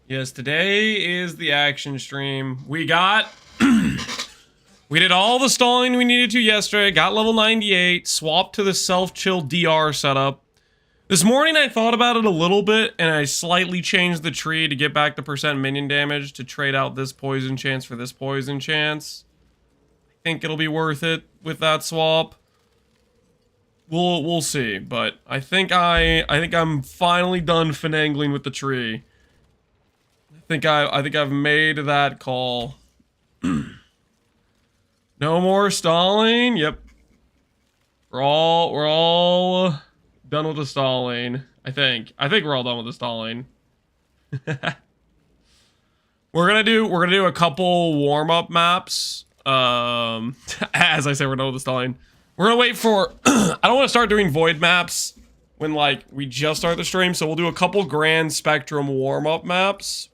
Yes, today is the action stream. We got... we did all the stalling we needed to yesterday, got level 98, swapped to the self-chill DR setup. This morning I thought about it a little bit, and I slightly changed the tree to get back the percent minion damage to trade out this poison chance for this poison chance. I think it'll be worth it with that swap. We'll see, but I think I'm finally done finagling with the tree. I think I've made that call. No more stalling. Yep. We're all done with the stalling. I think we're all done with the stalling. we're gonna do a couple warm-up maps. As I say, we're done with the stalling. We're gonna wait for I don't want to start doing void maps when like we just start the stream, so we'll do a couple grand spectrum warm-up maps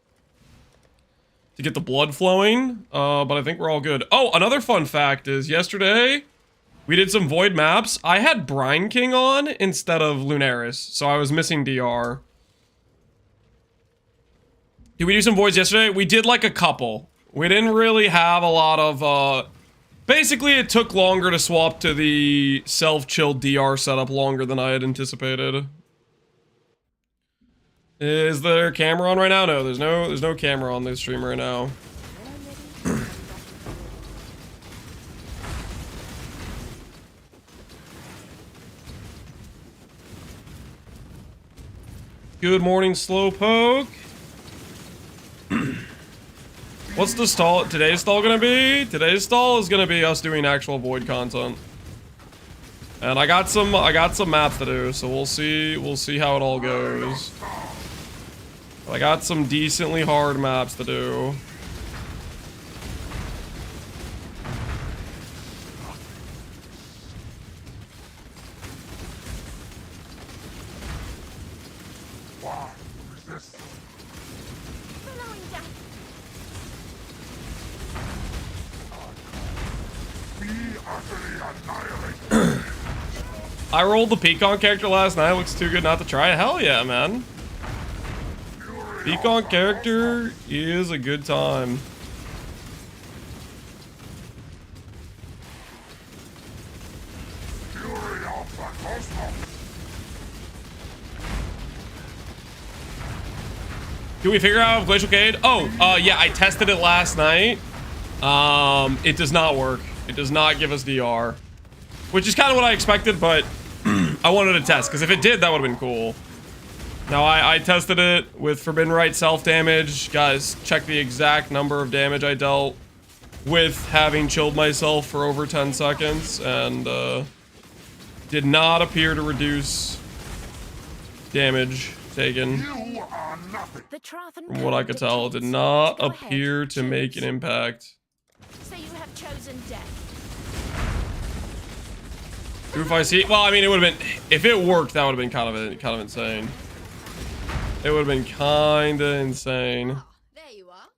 to get the blood flowing, but I think we're all good. Oh, another fun fact is yesterday we did some void maps. I had Brine King on instead of Lunaris, so I was missing DR. Did we do some voids yesterday? We did like a couple. We didn't really have a lot of, basically it took longer to swap to the self-chill DR setup longer than I had anticipated. Is there camera on right now? No, there's no camera on this stream right now. Good morning, Slowpoke. What's the stall? Today's stall gonna be? Today's stall is gonna be us doing actual void content. And I got some maps to do, so we'll see how it all goes. I got some decently hard maps to do. I rolled the Pconc character last night. Looks too good not to try. Hell yeah, man. Pconc character is a good time. Can we figure out Glacial Cade? Oh, yeah, I tested it last night. It does not work. It does not give us DR. Which is kind of what I expected, but I wanted to test, because if it did, that would have been cool. Now, I tested it with Forbidden Right self-damage. Guys, check the exact number of damage I dealt with having chilled myself for over 10 seconds, and did not appear to reduce damage taken. From what I could tell, it did not appear to make an impact. So you have chosen death. If I see, well, I mean, it would have been, if it worked, that would have been kind of insane. It would have been kind of insane. There you are.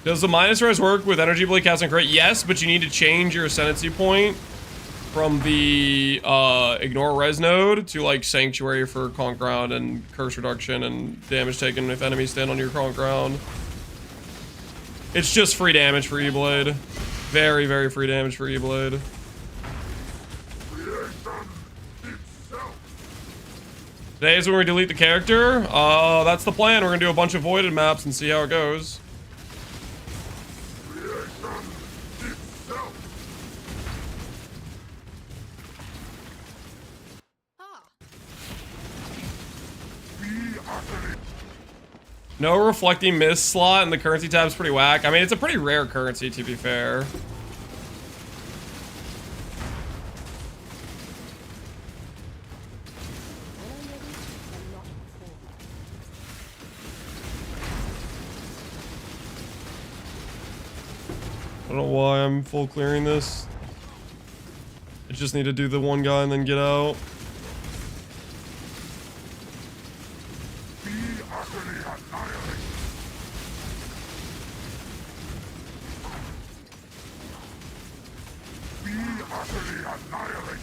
Does the minus res work with Energy Blade casting crit? Yes, but you need to change your Ascendancy point from the ignore res node to like Sanctuary for Conk Ground and curse reduction and damage taken if enemies stand on your Conk Ground. It's just free damage for E-Blade. Very, very free damage for E-Blade. Today is when we delete the character. That's the plan. We're gonna do a bunch of voided maps and see how it goes. No reflecting mist slot, and the currency tab is pretty whack. I mean, it's a pretty rare currency, to be fair. I don't know why I'm full clearing this. I just need to do the one guy and then get out.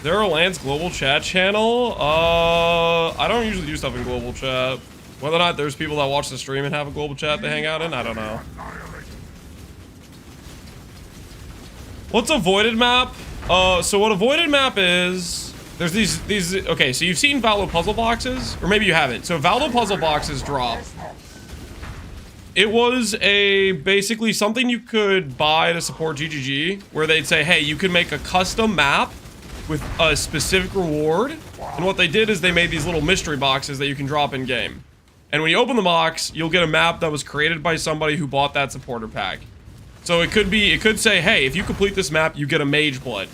There a Lance global chat channel? I don't usually do stuff in global chat. Whether or not there's people that watch the stream and have a global chat they hang out in, I don't know. What's a voided map? So what a voided map is, there's these, okay, so you've seen Valdo puzzle boxes, or maybe you haven't. So Valdo puzzle boxes drop. It was basically something you could buy to support GGG, where they'd say, hey, you can make a custom map with a specific reward. And what they did is they made these little mystery boxes that you can drop in game. And when you open the box, you'll get a map that was created by somebody who bought that supporter pack. So it could say, hey, if you complete this map, you get a mage blood.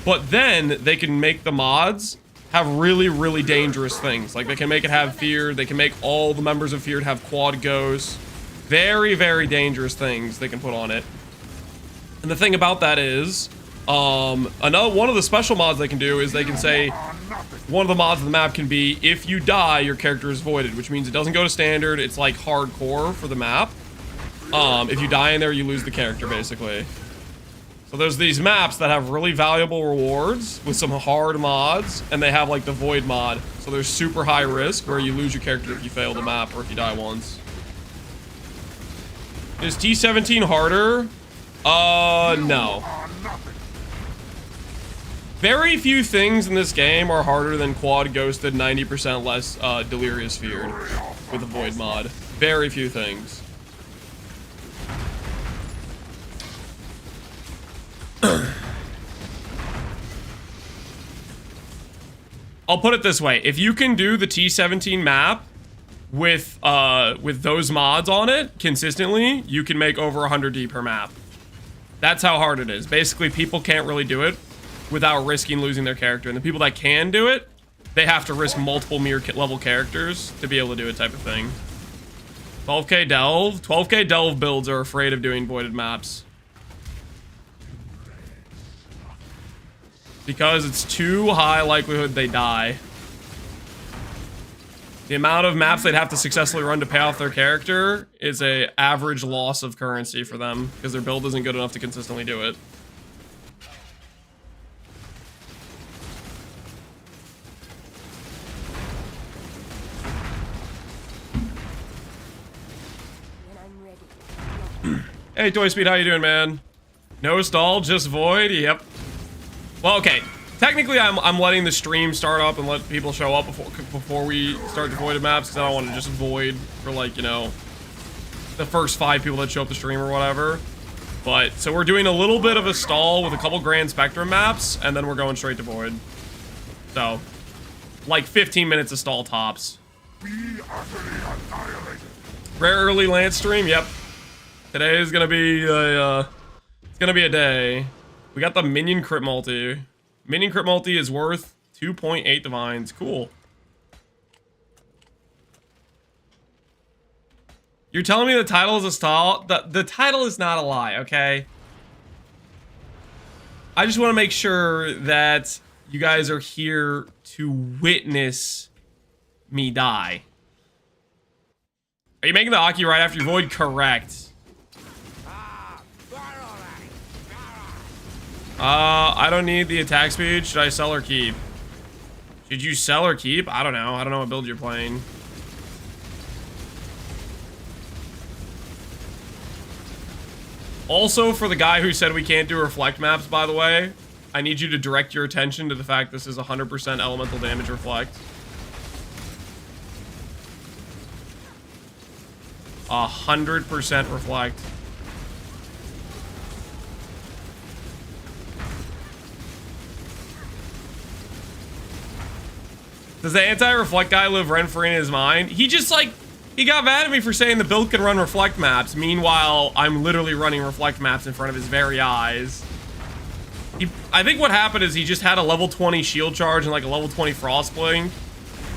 But then they can make the mods have really, really dangerous things. Like they can make it have feared. They can make all the members of feared have quad ghosts. Very, very dangerous things they can put on it. And the thing about that is, one of the special mods they can do is they can say, one of the mods of the map can be, if you die, your character is voided, which means it doesn't go to standard. It's like hardcore for the map. If you die in there, you lose the character, basically. So there's these maps that have really valuable rewards with some hard mods, and they have like the void mod. So there's super high risk where you lose your character if you fail the map or if you die once. Is T17 harder? No. Very few things in this game are harder than quad ghosted 90% less delirious feared with a void mod. Very few things. I'll put it this way. If you can do the T17 map with those mods on it consistently, you can make over 100D per map. That's how hard it is. Basically, people can't really do it without risking losing their character. And the people that can do it, they have to risk multiple mirror level characters to be able to do it type of thing. 12k delve. 12k delve builds are afraid of doing voided maps. Because it's too high likelihood they die. The amount of maps they'd have to successfully run to pay off their character is an average loss of currency for them because their build isn't good enough to consistently do it. Hey, Toy Speed, how you doing, man? No stall, just void? Yep. Well, okay. Technically, I'm letting the stream start up and let people show up before we start the voided maps, because I don't want to just void for, like, you know, the first 5 people that show up the stream or whatever. But, so we're doing a little bit of a stall with a couple Grand Spectrum maps, and then we're going straight to void. So, like 15 minutes of stall tops. Rare early Lance stream, yep. Today is gonna be it's gonna be a day. We got the minion crit multi. Minion crit multi is worth 2.8 divines. Cool. You're telling me the title is a stall? The title is not a lie, okay? I just want to make sure that you guys are here to witness me die. Are you making the Aki right after your void? Correct. I don't need the attack speed. Should I sell or keep? Should you sell or keep? I don't know. I don't know what build you're playing. Also, for the guy who said we can't do reflect maps, by the way, I need you to direct your attention to the fact this is 100% elemental damage reflect. 100% reflect. Does the anti-reflect guy live rent-free in his mind? He just, like, he got mad at me for saying the build can run reflect maps. Meanwhile, I'm literally running reflect maps in front of his very eyes. I think what happened is he just had a level 20 shield charge and like a level 20 frost blink,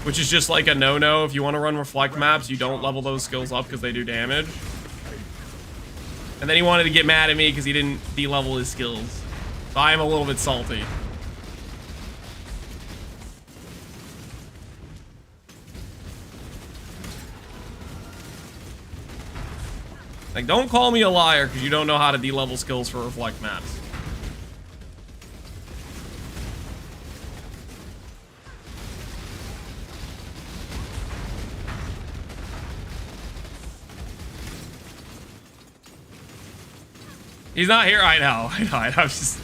which is just like a no-no. If you want to run reflect maps, you don't level those skills up because they do damage. And then he wanted to get mad at me because he didn't de-level his skills. So I am a little bit salty. Like, don't call me a liar because you don't know how to de-level skills for reflect maps. He's not here. I know. I'm just.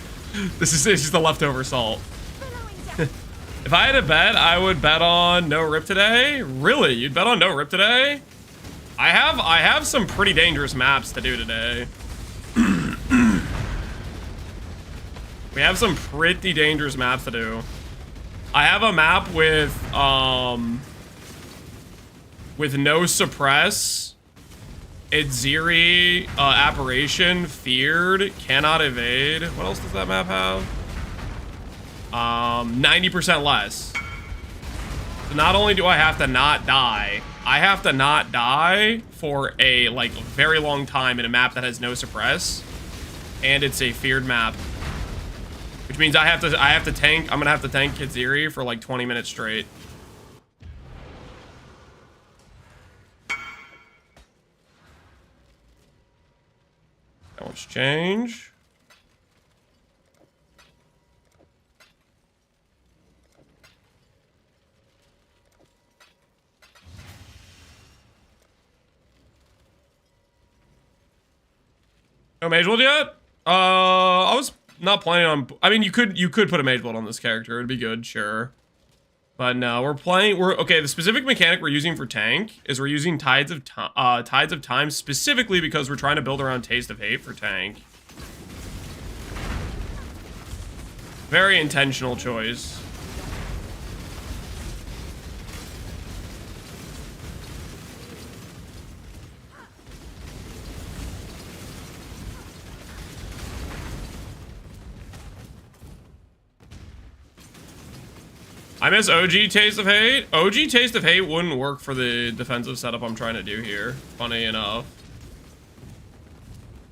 This is just the leftover salt. If I had to bet, I would bet on no rip today. Really? You'd bet on no rip today? I have some pretty dangerous maps to do today. We have some pretty dangerous maps to do. I have a map with no suppress, Itziri, apparition, feared, cannot evade. What else does that map have? 90% less. So not only do I have to not die, I have to not die for a like very long time in a map that has no suppress, and it's a feared map, which means I have to tank. I'm gonna have to tank Itziri for like 20 minutes straight. Let's change. No mage build yet? I was not planning on. I mean, you could put a mage build on this character. It'd be good, sure. But no, we're okay. The specific mechanic we're using for tank is we're using Tides of Time specifically because we're trying to build around Taste of Hate for tank. Very intentional choice. I miss OG Taste of Hate. OG Taste of Hate wouldn't work for the defensive setup I'm trying to do here, funny enough.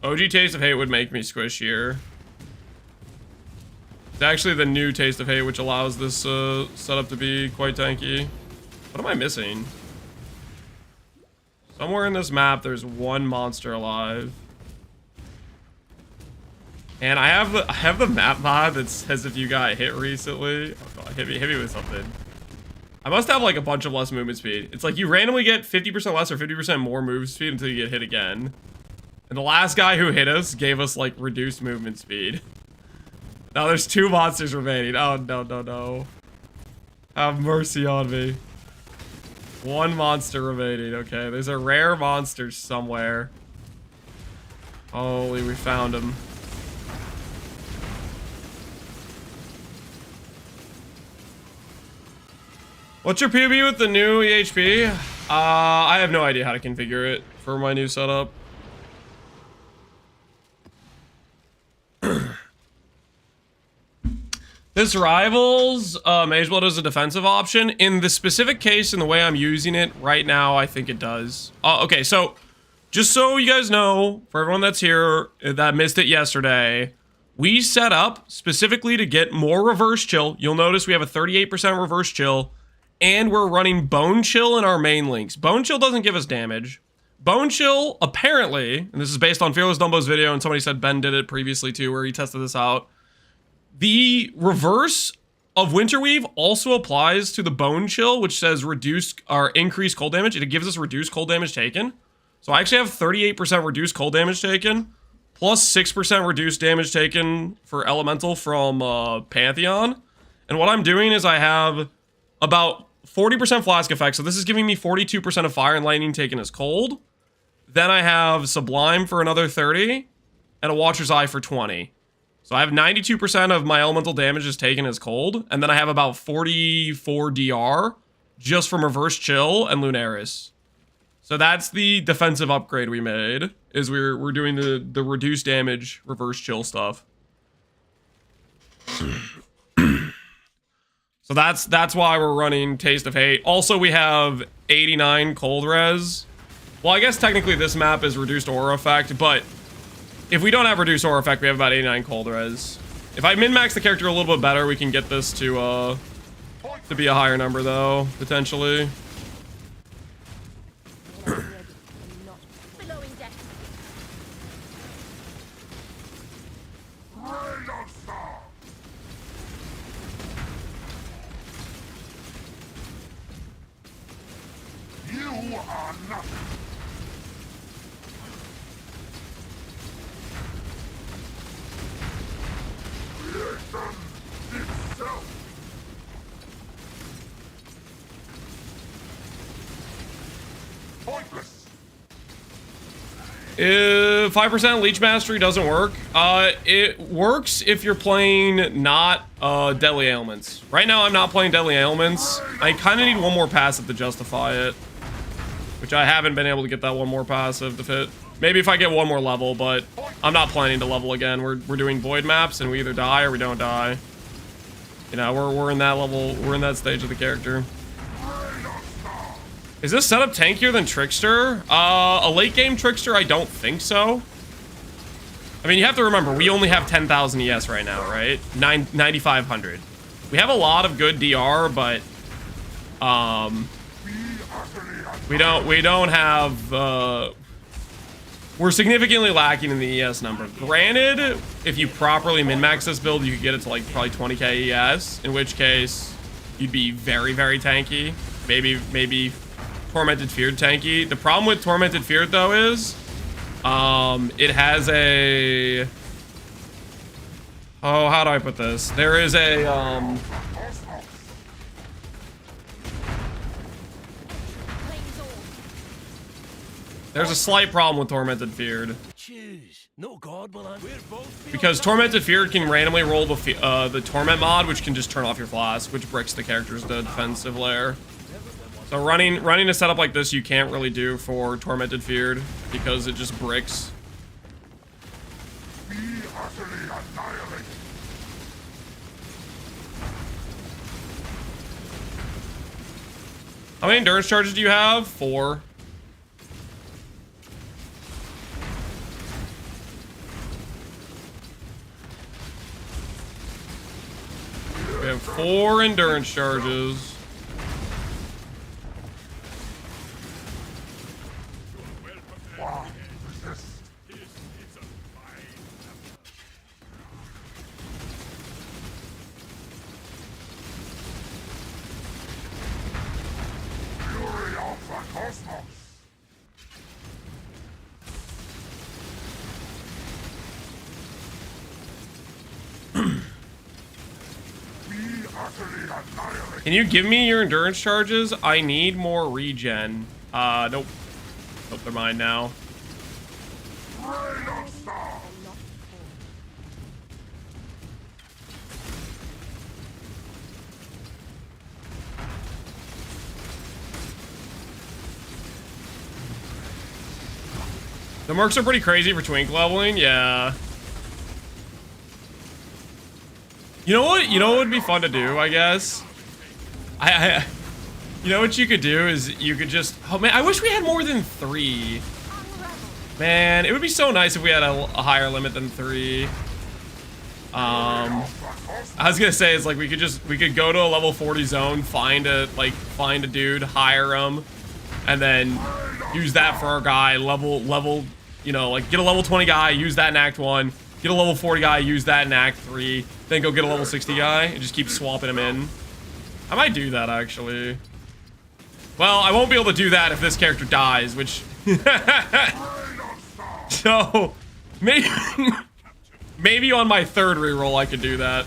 OG Taste of Hate would make me squishier. It's actually the new Taste of Hate which allows this setup to be quite tanky. What am I missing? Somewhere in this map there's one monster alive. And I have the map mod that says if you got hit recently. Oh God, hit me with something. I must have like a bunch of less movement speed. It's like you randomly get 50% less or 50% more move speed until you get hit again. And the last guy who hit us gave us like reduced movement speed. Now there's 2 monsters remaining. Oh no, no, no. Have mercy on me. 1 monster remaining. Okay, there's a rare monster somewhere. Holy, we found him. What's your PoB with the new EHP? I have no idea how to configure it for my new setup. This rivals Mage Blood as a defensive option. In the specific case, in the way I'm using it right now, I think it does. Okay, so just so you guys know, for everyone that's here that missed it yesterday, we set up specifically to get more reverse chill. You'll notice we have a 38% reverse chill. And we're running Bone Chill in our main links. Bone Chill doesn't give us damage. Bone Chill, apparently, and this is based on Fearless Dumbo's video, and somebody said Ben did it previously too, where he tested this out. The reverse of Winterweave also applies to the Bone Chill, which says reduce or increase cold damage. It gives us reduced cold damage taken. So I actually have 38% reduced cold damage taken, plus 6% reduced damage taken for Elemental from Pantheon. And what I'm doing is I have about 40% flask effect, so this is giving me 42% of fire and lightning taken as cold. Then I have Sublime for another 30, and a Watcher's Eye for 20. So I have 92% of my elemental damage is taken as cold, and then I have about 44 DR just from Reverse Chill and Lunaris. So that's the defensive upgrade we made, is we're doing the reduced damage Reverse Chill stuff. So that's why we're running Taste of Hate. Also, we have 89 cold res. Well, I guess technically this map is reduced aura effect, but if we don't have reduced aura effect, we have about 89 cold res. If I min-max the character a little bit better, we can get this to be a higher number, though, potentially. 5% leech mastery doesn't work. It works if you're playing not deadly ailments. Right now I'm not playing deadly ailments. I kind of need one more passive to justify it, which I haven't been able to get that one more passive to fit. Maybe if I get one more level, but I'm not planning to level again. We're doing void maps and we either die or we don't die. You know, we're in that level, we're in that stage of the character. Is this setup tankier than Trickster? A late game Trickster, I don't think so. I mean, you have to remember, we only have 10,000 ES right now, right? 9,500. We have a lot of good DR, but we don't have. We're significantly lacking in the ES number. Granted, if you properly min-max this build, you could get it to like probably 20k ES, in which case you'd be very, very tanky. Maybe Tormented Feared tanky. The problem with Tormented Feared though is it has a, oh, how do I put this? There is a there's a slight problem with Tormented Feared. Because Tormented Feared can randomly roll the Torment mod, which can just turn off your flask, which bricks the character's defensive layer. So running a setup like this, you can't really do for Tormented Feared because it just bricks. How many endurance charges do you have? 4. We have 4 endurance charges. Can you give me your endurance charges? I need more regen. Nope. Nope, they're mine now. The mercs are pretty crazy for twink leveling, yeah. You know what? You know what would be fun to do, I guess? You know what you could do is you could just, oh man, I wish we had more than 3. Man, it would be so nice if we had a higher limit than 3. I was gonna say, it's like we could go to a level 40 zone, find a dude, hire him, and then use that for our guy, level, you know, like get a level 20 guy, use that in Act 1, get a level 40 guy, use that in Act 3, then go get a level 60 guy, and just keep swapping him in. I might do that, actually. Well, I won't be able to do that if this character dies, which... So, maybe on my 3rd reroll I could do that.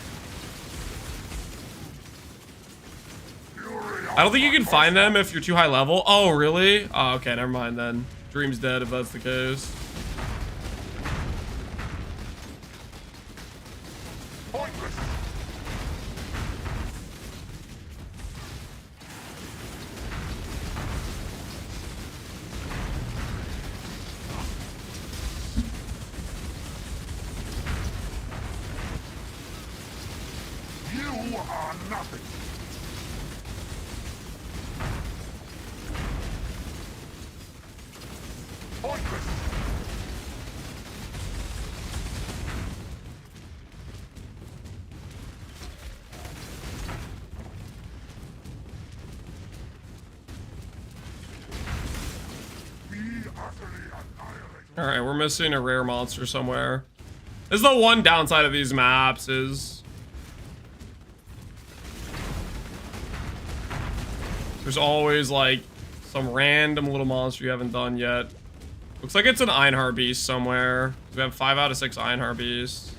I don't think you can find them if you're too high level. Oh, really? Oh, okay, never mind then. Dream's dead if that's the case. Alright, we're missing a rare monster somewhere. This is the one downside of these maps is... there's always, like, some random little monster you haven't done yet. Looks like it's an Einhar Beast somewhere. We have 5 out of 6 Einhar Beasts.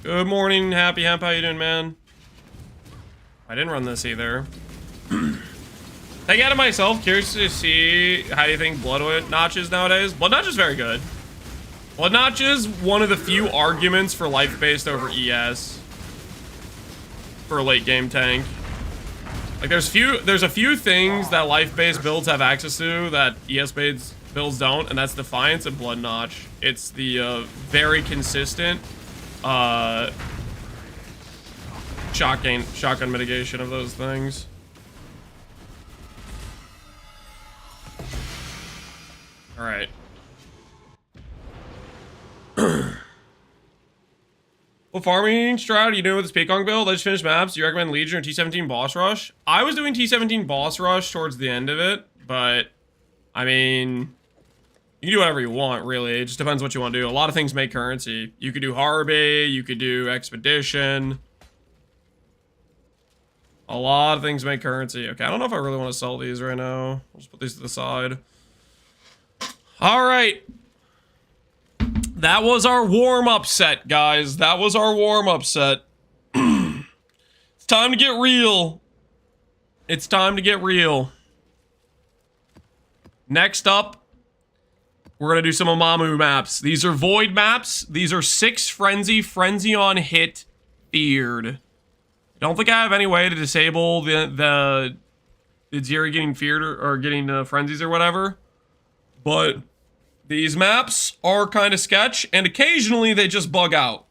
Good morning, Happy Hemp. How you doing, man? I didn't run this either. Take out of myself. Curious to see how you think Blood Notch is nowadays. Blood Notch is very good. Blood Notch is one of the few arguments for life-based over ES. For a late game tank. Like there's a few things that life-based builds have access to that ES-based builds don't, and that's Defiance and Blood Notch. It's the very consistent shotgun mitigation of those things. All right. What farming strat are you doing with this Pconc build? I just finished maps. Do you recommend Legion or T17 Boss Rush? I was doing T17 Boss Rush towards the end of it, but I mean, you can do whatever you want, really. It just depends what you want to do. A lot of things make currency. You could do Harby, you could do Expedition. A lot of things make currency. Okay, I don't know if I really want to sell these right now. I'll just put these to the side. All right. That was our warm-up set, guys. That was our warm-up set. It's time to get real. It's time to get real. Next up, we're going to do some Amamu maps. These are Void maps. These are 6 Frenzy, Frenzy on hit, Feared. I don't think I have any way to disable the Zeri getting Feared or getting Frenzies or whatever. But these maps are kind of sketch, and occasionally they just bug out.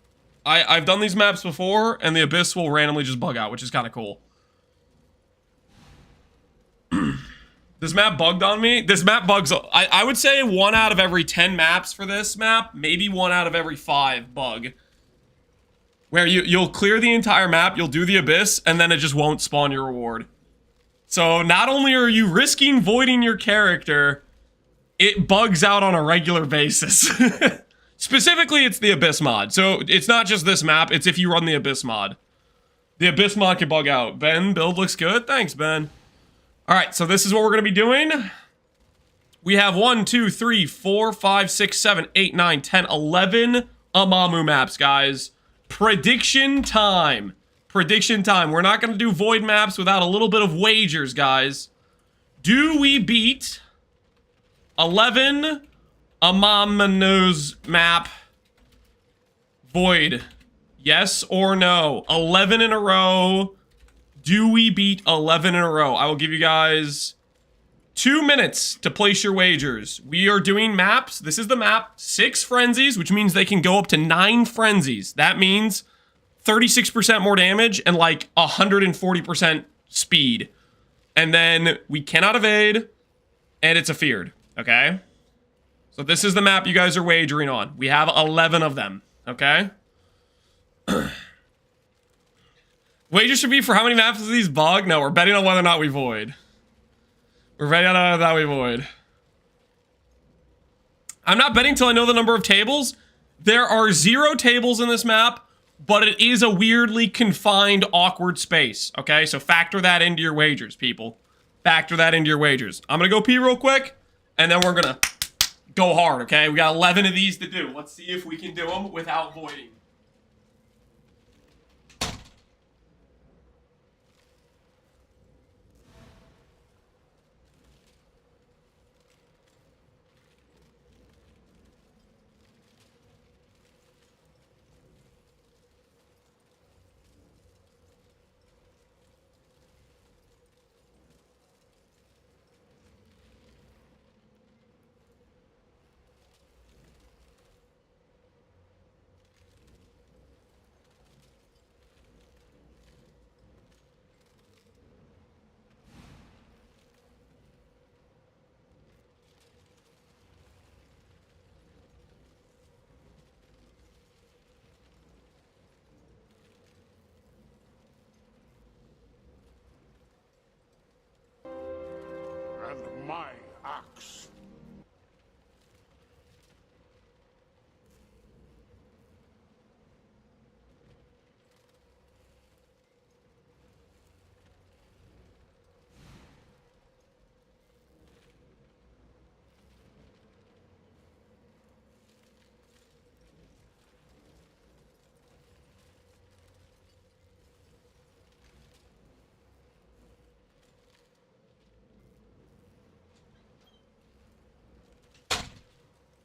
I've done these maps before, and the Abyss will randomly just bug out, which is kind of cool. This map bugged on me. This map bugs. I would say 1 out of every 10 maps for this map, maybe 1 out of every 5 bug. Where you'll clear the entire map, you'll do the Abyss, and then it just won't spawn your reward. So not only are you risking voiding your character, it bugs out on a regular basis. Specifically, it's the Abyss mod. So it's not just this map, it's if you run the Abyss mod. The Abyss mod can bug out. Ben, build looks good. Thanks, Ben. All right, so this is what we're going to be doing. We have 1, 2, 3, 4, 5, 6, 7, 8, 9, 10, 11 Amamu maps, guys. Prediction time. Prediction time. We're not going to do Void maps without a little bit of wagers, guys. Do we beat 11 Amamu's map Void? Yes or no? 11 in a row. Do we beat 11 in a row? I will give you guys 2 minutes to place your wagers. We are doing maps. This is the map. 6 frenzies, which means they can go up to 9 frenzies. That means 36% more damage and like 140% speed. And then we cannot evade, and it's a feared. Okay? So this is the map you guys are wagering on. We have 11 of them. Okay? Wager should be for how many maps does these bug? No, we're betting on whether or not we void. We're betting on whether or not we void. I'm not betting till I know the number of tables. There are 0 tables in this map, but it is a weirdly confined, awkward space. Okay, so factor that into your wagers, people. Factor that into your wagers. I'm gonna go pee real quick, and then we're gonna go hard, okay? We got 11 of these to do. Let's see if we can do them without voiding.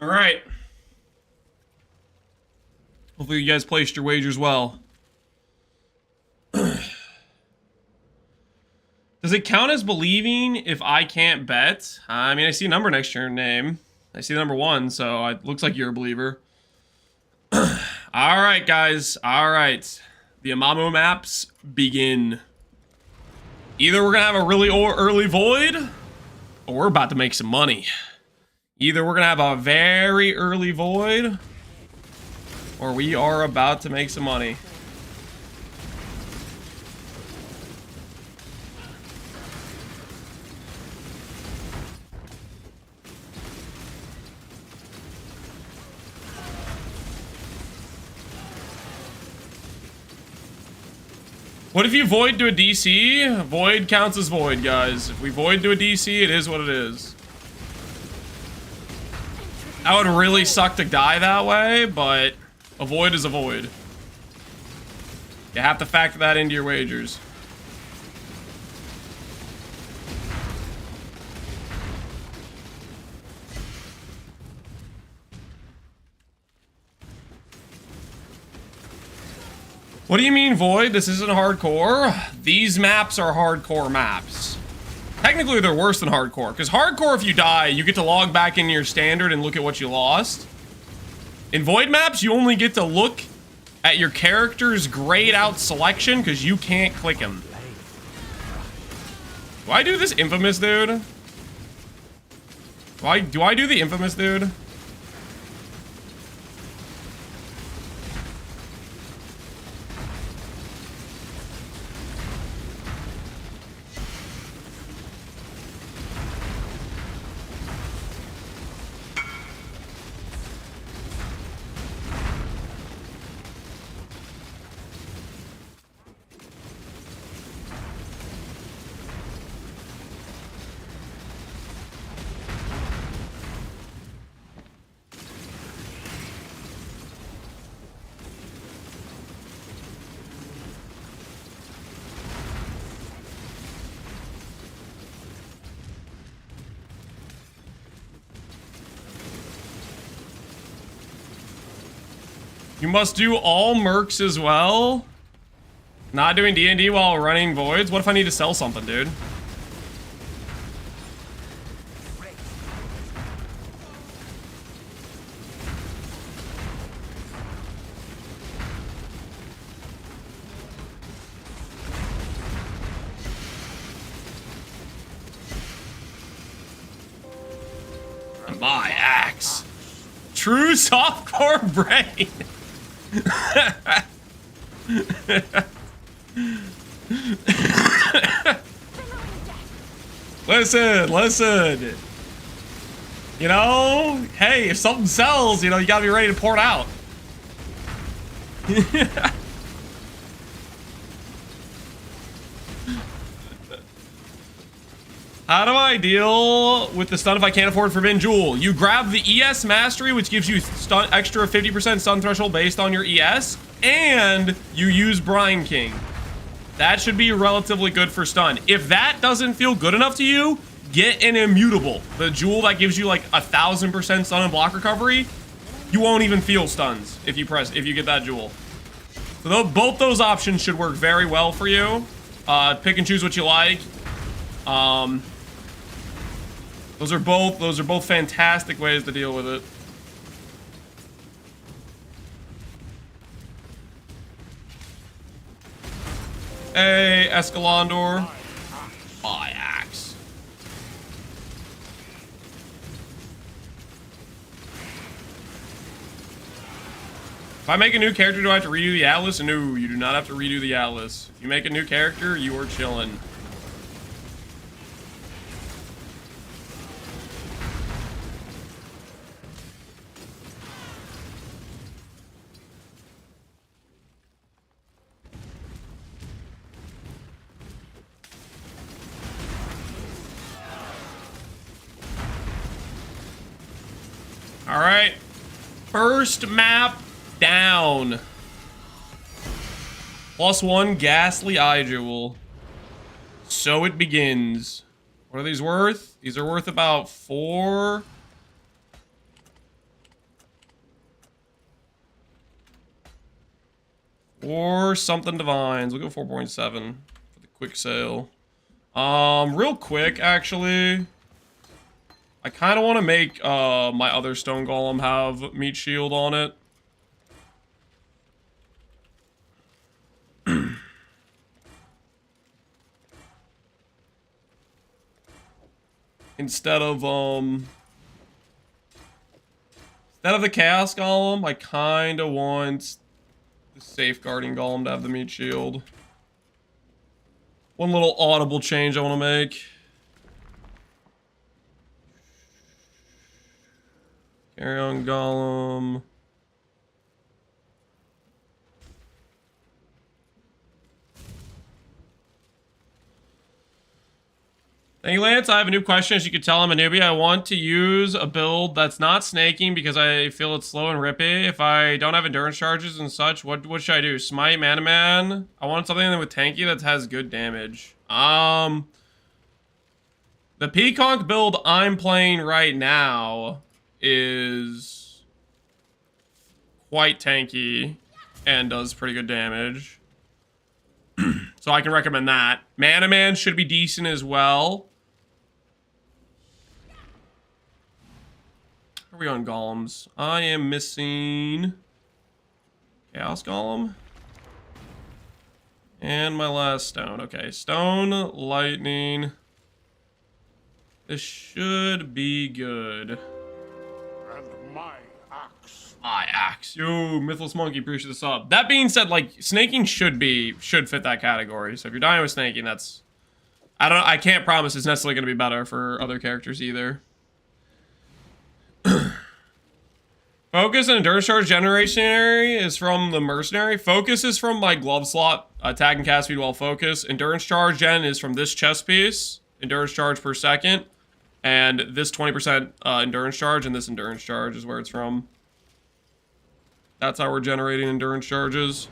All right. Hopefully you guys placed your wagers well. Does it count as believing if I can't bet? I mean, I see a number next to your name. I see the number 1, so it looks like you're a believer. All right, guys. All right. The Amamu maps begin. Either we're going to have a really early void, or we're about to make some money. Either we're going to have a very early void, or we are about to make some money. What if you void to a DC? Void counts as void, guys. If we void to a DC, it is what it is. That would really suck to die that way, but a void is a void. You have to factor that into your wagers. What do you mean, void? This isn't hardcore? These maps are hardcore maps. Technically, they're worse than hardcore, because hardcore, if you die, you get to log back into your standard and look at what you lost. In void maps, you only get to look at your character's grayed out selection, because you can't click him. Do I do this infamous, dude? Do I do the infamous, dude? You must do all mercs as well? Not doing D&D while running voids? What if I need to sell something, dude? My axe. True softcore brain. Listen. You know, hey, if something sells, you know, you gotta be ready to pour it out. How do I deal with the stun if I can't afford Forbidden Jewel? You grab the ES Mastery, which gives you stun, extra 50% stun threshold based on your ES, and you use Brine King. That should be relatively good for stun. If that doesn't feel good enough to you, get an Immutable. The jewel that gives you like 1000% stun and block recovery. You won't even feel stuns if you get that jewel. So both those options should work very well for you. Pick and choose what you like. Those are both fantastic ways to deal with it. Hey, Escalandor. My axe. If I make a new character, do I have to redo the Atlas? No, you do not have to redo the Atlas. If you make a new character, you are chilling. All right, first map down. +1 Ghastly Eye Jewel. So it begins. What are these worth? These are worth about 4. Or something divines. We'll go 4.7 for the quick sale. Real quick, actually. I kind of want to make my other stone golem have meat shield on it. Instead of the chaos golem, I kind of want the safeguarding golem to have the meat shield. One little audible change I want to make. Carry on golem. Thank you, Lance. I have a new question. As you can tell, I'm a newbie. I want to use a build that's not snaking because I feel it's slow and rippy. If I don't have endurance charges and such, what should I do? Smite, Mana Man? I want something with tanky that has good damage. The Pconc build I'm playing right now is quite tanky and does pretty good damage. So I can recommend that. Mana Man should be decent as well. Are we on golems? I am missing Chaos Golem. And my last stone. Okay, stone, lightning. This should be good. And my axe. My axe. Yo, Mythless Monkey, appreciate the sub. That being said, like, snaking should fit that category. So if you're dying with snaking, that's... I can't promise it's necessarily going to be better for other characters either. Focus and endurance charge generationary is from the mercenary. Focus is from my glove slot. Attack and cast speed while focus. Endurance charge gen is from this chest piece. Endurance charge per second. And this 20% endurance charge and this endurance charge is where it's from. That's how we're generating endurance charges.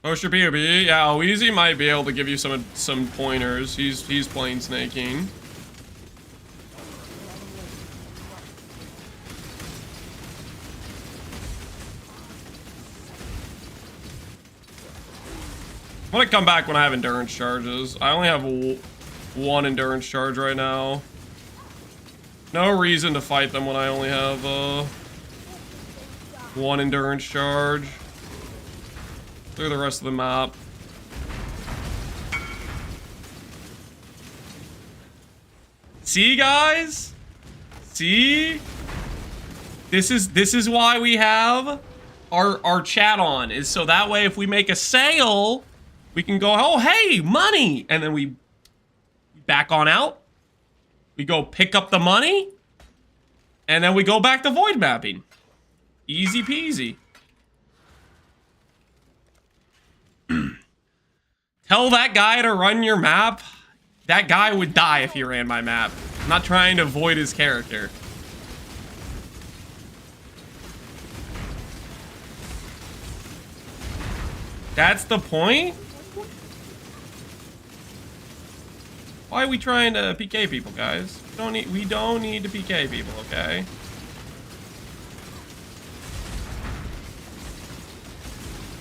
Poster PoB, yeah, Oeasy might be able to give you some pointers. He's playing snaking. I'm gonna come back when I have endurance charges. I only have one endurance charge right now. No reason to fight them when I only have one endurance charge. Clear the rest of the map. See, guys? See? This is why we have our chat on, is so that way if we make a sale, we can go, oh, hey, money! And then we back on out. We go pick up the money. And then we go back to void mapping. Easy peasy. Tell that guy to run your map. That guy would die if he ran my map. I'm not trying to void his character. That's the point? Why are we trying to PK people, guys? We don't need to PK people, okay?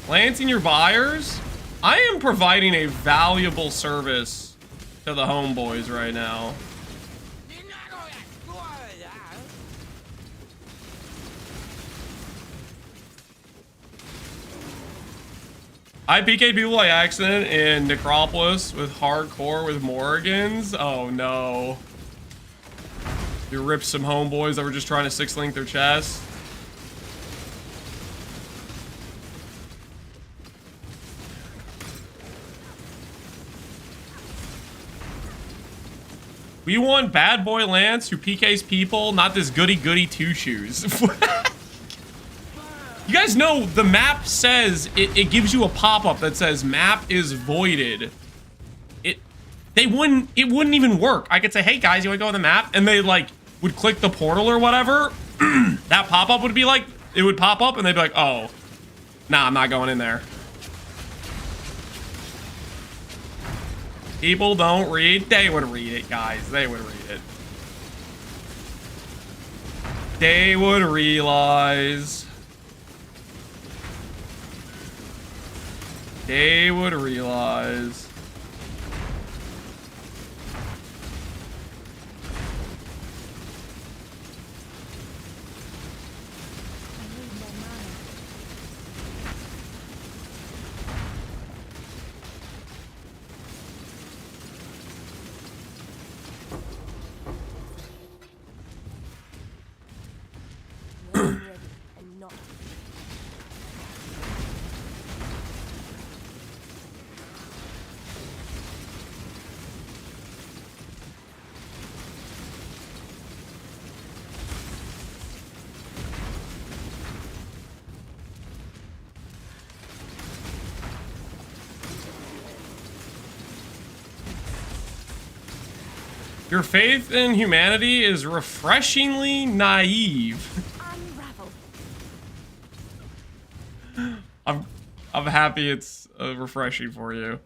Lancing your buyers? I am providing a valuable service to the homeboys right now. I PK'd people by accident in Necropolis with hardcore with Morgans. Oh no. You ripped some homeboys that were just trying to 6-link their chest. We want Bad Boy Lance who PKs people, not this goody-goody two-shoes. You guys know the map says, it gives you a pop-up that says map is voided. It wouldn't even work. I could say, hey guys, you wanna go on the map? And they like would click the portal or whatever. That pop-up would be like, it would pop up and they'd be like, oh, nah, I'm not going in there. People don't read. They would read it, guys. They would read it. They would realize. They would realize. Your faith in humanity is refreshingly naive. Unravel. I'm happy it's refreshing for you.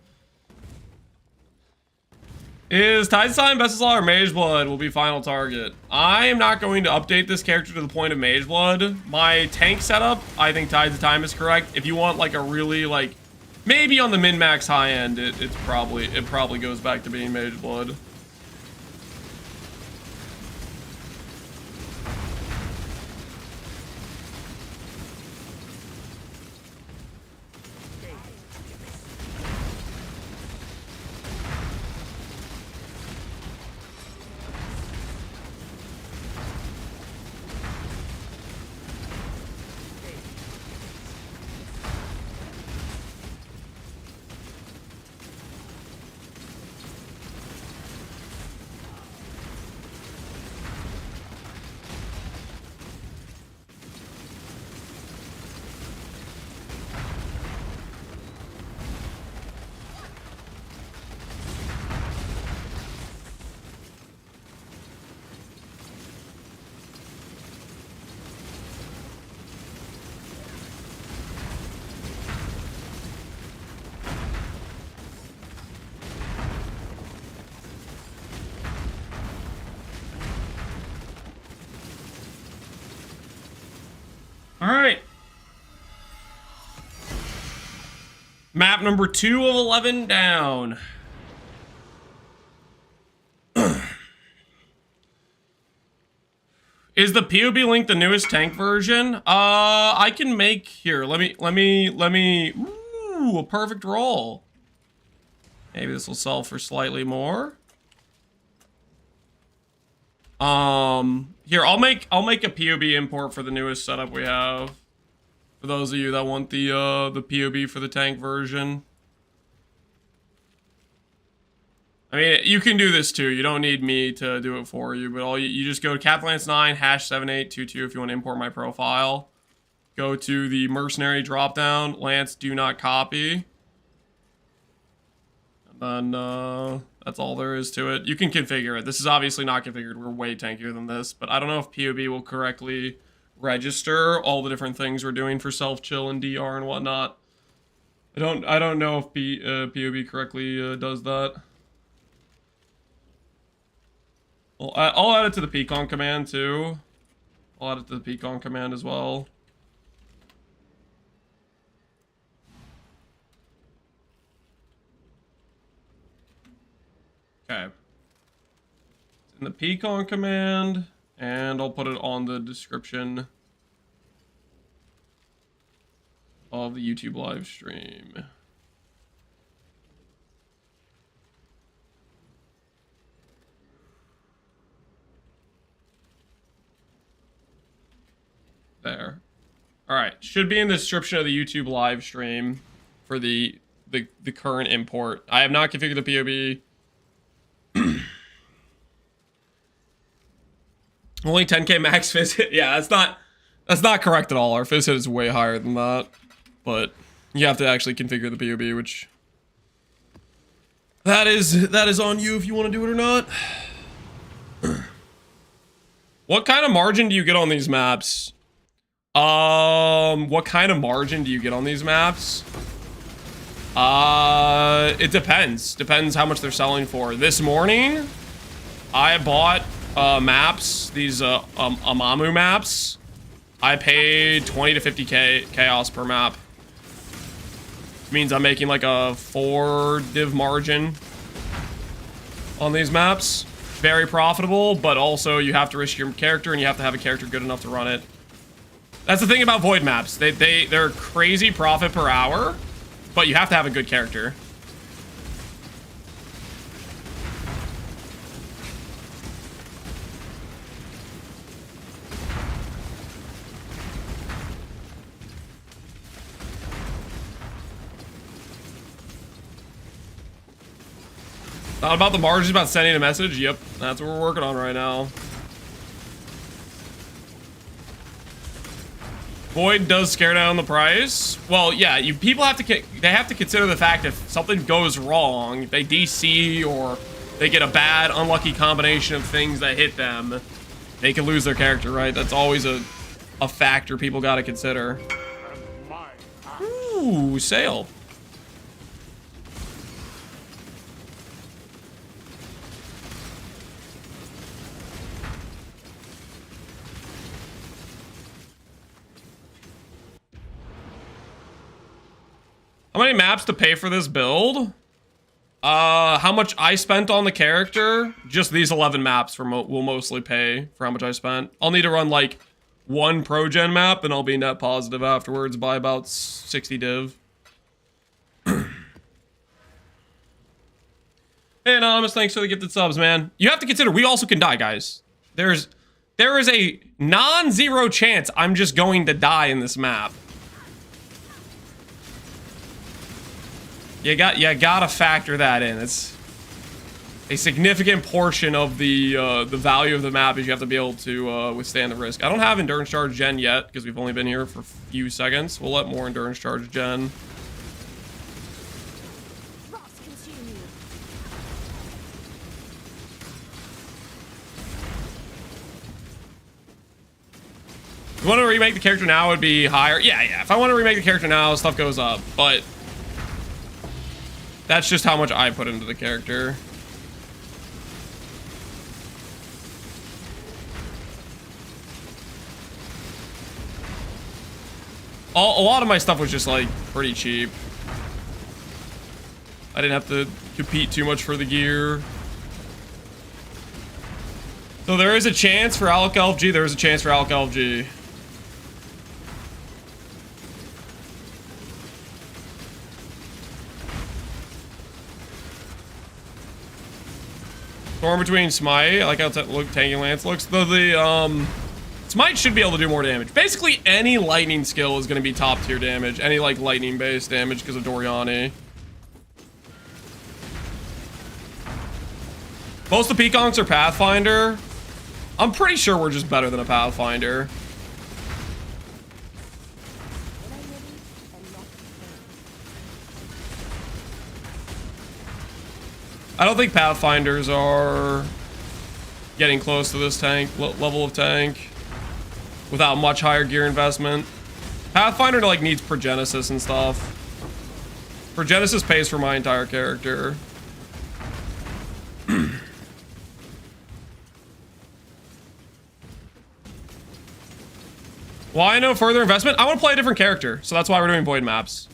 Is Tide's Time, Bestislaw, or Mage Blood will be final target? I am not going to update this character to the point of Mage Blood. My tank setup, I think Tide's Time is correct. If you want like a really like, maybe on the min-max high end, it probably goes back to being Mage Blood. Alright. Map number 2 of 11 down. Is the PoB link the newest tank version? I can make here. Let me. Ooh, a perfect roll. Maybe this will sell for slightly more. Here, I'll make a PoB import for the newest setup we have. For those of you that want the PoB for the tank version. I mean, you can do this too. You don't need me to do it for you, but you just go to Caplance9 #7822 if you want to import my profile. Go to the mercenary dropdown, Lance do not copy. And then that's all there is to it. You can configure it. This is obviously not configured. We're way tankier than this, but I don't know if PoB will correctly register all the different things we're doing for self-chill and DR and whatnot. I don't know if PoB correctly does that. Well, I'll add it to the Pconc command too. I'll add it to the Pconc command as well. Okay. It's in the Pconc command, and I'll put it on the description of the YouTube live stream. There. Alright, should be in the description of the YouTube live stream for the current import. I have not configured the PoB. Only 10k max visit. Yeah, that's not correct at all. Our visit is way higher than that. But you have to actually configure the PoB, which that is on you if you want to do it or not. What kind of margin do you get on these maps? What kind of margin do you get on these maps? It depends. Depends how much they're selling for. This morning, I bought maps, these Amamu maps. I paid 20 to 50k chaos per map. Means I'm making like a 4 div margin on these maps. Very profitable, but also you have to risk your character and you have to have a character good enough to run it. That's the thing about void maps. They're crazy profit per hour, but you have to have a good character. Not about the margins, about sending a message? Yep, that's what we're working on right now. Void does scare down the price. Well, yeah, people have to consider the fact if something goes wrong, if they DC or they get a bad, unlucky combination of things that hit them, they can lose their character, right? That's always a factor people got to consider. Ooh, sale. How many maps to pay for this build? How much I spent on the character? Just these 11 maps will mostly pay for how much I spent. I'll need to run like one pro gen map and I'll be net positive afterwards by about 60 div. Hey Anonymous, thanks for the gifted subs, man. You have to consider we also can die, guys. There is a non-zero chance I'm just going to die in this map. You gotta factor that in. It's a significant portion of the value of the map is you have to be able to withstand the risk. I don't have endurance charge gen yet because we've only been here for a few seconds. We'll let more endurance charge gen. If you want to remake the character now, it would be higher. Yeah. If I want to remake the character now, stuff goes up, but that's just how much I put into the character. A lot of my stuff was just like pretty cheap. I didn't have to compete too much for the gear. So there is a chance for Alec LFG. There is a chance for Alec LFG. Storm between Smite. I like how Tanky Lance looks. Though the Smite should be able to do more damage. Basically, any lightning skill is going to be top tier damage. Any like lightning based damage because of Doriani. Most of the Pconcs are Pathfinder. I'm pretty sure we're just better than a Pathfinder. I don't think Pathfinders are getting close to this tank level of tank without much higher gear investment. Pathfinder like needs Progenesis and stuff. Progenesis pays for my entire character. Why no further investment? I want to play a different character, so that's why we're doing void maps.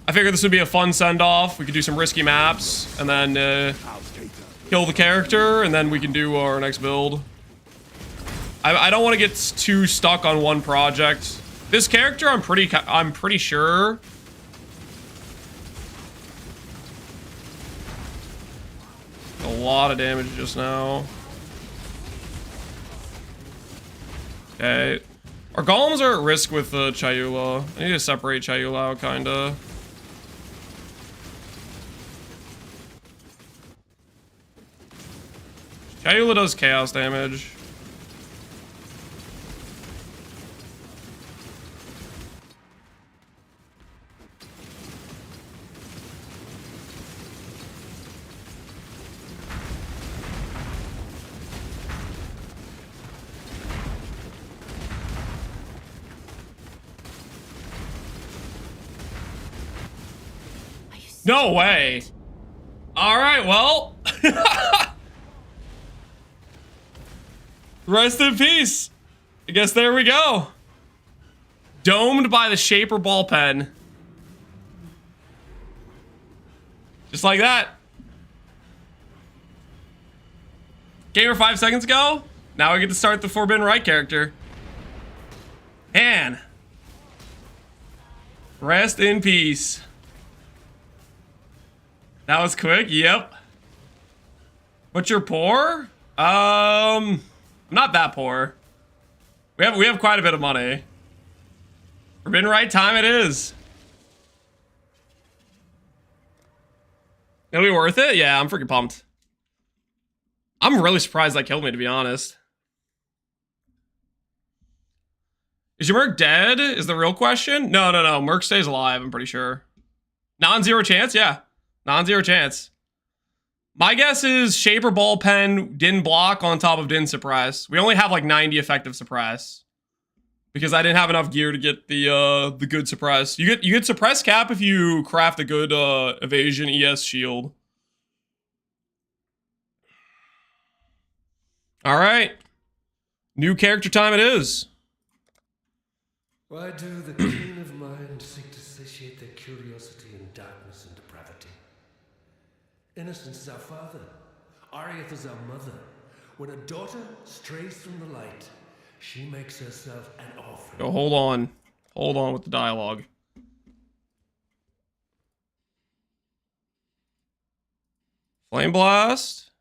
I figured this would be a fun send-off. We could do some risky maps, and then kill the character, and then we can do our next build. I don't want to get too stuck on one project. This character, I'm pretty sure. A lot of damage just now. Okay. Our golems are at risk with Chayula. I need to separate Chayula out, kinda. Chayula does chaos damage. No way. All right, well. Rest in peace. I guess there we go. Domed by the Shaper ball pen. Just like that. Gamer 5 seconds ago. Now we get to start the Forbidden Right character. And rest in peace. That was quick. Yep. But you're poor? Not that poor. We have quite a bit of money. Forbidden Right time it is. It'll be worth it? Yeah, I'm freaking pumped. I'm really surprised that killed me, to be honest. Is your Merc dead? Is the real question? No. Merc stays alive, I'm pretty sure. Non-zero chance? Yeah. Non-zero chance. My guess is Shaper ball pen didn't block on top of didn't suppress. We only have like 90 effective suppress. Because I didn't have enough gear to get the good suppress. You get suppress cap if you craft a good evasion ES shield. Alright. New character time it is. Why do the keen of mind seek to satiate their curiosity in darkness and depravity? Innocence is our father. Arieth is our mother. When a daughter strays from the light, she makes herself an offering. Yo, hold on. Hold on with the dialogue. Flame Blast.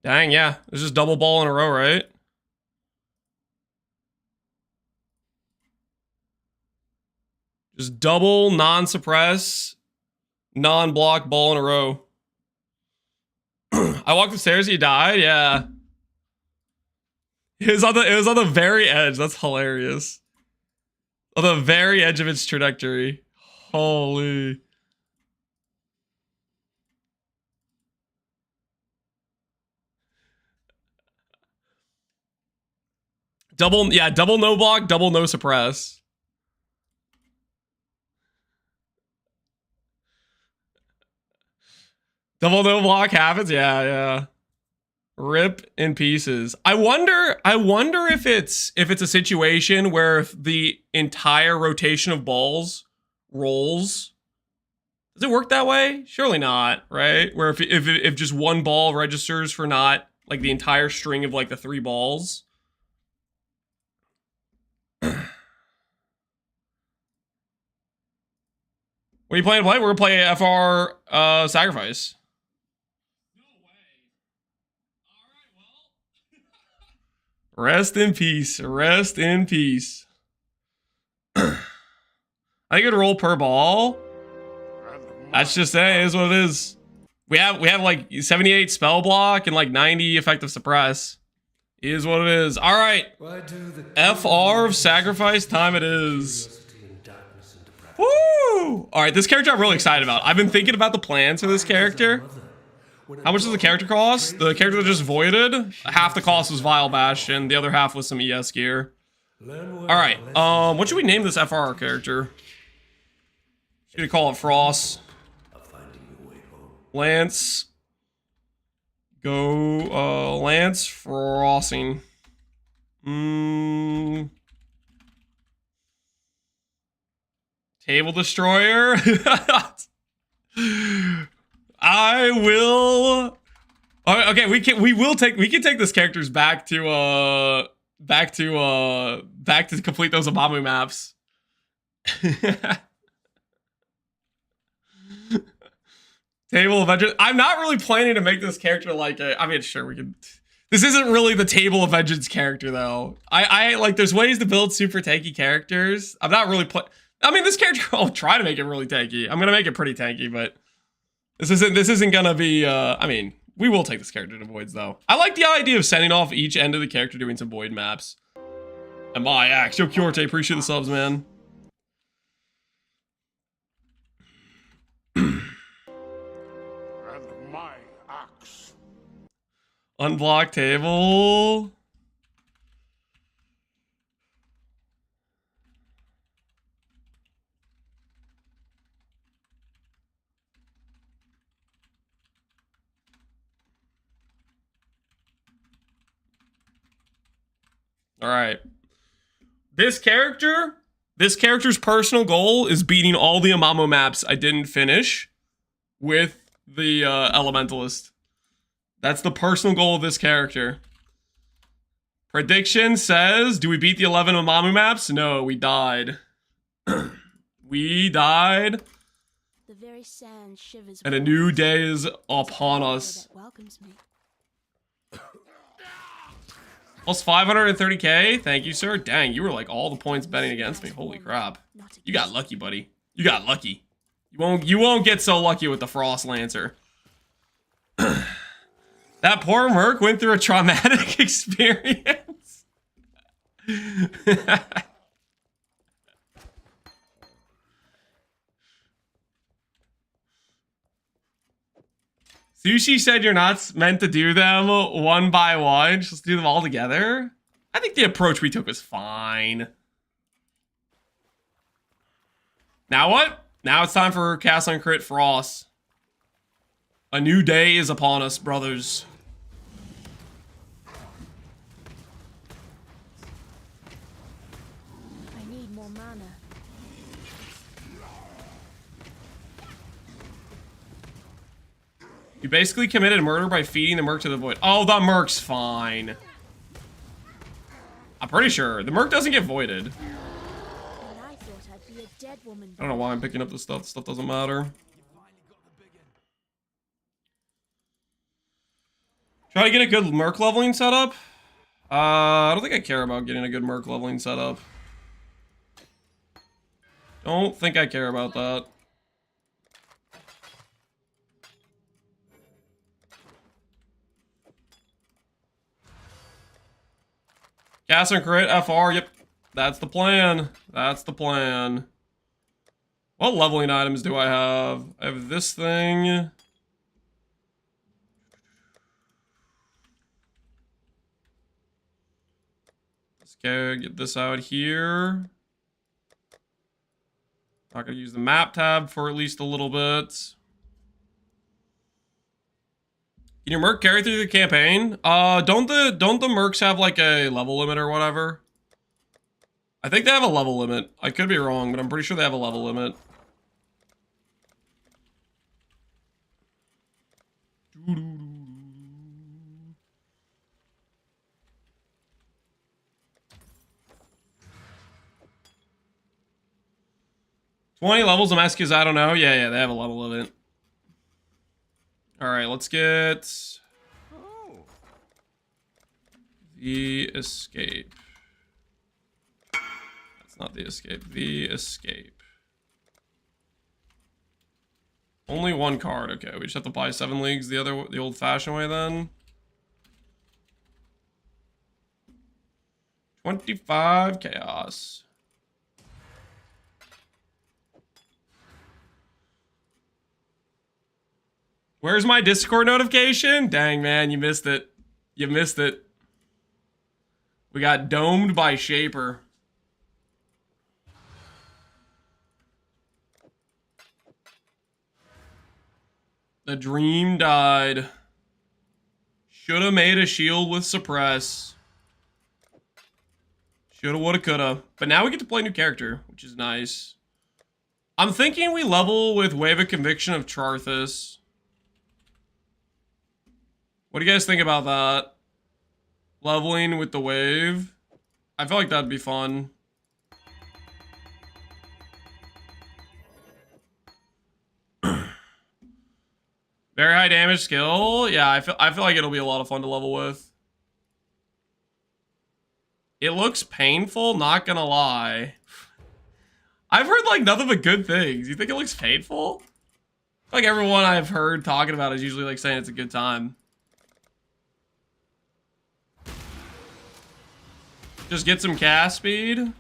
Dang, yeah. There's just double ball in a row, right? Just double, non-suppress, non-block ball in a row. I walked upstairs, he died? Yeah. It was on the very edge. That's hilarious. On the very edge of its trajectory. Holy. Double no block, double no suppress. Double no block happens? Yeah. Rip in pieces. I wonder if it's a situation where if the entire rotation of balls rolls. Does it work that way? Surely not, right? Where if just one ball registers for not like the entire string of like the 3 balls. What are you planning to play? We're gonna play FR Sacrifice. No way. All right, well. Rest in peace. Rest in peace. I think it'd roll per ball. That's just it. Is what it is. We have like 78 spell block and like 90 effective suppress. Is what it is. All right. FR of Sacrifice time it is. Woo! All right, this character I'm really excited about. I've been thinking about the plans for this character. How much does the character cost? The character that just voided, half the cost was Vile Bastion, the other half was some ES gear. All right, what should we name this FR character? Should we call it Frost? Lance. Go, Lance Frosting. Table Destroyer. I will. Okay, we can take this character's back to complete those Amamu maps. Table of Vengeance. I'm not really planning to make this character like a. I mean, sure we can. This isn't really the Table of Vengeance character though. I like. There's ways to build super tanky characters. I'm not really I mean, this character, I'll try to make it really tanky. I'm gonna make it pretty tanky, but this isn't gonna be, I mean, we will take this character to voids, though. I like the idea of sending off each end of the character doing some void maps. And my axe, yo, Kyorte, appreciate the subs, man. And my axe. Unblock table. All right. This character's personal goal is beating all the Amamo maps I didn't finish with the Elementalist. That's the personal goal of this character. Prediction says, do we beat the 11 Amamo maps? No, we died. We died. The very sand shivers. And a new day is upon us. Welcomes me. Plus 530k. Thank you, sir. Dang, you were like all the points betting against me. Holy crap. You got lucky, buddy. You got lucky. You won't get so lucky with the Frost Lancer. That poor Merc went through a traumatic experience. Sushi said you're not meant to do them one by one. Just do them all together. I think the approach we took was fine. Now what? Now it's time for Cast on Crit Frost. A new day is upon us, brothers. I need more mana. You basically committed murder by feeding the Merc to the void. Oh, the Merc's fine. I'm pretty sure. The Merc doesn't get voided. And I thought I'd be a dead woman. I don't know why I'm picking up this stuff. This stuff doesn't matter. Try to get a good Merc leveling setup. I don't think I care about getting a good Merc leveling setup. Don't think I care about that. Cast and crit, FR, yep. That's the plan. That's the plan. What leveling items do I have? I have this thing. Let's go get this out here. Not gonna use the map tab for at least a little bit. Can your Merc carry through the campaign? Don't the Mercs have like a level limit or whatever? I think they have a level limit. I could be wrong, but I'm pretty sure they have a level limit. $20 levels of Mescus, I don't know. Yeah, they have a level limit. Alright, let's get the escape. That's not the escape. The escape. Only one card. Okay, we just have to buy 7 leagues the old-fashioned way then. 25 chaos. Where's my Discord notification? Dang, man, you missed it. You missed it. We got domed by Shaper. The dream died. Shoulda made a shield with suppress. Shoulda, woulda, coulda. But now we get to play a new character, which is nice. I'm thinking we level with Wave of Conviction of Charthus. What do you guys think about that? Leveling with the wave? I feel like that'd be fun. Very high damage skill. Yeah, I feel like it'll be a lot of fun to level with. It looks painful, not gonna lie. I've heard like nothing but good things. You think it looks painful? Like everyone I've heard talking about is usually like saying it's a good time. Just get some cast speed.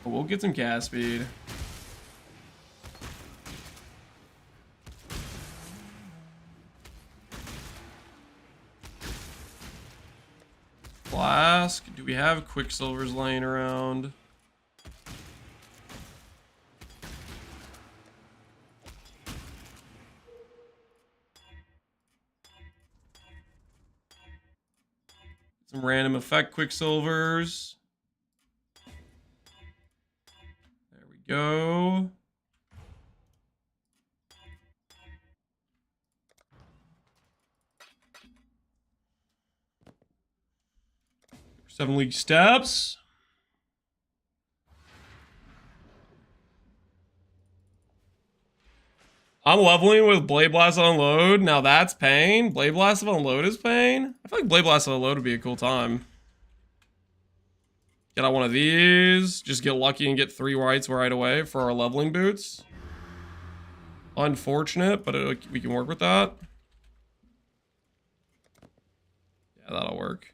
We'll get some cast speed. Flask. Do we have Quicksilvers laying around? Some random effect Quicksilvers. There we go. Seven League Steps. I'm leveling with Blade Blast Unload. Now that's pain. Blade Blast Unload is pain. I feel like Blade Blast Unload would be a cool time. Get out one of these. Just get lucky and get 3 rights right away for our leveling boots. Unfortunate, but we can work with that. Yeah, that'll work.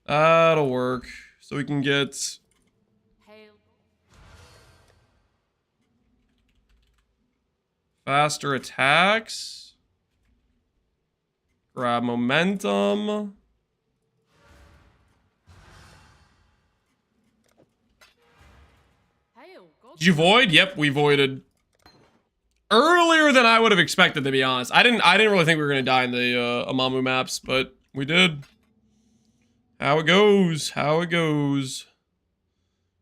That'll work. So we can get... faster attacks. Grab momentum. Did you void? Yep, we voided. Earlier than I would have expected, to be honest. I didn't really think we were gonna die in the Amamu maps, but we did. How it goes, how it goes.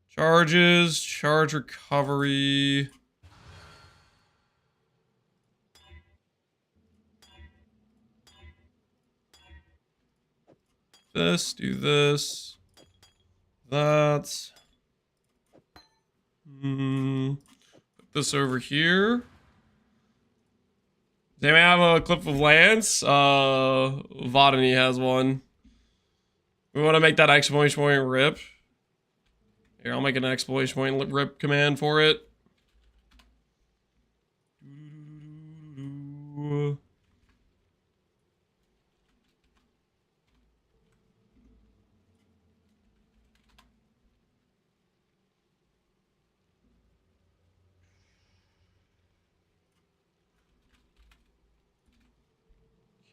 Charges, charge recovery. This, do this. That. Put this over here. Does anyone have a clip of Lance? Vodany has one. We want to make that exclamation point rip. Here, I'll make an exclamation point rip command for it.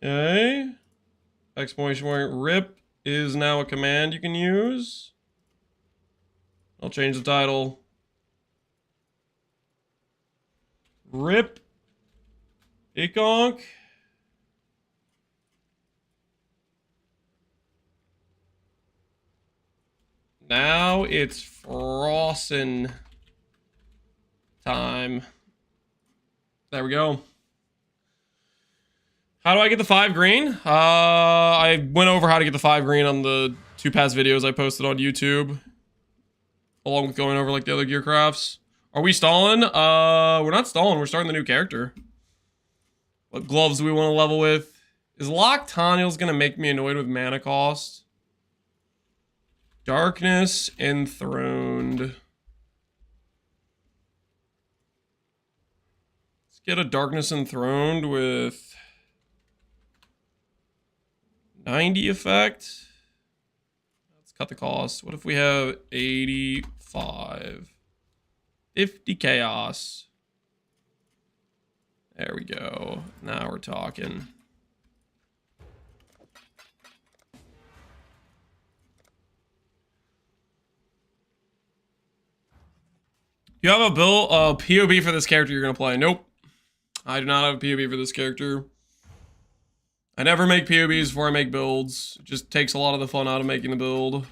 Okay. Exclamation point rip is now a command you can use. I'll change the title. Rip Pconc. Now it's frosting time. There we go. How do I get the 5 green? I went over how to get the 5 green on the 2 past videos I posted on YouTube. Along with going over like the other gear crafts. Are we stalling? We're not stalling. We're starting the new character. What gloves do we want to level with? Is Loctaniel's going to make me annoyed with mana cost? Darkness Enthroned. Let's get a Darkness Enthroned with 90 effect. Let's cut the cost. What if we have 85? 50 chaos. There we go. Now we're talking. You have a POB for this character you're gonna play? Nope. I do not have a POB for this character. I never make POBs before I make builds. It just takes a lot of the fun out of making the build.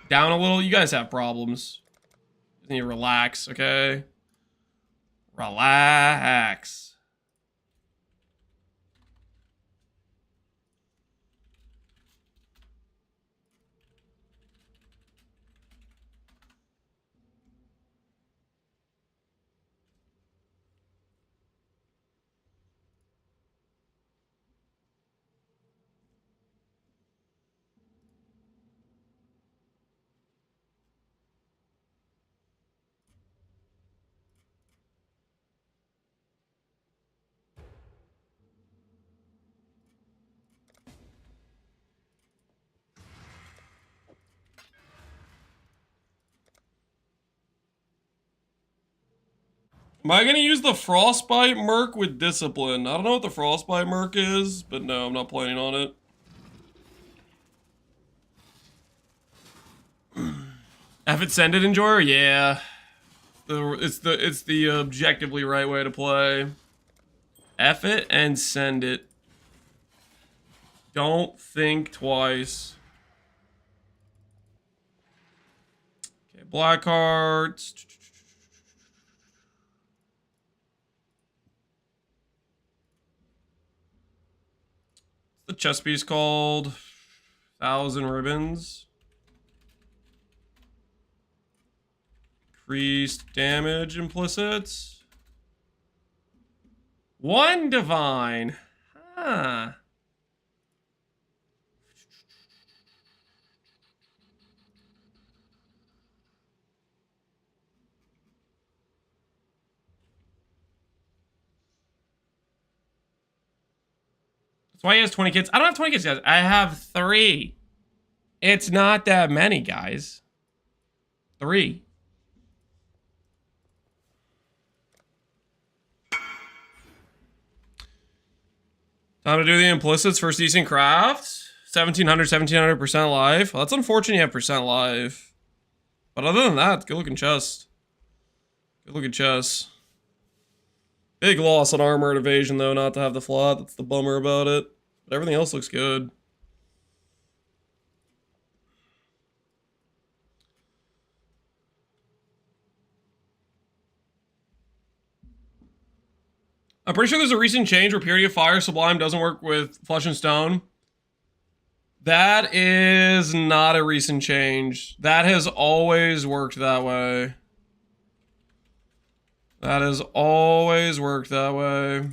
Down a little. You guys have problems. Just need to relax, okay? Relax. Am I gonna use the Frostbite Merc with Discipline? I don't know what the Frostbite Merc is, but no, I'm not planning on it. Ascended Enjoyer? Yeah. It's the objectively right way to play. F it and send it. Don't think twice. Okay, black hearts. What's the chess piece called? 1,000 ribbons. Increased damage implicit. 1 divine. Huh. That's why he has 20 kids. I don't have 20 kids, guys. I have 3. It's not that many, guys. 3. Time to do the implicits. First decent craft. 1700% life. Well, that's unfortunate you have percent life. But other than that, good looking chest. Good looking chest. Big loss on armor and evasion, though, not to have the flat. That's the bummer about it. But everything else looks good. I'm pretty sure there's a recent change where Purity of Fire Sublime doesn't work with Flesh and Stone. That is not a recent change. That has always worked that way. That has always worked that way.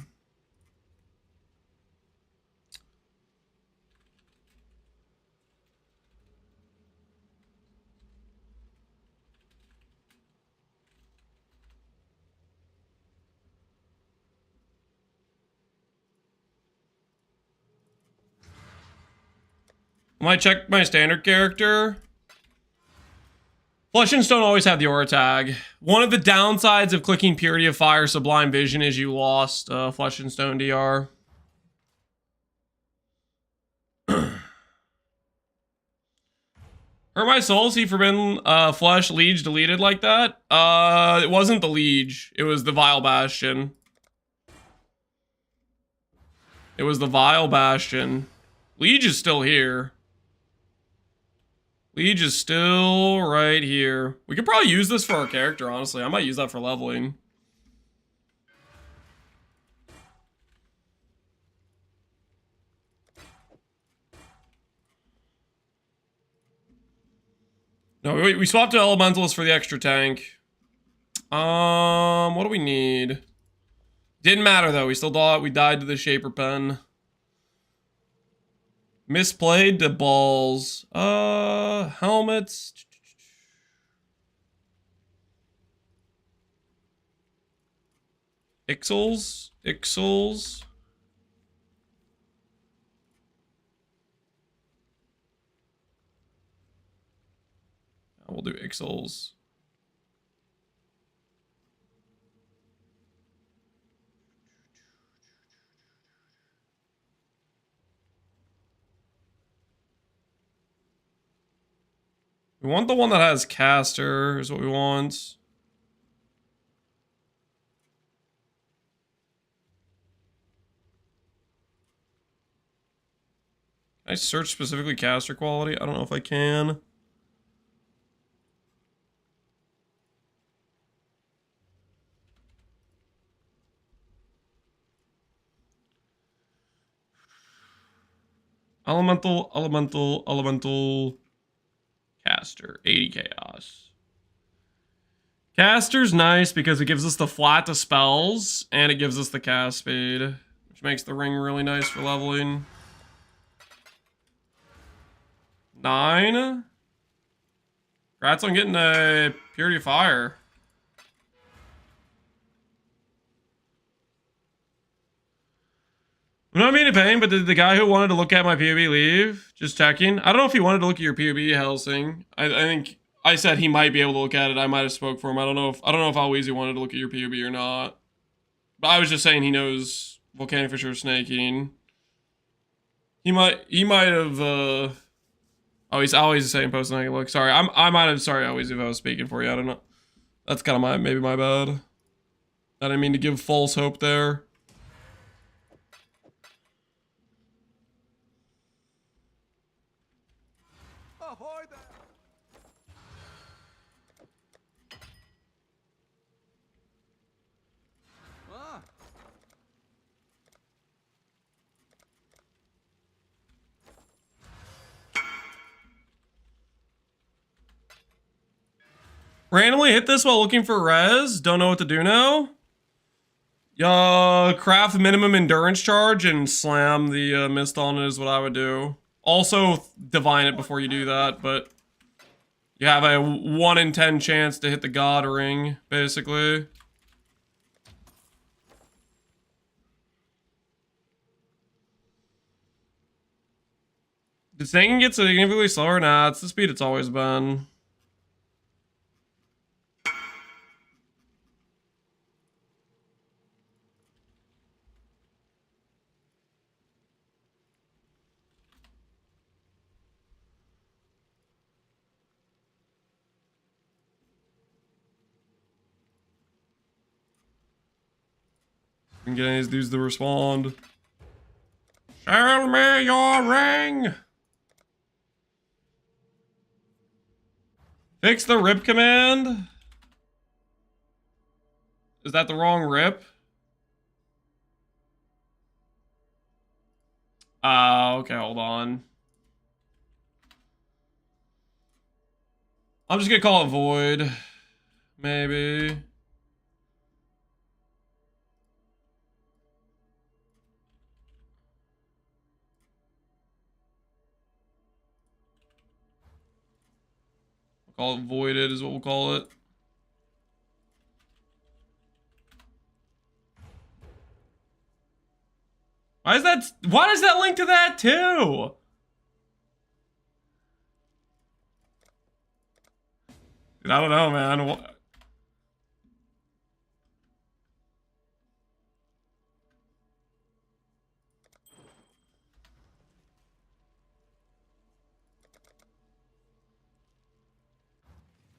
I might check my standard character. Flesh and Stone always have the aura tag. One of the downsides of clicking Purity of Fire Sublime Vision is you lost Flesh and Stone DR. Hurt my soul, see Forbidden Flesh Liege deleted like that? It wasn't the Liege. It was the Vile Bastion. It was the Vile Bastion. Liege is still here. Liege is still right here. We could probably use this for our character, honestly. I might use that for leveling. No, we swapped to Elementalist for the extra tank. What do we need? Didn't matter, though. We still thought we died to the Shaper Pen. Misplayed to balls. Helmets. Ixels. Ixels. We'll do Ixels. We want the one that has caster, is what we want. Can I search specifically caster quality? I don't know if I can. Elemental. Caster, 80 chaos. Caster's nice because it gives us the flat to spells, and it gives us the cast speed, which makes the ring really nice for leveling. 9. Congrats on getting a Purity of Fire. I'm not mean to pain, but did the guy who wanted to look at my PoB leave? Just checking. I don't know if he wanted to look at your PoB, Helsing. I think I said he might be able to look at it. I might have spoke for him. I don't know if always he wanted to look at your PoB or not. But I was just saying he knows Volcanic Fisher snaking. He might have oh, he's always saying post naked look. Sorry, I might have always if I was speaking for you. I don't know. That's kind of maybe my bad. I didn't mean to give false hope there. Ahoy there! Ah. Randomly hit this while looking for res. Don't know what to do now. Craft minimum endurance charge and slam the mist on it is what I would do. Also, divine it before you do that, but you have a 1 in 10 chance to hit the god ring, basically. Did Singing get significantly slower? Nah, it's the speed it's always been. We can get any of these dudes to respond. Show me your ring! Fix the rip command? Is that the wrong rip? Okay, hold on. I'm just gonna call it void. Maybe. We'll call it voided is what we'll call it. Why does that link to that too? Dude, I don't know, man.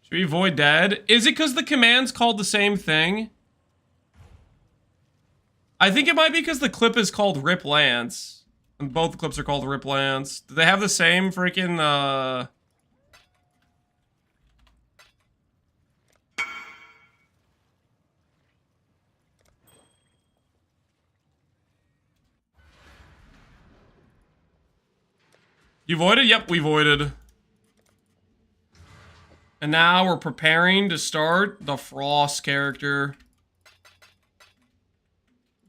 Should we void dead? Is it because the command's called the same thing? I think it might be because the clip is called Rip Lance. And both the clips are called Rip Lance. Do they have the same freaking, You voided? Yep, we voided. And now we're preparing to start the Frost character.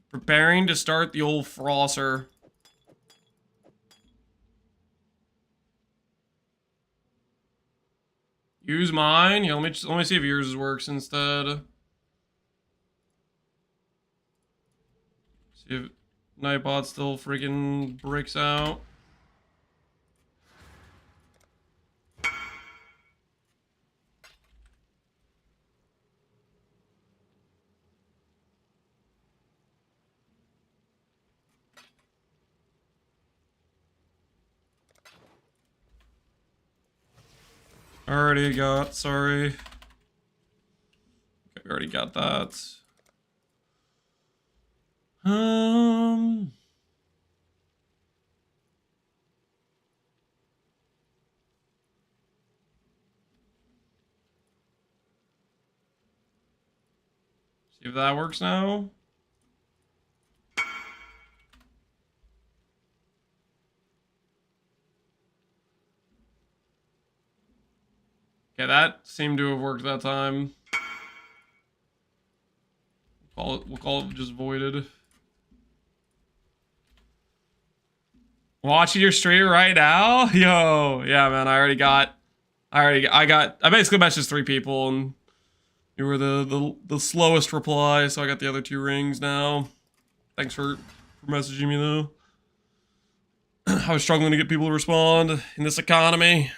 Preparing to start the old Frosser. Use mine. Yeah, let me see if yours works instead. See if Nightbot still freaking breaks out. Already got, sorry. Okay, we already got that. See if that works now. Okay, that seemed to have worked that time. We'll call it just voided. Watching your stream right now? Yo, yeah, man, I basically messaged 3 people and you were the slowest reply, so I got the other 2 rings now. Thanks for messaging me though. I was struggling to get people to respond in this economy.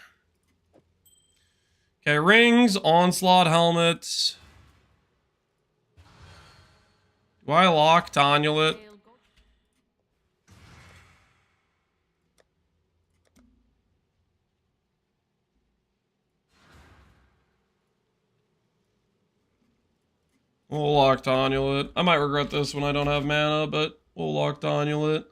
Okay, rings, onslaught helmets. Do I lock Tonulet? We'll lock Tonulet. I might regret this when I don't have mana, but we'll lock Tonulet.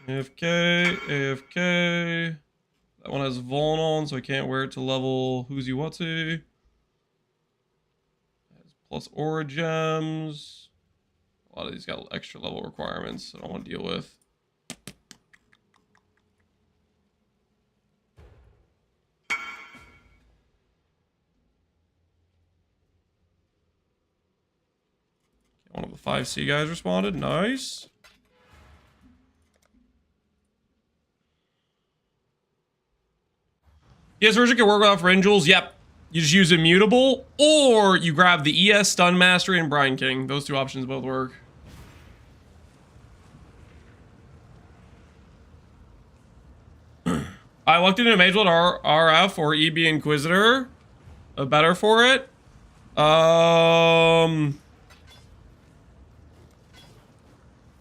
AFK, AFK. That one has Vaughn on, so I can't wear it to level who's you what to. Plus aura gems. A lot of these got extra level requirements I don't want to deal with. One of the 5C guys responded. Nice. Yes, version can work without Fringe Jewels. Yep. You just use Immutable, or you grab the ES Stun Mastery and Brine King. Those two options both work. I looked into Mage Blood RF or EB Inquisitor. Better for it.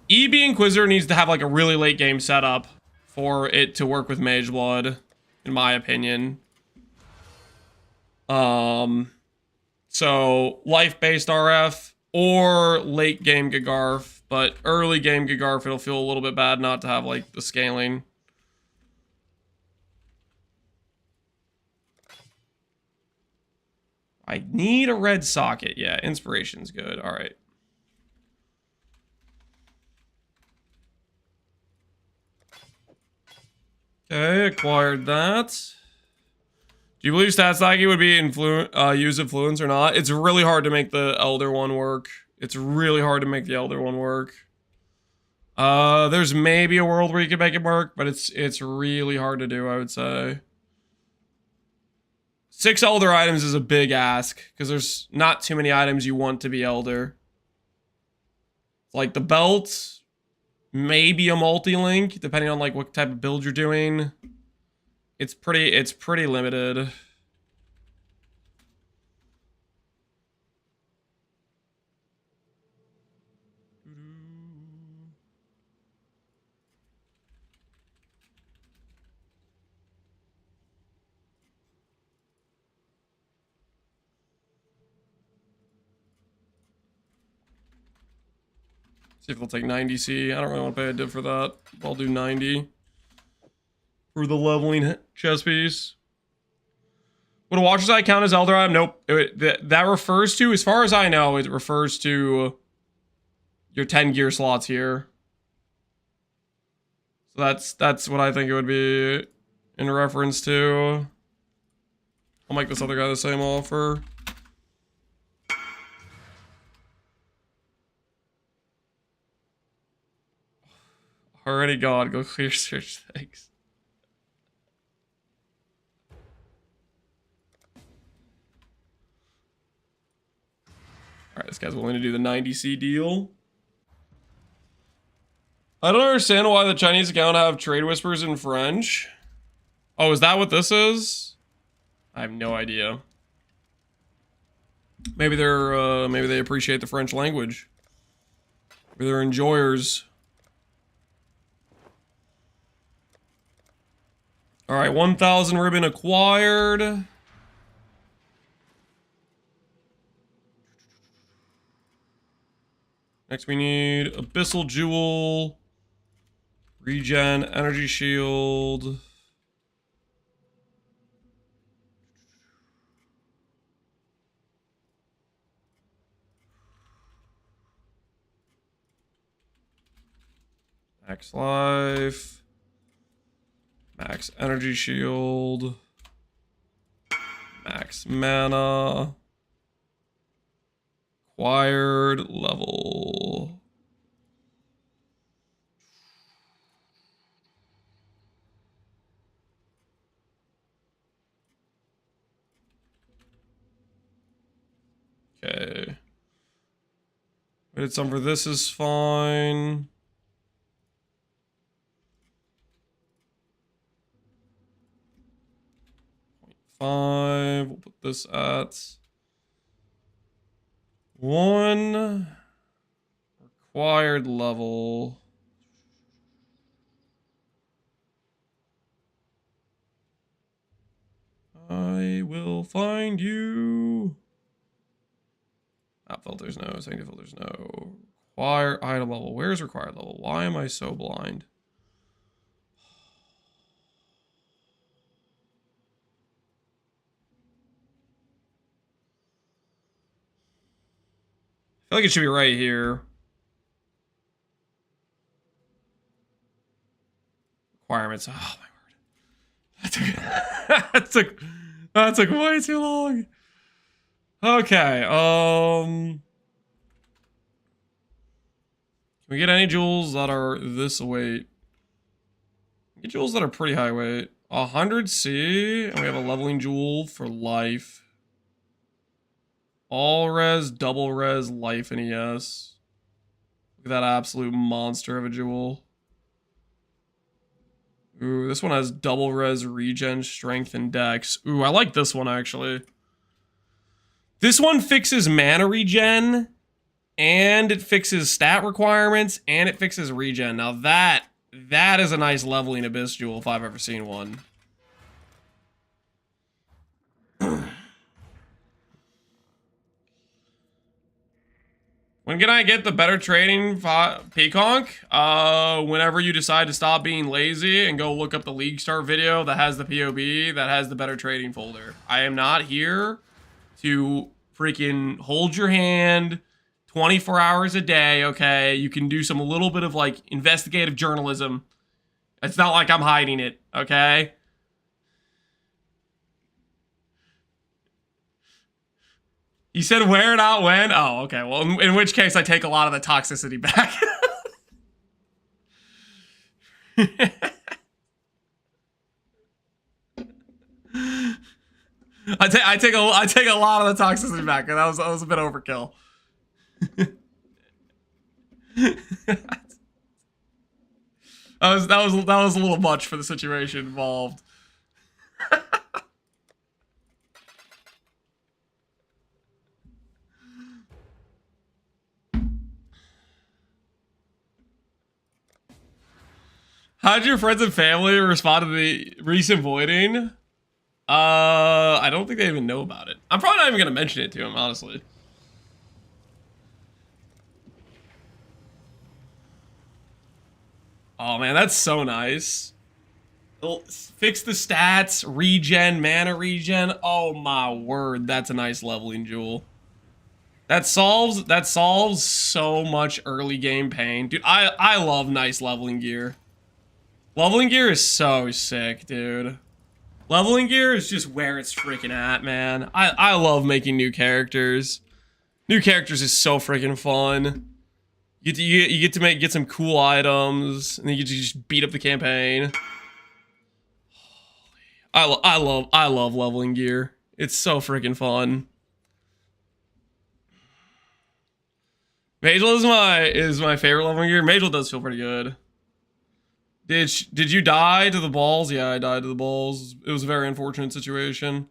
EB Inquisitor needs to have like a really late game setup for it to work with Mage Blood, in my opinion. So life-based RF or late game Gagarf, but early game Gagarf, it'll feel a little bit bad not to have like the scaling. I need a red socket. Yeah, inspiration's good. All right. Okay, acquired that. Do you believe stat stacking would be use influence or not? It's really hard to make the Elder one work. It's really hard to make the Elder one work. There's maybe a world where you can make it work, but it's really hard to do, I would say. 6 Elder items is a big ask, because there's not too many items you want to be Elder. Like the belt, maybe a multi-link, depending on like what type of build you're doing. It's pretty limited. See if they'll take 90C. I don't really want to pay a div for that. I'll do 90 for the leveling chess piece. Would a Watcher's Eye count as Elder item? Nope. That refers to, as far as I know, it refers to your 10 gear slots here. So that's what I think it would be in reference to. I'll make this other guy the same offer. Already gone. Go clear search. Thanks. Alright, this guy's willing to do the 90C deal. I don't understand why the Chinese account have trade whispers in French. Oh, is that what this is? I have no idea. Maybe they're maybe they appreciate the French language. Maybe they're enjoyers. Alright, 1,000 ribbon acquired. Next we need Abyssal Jewel. Regen, Energy Shield. Max Life. Max Energy Shield. Max Mana. Acquired level. Okay. We did some for this is fine. We'll put this at 1 required level. I will find you. App filters no, sanctity filters no. Required item level. Where's required level? Why am I so blind? I feel like it should be right here. Requirements. Oh my word. That took way too long. Okay, can we get any jewels that are this weight? Get jewels that are pretty high weight. 100 C, and we have a leveling jewel for life. All res, double res, life, and ES. Look at that absolute monster of a jewel. Ooh, this one has double res, regen, strength, and dex. Ooh, I like this one actually. This one fixes mana regen, and it fixes stat requirements, and it fixes regen. Now that is a nice leveling abyss jewel if I've ever seen one. When can I get the better trading Pconc? Whenever you decide to stop being lazy and go look up the Leaguestart video that has the PoB, that has the better trading folder. I am not here to freaking hold your hand 24 hours a day, okay? You can do some little bit of like investigative journalism. It's not like I'm hiding it, okay? You said where, not when? Oh, okay. Well, in which case I take a lot of the toxicity back. I take a lot of the toxicity back. That was a bit overkill. that was a little much for the situation involved. How did your friends and family respond to the recent voiding? I don't think they even know about it. I'm probably not even gonna mention it to them, honestly. Oh man, that's so nice. It'll fix the stats, regen, mana regen. Oh my word, that's a nice leveling jewel. That solves so much early game pain. Dude, I love nice leveling gear. Leveling gear is so sick, dude. Leveling gear is just where it's freaking at, man. I love making new characters. New characters is so freaking fun. You get to get some cool items, and then you get to just beat up the campaign. I love leveling gear. It's so freaking fun. Magel is my favorite leveling gear. Magel does feel pretty good. Did you die to the balls? Yeah, I died to the balls. It was a very unfortunate situation.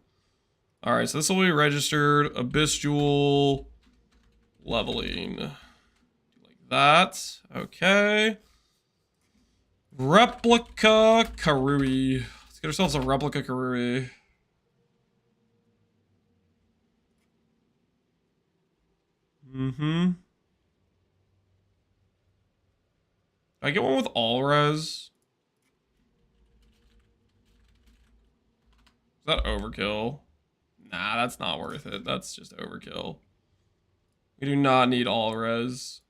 All right, so this will be registered. Abyss Jewel leveling. Like that. Okay. Replica Karui. Let's get ourselves a replica Karui. I get one with all res. Is that overkill? Nah, that's not worth it. That's just overkill. We do not need all res.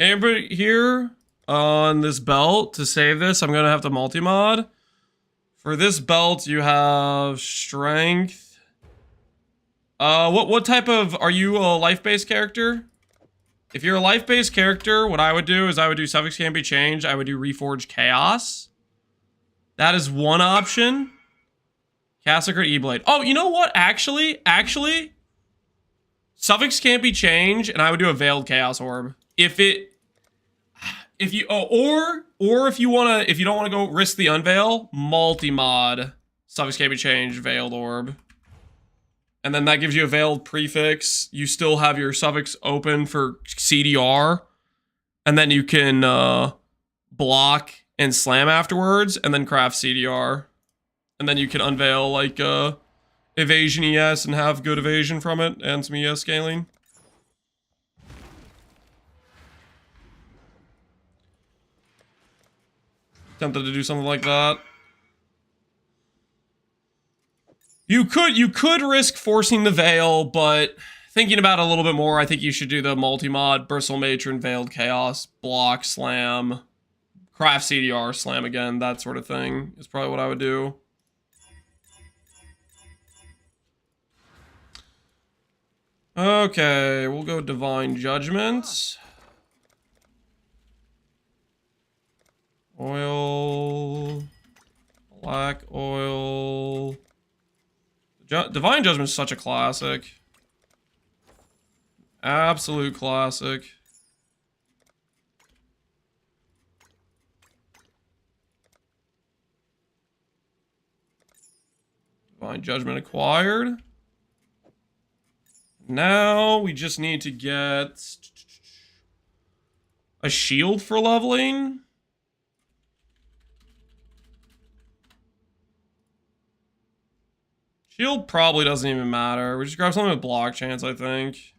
Amber here on this belt to save this, I'm gonna have to multi-mod. For this belt, you have strength. What type of, are you a life-based character? If you're a life-based character, what I would do is I would do suffix can't be changed. I would do reforge chaos. That is one option. Cast Secret E-Blade. Oh, you know what? Actually, suffix can't be changed, and I would do a veiled chaos orb. If you don't want to go risk the unveil, multi-mod suffix can't be changed, veiled orb. And then that gives you a veiled prefix. You still have your suffix open for CDR. And then you can block and slam afterwards, and then craft CDR. And then you can unveil like evasion ES and have good evasion from it, and some ES scaling. Tempted to do something like that. You could risk forcing the Veil, but thinking about it a little bit more, I think you should do the multi-mod, Bristle Matron, Veiled Chaos, block, slam, craft CDR, slam again, that sort of thing is probably what I would do. Okay, we'll go Divine Judgment. Oil. Black oil. Divine Judgment is such a classic. Absolute classic. Divine Judgment acquired. Now we just need to get a shield for leveling. Shield probably doesn't even matter. We just grab something with block chance, I think.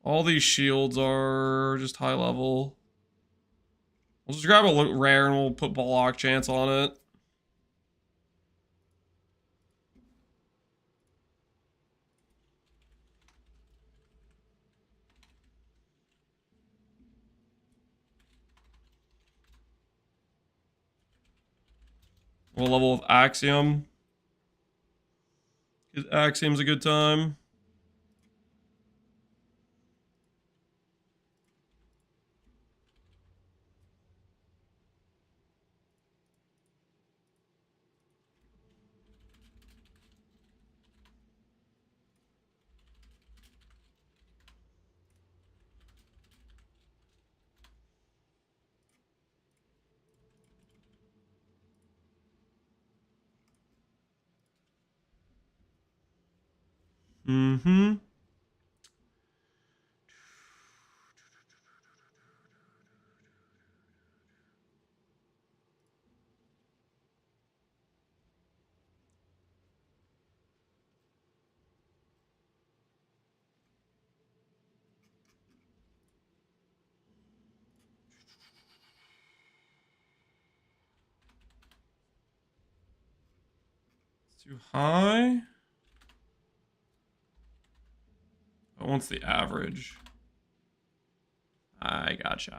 All these shields are just high level. We'll just grab a rare and we'll put block chance on it. We'll level with Axiom. Because Axiom's a good time. Mm-hmm. Too high. I want the average. I gotcha.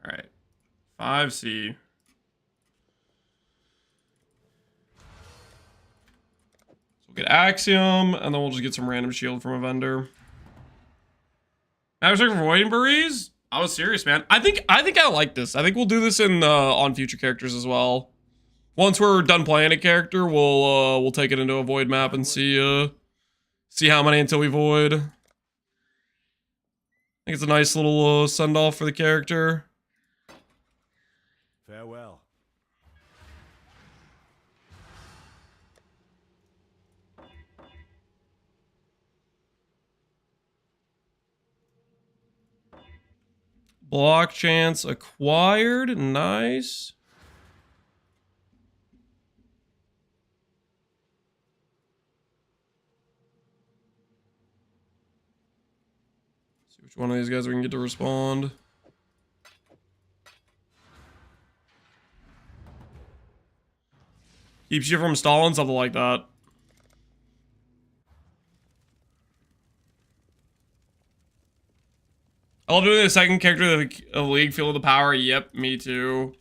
All right. 5C. So we'll get Axiom, and then we'll just get some random shield from a vendor. I was looking for Voiding Berries. I was serious, man. I think I like this. I think we'll do this in on future characters as well. Once we're done playing a character, we'll take it into a void map and see how many until we void. I think it's a nice little send off for the character. Farewell. Block chance acquired. Nice. See which one of these guys we can get to respond. Keeps you from stalling, something like that. I love doing the second character of the League, Feel the Power. Yep, me too.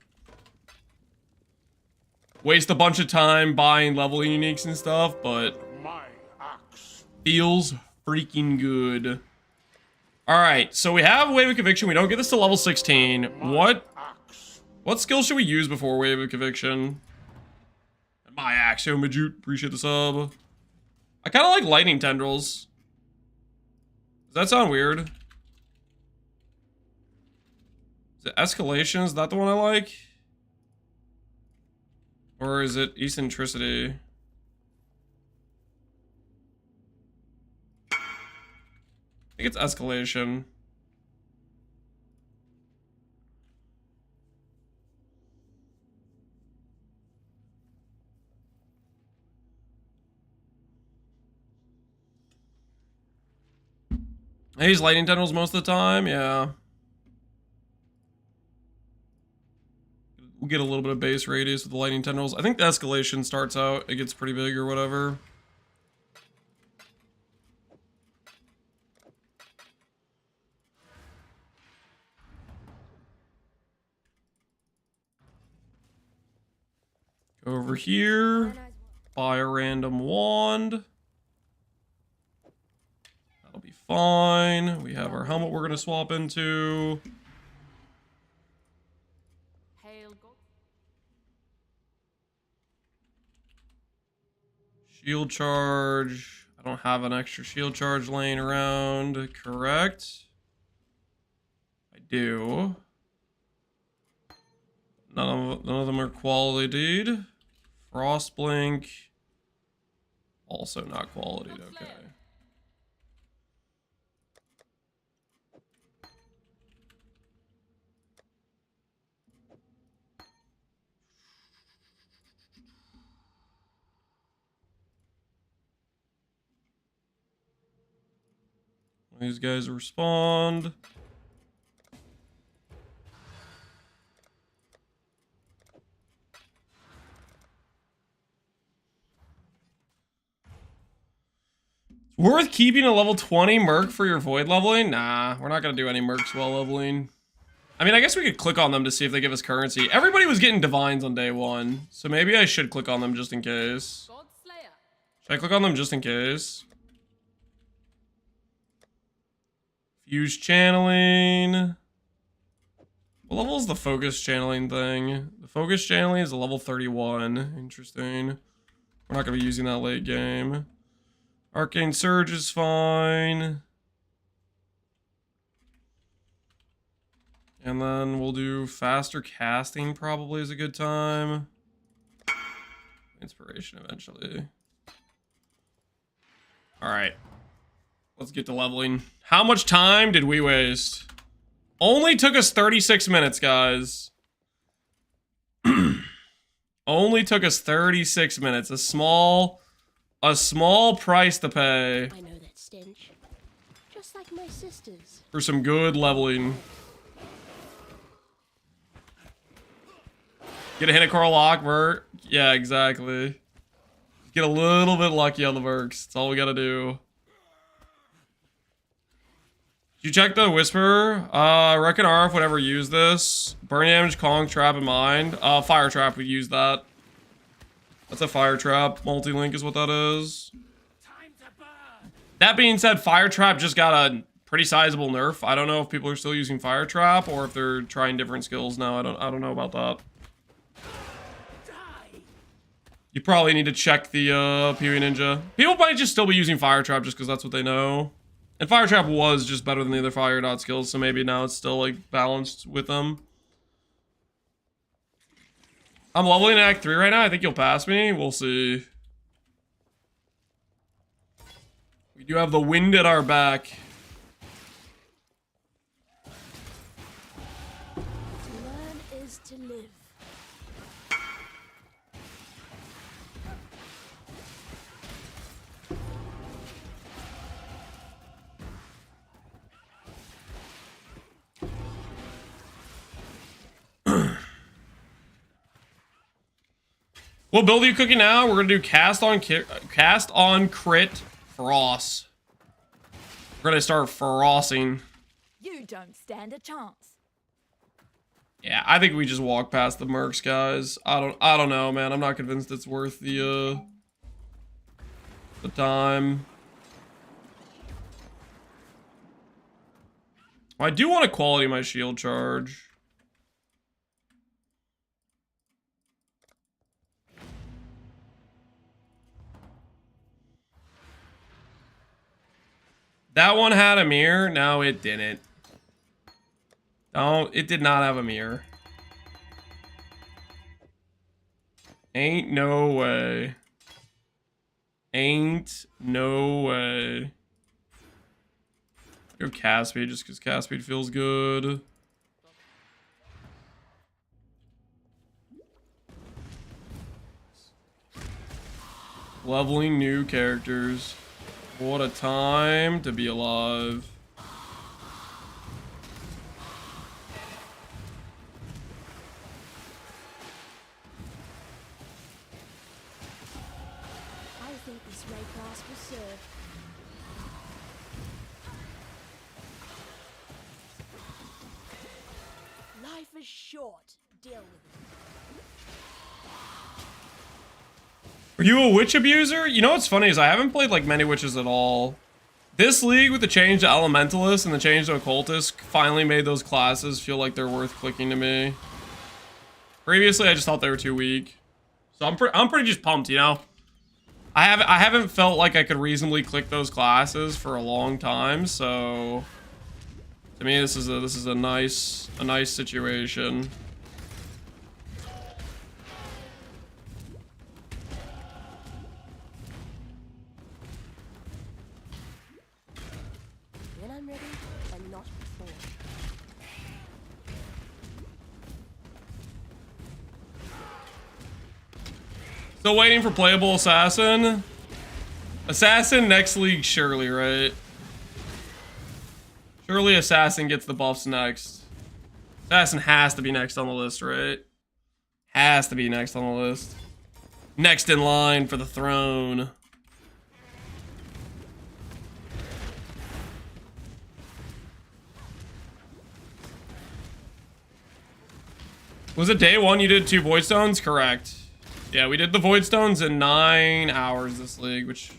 Waste a bunch of time buying leveling uniques and stuff, but My axe. feels freaking good. Alright, so we have Wave of Conviction. We don't get this to level 16. What skill should we use before Wave of Conviction? My Axiom, Majute. Appreciate the sub. I kind of like Lightning Tendrils. Does that sound weird? Is it Escalation? Is that the one I like? Or is it Eccentricity? I think it's Escalation. I use lightning tendrils most of the time, yeah. We'll get a little bit of base radius with the lightning tendrils. I think the escalation starts out, it gets pretty big or whatever. Go over here, buy a random wand. That'll be fine. We have our helmet we're gonna swap into. Shield charge. I don't have an extra shield charge laying around, correct? I do. None of them are quality. Frost blink. Also not quality, okay. These guys respond. Worth keeping a level 20 merc for your void leveling? Nah, we're not gonna do any mercs while leveling. I mean, I guess we could click on them to see if they give us currency. Everybody was getting divines on day 1, so maybe I should click on them just in case. Should I click on them just in case? Fuse channeling. What level is the focus channeling thing? The focus channeling is a level 31. Interesting. We're not going to be using that late game. Arcane Surge is fine. And then we'll do faster casting probably is a good time. Inspiration eventually. Alright. Let's get to leveling. How much time did we waste? Only took us 36 minutes, guys. Only took us 36 minutes. A small price to pay. I know that stench. Just like my sisters. For some good leveling. Get a hit at Coral Lock, Vert. Yeah, exactly. Get a little bit lucky on the Verks. That's all we gotta do. Did you check the Whisper? I reckon Arf would ever use this. Burn damage, Kong, Trap in mind. Fire Trap would use that. That's a Fire Trap. Multi-link is what that is. That being said, Fire Trap just got a pretty sizable nerf. I don't know if people are still using Fire Trap or if they're trying different skills now. I don't know about that. You probably need to check the PoE Ninja. People might just still be using Fire Trap just because that's what they know. And Fire Trap was just better than the other Fire Dot skills, so maybe now it's still like balanced with them. I'm leveling Act 3 right now. I think you'll pass me. We'll see. We do have the wind at our back. To learn is to live. What build are you cooking now? We're gonna do cast on crit Frost. We're gonna start frosting. You don't stand a chance. Yeah, I think we just walk past the mercs, guys. I don't know, man. I'm not convinced it's worth the time. I do want to quality my shield charge. That one had a mirror. No, it didn't. No, it did not have a mirror. Ain't no way. Ain't no way. Go cast speed just because cast speed feels good. Leveling new characters. What a time to be alive. This ray class will serve. Life is short. Deal with it. Are you a witch abuser? You know what's funny is I haven't played like many witches at all. This league with the change to Elementalist and the change to Occultist finally made those classes feel like they're worth clicking to me. Previously, I just thought they were too weak. So I'm pretty just pumped, you know? I haven't felt like I could reasonably click those classes for a long time, so to me this is a nice situation. When I'm ready, and not before. Still waiting for playable Assassin. Assassin next league, surely, right? Surely Assassin gets the buffs next. Assassin has to be next on the list, right? Has to be next on the list. Next in line for the throne. Was it day one you did 2 Void Stones? Correct. Yeah, we did the Void Stones in 9 hours this league, which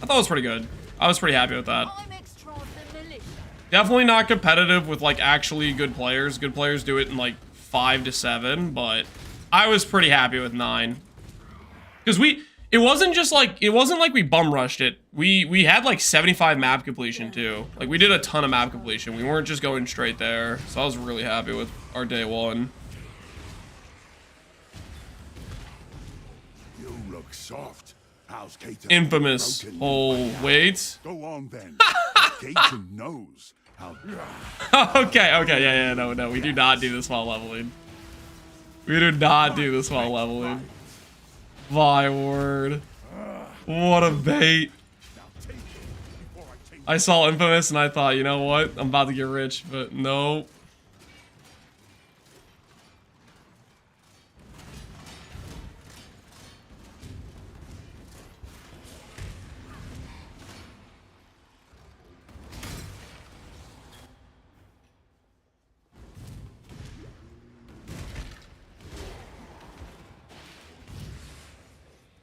I thought was pretty good. I was pretty happy with that. I'm extra militia. Definitely not competitive with like actually good players. Good players do it in like 5 to 7, but I was pretty happy with 9. Because it wasn't like we bum rushed it. We had like 75 map completion too. Like we did a ton of map completion. We weren't just going straight there. So I was really happy with our day one. You look soft. How's Kato? Infamous. Oh, wait. Go on then. Kato knows how. Okay, yeah, no, we do not do this while leveling. We do not do this while leveling. My word. What a bait. I saw Infamous and I thought, you know what? I'm about to get rich, but no.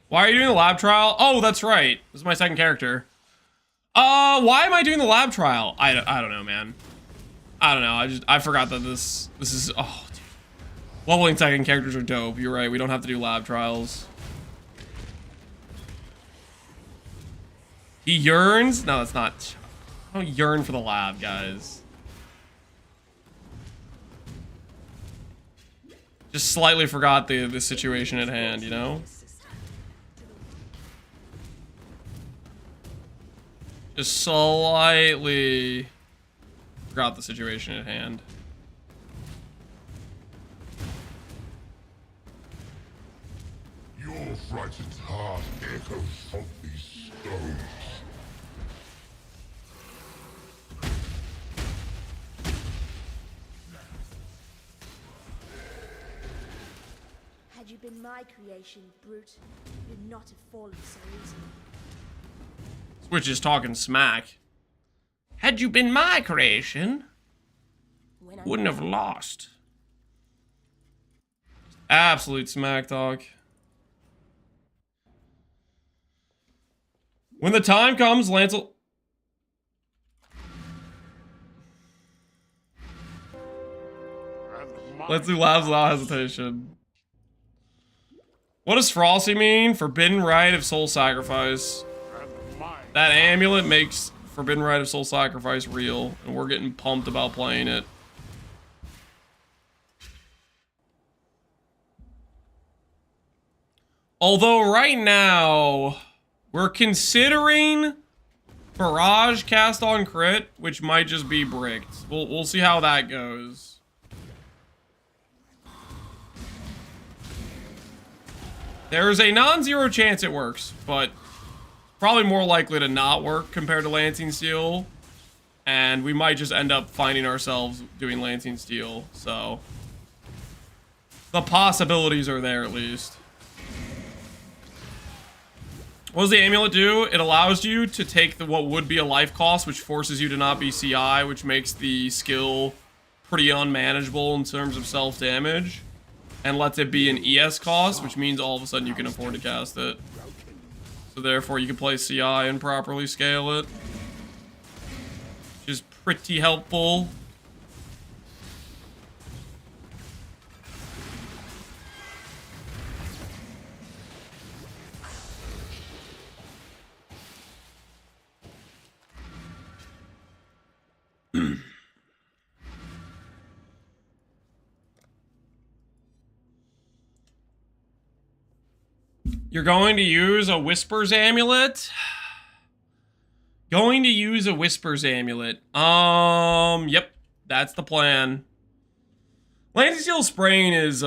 Why are you doing the lab trial? Oh, that's right. This is my second character. Why am I doing the lab trial? I don't know, man. I don't know. I forgot that this is, oh, dude. Leveling second characters are dope. You're right. We don't have to do lab trials. He yearns? No, that's not. I don't yearn for the lab, guys. Just slightly forgot the situation at hand, you know? Just slightly forgot the situation at hand. Your frightened heart echoes from these stones. Had you been my creation, brute, you'd not have fallen so easily. Which is talking smack. Had you been my creation, wouldn't have lost. Absolute smack talk. When the time comes, Lancel. Let's do labs without hesitation. What does Frosty mean? Forbidden Rite of Soul Sacrifice. That amulet makes Forbidden Rite of Soul Sacrifice real, and we're getting pumped about playing it. Although right now, we're considering Barrage cast on crit, which might just be bricked. We'll see how that goes. There's a non-zero chance it works, but probably more likely to not work compared to Lancing Steel. And we might just end up finding ourselves doing Lancing Steel, so the possibilities are there at least. What does the amulet do? It allows you to take what would be a life cost, which forces you to not be CI, which makes the skill pretty unmanageable in terms of self-damage, and lets it be an ES cost, which means all of a sudden you can afford to cast it. So therefore you can play CI and properly scale it, which is pretty helpful. You're going to use a Whispers Amulet? Going to use a Whispers Amulet. Yep. That's the plan. Landing Steel Sprain is,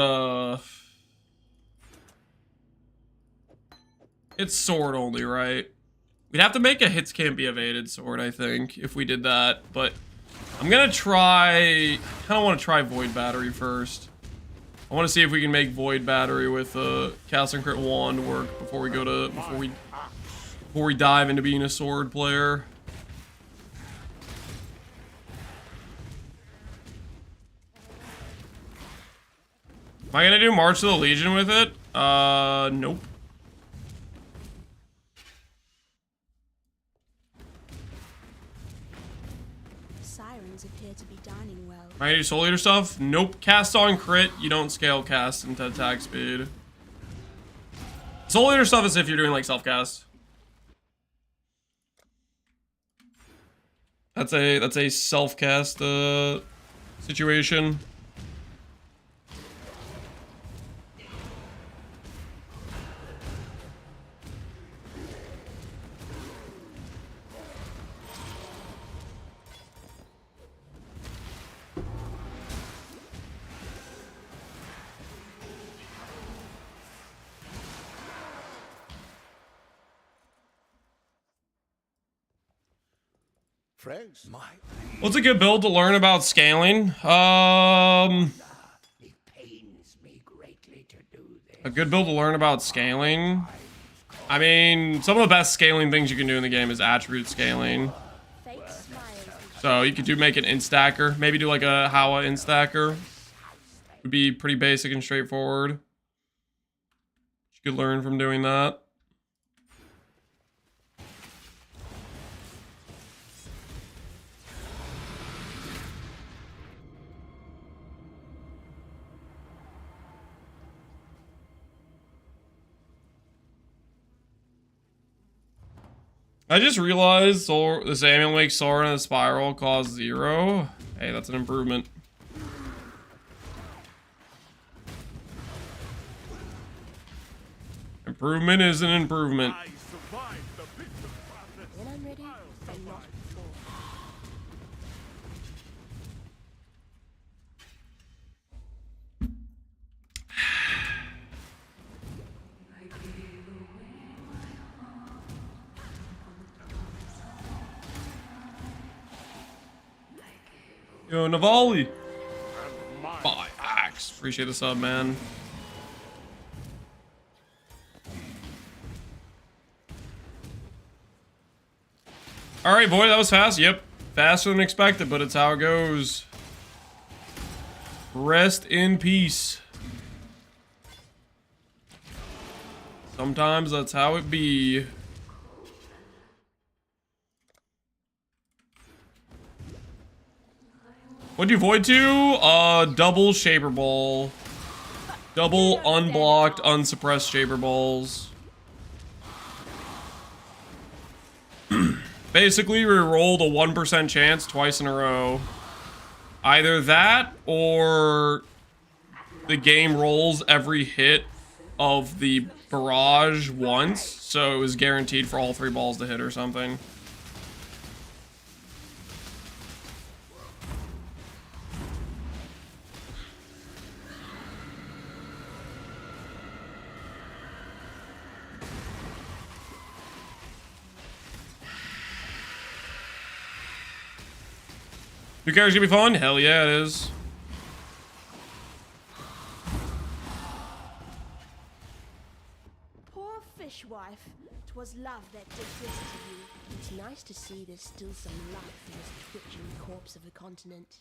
it's sword only, right? We'd have to make a hits can't be evaded sword, I think, if we did that. But I'm gonna try... I kind of want to try Void Battery first. I want to see if we can make Void Battery with Cast and Crit Wand work before we go to before we dive into being a sword player. Am I gonna do March of the Legion with it? Nope. Sirens appear to be dining well. Am I gonna do Soul Eater stuff? Nope. Cast on crit, you don't scale cast into attack speed. Soul Eater stuff is if you're doing like self-cast. That's a self-cast situation. Friends, What's a good build to learn about scaling? It pains me greatly to do this. A good build to learn about scaling? I mean, some of the best scaling things you can do in the game is attribute scaling. Fake smiles. So you could make an instacker. Maybe do like a Hawa instacker. Would be pretty basic and straightforward. You could learn from doing that. I just realized this amulet makes Sora and a spiral cost 0. Hey, that's an improvement. Improvement is an improvement. When I'm ready, but not before. Yo, Navali. Bye, Axe. Appreciate the sub, man. Alright, boy, that was fast. Yep. Faster than expected, but it's how it goes. Rest in peace. Sometimes that's how it be. What'd you void to? Double Shaper Ball. Double unblocked, unsuppressed Shaper Balls. Basically, we rolled a 1% chance twice in a row. Either that, or the game rolls every hit of the barrage once, so it was guaranteed for all 3 balls to hit or something. New character's gonna be fun? Hell yeah, it is. Poor fishwife. It was love that did this to you. It's nice to see there's still some life in this twitching corpse of a continent.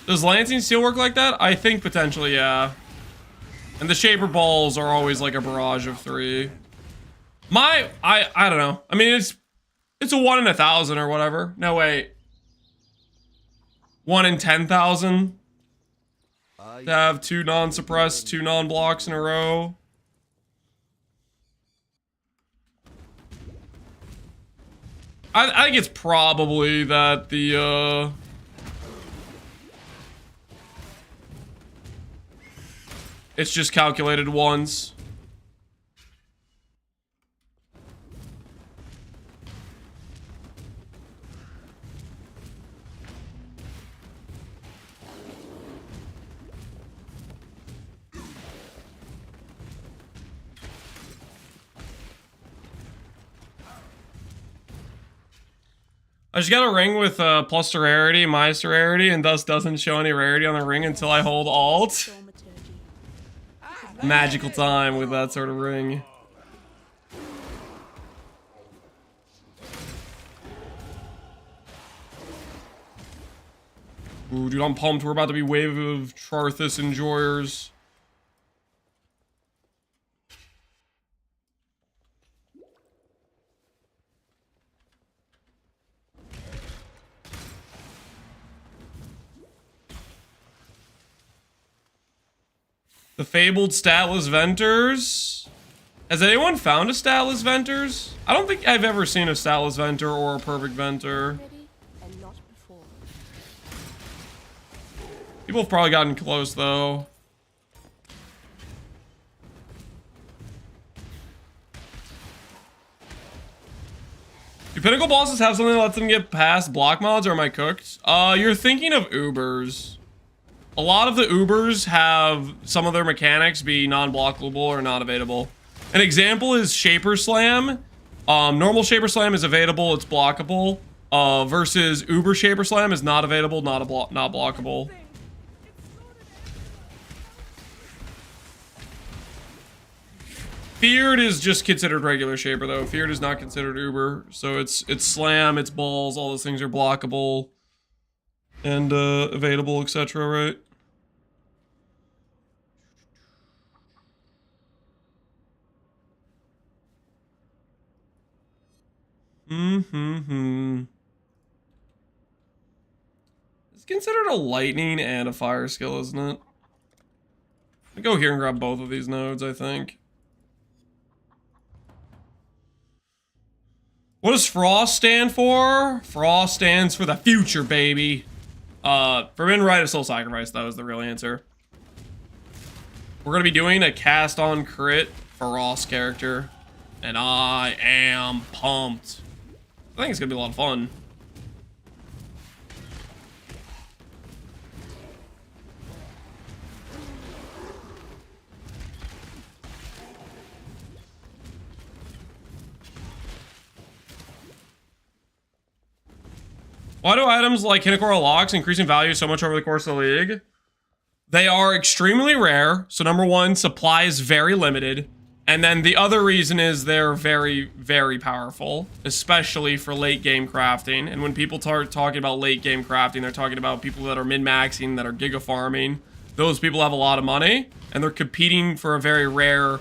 Does Lancing Steel work like that? I think potentially, yeah. And the Shaper Balls are always like a barrage of 3. I don't know. I mean, it's a 1 in 1,000 or whatever. No, wait. 1 in 10,000 to have 2 non-suppressed, 2 non-blocks in a row. I think it's probably that the it's just calculated once. I just got a ring with plus rarity, minus rarity, and thus doesn't show any rarity on the ring until I hold Alt. Thaumaturgy. Magical time with that sort of ring. Ooh, dude, I'm pumped. We're about to be wave of Charthus enjoyers. The fabled statless Venters. Has anyone found a statless Venters? I don't think I've ever seen a statless Venter or a perfect Venter. Ready and not before. People have probably gotten close though. Do Pinnacle bosses have something that lets them get past block mods, or am I cooked? You're thinking of Ubers. A lot of the Ubers have some of their mechanics be non-blockable or not available. An example is Shaper Slam. Normal Shaper Slam is available, it's blockable. Versus Uber Shaper Slam is not available, not blockable. Feared is just considered regular Shaper though. Feared is not considered Uber. So it's Slam, it's Balls, all those things are blockable and available, etc., right? It's considered a lightning and a fire skill, isn't it? I go here and grab both of these nodes, I think. What does Frost stand for? Frost stands for the future, baby. Forbidden Rite of Soul Sacrifice, that was the real answer. We're gonna be doing a cast on crit Frost character, and I am pumped. I think it's gonna be a lot of fun. Why do items like Hinekora Locks increase in value so much over the course of the league? They are extremely rare. So number one, supply is very limited. And then the other reason is they're very, very powerful, especially for late game crafting. And when people start talking about late game crafting, they're talking about people that are min-maxing, that are giga farming. Those people have a lot of money, and they're competing for a very rare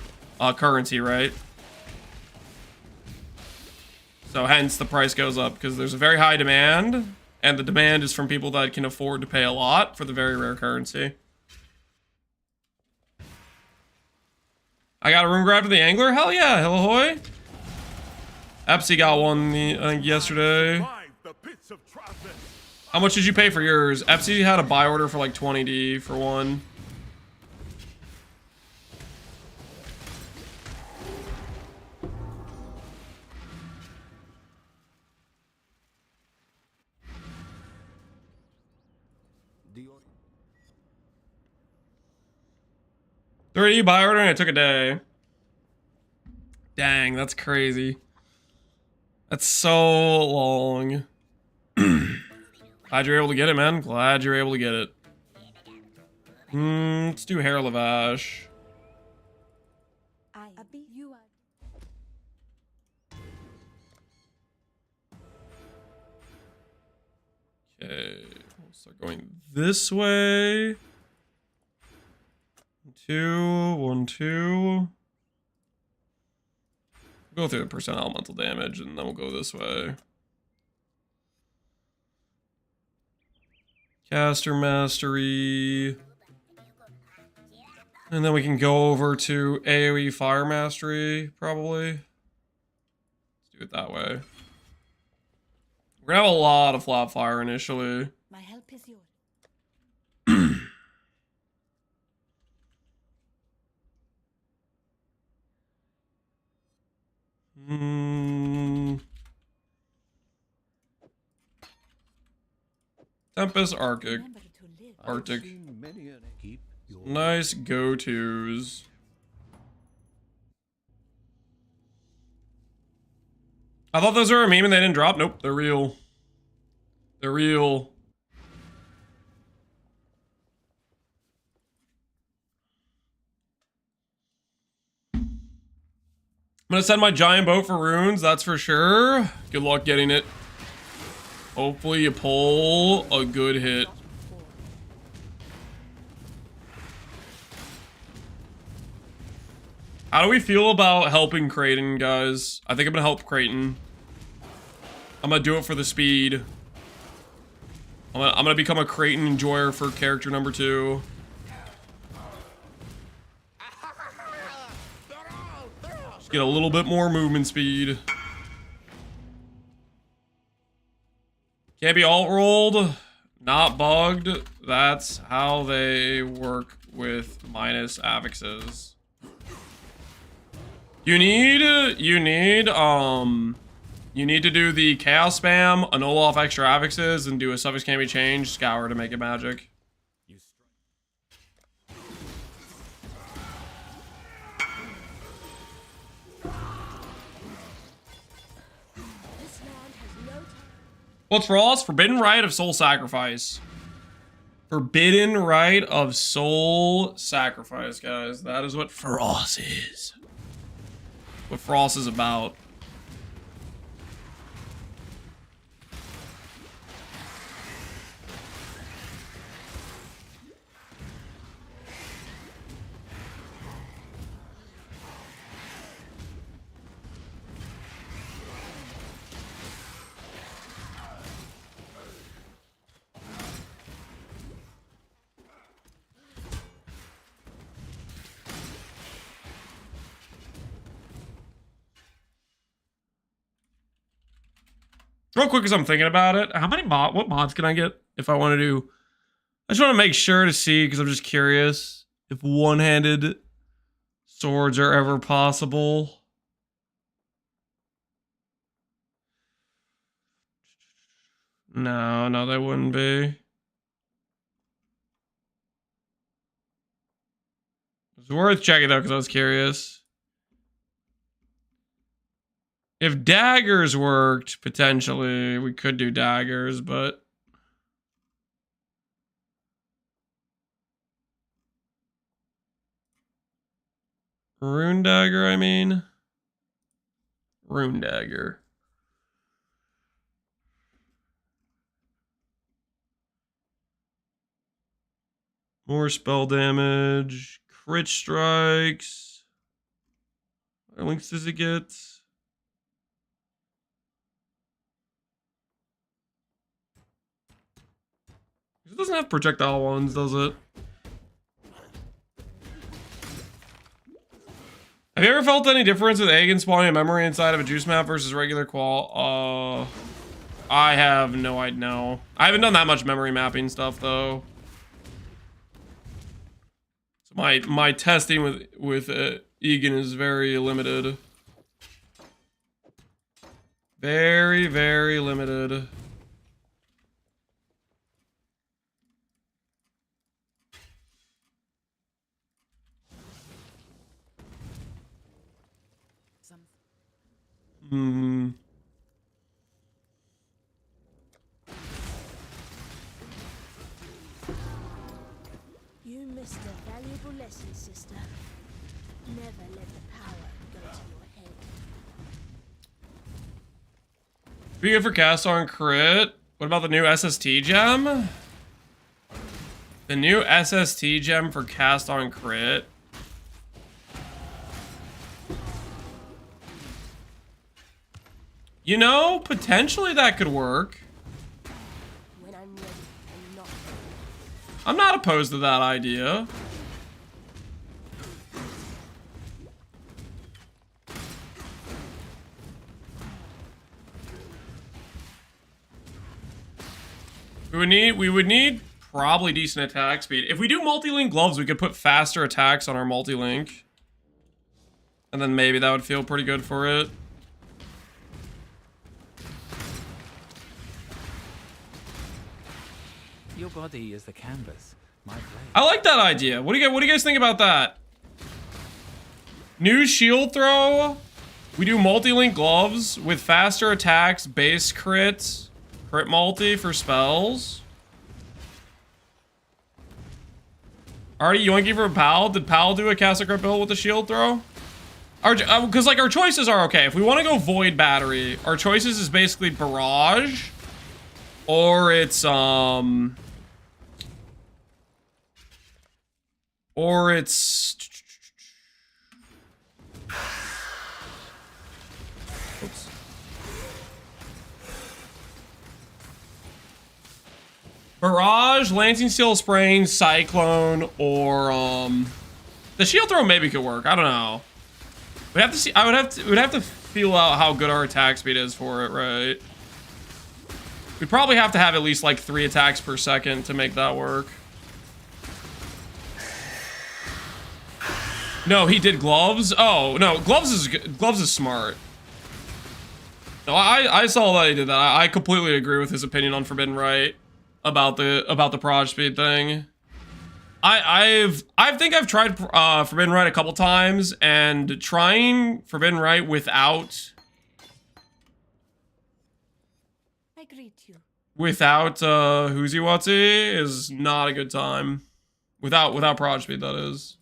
currency, right? So hence the price goes up, because there's a very high demand, and the demand is from people that can afford to pay a lot for the very rare currency. I got a room grab to the angler? Hell yeah, hell ahoy. Epsy got one, I think, yesterday. How much did you pay for yours? Epsy had a buy order for like 20D for one. $30 buy order and it took a day. Dang, that's crazy. That's so long. Glad you're able to get it, man. Glad you're able to get it. Let's do hair lavage. Okay, we'll start going this way. 2, 1, 2. Go through the percent elemental damage, and then we'll go this way. Caster Mastery. And then we can go over to AoE Fire Mastery, probably. Let's do it that way. We're gonna have a lot of flat fire initially. My help is yours. Tempest Arctic. Remember to live. Arctic. Keep your Nice go-tos. I thought those were a meme and they didn't drop. Nope, they're real. They're real. I'm gonna send my giant boat for runes, that's for sure. Good luck getting it. Hopefully you pull a good hit. How do we feel about helping Creighton, guys? I think I'm gonna help Creighton. I'm gonna do it for the speed. I'm gonna become a Creighton enjoyer for character number 2. Just get a little bit more movement speed. Can't be alt rolled. Not bugged. That's how they work with minus affixes. You need to do the chaos spam, annul off extra affixes, and do a suffix can't be changed, scour to make it magic. This land has no What's Frost? Forbidden Rite of Soul Sacrifice. Forbidden Rite of Soul Sacrifice, guys. That is what Frost is. What Frost is about. Real quick, as I'm thinking about it, what mods can I get if I want to do? I just want to make sure to see, because I'm just curious if one-handed swords are ever possible. No, they wouldn't be. It's worth checking though, because I was curious. If daggers worked, potentially, we could do daggers, but... Rune dagger, I mean? Rune dagger. More spell damage. Crit strikes. What links does it get? It doesn't have projectile ones, does it? Have you ever felt any difference with Aegon spawning a memory inside of a juice map versus regular qual? I have no idea. No. I haven't done that much memory mapping stuff though. So my testing with Aegon is very limited. Very, very limited. Hmm. You missed a valuable lesson, sister. Never let the power go to your head. Be good for cast on crit. What about the new SST gem? The new SST gem for cast on crit. You know, potentially that could work. When I'm ready and not I'm not opposed to that idea. We would need probably decent attack speed. If we do multi-link gloves, we could put faster attacks on our multi-link. And then maybe that would feel pretty good for it. Your body is the canvas. My blade. I like that idea. What do you guys think about that? New shield throw. We do multi-link gloves with faster attacks, base crits, crit multi for spells. Already yoinking for Pal. Did Pal do a cast a crit build with the shield throw? Because like our choices are okay. If we want to go Void Battery, our choices is basically Barrage, or it's oops. Barrage, Lancing Steel Sprain, Cyclone, or the shield throw maybe could work. I don't know. We have to see. We'd have to feel out how good our attack speed is for it, right? We'd probably have to have at least like 3 attacks per second to make that work. No, he did gloves. Oh no, gloves is smart. No, I saw that he did that. I completely agree with his opinion on Forbidden Right about the proj speed thing. I think I've tried Forbidden Right a couple times, and trying Forbidden Right without Whoosy Watsy is not a good time. Without proj speed, that is.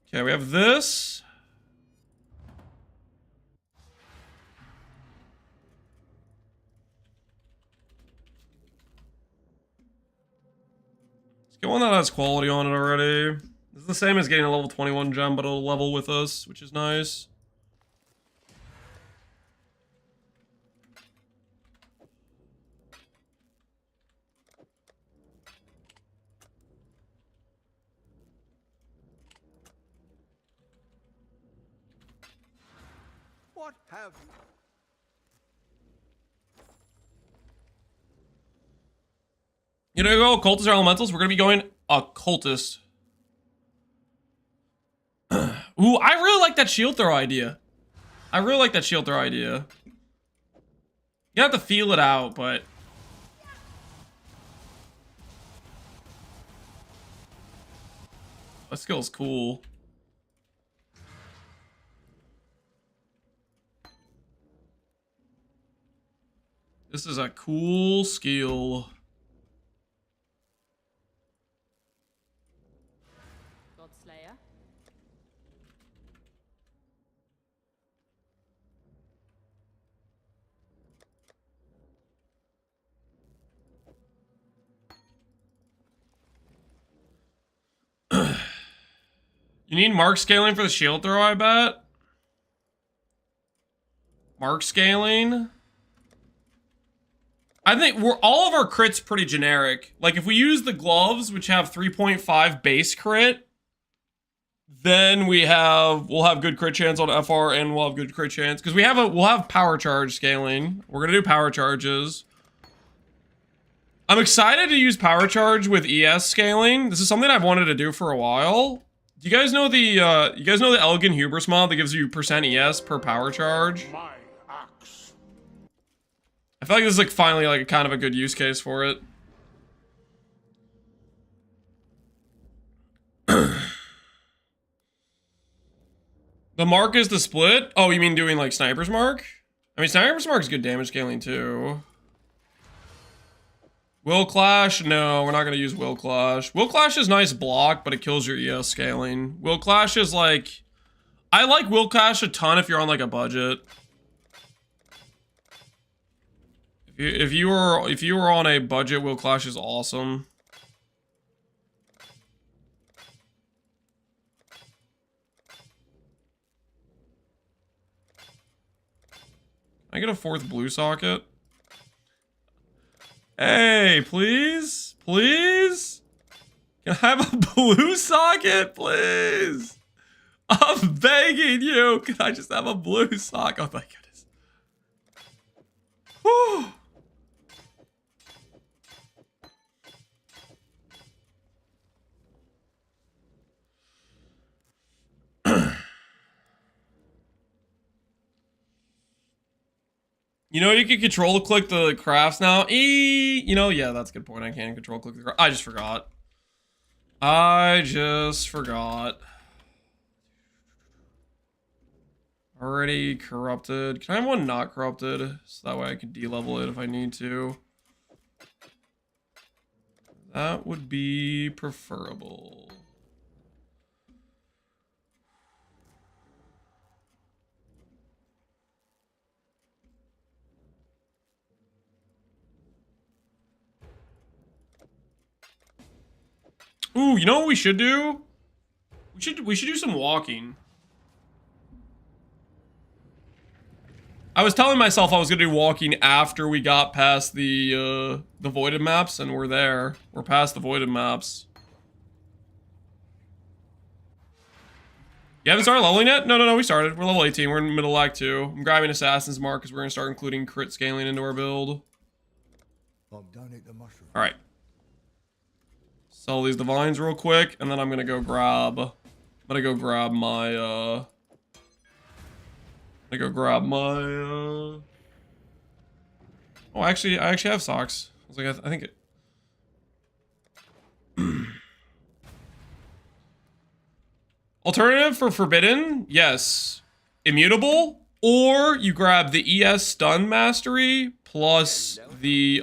Okay, we have this. Let's get one that has quality on it already. This is the same as getting a level 21 gem, but it'll level with us, which is nice. What have you? You know, go cultists or elementals. We're gonna be going occultist. Ooh, I really like that shield throw idea. You have to feel it out, but that skill's cool. This is a cool skill. Godslayer. You need mark scaling for the shield throw, I bet. Mark scaling. I think all of our crits pretty generic. Like if we use the gloves, which have 3.5 base crit, then we'll have good crit chance on FR, and we'll have good crit chance because we'll have power charge scaling. We're gonna do power charges. I'm excited to use power charge with ES scaling. This is something I've wanted to do for a while. Do you guys know the Elegant Hubris mod that gives you % ES per power charge? My axe. I feel like this is like finally like kind of a good use case for it. The mark is the split? Oh, you mean doing like Sniper's Mark? I mean, Sniper's Mark is good damage scaling too. Will Clash? No, we're not going to use Will Clash. Will Clash is nice block, but it kills your ES scaling. Will Clash is like... I like Will Clash a ton if you're on like a budget. If you were on a budget, Will Clash is awesome. Can I get a 4th blue socket? Hey, please? Please? Can I have a blue socket, please? I'm begging you. Can I just have a blue socket? Oh my goodness. Whew. You know, you can control click the crafts now. You know, yeah, that's a good point. I can control click the crafts. I just forgot. Already corrupted. Can I have one not corrupted? So that way I can de-level it if I need to. That would be preferable. Ooh, you know what we should do? We should do some walking. I was telling myself I was gonna do walking after we got past the voided maps, and we're there. We're past the voided maps. You haven't started leveling yet? No, we started. We're level 18. We're in middle Act 2. I'm grabbing Assassin's Mark because we're gonna start including crit scaling into our build. Alright. Sell these divines real quick, and then I'm gonna go grab my Oh, I actually have socks. I was like, I think it. Alternative for forbidden, yes, immutable, or you grab the ES stun mastery plus the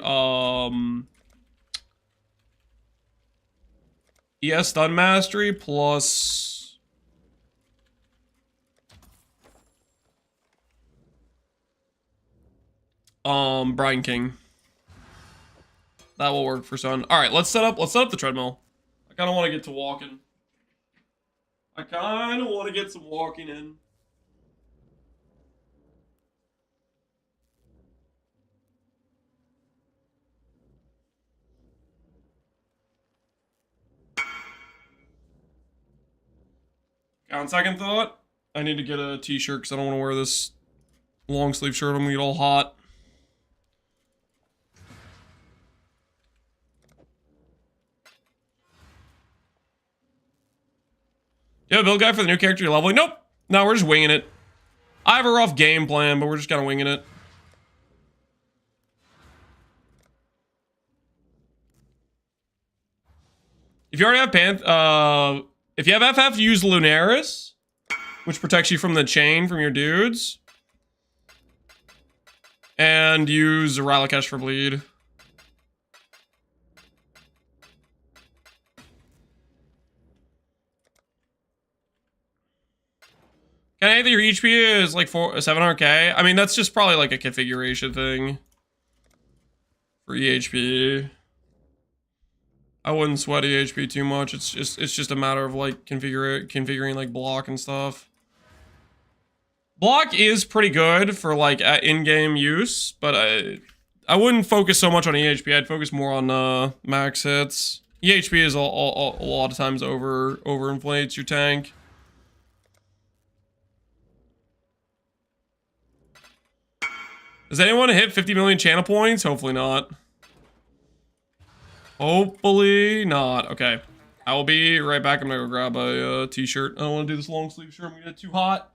ES stun mastery plus Brian King. That will work for stun. All right, let's set up the treadmill. I kind of want to get to walking. I kind of want to get some walking in. On second thought, I need to get a t-shirt because I don't want to wear this long sleeve shirt. I'm gonna get all hot. You have a build guide for the new character you're leveling? Nope. No, we're just winging it. I have a rough game plan, but we're just kind of winging it. If you already have if you have FF, use Lunaris, which protects you from the chain from your dudes. And use Ralakesh for bleed. Can I think your HP is like 700k? I mean, that's just probably like a configuration thing for EHP. I wouldn't sweat EHP too much. It's just a matter of like configuring like block and stuff. Block is pretty good for like in-game use, but I wouldn't focus so much on EHP. I'd focus more on max hits. EHP is a lot of times overinflates your tank. Does anyone hit 50 million channel points? Hopefully not. Hopefully not. Okay. I will be right back. I'm gonna go grab a t-shirt. I don't want to do this long sleeve shirt. I'm gonna get too hot.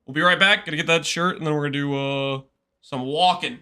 We'll be right back. Gonna get that shirt, and then we're gonna do some walking.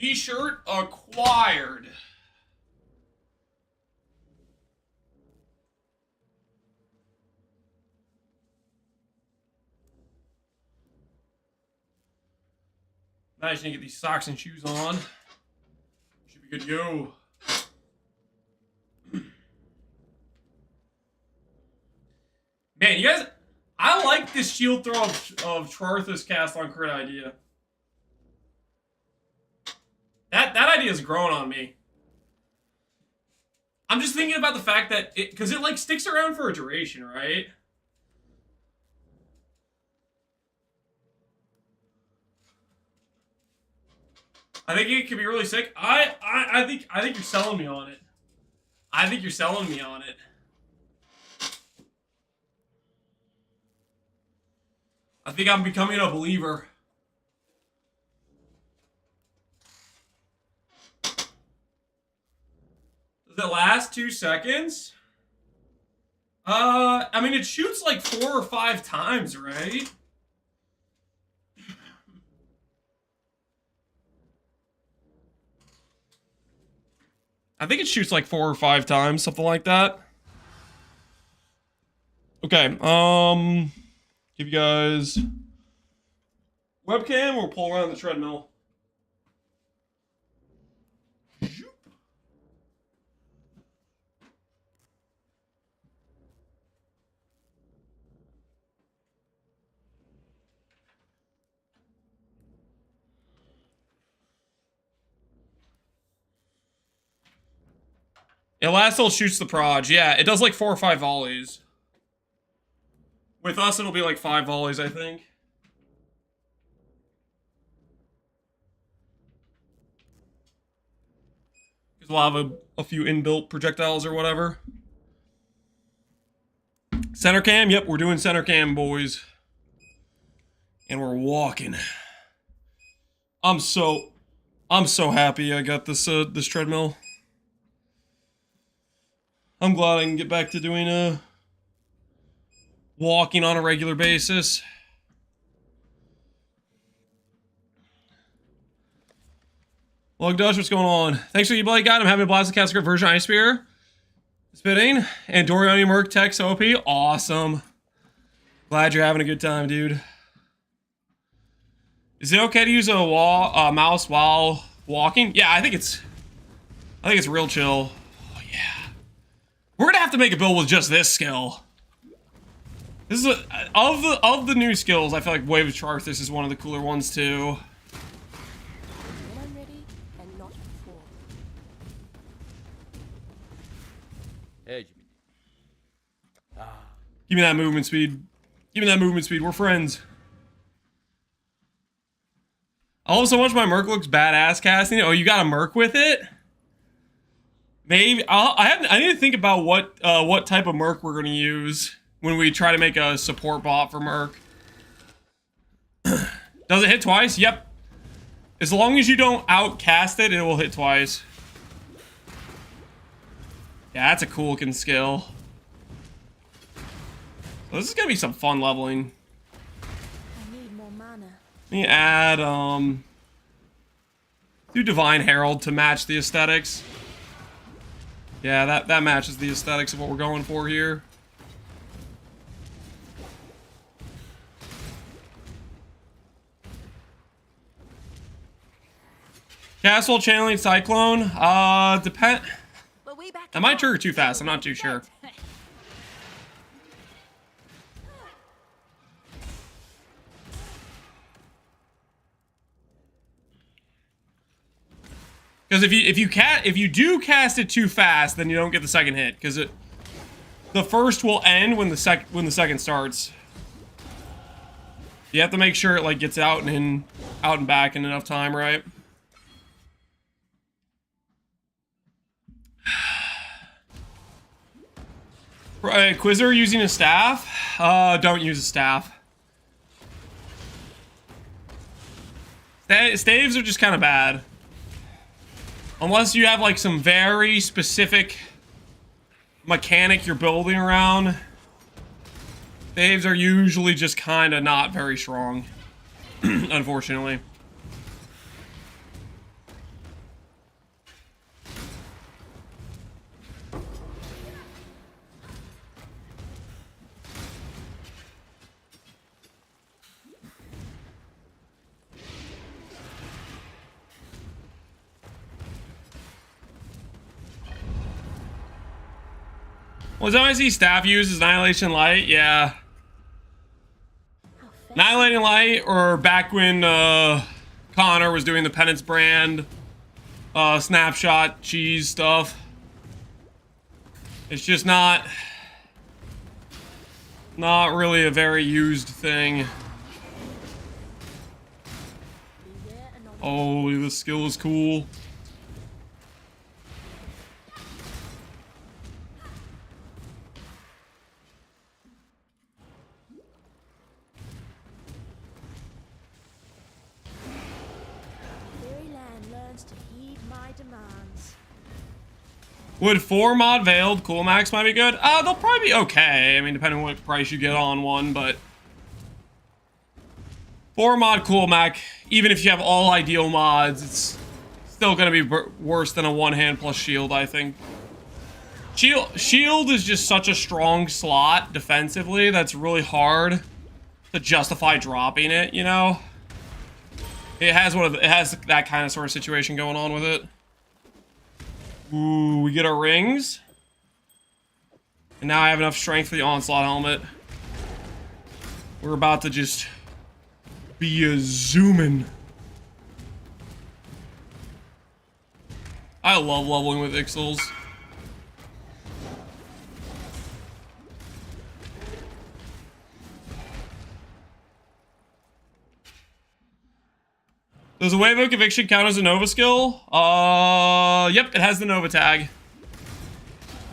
T-shirt acquired. Nice, you can get these socks and shoes on. Should be good to go. Man, you guys, I like this shield throw of Trarthus cast on crit idea. That idea is growing on me. I'm just thinking about the fact that because it like sticks around for a duration, right? I think it could be really sick. I think you're selling me on it. I think you're selling me on it. I think I'm becoming a believer. Does it last 2 seconds? I mean, it shoots like 4 or 5 times, right? I think it shoots like 4 or 5 times, something like that. Okay, give you guys webcam or pull around the treadmill. It last till it shoots the proj. Yeah, it does like 4 or 5 volleys. With us, it'll be like 5 volleys, I think. Because we'll have a few inbuilt projectiles or whatever. Center cam? Yep, we're doing center cam, boys. And we're walking. I'm so happy I got this this treadmill. I'm glad I can get back to doing walking on a regular basis. Log Dutch, what's going on? Thanks for you, Blake. I'm having a blast with Casper version Ice Spear. Spitting. And Doriani Merc Tex OP. Awesome. Glad you're having a good time, dude. Is it okay to use a mouse while walking? Yeah, I think it's real chill. Oh yeah. We're gonna have to make a build with just this skill. This is of the new skills. I feel like Wave of Trarthus is one of the cooler ones too. When I'm ready, and not before. Give me that movement speed. Give me that movement speed. We're friends. I love so much my Merc looks badass casting. Oh, you got a Merc with it? Maybe I need to think about what type of Merc we're gonna use when we try to make a support bot for Merc. Does it hit twice? Yep. As long as you don't outcast it, it will hit twice. Yeah, that's a cool looking skill. So this is gonna be some fun leveling. I need more mana. Let me add do Divine Herald to match the aesthetics. Yeah, that matches the aesthetics of what we're going for here. Castle channeling Cyclone. Depend. But way back I might trigger too fast. I'm not too sure. Because if you do cast it too fast, then you don't get the second hit. Because the first will end when the second starts. You have to make sure it like gets out and back in enough time, right? Right, Quizzer using a staff? Don't use a staff. Staves are just kind of bad. Unless you have like some very specific mechanic you're building around. Staves are usually just kind of not very strong. Unfortunately. Well, is that I see staff uses Annihilation Light? Yeah. Annihilating Light, or back when Connor was doing the Penance brand snapshot cheese stuff. It's just not really a very used thing. Oh, this skill is cool. Would 4 mod veiled cool max might be good? They'll probably be okay. I mean, depending on what price you get on one, but 4 mod cool max, even if you have all ideal mods, it's still gonna be worse than a 1-hand plus shield, I think. Shield is just such a strong slot defensively that's really hard to justify dropping it, you know? It has that kind of sort of situation going on with it. Ooh, we get our rings. And now I have enough strength for the onslaught helmet. We're about to just be a zooming. I love leveling with Ixals. Does a Wave of Conviction count as a Nova skill? Yep, it has the Nova tag.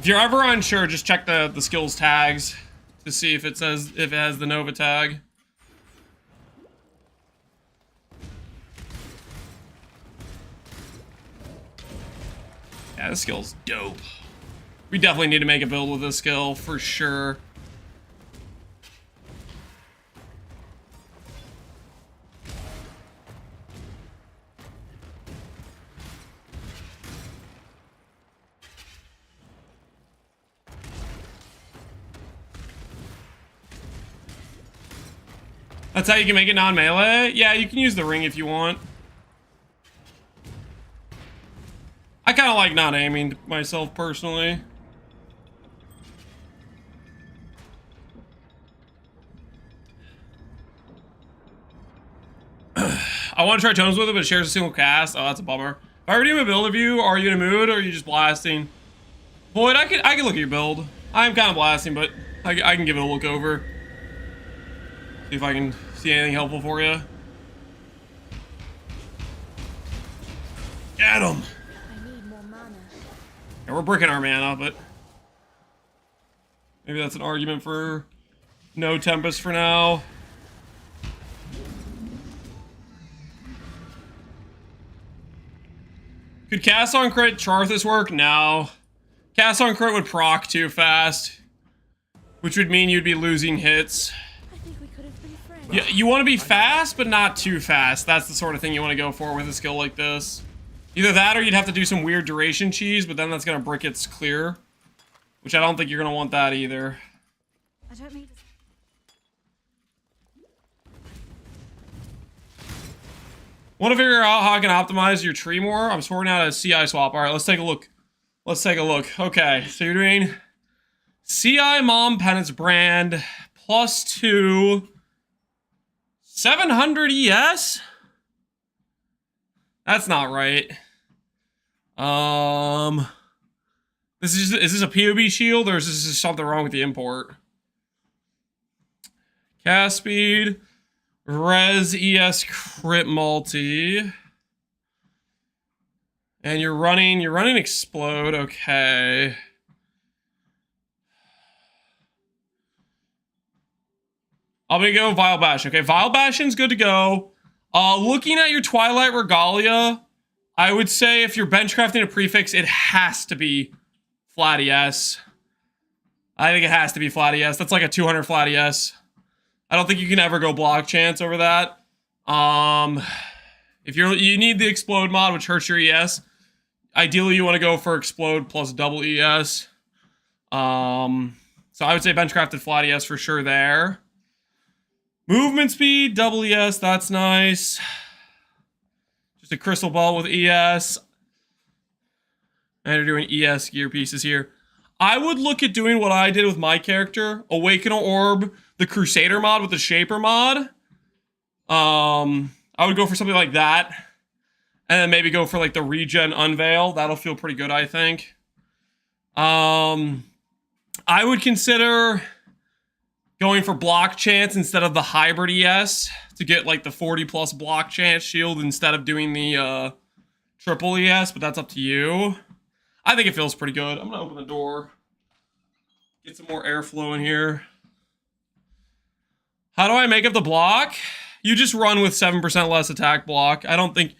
If you're ever unsure, just check the skills tags to see if it has the Nova tag. Yeah, this skill's dope. We definitely need to make a build with this skill for sure. That's how you can make it non-melee? Yeah, you can use the ring if you want. I kind of like not aiming myself personally. I want to try tones with it, but it shares a single cast. Oh, that's a bummer. If I redeem a build of you, are you in a mood or are you just blasting? Void, I can look at your build. I'm kind of blasting, but I can give it a look over. See if I can see anything helpful for you. Get him! I need more mana. Yeah, we're bricking our mana, but maybe that's an argument for no Tempest for now. Could Cast on Crit Charthus work? No. Cast on Crit would proc too fast, which would mean you'd be losing hits. I think we could have been friends. Yeah, you want to be fast, but not too fast. That's the sort of thing you want to go for with a skill like this. Either that, or you'd have to do some weird duration cheese, but then that's gonna brick its clear, which I don't think you're gonna want that either. I don't mean to... Want to figure out how I can optimize your tree more? I'm sorting out a CI swap. All right, let's take a look. Let's take a look. Okay, so you're doing CI Mom Penance brand +2 700 ES. That's not right. Is this a PoB shield or is this just something wrong with the import? Cast speed. Res ES crit multi. And you're running explode, okay. I'm gonna go Vile Bash. Okay, Vile Bastion's good to go. Looking at your Twilight Regalia, I would say if you're benchcrafting a prefix, it has to be flat ES. I think it has to be flat ES. That's like a 200 flat ES. I don't think you can ever go block chance over that. If you need the explode mod, which hurts your ES. Ideally, you want to go for explode plus double ES. So I would say benchcrafted flat ES for sure there. Movement speed, double ES, that's nice. Just a crystal ball with ES. And you're doing ES gear pieces here. I would look at doing what I did with my character. Awaken Orb, the Crusader mod with the Shaper mod. I would go for something like that. And then maybe go for like the Regen Unveil. That'll feel pretty good, I think. I would consider going for block chance instead of the hybrid ES to get like the 40 plus block chance shield instead of doing the triple ES, but that's up to you. I think it feels pretty good. I'm gonna open the door. Get some more airflow in here. How do I make up the block? You just run with 7% less attack block. I don't think...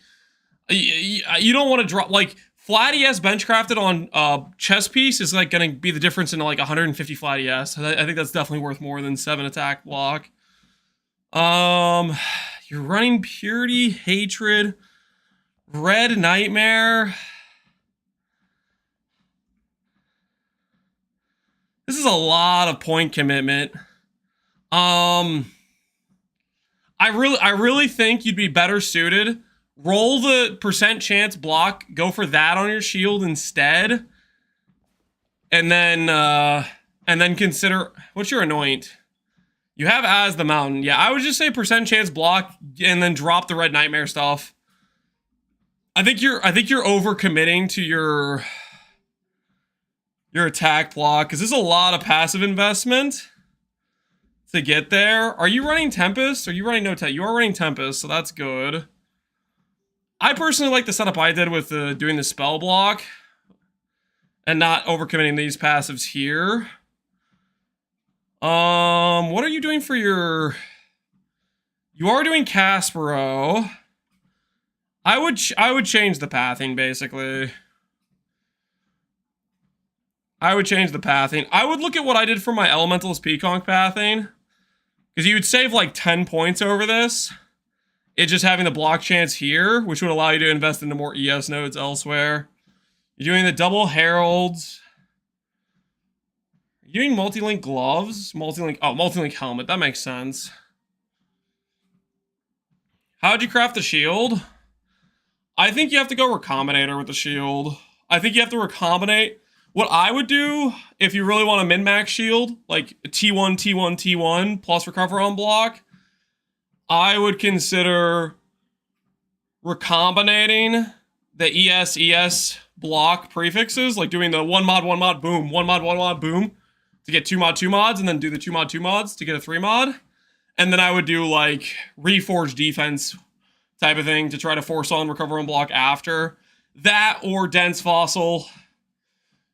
You don't want to drop... Like, flat ES bench crafted on chess piece is like going to be the difference in like 150 flat ES. I think that's definitely worth more than 7 attack block. You're running Purity, Hatred, Red Nightmare... This is a lot of point commitment. I really think you'd be better suited. Roll the percent chance block, go for that on your shield instead. And then consider, what's your anoint? You have as the mountain. Yeah, I would just say percent chance block and then drop the Red Nightmare stuff. I think you're overcommitting to your attack block, because there's a lot of passive investment to get there. Are you running Tempest? Are you running no tech? You are running Tempest, so that's good. I personally like the setup I did with doing the spell block and not overcommitting these passives here. What are you doing for your... You are doing Caspero. I would change the pathing, basically. I would change the pathing. I would look at what I did for my Elementalist Pconc pathing. Because you would save like 10 points over this. It's just having the block chance here, which would allow you to invest into more ES nodes elsewhere. You're doing the double heralds. You're doing multi-link gloves? Multi-link helmet. That makes sense. How'd you craft the shield? I think you have to go Recombinator with the shield. I think you have to recombinate. What I would do, if you really want a min-max shield, like T1, T1, T1, plus recover on block, I would consider recombinating the ES block prefixes, like doing the 1 mod, boom, 1 mod, boom, to get 2 mod, 2 mods, and then do the 2 mod, 2 mods to get a 3 mod. And then I would do like Reforged Defense type of thing to try to force on recover on block after. That or Dense Fossil.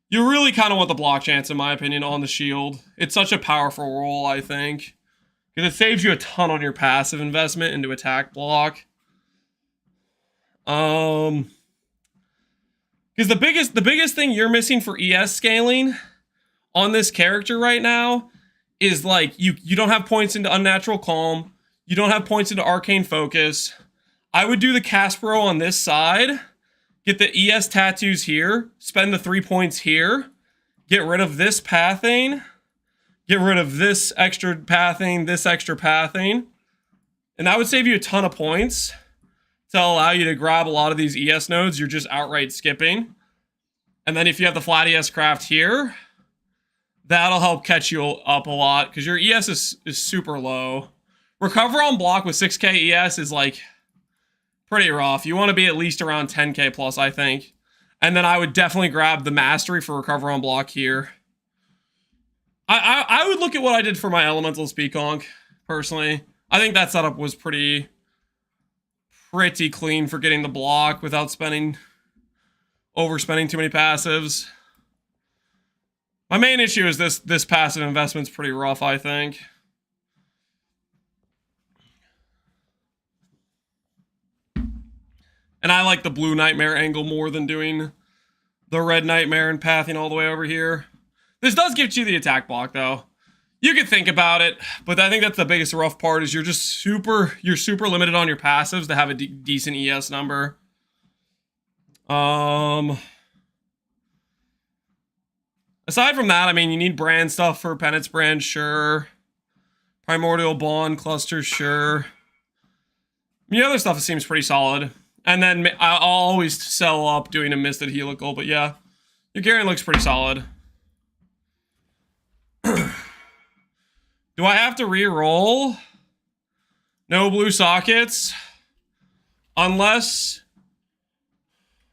You really kind of want the block chance, in my opinion, on the shield. It's such a powerful role, I think. Because it saves you a ton on your passive investment into attack block. Because the biggest thing you're missing for ES scaling on this character right now is like you don't have points into Unnatural Calm. You don't have points into Arcane Focus. I would do the Caspero on this side. Get the ES tattoos here, spend the 3 points here, get rid of this pathing, get rid of this extra pathing, and that would save you a ton of points to allow you to grab a lot of these ES nodes you're just outright skipping. And then if you have the flat ES craft here, that'll help catch you up a lot, because your ES is super low. Recover on block with 6k ES is like... pretty rough. You want to be at least around 10k plus, I think. And then I would definitely grab the Mastery for recover on block here. I would look at what I did for my Elementalist Pconc, personally. I think that setup was pretty clean for getting the block without overspending too many passives. My main issue is this passive investment's pretty rough, I think. And I like the blue Nightmare angle more than doing the red Nightmare and pathing all the way over here. This does give you the attack block, though. You could think about it, but I think that's the biggest rough part, is you're super limited on your passives to have a decent ES number. Aside from that, I mean, you need brand stuff for Penance Brand, sure. Primordial Bond Cluster, sure. The other stuff seems pretty solid. And then I'll always sell up doing a Misted Helical, but yeah. Your Garen looks pretty solid. Do I have to re-roll? No blue sockets. Unless...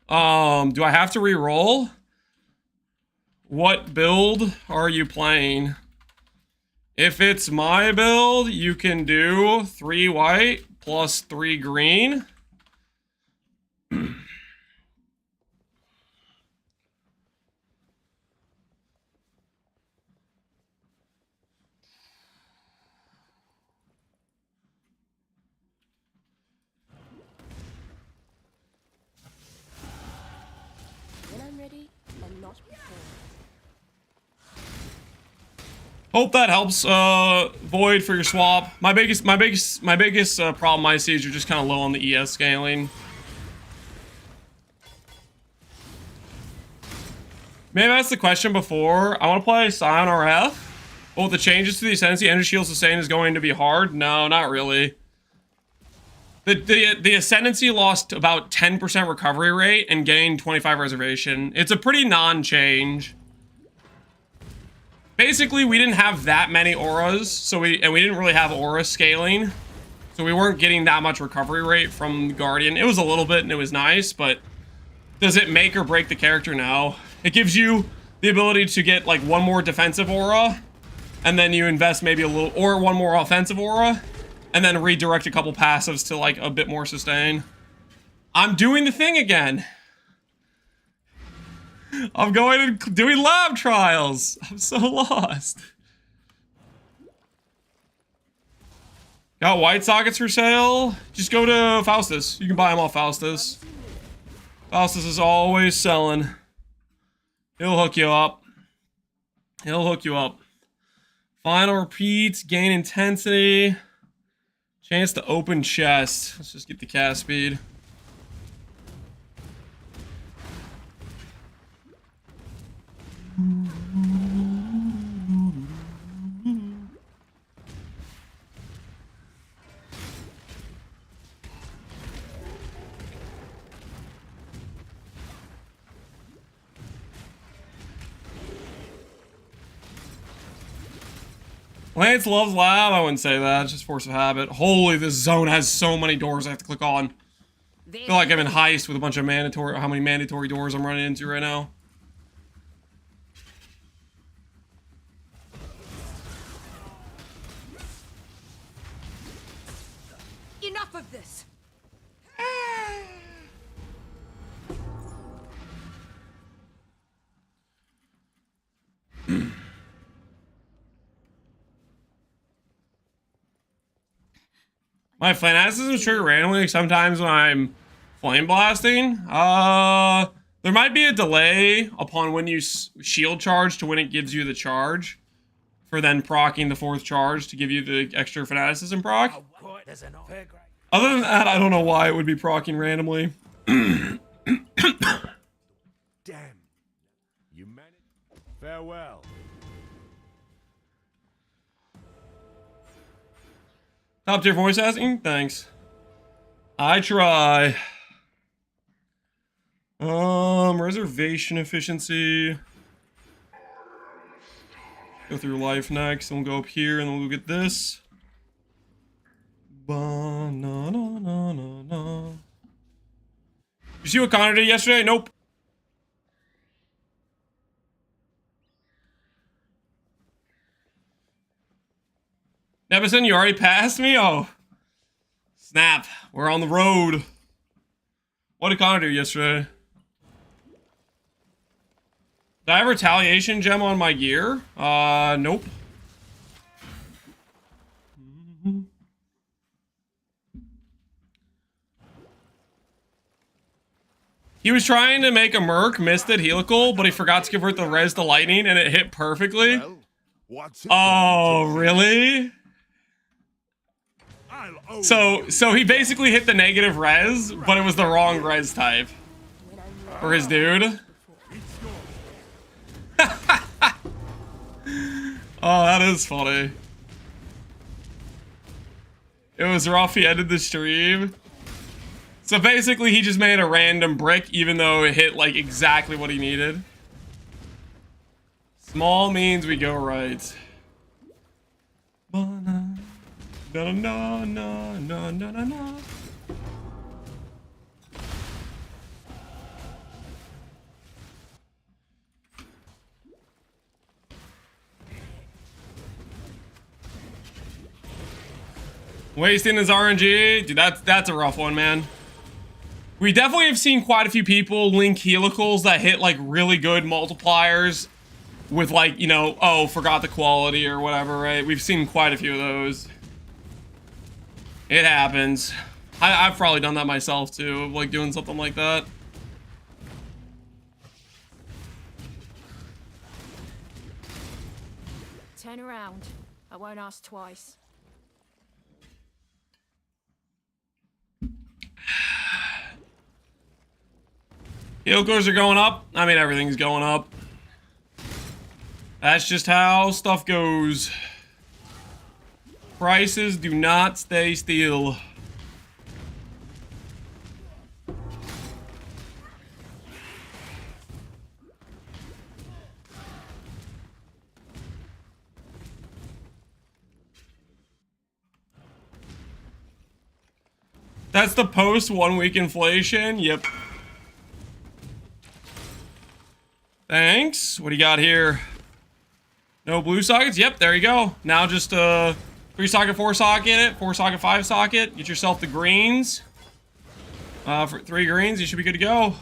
do I have to re-roll? What build are you playing? If it's my build, you can do 3 white plus 3 green. When I'm ready, and not before. Hope that helps, Void, for your swap. My biggest problem I see is you're just kind of low on the ES scaling. Maybe that's the question before. I want to play Scion RF. Well, the changes to the Ascendancy Energy Shield Sustain is going to be hard. No, not really. The Ascendancy lost about 10% recovery rate and gained 25 reservation. It's a pretty non-change. Basically, we didn't have that many auras, so we didn't really have aura scaling, so we weren't getting that much recovery rate from Guardian. It was a little bit and it was nice, but does it make or break the character? No. It gives you the ability to get like one more defensive aura, and then you invest maybe a little, or one more offensive aura, and then redirect a couple passives to like a bit more sustain. I'm doing the thing again. I'm going and doing lab trials. I'm so lost. Got white sockets for sale? Just go to Faustus. You can buy them off Faustus. Faustus is always selling. He'll hook you up. He'll hook you up. Final repeats, gain intensity. Chance to open chest. Let's just get the cast speed. Lance loves lab. I wouldn't say that. It's just force of habit. Holy, this zone has so many doors I have to click on. I feel like I'm in heist with a bunch of mandatory. How many mandatory doors I'm running into right now? Enough of this. My fanaticism trigger randomly sometimes when I'm flame blasting. There might be a delay upon when you shield charge to when it gives you the charge, for then proccing the 4th charge to give you the extra fanaticism proc. Other than that, I don't know why it would be proccing randomly. Damn. You managed. Farewell. Top tier voice asking? Thanks. I try. Reservation efficiency. Go through life next, and we'll go up here, and then we'll get this. Ba-na-na-na-na-na. You see what Connor did yesterday? Nope. Nebison, you already passed me? Oh. Snap. We're on the road. What did Connor do yesterday? Did I have retaliation gem on my gear? Nope. He was trying to make a Merc, missed it, helical, but he forgot to convert the res to lightning, and it hit perfectly. Well, what's it Oh, going to really? I'll owe So he basically hit the negative res, but it was the wrong res type When I'm ready. for his dude. Oh, that is funny. It was rough. He ended the stream. So basically, he just made a random brick, even though it hit like exactly what he needed. Small means we go right. Na na na na na na na na. Wasting his RNG, dude. That's a rough one, man. We definitely have seen quite a few people link helicals that hit like really good multipliers with like, you know, oh, forgot the quality or whatever, right? We've seen quite a few of those. It happens. I've probably done that myself too, like doing something like that. Turn around. I won't ask twice. Helicals are going up. I mean, everything's going up. That's just how stuff goes. Prices do not stay still. That's the post 1 week inflation. Yep. Thanks. What do you got here? No blue sockets? Yep, there you go. Now just 3 socket, 4 socket it, 4 socket, 5 socket. Get yourself the greens. For 3 greens, you should be good to go.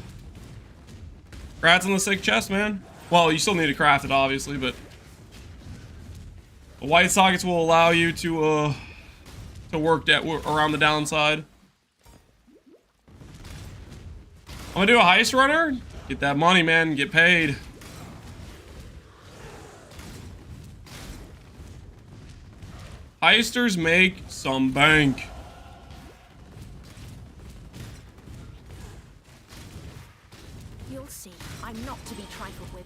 Congrats on the 6 chest, man. Well, you still need to craft it, obviously, but the white sockets will allow you to work that around the downside. I'm gonna do a heist runner. Get that money, man. Get paid. Heisters make some bank. You'll see. I'm not to be trifled with.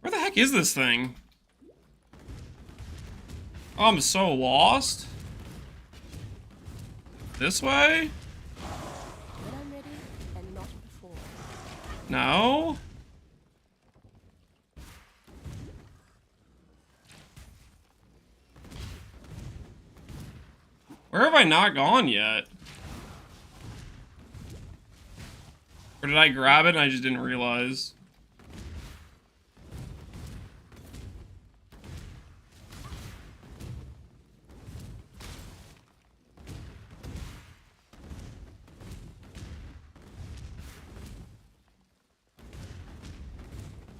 Where the heck is this thing? Oh, I'm so lost. This way? When I'm ready, and not before. No. Where have I not gone yet? Or did I grab it and I just didn't realize?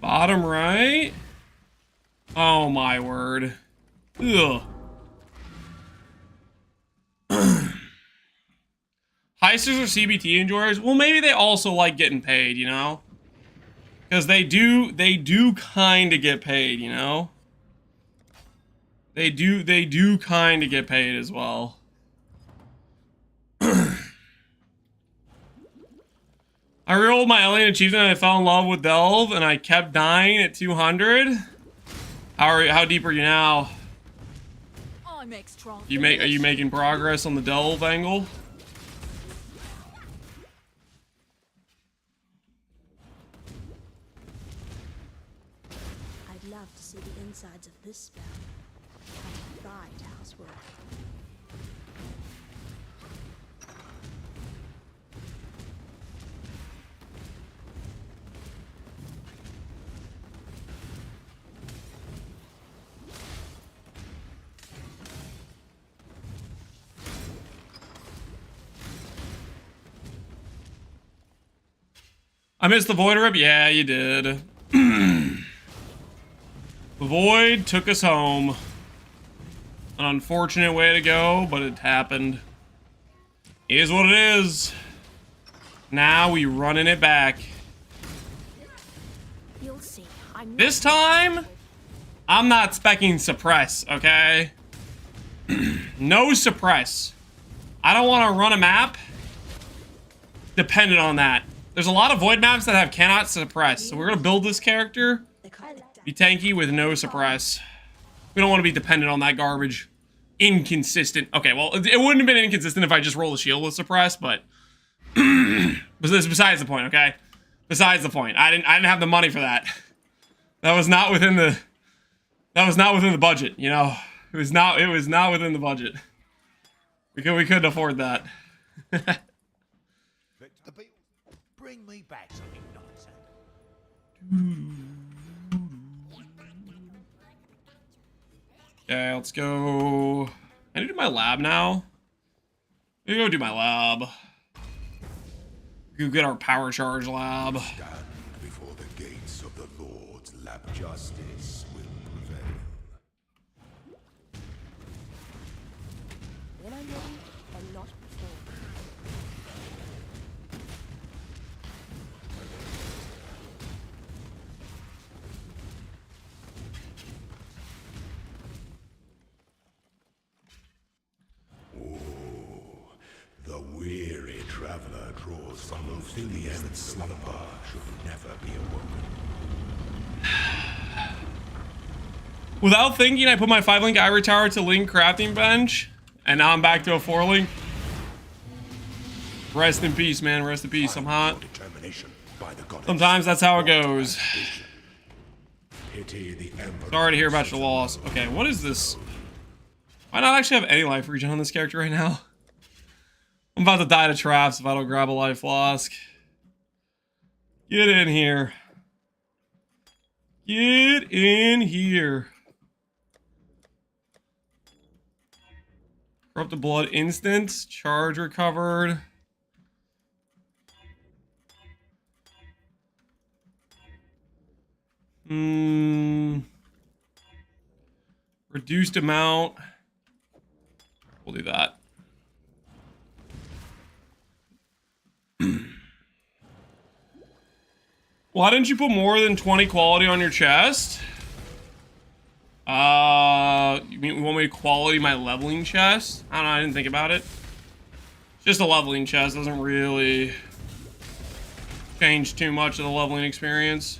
Bottom right? Oh my word. Ugh. Heisters are CBT enjoyers. Well, maybe they also like getting paid, you know? Because they do kind of get paid, you know? They do kind of get paid as well. I rerolled my alien achievement and I fell in love with Delve and I kept dying at 200. How deep are you now? I'm extra. Are you making progress on the Delve angle? I'd love to see the insides of this spell. I'd provide housework. I missed the Void Rip? Yeah, you did. The Void took us home. An unfortunate way to go, but it happened. It is what it is. Now we running it back. You'll see. I'm This time, I'm not specking suppress, okay? No suppress. I don't want to run a map dependent on that. There's a lot of void maps that have cannot suppress. So we're going to build this character. Be tanky with no suppress. We don't want to be dependent on that garbage. Inconsistent. Okay, well, it wouldn't have been inconsistent if I just rolled a shield with suppress, but... but this is besides the point, okay? Besides the point. I didn't have the money for that. That was not within the... That was not within the budget, you know? It was not within the budget. We couldn't afford that. Bring me back something nice. Okay, let's go. I need to do my lab now. Maybe go do my lab. Go get our power charge lab. Stand before the gates of the Lord's lab. Justice will prevail. When I'm ready and not before. The weary traveler draws from Ophidian slumber should never be awoken. Without thinking, I put my 5-link ivory tower to link crafting bench, and now I'm back to a 4-link. Rest in peace, man. Rest in peace. I'm hot. Determination by the goddess. Sometimes that's how it goes. Pity the emperor. Sorry to hear about your loss. Okay, what is this? Why not actually have any life regen on this character right now? I'm about to die to traps if I don't grab a life flask. Get in here. Get in here. Corrupted blood instant. Charge recovered. Reduced amount. We'll do that. Why didn't you put more than 20 quality on your chest? You want me to quality my leveling chest? I don't know, I didn't think about it. Just a leveling chest doesn't really change too much of the leveling experience.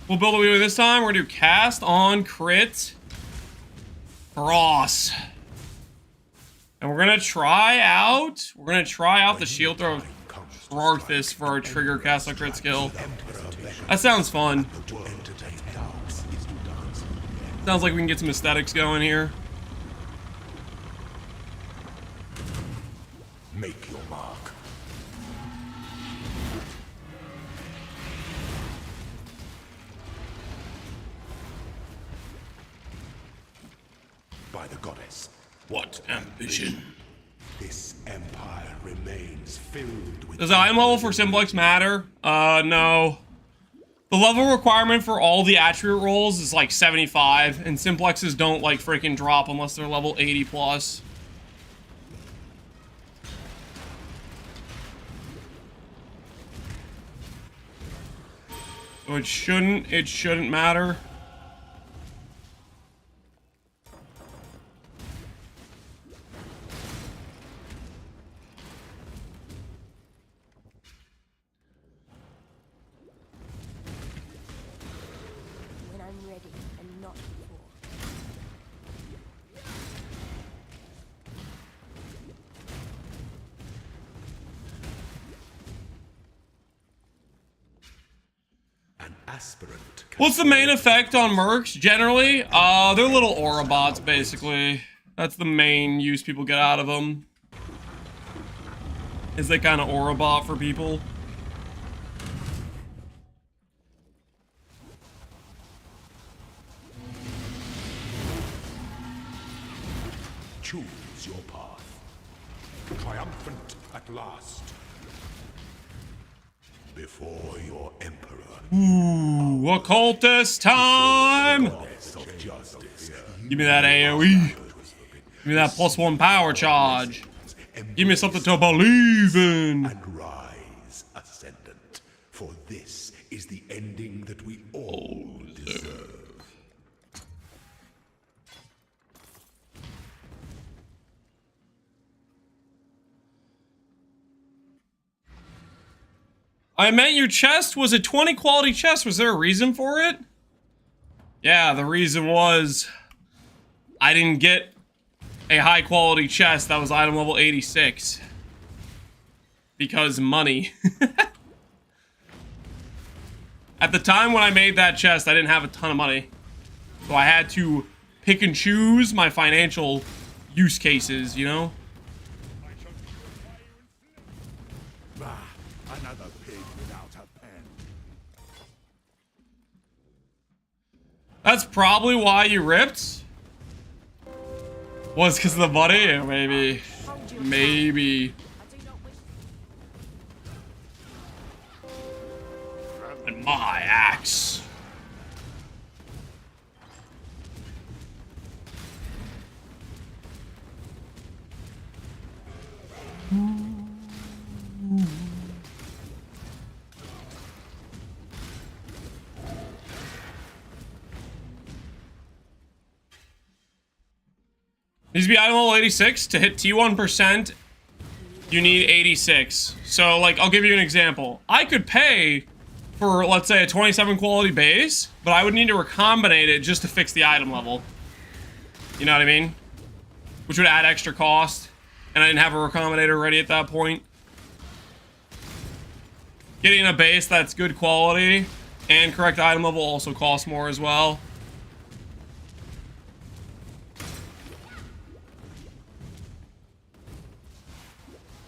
We'll build a wheel this time. We're gonna do cast on crit cross. And we're gonna try out the shield throw of Rarthus for our trigger cast on crit skill. That sounds fun. Sounds like we can get some aesthetics going here. Make your mark. By the goddess. What ambition? This empire remains filled with... Does the item level for Simplex matter? No. The level requirement for all the attribute rolls is like 75, and Simplexes don't like freaking drop unless they're level 80 plus. So it shouldn't matter. When I'm ready and not before. An aspirant. What's the main effect on mercs generally? They're little aura bots basically. That's the main use people get out of them. Is they kind of aura bot for people. Choose your path. Triumphant at last. Before your emperor. Ooh, occultist time! Of justice. Give me that AoE. Give me that +1 power charge. Give me something to believe in. And rise, ascendant. For this is the ending that we all deserve. I meant your chest was a 20 quality chest. Was there a reason for it? Yeah, the reason was I didn't get a high quality chest that was item level 86. Because money. At the time when I made that chest, I didn't have a ton of money. So I had to pick and choose my financial use cases, you know? Another pig without a pen. That's probably why you ripped. Was because of the money? Or maybe. Maybe. And my axe. Needs to be item level 86 to hit T1%. You need 86. So, like, I'll give you an example. I could pay for, let's say, a 27 quality base, but I would need to recombinate it just to fix the item level. You know what I mean? Which would add extra cost. And I didn't have a recombinator ready at that point. Getting a base that's good quality and correct item level also costs more as well.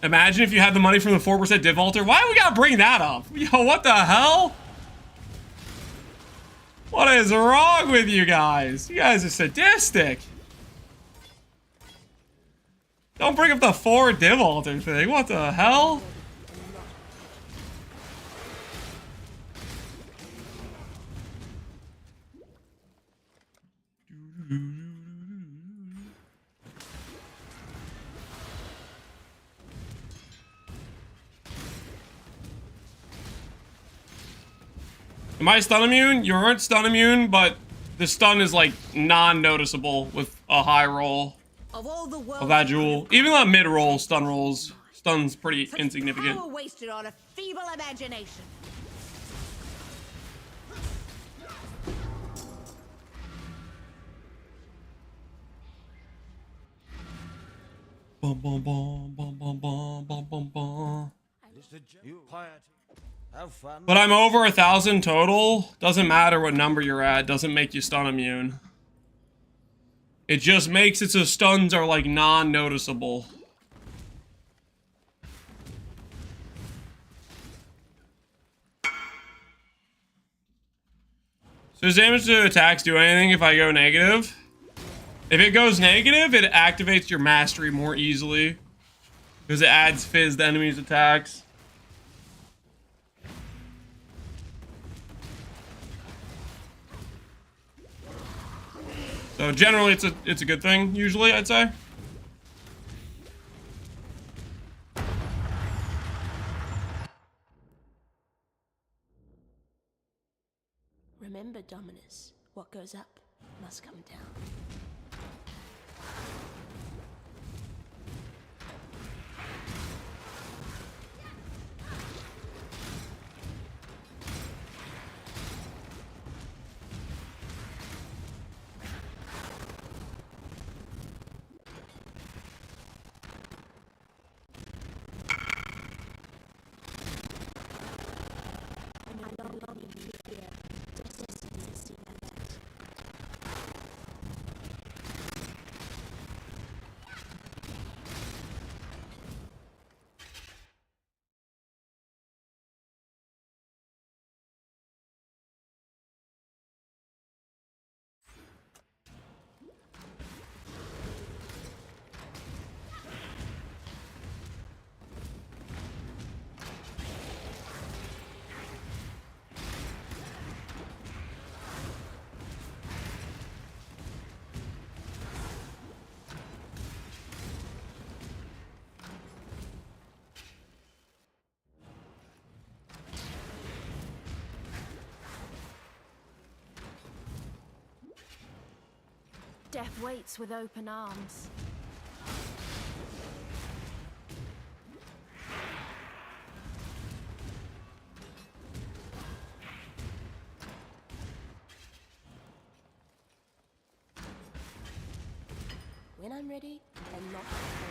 Imagine if you had the money from the 4% div alter. Why do we gotta bring that up? Yo, what the hell? What is wrong with you guys? You guys are sadistic. Don't bring up the 4 div alter thing. What the hell? Am I stun immune? You aren't stun immune, but the stun is like non-noticeable with a high roll of that jewel. Even that mid-roll stun rolls, stun's pretty insignificant. Power wasted on a feeble imagination. Bum bum bum bum bum bum bum bum bum. Have fun. But I'm over 1,000 total. Doesn't matter what number you're at. Doesn't make you stun immune. It just makes it so stuns are like non-noticeable. So does damage to attacks do anything if I go negative? If it goes negative, it activates your mastery more easily. Because it adds fizz to enemies' attacks. So generally it's a good thing, usually, I'd say. Remember, Dominus, what goes up must come down. Death waits with open arms. When I'm ready, I'm not afraid.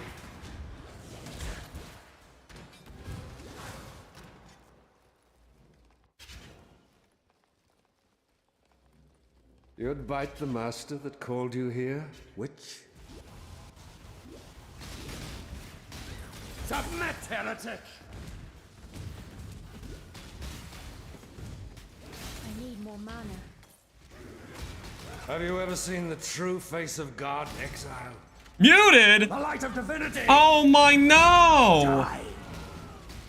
You'd bite the master that called you here, witch? Submit, heretic! I need more mana. Have you ever seen the true face of God, Exile? Muted? The light of divinity! Oh my no!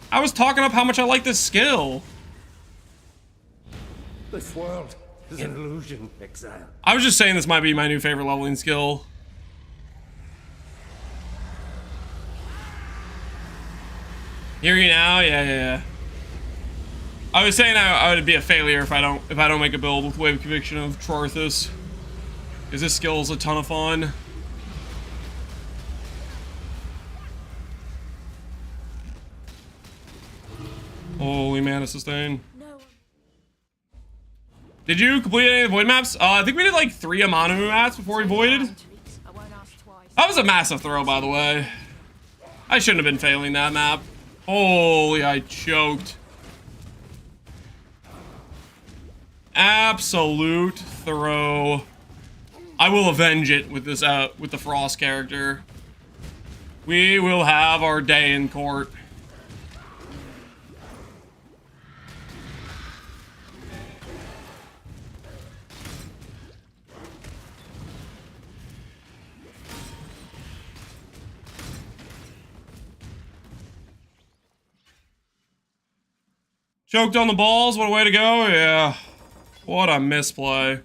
I was talking up how much I like this skill. This world is an illusion, Exile. I was just saying this might be my new favorite leveling skill. Hear you now? Yeah. I was saying I would be a failure if I don't make a build with Wave Conviction of Trarthus. Because this skill is a ton of fun. Holy mana sustain. No. Did you complete any of the void maps? I think we did like 3 Amanu maps before we voided. I won't ask twice. That was a massive throw, by the way. I shouldn't have been failing that map. Holy, I choked. Absolute throw. I will avenge it with this with the Frost character. We will have our day in court. Choked on the balls, what a way to go, yeah. What a misplay.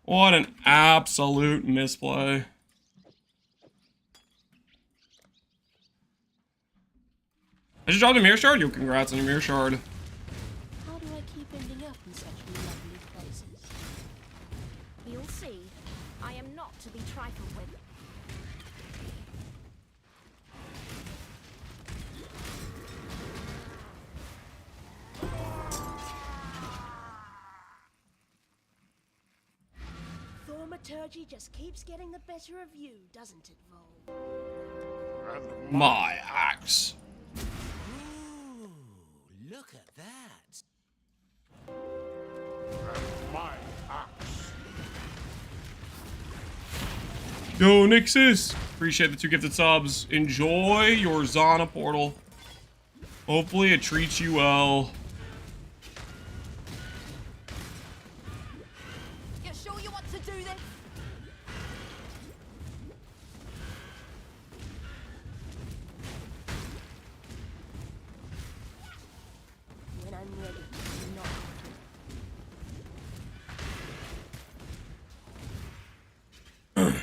What an absolute misplay. I just dropped a mirror shard? Yo, congrats on your mirror shard. How do I keep ending up in such lovely places? You'll see. I am not to be trifled with. Thaumaturgy just keeps getting the better of you, doesn't it, Vol? My axe. Ooh, look at that. My axe. Yo, Nixus. Appreciate the 2 gifted subs. Enjoy your Zana portal. Hopefully it treats you well. You sure you want to do this? When I'm ready, I'm not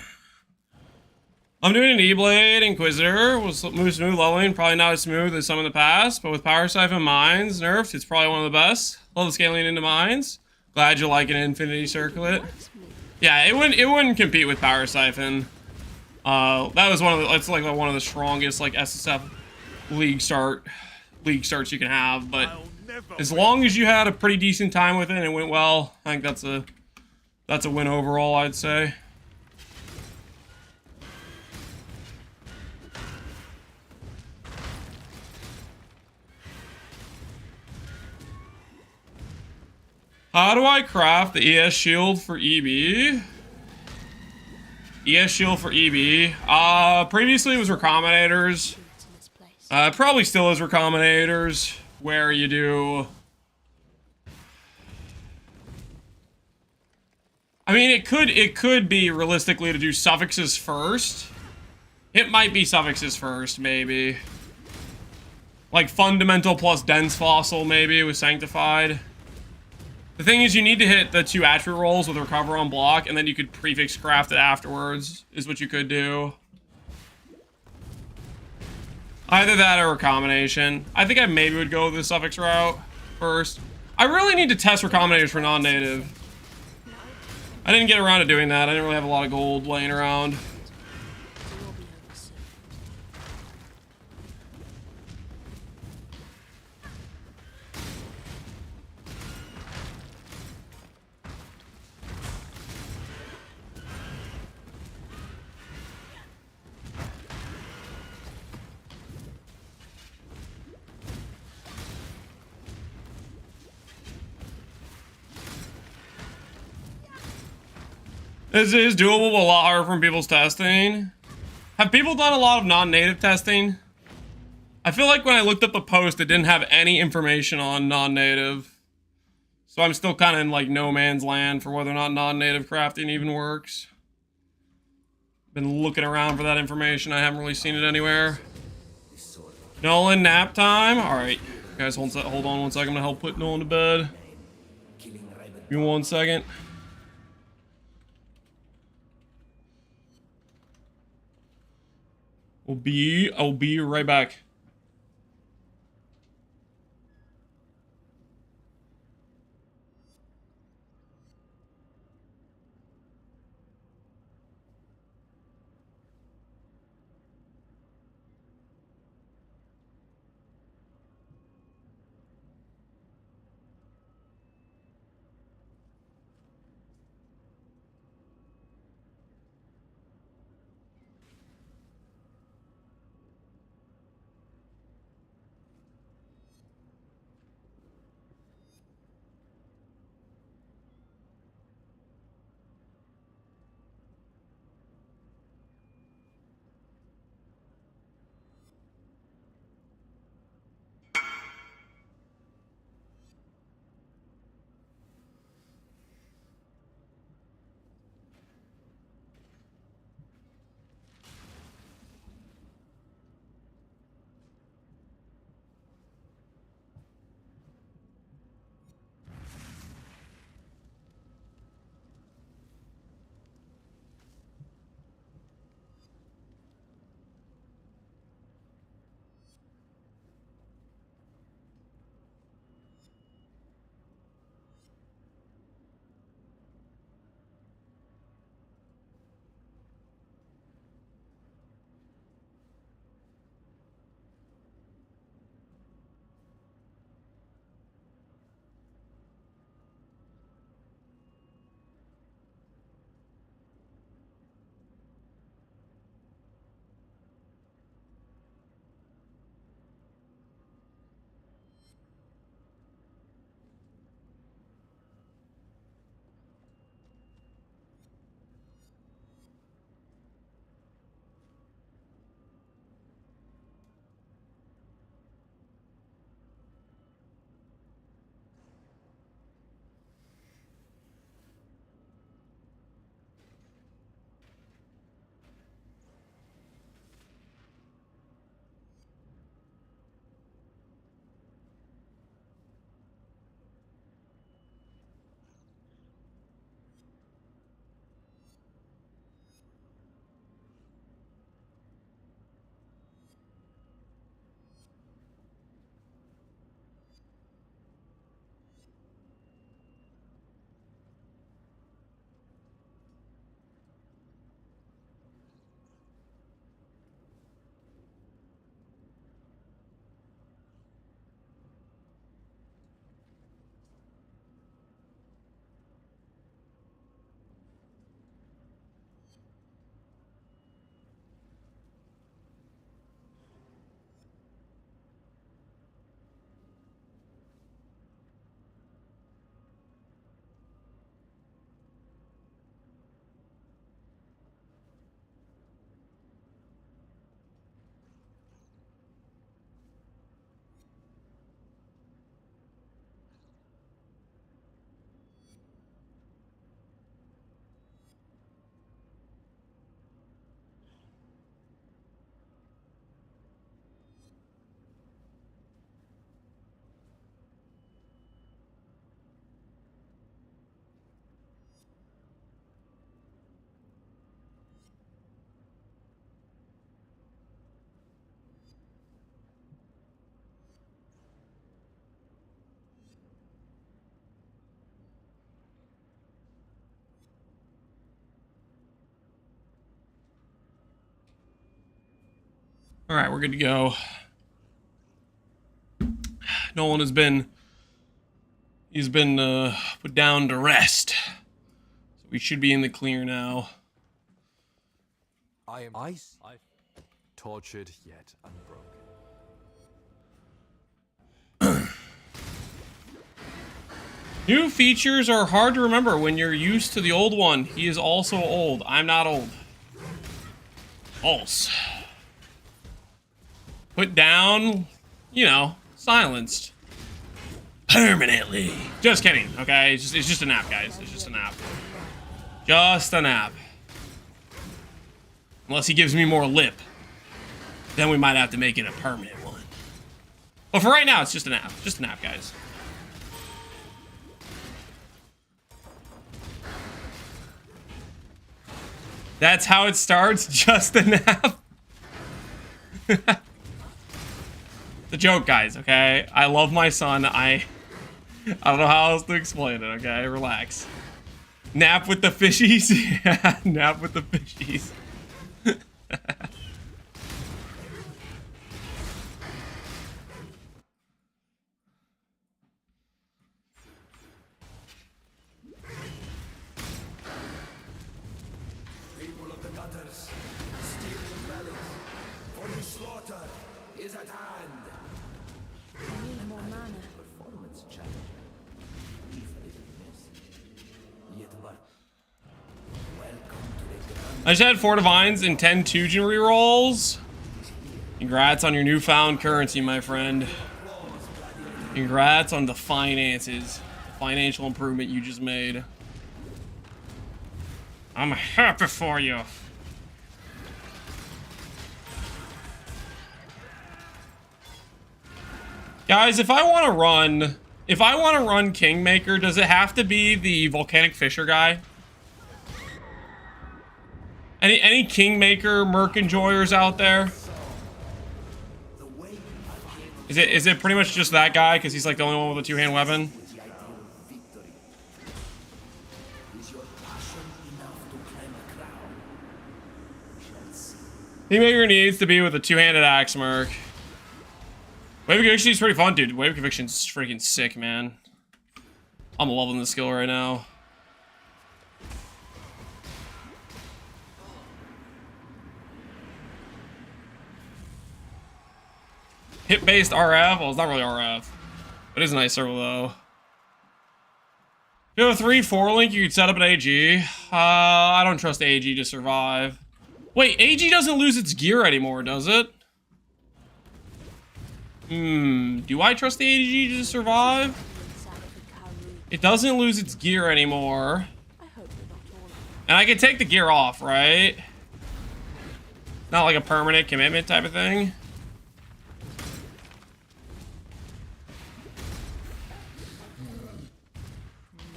I'm doing an E-Blade Inquisitor. Was move smooth leveling, probably not as smooth as some in the past, but with Power Siphon Mines nerfed, it's probably one of the best. Love the scaling into mines. Glad you like an Infinity Circlet. Yeah, it wouldn't compete with Power Siphon. That was it's like one of the strongest like SSF league starts you can have, but as long as you had a pretty decent time with it and it went well, I think that's a win overall, I'd say. How do I craft the ES shield for EB? ES shield for EB. Previously it was Recombinators. in this place. Probably still is Recombinators, where you do... I mean, it could be realistically to do suffixes first. It might be suffixes first, maybe. Like Fundamental plus Dense Fossil, maybe, with Sanctified. The thing is, you need to hit the 2 attribute rolls with Recover on block, and then you could prefix craft it afterwards, is what you could do. Either that or a combination. I think I maybe would go the suffix route first. I really need to test recombinators for non-native. No, I'm I didn't get around to doing that. I didn't really have a lot of gold laying around. It will be over soon. This is doable, but a lot harder from people's testing. Have people done a lot of non-native testing? I feel like when I looked up the post, it didn't have any information on non-native. So I'm still kind of in like no man's land for whether or not non-native crafting even works. Been looking around for that information. I haven't really seen it anywhere. Nolan, nap time? Alright. Guys, hold on 1 second. I'm gonna help put Nolan to bed. Give me 1 second. I'll be right back. All right, we're good to go. Nolan has been... He's been put down to rest. So we should be in the clear now. I am ice. Tortured yet unbroken. New features are hard to remember when you're used to the old one. He is also old. I'm not old. False. Put down, you know, silenced. Permanently. Just kidding, okay? It's just a nap, guys. It's just a nap. Just a nap. Unless he gives me more lip. Then we might have to make it a permanent one. But for right now, it's just a nap. Just a nap, guys. That's how it starts? Just a nap? The joke, guys, okay? I love my son. I don't know how else to explain it, okay? Relax. Nap with the fishies? Yeah, nap with the fishies. People of the gutters, steal the valleys, for the slaughter is at hand. I need more mana. Performance challenge. If a little miss. Yet but welcome to the grand. I just had 4 divines and 10 Tujin rerolls. Congrats on your newfound currency, my friend. Congrats on the finances. The financial improvement you just made. I'm happy for you. Guys, if I want to run Kingmaker, does it have to be the Volcanic Fisher guy? Any Kingmaker Merc enjoyers out there? Is it pretty much just that guy because he's like the only one with a 2-hand weapon? Kingmaker needs to be with a 2-handed axe Merc. Wave of Conviction is pretty fun, dude. Wave of Conviction is freaking sick, man. I'm loving this skill right now. Hit-based RF? Well, it's not really RF. It is a nice circle, though. If you have a 3-4 link, you could set up an AG. I don't trust AG to survive. Wait, AG doesn't lose its gear anymore, does it? Do I trust the AG to survive? It doesn't lose its gear anymore. And I can take the gear off, right? Not like a permanent commitment type of thing.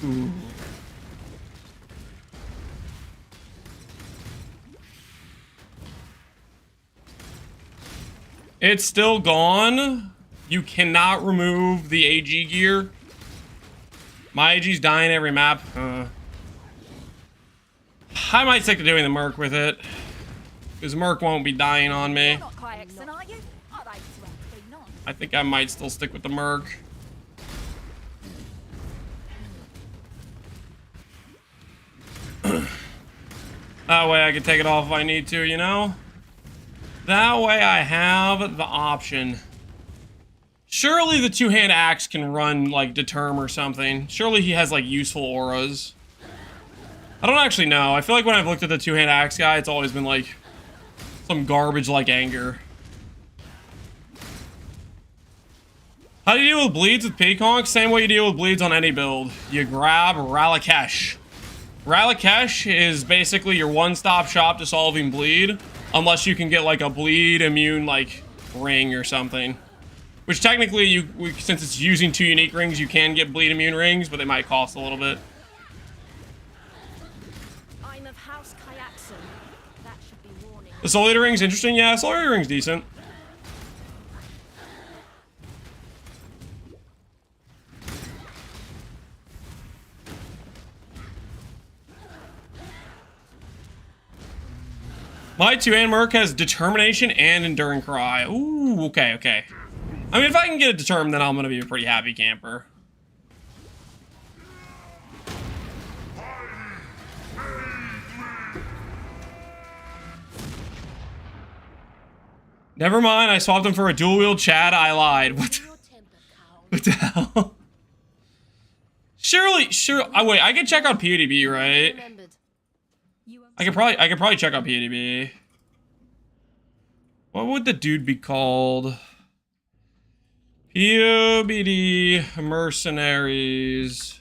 Ooh. It's still gone. You cannot remove the AG gear. My AG's dying every map. I might stick to doing the Merc with it. Because Merc won't be dying on me. You're not Kayakson, are you? I'd hate to have to be not. I think I might still stick with the Merc. That way I can take it off if I need to, you know? That way I have the option. Surely the 2-hand axe can run, like, Determ or something. Surely he has, like, useful auras. I don't actually know. I feel like when I've looked at the 2-hand axe guy, it's always been, like, some garbage like anger. How do you deal with bleeds with Pconc? Same way you deal with bleeds on any build. You grab Ralakesh. Ralakesh is basically your one-stop shop to solving bleed. Unless you can get like a bleed immune like ring or something. Which technically, since it's using 2 unique rings, you can get bleed immune rings, but they might cost a little bit. I'm of House Kayakson. That should be warning. The Soul Eater ring's interesting. Yeah, Soul Eater ring's decent. My two-hand merc has determination and enduring cry. Ooh, okay, okay. I mean, if I can get it determined, then I'm gonna be a pretty happy camper. Never mind, I swapped him for a dual-wield Chad. I lied. What? Your temper, coward. What the hell? Surely, sure. Wait, I can check on PoB, right? Remembered. I could probably check on PoB. What would the dude be called? POBD mercenaries.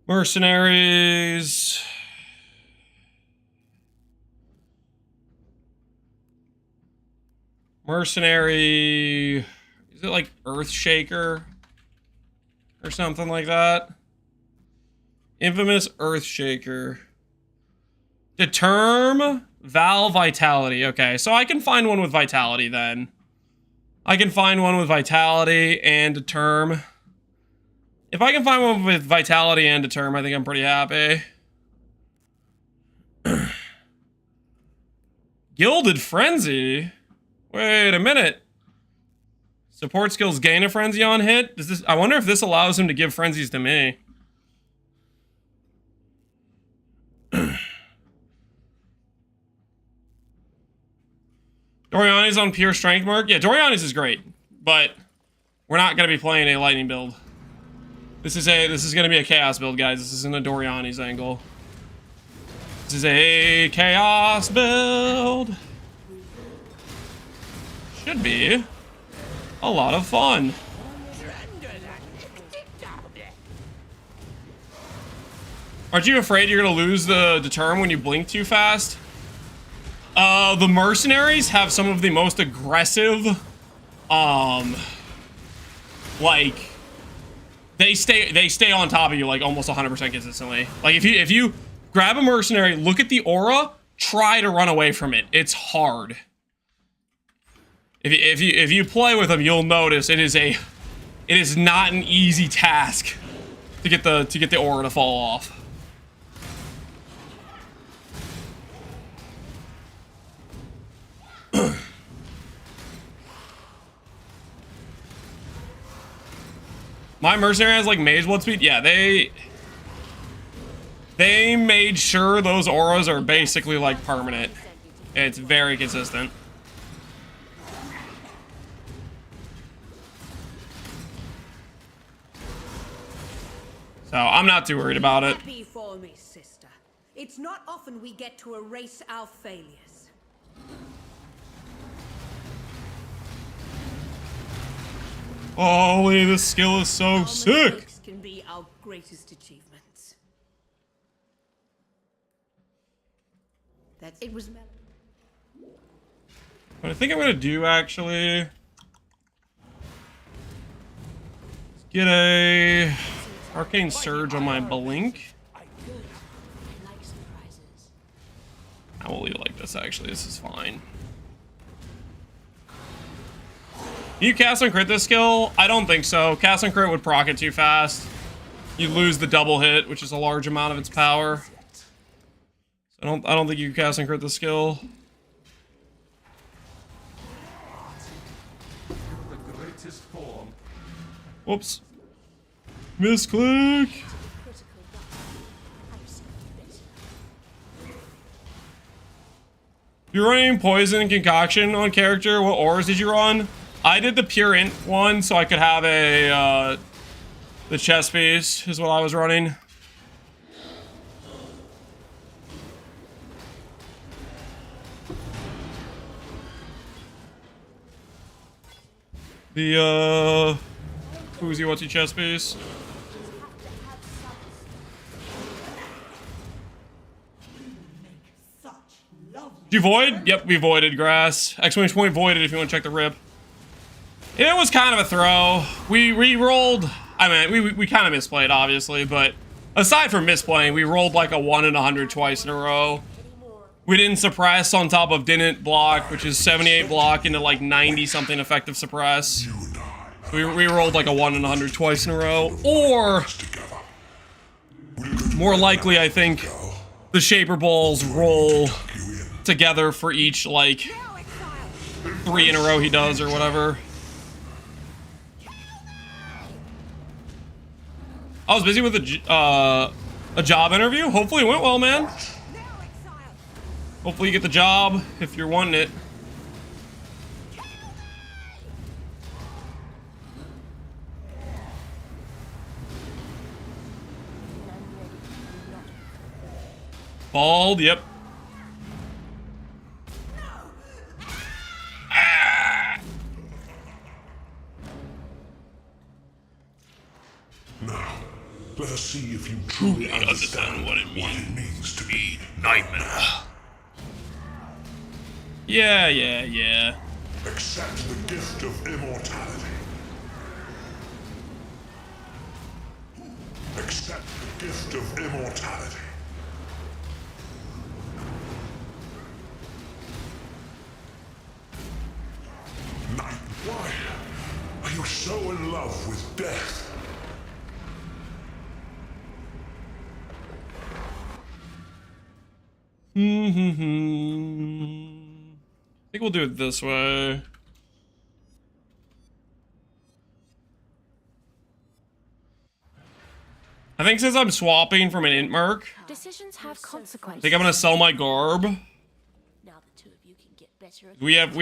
Mercenaries. Mercenary. Is it like Earthshaker? Or something like that? Infamous Earthshaker. Determ Val Vitality. Okay, so I can find one with Vitality then. I can find one with Vitality and Determ. If I can find one with Vitality and Determ, I think I'm pretty happy. Gilded Frenzy? Wait a minute. Support skills gain a frenzy on hit? Does this? I wonder if this allows him to give frenzies to me. Doriani's on pure strength mark. Yeah, Doriani's is great, but we're not gonna be playing a lightning build. This is gonna be a chaos build, guys. This isn't a Doriani's angle. This is a chaos build. Should be a lot of fun. Aren't you afraid you're gonna lose the determ when you blink too fast? The mercenaries have some of the most aggressive, like, they stay on top of you like almost 100% consistently. Like if you grab a mercenary, look at the aura, try to run away from it. It's hard. If you play with them, you'll notice it is not an easy task to get the aura to fall off. My mercenary has like mage blood speed. Yeah, they made sure those auras are basically like permanent. It's very consistent. So I'm not too worried about it. Happy for me, sister. It's not often we get to erase our failures. Holy, this skill is so sick. Mistakes can be our greatest achievements. It was. What I think I'm gonna do actually, get a arcane surge on my blink. I like surprises. I will leave it like this. Actually, this is fine. You cast and crit this skill? I don't think so. Cast and crit would proc it too fast. You lose the double hit, which is a large amount of its power. So I don't think you can cast and crit the skill. The greatest form. Whoops. Misclick. Critical weapon. I've seen better. You're running poison concoction on character. What auras did you run? I did the pure int one, so I could have a the chest piece is what I was running. The Woozy what's your chest piece? Did you void? Yep, we voided grass. Exclamation point voided if you want to check the rip. It was kind of a throw. We re-rolled. I mean, we kind of misplayed, obviously, but aside from misplaying, we rolled like a 1 in 100 twice in a row. We didn't suppress on top of didn't block, which is 78 block into like 90 something effective suppress. We rolled like a 1 in 100 twice in a row. Or, more likely, I think, the Shaper Balls roll together for each, like, 3 in a row he does or whatever. I was busy with a job interview. Hopefully it went well, man. Hopefully you get the job if you're wanting it. Bald, yep. Now, let us see if you truly understand what it means to be Nightmare. Yeah. Accept the gift of immortality. Accept the gift of immortality. Night, why are you so in love with death? I think we'll do it this way. I think since I'm swapping from an int merc, Decisions have I consequences. think I'm gonna sell my garb. Now the two of you can get better. We have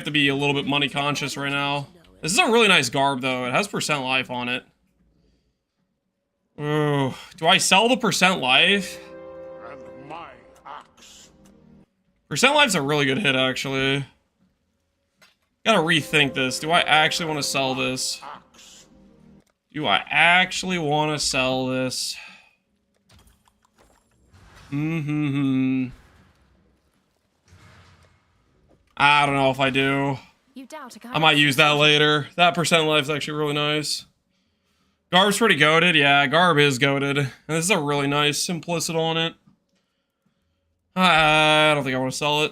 to be a little bit money conscious right now. This is a really nice garb though. It has % life on it. Ooh, do I sell the % life? And my axe. % life's a really good hit actually. Gotta rethink this. Do I actually want to sell this? Do I actually want to sell this? I don't know if I do. You doubt a I might use that later. That % life's actually really nice. Garb's pretty goated. Yeah, Garb is goated. And this is a really nice simplicity on it. I don't think I want to sell it.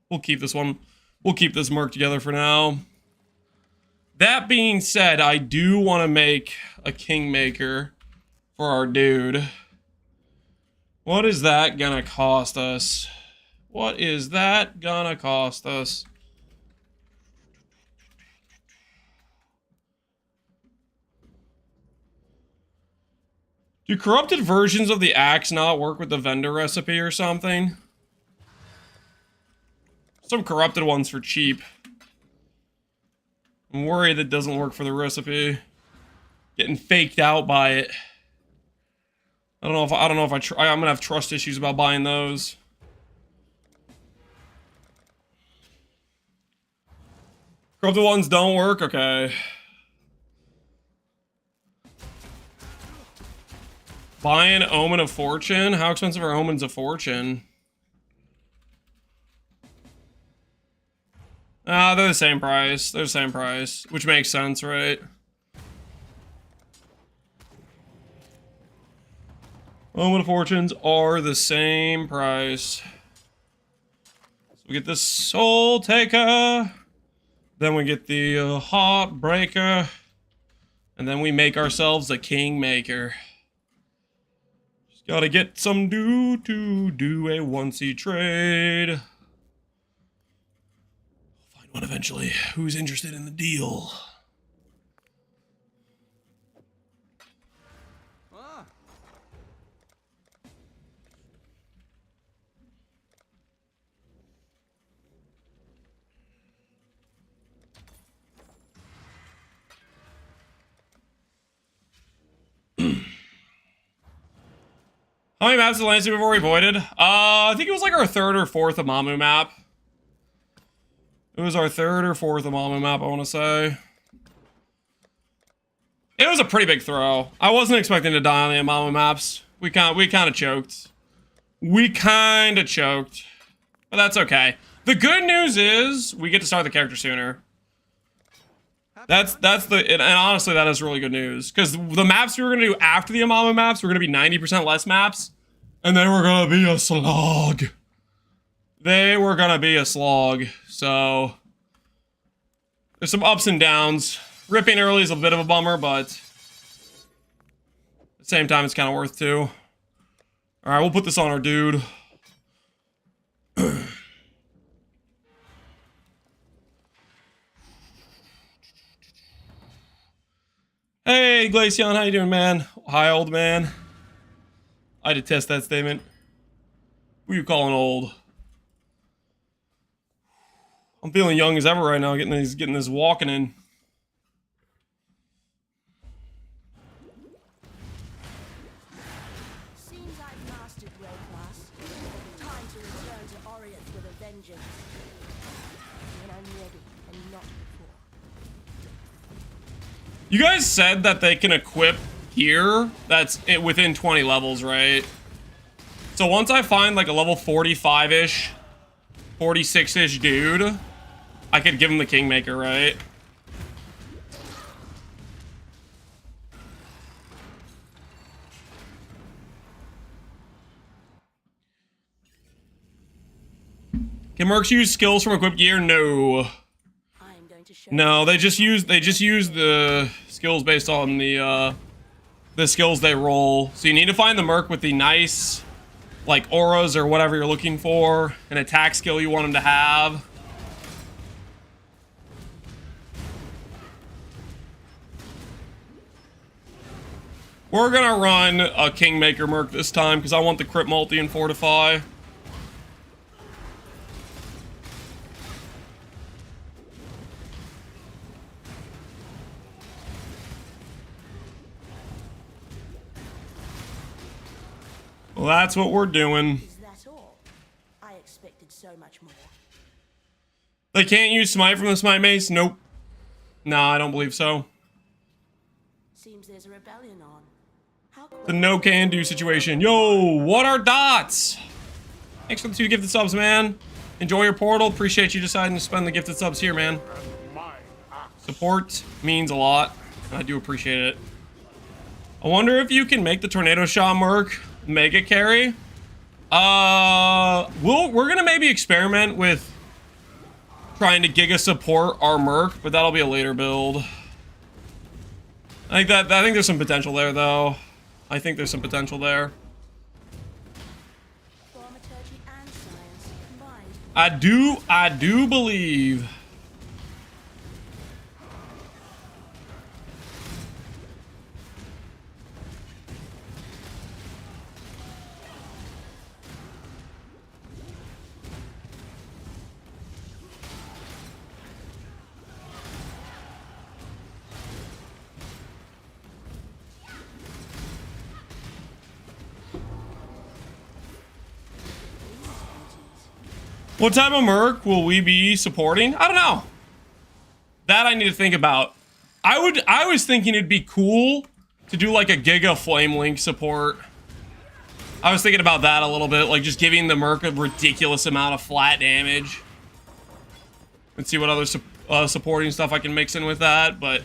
We'll keep this one. We'll keep this merc together for now. That being said, I do want to make a Kingmaker for our dude. What is that gonna cost us? What is that gonna cost us? Do corrupted versions of the axe not work with the vendor recipe or something? Some corrupted ones for cheap. I'm worried that doesn't work for the recipe. Getting faked out by it. I don't know if I'm gonna have trust issues about buying those. Corrupted ones don't work? Okay. Buying Omen of Fortune? How expensive are Omens of Fortune? They're the same price. They're the same price, which makes sense, right? Omen of Fortunes are the same price. So we get the Soul Taker. Then we get the Heartbreaker. And then we make ourselves a Kingmaker. Just gotta get some to do a once-y trade. One eventually. Who's interested in the deal? How many maps did Lance do before we voided? I think it was like our 3rd or 4th Amamu map. It was our 3rd or 4th Amamu map, I want to say. It was a pretty big throw. I wasn't expecting to die on the Amamu maps. We kind of choked. We kind of choked. But that's okay. The good news is we get to start the character sooner. And honestly, that is really good news. Because the maps we were going to do after the Amamu maps were going to be 90% less maps. And they were going to be a slog. They were going to be a slog. So there's some ups and downs. Ripping early is a bit of a bummer, but at the same time, it's kind of worth too. All right, we'll put this on our dude. Hey, Glaceon, how you doing, man? Hi, old man. I detest that statement. Who you calling old? I'm feeling young as ever right now, getting this walking in. Seems I've mastered road class. Time to return to Oriath with a vengeance. When I'm ready and not before. You guys said that they can equip here. That's it within 20 levels, right? So once I find like a level 45-ish, 46-ish dude, I could give him the Kingmaker, right? Can mercs use skills from equipped gear? No. I'm going to show No, they just use the skills based on the skills they roll. So you need to find the merc with the nice like auras or whatever you're looking for, an attack skill you want him to have. We're gonna run a Kingmaker merc this time because I want the crit multi and fortify. Well, that's what we're doing. Is that all? I expected so much more. They can't use smite from the smite mace? Nope. Nah, I don't believe so. Seems there's a rebellion on. How The no can do situation. Yo, what are dots? Thanks for the 2 gifted subs, man. Enjoy your portal. Appreciate you deciding to spend the gifted subs here, man. Support means a lot, and I do appreciate it. I wonder if you can make the Tornado Shot merc mega carry. We're gonna maybe experiment with trying to Giga support our merc, but that'll be a later build. I think there's some potential there, though. I think there's some potential there. Thaumaturgy and science combined. I do believe. What type of merc will we be supporting? I don't know. That I need to think about. I was thinking it'd be cool to do like a Giga Flame Link support. I was thinking about that a little bit, like just giving the merc a ridiculous amount of flat damage. Let's see what other supporting stuff I can mix in with that, but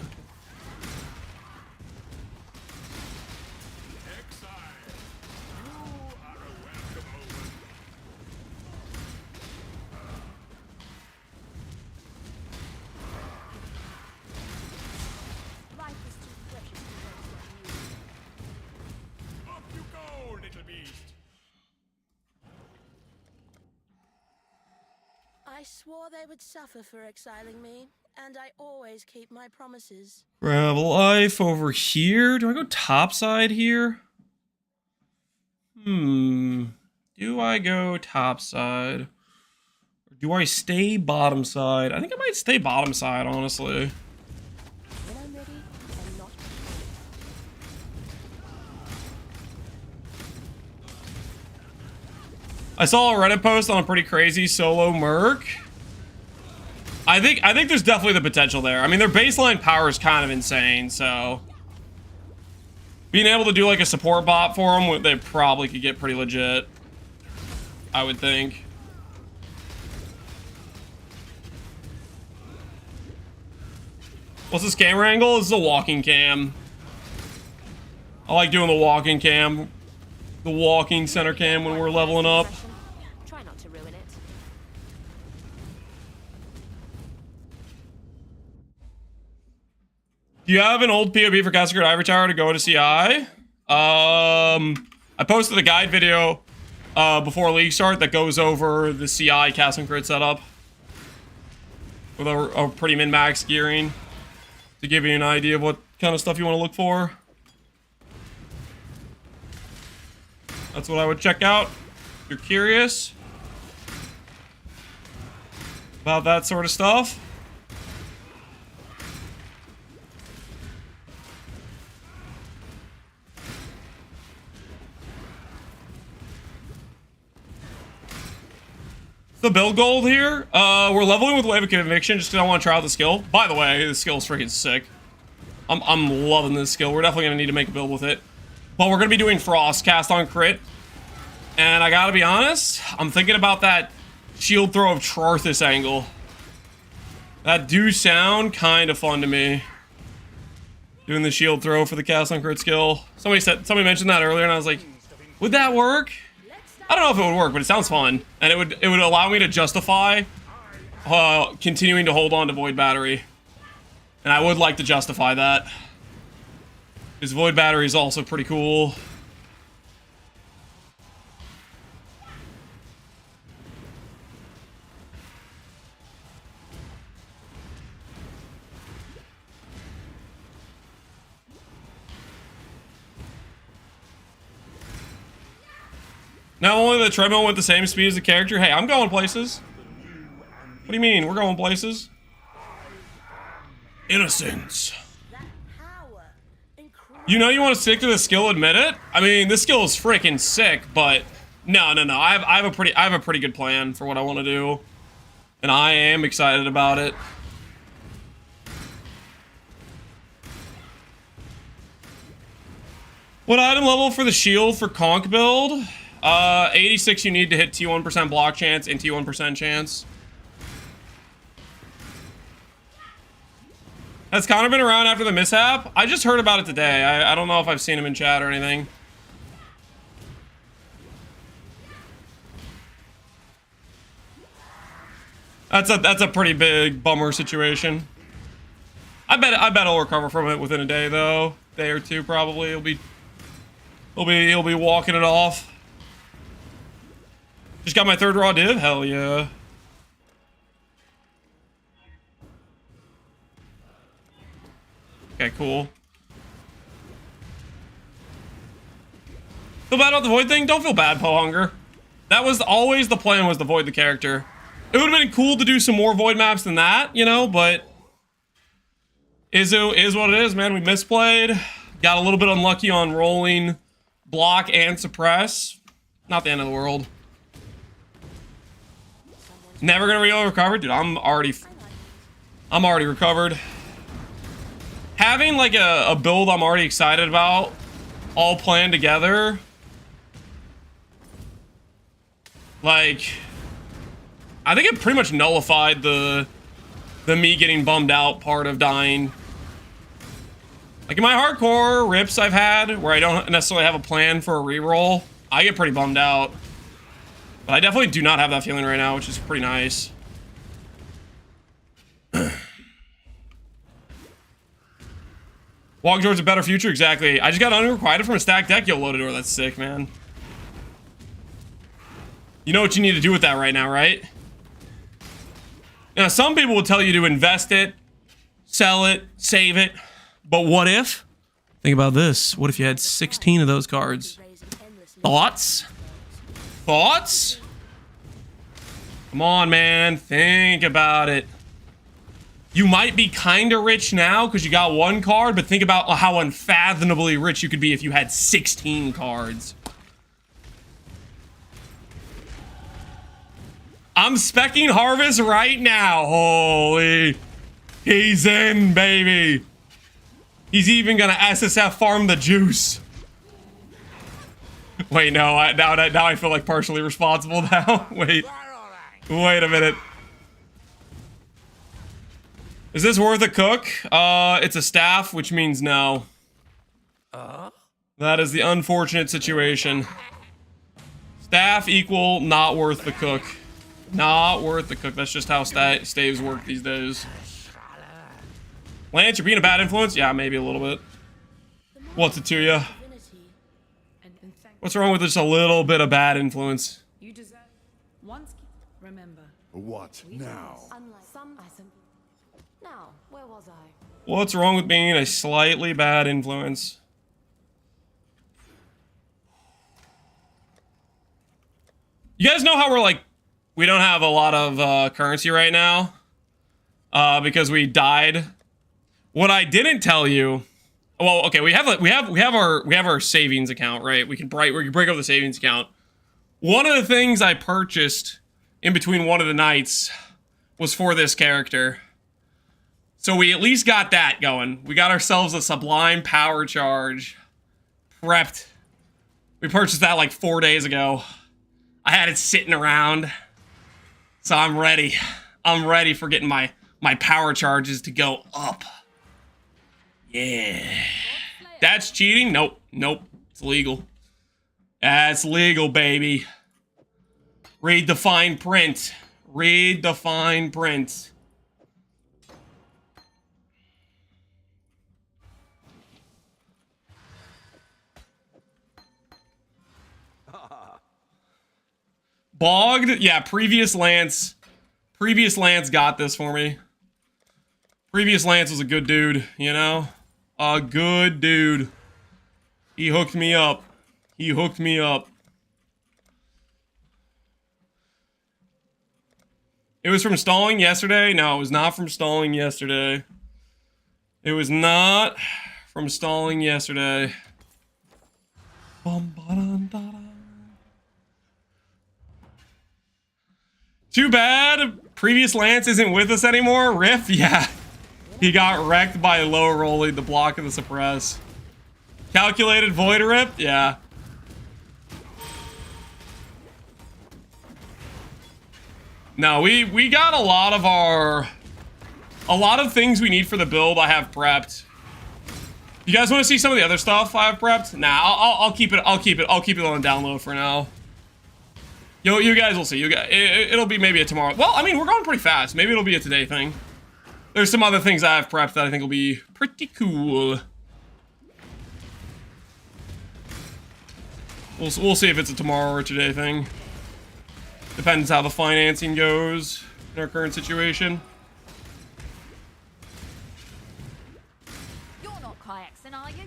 Life is too precious to waste on you. Up you go, little beast. I swore they would suffer for exiling me, and I always keep my promises. grab life over here. Do I go topside here? Do I go topside? Or do I stay bottom side? I think I might stay bottom side, honestly. When I'm ready and not before. I saw a Reddit post on a pretty crazy solo merc. I think there's definitely the potential there. I mean, their baseline power is kind of insane, so being able to do like a support bot for them, they probably could get pretty legit, I would think. What's this camera angle? This is a walking cam. I like doing the walking cam, the walking center cam when we're leveling up. Try not to ruin it. Do you have an old POB for Castle Ivory Tower to go to CI? I posted a guide video before Leaguestart that goes over the CI cast and crit setup with a pretty min-max gearing to give you an idea of what kind of stuff you want to look for. That's what I would check out if you're curious about that sort of stuff. The build goal here, we're leveling with Wave of Conviction just because I want to try out the skill. By the way, the skill is freaking sick. I'm loving this skill. We're definitely going to need to make a build with it. But we're going to be doing Frost cast on crit. And I gotta be honest, I'm thinking about that shield throw of Trarthus angle. That do sound kind of fun to me. Doing the shield throw for the cast on crit skill. Somebody mentioned that earlier and I was like, would that work? I don't know if it would work, but it sounds fun. And it would allow me to justify continuing to hold on to Void Battery. And I would like to justify that. Because Void Battery is also pretty cool. Not only the treadmill went the same speed as the character. Hey, I'm going places. What do you mean? We're going places. Innocence. You know you want to stick to the skill, admit it? I mean, this skill is freaking sick, but no. I have a pretty good plan for what I want to do. And I am excited about it. What item level for the shield for Conch build? 86 you need to hit T1% block chance and T1% chance. Has Connor been around after the mishap? I just heard about it today. I don't know if I've seen him in chat or anything. That's a pretty big bummer situation. I bet he'll recover from it within a day though. Day or two probably. He'll be walking it off. Just got my third raw div? Hell yeah. Okay, cool. Feel bad about the void thing? Don't feel bad, Pohunger. That was always the plan, was to void the character. It would have been cool to do some more void maps than that, you know, but is what it is, man. We misplayed. Got a little bit unlucky on rolling block and suppress. Not the end of the world. Never gonna recover? Dude, I'm already recovered. Having like a build I'm already excited about, all planned together. Like, I think it pretty much nullified the me getting bummed out part of dying. Like in my hardcore rips I've had, where I don't necessarily have a plan for a reroll, I get pretty bummed out. But I definitely do not have that feeling right now, which is pretty nice. Walking towards a better future, exactly. I just got unrequited from a stacked deck. Yo, loaded door, that's sick, man. You know what you need to do with that right now, right? Now, some people will tell you to invest it, sell it, save it. But what if? Think about this. What if you had 16 of those cards? Thoughts? Thoughts? Come on, man. Think about it. You might be kind of rich now because you got one card, but think about how unfathomably rich you could be if you had 16 cards. I'm specking Harvest right now. Holy. He's in, baby. He's even gonna SSF farm the juice. Wait, no, now I feel like partially responsible now. Wait a minute. Is this worth a cook? It's a staff, which means no. That is the unfortunate situation. Staff equal not worth the cook. Not worth the cook. That's just how staves work these days. Lance, you're being a bad influence? Yeah, maybe a little bit. What's it to you? What's wrong with just a little bit of bad influence? You deserve once. Remember. What now? Unlike some Now, where was I? What's wrong with being a slightly bad influence? You guys know how we're like, we don't have a lot of currency right now because we died. What I didn't tell you, well, okay, we have our savings account, right? We can break up the savings account. One of the things I purchased in between one of the nights was for this character. So we at least got that going. We got ourselves a Sublime Power Charge. Prepped. We purchased that like 4 days ago. I had it sitting around. So I'm ready. I'm ready for getting my power charges to go up. Yeah. That's cheating? Nope. Nope. It's legal. That's legal, baby. Read the fine print. Read the fine print. Bogged? Yeah, previous Lance got this for me. Previous Lance was a good dude, you know? A good dude. He hooked me up. He hooked me up. It was from stalling yesterday? No, it was not from stalling yesterday. It was not from stalling yesterday. Too bad previous Lance isn't with us anymore. Riff, yeah. He got wrecked by low rolling the block of the suppress. Calculated void rip, yeah. No, we got a lot of things we need for the build I have prepped. You guys want to see some of the other stuff I have prepped? Nah, I'll keep it on the download for now. You guys will see. It'll be maybe a tomorrow. Well, I mean, we're going pretty fast. Maybe it'll be a today thing. There's some other things I have prepped that I think will be pretty cool. We'll see if it's a tomorrow or today thing. Depends how the financing goes in our current situation. You're not kayakson, are you?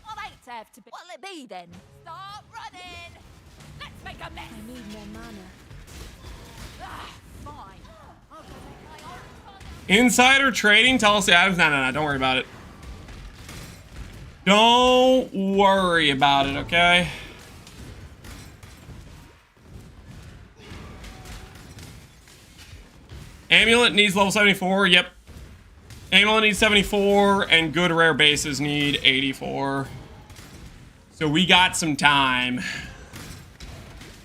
I'd hate to have to be. What'll it be then? Start running! Let's make a mess! I need more mana. Ah, fine. Insider trading? Tell us the items? No, don't worry about it. Don't worry about it, okay? Amulet needs level 74, yep. Amulet needs 74, and good rare bases need 84. So we got some time.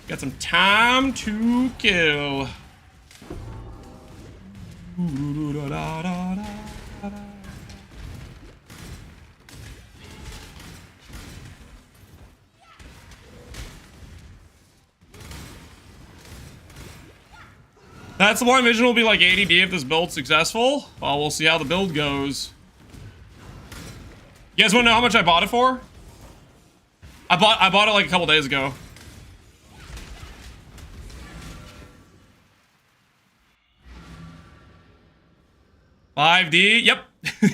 Got some time to kill. That Sublime Vision will be like ADD if this build's successful. Well, we'll see how the build goes. You guys want to know how much I bought it for? I bought it like a couple days ago. $5D? Yep.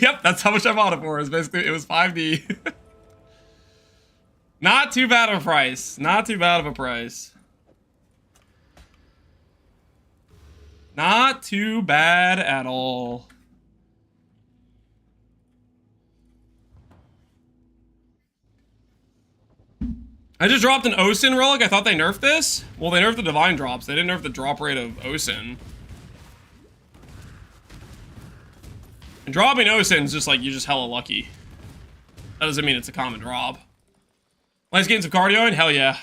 Yep, that's how much I bought it for. It was $5D. Not too bad of a price. Not too bad of a price. Not too bad at all. I just dropped an Osin relic. I thought they nerfed this. Well, they nerfed the divine drops. They didn't nerf the drop rate of Osin. And dropping Osin is just like, you're just hella lucky. That doesn't mean it's a common drop. Nice getting some cardio in? Hell yeah.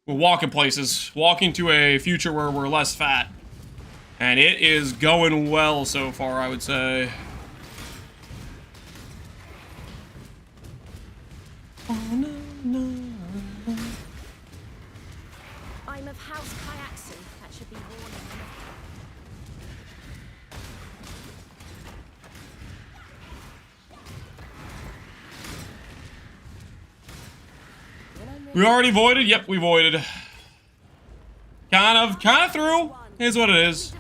We're walking places. Walking to a future where we're less fat. And it is going well so far, I would say. Oh, no, no. I'm of House Kayakson. That should be warning. We already voided? Yep, we voided. Kind of through. Here's what it is.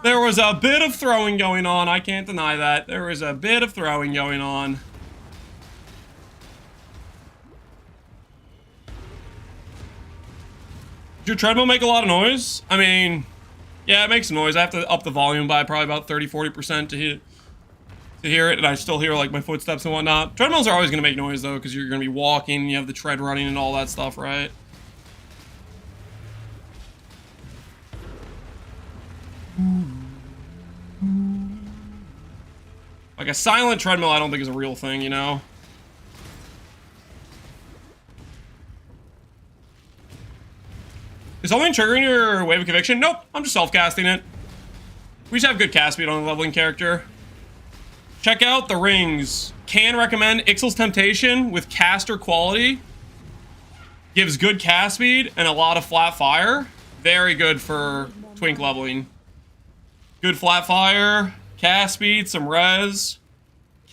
There was a bit of throwing going on. I can't deny that. There was a bit of throwing going on. Did your treadmill make a lot of noise? I mean, yeah, it makes noise. I have to up the volume by probably about 30-40% to hear it, and I still hear like my footsteps and whatnot. Treadmills are always going to make noise though, because you're going to be walking, you have the tread running and all that stuff, right? Like a silent treadmill I don't think is a real thing, you know? Is something triggering your Wave of Conviction? Nope, I'm just self-casting it. We just have good cast speed on a leveling character. Check out the rings. Can recommend Ixal's Temptation with caster quality. Gives good cast speed and a lot of flat fire. Very good for twink leveling. Good flat fire, cast speed, some res.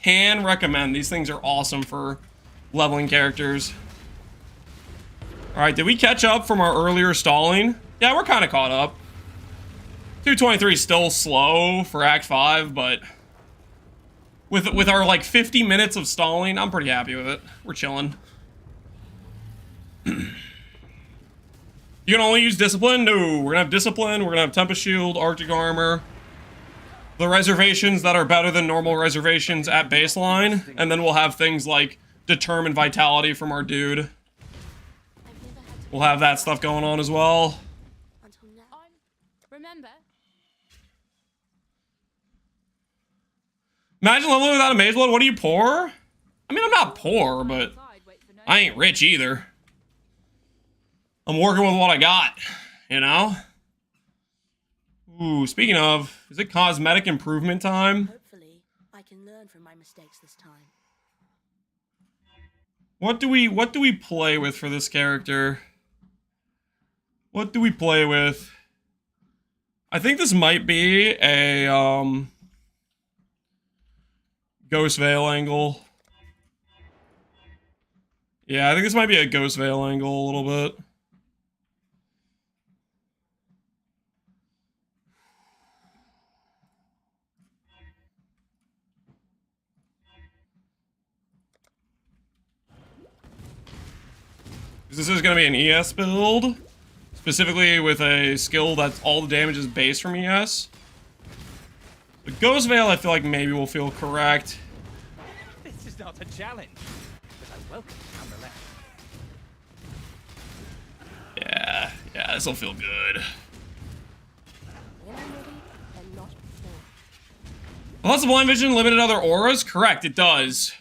Can recommend. These things are awesome for leveling characters. Alright, did we catch up from our earlier stalling? Yeah, we're kind of caught up. 223 is still slow for Act 5, but with our like 50 minutes of stalling, I'm pretty happy with it. We're chilling. You can only use Discipline? No, we're gonna have Discipline, we're gonna have Tempest Shield, Arctic Armor. The reservations that are better than normal reservations at baseline, and then we'll have things like Determine Vitality from our dude. We'll have that stuff going on as well. Remember? Imagine leveling without a Mage Blood. What are you, poor? I mean, I'm not poor, but I ain't rich either. I'm working with what I got, you know? Ooh, speaking of, is it cosmetic improvement time? Hopefully, I can learn from my mistakes this time. What do we play with for this character? What do we play with? I think this might be a Ghost Veil angle. Yeah, I think this might be a Ghost Veil angle a little bit. This is going to be an ES build, specifically with a skill that's all the damage is based from ES. The Ghost Veil, I feel like maybe will feel correct. This is not a challenge, but I welcome counter-left. Yeah, this will feel good. When I'm ready, and not before. Plus the Blind Vision limited other auras? Correct, it does.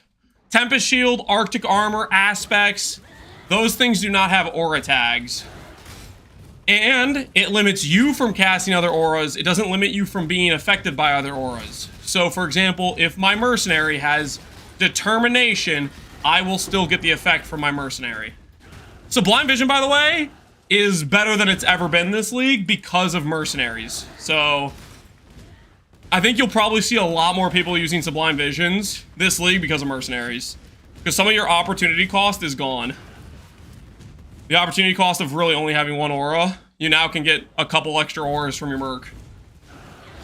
Tempest Shield, Arctic Armor, Aspects. Those things do not have aura tags. And it limits you from casting other auras. It doesn't limit you from being affected by other auras. So, for example, if my Mercenary has Determination, I will still get the effect from my Mercenary. So Blind Vision, by the way, is better than it's ever been this league because of Mercenaries. So I think you'll probably see a lot more people using Sublime Visions this league because of Mercenaries. Because some of your opportunity cost is gone. The opportunity cost of really only having one aura, you now can get a couple extra auras from your Merc.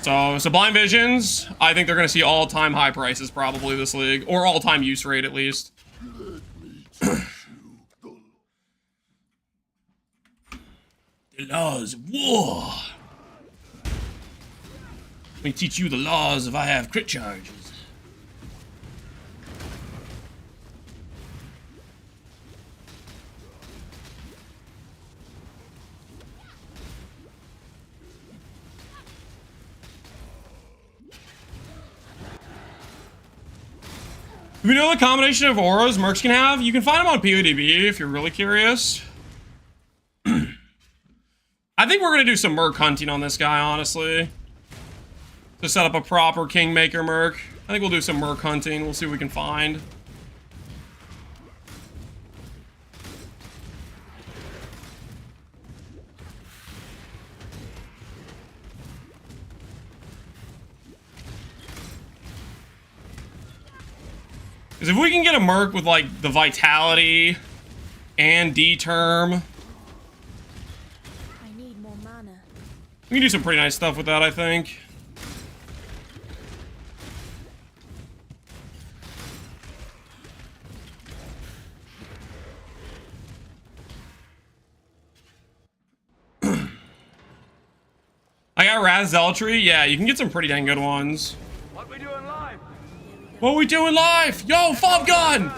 So, Sublime Visions, I think they're going to see all-time high prices probably this league. Or all-time use rate, at least. The laws of war. Let me teach you the laws if I have crit charges. Do we know the combination of auras Mercs can have? You can find them on PODB if you're really curious. I think we're going to do some Merc hunting on this guy, honestly. To set up a proper Kingmaker Merc. I think we'll do some Merc hunting. We'll see what we can find. Because if we can get a Merc with, like, the Vitality And D-term. I need more mana. We can do some pretty nice stuff with that, I think. I got Raz Zeltry. Yeah, you can get some pretty dang good ones. What we doing live? What we doing live? Yo, Fob Gun!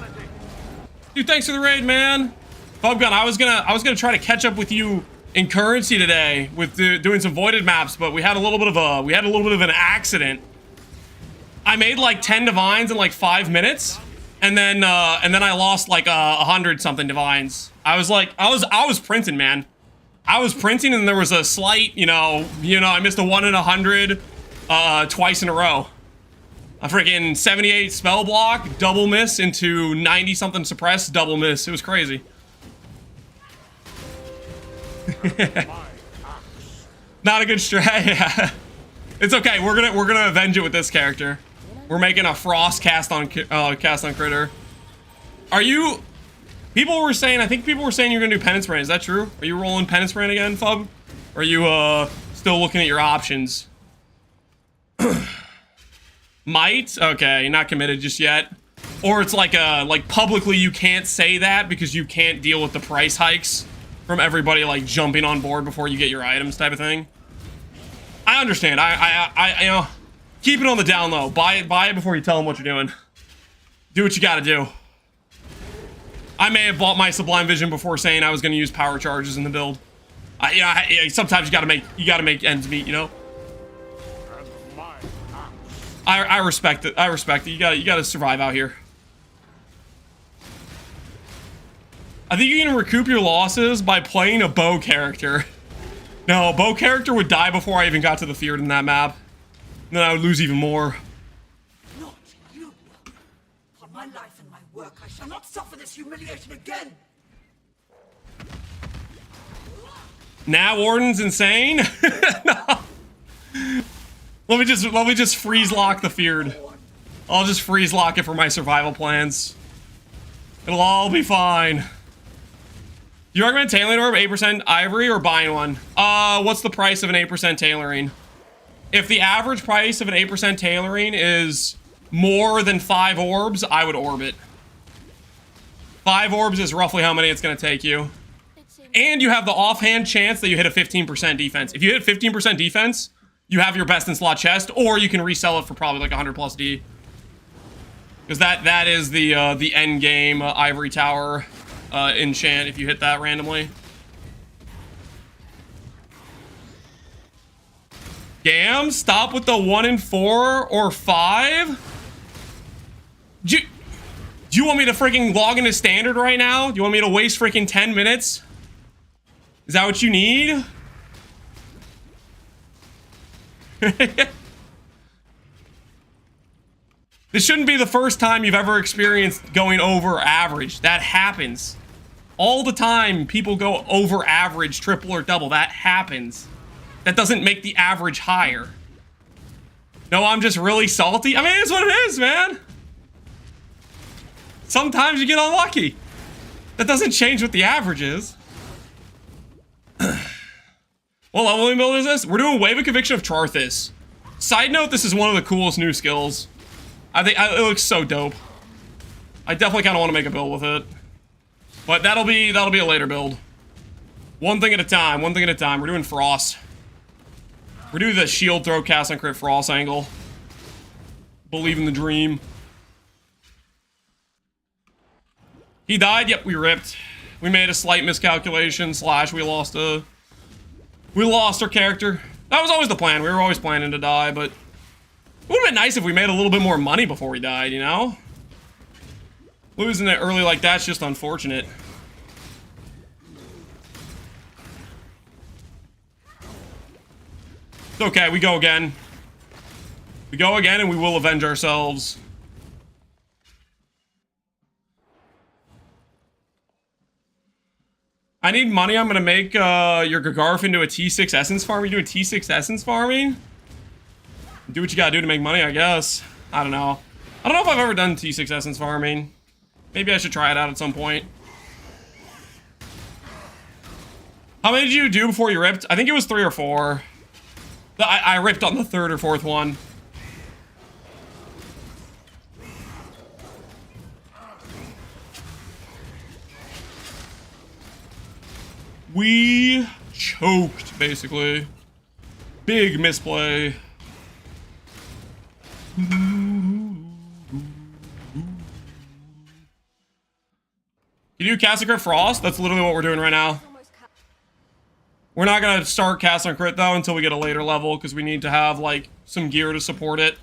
Dude, thanks for the raid, man. Fob Gun, I was gonna try to catch up with you in currency today with doing some voided maps, but we had a little bit of an accident. I made like 10 divines in like 5 minutes, and then I lost like 100 something divines. I was printing, man. I was printing, and there was a slight, I missed a 1 in 100 twice in a row. A freaking 78 spell block, double miss into 90 something suppressed, double miss. It was crazy. Not a good strat. Yeah. It's okay. We're gonna avenge it with this character. We're making a frost cast on critter. Are you? People were saying. I think people were saying you're gonna do penance brand. Is that true? Are you rolling penance brand again, Fub? Or are you still looking at your options? Might? Okay, not committed just yet. Or it's like publicly you can't say that because you can't deal with the price hikes from everybody like jumping on board before you get your items type of thing. I understand. I keep it on the down low. Buy it before you tell them what you're doing. Do what you gotta do. I may have bought my Sublime Vision before saying I was gonna use power charges in the build. Sometimes you gotta make ends meet, you know? I respect it. I respect it. You gotta survive out here. I think you can recoup your losses by playing a bow character. No, a bow character would die before I even got to the field in that map. And then I would lose even more. Not you. For my life and my work, I shall not suffer this humiliation again. Now Warden's insane? No. Let me just freeze lock the Feared. I'll just freeze lock it for my survival plans. It'll all be fine. You recommend tailoring orb 8% ivory or buying one? What's the price of an 8% tailoring? If the average price of an 8% tailoring is more than 5 orbs, I would orb it. 5 orbs is roughly how many it's gonna take you. And you have the offhand chance that you hit a 15% defense. If you hit 15% defense, you have your best in slot chest, or you can resell it for probably like 100 plus D. Because that is the end game ivory tower enchant if you hit that randomly. Gam, stop with the 1 in 4 or 5. Do you want me to freaking log into standard right now? Do you want me to waste freaking 10 minutes? Is that what you need? This shouldn't be the first time you've ever experienced going over average. That happens. All the time, people go over average, triple or double. That happens. That doesn't make the average higher. No, I'm just really salty. I mean, it's what it is, man. Sometimes you get unlucky. That doesn't change what the average is. What leveling build is this? We're doing Wave of Conviction of Charthus. Side note, this is one of the coolest new skills. I think it looks so dope. I definitely kind of want to make a build with it. But that'll be a later build. One thing at a time, one thing at a time. We're doing Frost. We're doing the shield throw cast on crit Frost angle. Believe in the dream. He died, yep, we ripped. We made a slight miscalculation, / we lost our character. That was always the plan. We were always planning to die, but it would have been nice if we made a little bit more money before we died, you know? Losing it early like that's just unfortunate. It's okay, we go again. We go again and we will avenge ourselves. I need money. I'm gonna make your Gagarf into a T6 essence farm. You do a T6 essence farming? Do what you gotta do to make money, I guess. I don't know. I don't know if I've ever done T6 essence farming. Maybe I should try it out at some point. How many did you do before you ripped? I think it was 3 or 4. I ripped on the 3rd or 4th one. We choked, basically. Big misplay. Can you do Cast and Crit Frost? That's literally what we're doing right now. We're not gonna start Cast and Crit though until we get a later level because we need to have like some gear to support it.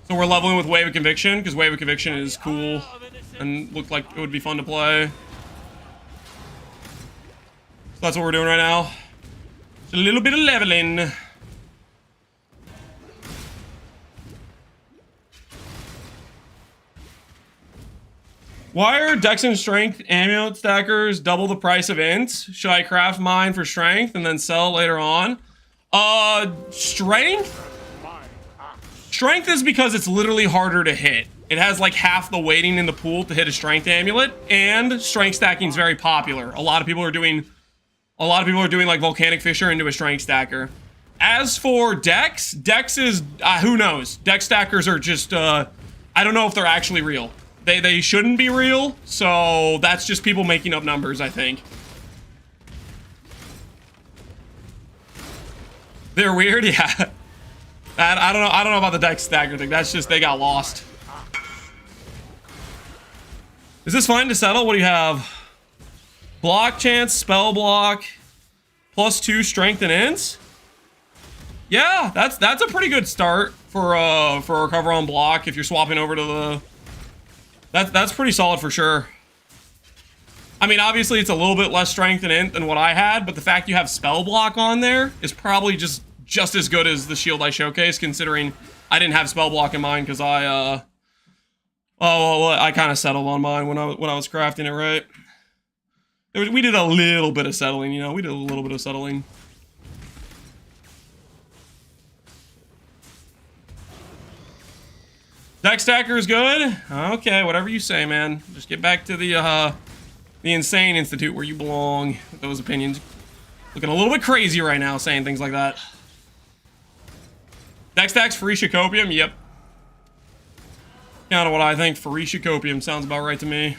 So we're leveling with Wave of Conviction because Wave of Conviction is cool and looked like it would be fun to play. So that's what we're doing right now. Just a little bit of leveling. Why are Dex and Strength amulet stackers double the price of ints? Should I craft mine for Strength and then sell later on? Strength? Strength is because it's literally harder to hit. It has like half the weighting in the pool to hit a Strength amulet, and Strength stacking is very popular. A lot of people are doing like Volcanic Fissure into a Strength stacker. As for Dex, Dex is who knows? Dex stackers are just I don't know if they're actually real. They shouldn't be real, so that's just people making up numbers, I think. They're weird, yeah. I don't know about the Dex stacker thing. That's just they got lost. Is this fine to settle? What do you have? Block chance, spell block, +2 strength and ints. Yeah, that's a pretty good start for recover on block if you're swapping over to the. That's pretty solid for sure. I mean, obviously it's a little bit less strength and int than what I had, but the fact you have spell block on there is probably just as good as the shield I showcased, considering I didn't have spell block in mine because I kind of settled on mine when I was crafting it, right? We did a little bit of settling, you know. We did a little bit of settling. Dex stacker is good. Okay, whatever you say, man. Just get back to the Insane Institute where you belong with those opinions. Looking a little bit crazy right now saying things like that. Dex stacks Phoresia Copium? Yep. Kind of what I think. Phoresia Copium sounds about right to me.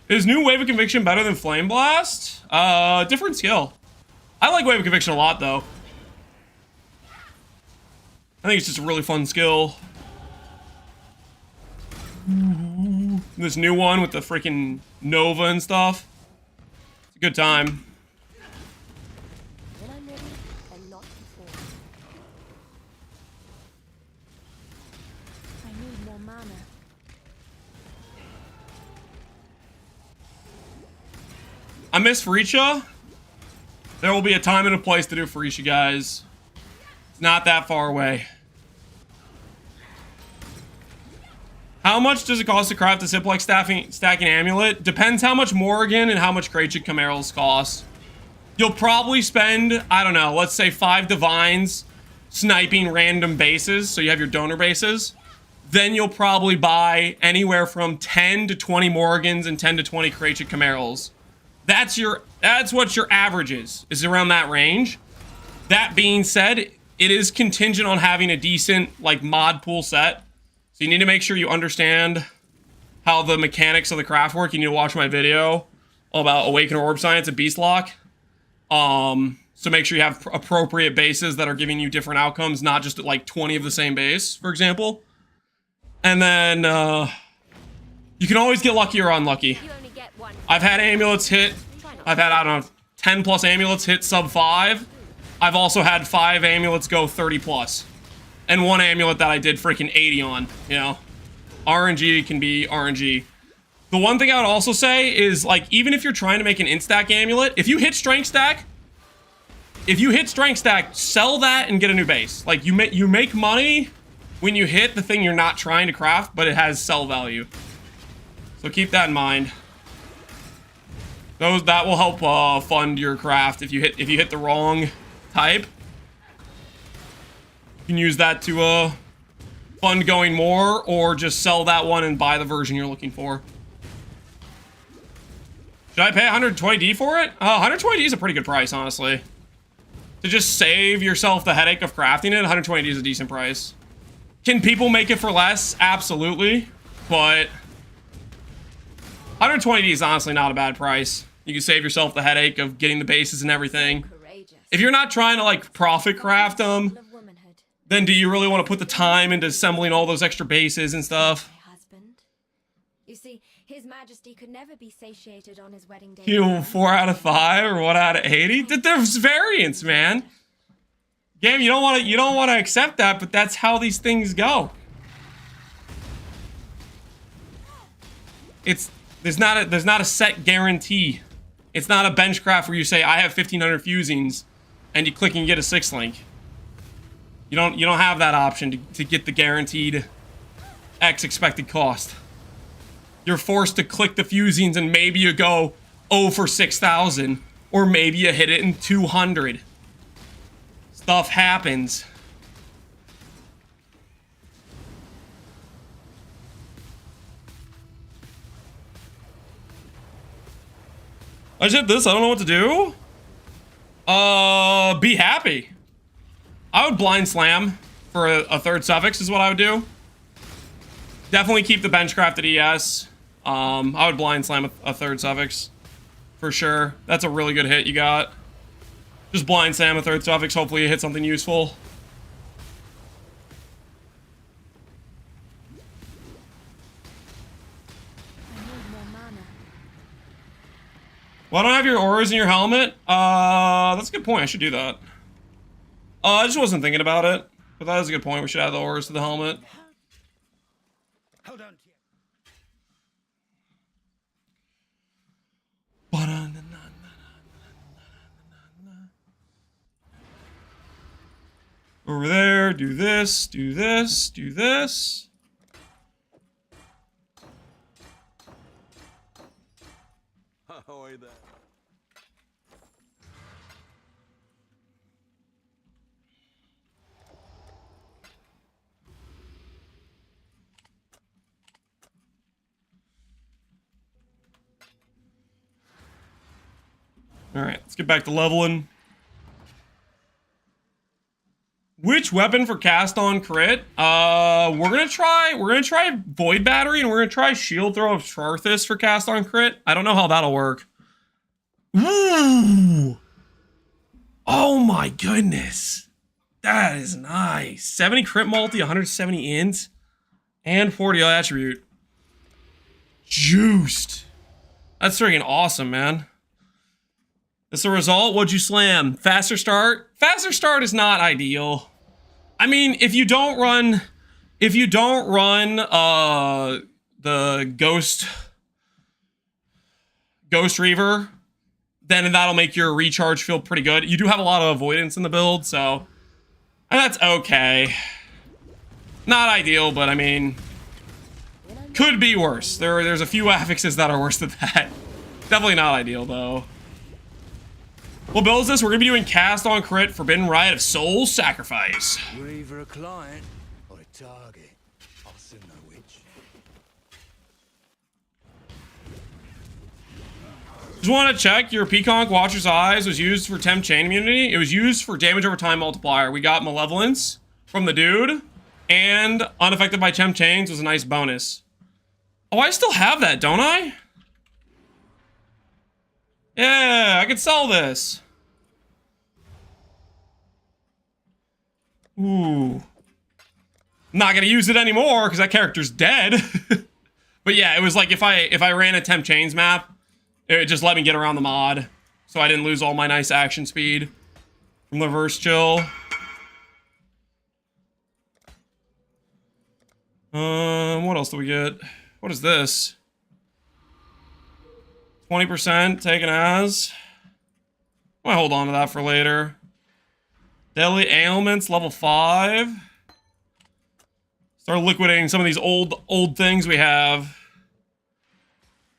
Is new Wave of Conviction better than Flame Blast? Different skill. I like Wave of Conviction a lot, though. I think it's just a really fun skill. This new one with the freaking Nova and stuff. It's a good time. When I'm ready and not before. I need more mana. I miss Phoresia. There will be a time and a place to do Phoresia, guys. It's not that far away. How much does it cost to craft a Ziploc stacking amulet? Depends how much Morrigan and how much Krachic Camerals cost. You'll probably spend, I don't know, let's say 5 Divines sniping random bases, so you have your donor bases. Then you'll probably buy anywhere from 10 to 20 Morrigans and 10 to 20 Krachic Camerals. That's what your average is around that range. That being said, it is contingent on having a decent like mod pool set. So you need to make sure you understand how the mechanics of the craft work. You need to watch my video about Awaken Orb Science and Beast Lock. So make sure you have appropriate bases that are giving you different outcomes, not just like 20 of the same base, for example. And then you can always get lucky or unlucky. I've had amulets hit, I don't know, 10 plus amulets hit sub 5. I've also had 5 amulets go 30 plus. And 1 amulet that I did freaking 80 on, you know. RNG can be RNG. The one thing I would also say is, like, even if you're trying to make an instack amulet, if you hit strength stack, sell that and get a new base. Like, you make money when you hit the thing you're not trying to craft, but it has sell value. So keep that in mind. That will help fund your craft if you hit the wrong type. You can use that to fund going more, or just sell that one and buy the version you're looking for. Should I pay 120D for it? 120D is a pretty good price, honestly. To just save yourself the headache of crafting it, 120D is a decent price. Can people make it for less? Absolutely. But 120D is honestly not a bad price. You can save yourself the headache of getting the bases and everything. If you're not trying to, like, profit craft them, then do you really want to put the time into assembling all those extra bases and stuff? Husband. You see, His Majesty could never be satiated on his wedding day. You 4 out of 5 or 1 out of 80? There's variance, man. Game, you don't want to accept that, but that's how these things go. There's not a set guarantee. It's not a benchcraft where you say I have 1,500 fusings, and you click and get a 6-link. You don't have that option to get the guaranteed X expected cost. You're forced to click the fusings and maybe you go 0 for 6,000, or maybe you hit it in 200. Stuff happens. I just hit this, I don't know what to do. Be happy. I would blind slam for a third suffix is what I would do. Definitely keep the benchcrafted ES. I would blind slam a third suffix. For sure. That's a really good hit you got. Just blind slam a third suffix. Hopefully you hit something useful. I need more mana. Well, I don't have your auras in your helmet. That's a good point. I should do that. I just wasn't thinking about it. But that is a good point. We should add the auras to the helmet. Hold on. Over there, do this, do this, do this. All right, let's get back to leveling. Which weapon for cast on crit? We're gonna try Void Battery, and we're gonna try Shield Throw of Charthus for cast on crit. I don't know how that'll work. Ooh! Oh my goodness, that is nice. 70 crit multi, 170 int, and 40 attribute. Juiced. That's freaking awesome, man. That's the result. What'd you slam? Faster start? Faster start is not ideal. I mean, if you don't run the Ghost Reaver, then that'll make your recharge feel pretty good. You do have a lot of avoidance in the build, so that's okay. Not ideal, but I mean, could be worse. There's a few affixes that are worse than that. Definitely not ideal, though. What build is this? We're gonna be doing cast on crit, Forbidden Riot of Soul Sacrifice. You're either a client or a target. I'll soon know which. Just want to check, your Pconc Watcher's Eyes was used for temp chain immunity. It was used for damage over time multiplier. We got Malevolence from the dude, and unaffected by temp chains was a nice bonus. Oh, I still have that, don't I? Yeah, I could sell this. Ooh. Not gonna use it anymore because that character's dead. But yeah, it was like if I ran a temp chains map, it would just let me get around the mod, so I didn't lose all my nice action speed from the verse chill. What else do we get? What is this? 20% taken as. I might hold on to that for later. Deadly ailments, level 5. Start liquidating some of these old things we have.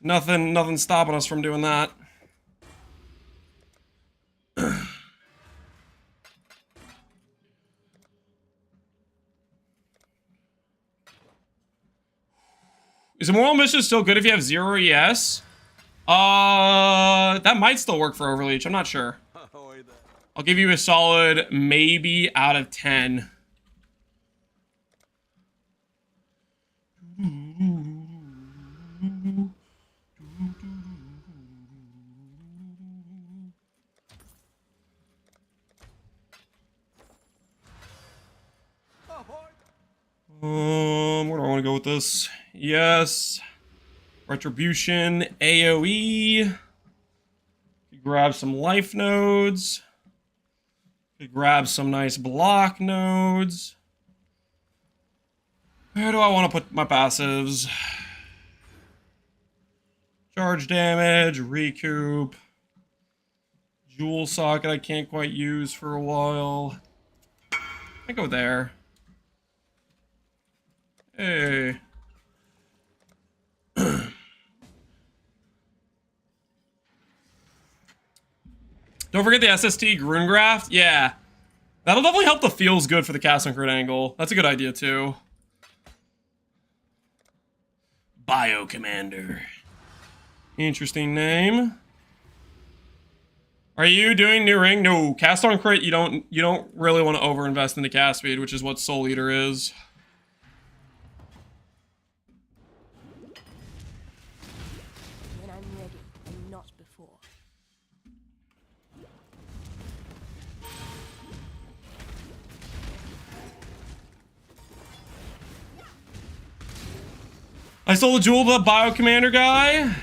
Nothing stopping us from doing that. Is Immoral Mission still good if you have 0 ES? That might still work for Overleach. I'm not sure. I'll give you a solid maybe out of 10. Where do I want to go with this? Yes. Retribution, AoE. Grab some life nodes. Grab some nice block nodes. Where do I want to put my passives? Charge damage, recoup. Jewel socket I can't quite use for a while. I go there. Hey. Don't forget the SST Grunegraft. Yeah. That'll definitely help the feels good for the cast on crit angle. That's a good idea too. Biocommander. Interesting name. Are you doing new ring? No, cast on crit, you don't really want to overinvest into cast speed, which is what Soul Eater is. When I'm ready, and not before. I stole the jewel to the Biocommander guy.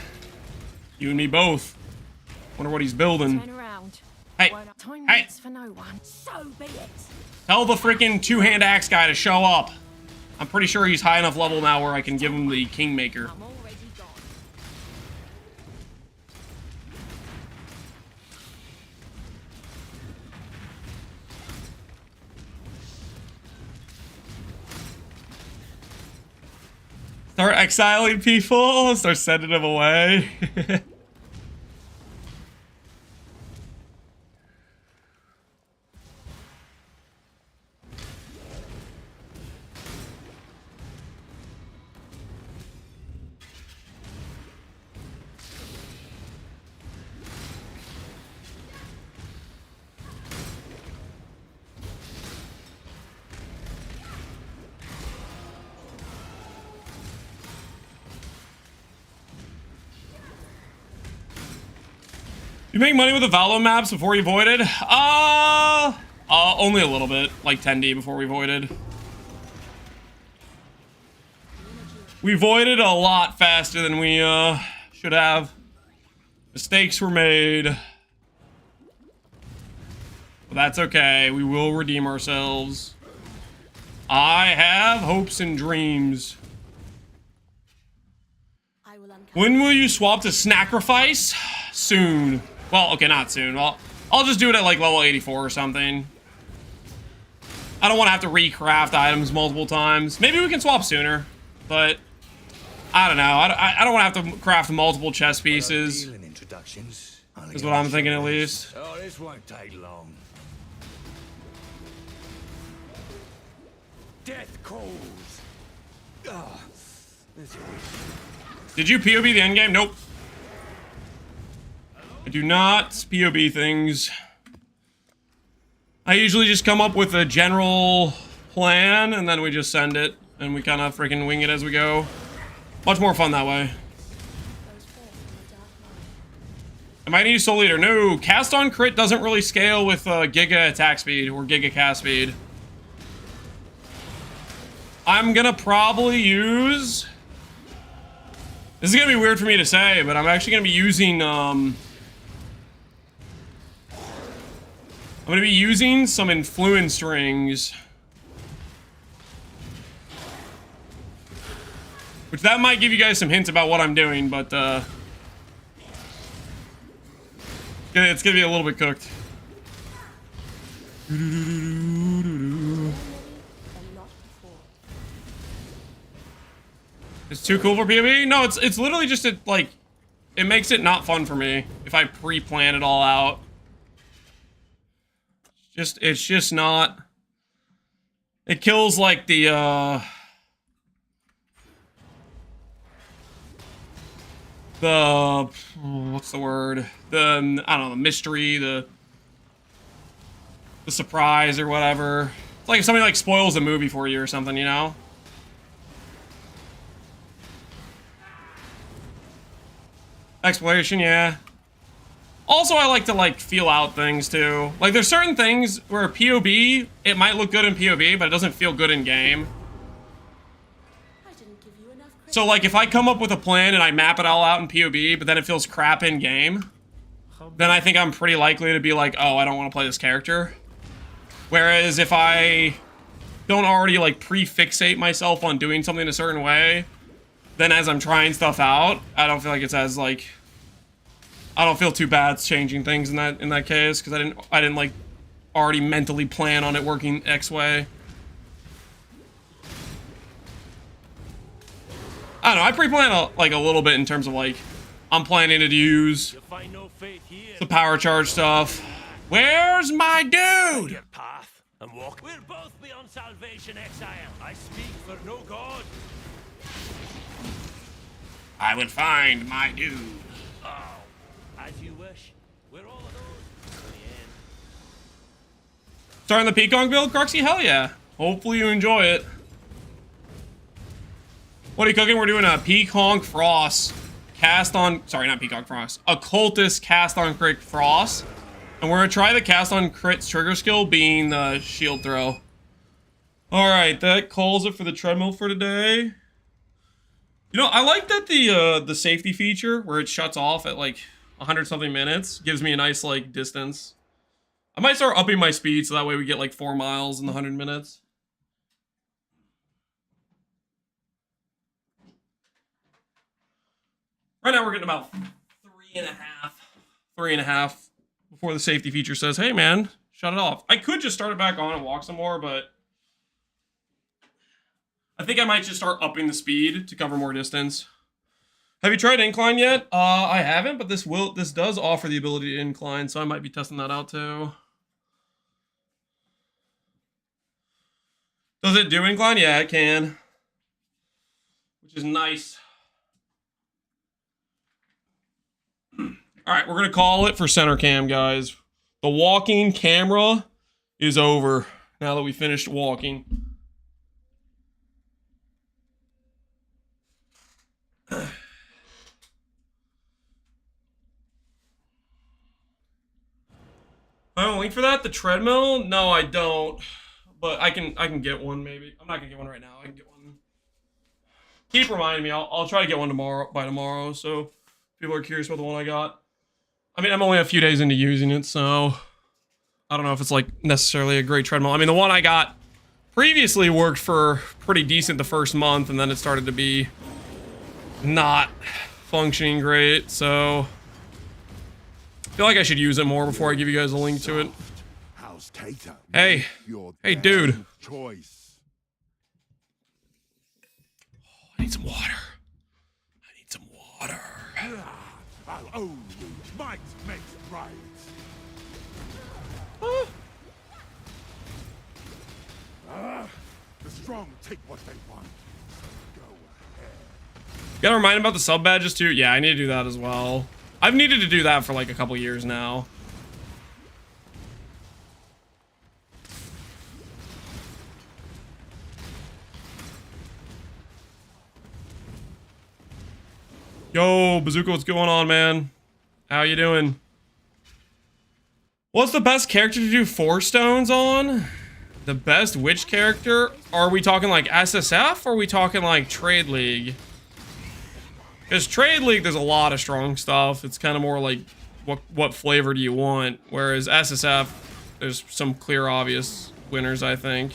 You and me both. Wonder what he's building. Turn around. Hey, Time hey. waits for no one. So be it. Tell the freaking two-hand axe guy to show up. I'm pretty sure he's high enough level now where I can give him the Kingmaker. I'm already gone. Start exiling people. Start sending them away. You make money with the Valo maps before you voided? Only a little bit, like 10D before we voided. We voided a lot faster than we should have. Mistakes were made. But that's okay, we will redeem ourselves. I have hopes and dreams. When will you swap to Snacrifice? Soon. Well, okay, not soon. Well, I'll just do it at like level 84 or something. I don't want to have to recraft items multiple times. Maybe we can swap sooner, but I don't know. I don't want to have to craft multiple chess pieces. Is what I'm thinking at least. Oh, this won't take long. Death calls. Oh, Did you POB the endgame? Nope. I do not POB things. I usually just come up with a general plan, and then we just send it, and we kind of freaking wing it as we go. Much more fun that way. I might need Soul Eater. No, cast on crit doesn't really scale with Giga attack speed or Giga cast speed. I'm gonna probably use... This is gonna be weird for me to say, but I'm actually gonna be using, I'm gonna be using some influence strings. Which that might give you guys some hints about what I'm doing, but, it's gonna be a little bit cooked. It's too cool for PoB? No, it's literally just like, it makes it not fun for me if I pre-plan it all out. It's just not. It kills like the the what's the word? The I don't know, the mystery, the surprise or whatever. It's like if somebody like spoils a movie for you or something, you know? Exploration, yeah. Also, I like to like feel out things too. Like there's certain things where POB, it might look good in POB, but it doesn't feel good in game. So like if I come up with a plan and I map it all out in POB, but then it feels crap in game, then I think I'm pretty likely to be like, oh, I don't want to play this character. Whereas if I don't already like pre-fixate myself on doing something a certain way, then as I'm trying stuff out, I don't feel like it's as like, I don't feel too bad changing things in that case, because I didn't like already mentally plan on it working X way. I don't know, I pre-plan like a little bit in terms of like, I'm planning to use the power charge stuff. Where's my dude? Your path and walk. We'll both be on salvation, Exile. I speak for no god. I will find my dude. Oh, as you wish. We're all of those. In the end. Starting the Pconc build, Cruxy? Hell yeah. Hopefully you enjoy it. What are you cooking? We're doing a Pconc Frost cast on, sorry, not Pconc Frost, Occultist cast on crit Frost. And we're gonna try the cast on crit's trigger skill being the shield throw. Alright, that calls it for the treadmill for today. You know, I like that the safety feature where it shuts off at like 100 something minutes gives me a nice like distance. I might start upping my speed so that way we get like 4 miles in the 100 minutes. Right now we're getting about 3.5 before the safety feature says, hey man, shut it off. I could just start it back on and walk some more, but I think I might just start upping the speed to cover more distance. Have you tried incline yet? I haven't, but this does offer the ability to incline, so I might be testing that out too. Does it do incline? Yeah, it can. Which is nice. All right, we're gonna call it for center cam, guys. The walking camera is over now that we finished walking. I have a link for that? The treadmill? No, I don't. But I can get one maybe. I'm not gonna get one right now. I can get one. Keep reminding me. I'll try to get one by tomorrow. So people are curious about the one I got. I mean, I'm only a few days into using it, so I don't know if it's like necessarily a great treadmill. I mean, the one I got previously worked for pretty decent the first month, and then it started to be not functioning great, so I feel like I should use it more before I give you guys a link to it. Hey, hey dude. I need some water. I need some water. I'll own you. Might makes right. The strong take what they want. Go ahead. Gotta remind him about the sub badges too. Yeah, I need to do that as well. I've needed to do that for like a couple years now. Yo, Bazooka, what's going on, man? How you doing? What's the best character to do 4 stones on? The best witch character? Are we talking like SSF or are we talking like Trade League? Because Trade League, there's a lot of strong stuff. It's kind of more like, what flavor do you want? Whereas SSF, there's some clear, obvious winners, I think.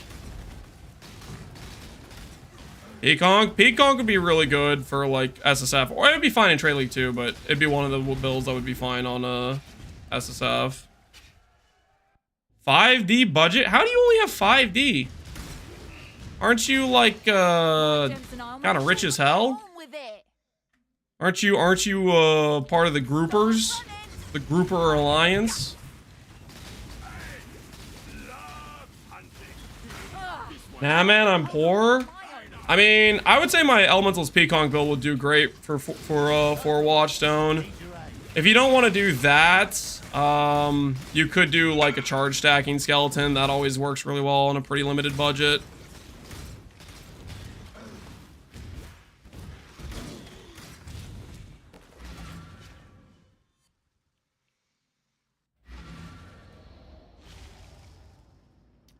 Pconc would be really good for like SSF, or it'd be fine in Trade League too, but it'd be one of the builds that would be fine on SSF. 5D budget? How do you only have 5D? Aren't you like kind of rich as hell? Aren't you part of the groupers? The grouper alliance? Nah man, I'm poor. I mean, I would say my Elementalist Pconc build would do great for Watchstone. If you don't want to do that, you could do like a charge stacking skeleton. That always works really well on a pretty limited budget.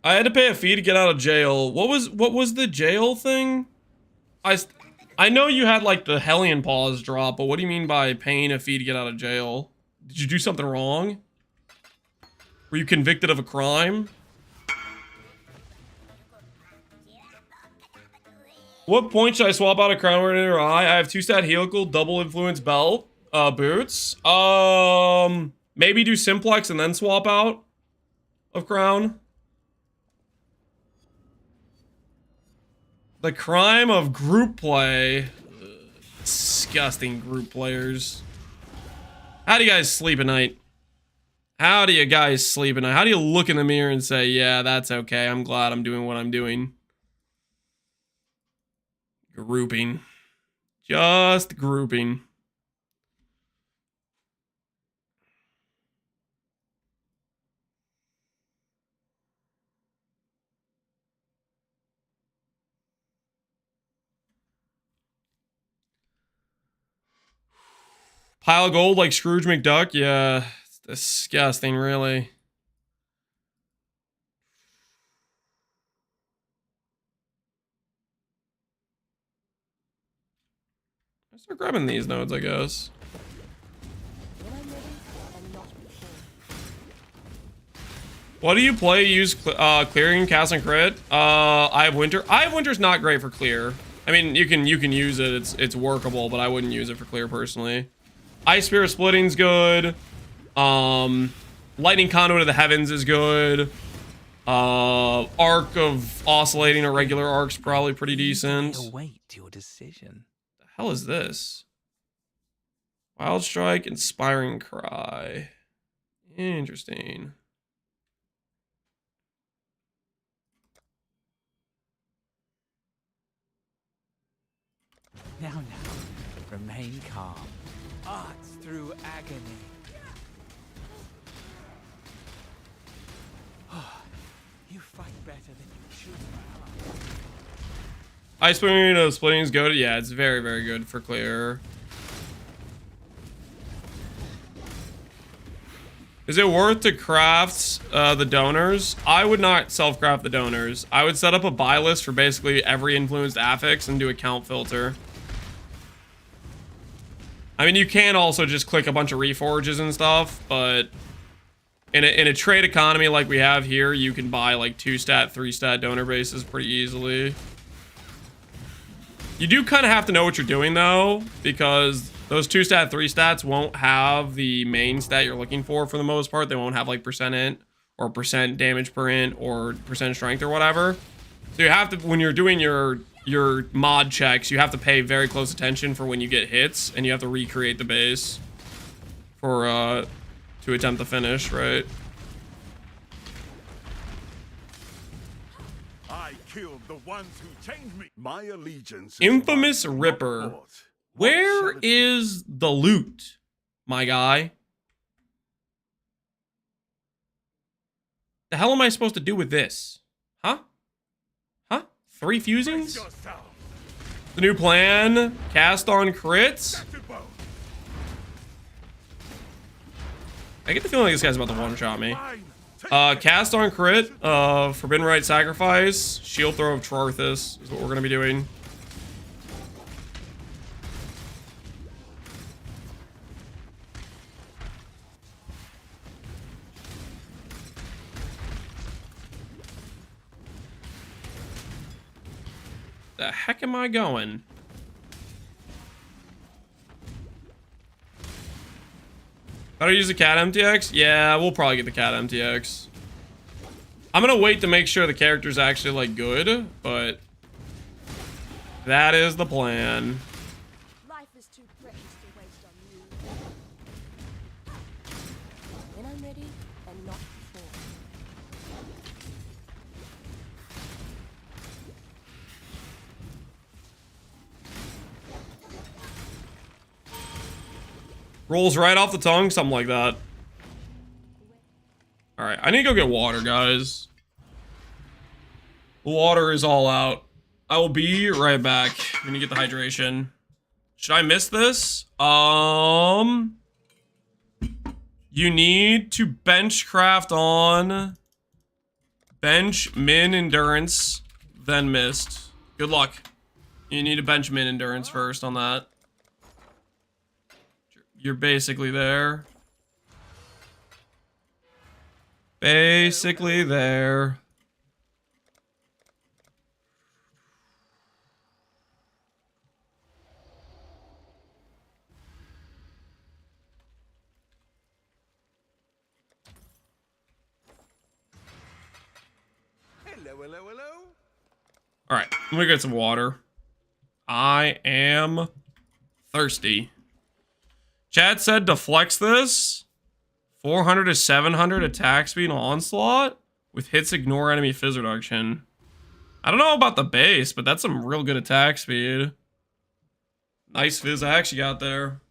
I had to pay a fee to get out of jail. What was the jail thing? I know you had like the Hellion Paws drop, but what do you mean by paying a fee to get out of jail? Did you do something wrong? Were you convicted of a crime? What point should I swap out a crown or an eye? I have 2-stat helical, double influence belt, boots. Maybe do simplex and then swap out of crown. The crime of group play. Disgusting group players. How do you guys sleep at night? How do you guys sleep at night? How do you look in the mirror and say, yeah, that's okay. I'm glad I'm doing what I'm doing. Grouping. Just grouping. Pile of gold like Scrooge McDuck? Yeah, it's disgusting, really. I start grabbing these nodes, I guess. What do you play? Use clearing, cast, and crit? I have winter. I have winter's not great for clear. I mean, you can use it. It's workable, but I wouldn't use it for clear personally. Ice Spirit Splitting's good. Lightning Conduit of the Heavens is good. Arc of Oscillating or regular arc's probably pretty decent. Await your decision. The hell is this? Wild Strike, Inspiring Cry. Interesting. Now, remain calm. Arts through agony. You fight better than you should. Ice Spirit of Splitting's good. Yeah, it's very, very good for clear. Is it worth to craft the donors? I would not self-craft the donors. I would set up a buy list for basically every influenced affix and do a count filter. I mean, you can also just click a bunch of reforges and stuff, but in a trade economy like we have here, you can buy like 2-stat, 3-stat donor bases pretty easily. You do kind of have to know what you're doing though, because those 2-stat, 3-stats won't have the main stat you're looking for the most part. They won't have like percent int or percent damage per int or percent strength or whatever. So you have to, when you're doing your mod checks, you have to pay very close attention for when you get hits, and you have to recreate the base for to attempt the finish, right? I killed the ones who changed me. My allegiance. Infamous Ripper. Where is the loot, my guy? The hell am I supposed to do with this? Huh? Huh? 3 fusings? The new plan. Cast on crits. I get the feeling like this guy's about to one-shot me. Cast on crit. Forbidden Rite Sacrifice. Shield Throw of Trarthus is what we're going to be doing. The heck am I going? How to use the cat MTX? Yeah, we'll probably get the cat MTX. I'm gonna wait to make sure the character's actually like good, but that is the plan. Life is too precious to waste on you. When I'm ready and not before. Rolls right off the tongue, something like that. Alright, I need to go get water, guys. Water is all out. I will be right back. I'm gonna get the hydration. Should I miss this? You need to bench craft on bench min endurance, then mist. Good luck. You need to bench min endurance first on that. You're basically there. Basically there. Hello. Alright, I'm gonna get some water. I am thirsty. Chat said to flex this, 400 to 700 attack speed on onslaught with hits ignore enemy fizz reduction. I don't know about the base, but that's some real good attack speed. Nice fizz axe you got there.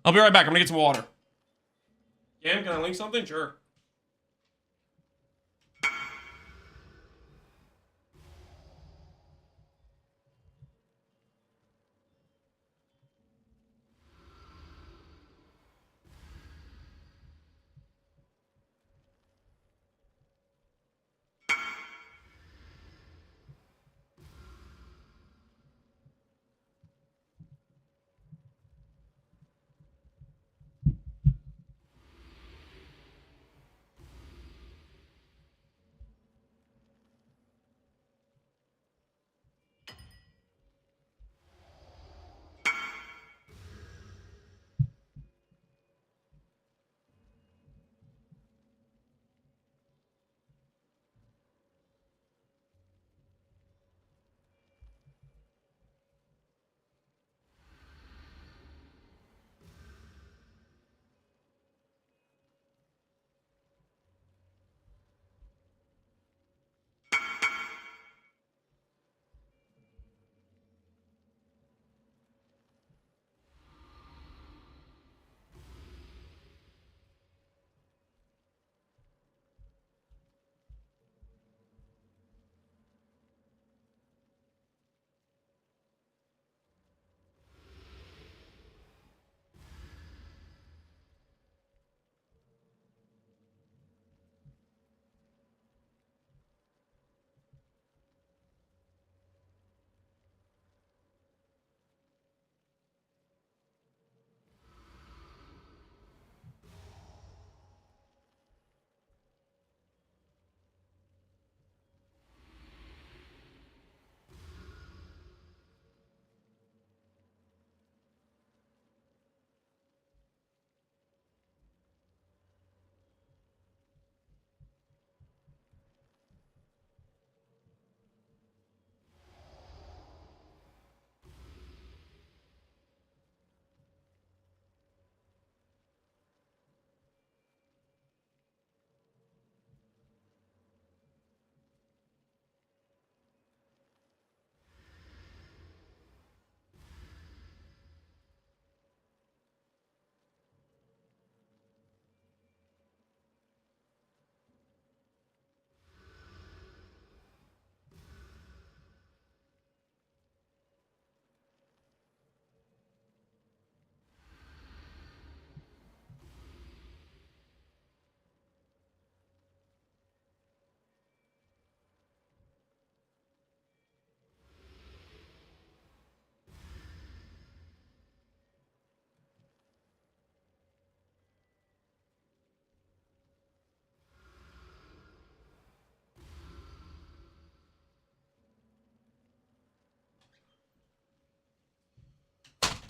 I'll be right back. I'm gonna get some water. Cam, can I link something? Sure.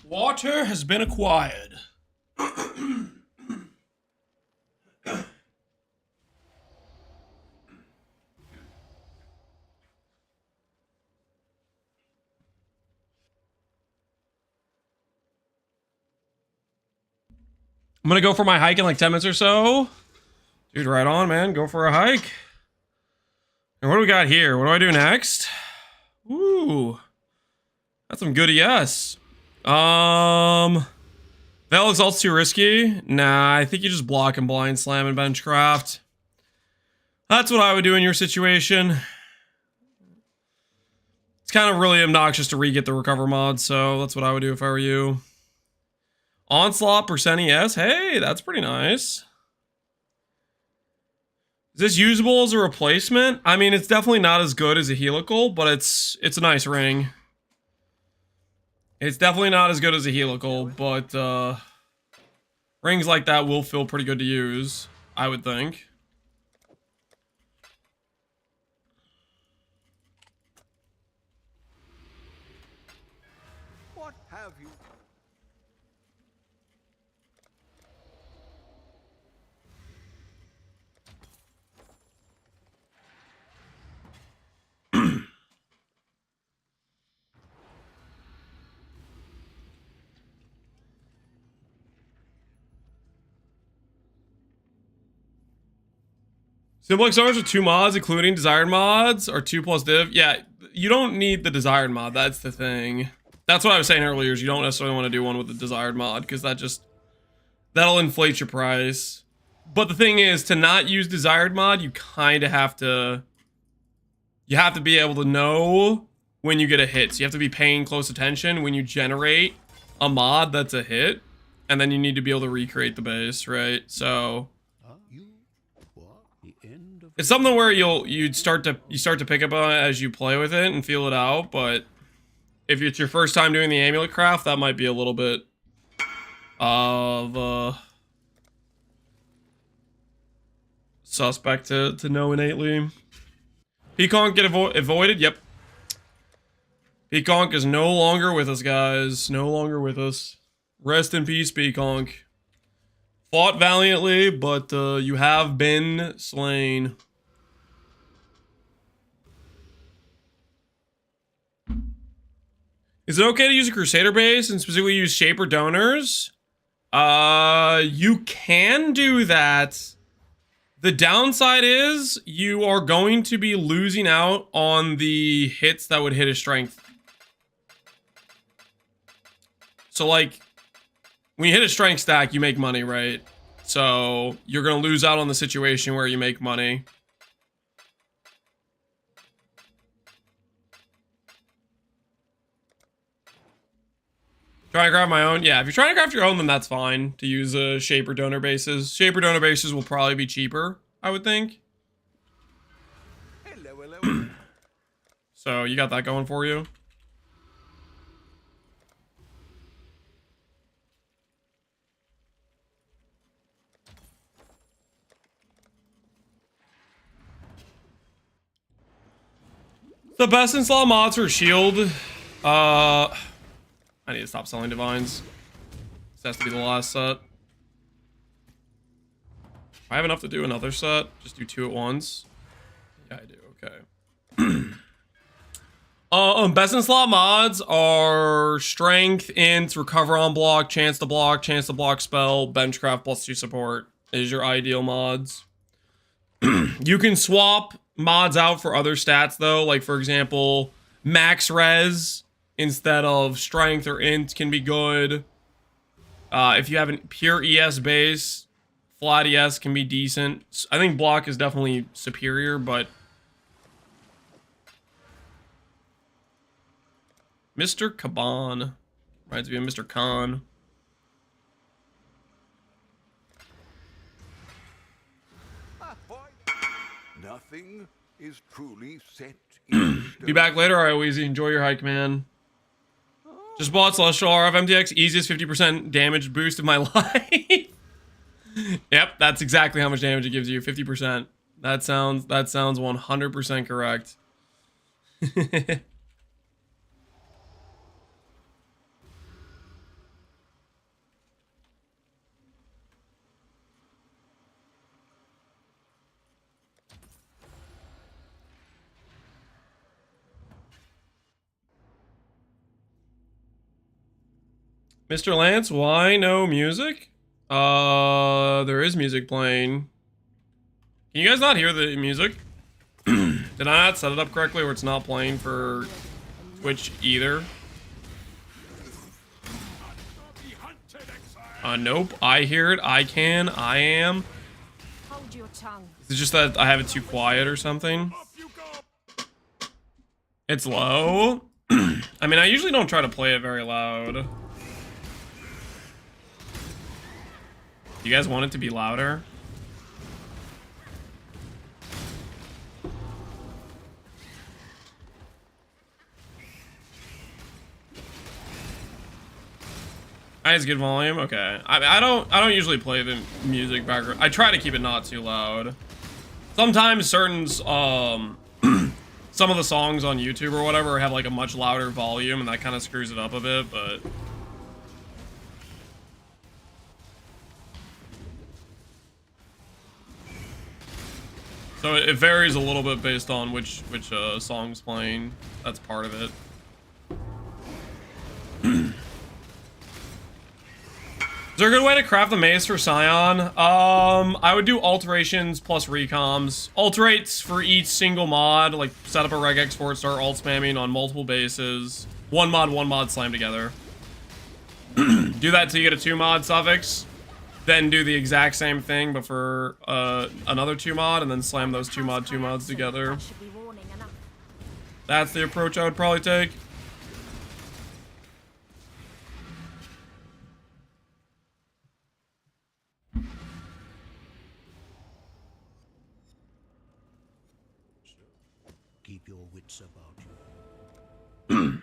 Water has been acquired. I'm gonna go for my hike in like 10 minutes or so. Dude, right on, man. Go for a hike. And what do we got here? What do I do next? Ooh. That's some good ES. Veil Exalt's too risky. Nah, I think you just block and blind slam and benchcraft. That's what I would do in your situation. It's kind of really obnoxious to re-get the recover mod, so that's what I would do if I were you. Onslaught percent ES. Hey, that's pretty nice. Is this usable as a replacement? I mean, it's definitely not as good as a helical, but it's a nice ring. It's definitely not as good as a helical, but rings like that will feel pretty good to use, I would think. What have you? Simplex stars with 2 mods, including desired mods, or 2 plus div. Yeah, you don't need the desired mod. That's the thing. That's what I was saying earlier, is you don't necessarily want to do one with the desired mod, because that'll inflate your price. But the thing is, to not use desired mod, you kind of have to... You have to be able to know when you get a hit. So you have to be paying close attention when you generate a mod that's a hit. And then you need to be able to recreate the base, right? So... It's something where you start to pick up on it as you play with it and feel it out, but if it's your first time doing the amulet craft, that might be a little bit of suspect to know innately. Pconc get avoided? Yep. Pconc is no longer with us, guys. No longer with us. Rest in peace, Pconc. Fought valiantly, but you have been slain. Is it okay to use a Crusader base and specifically use Shaper donors? You can do that. The downside is you are going to be losing out on the hits that would hit his strength. So like, when you hit a strength stack, you make money, right? So you're going to lose out on the situation where you make money. Trying to grab my own? Yeah, if you're trying to craft your own, then that's fine to use Shaper donor bases. Shaper donor bases will probably be cheaper, I would think. Hello. So you got that going for you? The best in slot mods for shield. I need to stop selling divines. This has to be the last set. I have enough to do another set. Just do 2 at once. Yeah, I do. Okay. Best in slot mods are strength, int, recover on block, chance to block spell, benchcraft +2 support is your ideal mods. You can swap mods out for other stats though, like for example, max res instead of strength or int can be good. If you have a pure ES base, flat ES can be decent. I think block is definitely superior, but Mr. Caban reminds me of Mr. Khan. Nothing is truly set in stone. Be back later, alright, enjoy your hike, man. Just bought Celestial RF MTX, easiest 50% damage boost of my life. Yep, that's exactly how much damage it gives you, 50%. That sounds 100% correct. Mr. Lance, why no music? There is music playing. Can you guys not hear the music? Did I not set it up correctly where it's not playing for Twitch either? Nope. I hear it. I can. I am. Hold your tongue. Is it just that I have it too quiet or something? It's low. I mean, I usually don't try to play it very loud. You guys want it to be louder? Nice, good volume. Okay, I don't usually play the music background. I try to keep it not too loud. Sometimes certain some of the songs on YouTube or whatever have like a much louder volume, and that kind of screws it up a bit. But so it varies a little bit based on which song's playing. That's part of it. Is there a good way to craft the mace for Scion? I would do alterations plus recoms. Alterates for each single mod, like set up a reg export, start alt spamming on multiple bases. One mod slam together. Do that till you get a 2 mod suffix. Then do the exact same thing, but for another 2 mod, and then slam those 2 mods together. That's the approach I would probably take. Keep your wits about you.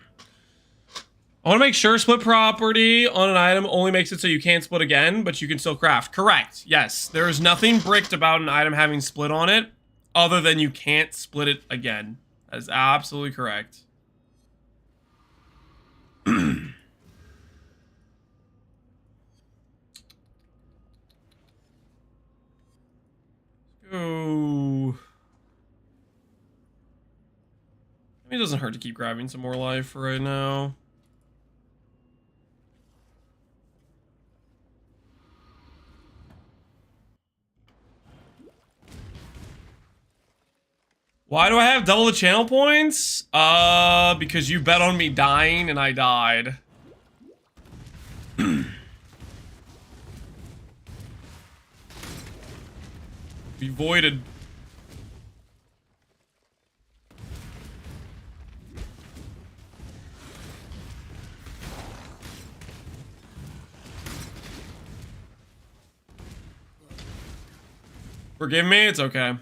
I want to make sure split property on an item only makes it so you can't split again, but you can still craft. Correct. Yes. There is nothing bricked about an item having split on it other than you can't split it again. That is absolutely correct. Go. It doesn't hurt to keep grabbing some more life for right now. Why do I have double the channel points? Because you bet on me dying and I died. We voided. Forgive me, it's okay.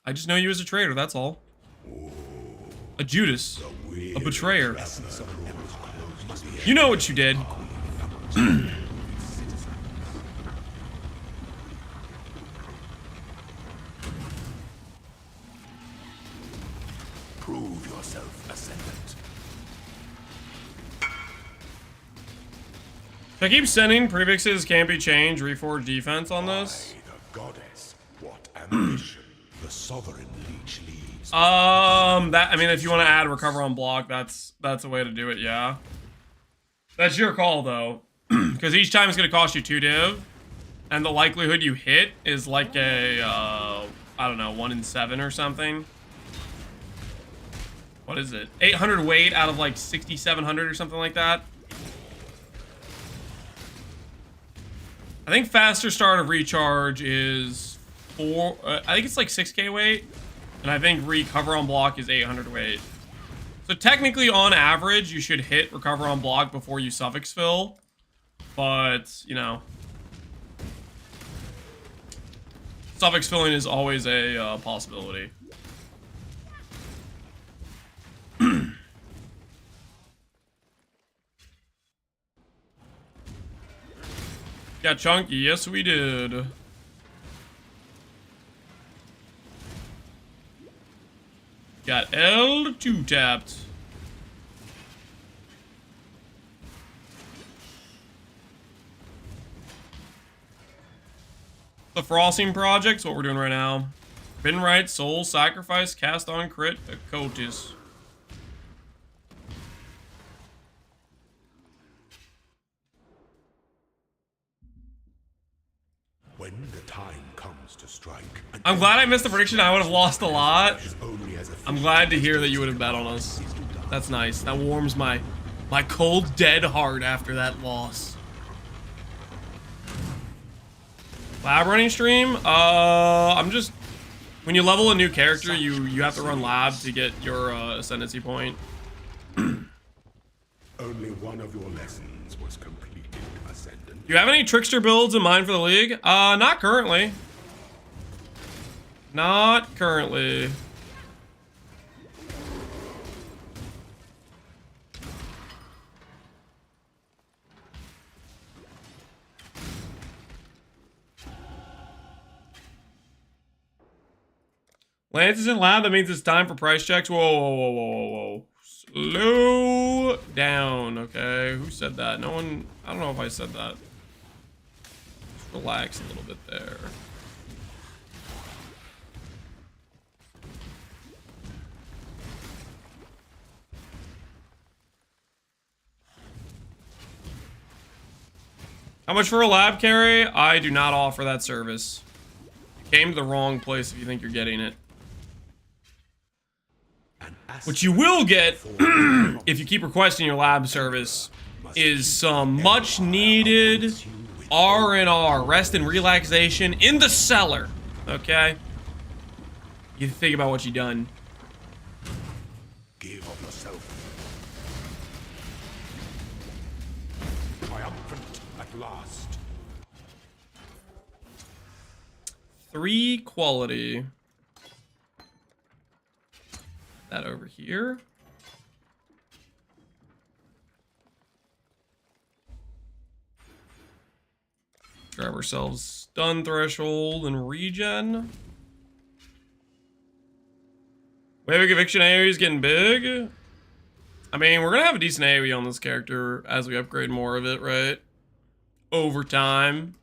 I just know you as a traitor, that's all. A Judas. A betrayer. You know what you did. Prove yourself, Ascendant. Should I keep sending prefixes can't be changed, reforge defense on this? The goddess, what ambition. The sovereign leech leads. I mean, if you want to add recover on block, that's a way to do it, yeah. That's your call, though. Because each time it's going to cost you 2 div. And the likelihood you hit is like a, I don't know, 1 in 7 or something. What is it? 800 weight out of like 6,700 or something like that. I think faster start of recharge is I think it's like 6k weight, and I think recover on block is 800 weight. So technically, on average, you should hit recover on block before you suffix fill, but you know, suffix filling is always a possibility. Got chunky, yes we did. Got L2 tapped. The Frosting Project's what we're doing right now. Forbidden Right, Soul, Sacrifice, Cast on Crit, Acotis. When the time comes to strike, I'm glad I missed the prediction. I would have lost a lot. I'm glad to hear that you would have bet on us. That's nice. That warms my cold, dead heart after that loss. Lab running stream? I'm just... When you level a new character, you have to run lab to get your ascendancy point. Only one of your lessons was completed, Ascendant. Do you have any trickster builds in mind for the league? Not currently. Not currently. Lance is in lab, that means it's time for price checks. Whoa, whoa, whoa, whoa, whoa, whoa. Slow down, okay? Who said that? No one, I don't know if I said that. Just relax a little bit there. How much for a lab carry? I do not offer that service. You came to the wrong place if you think you're getting it. What you will get, if you keep requesting your lab service, is some much needed R&R, rest and relaxation, in the cellar, okay? You think about what you done. Give of yourself. Triumphant at last. 3 quality. That over here. Grab ourselves stun threshold and regen. Wave of Eviction AoE is getting big. I mean, we're gonna have a decent AoE on this character as we upgrade more of it, right? Over time.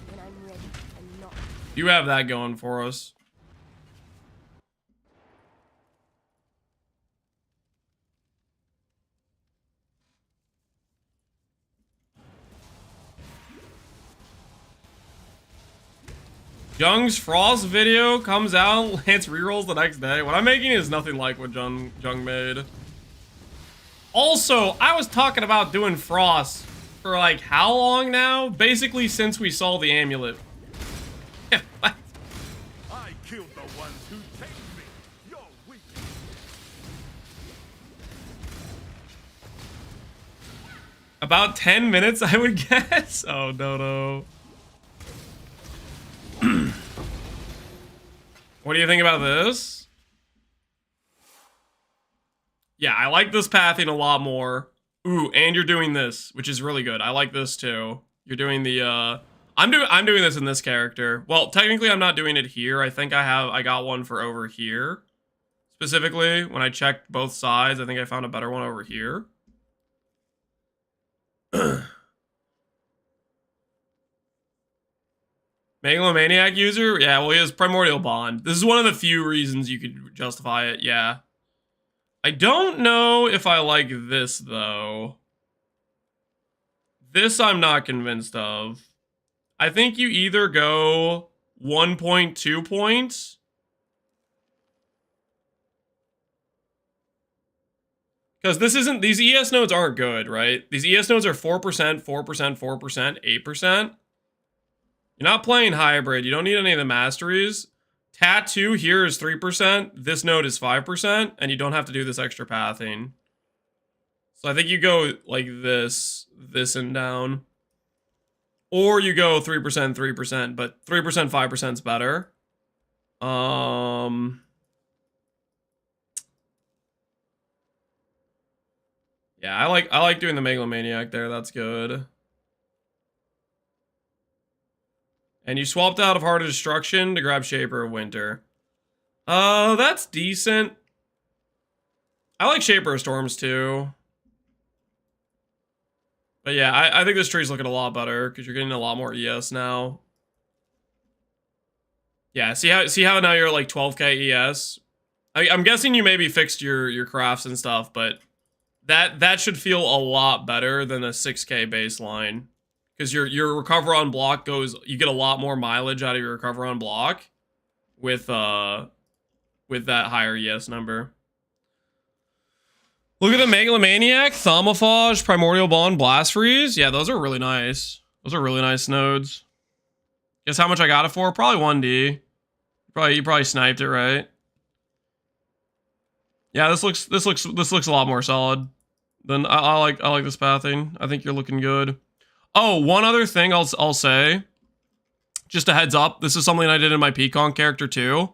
When I'm ready and not. You have that going for us. Jung's Frost video comes out, Lance rerolls the next day. What I'm making is nothing like what Jung made. Also, I was talking about doing Frost for like how long now? Basically since we saw the amulet. I killed the ones who tamed me. You're weak. About 10 minutes, I would guess. Oh, no. What do you think about this? Yeah, I like this pathing a lot more. Ooh, and you're doing this, which is really good. I like this too. You're doing the I'm doing this in this character. Well, technically I'm not doing it here. I think I got one for over here. Specifically, when I checked both sides, I think I found a better one over here. Megalomaniac user? Yeah, well, he has Primordial Bond. This is one of the few reasons you could justify it, yeah. I don't know if I like this, though. This I'm not convinced of. I think you either go 1.2 points. Because this isn't, these ES nodes aren't good, right? These ES nodes are 4%, 4%, 4%, 8%. You're not playing hybrid. You don't need any of the masteries. Tattoo here is 3%. This node is 5%. And you don't have to do this extra pathing. So I think you go like this and down. Or you go 3%, 3%. But 3%, 5% is better. Yeah, I like doing the Megalomaniac there. That's good. And you swapped out of Heart of Destruction to grab Shaper of Winter. That's decent. I like Shaper of Storms too. But yeah, I think this tree's looking a lot better because you're getting a lot more ES now. Yeah, see how now you're like 12k ES? I'm guessing you maybe fixed your crafts and stuff, but that should feel a lot better than a 6k baseline. Because your recover on block goes, you get a lot more mileage out of your recover on block with that higher ES number. Look at the Megalomaniac, Thaumaphage, Primordial Bond, Blast Freeze. Yeah, those are really nice. Those are really nice nodes. Guess how much I got it for? Probably 1D. You probably sniped it, right? Yeah, this looks a lot more solid. Then I like this pathing. I think you're looking good. Oh, one other thing I'll say. Just a heads up, this is something I did in my Pconc character too.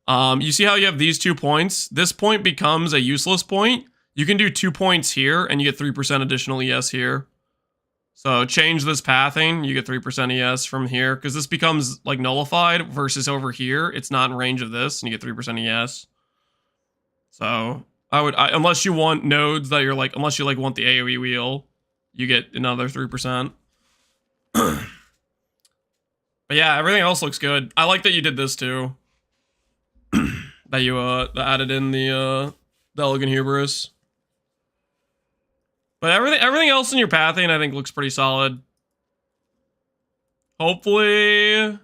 You see how you have these 2 points? This point becomes a useless point. You can do 2 points here, and you get 3% additional ES here. So change this pathing, you get 3% ES from here, because this becomes like nullified versus over here. It's not in range of this, and you get 3% ES. So unless you want nodes that you're like, unless you like want the AoE wheel, you get another 3%. But yeah, everything else looks good. I like that you did this too. That you added in the Elegant Hubris. But everything else in your pathing I think looks pretty solid. Hopefully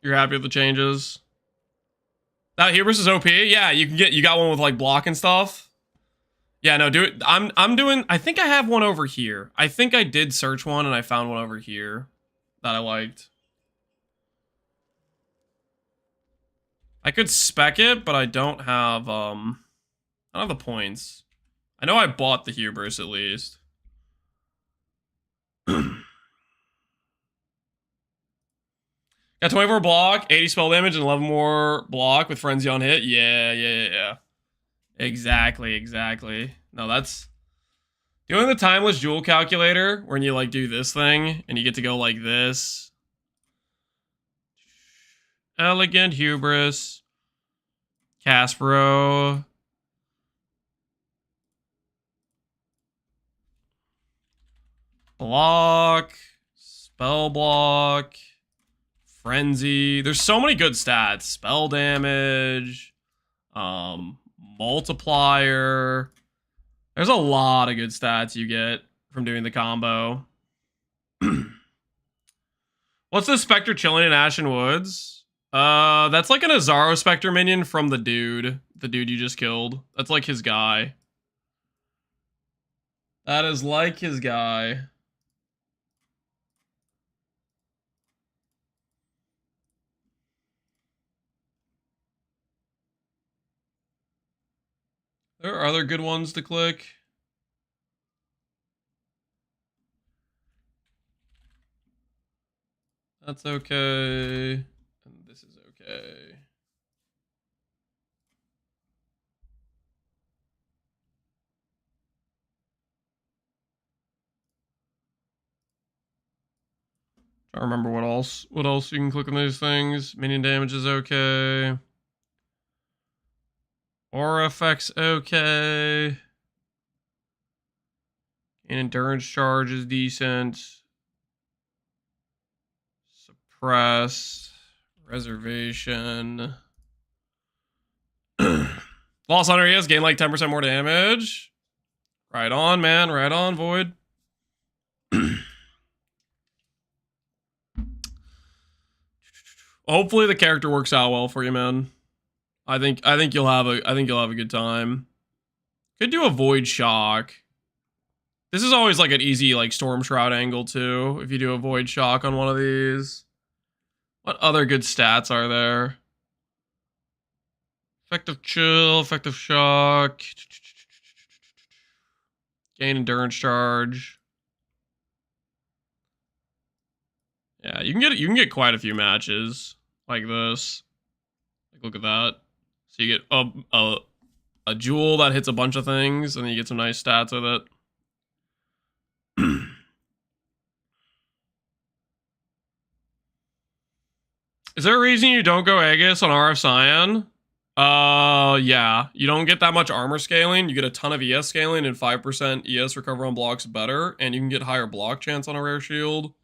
you're happy with the changes. That Hubris is OP. Yeah, you got one with like block and stuff. Yeah, no, do it. I'm doing, I think I have one over here. I think I did search one and I found one over here that I liked. I could spec it, but I don't have the points. I know I bought the Hubris at least. Got 24 block, 80 spell damage, and 11 more block with Frenzy on hit. Yeah. Exactly. No, that's... Doing the Timeless Jewel Calculator, when you, like, do this thing, and you get to go like this. Elegant Hubris. Caspero. Block. Spell block. Frenzy. There's so many good stats. Spell damage. Multiplier. There's a lot of good stats you get from doing the combo. What's the Spectre chilling in Ashen Woods? That's like an Azaro Spectre minion from the dude you just killed. That's like his guy. That is like his guy. There are other good ones to click. That's okay. And this is okay. I don't remember what else you can click on these things. Minion damage is okay. Aura effects okay. And endurance charge is decent. Suppress. Reservation. Lost Hunter ES, gain like 10% more damage. Right on, man. Right on, Void. Hopefully the character works out well for you, man. I think you'll have a good time. Could do a Void Shock. This is always like an easy like Storm Shroud angle too, if you do a Void Shock on one of these. What other good stats are there? Effective Chill, Effective Shock. Gain Endurance Charge. Yeah, you can get quite a few matches like this. Like, look at that. So you get a jewel that hits a bunch of things, and then you get some nice stats with it. Is there a reason you don't go Aegis on RF Cyan? Yeah. You don't get that much armor scaling. You get a ton of ES scaling and 5% ES recover on blocks better, and you can get higher block chance on a rare shield.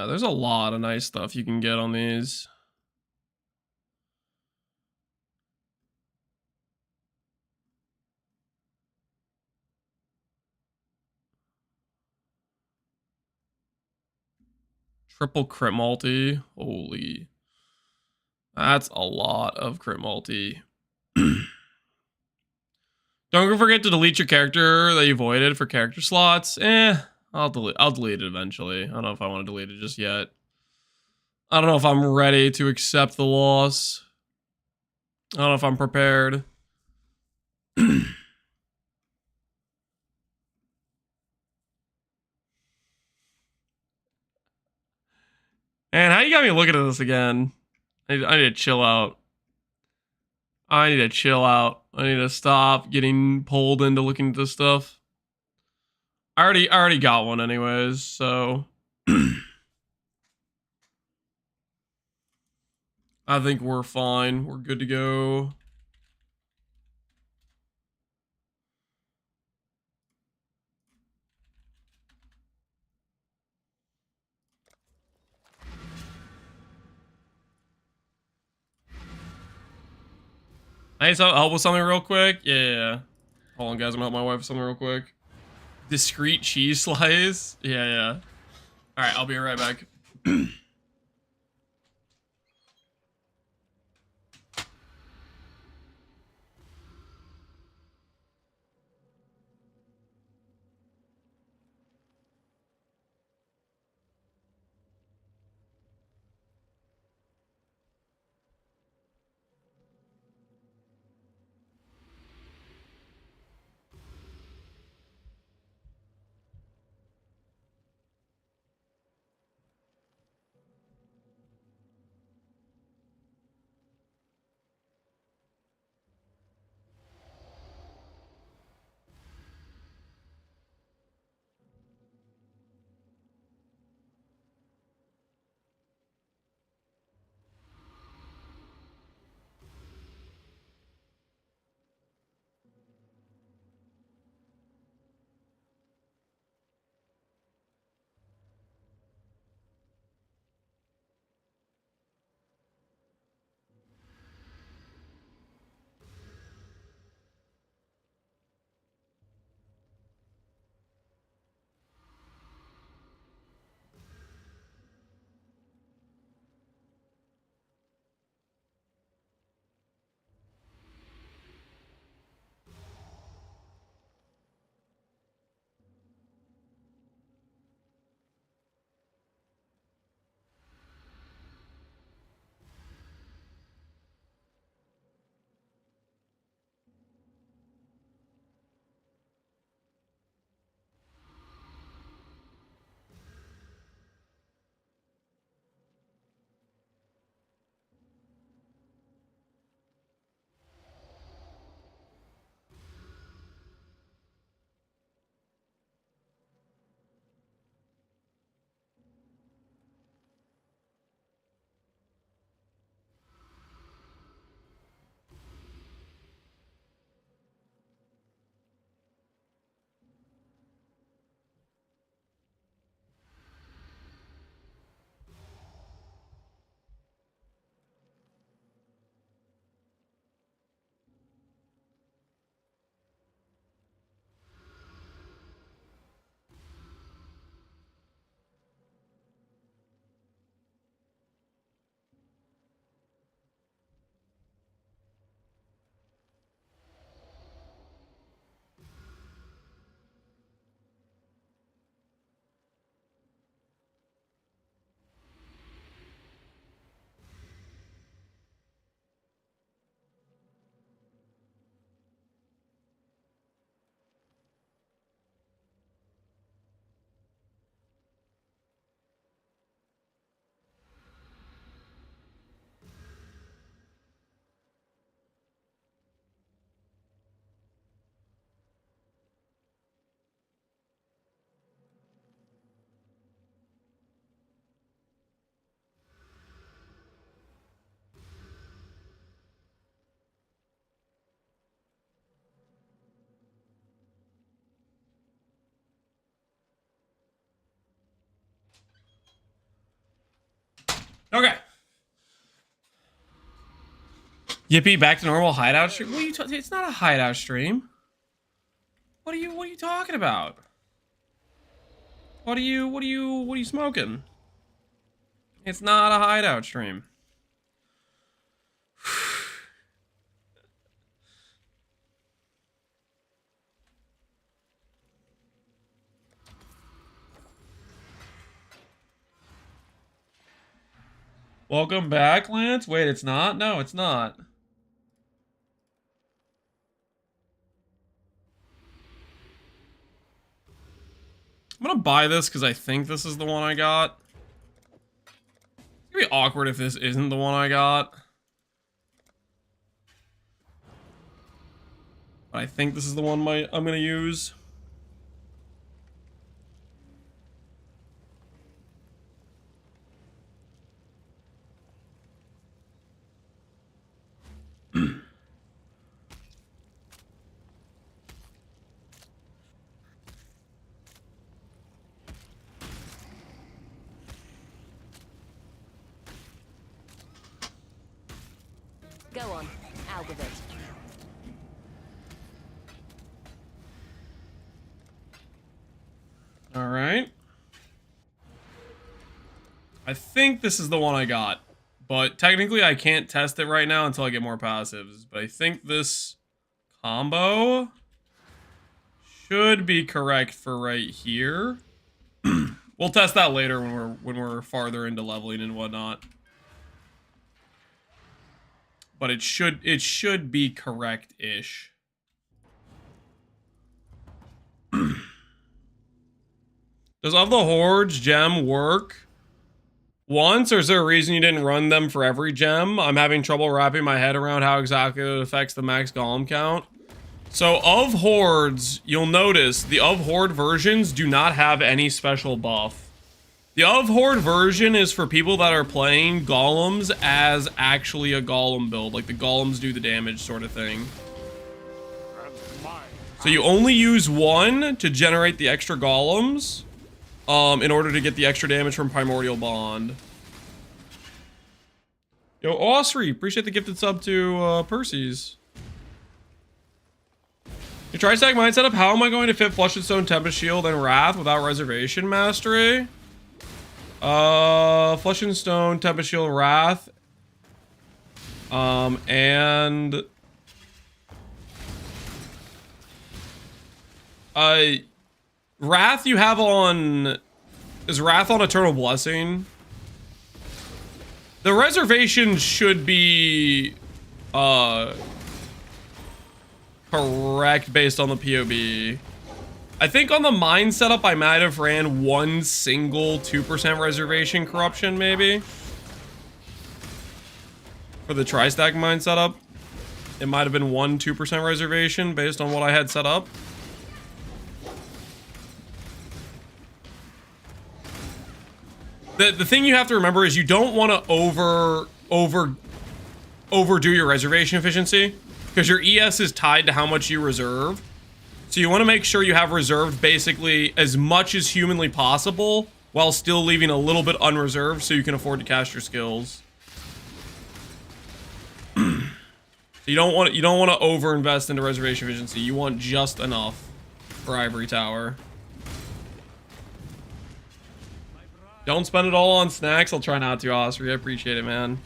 There's a lot of nice stuff you can get on these. Triple crit multi. Holy. That's a lot of crit multi. Don't forget to delete your character that you voided for character slots. I'll delete it eventually. I don't know if I want to delete it just yet. I don't know if I'm ready to accept the loss. I don't know if I'm prepared. Man, how you got me looking at this again? I need to chill out. I need to chill out. I need to stop getting pulled into looking at this stuff. I already got one anyways, so I think we're fine. We're good to go. I need some help with something real quick. Yeah. Hold on, guys. I'm gonna help my wife with something real quick. Discreet cheese slice. Yeah. All right, I'll be right back. Okay. Yippee, back to normal hideout stream. What are you it's not a hideout stream. What are you talking about? What are you smoking? It's not a hideout stream. Welcome back, Lance. Wait, it's not? No, it's not. I'm gonna buy this because I think this is the one I got. It's gonna be awkward if this isn't the one I got. But I think this is the one I'm gonna use. Go on, out with it. All right. I think this is the one I got, but technically I can't test it right now until I get more passives. But I think this combo should be correct for right here. We'll test that later when we're farther into leveling and whatnot. But it should be correct-ish. Does Of the Hordes gem work once, or is there a reason you didn't run them for every gem? I'm having trouble wrapping my head around how exactly it affects the max golem count. So Of Hordes, you'll notice the Of Horde versions do not have any special buff. The Of Horde version is for people that are playing golems as actually a golem build, like the golems do the damage sort of thing. So you only use one to generate the extra golems, in order to get the extra damage from Primordial Bond. Yo, Osri, appreciate the gifted sub to Percy's. Your tri-stack mind setup, how am I going to fit Flush and Stone, Tempest Shield, and Wrath without Reservation Mastery? Flesh and Stone, Tempest Shield, Wrath. And... Wrath you have on... Is Wrath on Eternal Blessing? The reservation should be... correct based on the PoB. I think on the mine setup, I might have ran one single 2% reservation corruption, maybe. For the tri-stack mine setup. It might have been 2% reservation based on what I had set up. The thing you have to remember is you don't want to overdo your reservation efficiency, because your ES is tied to how much you reserve. So you want to make sure you have reserved basically as much as humanly possible while still leaving a little bit unreserved so you can afford to cast your skills. So you don't want to over-invest into reservation efficiency. You want just enough for Ivory Tower. Don't spend it all on snacks. I'll try not to, Osri. I appreciate it, man.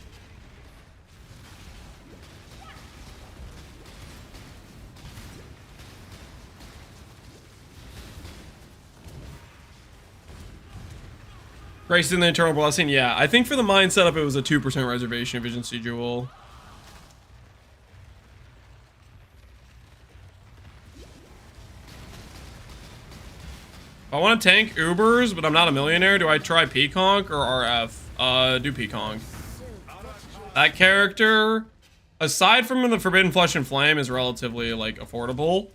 Grace in the Eternal Blessing, yeah. I think for the mine setup, it was a 2% reservation efficiency jewel. If I want to tank Ubers, but I'm not a millionaire, do I try Pconc or RF? Do Pconc. That character, aside from the Forbidden Flesh and Flame, is relatively, like, affordable.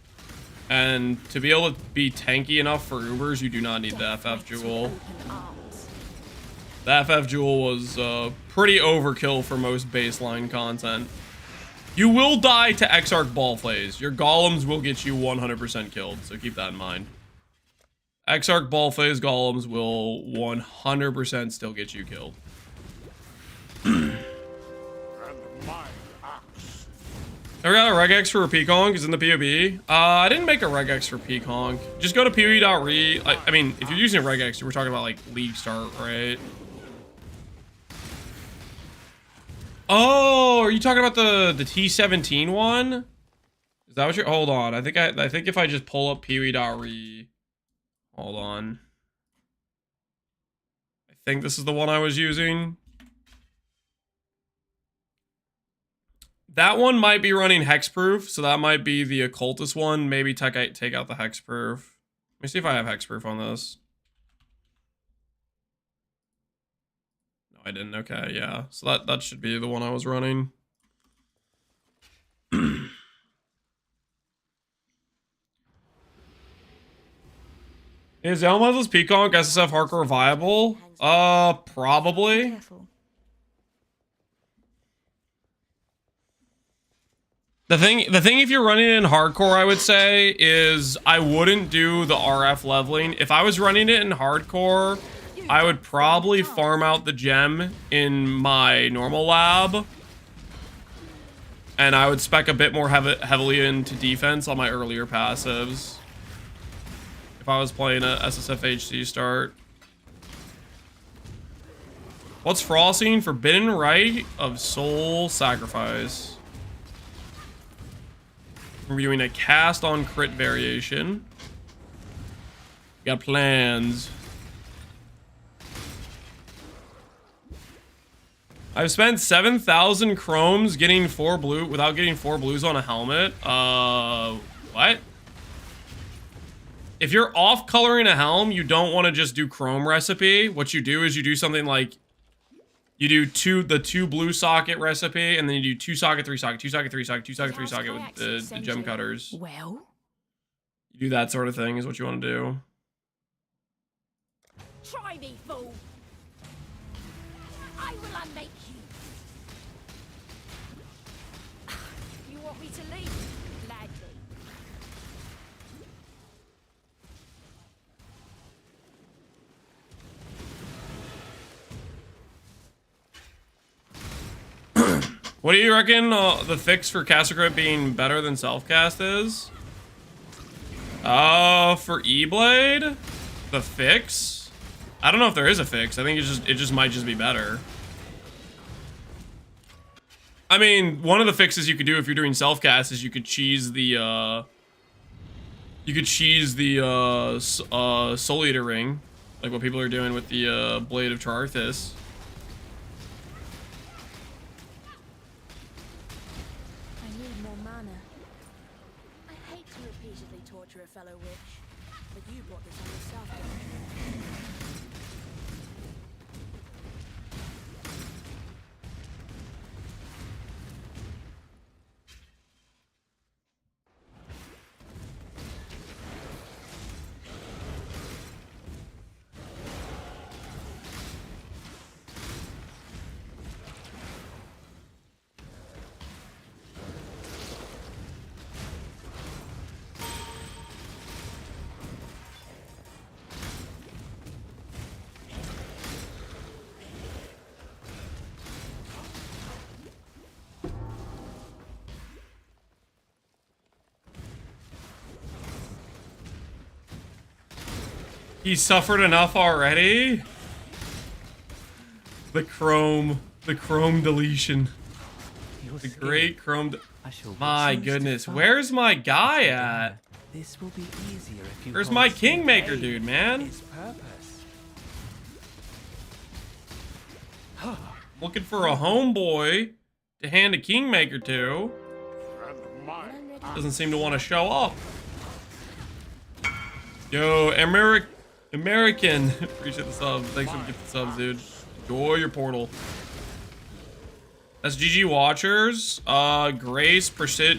And to be able to be tanky enough for Ubers, you do not need the FF jewel. The FF jewel was pretty overkill for most baseline content. You will die to Exarch Ballflays. Your golems will get you 100% killed, so keep that in mind. Exarch Ballflays golems will 100% still get you killed. I got a regex for a Pconc, is in the PoB. I didn't make a regex for Pconc. Just go to PoE.re. I mean, if you're using a regex, we're talking about like Leaguestart, right? Oh, are you talking about the T17 one? Is that what you're? Hold on. I think if I just pull up Peewee.re. Hold on. I think this is the one I was using. That one might be running hexproof, so that might be the occultist one. Maybe take out the hexproof. Let me see if I have hexproof on this. No, I didn't. Okay, yeah. So that should be the one I was running. Is Elma's Pconc SSF hardcore viable? Probably. Careful. The thing if you're running it in hardcore, I would say, is I wouldn't do the RF leveling. If I was running it in hardcore, I would probably farm out the gem in my normal lab. And I would spec a bit more heavily into defense on my earlier passives. If I was playing a SSFHC start. What's frosting? Forbidden Rite of Soul Sacrifice. We're doing a cast on crit variation. Got plans. I've spent 7,000 chromes getting 4 blue without getting 4 blues on a helmet. What? If you're off coloring a helm, you don't want to just do chrome recipe. What you do is you do something like you do the 2 blue socket recipe, and then you do 2 socket, 3 socket, 2 socket, 3 socket, 2 socket, 3 socket with the gem cutters. Well, You do that sort of thing is what you want to do. Try me, fool. I will unmake you. You want me to leave? Gladly. What do you reckon the fix for caster crit being better than self-cast is? For E-Blade? The fix? I don't know if there is a fix. I think it just might just be better. I mean, one of the fixes you could do if you're doing self-cast is you could cheese the Soul Eater ring, like what people are doing with the Blade of Trarthus. I need more mana. I hate to repeatedly torture a fellow witch, but you brought this on yourself, don't you? He suffered enough already? The chrome deletion. The great chrome. My goodness, where's my guy at? This will be easier if you Where's my Kingmaker dude, man? Looking for a homeboy to hand a Kingmaker to. Doesn't seem to want to show up. Yo, American. Appreciate the sub. Thanks for the gift of subs, dude. Enjoy your portal. That's GG Watchers. Grace,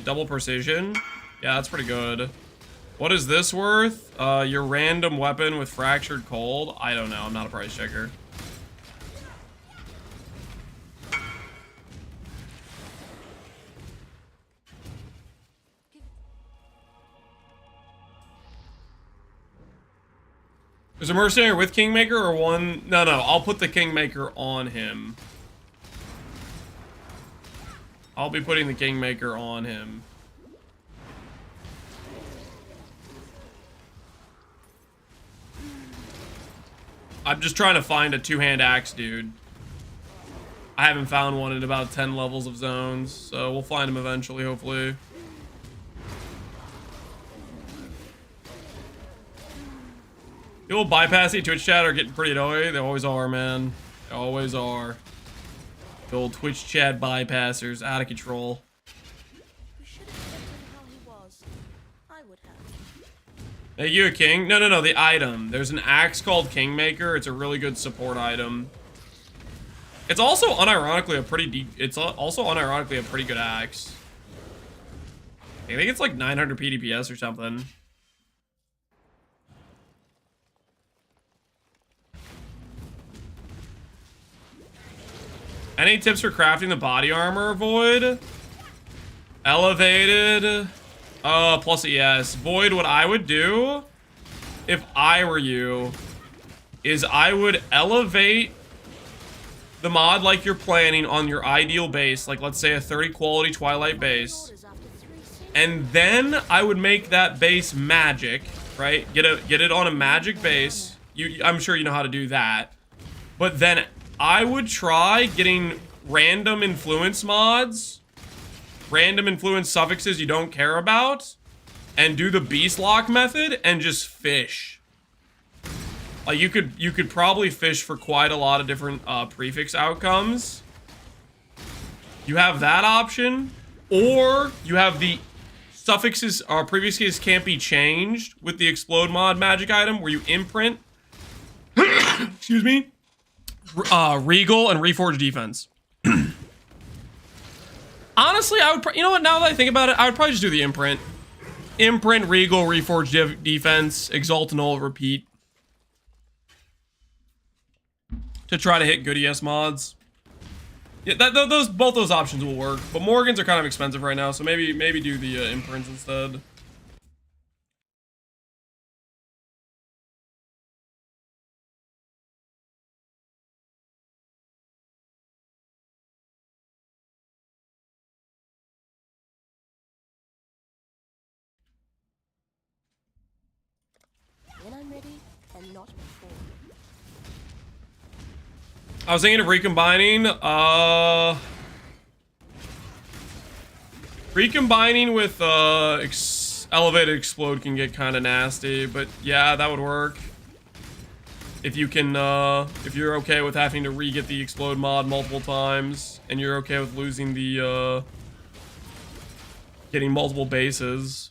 double precision. Yeah, that's pretty good. What is this worth? Your random weapon with fractured cold. I don't know. I'm not a price checker. Is a mercenary with Kingmaker or one? No, I'll put the Kingmaker on him. I'll be putting the Kingmaker on him. I'm just trying to find a two-hand axe, dude. I haven't found one in about 10 levels of zones, so we'll find them eventually, hopefully. People bypassing Twitch chat are getting pretty annoying. They always are, man. They always are. The old Twitch chat bypassers, out of control. We should have kept him how he was. I would have. Make you a king? No, no, no, the item. There's an axe called Kingmaker. It's a really good support item. It's also unironically a pretty good axe. I think it's like 900 PDPS or something. Any tips for crafting the body armor, Void? Elevated. Plus yes. Void, what I would do, if I were you, is I would elevate the mod like you're planning on your ideal base, like let's say a 30 quality Twilight base, and then I would make that base magic, right? Get it on a magic base. I'm sure you know how to do that. But then I would try getting random influence mods, random influence suffixes you don't care about, and do the beast lock method and just fish. Like you could probably fish for quite a lot of different prefix outcomes. You have that option, or you have the suffixes or prefixes can't be changed with the explode mod magic item, where you imprint. Excuse me. Regal and Reforged defense. Honestly, I would. You know what? Now that I think about it, I would probably just do the imprint. Imprint, Regal, Reforged defense, Exalt, Null, repeat. To try to hit good ES mods. Yeah, both those options will work, but Morgans are kind of expensive right now, so maybe do the imprints instead. When I'm ready, and not before. I was thinking of recombining, with, Elevated Explode can get kind of nasty, but yeah, that would work. If you can, if you're okay with having to re-get the Explode mod multiple times, and you're okay with losing the, getting multiple bases.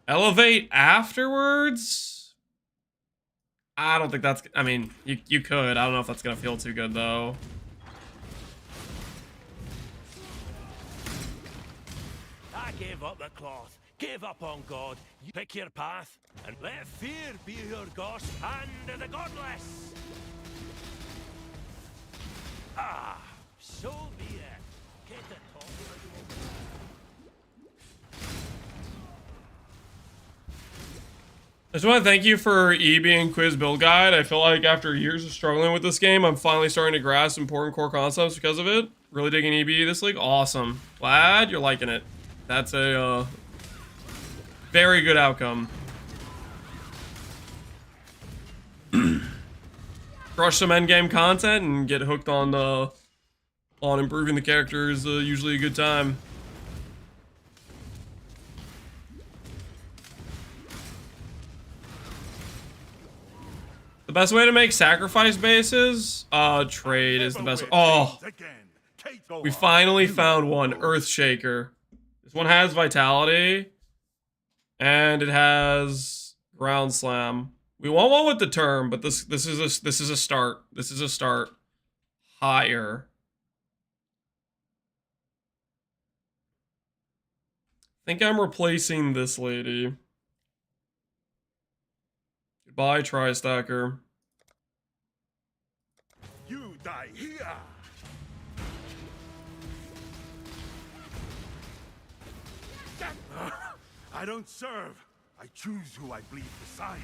Elevate afterwards? I don't think that's... I mean, you could. I don't know if that's gonna feel too good, though. I gave up the cloth. Gave up on God. You pick your path, and let fear be your gosh and the godless. Ah, so be it. Get the top. I just want to thank you for being quiz build guide. I feel like after years of struggling with this game, I'm finally starting to grasp important core concepts because of it. Really digging EB this league. Awesome. Glad you're liking it. That's a very good outcome. Crush some endgame content and get hooked on improving the character is usually a good time. The best way to make sacrifice bases? Trade is the best. Oh, we finally found one. Earthshaker. This one has Vitality. And it has Ground Slam. We want one with the term, but this is a start. This is a start. Higher. I think I'm replacing this lady. Goodbye, Tri-Stacker. You die here. I don't serve. I choose who I believe to sign.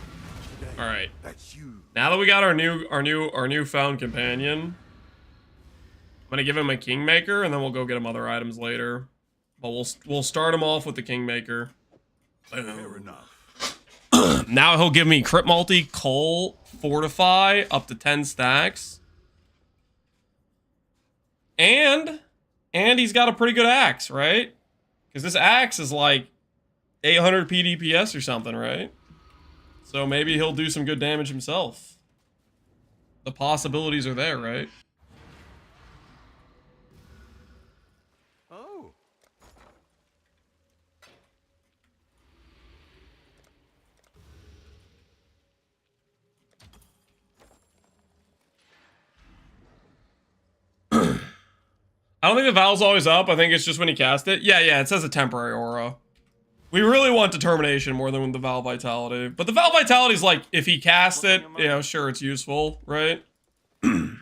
Today, all right. That's you. Now that we got our newfound companion, I'm gonna give him a Kingmaker, and then we'll go get him other items later. But we'll start him off with the Kingmaker. Fair enough. Now he'll give me crit multi, coal, fortify, up to 10 stacks. And he's got a pretty good axe, right? Because this axe is like 800 PDPS or something, right? So maybe he'll do some good damage himself. The possibilities are there, right? Oh. I don't think the Val's always up. I think it's just when you cast it. Yeah, it says a temporary aura. We really want Determination more than the Val Vitality. But the Val Vitality is like, if he casts it, you know, sure, it's useful, right? And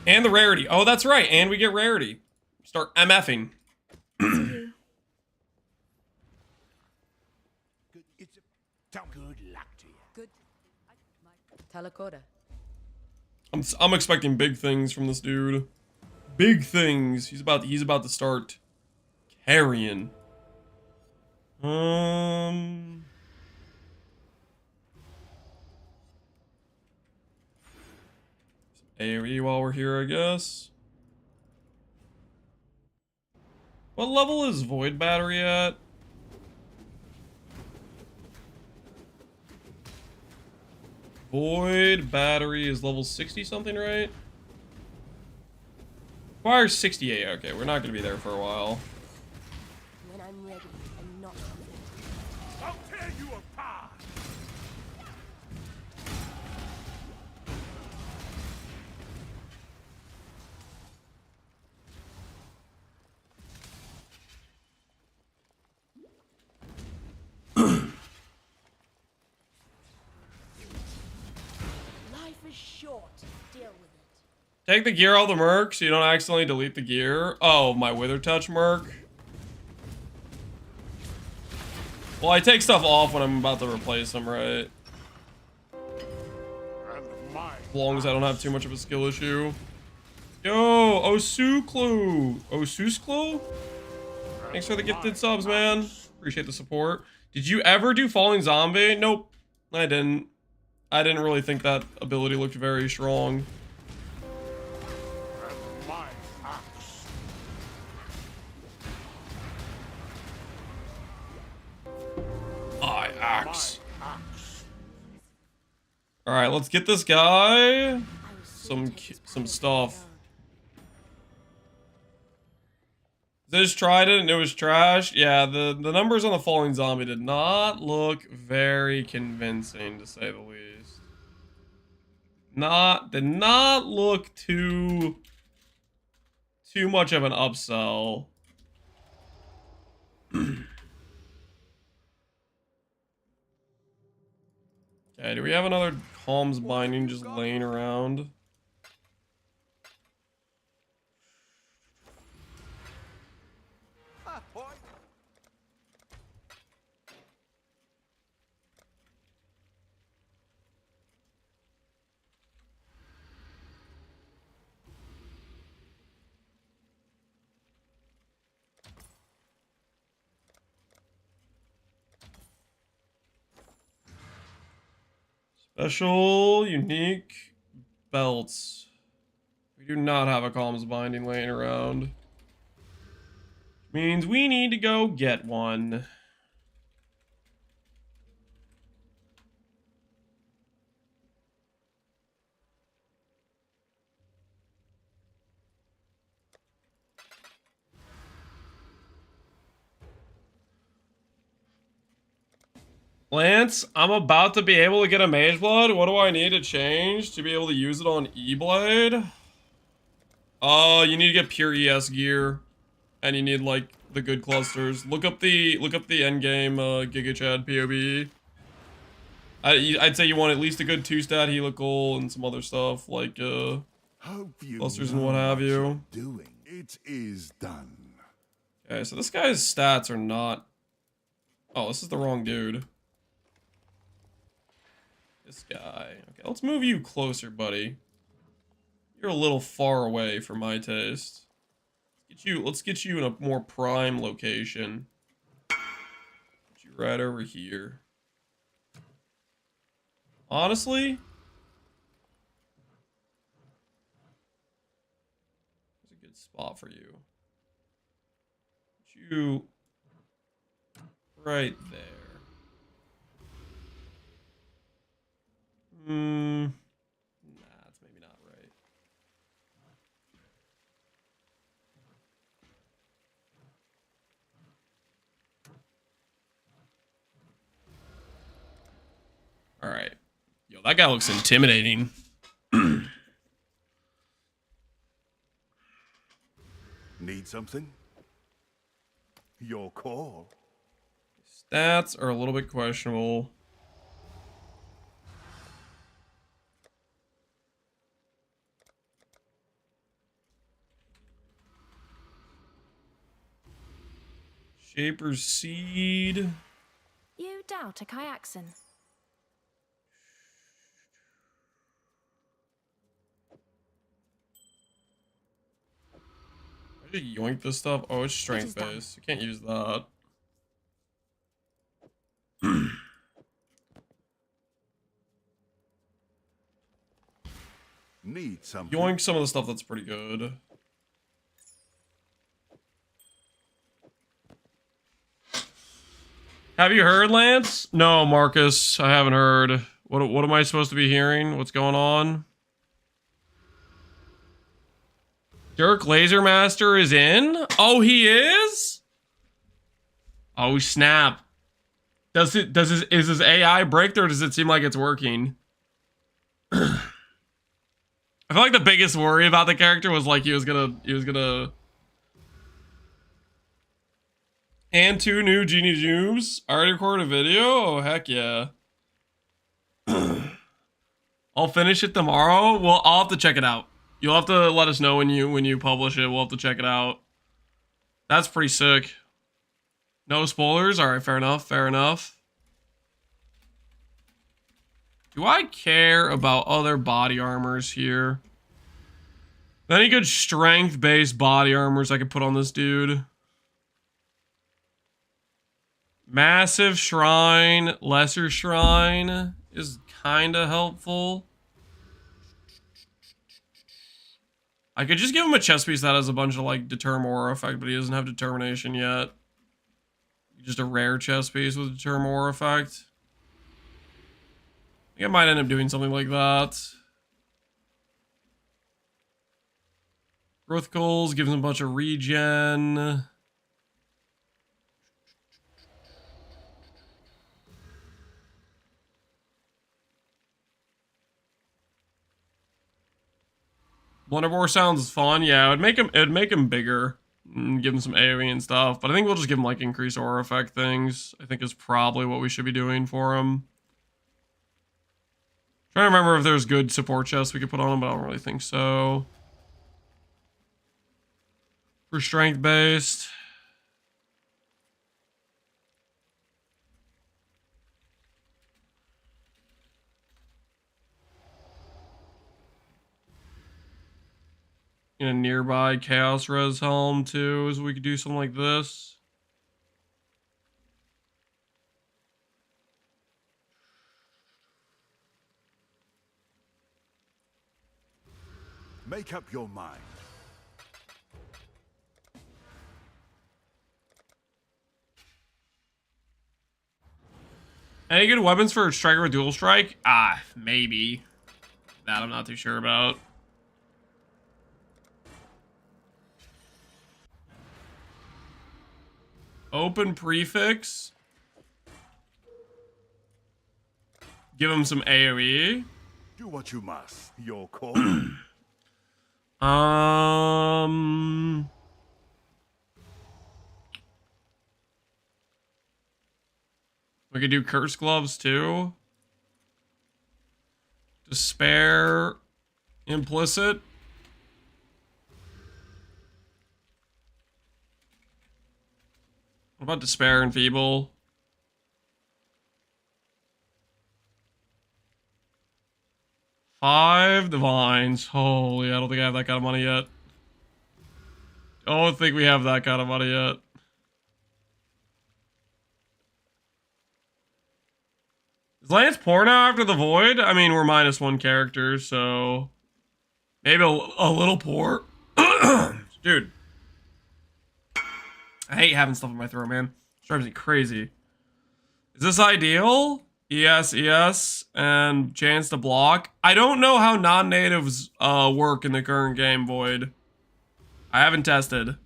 the rarity. Oh, that's right. And we get rarity. Start MFing. Good luck to you. Good. Talakoda. I'm expecting big things from this dude. Big things. He's about to start carrying. AoE while we're here, I guess. What level is Void Battery at? Void Battery is level 60 something, right? Requires 68. Okay, we're not gonna be there for a while. When I'm ready and not I'll tear you apart. life is short. Deal with it. Take the gear out of the merc so you don't accidentally delete the gear. Oh, my Wither Touch merc. Well, I take stuff off when I'm about to replace them, right? As long as I don't have too much of a skill issue. Yo, Osuklu. Osusklu? Thanks for the gifted subs, man. Appreciate the support. Did you ever do Falling Zombie? Nope, I didn't. I didn't really think that ability looked very strong. My axe. All right, let's get this guy some stuff. Just tried it and it was trash. Yeah, the numbers on the Falling Zombie did not look very convincing, to say the least. Did not look too much of an upsell. Okay, do we have another Calm's Binding just laying around? Special, unique belts. We do not have a Calm's Binding laying around. Means we need to go get one. Lance, I'm about to be able to get a Mage Blood. What do I need to change to be able to use it on E-Blade? You need to get pure ES gear. And you need, like, the good clusters. Look up the endgame Giga Chad PoB. I'd say you want at least a good 2-stat helical and some other stuff, like, clusters and what have you. It is done. Okay, so this guy's stats are not... Oh, this is the wrong dude. This guy. Okay, let's move you closer, buddy. You're a little far away for my taste. Let's get you in a more prime location. right over here. Honestly, it's a good spot for you. Put you right there. Nah, it's maybe not right. All right. Yo, that guy looks intimidating. Need something? Your call. Stats are a little bit questionable. Shaper's Seed. You doubt a Kyaxon? I just yoink this stuff. Oh, it's strength done. based. You can't use that. Need something? Yoink some of the stuff that's pretty good. Have you heard, Lance? No, Marcus, I haven't heard. What am I supposed to be hearing? What's going on? Dirk Lasermaster is in? Oh, he is? Oh, snap. Is his AI bricked or does it seem like it's working? I feel like the biggest worry about the character was like he was gonna and 2 new Genie Jubes. Already recorded a video? Oh heck yeah. I'll finish it tomorrow. Well, I'll have to check it out. You'll have to let us know when you publish it. We'll have to check it out. That's pretty sick. No spoilers? Alright, fair enough, fair enough. Do I care about other body armors here? Any good strength-based body armors I could put on this dude? Massive Shrine, Lesser Shrine is kind of helpful. I could just give him a chest piece that has a bunch of like Deter Aura effect, but he doesn't have Determination yet. Just a rare chest piece with Deter Aura effect. I think I might end up doing something like that. Growth Goals gives him a bunch of regen. Blunderbore sounds fun. Yeah, it would make him bigger. And give him some AoE and stuff. But I think we'll just give him like increased aura effect things. I think is probably what we should be doing for him. Trying to remember if there's good support chests we could put on him, but I don't really think so. For strength based. In a nearby Chaos Res Helm too, so we could do something like this. Make up your mind. Any good weapons for a striker with dual strike? Ah, maybe. That I'm not too sure about. Open prefix. Give him some AoE. Do what you must. Your call. We could do Curse Gloves too. Despair. Implicit. What about Despair and Feeble? $5 divines. Holy, I don't think I have that kind of money yet. I don't think we have that kind of money yet. Is Lance poor now after the void? I mean, we're -1 character, so maybe a little poor. Dude, I hate having stuff in my throat, man. It drives me crazy. Is this ideal? ES, and chance to block. I don't know how non-natives work in the current game, Void. I haven't tested.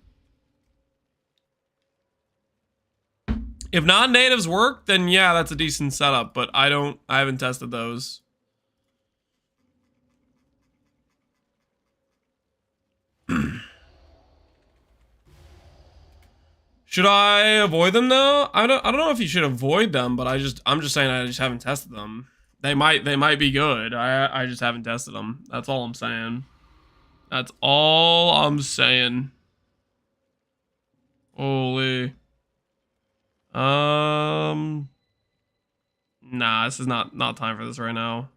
If non-natives work, then yeah, that's a decent setup, but I haven't tested those. Should I avoid them though? I don't know if you should avoid them, but I'm just saying I just haven't tested them. They might be good. I just haven't tested them. That's all I'm saying. That's all I'm saying. Holy. Nah, this is not time for this right now.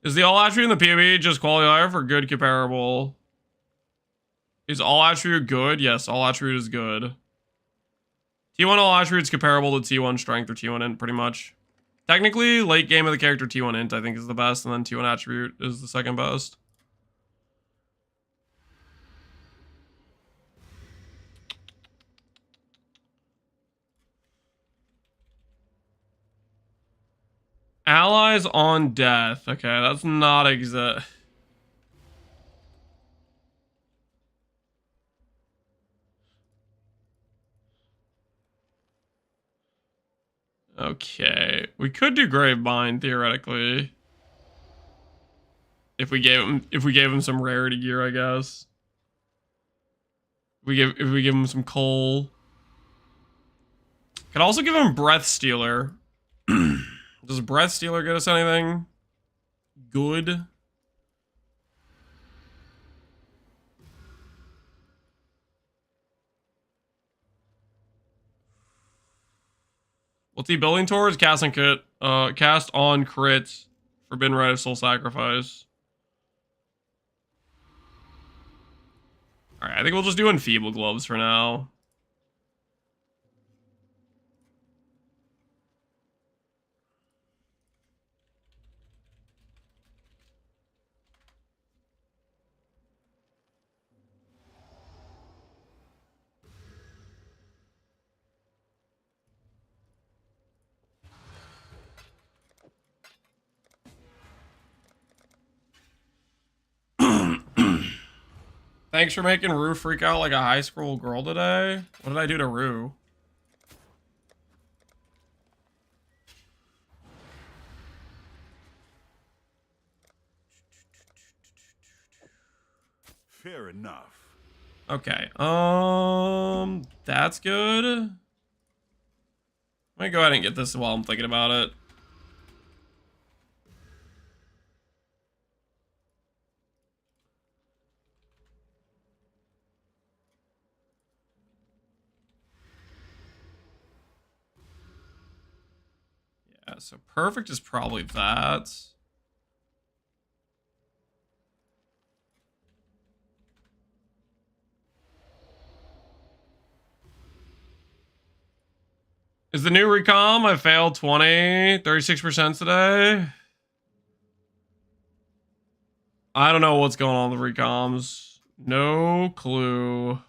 Is the all attribute in the PoB just quality higher for good comparable? Is all attribute good? Yes, all attribute is good. T1 all attribute is comparable to T1 strength or T1 int pretty much. Technically, late game of the character T1 int I think is the best, and then T1 attribute is the second best. Allies on death. Okay, that's not exist. Okay, we could do Gravebind theoretically. If we gave him some rarity gear, I guess. If we give him some coal. Could also give him Breath Stealer. Does Breath Stealer get us anything good? What's he building towards? Cast on crit. Forbidden Rite of Soul Sacrifice. Alright, I think we'll just do Enfeeble Gloves for now. Thanks for making Rue freak out like a high school girl today. What did I do to Rue? Fair enough. Okay. That's good. Let me go ahead and get this while I'm thinking about it. Yeah, so perfect is probably that. Is the new recom? I failed 36% today. I don't know what's going on with the recoms. No clue.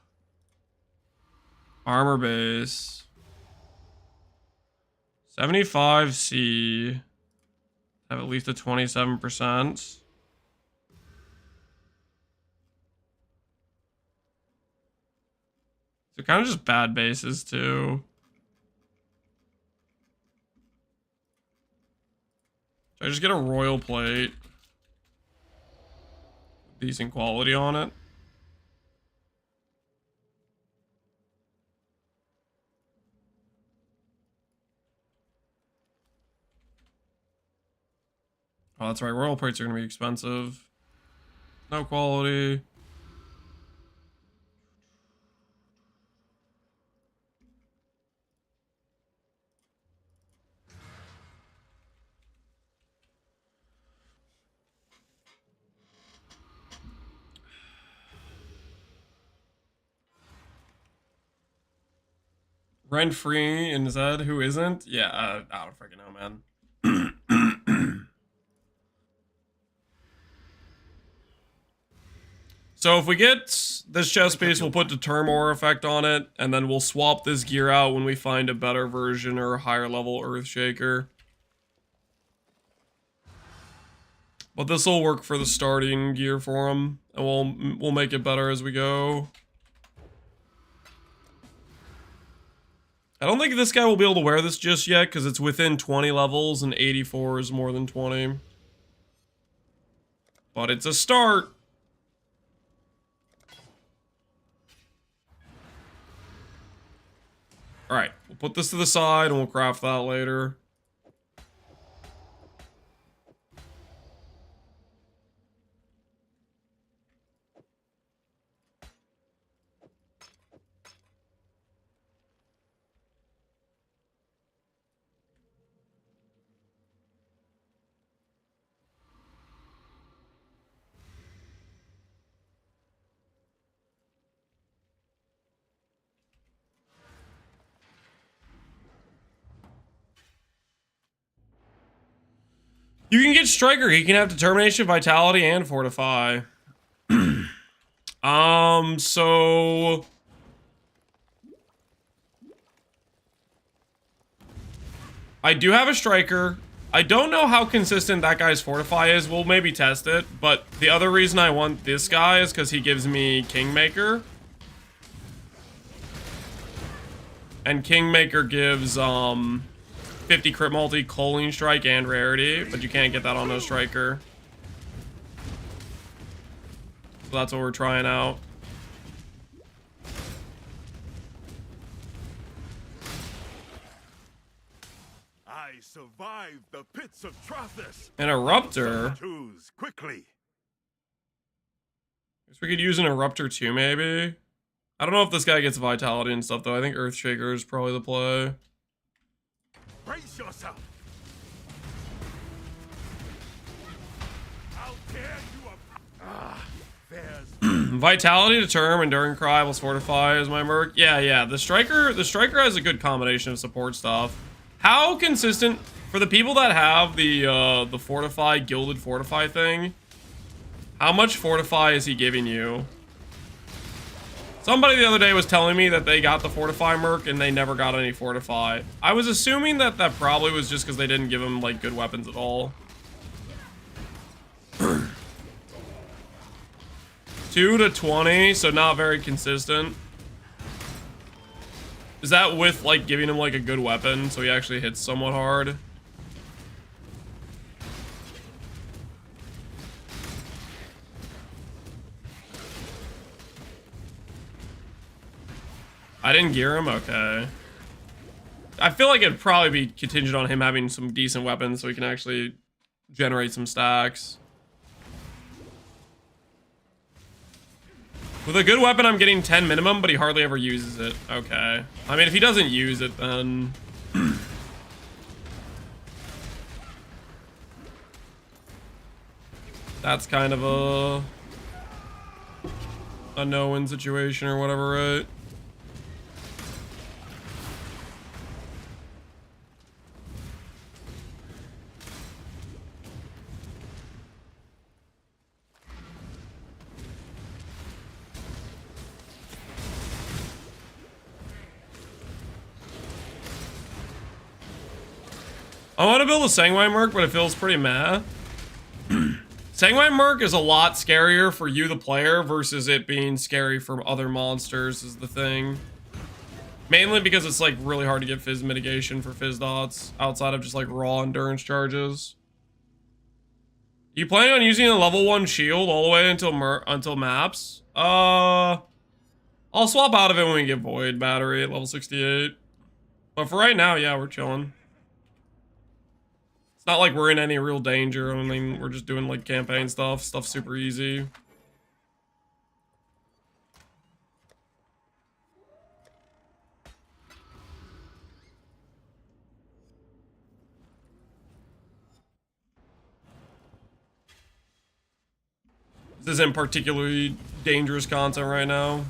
Armor base. 75C. Have at least a 27%. They're kind of just bad bases too. Should I just get a royal plate? Decent quality on it. Oh, that's right. Royal plates are going to be expensive. No quality. Rent free in his head. Who isn't? Yeah, I don't freaking know, man. So if we get this chest piece, we'll put the Termor effect on it, and then we'll swap this gear out when we find a better version or a higher level Earthshaker. But this will work for the starting gear for him, and we'll make it better as we go. I don't think this guy will be able to wear this just yet, because it's within 20 levels, and 84 is more than 20. But it's a start. Alright, we'll put this to the side, and we'll craft that later. You can get Striker. He can have Determination, Vitality, and Fortify. So... I do have a Striker. I don't know how consistent that guy's Fortify is. We'll maybe test it. But the other reason I want this guy is because he gives me Kingmaker. And Kingmaker gives, 50 crit multi, Culling Strike, and Rarity, but you can't get that on a Striker. So that's what we're trying out. I survived the pits of Trothus. An Eruptor? Quickly. Guess we could use an Eruptor too, maybe? I don't know if this guy gets Vitality and stuff, though. I think Earthshaker is probably the play. Brace yourself. I'll tear you apart. Vitality, Determ, Enduring Cry, plus Fortify is my Merc. Yeah. The Striker has a good combination of support stuff. How consistent for the people that have the Fortify, Gilded Fortify thing? How much Fortify is he giving you? Somebody the other day was telling me that they got the Fortify Merc and they never got any Fortify. I was assuming that probably was just because they didn't give him, like, good weapons at all. 2 to 20, so not very consistent. Is that with, like, giving him, like, a good weapon so he actually hits somewhat hard? I didn't gear him? Okay. I feel like it'd probably be contingent on him having some decent weapons so he can actually generate some stacks. With a good weapon, I'm getting 10 minimum, but he hardly ever uses it. Okay. I mean, if he doesn't use it, then... that's kind of a no-win situation or whatever, right? I want to build a Sangwai Merc, but it feels pretty meh. Sangwai Merc is a lot scarier for you, the player, versus it being scary for other monsters is the thing. Mainly because it's, like, really hard to get Fizz mitigation for Fizz dots outside of just, like, raw endurance charges. You planning on using a level 1 shield all the way until maps? I'll swap out of it when we get Void Battery at level 68. But for right now, yeah, we're chilling. Not like we're in any real danger. I mean, we're just doing like campaign stuff. Stuff's super easy. This isn't particularly dangerous content right now.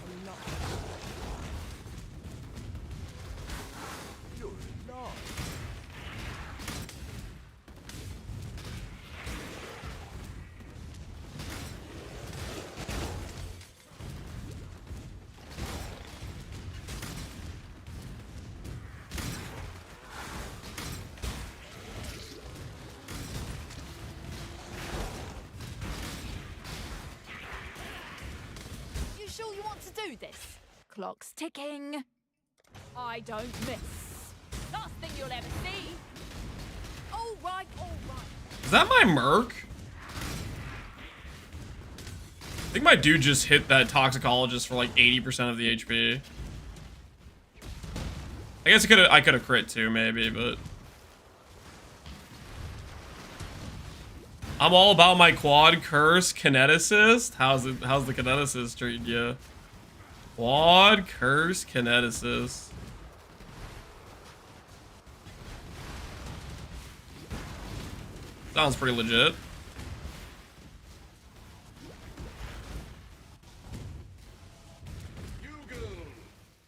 do this. Clock's ticking. I don't miss. Last thing you'll ever see. All right, all right. Is that my Merc? I think my dude just hit that toxicologist for like 80% of the HP. I guess I could have crit too, maybe, but I'm all about my quad curse kineticist. How's the kineticist treating you? Quad curse kineticist. Sounds pretty legit.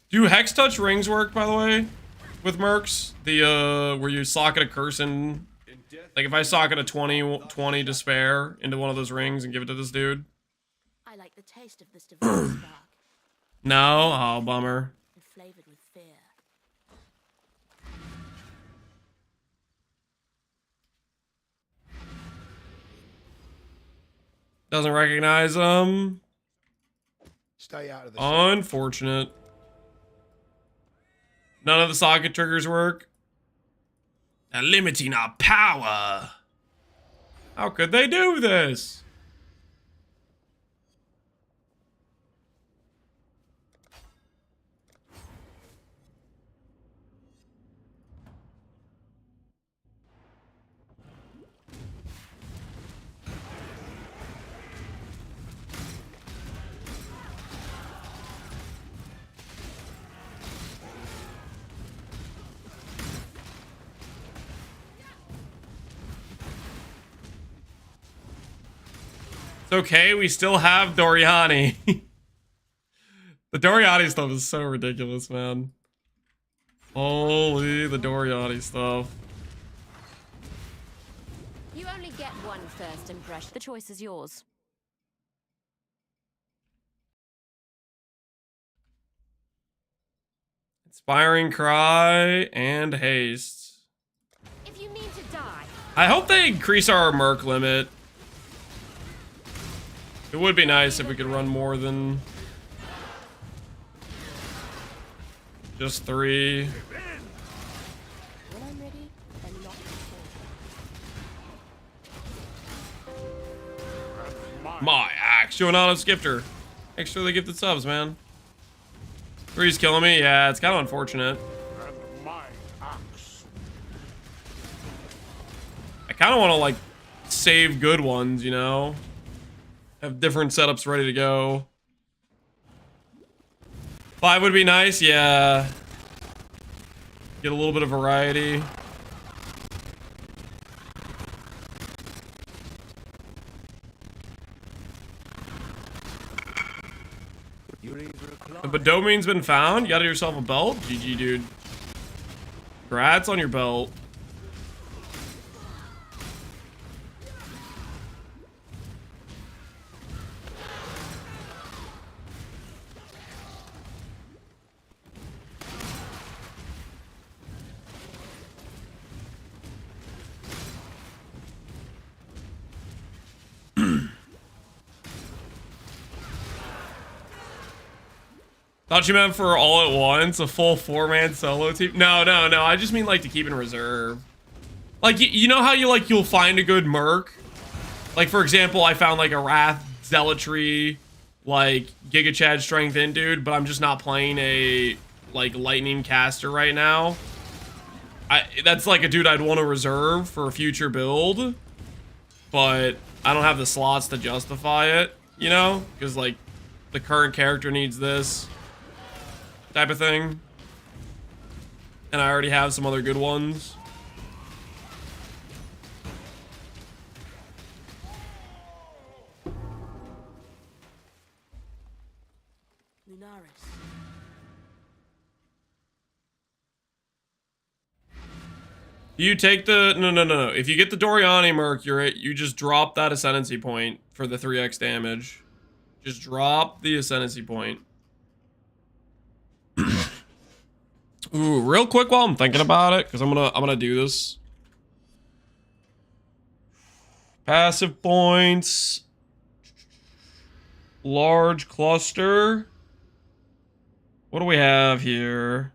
Do hex touch rings work, by the way, with mercs? The where you socket a curse in, like if I socket a 20 despair into one of those rings and give it to this dude. I like the taste of this divine spark, No, oh bummer. and flavored with fear. Doesn't recognize them. Stay out of the Unfortunate. None of the socket triggers work. They're limiting our power. How could they do this? It's okay, we still have Doriani. The Doriani stuff is so ridiculous, man. Holy, the Doriani stuff. You only get one first impression. The choice is yours. Inspiring Cry and Haste. If you mean to die, I hope they increase our Merc limit. It would be nice if we could run more than just 3. When I'm ready, and not before. My axe. Showing on a skifter. Thanks for the gifted subs, man. 3's killing me. Yeah, it's kind of unfortunate. I kind of want to like save good ones, you know? Have different setups ready to go. 5 would be nice, yeah. Get a little bit of variety. The domain's been found. You got yourself a belt. GG, dude. Congrats on your belt. Thought you meant for all at once, a full 4-man solo team. No. I just mean like to keep in reserve. Like you know how you'll find a good merc. Like for example, I found like a Wrath Zealotry, like Giga Chad Strength in dude, but I'm just not playing a like Lightning Caster right now. That's like a dude I'd want to reserve for a future build, but I don't have the slots to justify it, you know, because like the current character needs this type of thing, and I already have some other good ones. Lunaris. You take the no. If you get the Doriani Merc, you just drop that Ascendancy point for the 3x damage. Just drop the Ascendancy point. Ooh, real quick while I'm thinking about it, because I'm gonna do this. Passive points. Large cluster. What do we have here?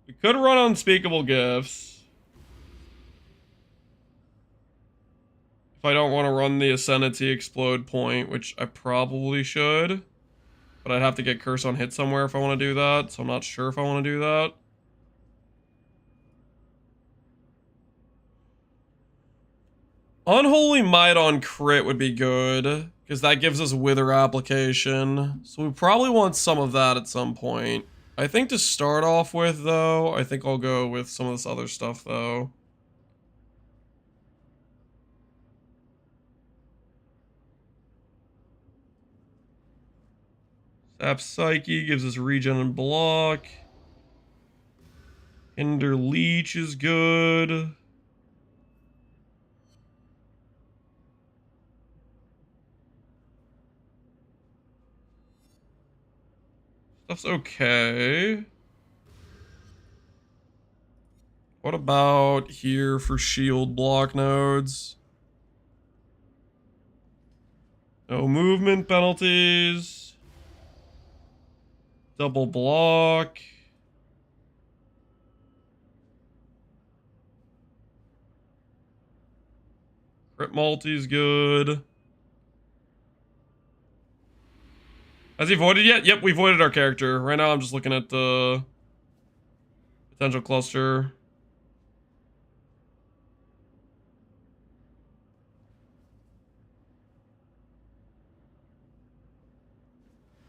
We could run Unspeakable Gifts. If I don't want to run the Ascendancy Explode point, which I probably should. But I'd have to get Curse on Hit somewhere if I want to do that, so I'm not sure if I want to do that. Unholy Might on crit would be good, because that gives us Wither application. So we probably want some of that at some point. I think to start off with, though, I think I'll go with some of this other stuff, though. Sap Psyche gives us regen and block. Hinder Leech is good. Stuff's okay. What about here for shield block nodes? No movement penalties. Double block. Crit multi's good. Has he voided yet? Yep, we voided our character. Right now I'm just looking at the potential cluster.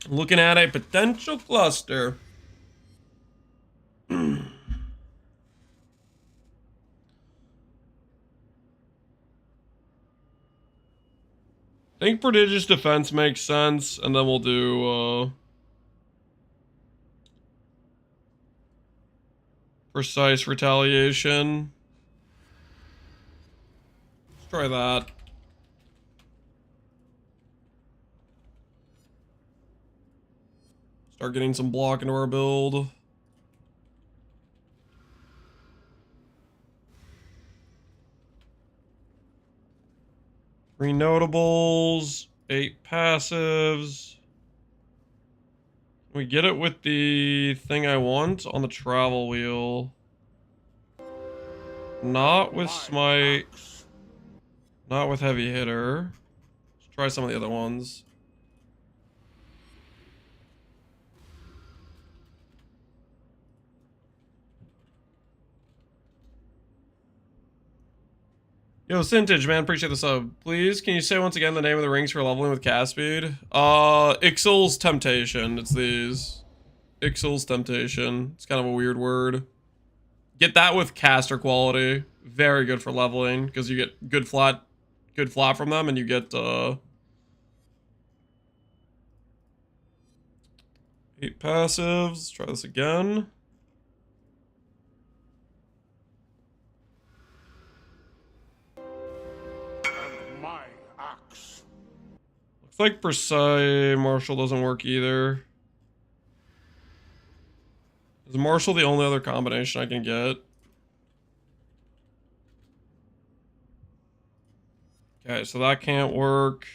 Looking at a potential cluster. I think Prodigious Defense makes sense, and then we'll do Precise Retaliation. Let's try that. Start getting some block into our build. Three notables, 8 passives. We get it with the thing I want on the travel wheel. Not with Smite. Not with Heavy Hitter. Let's try some of the other ones. Yo, Sintage, man, appreciate the sub. Please, can you say once again the name of the rings for leveling with cast speed? Ixal's Temptation. It's these. Ixal's Temptation. It's kind of a weird word. Get that with caster quality. Very good for leveling, because you get good flat from them, and you get, 8 passives. Let's try this again. Looks like Precise Marshall doesn't work either. Is Marshall the only other combination I can get? Okay, so that can't work.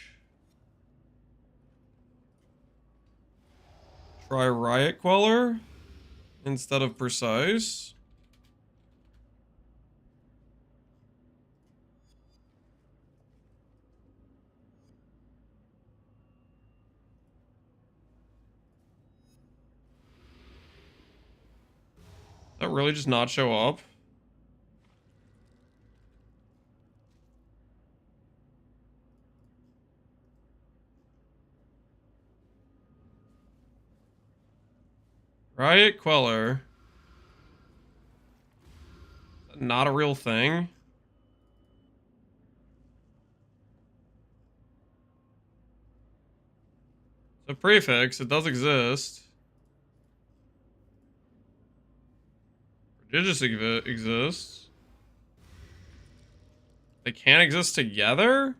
Try Riot Queller instead of Precise. That really just not show up? Riot Queller. Not a real thing. It's a prefix. It does exist. Prodigious exists. They can't exist together?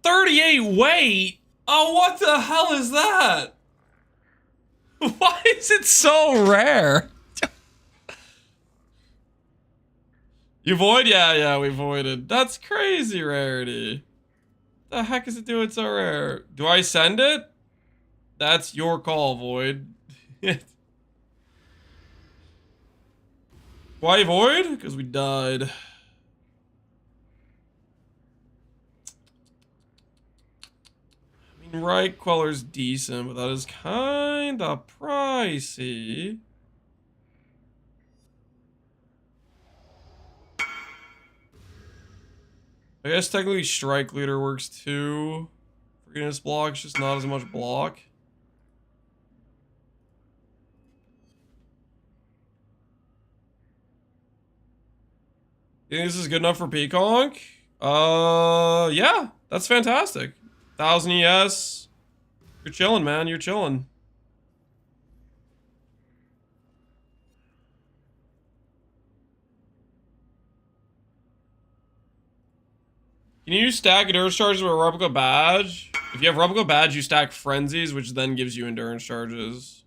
$38 weight? Oh, what the hell is that? Why is it so rare? You void? Yeah, we voided. That's crazy rarity. The heck is it doing so rare? Do I send it? That's your call, void. Why void? Because we died. I mean, right Queller's decent, but that is kinda pricey. I guess technically Strike Leader works too. Forgiveness block, it's just not as much block. You think this is good enough for Pconc? Yeah, that's fantastic. 1000 ES. You're chilling, man. You're chilling. Can you stack endurance charges with a replica badge? If you have replica badge, you stack frenzies, which then gives you endurance charges.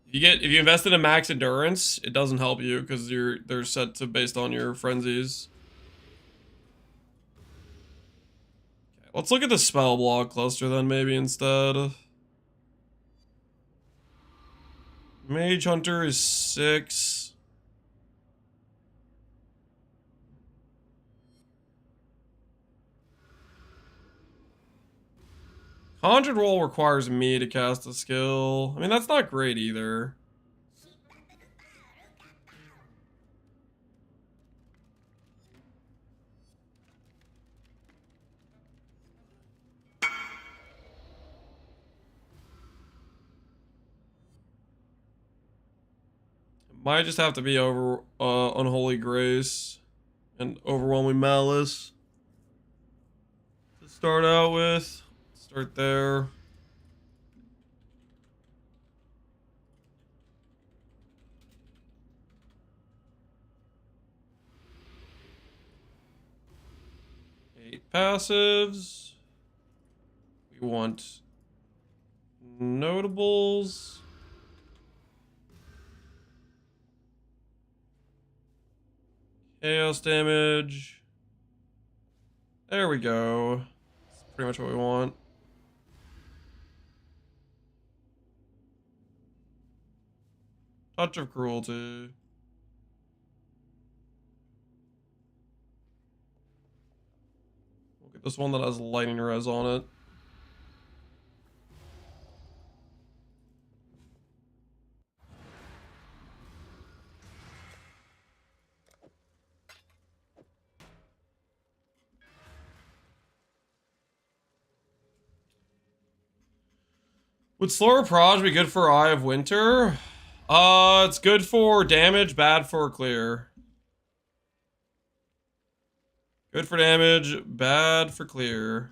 If you invest in a max endurance, it doesn't help you because they're set to based on your frenzies. Okay, let's look at the spell block cluster then maybe instead. Mage Hunter is 6. Conjured Roll requires me to cast a skill. I mean, that's not great either. Might just have to be over Unholy Grace and Overwhelming Malice to start out with. Start there. Eight passives. We want notables. Chaos damage. There we go. That's pretty much what we want. Touch of Cruelty. We'll get this one that has lightning res on it. Would slower proj be good for Eye of Winter? It's good for damage, bad for clear. Good for damage, bad for clear.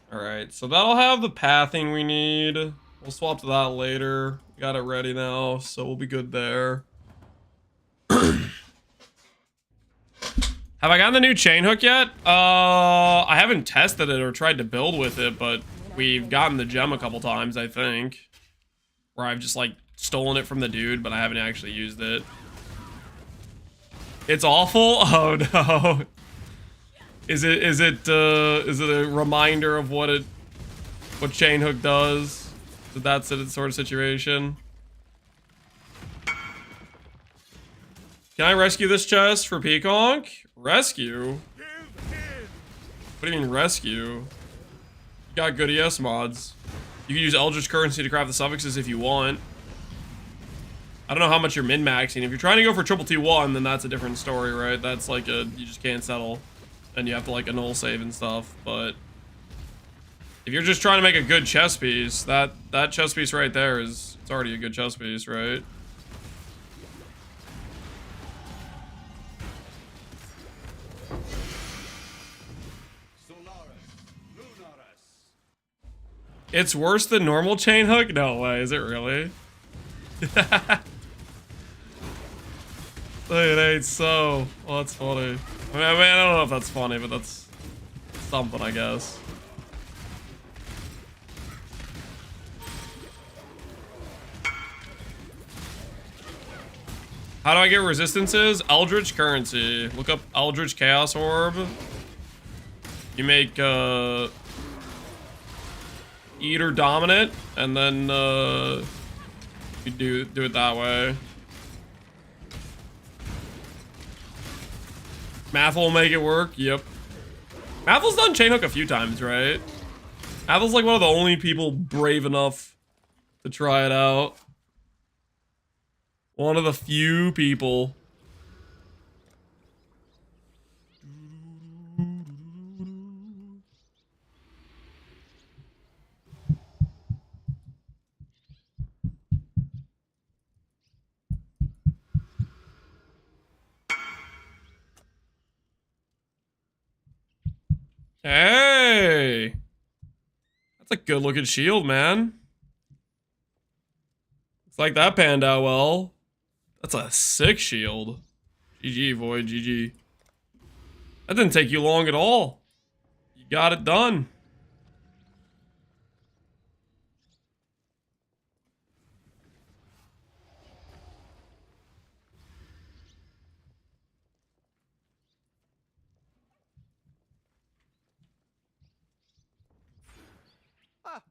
Alright, so that'll have the pathing we need. We'll swap to that later. We got it ready now, so we'll be good there. Have I gotten the new chain hook yet? I haven't tested it or tried to build with it, but we've gotten the gem a couple times, I think. Where I've just, like, stolen it from the dude, but I haven't actually used it. It's awful? Oh, no. Is it a reminder of what chain hook does? So that's it, sort of situation. Can I rescue this chest for Pconc? Rescue? What do you mean rescue? You got good ES mods. You can use Eldritch Currency to craft the suffixes if you want. I don't know how much you're min-maxing. If you're trying to go for triple T1, then that's a different story, right? That's like you just can't settle. And you have to like annul save and stuff. But if you're just trying to make a good chess piece, that chess piece right there it's already a good chess piece, right? It's worse than normal chain hook? No way, is it really? It ain't so. Well, that's funny. I mean, I don't know if that's funny, but that's something, I guess. How do I get resistances? Eldritch Currency. Look up Eldritch Chaos Orb. You make, Eater Dominant, and then, you do it that way. Mathel will make it work. Yep. Mathel's done chain hook a few times, right? Mathel's like one of the only people brave enough to try it out. One of the few people. Hey! That's a good looking shield, man. It's like that panned out well. That's a sick shield. GG, Void, GG. That didn't take you long at all. You got it done.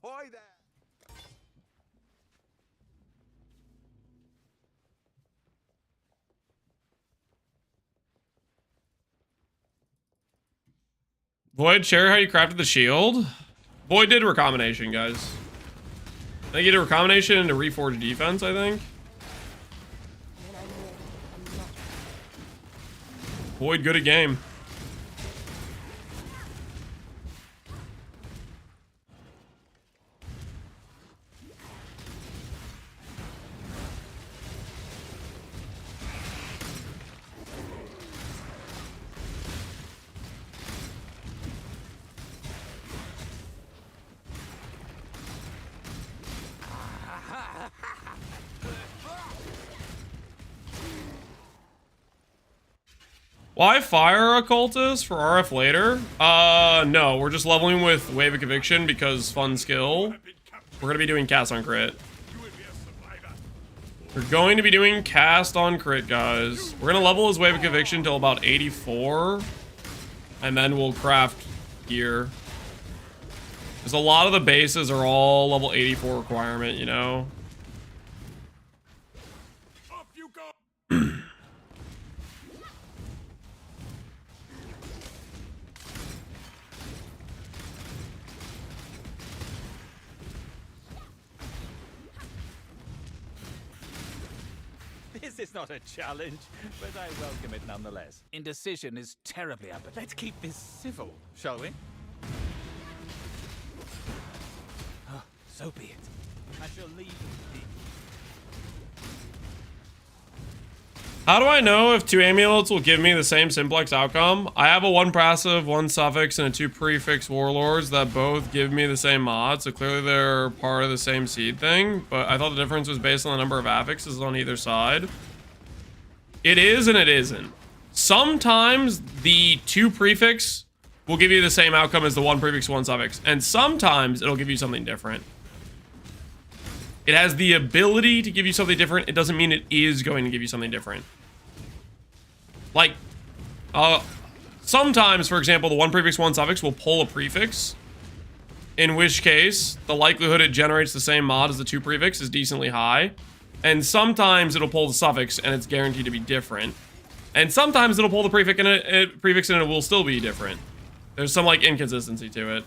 Ahoy there! Void, share how you crafted the shield. Void did a recombination, guys. I think he did a recombination into reforged defense, I think. Void good at game. Why fire occultist for RF later? No, we're just leveling with Wave of Conviction because fun skill. We're gonna be doing cast on crit. We're going to be doing cast on crit, guys. We're gonna level his Wave of Conviction till about 84. And then we'll craft gear. Because a lot of the bases are all level 84 requirement, you know? This is not a challenge, but I welcome it nonetheless. Indecision is terribly up. Let's keep this civil, shall we? Oh, so be it. I shall leave the... How do I know if 2 amulets will give me the same simplex outcome? I have a 1 passive, 1 suffix, and a 2 prefix warlords that both give me the same mod, so clearly they're part of the same seed thing, but I thought the difference was based on the number of affixes on either side. It is and it isn't. Sometimes the 2 prefix will give you the same outcome as the 1 prefix, 1 suffix, and sometimes it'll give you something different. It has the ability to give you something different. It doesn't mean it is going to give you something different. Like, sometimes, for example, the 1 prefix, 1 suffix will pull a prefix, in which case the likelihood it generates the same mod as the 2 prefix is decently high. And sometimes it'll pull the suffix and it's guaranteed to be different. And sometimes it'll pull the prefix and it will still be different. There's some like inconsistency to it.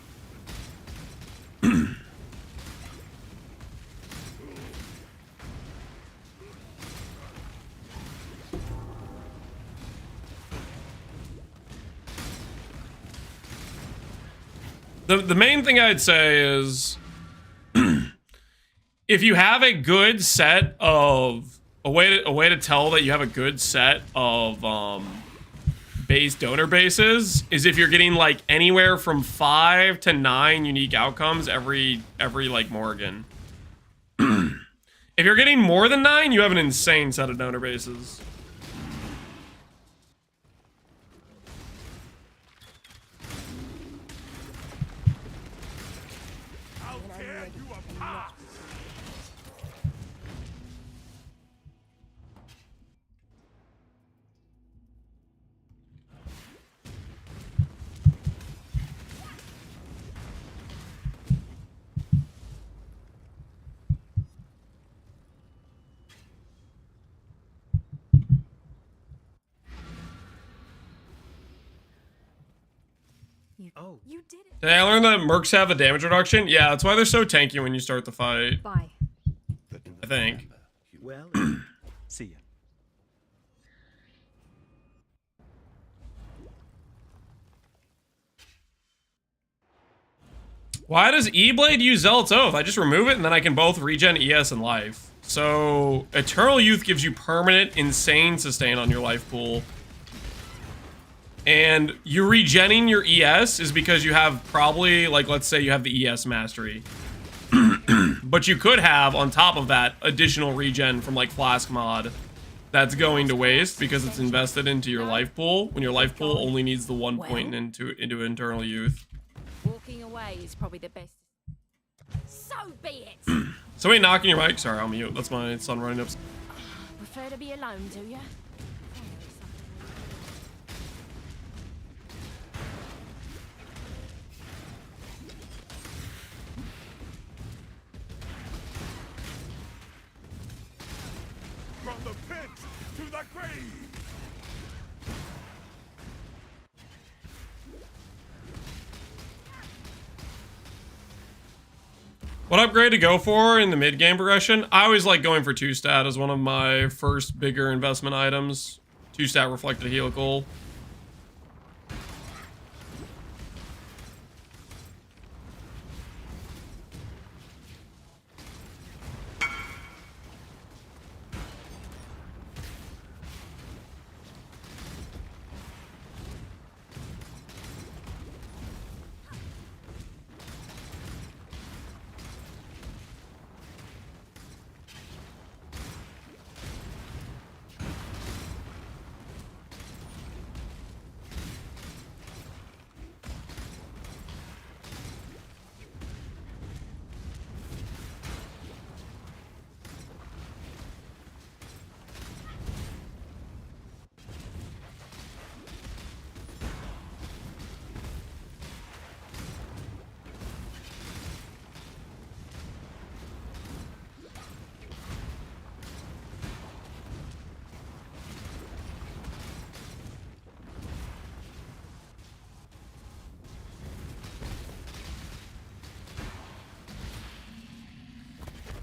The main thing I'd say is if you have a good set of a way to tell that you have a good set of base donor bases is if you're getting like anywhere from 5 to 9 unique outcomes every like Morgan. If you're getting more than 9, you have an insane set of donor bases. You did it. Did I learn that mercs have a damage reduction? Yeah, that's why they're so tanky when you start the fight. Bye. I think. Well, see ya. Why does E-Blade use Zealot's Oath? I just remove it and then I can both regen ES and life. So, Eternal Youth gives you permanent, insane sustain on your life pool. And you regenning your ES is because you have probably, like, let's say you have the ES mastery. But you could have, on top of that, additional regen from, like, Flask Mod. That's going to waste because it's invested into your life pool, when your life pool only needs the 1 point into Eternal Youth. Walking away is probably the best. So be it. Somebody knocking your mic? Sorry, I'll mute. That's my son running up. Prefer to be alone, do you? From the pit to the grave. What upgrade to go for in the mid-game progression? I always like going for 2-stat as one of my first bigger investment items. 2-stat reflected helical.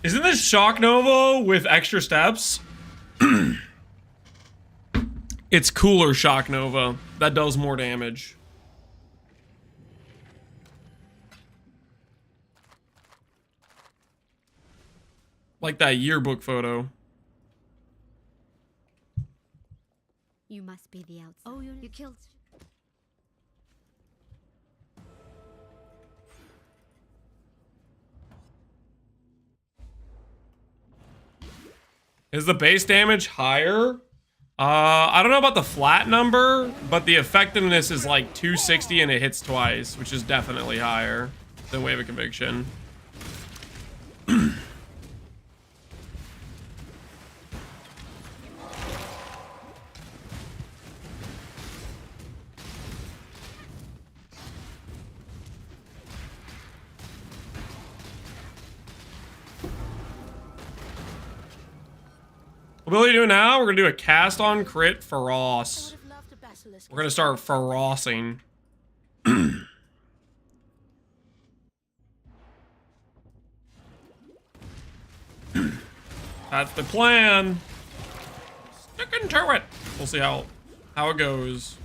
Isn't this Shock Nova with extra steps? It's cooler Shock Nova. That does more damage. Like that yearbook photo. You must be the outside. Oh, you killed. Is the base damage higher? I don't know about the flat number, but the effectiveness is like 260 and it hits twice, which is definitely higher than Wave of Conviction. What are we doing now? We're gonna do a cast on crit Feroce. We're gonna start ferocing. That's the plan. Sticking to it. We'll see how it goes.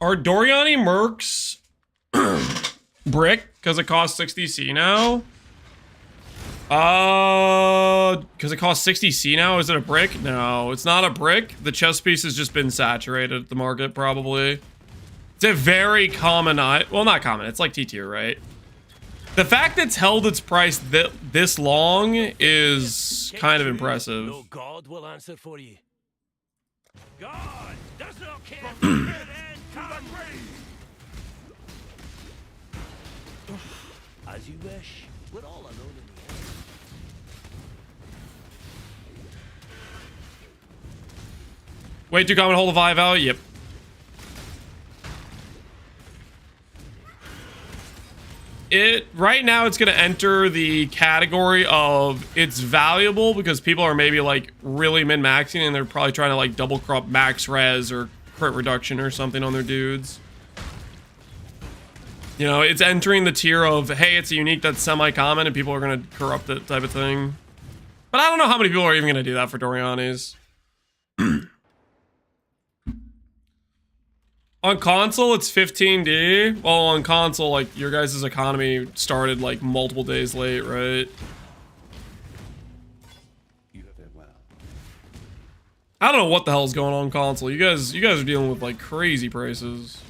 Are Doriani Mercs brick because it costs 60C now? Because it costs 60C now. Is it a brick? No, it's not a brick. The chess piece has just been saturated at the market, probably. It's a very common, well, not common. It's like T tier, right? The fact that it's held its price this long is kind of impressive. No God will answer for you. God does not care for the end come. As you wish. We're all alone in the end. Way too common to hold a 5 out? Yep. Right now it's gonna enter the category of it's valuable because people are maybe like really min-maxing and they're probably trying to like double crop max res or crit reduction or something on their dudes. You know, it's entering the tier of, hey, it's a unique that's semi-common and people are gonna corrupt it type of thing. But I don't know how many people are even gonna do that for Doriani's. On console, it's 15D. Well, on console, like, your guys' economy started, like, multiple days late, right? I don't know what the hell's going on console. You guys are dealing with, like, crazy prices.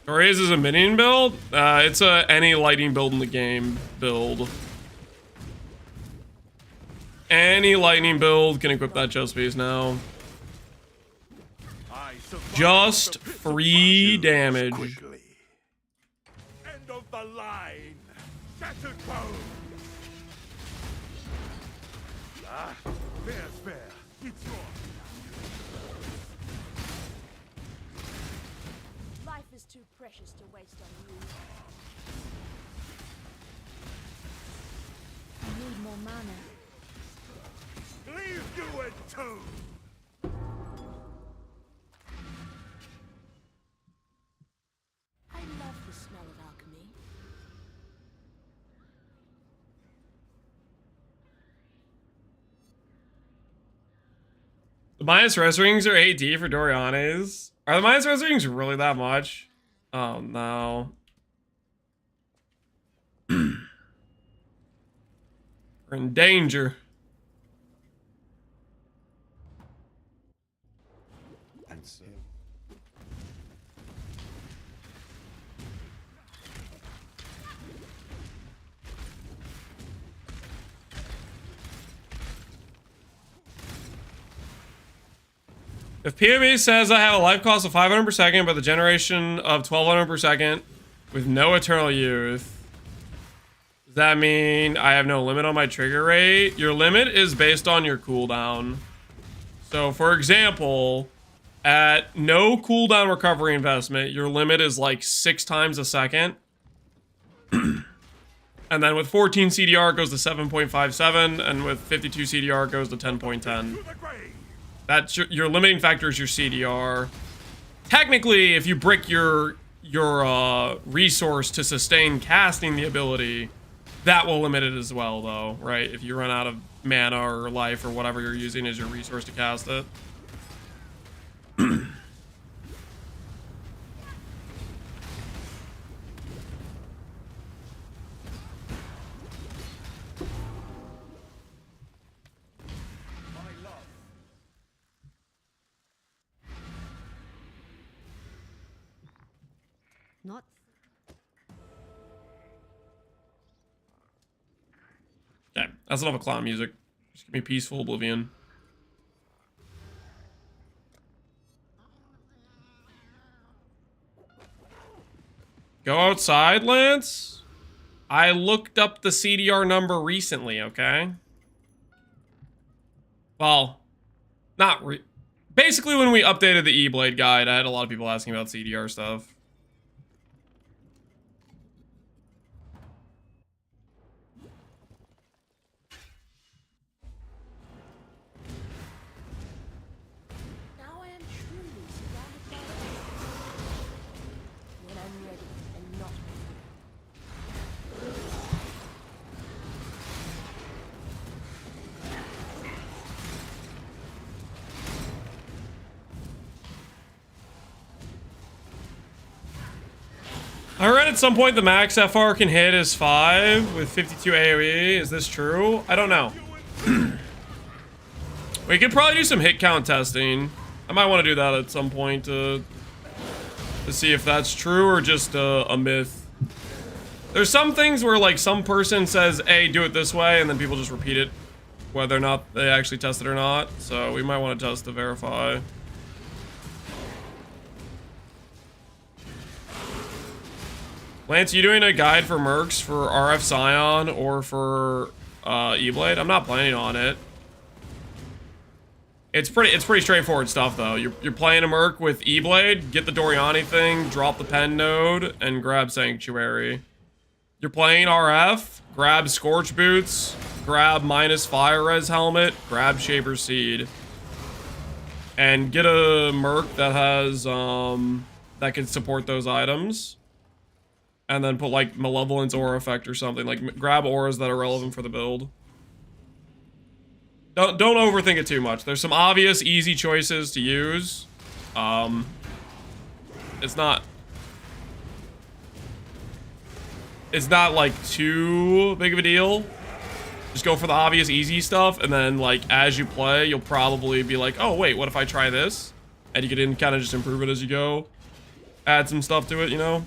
Raise is a minion build? It's any lightning build in the game build. Any lightning build can equip that chest piece now. Just free damage. End of the line. Shattered bone. Ah, fair's fair. It's yours. Life is too precious to waste on you. I need more mana. Leave you it too. I love the smell of alchemy. The minus res rings are 8D for Doriani's. Are the minus res rings really that much? Oh no. We're in danger. And so. If PoB says I have a life cost of 500 per second, but the generation of 1200 per second with no eternal youth, does that mean I have no limit on my trigger rate? Your limit is based on your cooldown. So, for example, at no cooldown recovery investment, your limit is like 6 times a second. And then with 14 CDR, it goes to 7.57, and with 52 CDR, it goes to 10.10. That's your limiting factor is your CDR. Technically, if you brick your resource to sustain casting the ability, that will limit it as well, though, right? If you run out of mana or life or whatever you're using as your resource to cast it. Not. Okay, that's enough of clown music. Just give me peaceful oblivion. Go outside, Lance? I looked up the CDR number recently, okay? Well, basically when we updated the E-Blade guide, I had a lot of people asking about CDR stuff. Now I am truly surrounded by enemies. When I'm ready and not before. I read at some point the max FR can hit is 5 with 52 AoE. Is this true? I don't know. We could probably do some hit count testing. I might want to do that at some point to see if that's true or just a myth. There's some things where like some person says, hey, do it this way, and then people just repeat it, whether or not they actually test it or not. So we might want to test to verify. Lance, you doing a guide for mercs for RF Scion or for E-Blade? I'm not planning on it. It's pretty straightforward stuff though. You're playing a merc with E-Blade, get the Doriani thing, drop the pen node, and grab Sanctuary. You're playing RF, grab Scorch Boots, grab minus Fire Res Helmet, grab Shaper Seed. And get a merc that has that can support those items. And then put like Malevolence Aura Effect or something. Like grab auras that are relevant for the build. Don't overthink it too much. There's some obvious easy choices to use. It's not like too big of a deal. Just go for the obvious easy stuff, and then like as you play, you'll probably be like, oh wait, what if I try this? And you can kind of just improve it as you go. Add some stuff to it, you know?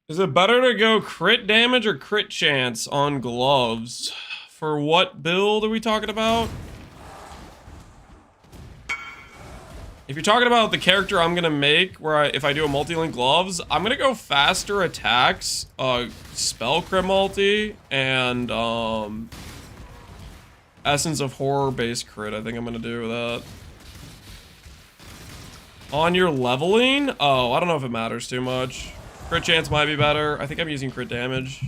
Is it better to go crit damage or crit chance on gloves? For what build are we talking about? If you're talking about the character I'm gonna make, where if I do a multi-link gloves, I'm gonna go faster attacks, spell crit multi, and Essence of Horror base crit. I think I'm gonna do that. On your leveling? Oh, I don't know if it matters too much. Crit chance might be better. I think I'm using crit damage.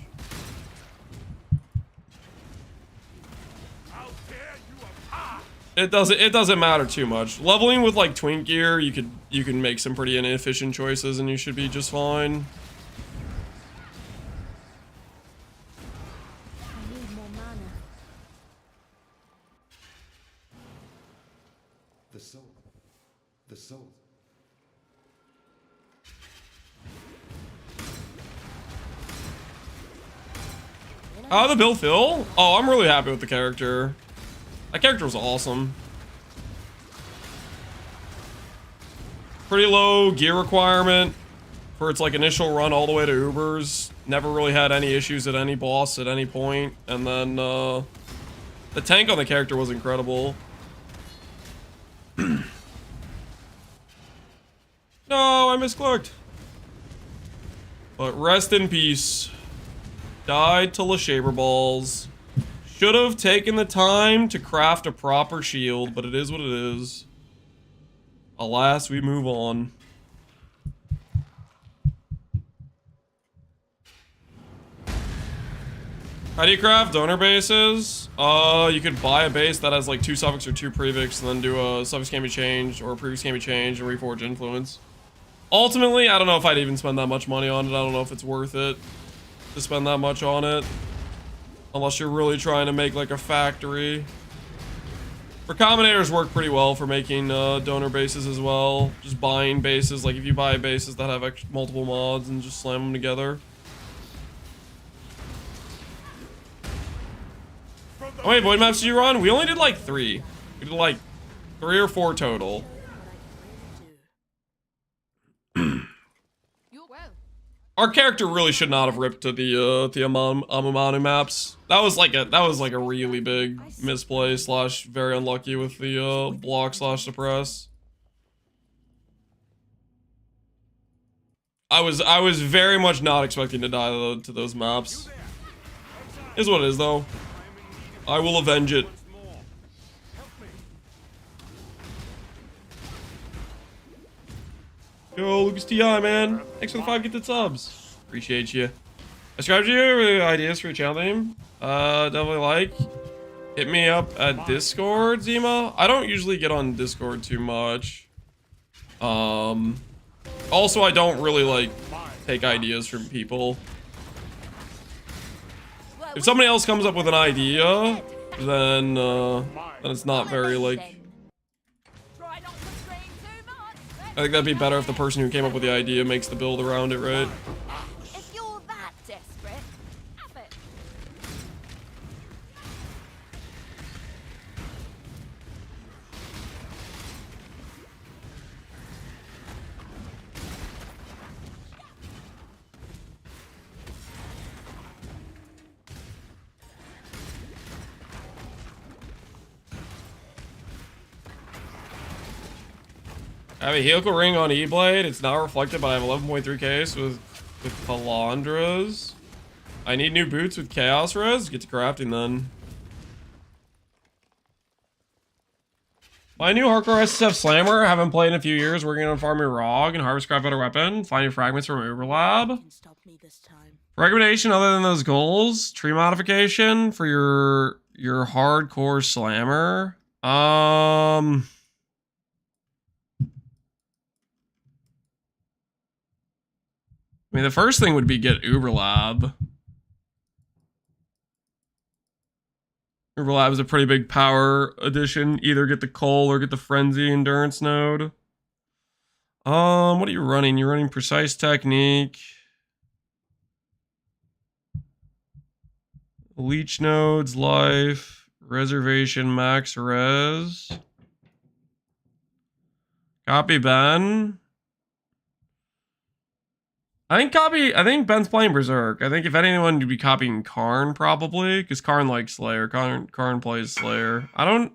It doesn't matter too much. Leveling with like twink gear, you can make some pretty inefficient choices and you should be just fine. I need more mana. The soul. The soul. How the build feel? Oh, I'm really happy with the character. That character was awesome. Pretty low gear requirement for its like initial run all the way to Ubers. Never really had any issues at any boss at any point. And then the tank on the character was incredible. No, I misclicked. But rest in peace. Died to LeShaper Balls. Should have taken the time to craft a proper shield, but it is what it is. Alas, we move on. How do you craft donor bases? You could buy a base that has like 2 suffix or 2 prefix, and then do a suffix can be changed, or a prefix can be changed, and reforge influence. Ultimately, I don't know if I'd even spend that much money on it. I don't know if it's worth it to spend that much on it, unless you're really trying to make like a factory. Recombinators work pretty well for making donor bases as well. Just buying bases, like if you buy bases that have multiple mods and just slam them together. How many void maps did you run? We only did like 3. We did like 3 or 4 total. Our character really should not have ripped to the Amamanu maps. That was like a really big misplay / very unlucky with the block / suppress. I was very much not expecting to die to those maps. Is what it is though. I will avenge it. Yo, Lucas TI, man. Thanks for the 5 gifted subs. Appreciate you. I subscribed to you. Ideas for your channel name? Definitely like. Hit me up at Discord, Zima. I don't usually get on Discord too much. Also, I don't really like take ideas from people. If somebody else comes up with an idea, then it's not very, like... I think that'd be better if the person who came up with the idea makes the build around it, right? If you're that desperate, have it. I have a Helical Ring on E-Blade. It's not reflected, but I have 11.3 case with Palandras. I need new boots with Chaos Res. Get to crafting then. My new hardcore SSF Slammer. I haven't played in a few years. Working on farming Rog and harvest craft better weapon. Finding fragments from Uberlab. Recommendation other than those goals. Tree modification for your hardcore Slammer. I mean, the first thing would be get Uberlab. Uberlab is a pretty big power addition. Either get the Coal or get the Frenzy Endurance node. What are you running? You're running Precise Technique. Leech nodes, Life, Reservation, Max Res. Copy Ben. I think Ben's playing Berserk. I think if anyone would be copying Karn probably, because Karn likes Slayer. Karn plays Slayer. I don't.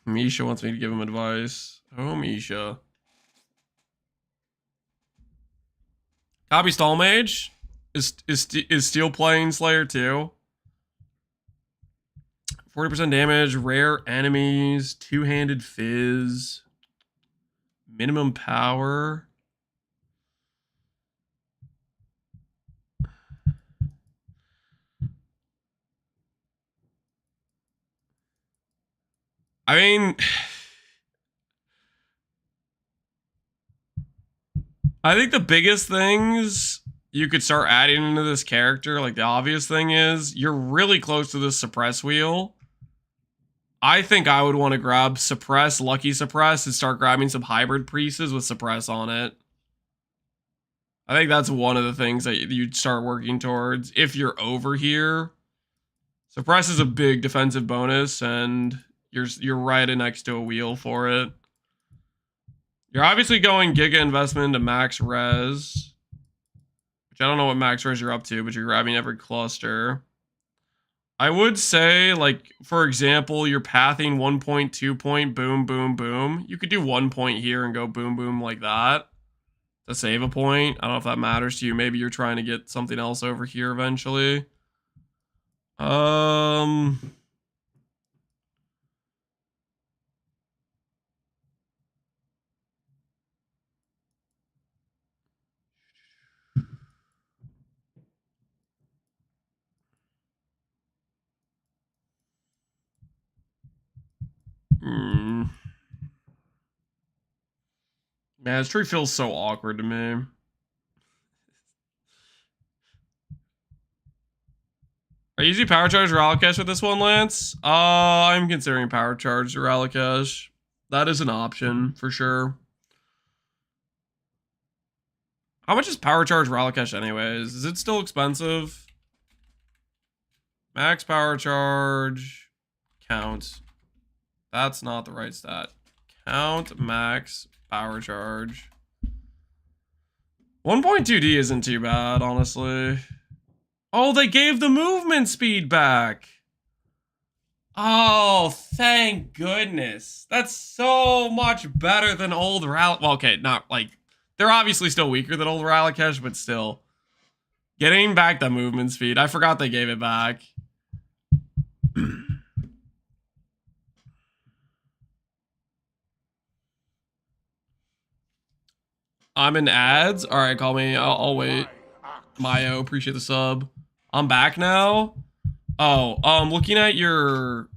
Misha wants me to give him advice. Oh, Misha. Copy Stall Mage. Is Steel playing Slayer too? 40% damage, rare enemies, two-handed fizz, minimum power. I mean, I think the biggest things you could start adding into this character, like the obvious thing is, you're really close to this Suppress wheel. I think I would want to grab Suppress, Lucky Suppress, and start grabbing some Hybrid Priests with Suppress on it. I think that's one of the things that you'd start working towards if you're over here. Suppress is a big defensive bonus, and you're right next to a wheel for it. You're obviously going Giga Investment into Max Res. Which I don't know what max res you're up to, but you're grabbing every cluster. I would say, like, for example, you're pathing 1.2 point, boom, boom, boom. You could do 1 point here and go boom, boom like that to save a point. I don't know if that matters to you. Maybe you're trying to get something else over here eventually. Man, this tree feels so awkward to me. Are you using Power Charge or Ralakesh with this one, Lance? I'm considering Power Charge or Ralakesh. That is an option, for sure. How much is Power Charge Ralakesh anyways? Is it still expensive? Max Power Charge. Count. That's not the right stat. Count max power charge. 1.2D isn't too bad, honestly. Oh, they gave the movement speed back. Oh, thank goodness. That's so much better than old Ralakesh. Well, okay, not like... They're obviously still weaker than old Ralakesh, but still. Getting back the movement speed. I forgot they gave it back. I'm in ads. All right, call me. I'll wait. Mayo, appreciate the sub. I'm back now. Oh, looking at your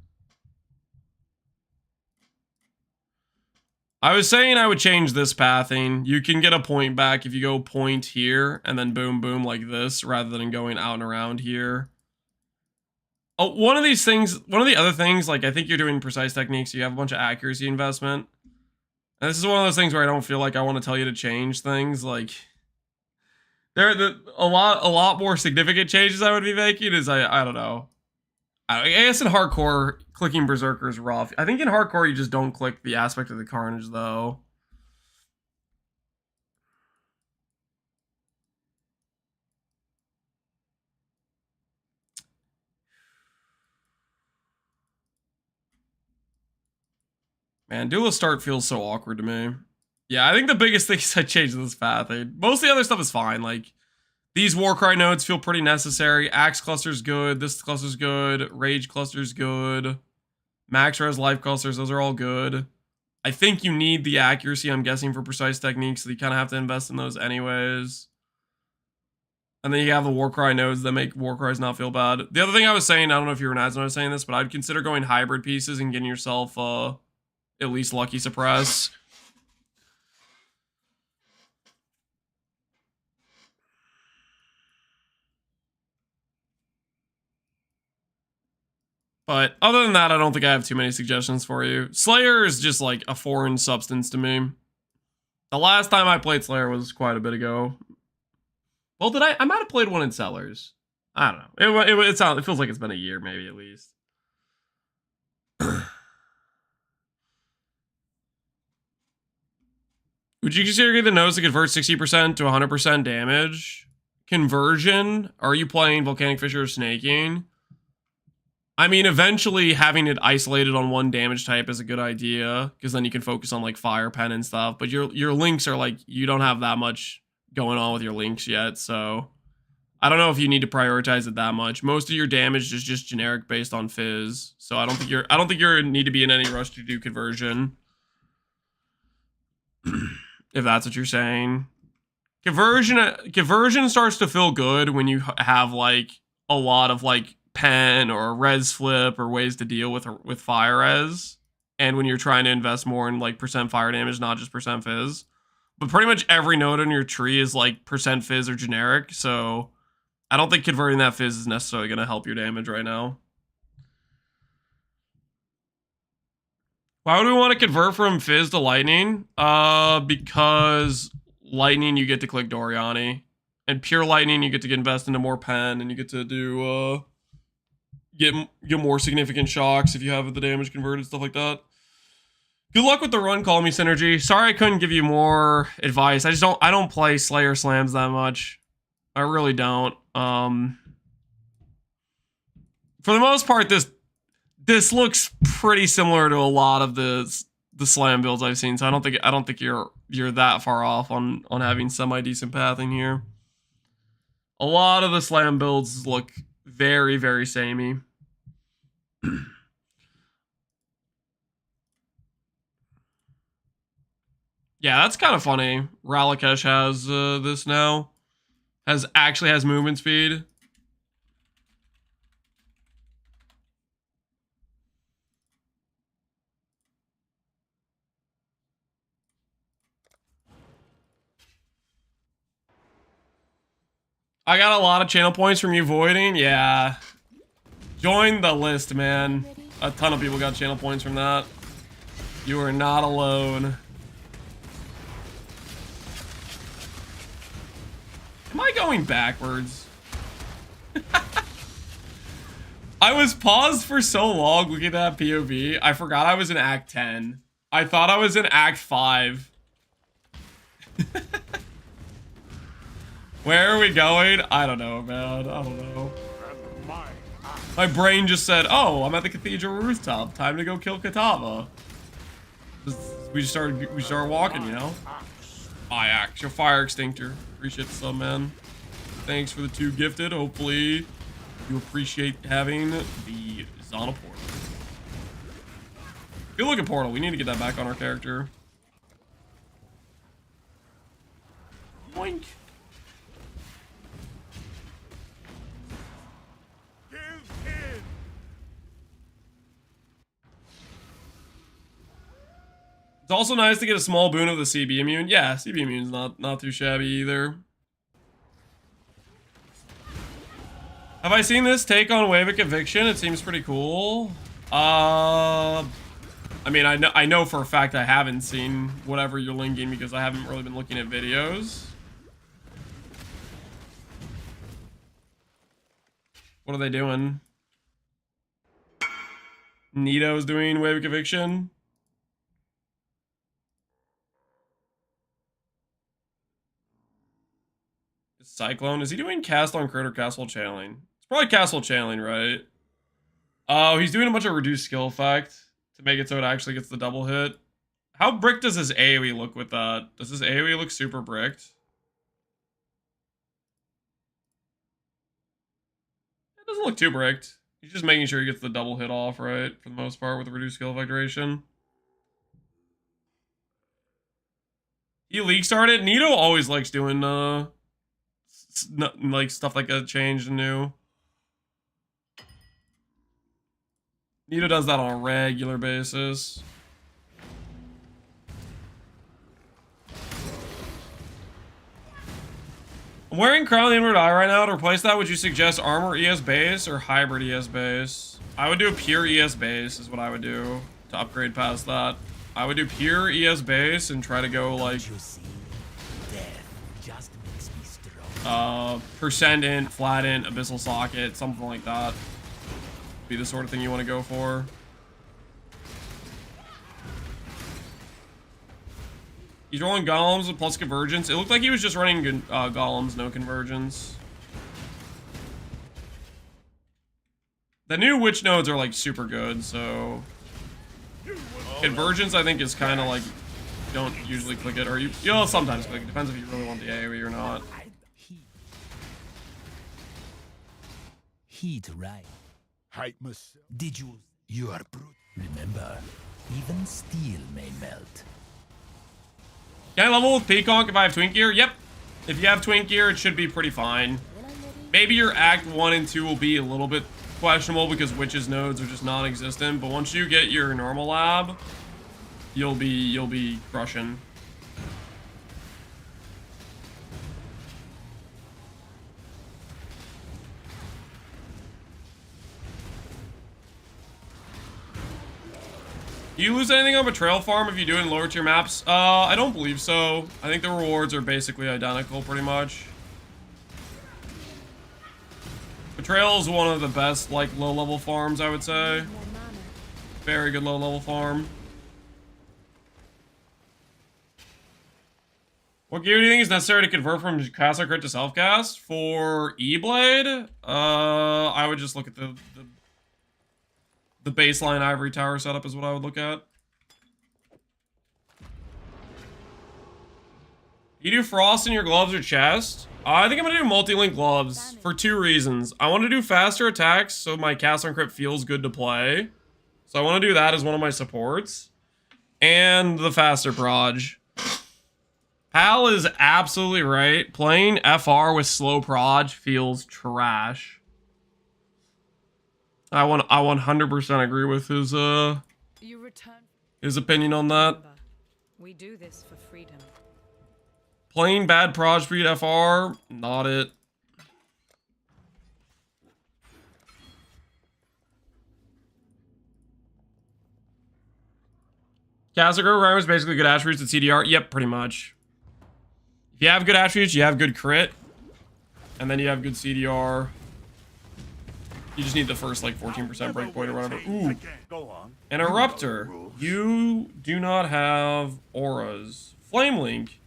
I was saying I would change this pathing. You can get a point back if you go point here and then boom, boom like this rather than going out and around here. Oh, one of these things, one of the other things, like I think you're doing precise techniques, you have a bunch of accuracy investment. And this is one of those things where I don't feel like I want to tell you to change things. Like there are a lot more significant changes I would be making is I don't know. I guess in hardcore, clicking Berserker is rough. I think in hardcore, you just don't click the aspect of the carnage, though. Man, Leaguestart feels so awkward to me. Yeah, I think the biggest thing is I changed this path. Most of the other stuff is fine. Like, these Warcry nodes feel pretty necessary. Axe cluster's good. This cluster's good. Rage cluster's good. Max res life clusters, those are all good. I think you need the accuracy, I'm guessing, for precise techniques, so you kind of have to invest in those anyways. And then you have the Warcry nodes that make Warcries not feel bad. The other thing I was saying, I don't know if you were Naz when I was saying this, but I'd consider going hybrid pieces and getting yourself at least Lucky Suppress. But other than that, I don't think I have too many suggestions for you. Slayer is just like a foreign substance to me. The last time I played Slayer was quite a bit ago. Well, did I might have played one in Cellars. I don't know. It feels like it's been a year, maybe at least. Would you consider getting the nodes to convert 60% to 100% damage? Conversion? Are you playing Volcanic Fissure or Snaking? I mean, eventually having it isolated on one damage type is a good idea, because then you can focus on like Fire Pen and stuff. But your links are like, you don't have that much going on with your links yet, so I don't know if you need to prioritize it that much. Most of your damage is just generic based on Fizz, so I don't think you need to be in any rush to do conversion. If that's what you're saying. Conversion starts to feel good when you have like a lot of like pen or res flip or ways to deal with fire res, and when you're trying to invest more in like percent fire damage, not just percent fizz. But pretty much every node in your tree is like percent fizz or generic, so I don't think converting that fizz is necessarily going to help your damage right now. Why would we want to convert from fizz to lightning? Because lightning you get to click Doriani, and pure lightning you get to invest into more pen, and you get to do get more significant shocks if you have the damage converted, stuff like that. Good luck with the run, Call Me Synergy. Sorry I couldn't give you more advice. I don't play Slayer slams that much. I really don't. For the most part, this looks pretty similar to a lot of the slam builds I've seen, so I don't think you're that far off on having semi-decent pathing here. A lot of the slam builds look very, very samey. Yeah, that's kind of funny. Ralakesh has this now. Actually has movement speed. I got a lot of channel points from you voiding. Yeah. Join the list, man. A ton of people got channel points from that. You are not alone. Am I going backwards? I was paused for so long looking at that POV. I forgot I was in Act 10. I thought I was in Act 5. Where are we going? I don't know, man. I don't know. My brain just said, oh, I'm at the cathedral rooftop. Time to go kill Katava. We started walking, you know? My axe, your fire extinctor. Appreciate the sub, man. Thanks for the 2 gifted. Hopefully you appreciate having the Zana portal. Good looking portal. We need to get that back on our character. Boink. also nice to get a small boon of the CB immune. Yeah, CB immune's not too shabby either. Have I seen this take on Wave of Conviction? It seems pretty cool. I mean, I know for a fact I haven't seen whatever you're linking because I haven't really been looking at videos. What are they doing? Nito's doing Wave of Conviction. Cyclone, is he doing cast on crit or castle channeling? It's probably castle channeling, right? Oh, he's doing a bunch of reduced skill effect to make it so it actually gets the double hit. How bricked does his AoE look with that? Does his AoE look super bricked? It doesn't look too bricked. He's just making sure he gets the double hit off, right? For the most part with the reduced skill effect duration. He Leaguestart it. Nito always likes doing like stuff like that changed and new. Nito does that on a regular basis. I'm wearing Crown of the Inward Eye right now. To replace that, would you suggest Armor ES base or Hybrid ES base? I would do a pure ES base is what I would do to upgrade past that. I would do pure ES base and try to go like Percendant, Flattent, Abyssal Socket, something like that. Be the sort of thing you want to go for. He's rolling Golems with plus Convergence. It looked like he was just running Golems, no Convergence. The new Witch nodes are like super good, so Convergence I think is kind of like, don't usually click it, or you'll sometimes click it. Depends if you really want the AoE or not. Heat, right? Hate myself. Did you? You are brute. Remember, even steel may melt. Can I level with Pconc if I have Twink Gear? Yep. If you have Twink Gear, it should be pretty fine. Maybe your Act 1 and 2 will be a little bit questionable because Witch's nodes are just non-existent, but once you get your normal lab, you'll be crushing. Do you lose anything on Betrayal farm if you do it in lower tier maps? I don't believe so. I think the rewards are basically identical pretty much. Betrayal is one of the best like low level farms, I would say. Very good low level farm. What gear do you think is necessary to convert from cast or crit to self cast? For E-Blade, I would just look at the baseline Ivory Tower setup is what I would look at. You do Frost in your gloves or chest? I think I'm gonna do multi-link gloves for two reasons. I want to do faster attacks so my cast on crit feels good to play. So I want to do that as one of my supports. And the faster proj. Pal is absolutely right. Playing FR with slow proj feels trash. I 100% agree with his opinion on that. We do this for freedom. Playing bad proj speed FR, not it. Cassiger Rhyme is basically good attributes at CDR. Yep, pretty much. If you have good attributes, you have good crit. And then you have good CDR. You just need the first like 14% breakpoint or whatever. Ooh. An Eruptor. You do not have auras. Flame Link.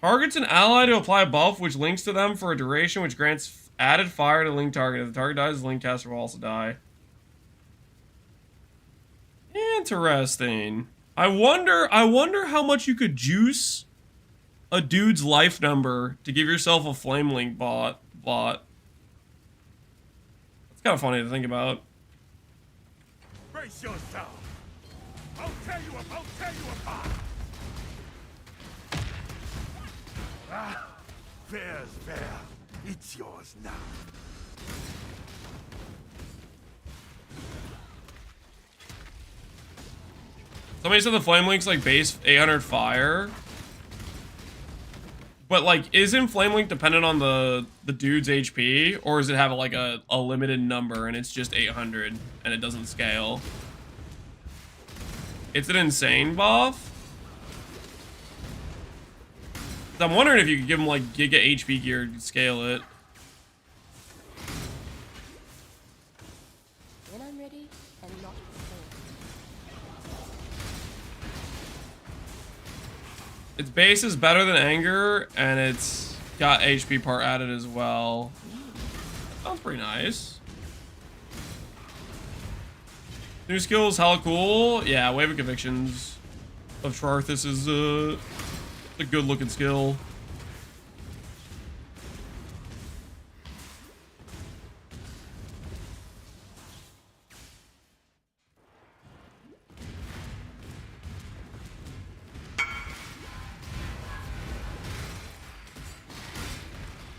Targets an ally to apply a buff which links to them for a duration which grants added fire to link target. If the target dies, the link caster will also die. Interesting. I wonder how much you could juice a dude's life number to give yourself a Flame Link bot. It's kind of funny to think about. Brace yourself. I'll tell you apart. Ah, fair's fair. It's yours now. Somebody said the Flame Link's like base 800 fire. But like, isn't Flame Link dependent on the dude's HP? Or does it have like a limited number and it's just 800 and it doesn't scale? It's an insane buff. I'm wondering if you could give him like Giga HP gear to scale it. When I'm ready and not before. Its base is better than Anger, and it's got HP part added as well. Sounds pretty nice. New skills, hella cool. Yeah, Wave of Convictions of Charthus is a good looking skill.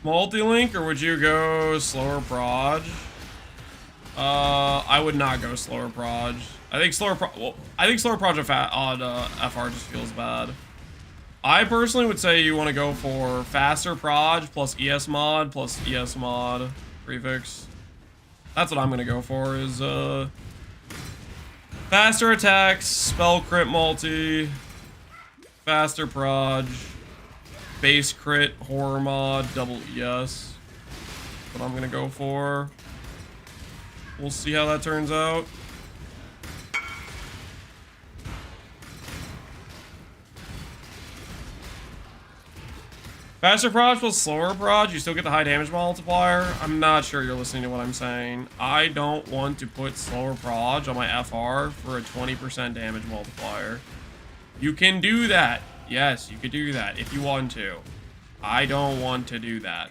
Multi-link, or would you go slower proj? I would not go slower proj. I think slower proj on FR just feels bad. I personally would say you want to go for faster proj plus ES mod prefix. That's what I'm gonna go for, is faster attacks, spell crit multi, faster proj, base crit, horror mod, double ES. That's what I'm gonna go for. We'll see how that turns out. Faster proj plus slower proj, you still get the high damage multiplier. I'm not sure you're listening to what I'm saying. I don't want to put slower proj on my FR for a 20% damage multiplier. You can do that. Yes, you could do that if you want to. I don't want to do that.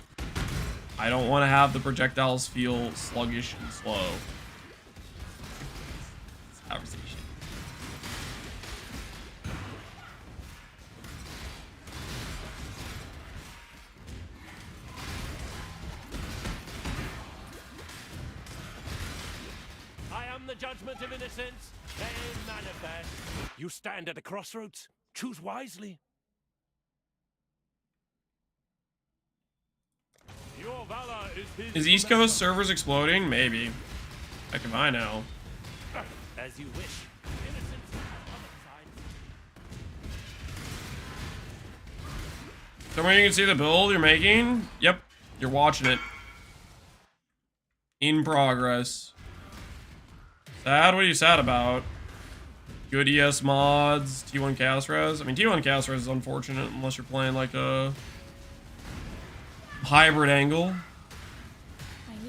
I don't want to have the projectiles feel sluggish and slow. It's a conversation. I am the judgment of innocence. They manifest. You stand at a crossroads. Choose wisely. Your valor Is East Coast servers exploding? Maybe. Heck if I know. As you wish. Innocence on the side. Somewhere you can see the build you're making? Yep. You're watching it. In progress. Sad? What are you sad about? Good ES mods, T1 Chaos Res. I mean, T1 Chaos Res is unfortunate unless you're playing like a hybrid angle.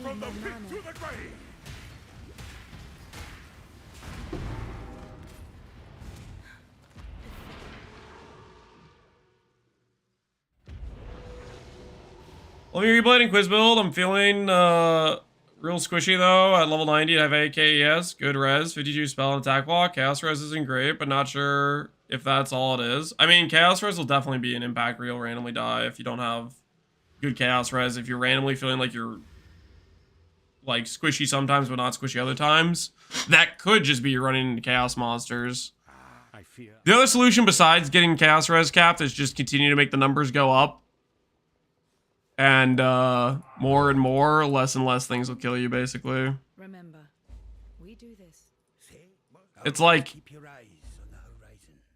From the pit to the grave. Let me reblade and quiz build. I'm feeling real squishy though. At level 90, I have AKES, good res, 52 spell and attack block. Chaos res isn't great, but not sure if that's all it is. I mean, chaos res will definitely be an impact where you'll randomly die if you don't have good chaos res. If you're randomly feeling like you're like squishy sometimes but not squishy other times, that could just be you running into chaos monsters. I fear. The other solution besides getting chaos res capped is just continue to make the numbers go up. And more and more, less and less things will kill you, basically. Remember, we do this. It's like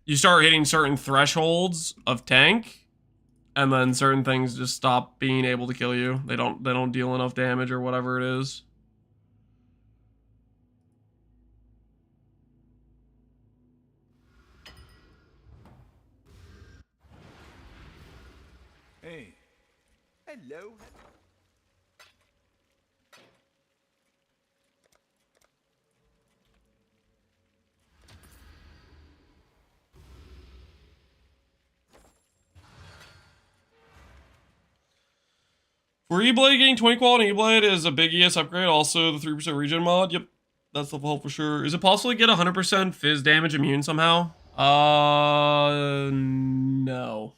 you start hitting certain thresholds of tank, and then certain things just stop being able to kill you. They don't deal enough damage or whatever it is. Hey. Hello. For E-Blade, getting 20 quality E-Blade is a big ES upgrade. Also, the 3% regen mod. Yep, that's the help for sure. Is it possible to get 100% fizz damage immune somehow? No.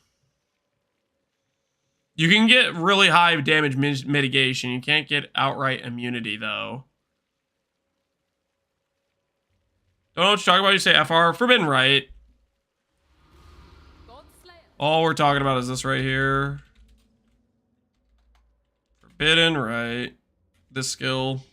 You can get really high damage mitigation. You can't get outright immunity, though. Don't know what you're talking about. You say FR. Forbidden Right. All we're talking about is this right here. Forbidden Right. This skill.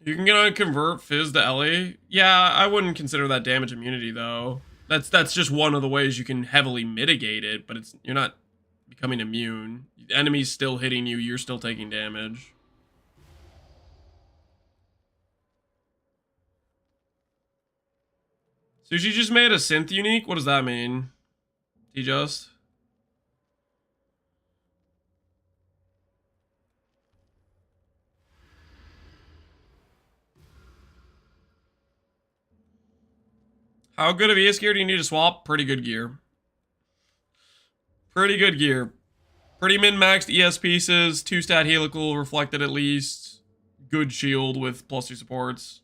You can get on convert Fizz to Ellie. Yeah, I wouldn't consider that damage immunity though. That's just one of the ways you can heavily mitigate it, but you're not becoming immune. The enemy's still hitting you, you're still taking damage. Sushi just made a synth unique? What does that mean? T-Just? How good of ES gear do you need to swap? Pretty good gear. Pretty good gear. Pretty min-maxed ES pieces, 2-stat helical reflected at least. Good shield with +2 supports.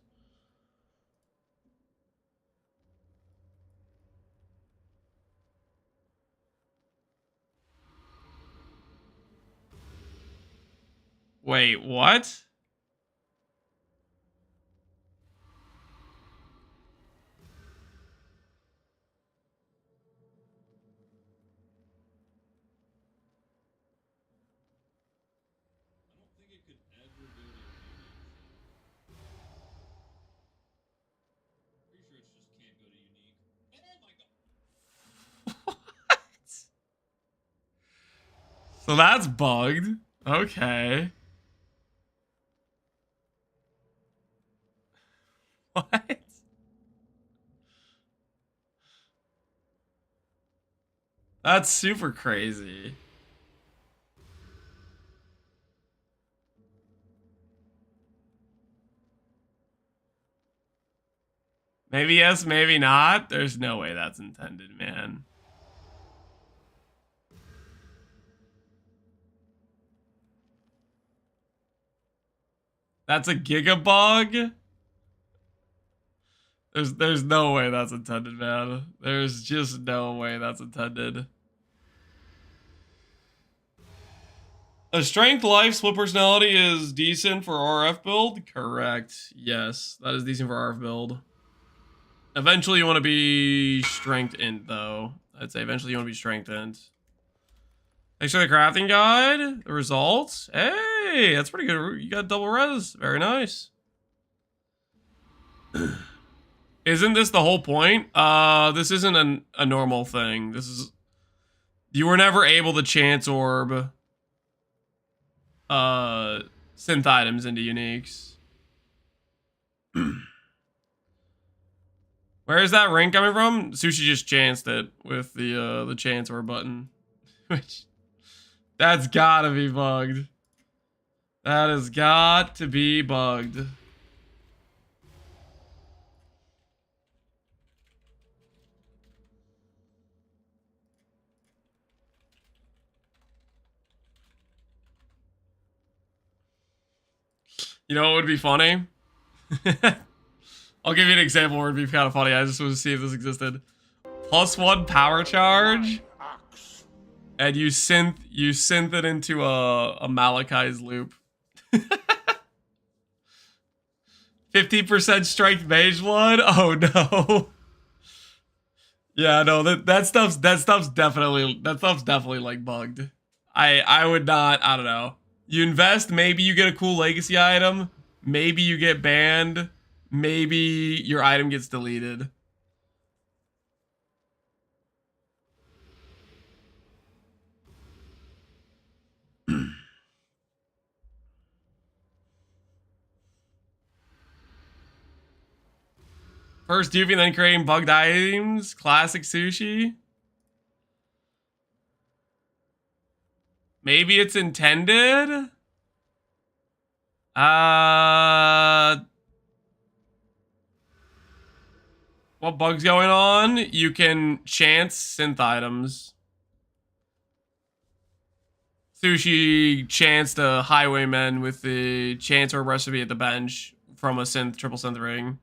Wait, what? So that's bugged. Okay. What? That's super crazy. Maybe yes, maybe not. There's no way that's intended, man. That's a gigabug? There's no way that's intended, man. There's just no way that's intended. A strength, life, split personality is decent for RF build? Correct. Yes, that is decent for RF build. Eventually you want to be strength int though. I'd say eventually you want to be strength int. Thanks for the crafting guide. The results. Hey, that's pretty good. You got double res. Very nice. Isn't this the whole point? This isn't a normal thing. This is... You were never able to chance orb synth items into uniques. Where is that ring coming from? Sushi just chanced it with the chance orb button. Which... That's gotta be bugged. That has got to be bugged. You know what would be funny? I'll give you an example where it'd be kind of funny. I just want to see if this existed. +1 power charge. And you synth it into a Malachai's loop. 50% strength mage blood? Oh no. Yeah, no, that stuff's definitely like bugged. I would not, I don't know. You invest, maybe you get a cool legacy item, maybe you get banned, maybe your item gets deleted. First duping, then creating bugged items. Classic Sushi. Maybe it's intended? What bug's going on? You can chance synth items. Sushi chanced a Highwayman with the chance or recipe at the bench from a synth, triple synth ring.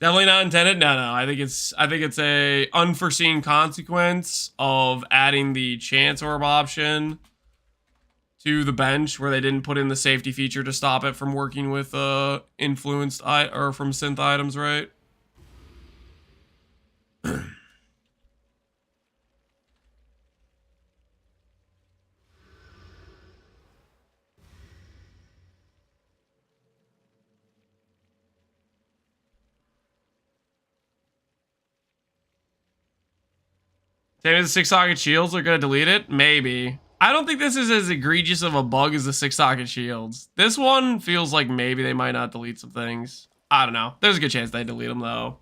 Definitely not intended. No. I think it's a unforeseen consequence of adding the chance orb option to the bench, where they didn't put in the safety feature to stop it from working with influenced or from synth items, right? Same as the 6-socket shields, they're gonna delete it? Maybe. I don't think this is as egregious of a bug as the 6-socket shields. This one feels like maybe they might not delete some things. I don't know. There's a good chance they delete them, though.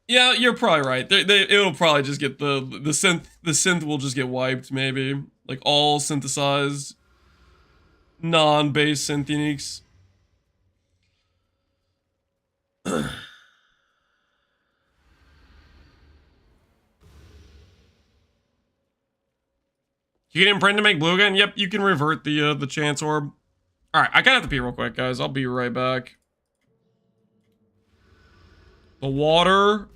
Yeah, you're probably right. It'll probably just get the synth will just get wiped, maybe. Like all synthesized non-base synth uniques. You can imprint to make blue again? Yep, you can revert the chance orb. Alright, I kinda have to pee real quick, guys. I'll be right back. The water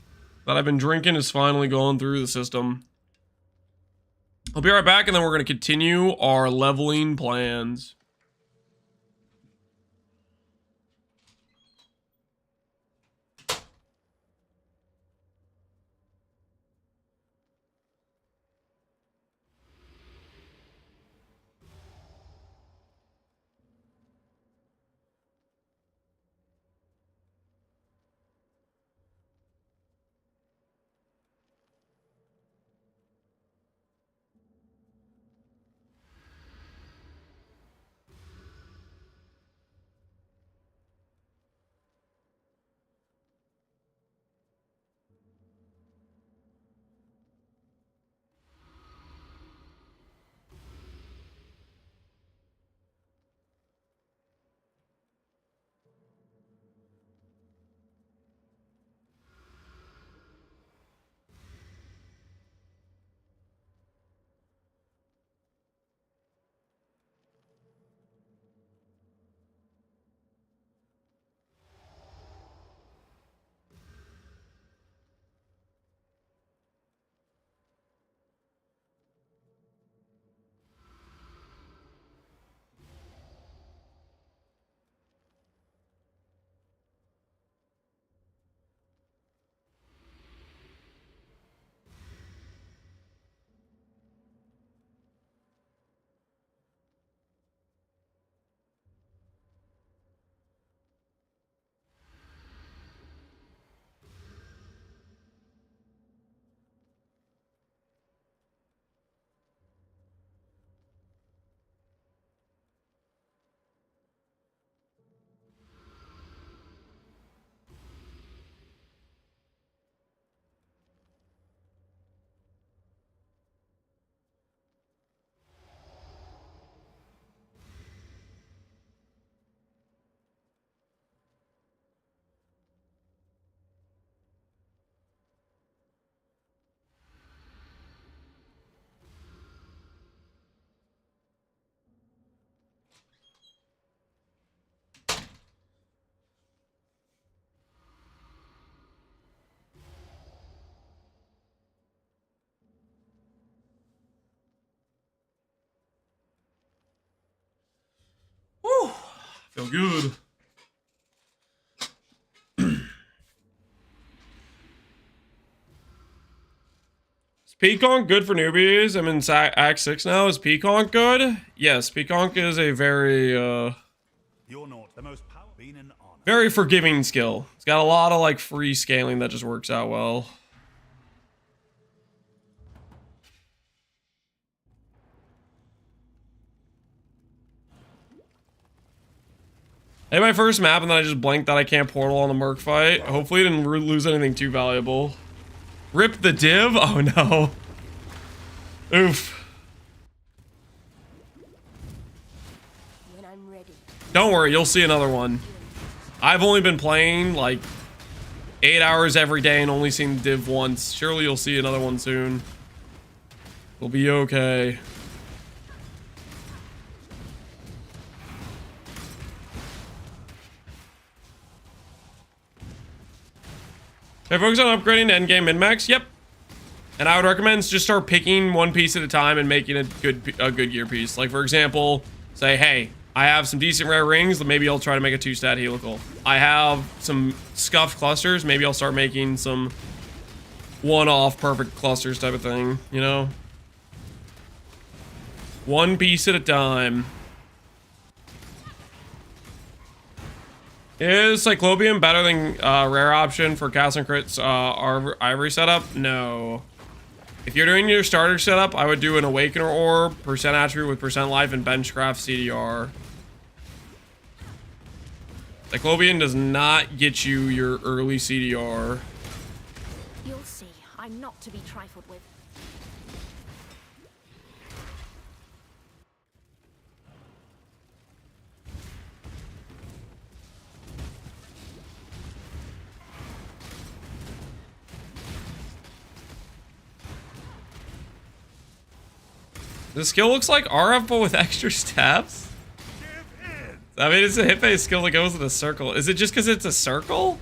that I've been drinking is finally going through the system. I'll be right back, and then we're gonna continue our leveling plans. Whew, feel good. Is Pconc good for newbies? I'm in Act 6 now. Is Pconc good? Yes, Pconc is a very, You're not the most been an honor. very forgiving skill. It's got a lot of, like, free scaling that just works out well. Hey, my first map, and then I just blanked that I can't portal on the Merc fight. Hopefully I didn't lose anything too valuable. Rip the div? Oh no. Oof. When I'm ready. Don't worry, you'll see another one. I've only been playing like 8 hours every day and only seen div once. Surely you'll see another one soon. We'll be okay. Should I focus on upgrading to endgame min-max? Yep. And I would recommend just start picking one piece at a time and making a good gear piece. Like, for example, say, hey, I have some decent rare rings, but maybe I'll try to make a 2-stat helical. I have some scuffed clusters, maybe I'll start making some one-off perfect clusters type of thing, you know? One piece at a time. Is Cyclopean better than rare option for cast and crits Ivory setup? No. If you're doing your starter setup, I would do an Awakener Orb, percent attribute with percent life, and Benchcraft CDR. Cyclopean does not get you your early CDR. You'll see, I'm not to be trifled with. The skill looks like RF, but with extra steps? I mean, it's a hit-based skill that goes in a circle. Is it just because it's a circle?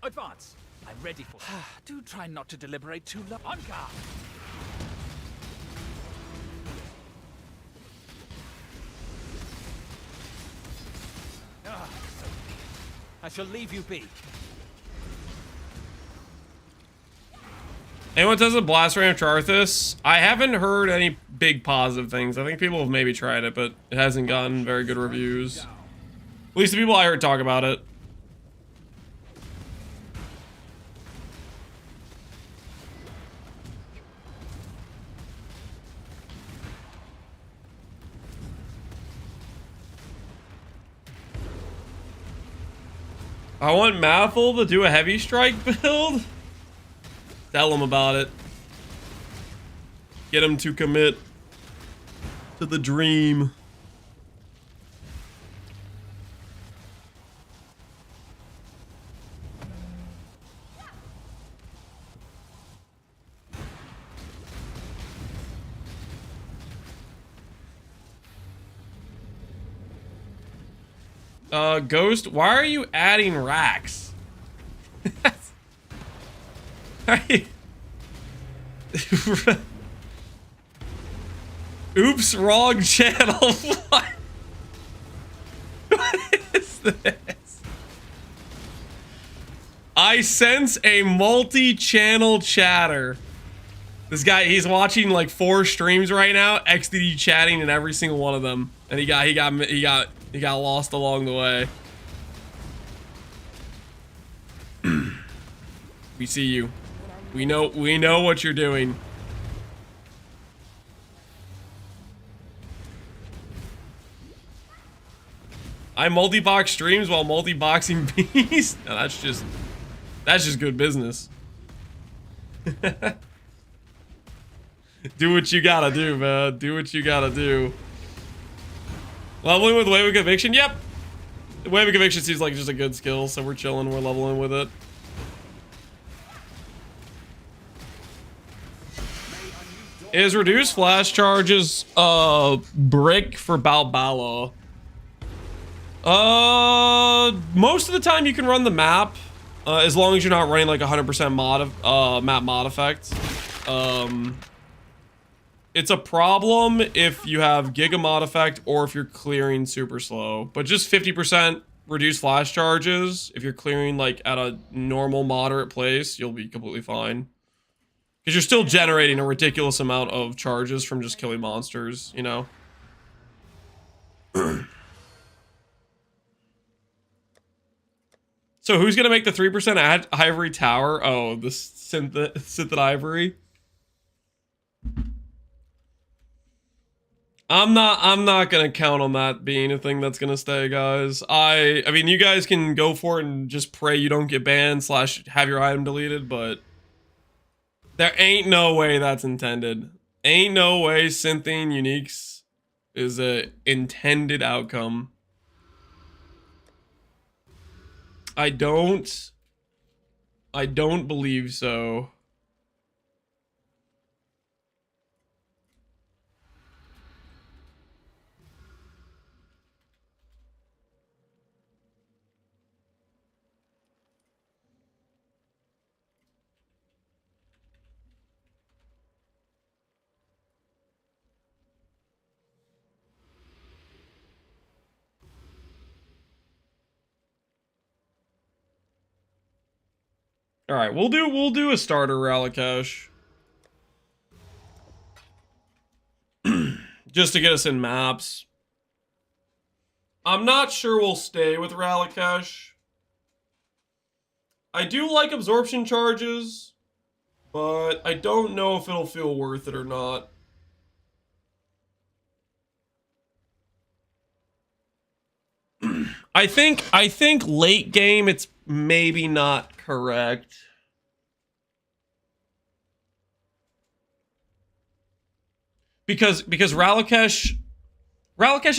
Advance. I'm ready for. Do try not to deliberate too long. On guard. So I shall leave you be. Anyone says a blast ram Charthus? I haven't heard any big positive things. I think people have maybe tried it, but it hasn't gotten very good reviews. At least the people I heard talk about it. I want Mathel to do a heavy strike build. Tell him about it. Get him to commit to the dream. Ghost, why are you adding racks? Oops, wrong channel. What? What is this? I sense a multi-channel chatter. This guy, he's watching like 4 streams right now, XDD chatting in every single one of them, and he got lost along the way. We see you. We know what you're doing. I multi-box streams while multi-boxing bees. No, that's just good business. Do what you gotta do, man. Do what you gotta do. Leveling with Wave of Conviction? Yep. Wave of Conviction seems like just a good skill, so we're chilling, we're leveling with it. Is reduced flash charges brick for Balbala? Most of the time you can run the map, as long as you're not running like 100% map mod effect. It's a problem if you have Giga mod effect or if you're clearing super slow. But just 50% reduced flash charges, if you're clearing like at a normal moderate place, you'll be completely fine. Because you're still generating a ridiculous amount of charges from just killing monsters, you know? So who's gonna make the 3% ivory tower? Oh, the synth ivory. I'm not gonna count on that being a thing that's gonna stay, guys. I mean, you guys can go for it and just pray you don't get banned / have your item deleted, but there ain't no way that's intended. Ain't no way synthing uniques is a intended outcome. I don't believe so. All right, we'll do a starter Ralakash. Just to get us in maps. I'm not sure we'll stay with Ralakash. I do like absorption charges, but I don't know if it'll feel worth it or not. I think late game it's maybe not correct. Because Ralakash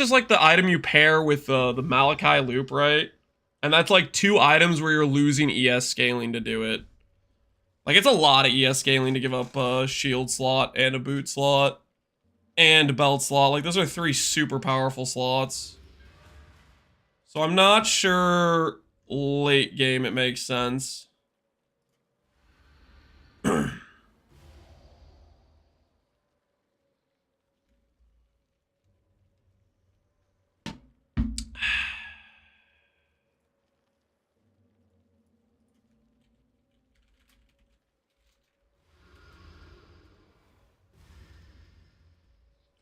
is like the item you pair with the Malachi loop, right? And that's like 2 items where you're losing ES scaling to do it. Like, it's a lot of ES scaling to give up a shield slot and a boot slot and a belt slot. Like, those are 3 super powerful slots. So I'm not sure late game it makes sense.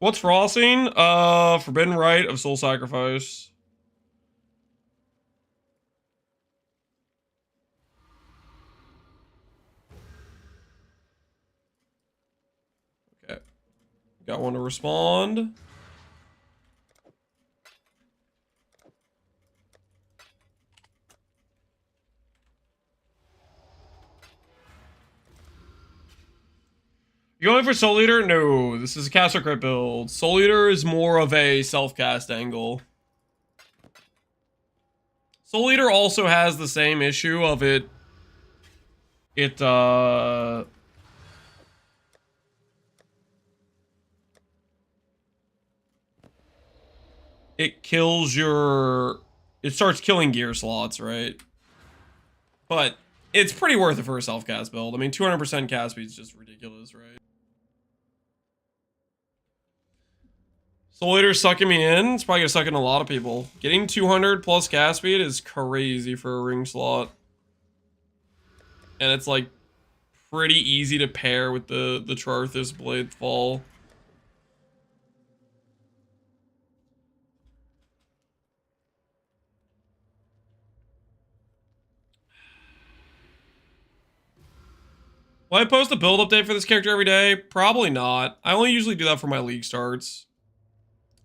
What's Frossing? Forbidden Rite of Soul Sacrifice. Okay. Got one to respond. You going for Soul Eater? No, this is a cast or crit build. Soul Eater is more of a self-cast angle. Soul Eater also has the same issue of it kills your... It starts killing gear slots, right? But it's pretty worth it for a self-cast build. I mean, 200% cast speed is just ridiculous, right? Soul Eater's sucking me in. It's probably gonna suck in a lot of people. Getting 200 plus cast speed is crazy for a ring slot. And it's like pretty easy to pair with the Charthus Blade Fall. Will I post a build update for this character every day? Probably not. I only usually do that for my league starts.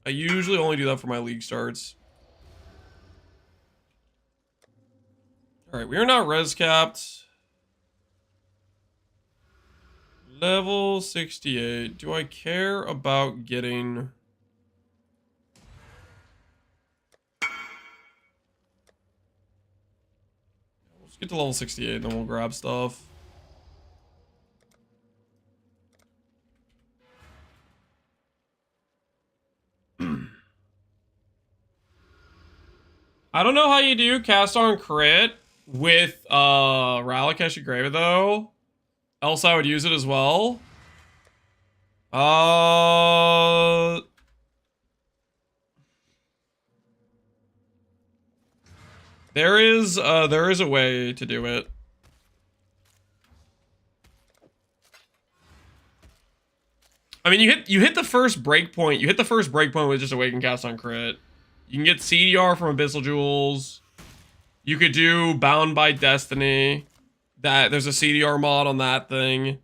I usually only do that for my league starts. Alright, we are not res capped. Level 68. Do I care about getting... Let's get to level 68, then we'll grab stuff. I don't know how you do cast on crit with Ralakash Grave though. Else I would use it as well. There is a way to do it. I mean, you hit the first breakpoint. You hit the first breakpoint with just Awaken Cast on crit. You can get CDR from Abyssal Jewels. You could do Bound by Destiny. There's a CDR mod on that thing.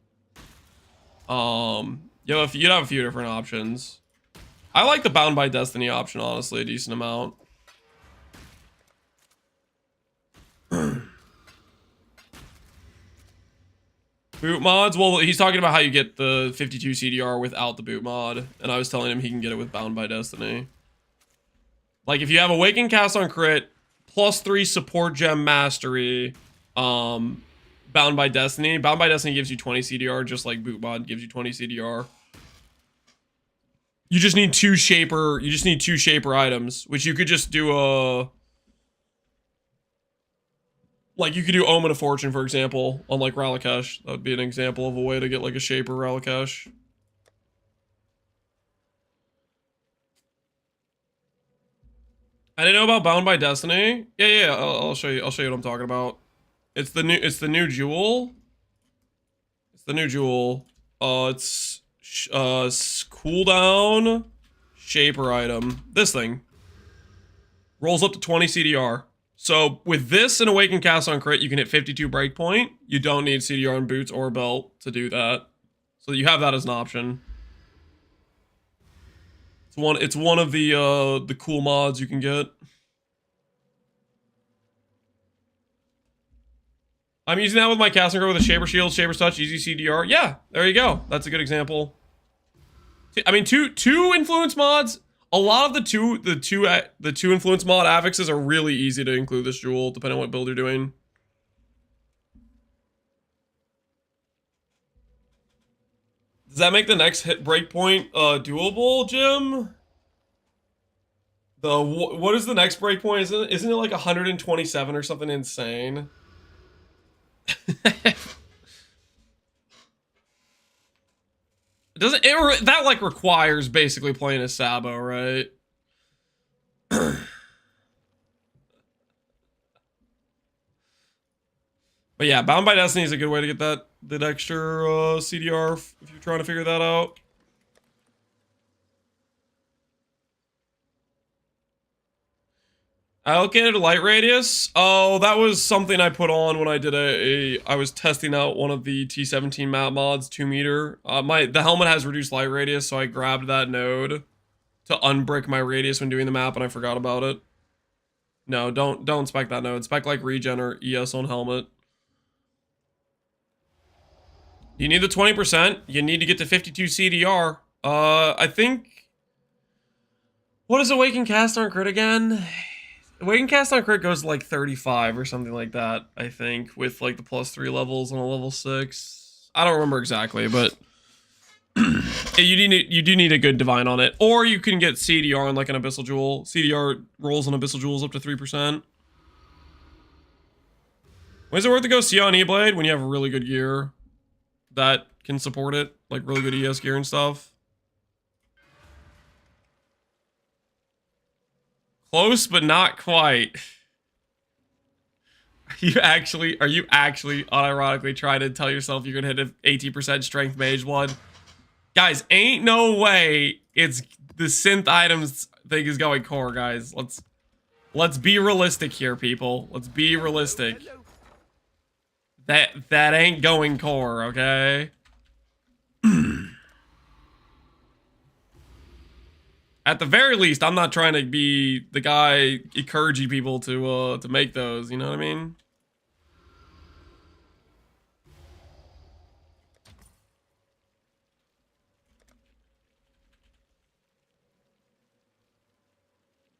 You'd have a few different options. I like the Bound by Destiny option, honestly, a decent amount. Boot mods? Well, he's talking about how you get the 52 CDR without the boot mod, and I was telling him he can get it with Bound by Destiny. Like, if you have Awaken Cast on crit, +3 support gem mastery, Bound by Destiny. Bound by Destiny gives you 20 CDR, just like boot mod gives you 20 CDR. You just need two shaper items, which you could just do like, you could do Omen of Fortune, for example, on, like, Ralakash. That would be an example of a way to get, like, a shaper Ralakash. I didn't know about Bound by Destiny. Yeah, I'll show you what I'm talking about. It's the new jewel. It's the new jewel. It's cooldown shaper item. This thing rolls up to 20 CDR. So with this and Awaken Cast on crit, you can hit 52 breakpoint. You don't need CDR on boots or belt to do that. So you have that as an option. It's one of the cool mods you can get. I'm using that with my casting crit with a Shaper Shield, Shaper's Touch, easy CDR. Yeah, there you go. That's a good example. I mean, two influence mods. A lot of the two influence mod affixes are really easy to include this jewel, depending on what build you're doing. Does that make the next hit breakpoint doable, Jim? What is the next breakpoint? Isn't it like 127 or something insane? That like requires basically playing a Sabo, right? But yeah, Bound by Destiny is a good way to get that extra CDR if you're trying to figure that out. Allocated light radius. Oh, that was something I put on when I did I was testing out one of the T17 map mods, 2 meter. The helmet has reduced light radius, so I grabbed that node to unbrick my radius when doing the map, and I forgot about it. No, don't spec that node. Spec like regen or ES on helmet. You need the 20%. You need to get to 52 CDR. I think. What is Awaken Cast on crit again? Awaken Cast on crit goes to like 35 or something like that, I think, with like the +3 levels on a level 6. I don't remember exactly, but you do need a good divine on it. Or you can get CDR on like an Abyssal Jewel. CDR rolls on Abyssal Jewels up to 3%. When is it worth to go see on E-Blade? When you have really good gear that can support it, like really good ES gear and stuff. Close, but not quite. Are you actually unironically trying to tell yourself you're gonna hit an 18% strength mage one? Guys, ain't no way it's the synth items thing is going core, guys. Let's be realistic here, people. Let's be realistic. That ain't going core, okay? At the very least, I'm not trying to be the guy encouraging people to make those, you know what I mean?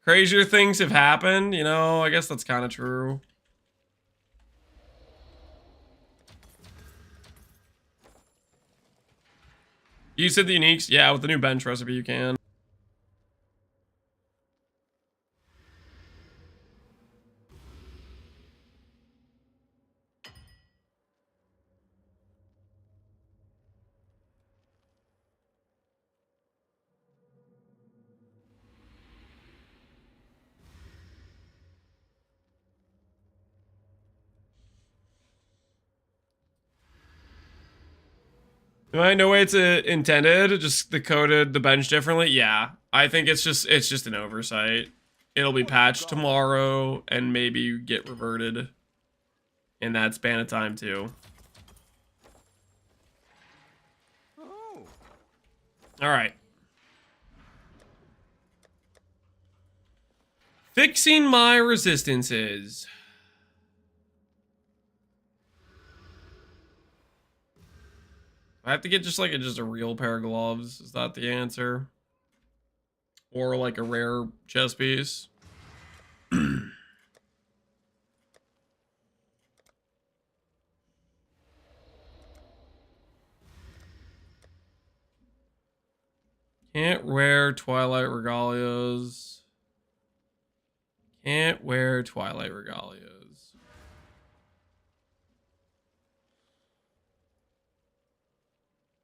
Crazier things have happened, you know, I guess that's kind of true. You said the uniques? Yeah, with the new bench recipe you can. I know it's intended, just the bench differently. Yeah, I think it's just an oversight. It'll be patched tomorrow and maybe get reverted in that span of time too. All right. Fixing my resistances. I have to get just a real pair of gloves. Is that the answer? Or like a rare chest piece? Can't wear Twilight Regalias. Can't wear Twilight Regalias.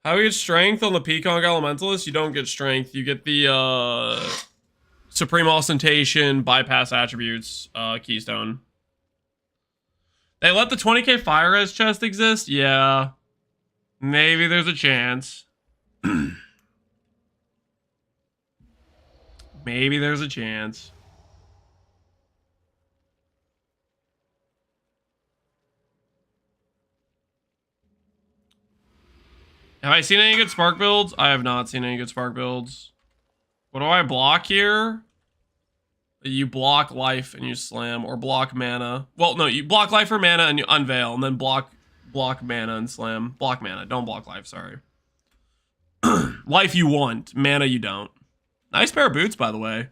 How do you get strength on the Pconc Elementalist? You don't get strength. You get the Supreme Ostentation bypass attributes keystone. They let the 20k fire res chest exist? Yeah. Maybe there's a chance. Maybe there's a chance. Have I seen any good spark builds? I have not seen any good spark builds. What do I block here? You block life and you slam, or block mana. Well, no, you block life or mana and you unveil, and then block mana and slam. Block mana, don't block life, sorry. Life you want, mana you don't. Nice pair of boots, by the way.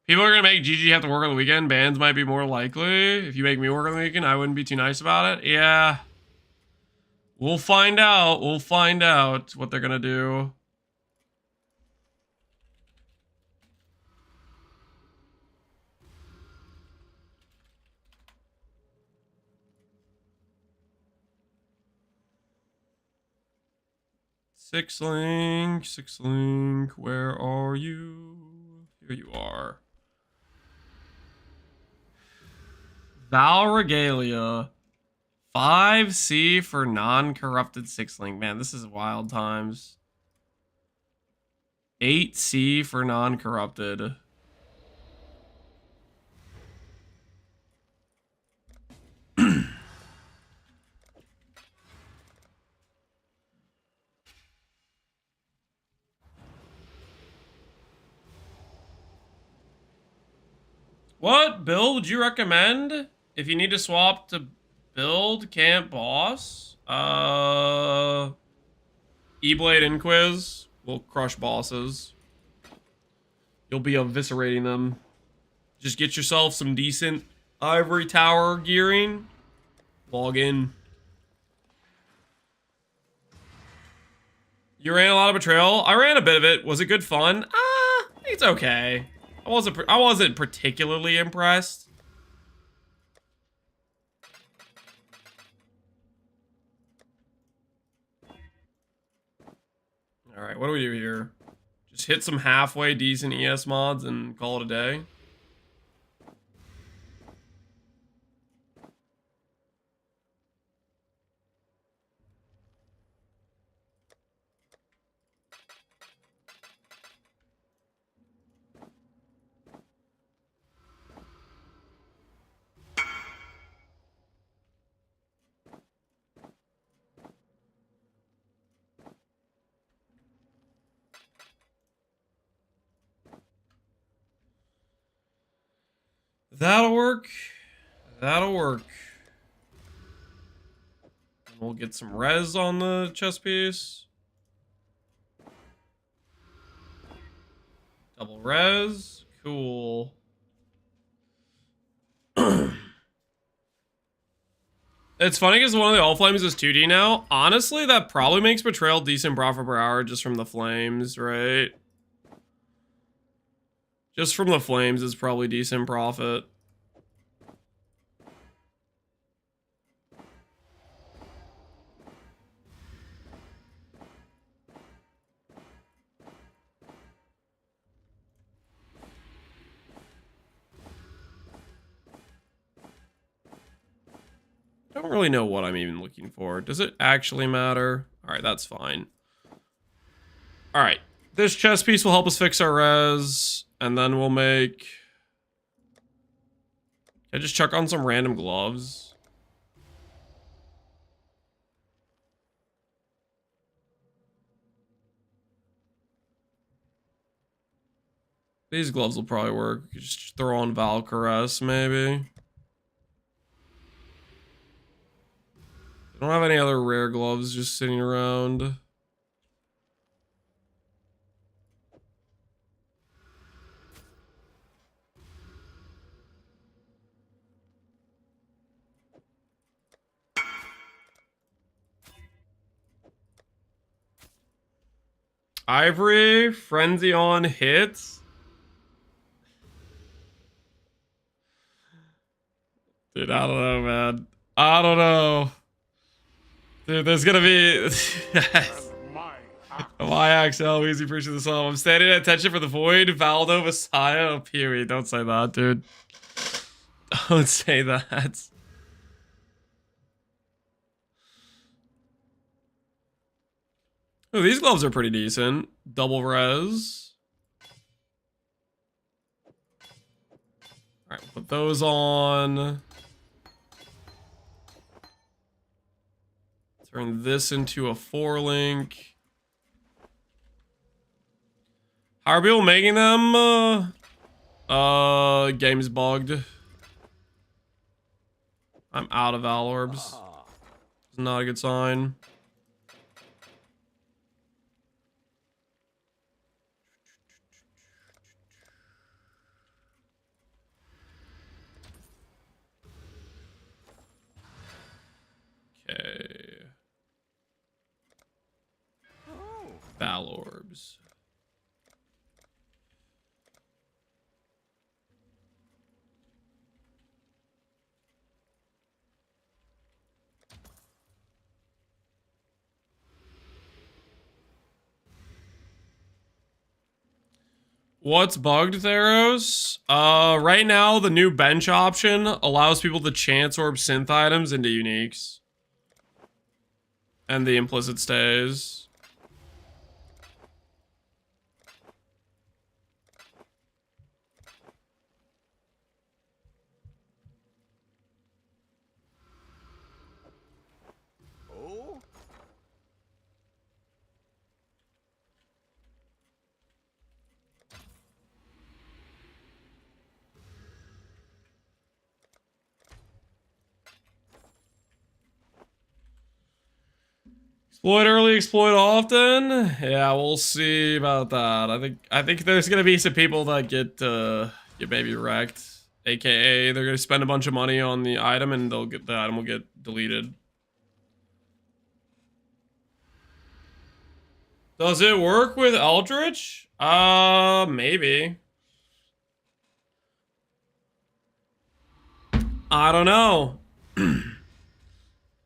People are gonna make GG have to work on the weekend. Bans might be more likely. If you make me work on the weekend, I wouldn't be too nice about it. Yeah. We'll find out. We'll find out what they're gonna do. Six link, where are you? Here you are. Val Regalia. 5C for non-corrupted 6-link. Man, this is wild times. 8C for non-corrupted. What build would you recommend if you need to swap to build camp boss? E-Blade Inquiz will crush bosses. You'll be eviscerating them. Just get yourself some decent ivory tower gearing. Log in. You ran a lot of Betrayal? I ran a bit of it. Was it good fun? It's okay. I wasn't particularly impressed. All right, what do we do here? Just hit some halfway decent ES mods and call it a day. That'll work. That'll work. And we'll get some res on the chess piece. Double res. Cool. It's funny because one of the all flames is 2D now. Honestly, that probably makes Betrayal decent profit per hour just from the flames, right? Just from the flames is probably decent profit. I don't really know what I'm even looking for. Does it actually matter? All right, that's fine. All right, this chess piece will help us fix our res, and then we'll make... Can I just chuck on some random gloves? These gloves will probably work. Just throw on Valkyries, maybe. I don't have any other rare gloves just sitting around. Ivory, Frenzy on hits. Dude, I don't know, man. I don't know. Dude, there's gonna be... Why Axel? Easy appreciate the song. I'm standing at attention for the void. Valdo Messiah. Oh, period. Don't say that, dude. Don't say that. Oh, these gloves are pretty decent. Double res. Alright, we'll put those on. Turn this into a 4-link. How are people making them? Game's bugged. I'm out of Val Orbs. It's not a good sign. Okay. Val Orbs. What's bugged, Theros? Right now, the new bench option allows people to chance orb synth items into uniques. And the implicit stays. Oh? Exploit early, exploit often. Yeah, we'll see about that. I think there's gonna be some people that get maybe wrecked. AKA, they're gonna spend a bunch of money on the item and the item will get deleted. Does it work with Eldritch? Maybe. I don't know.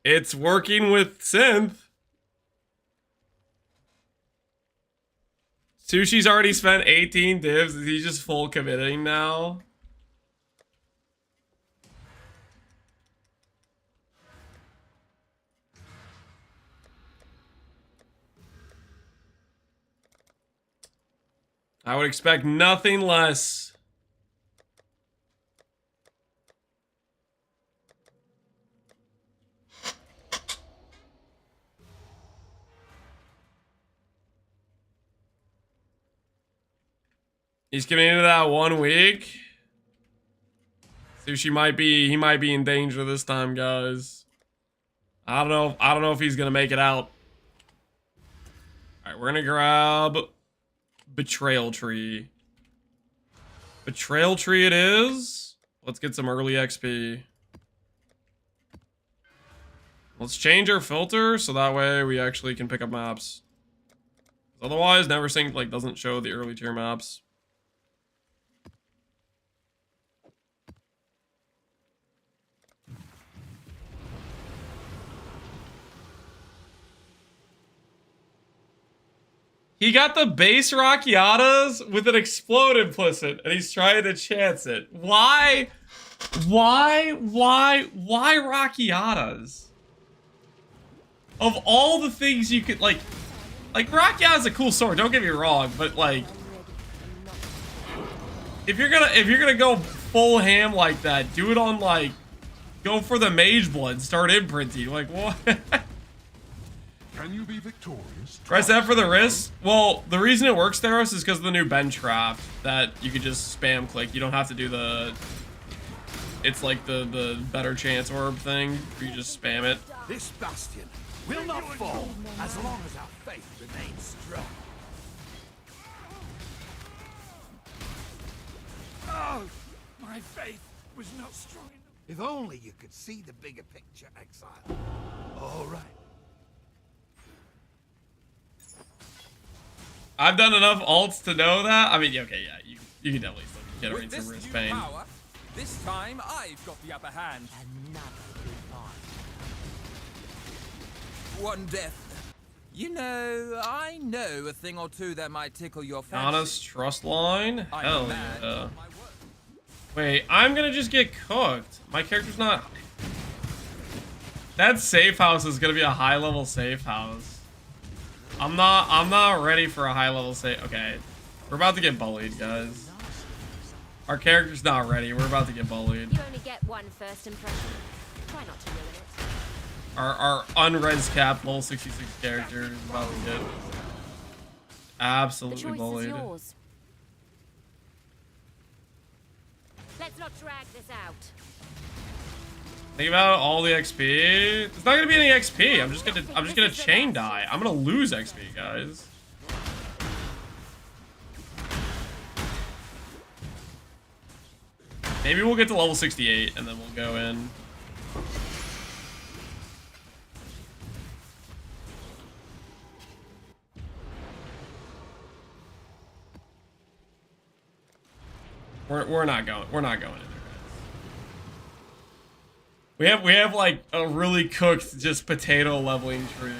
It's working with Synth. Sushi's already spent 18 divs. Is he just full committing now? I would expect nothing less. He's coming into that 1 week. Sushi might be in danger this time, guys. I don't know if he's gonna make it out. Alright, we're gonna grab Betrayal Tree. Betrayal Tree it is. Let's get some early XP. Let's change our filter so that way we actually can pick up maps. Otherwise, NeverSync like doesn't show the early tier maps. He got the base Rockiatas with an explode implicit, and he's trying to chance it. Why Rockiatas? Of all the things you could, like Rockiata's a cool sword, don't get me wrong, but like, if you're gonna go full ham like that, do it on like, go for the Mage Blood, start imprinting, like what? Can you be victorious? Press F for the wrist. Well, the reason it works, Theros, is because of the new bench craft that you could just spam click. You don't have to do the... It's like the better chance orb thing. You just spam it. This bastion will not fall as long as our faith remains strong. Oh, my faith was not strong enough. If only you could see the bigger picture, Exile. All right. I've done enough alts to know that. I mean, okay, yeah, you can definitely still generate some wrist pain. Power, this time I've got the upper hand. One death You know, I know a thing or two that might tickle your fancy. Honest trust line? I'm Hell mad. yeah. Wait, I'm gonna just get cooked. My character's not... That safe house is gonna be a high level safe house. I'm not ready for a high level safe. Okay. We're about to get bullied, guys. Our character's not ready. We're about to get bullied. You only get one first impression. Try not to ruin it. Our unres cap level 66 character is about to get absolutely The choice bullied. is yours. Let's not drag this out. Think about all the XP. There's not gonna be any XP. I'm just gonna chain die. I'm gonna lose XP, guys. Maybe we'll get to level 68 and then we'll go in. We're not going in there, guys. We have like a really cooked just potato leveling tree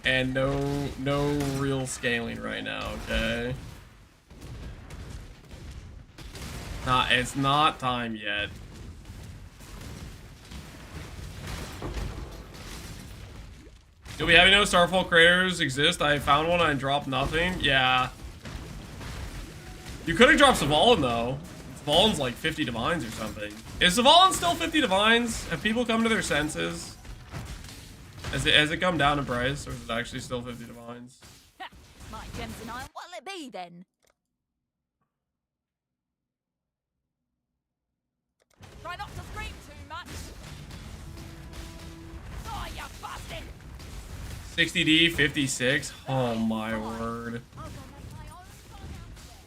and no real scaling right now, okay? It's not time yet. Do we have any Starfall craters exist? I found one and I dropped nothing. Yeah. You could have dropped Savalin though. Savalin's like 50 divines or something. Is Savalin still 50 divines? Have people come to their senses? Has it come down in price, or is it actually still 50 divines? My gems and iron, what'll it be then? Try not to scream too much. Oh, you bastard! 60D, 56. Oh my word.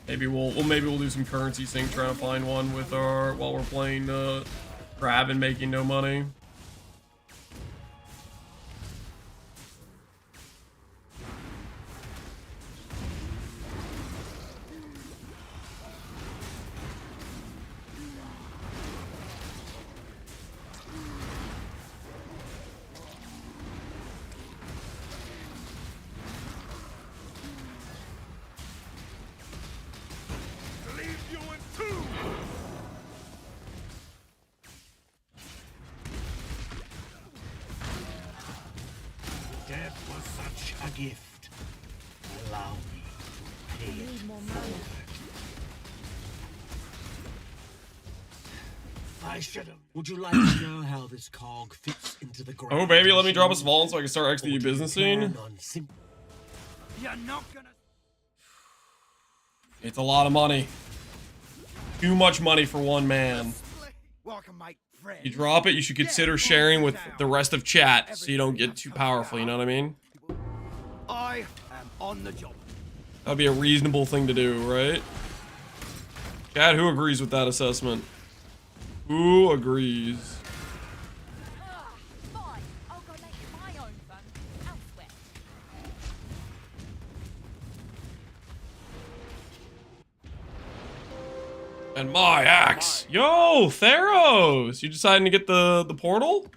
Maybe we'll do some currency sync, trying to find one with our while we're playing crab and making no money. Death was such a gift. Allow me to pay it forward. I should have. Would you like to know how this cog fits into the ground? Oh baby, let me drop a Savalin so I can start XD businessing. You're not gonna. It's a lot of money. Too much money for one man. You drop it, you should consider sharing with the rest of chat so you don't get too powerful, you know what I mean? I am on the job. That'd be a reasonable thing to do, right? Chat, who agrees with that assessment? Who agrees? Fine, I'll go make my own fun elsewhere. And my axe. Yo, Theros! You deciding to get the portal?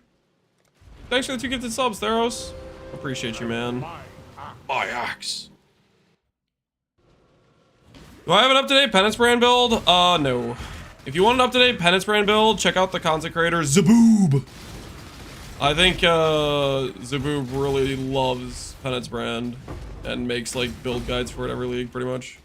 Thanks for the 2 gifted subs, Theros. Appreciate you, man. My axe. Do I have an up-to-date penance brand build? No. If you want an up-to-date penance brand build, check out the consecrator Zaboob. I think Zaboob really loves penance brand and makes like build guides for it every league, pretty much.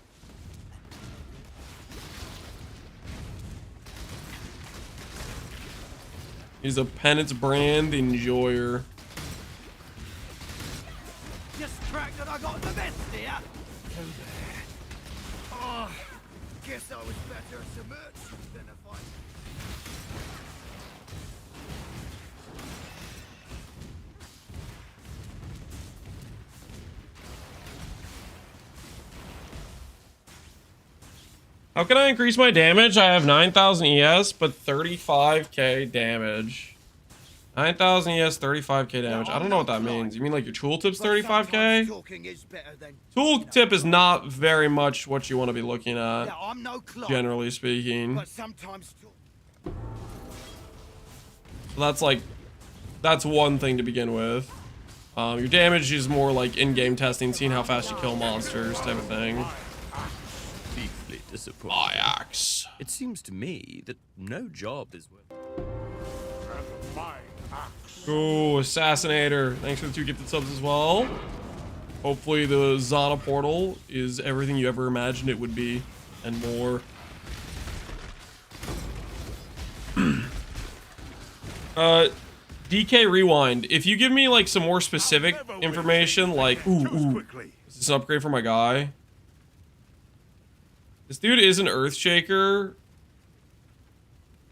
He's a penance brand enjoyer. Distracted, I got the best here. Oh, guess I was better as a merchant than a fighter. How can I increase my damage? I have 9,000 ES, but 35k damage. 9,000 ES, 35k damage. I don't know what that means. You mean like your tooltip's 35k? Tooltip is not very much what you want to be looking at, generally speaking. So that's one thing to begin with. Your damage is more like in-game testing, seeing how fast you kill monsters type of thing. Deeply disappointed. My axe. It seems to me that no job is worth. Oh, Assassinator. Thanks for the 2 gifted subs as well. Hopefully the Zana portal is everything you ever imagined it would be, and more. DK Rewind. If you give me like some more specific information, like, ooh, is this an upgrade for my guy? This dude is an Earthshaker,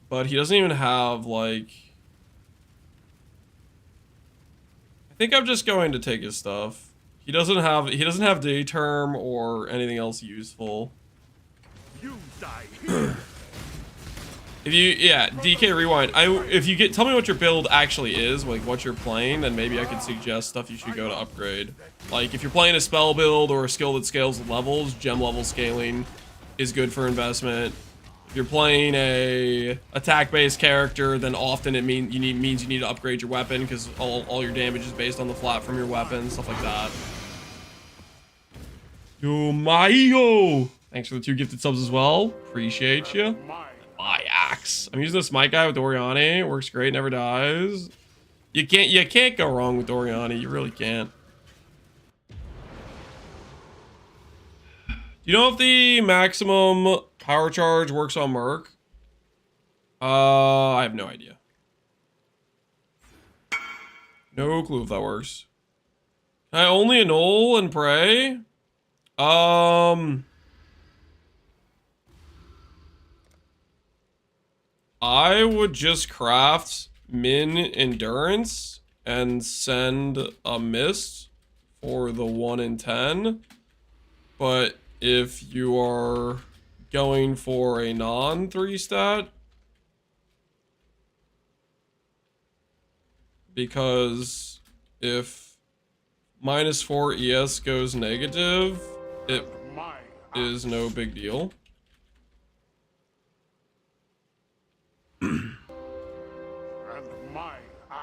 but he doesn't even have like. I think I'm just going to take his stuff. He doesn't have day term or anything else useful. You die here. If you, yeah, DK Rewind. If you tell me what your build actually is, like what you're playing, then maybe I could suggest stuff you should go to upgrade. Like if you're playing a spell build or a skill that scales with levels, gem level scaling is good for investment. If you're playing a attack-based character, then often it means you need to upgrade your weapon because all your damage is based on the flat from your weapon, stuff like that. Yo, Maio! Thanks for the 2 gifted subs as well. Appreciate you. My axe. I'm using this Might guy with Oriani. It works great, never dies. You can't go wrong with Oriani. You really can't. Do you know if the maximum power charge works on Merc? I have no idea. No clue if that works. Can I only annul and pray? I would just craft min endurance and send a mist for the 1 in 10. But if you are going for a non 3 stat, because if -4 ES goes negative, it is no big deal.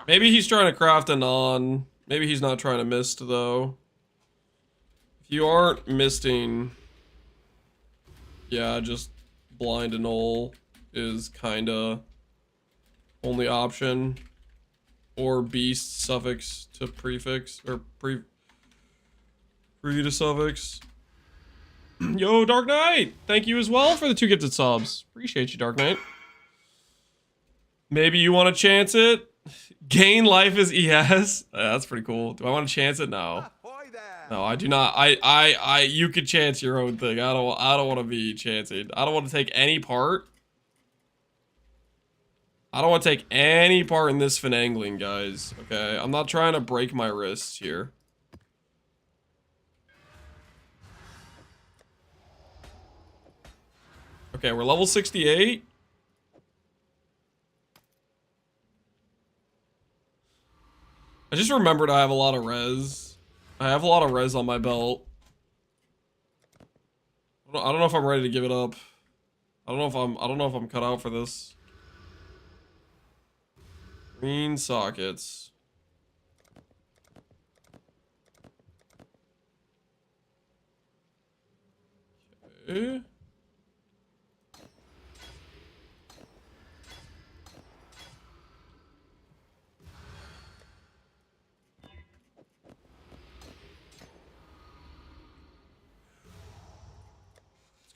Maybe he's trying to craft a non. Maybe he's not trying to mist though. If you aren't misting, yeah, just blind annul is kinda only option. Or beast suffix to prefix, or pre to suffix. Yo, Dark Knight! Thank you as well for the 2 gifted subs. Appreciate you, Dark Knight. Maybe you want to chance it? Gain life is ES? That's pretty cool. Do I want to chance it? No. No, I do not. You could chance your own thing. I don't want to be chancing. I don't want to take any part. I don't want to take any part in this finagling, guys. Okay? I'm not trying to break my wrists here. Okay, we're level 68. I just remembered I have a lot of res. I have a lot of res on my belt. I don't know if I'm ready to give it up. I don't know if I'm cut out for this. Green sockets. Okay.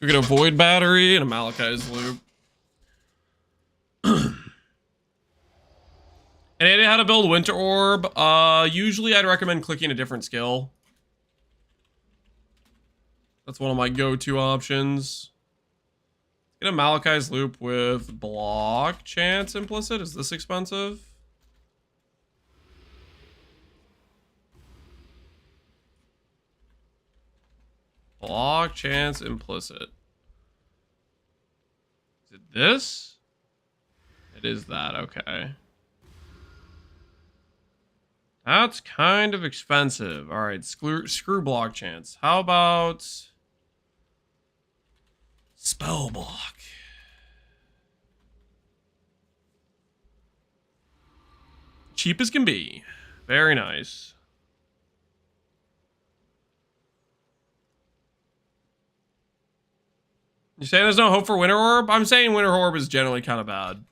We get a void battery and a Malachi's loop. And I how to build Winter Orb. Usually I'd recommend clicking a different skill. That's one of my go-to options. Get a Malachi's loop with block chance implicit. Is this expensive? Block chance implicit. Is it this? It is that, okay. That's kind of expensive. Alright, screw block chance. How about spell block? Cheap as can be. Very nice. You saying there's no hope for Winter Orb? I'm saying Winter Orb is generally kind of bad.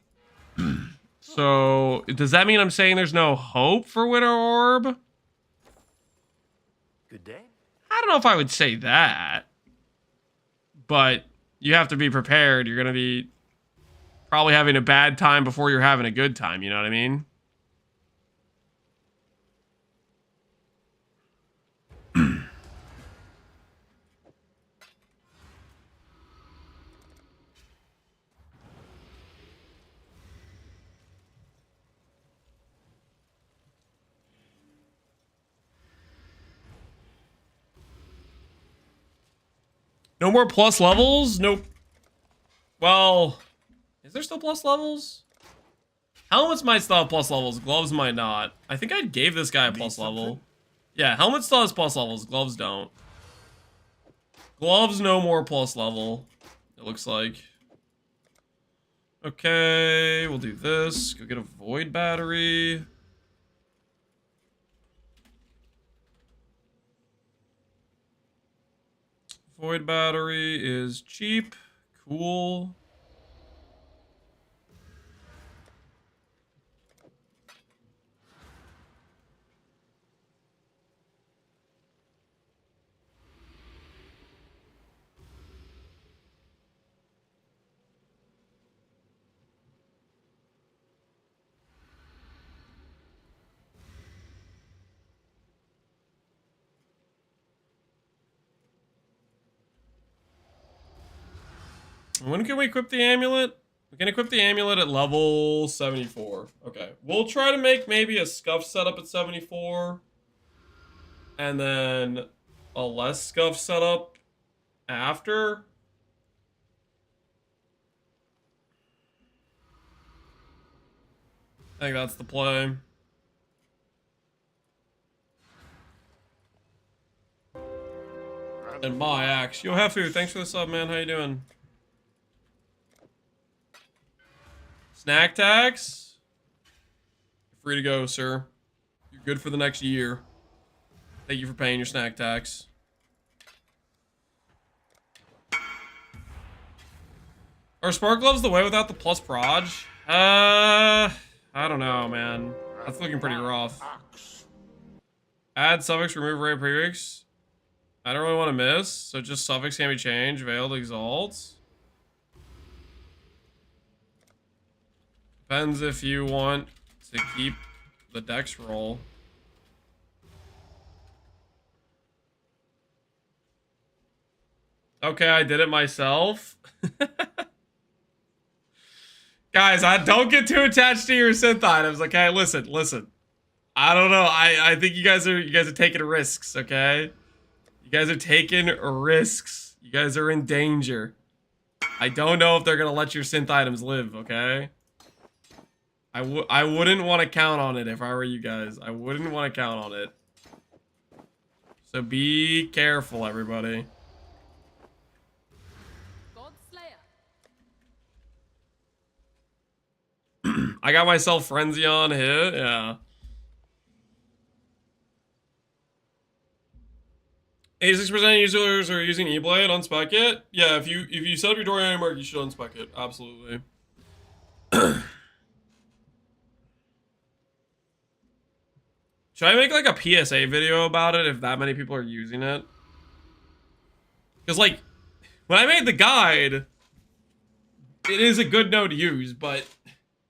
So, does that mean I'm saying there's no hope for Winter Orb? Good day. I don't know if I would say that. But you have to be prepared. You're going to be probably having a bad time before you're having a good time. You know what I mean? No more plus levels? Nope. Well, is there still plus levels? Helmets might still have plus levels. Gloves might not. I think I gave this guy a plus level. Yeah, helmet still has plus levels. Gloves don't. Gloves no more plus level. It looks like. Okay, we'll do this. Go get a void battery. Void battery is cheap. Cool. When can we equip the amulet? We can equip the amulet at level 74. Okay. We'll try to make maybe a scuff setup at 74. And then a less scuff setup after. I think that's the play. And my axe. Yo, Hefu, thanks for the sub, man. How you doing? Snack tax? You're free to go, sir. You're good for the next year. Thank you for paying your snack tax. Are spark gloves the way without the plus proj? I don't know, man. That's looking pretty rough. Add suffix, remove ray prefix. I don't really want to miss, so just suffix can be changed. Veiled exalt. Depends if you want to keep the dex roll. Okay, I did it myself. Guys, I don't get too attached to your synth items, okay? Listen. I don't know. I think you guys are taking risks, okay? You guys are taking risks. You guys are in danger. I don't know if they're gonna let your synth items live, okay? I wouldn't want to count on it if I were you guys. I wouldn't want to count on it. So be careful, everybody. I got myself Frenzy on hit, yeah. 86% of users are using E-Blade on Spec It. Yeah, if you set up your Dorian mark, you should unspec it. Absolutely. Should I make like a PSA video about it if that many people are using it? Because like, when I made the guide, it is a good node to use, but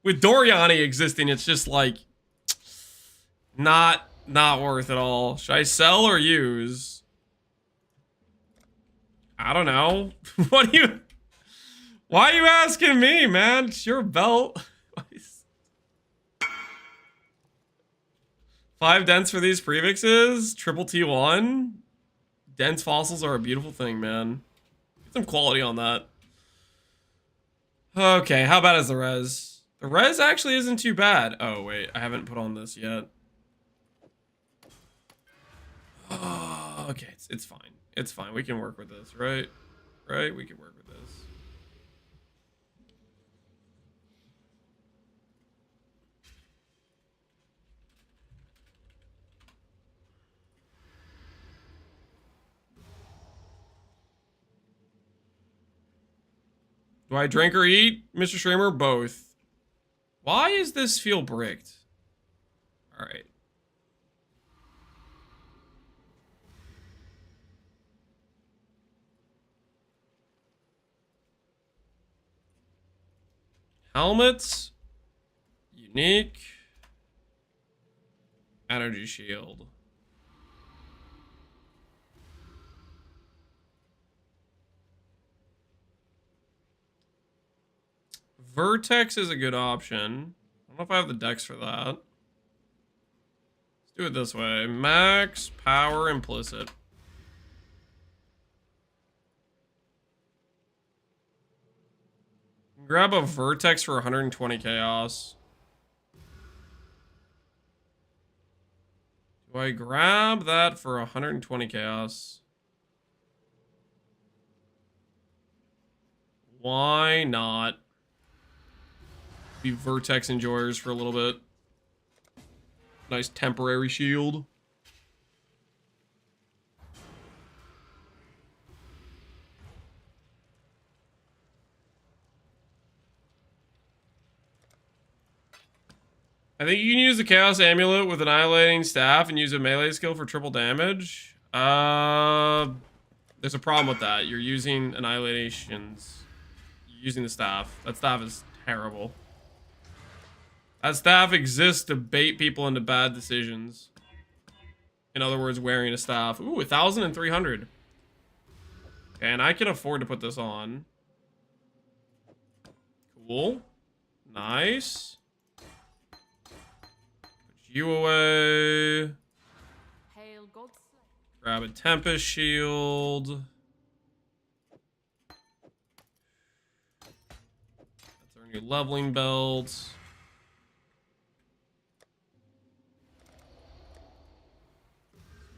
with Doriani existing, it's just like not worth it all. Should I sell or use? I don't know. Why are you asking me, man? It's your belt. 5 dents for these prefixes. Triple T1. Dense fossils are a beautiful thing, man. Get some quality on that. Okay, how bad is the res? The res actually isn't too bad. Oh, wait. I haven't put on this yet. Okay, it's fine. It's fine. We can work with this, right? Right? We can work with this. Do I drink or eat, Mr. Streamer? Both. Why is this feel bricked? All right. Helmets. Unique. Energy shield. Vertex is a good option. I don't know if I have the dex for that. Let's do it this way. Max power implicit. Grab a Vertex for 120 chaos. Do I grab that for 120 chaos? Why not? Be Vertex enjoyers for a little bit. Nice temporary shield. I think you can use the Chaos Amulet with Annihilating Staff and use a melee skill for triple damage. There's a problem with that. You're using Annihilations. You're using the staff. That staff is terrible. That staff exists to bait people into bad decisions. In other words, wearing a staff. Ooh, 1,300. And I can afford to put this on. Cool. Nice. You away. Hail God's Grab a Tempest Shield. That's our new leveling belt.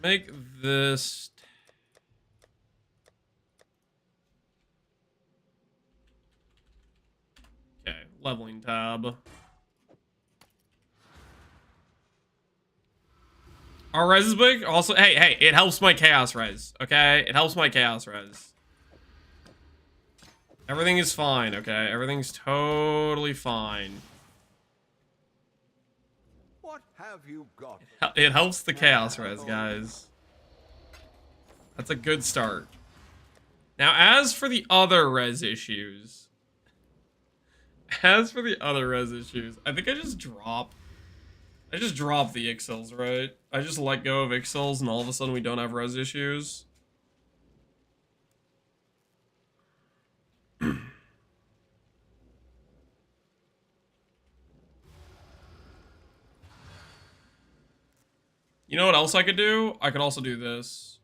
Make this. Okay, leveling tab. Our res is big. Also, hey, it helps my chaos res. Okay, it helps my chaos res. Everything is fine. Okay, everything's totally fine. What have you got? It helps the chaos res, guys. That's a good start. Now, as for the other res issues, I think I just dropped the Ixils, right? I just let go of Ixils and all of a sudden we don't have res issues. You know what else I could do? I could also do this.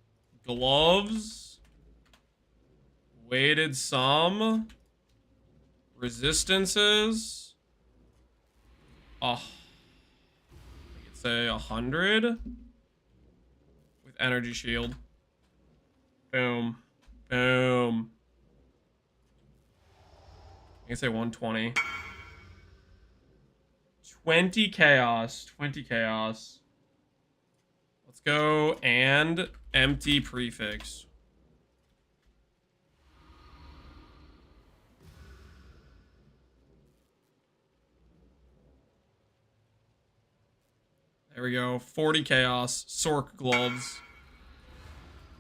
Gloves. Weighted sum. Resistances. Say 100 with energy shield. Boom. Boom. I can say 120. 20 chaos. 20 chaos. Let's go and empty prefix. There we go. 40 chaos. Sork gloves.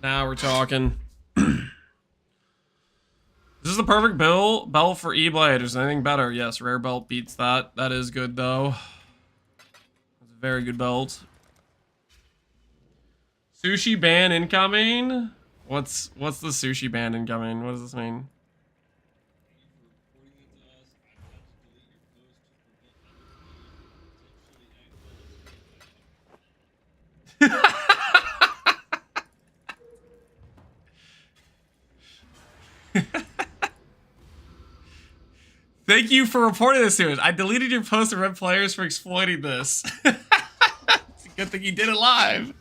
Now we're talking. This is the perfect belt for E-Blade. Is anything better? Yes, rare belt beats that. That is good though. That's a very good belt. Sushi ban incoming? What's the sushi ban incoming? What does this mean? Thank you for reporting this to us. I deleted your post of red players for exploiting this. It's a good thing you did it live.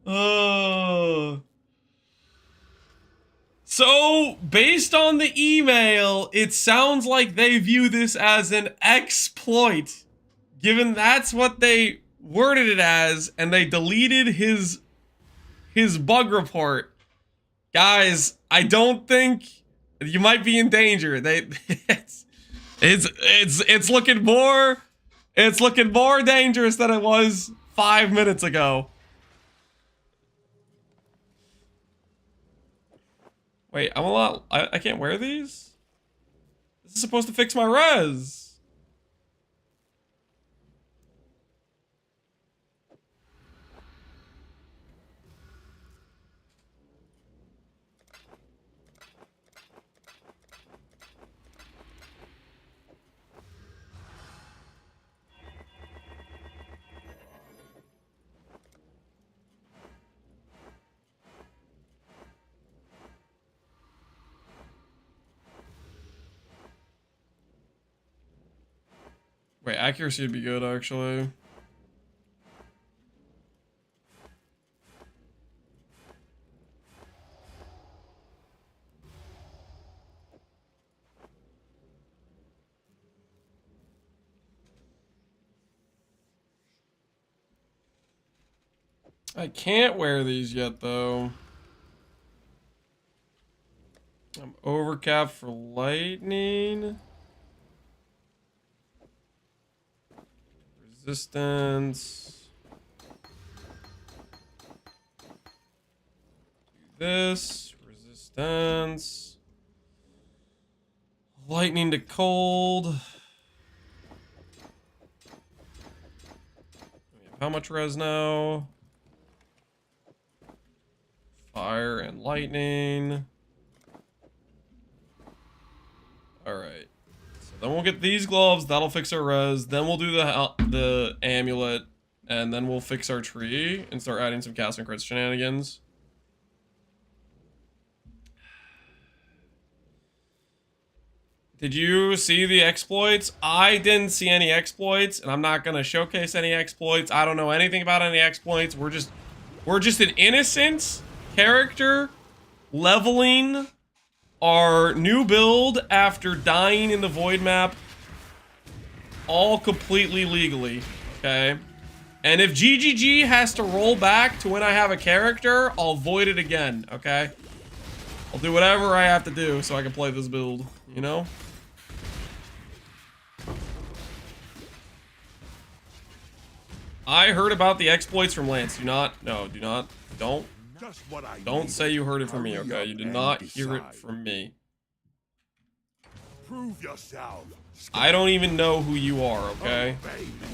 Oh. So, based on the email, it sounds like they view this as an exploit. Given that's what they worded it as, and they deleted his bug report. Guys, I don't think you might be in danger. It's looking more dangerous than it was 5 minutes ago. Wait, I can't wear these? This is supposed to fix my res. Wait, accuracy would be good, actually. I can't wear these yet, though. I'm overcapped for lightning. Resistance. Do this. Resistance. Lightning to cold. How much res now? Fire and lightning. Alright. So then we'll get these gloves. That'll fix our res. Then we'll do the amulet. And then we'll fix our tree and start adding some cast and crit shenanigans. Did you see the exploits? I didn't see any exploits, and I'm not gonna showcase any exploits. I don't know anything about any exploits. We're just an innocent character leveling our new build after dying in the void map, all completely legally, okay? And if GGG has to roll back to when I have a character, I'll void it again, okay? I'll do whatever I have to do so I can play this build, you know? I heard about the exploits from Lance. Don't say you heard it from me, okay? You did not hear it from me. Prove yourself. I don't even know who you are, okay?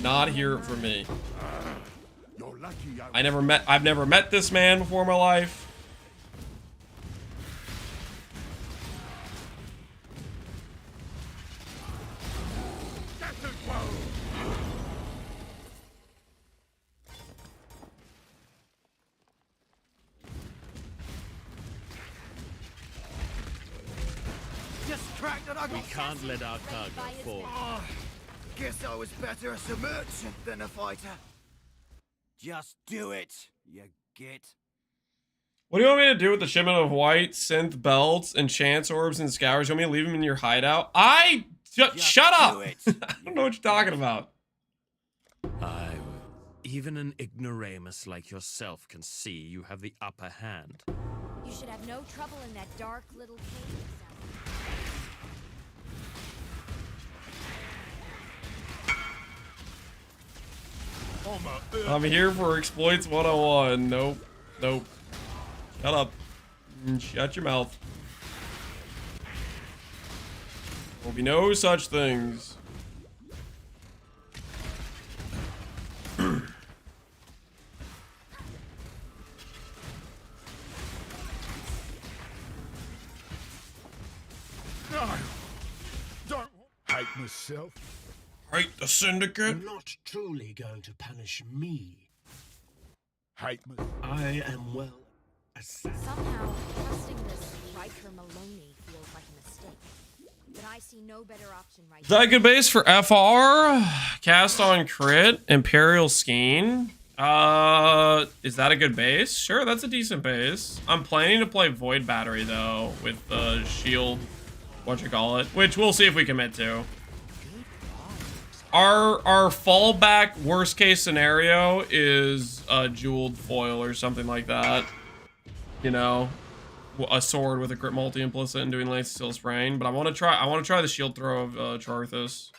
Not hear it from me. I've never met this man before in my life. We can't let our cargo fall. Oh, guess I was better as a merchant than a fighter. Just do it, you git. What do you want me to do with the shipment of white synth belts and chance orbs and scours? You want me to leave them in your hideout? Shut up! I don't know what you're talking about. I will. Even an ignoramus like yourself can see you have the upper hand. You should have no trouble in that dark little cave. I'm here for exploits 101. Nope. Nope. Shut up. Shut your mouth. There'll be no such things. Don't hate myself. Hate the syndicate? You're not truly going to punish me. Hate me. I am well. Somehow, trusting this Riker Maloney feels like a mistake. But I see no better option right now. Is that a good base for FR? Cast on crit, Imperial Skein. Is that a good base? Sure, that's a decent base. I'm planning to play Void Battery though, with the shield, which we'll see if we commit to. Our fallback worst case scenario is a jeweled foil or something like that. You know, a sword with a crit multi implicit and doing Lance Steel Sprain, but I want to try the shield throw of Charthus.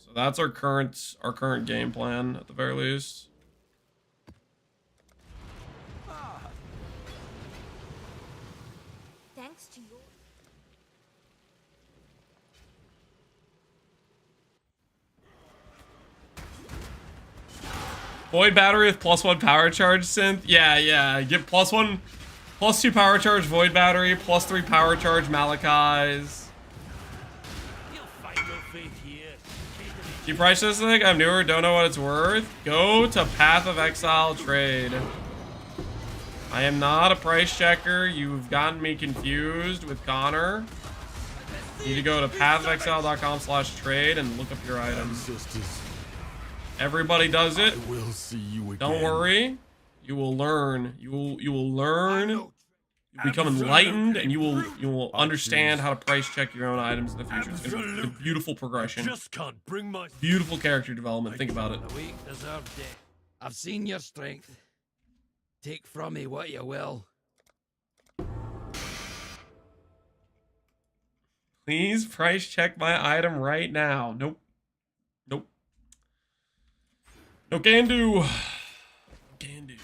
So that's our current game plan at the very least. Thanks to your... Void battery with +1 power charge synth. Yeah. Get +1, +2 power charge Void battery, +3 power charge Malachi's. You price this thing? I'm newer, don't know what it's worth. Go to Path of Exile trade. I am not a price checker. You've gotten me confused with Connor. You need to go to pathofexile.com/trade and look up your items. Everybody does it. I will see you again. Don't worry. You will learn. You will learn. You'll become enlightened, and you will understand how to price check your own items in the future. It's gonna be a beautiful progression. Just can't bring my Beautiful character development. Think about it. The weak deserve death. I've seen your strength. Take from me what you will. Please price check my item right now. Nope. No can do. Can do.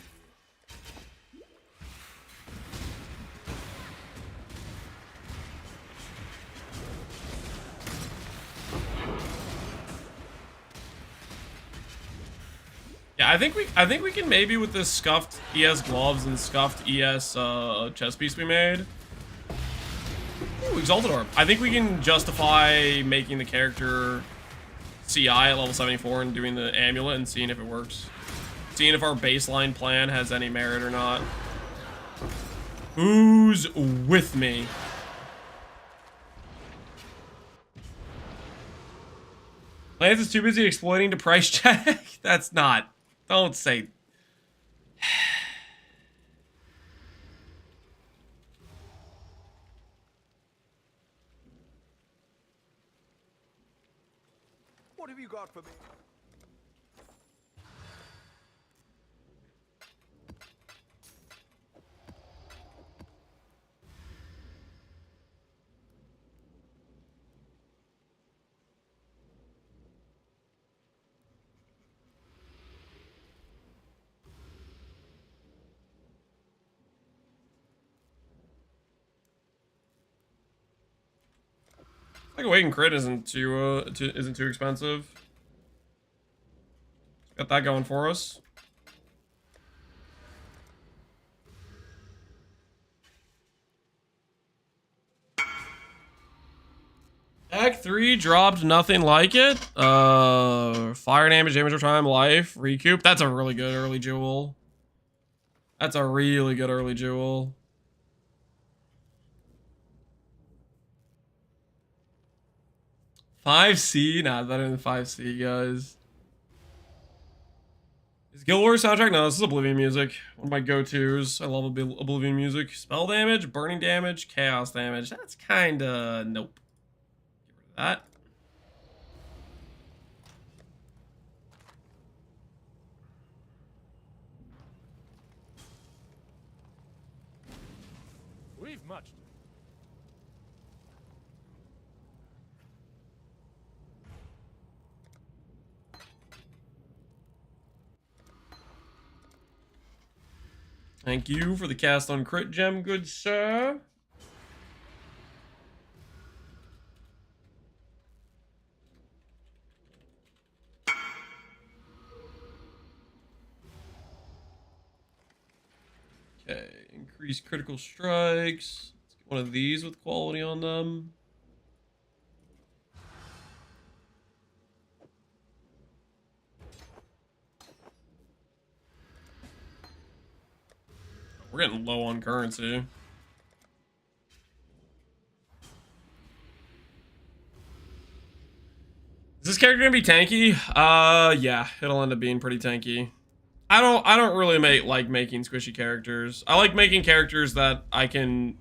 Yeah, I think we can maybe with this scuffed ES gloves and scuffed ES chest piece we made. Ooh, Exalted Orb. I think we can justify making the character CI at level 74 and doing the amulet and seeing if it works. Seeing if our baseline plan has any merit or not. Who's with me? Lance is too busy exploiting to price check? That's not. Don't say. What have you got for me? Like Awaken Crit isn't too expensive. Got that going for us. Act 3 dropped nothing like it. Fire damage, damage of time, life, recoup. That's a really good early jewel. That's a really good early jewel. $5C? Nah, better than $5C, guys. Is Guild Wars soundtrack? No, this is Oblivion music. One of my go-tos. I love Oblivion music. Spell damage, burning damage, chaos damage. That's kinda... Nope. Get rid of that. We've much. Thank you for the cast on crit gem, good sir. Okay, increase critical strikes. Let's get one of these with quality on them. We're getting low on currency. Is this character gonna be tanky? Yeah, it'll end up being pretty tanky. I don't really like making squishy characters. I like making characters that I can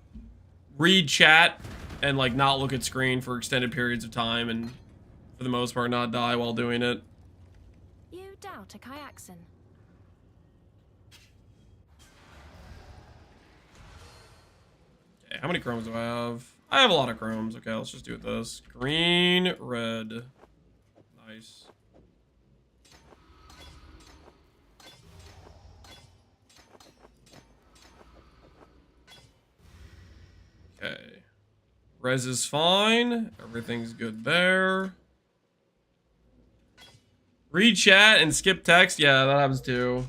read chat and like not look at screen for extended periods of time and for the most part not die while doing it. You doubt a Kayakson? Okay, how many chromes do I have? I have a lot of chromes. Okay, let's just do it this. Green, red. Nice. Okay. Res is fine. Everything's good there. Read chat and skip text. Yeah, that happens too.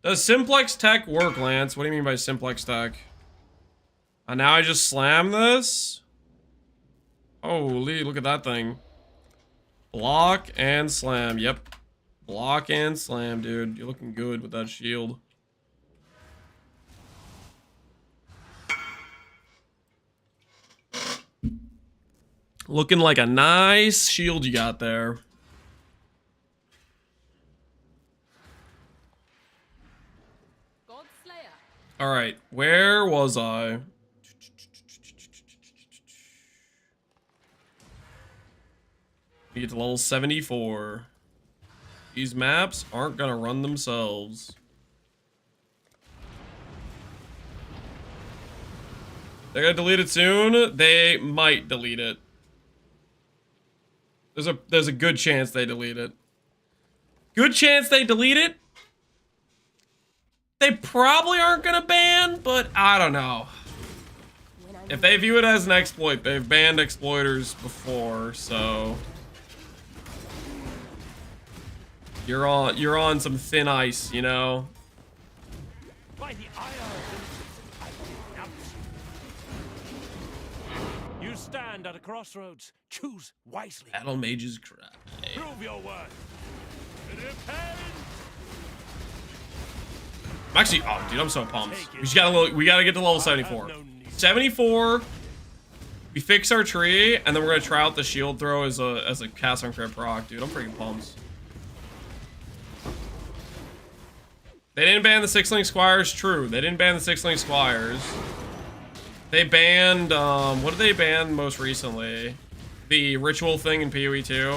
Does simplex tech work, Lance? What do you mean by simplex tech? And now I just slam this? Holy, look at that thing. Block and slam. Yep. Block and slam, dude. You're looking good with that shield. Looking like a nice shield you got there. All right, where was I? We get to level 74. These maps aren't gonna run themselves. They're gonna delete it soon. They might delete it. There's a good chance they delete it. Good chance they delete it. They probably aren't gonna ban, but I don't know. If they view it as an exploit, they've banned exploiters before, so you're on some thin ice, you know. By the you stand at a crossroads. Choose wisely. Battle mages crap. Yeah. Prove your worth. I'm actually, oh dude, I'm so pumped. We gotta get to level 74. 74. We fix our tree, and then we're gonna try out the shield throw as a cast on crit proc, dude. I'm freaking pumped. They didn't ban the 6-link squires. True, they didn't ban the 6-link squires. They banned what did they ban most recently? The ritual thing in PoE 2.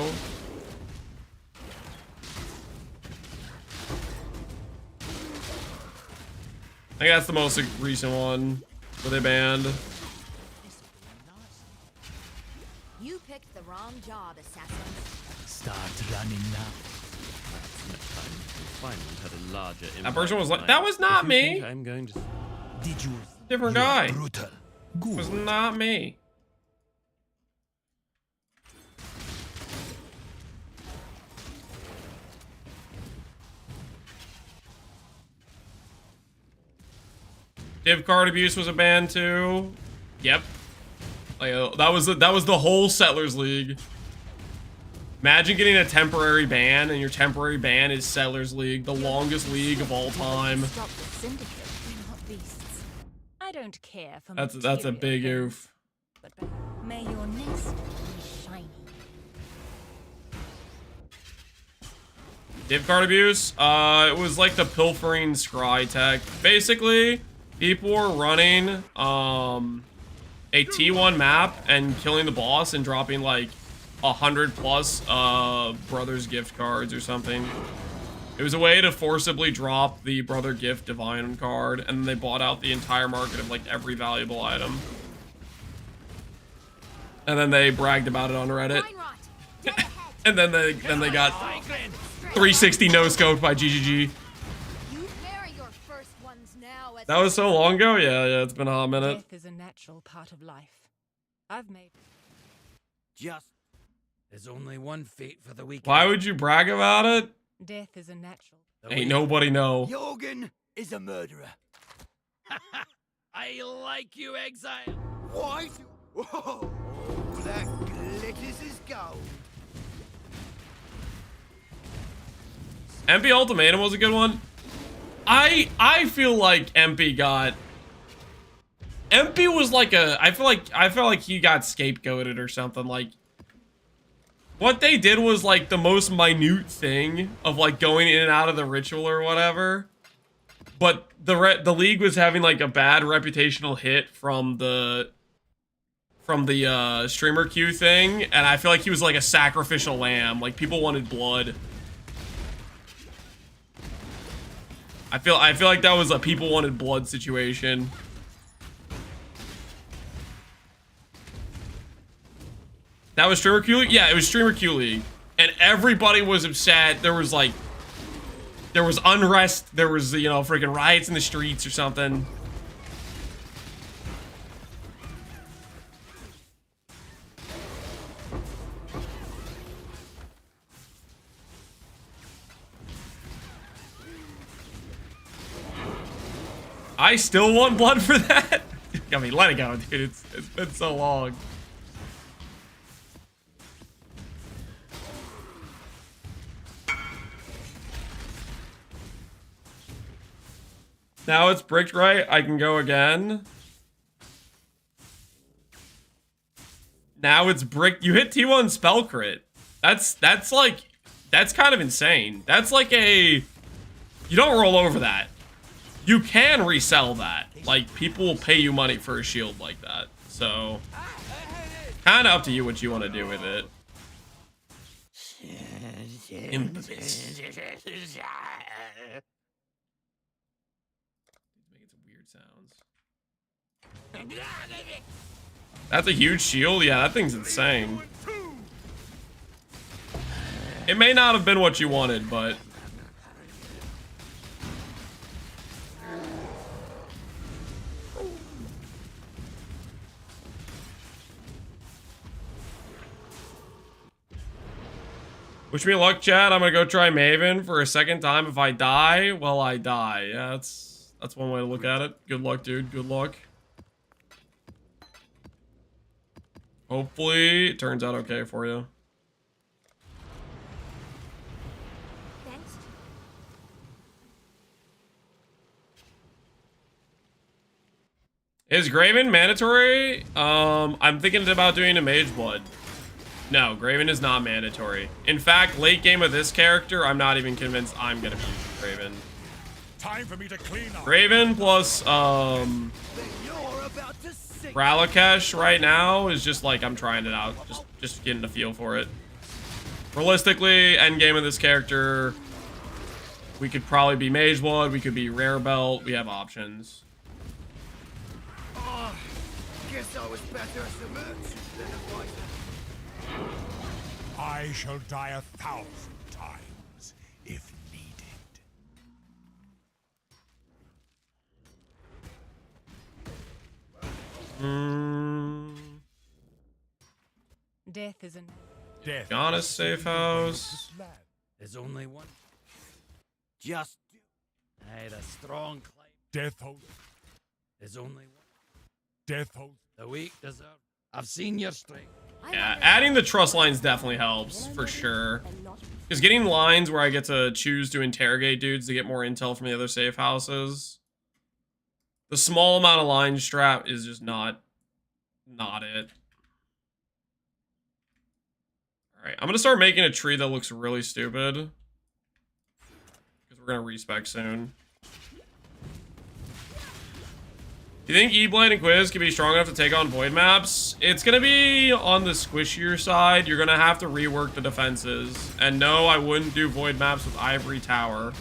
I think that's the most recent one where they banned. You picked the wrong job, assassin. Start running now. Had a larger that person was like, that was not me. I'm going to. Did you? Different guy. Brutal. It was not me. Div card abuse was a ban too. Yep. Like, that was the whole Settlers League. Imagine getting a temporary ban, and your temporary ban is Settlers League, the longest league of all time. Stop the syndicate. We're not beasts. I don't care for That's a big oof. But may your nest be shiny. Div card abuse. It was like the pilfering scry tech. Basically, people were running a T1 map and killing the boss and dropping like 100 plus Brothers gift cards or something. It was a way to forcibly drop the Brother gift divine card, and then they bought out the entire market of like every valuable item. And then they bragged about it on Reddit. And then they got 360 no scoped by GGG. That was so long ago? Yeah, it's been a hot minute. Death is a natural part of life. I've made just there's only one fate for the weekend. Why would you brag about it? Death is a natural. Ain't nobody know. Jorgen is a murderer. I like you, Exile. What? Whoa, that glitters as gold. MP Ultimatum was a good one. I feel like MP was like I feel like he got scapegoated or something. Like, what they did was like the most minute thing of like going in and out of the ritual or whatever. But the league was having like a bad reputational hit from the streamer queue thing, and I feel like he was like a sacrificial lamb. Like, people wanted blood. I feel like that was a people wanted blood situation. That was Streamer Q League? Yeah, it was Streamer Q League. And everybody was upset. There was like, there was unrest. There was, you know, freaking riots in the streets or something. I still want blood for that? I mean, let it go, dude. It's been so long. Now it's bricked right. I can go again. Now it's bricked. You hit T1 spell crit. That's kind of insane. That's like a... You don't roll over that. You can resell that. Like, people will pay you money for a shield like that. So, kind of up to you what you want to do with it. Infamous. Making some weird sounds. That's a huge shield? Yeah, that thing's insane. It may not have been what you wanted, but... Wish me luck, chat. I'm gonna go try Maven for a second time. If I die, well, I die. Yeah, that's one way to look at it. Good luck, dude. Good luck. Hopefully, it turns out okay for you. Thanks. Is Graven mandatory? I'm thinking about doing a Mage Blood. No, Graven is not mandatory. In fact, late game with this character, I'm not even convinced I'm gonna be using Graven. Time for me to clean up. Graven plus Ralakesh right now is just like I'm trying it out, just getting a feel for it. Realistically, end game of this character, we could probably be Mage Blood, we could be Rare Belt, we have options. Oh, guess I was better as a merchant than a fighter. I shall die 1,000 times if needed. Death is an... Death. Got a safe house. There's only one. Just... Hey, the strong claim. Death holds. There's only one. Death holds. The weak deserve. I've seen your strength. Yeah, adding the trust lines definitely helps, for sure. Because getting lines where I get to choose to interrogate dudes to get more intel from the other safe houses. The small amount of line strap is just not it. Alright, I'm gonna start making a tree that looks really stupid. Because we're gonna respec soon. You think E-Blade and Quiz can be strong enough to take on void maps? It's gonna be on the squishier side. You're gonna have to rework the defenses. And no, I wouldn't do void maps with Ivory Tower.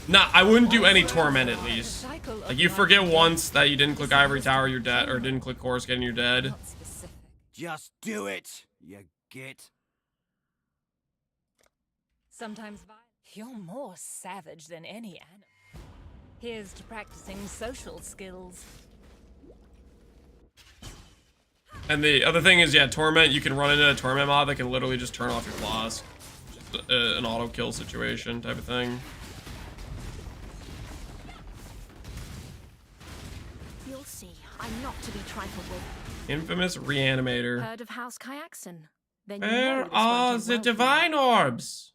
Nah, I wouldn't do any Torment at least. Like, you forget once that you didn't click Ivory Tower, you're dead, or didn't click Coruscant, and you're dead. Just do it, you git. Sometimes violent. You're more savage than any animal. Here's to practicing social skills. And the other thing is, yeah, Torment, you can run into a Torment mod that can literally just turn off your flask. Just an auto kill situation type of thing. You'll see. I'm not to be trifled with. Infamous Reanimator. Heard of House Kyaxon? Then you Where know this are won't the end well. divine orbs?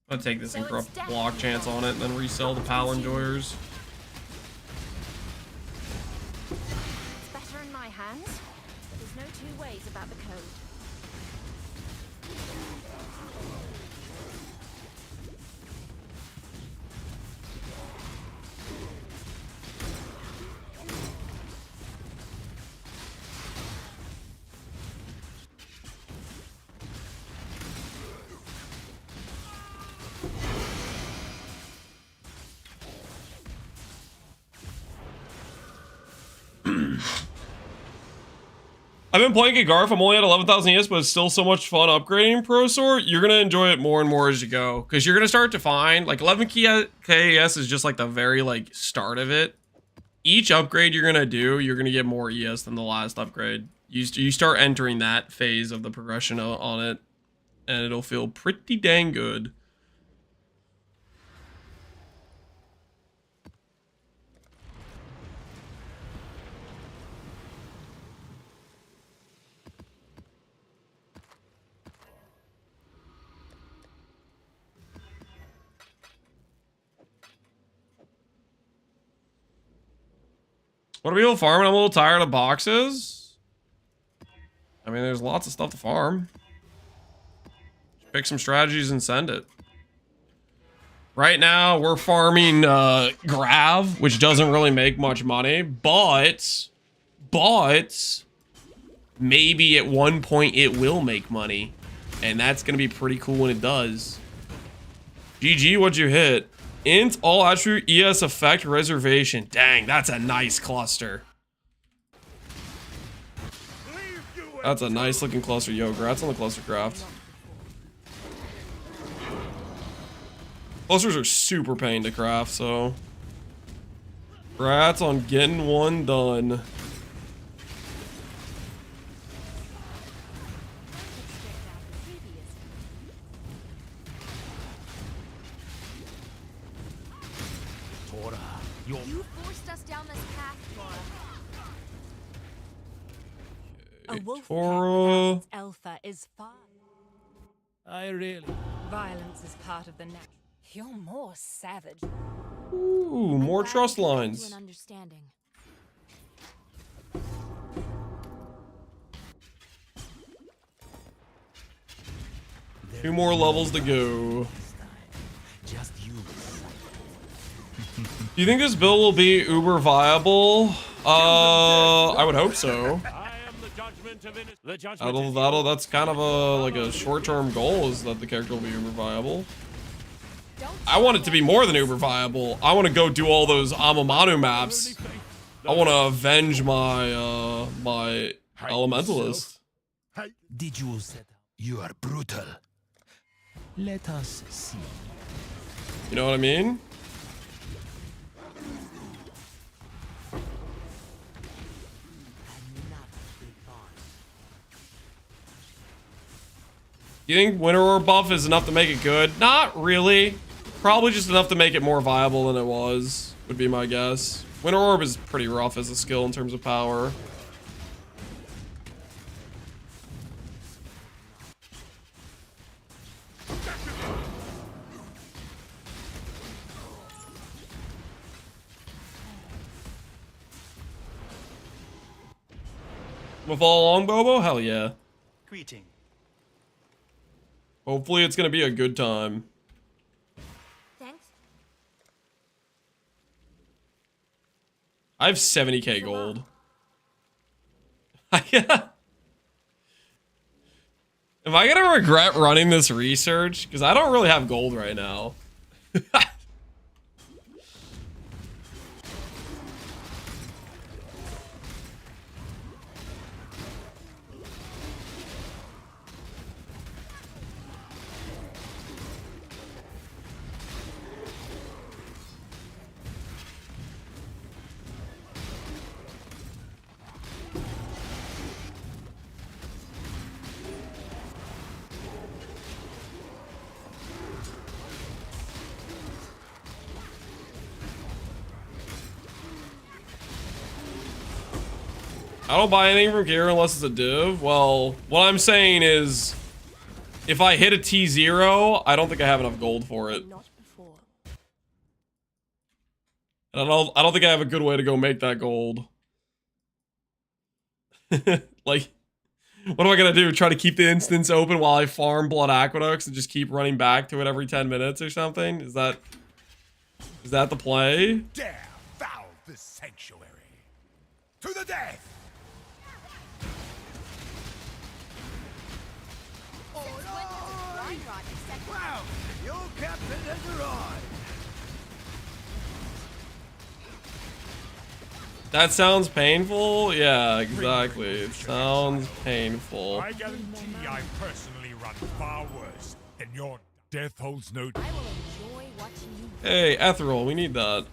I'll take this and throw a block chance on it and then resell the Pal Enjoyers. It's better in my hands. There's no two ways about the code. I've been playing Garf. I'm only at 11,000 ES, but it's still so much fun upgrading Pro Sword. You're going to enjoy it more and more as you go. Because you're going to start to find, like, 11k ES is just, like, the very, like, start of it. Each upgrade you're going to do, you're going to get more ES than the last upgrade. You start entering that phase of the progression on it. And it'll feel pretty dang good. What are people farming? I'm a little tired of boxes. I mean, there's lots of stuff to farm. Pick some strategies and send it. Right now, we're farming Grav, which doesn't really make much money, but maybe at one point it will make money. And that's going to be pretty cool when it does. GG, what'd you hit? Int, all attribute, ES effect, reservation. Dang, that's a nice cluster. That's a nice looking cluster. Yo, congrats on the cluster craft. Clusters are super pain to craft, so congrats on getting one done. You forced us down this path, Tora. A wolf Tora. its alpha is far. I really... Violence is part of the natural. You're more savage. Ooh, more trust lines. Understanding. 2 more levels to go. Just you. Do you think this build will be uber viable? I would hope so. That's kind of a short-term goal, is that the character will be uber viable. I want it to be more than uber viable. I want to go do all those Amamanu maps. I want to avenge my my Elementalist. Did you say you are brutal? Let us see. You know what I mean? You think Winter Roar buff is enough to make it good? Not really. Probably just enough to make it more viable than it was, would be my guess. Winter Orb is pretty rough as a skill in terms of power. Wanna follow along, Bobo? Hell yeah. Greeting. Hopefully it's gonna be a good time. Thanks. I have 70k gold. Am I gonna regret running this research? Because I don't really have gold right now. I don't buy anything from here unless it's a div. Well, what I'm saying is, if I hit a T0, I don't think I have enough gold for it. And I don't think I have a good way to go make that gold. Like, what am I gonna do? Try to keep the instance open while I farm Blood Aqueducts and just keep running back to it every 10 minutes or something? Is that the play? Dare foul this sanctuary. To the death! Wow, your captain has arrived. That sounds painful? Yeah, exactly. It sounds painful. I guarantee I personally run far worse than your death holds no. I will enjoy watching you. Hey, Ethereal, we need that.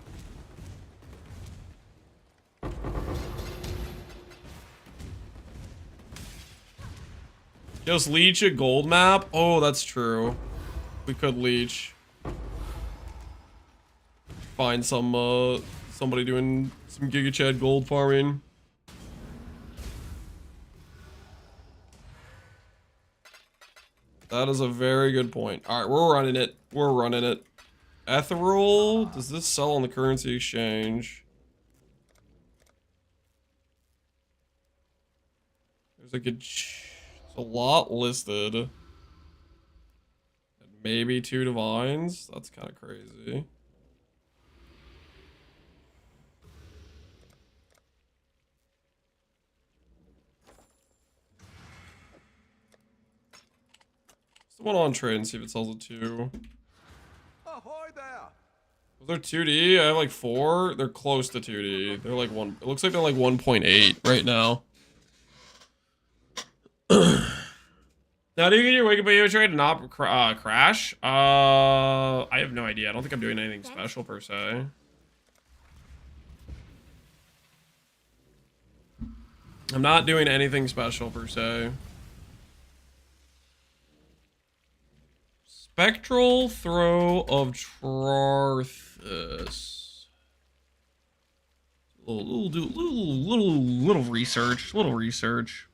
Just leech a gold map? Oh, that's true. We could leech. Find some, somebody doing some Giga Chad gold farming. That is a very good point. Alright, we're running it. We're running it. Ethereal? Does this sell on the currency exchange? There's like a lot listed. And maybe 2 divines? That's kind of crazy. One on trade and see if it sells a 2. Ahoy there! Was there 2D? I have like 4. They're close to 2D. They're like 1. It looks like they're like 1.8 right now. Now, do you get your wake up video trade and not crash? I have no idea. I don't think I'm doing anything special per se. I'm not doing anything special per se. Spectral Throw of Trarthus. Little research. Little research.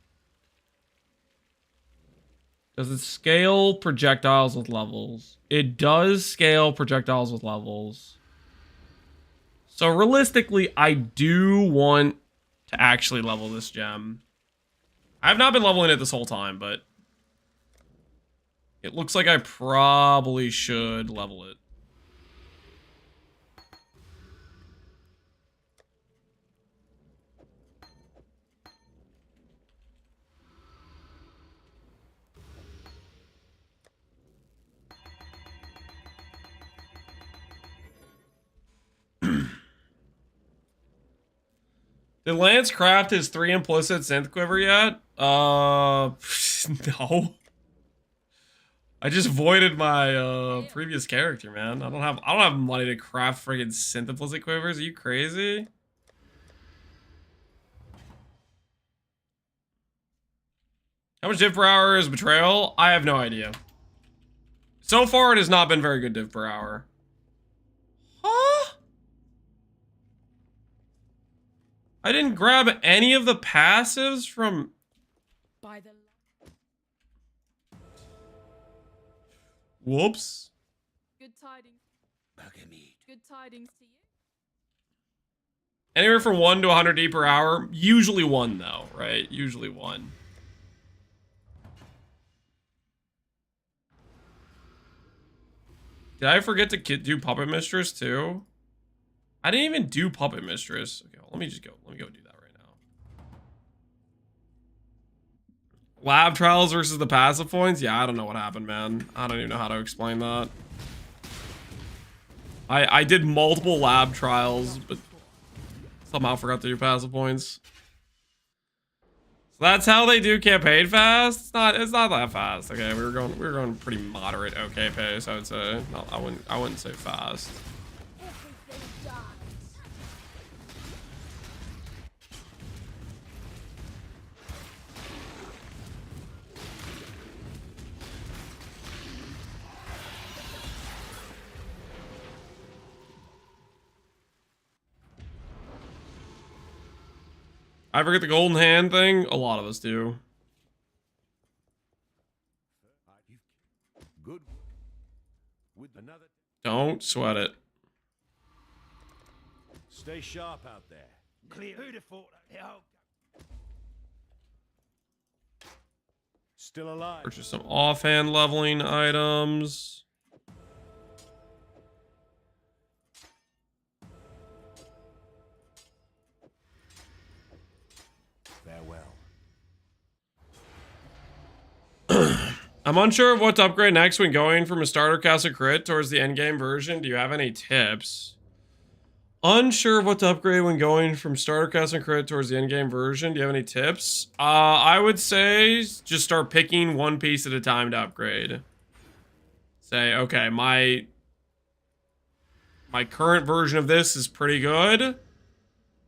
Does it scale projectiles with levels? It does scale projectiles with levels. So realistically, I do want to actually level this gem. I have not been leveling it this whole time, but it looks like I probably should level it. Did Lance craft his 3 implicit synth quiver yet? No. I just voided my previous character, man. I don't have money to craft friggin' synth implicit quivers. Are you crazy? How much div per hour is Betrayal? I have no idea. So far, it has not been very good div per hour. Huh? I didn't grab any of the passives from... By the... Whoops. Good tidings. Good tidings to you. Anywhere from 1 to 100 D per hour. Usually 1, though, right? Usually 1. Did I forget to do Puppet Mistress, too? I didn't even do Puppet Mistress. Okay, well, let me go do that right now. Lab trials versus the passive points? Yeah, I don't know what happened, man. I don't even know how to explain that. I did multiple lab trials, but somehow forgot to do passive points. So that's how they do campaign fast? It's not that fast. Okay, we were going pretty moderate okay pace, I would say. No, I wouldn't say fast. I forget the golden hand thing. A lot of us do. Good. With another. Don't sweat it. Stay sharp out there. Clear. Who'd have thought that? Still alive. Purchase some offhand leveling items. I'm unsure of what to upgrade next when going from a starter cast of crit towards the endgame version. Do you have any tips? Unsure of what to upgrade when going from starter cast and crit towards the end game version. Do you have any tips? I would say just start picking one piece at a time to upgrade. Say, okay, my current version of this is pretty good.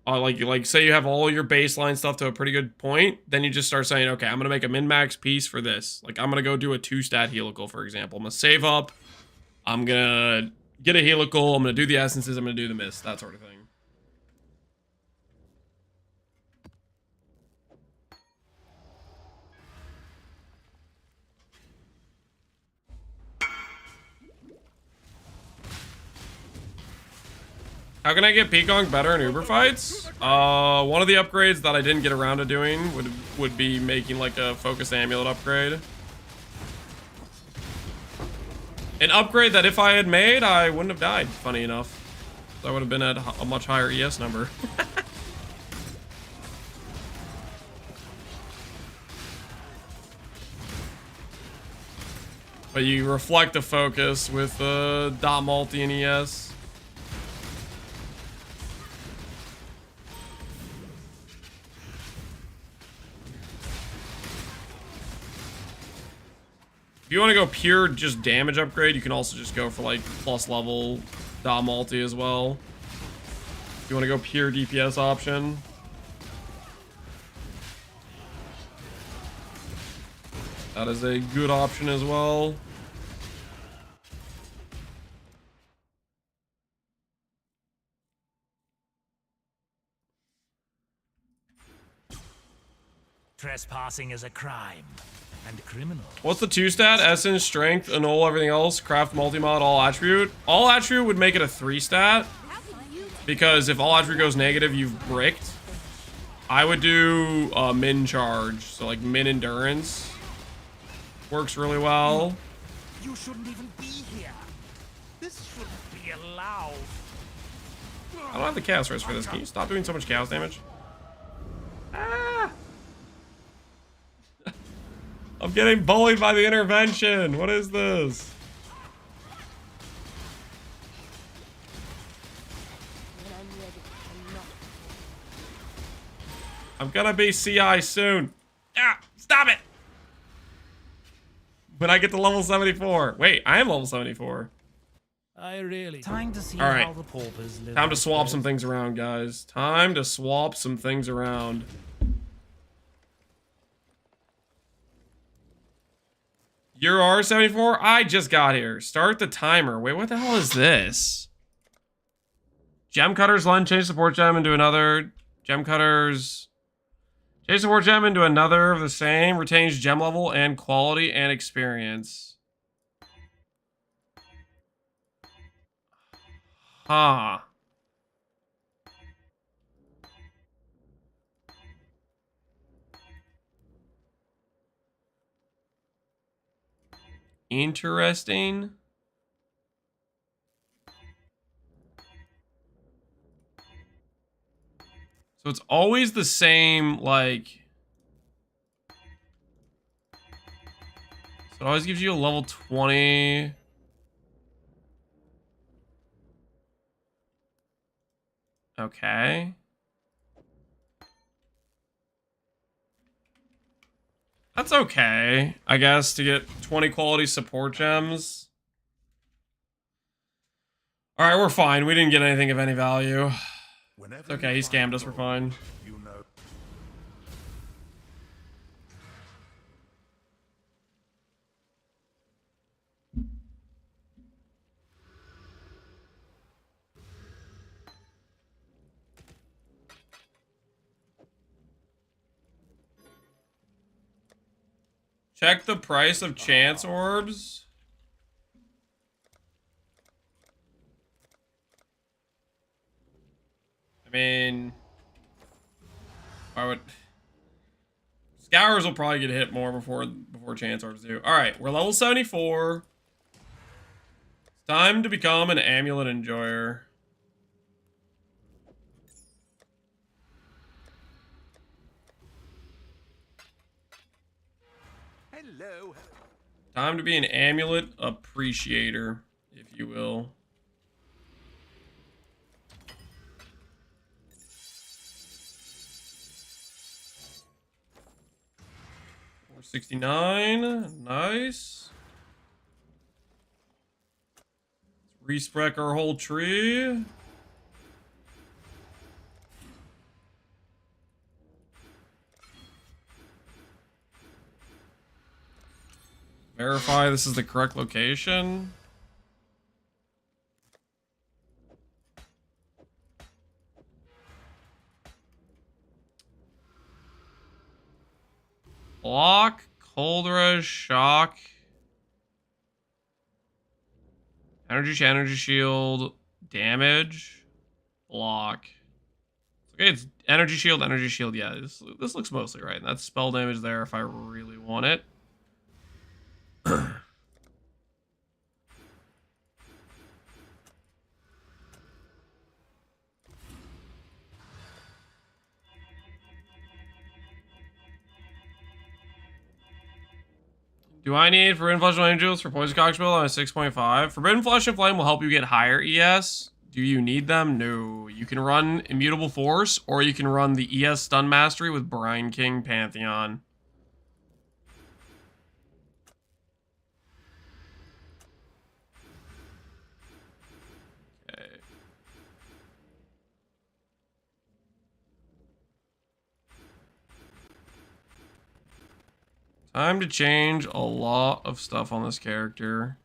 Like say you have all your baseline stuff to a pretty good point, then you just start saying, okay, I'm gonna make a min-max piece for this. Like I'm gonna go do a 2-stat helical, for example. I'm gonna save up. I'm gonna get a helical. I'm gonna do the essences. I'm gonna do the mist. That sort of thing. How can I get Pconc better in Uber fights? One of the upgrades that I didn't get around to doing would be making like a focus amulet upgrade. An upgrade that if I had made, I wouldn't have died, funny enough. I would have been at a much higher ES number. But you reflect the focus with dot multi and ES. If you want to go pure just damage upgrade, you can also just go for like plus level dot multi as well. If you want to go pure DPS option. That is a good option as well. Trespassing is a crime and criminal. What's the 2-stat? Essence, strength, annul, everything else, craft, multi-mod, all attribute. All attribute would make it a 3-stat. Because if all attribute goes negative, you've bricked. I would do min charge. So like min endurance. Works really well. You shouldn't even be here. This shouldn't be allowed. I don't have the chaos res for this. Can you stop doing so much chaos damage? Ah! I'm getting bullied by the intervention. What is this? I'm gonna be CI soon. Ah, stop it! When I get to level 74. Wait, I am level 74. I really time to see All right. how the paupers live. Time to swap some things around, guys. Time to swap some things around. You're R74? I just got here. Start the timer. Wait, what the hell is this? Gem cutters, Lund, change support gem into another. Gem cutters. Change support gem into another of the same. Retains gem level and quality and experience. Huh. Interesting. So it's always the same, like... So it always gives you a level 20... Okay. That's okay, I guess, to get 20 quality support gems. Alright, we're fine. We didn't get anything of any value. It's okay, he scammed us, we're fine. Check the price of chance orbs. I mean, I would. Scours will probably get hit more before chance orbs do. All right, we're level 74. It's time to become an amulet enjoyer. Hello. Time to be an amulet appreciator, if you will. 69. Nice. Let's respec our whole tree. Verify this is the correct location. Block, cold res, shock, energy shield, damage, block. Okay, it's energy shield. Yeah, this looks mostly right. And that's spell damage there if I really want it. Do I need Forbidden Flesh and Angels for Poison Cox build on a 6.5? Forbidden Flesh and Flame will help you get higher ES. Do you need them? No. You can run Immutable Force, or you can run the ES Stun Mastery with Brine King Pantheon. Okay. Time to change a lot of stuff on this character.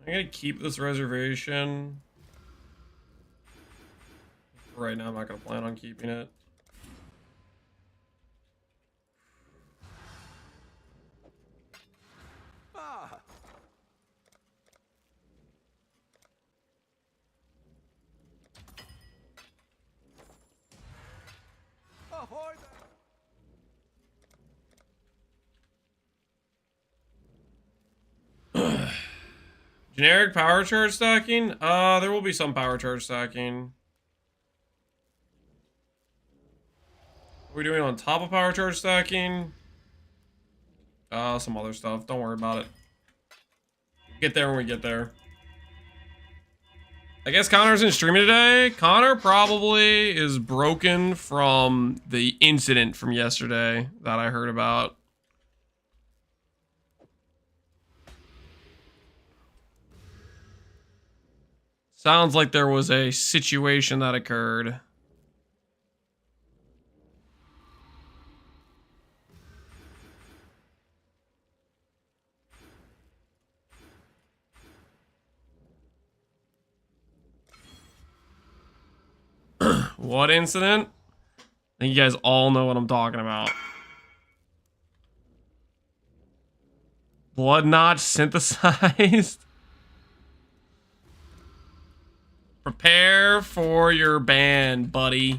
I'm gonna keep this reservation. Right now, I'm not gonna plan on keeping it. Ahoy there. Generic power charge stacking? There will be some power charge stacking. What are we doing on top of power charge stacking? Some other stuff. Don't worry about it. Get there when we get there. I guess Connor isn't streaming today. Connor probably is broken from the incident from yesterday that I heard about. Sounds like there was a situation that occurred. What incident? I think you guys all know what I'm talking about. Blood notch synthesized. Prepare for your ban, buddy.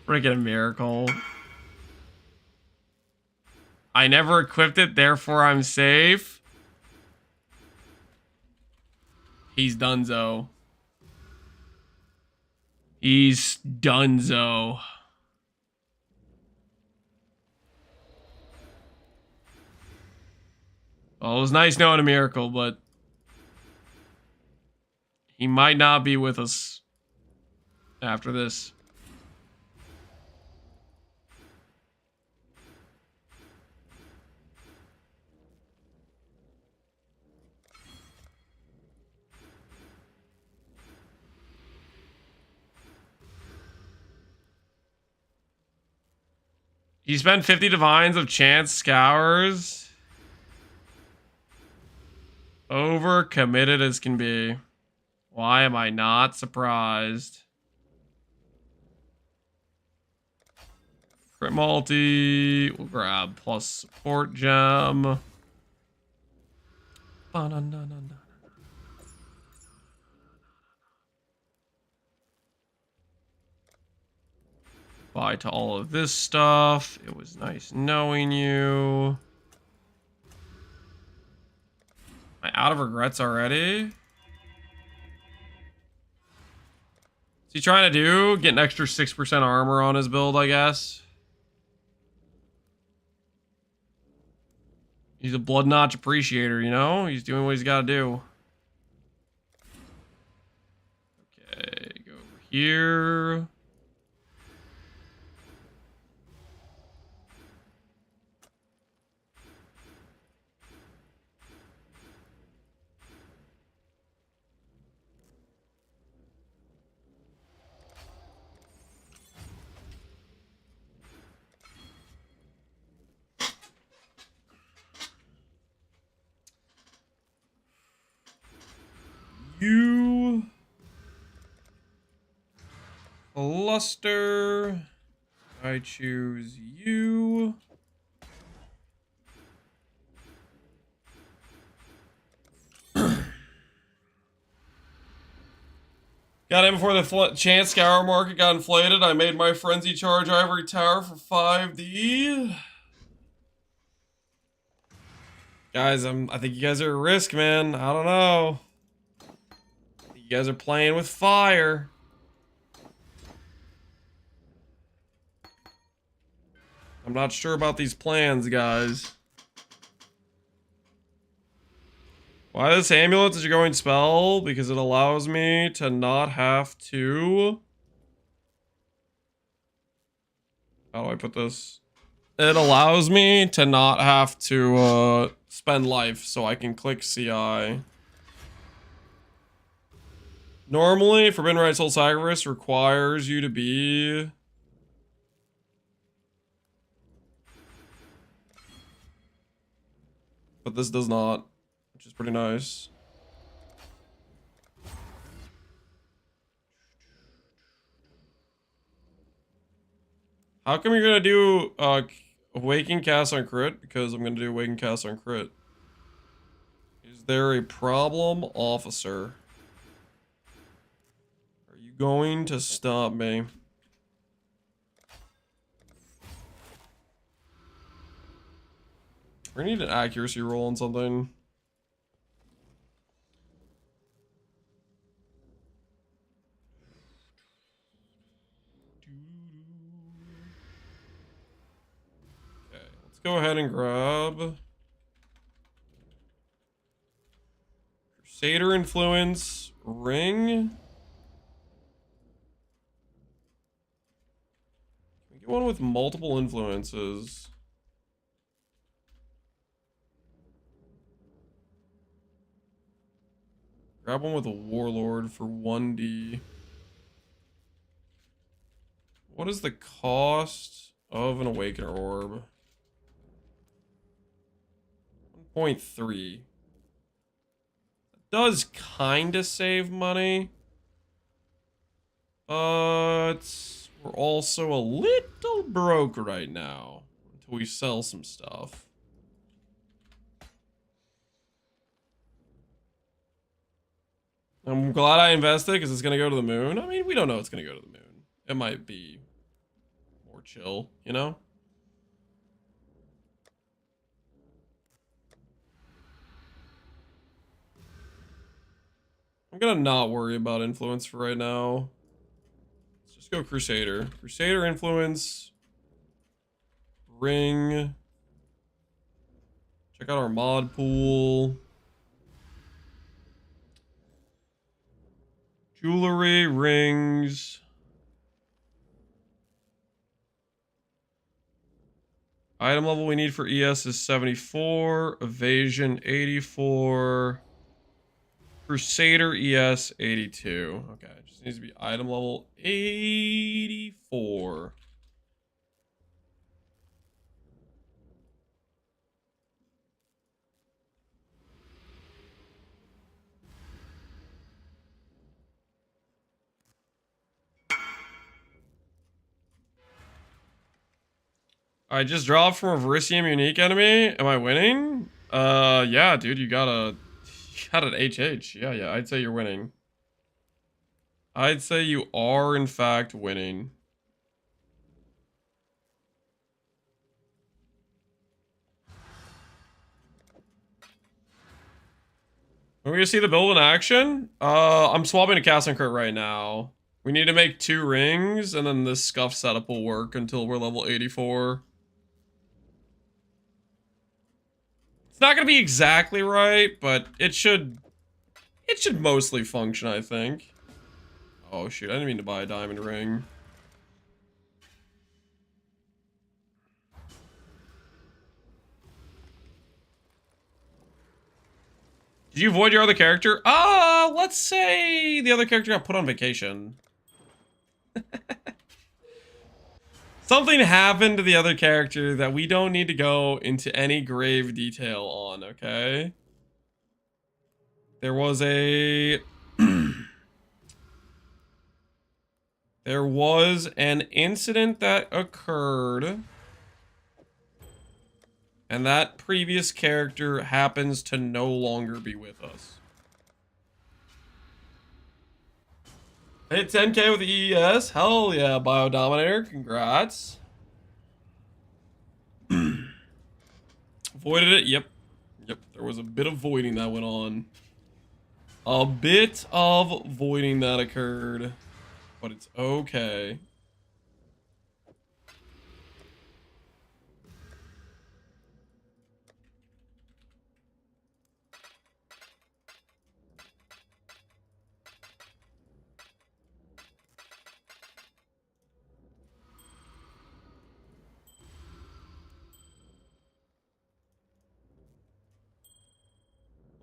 Freaking miracle. I never equipped it, therefore I'm safe. He's donezo. He's donezo. Well, it was nice knowing a miracle, but he might not be with us after this. You spent 50 divines of chance scours. Over committed as can be. Why am I not surprised? Crit multi. We'll grab plus support gem. Bye to all of this stuff. It was nice knowing you. Am I out of regrets already? he trying to do? Get an extra 6% armor on his build, I guess. He's a blood notch appreciator, you know? He's doing what he's got to do. Okay, go over here. You cluster. I choose you. Got in before the chance scour market got inflated. I made my frenzy charge ivory tower for 5D. Guys, I think you guys are at risk, man. I don't know. You guys are playing with fire. I'm not sure about these plans, guys. Why this amulet is a going spell? Because it allows me to not have to... How do I put this? It allows me to not have to spend life, so I can click CI. Normally, Forbidden Rite Soul Sacrifice requires you to be... But this does not, which is pretty nice. How come you're gonna do Awaken Cast on crit? Because I'm gonna do Awaken Cast on crit. Is there a problem, officer? Are you going to stop me? We need an accuracy roll on something. Okay, let's go ahead and grab Crusader Influence, Ring. Can we get one with multiple influences? Grab one with a Warlord for 1D. What is the cost of an Awakener Orb? 1.3. Does kinda save money. But we're also a little broke right now until we sell some stuff. I'm glad I invested because it's going to go to the moon. I mean, we don't know it's going to go to the moon. It might be more chill, you know? I'm going to not worry about influence for right now. Let's just go Crusader. Crusader influence. Ring. Check out our mod pool. Jewelry, rings. Item level we need for ES is 74. Evasion 84. Crusader ES 82. Okay, just needs to be item level 84. I just dropped from a Verisium unique enemy. Am I winning? Yeah, dude, you got an HH. Yeah, I'd say you're winning. I'd say you are, in fact, winning. Are we gonna see the build in action? I'm swapping to cast and crit right now. We need to make 2 rings, and then this scuff setup will work until we're level 84. It's not gonna be exactly right, but it should mostly function, I think. Oh shoot, I didn't mean to buy a diamond ring. Did you avoid your other character? Let's say the other character got put on vacation. Something happened to the other character that we don't need to go into any grave detail on, okay? There was a... There was an incident that occurred, and that previous character happens to no longer be with us. Hit 10k with the EES. Hell yeah, Biodominator. Congrats. Avoided it. Yep. Yep. There was a bit of voiding that went on. A bit of voiding that occurred. But it's okay.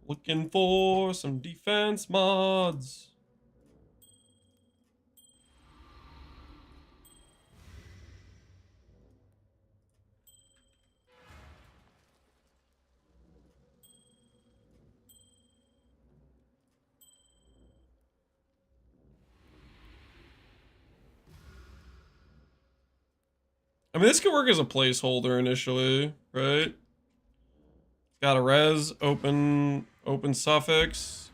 Looking for some defense mods. I mean, this could work as a placeholder initially, right? Got a res, open suffix.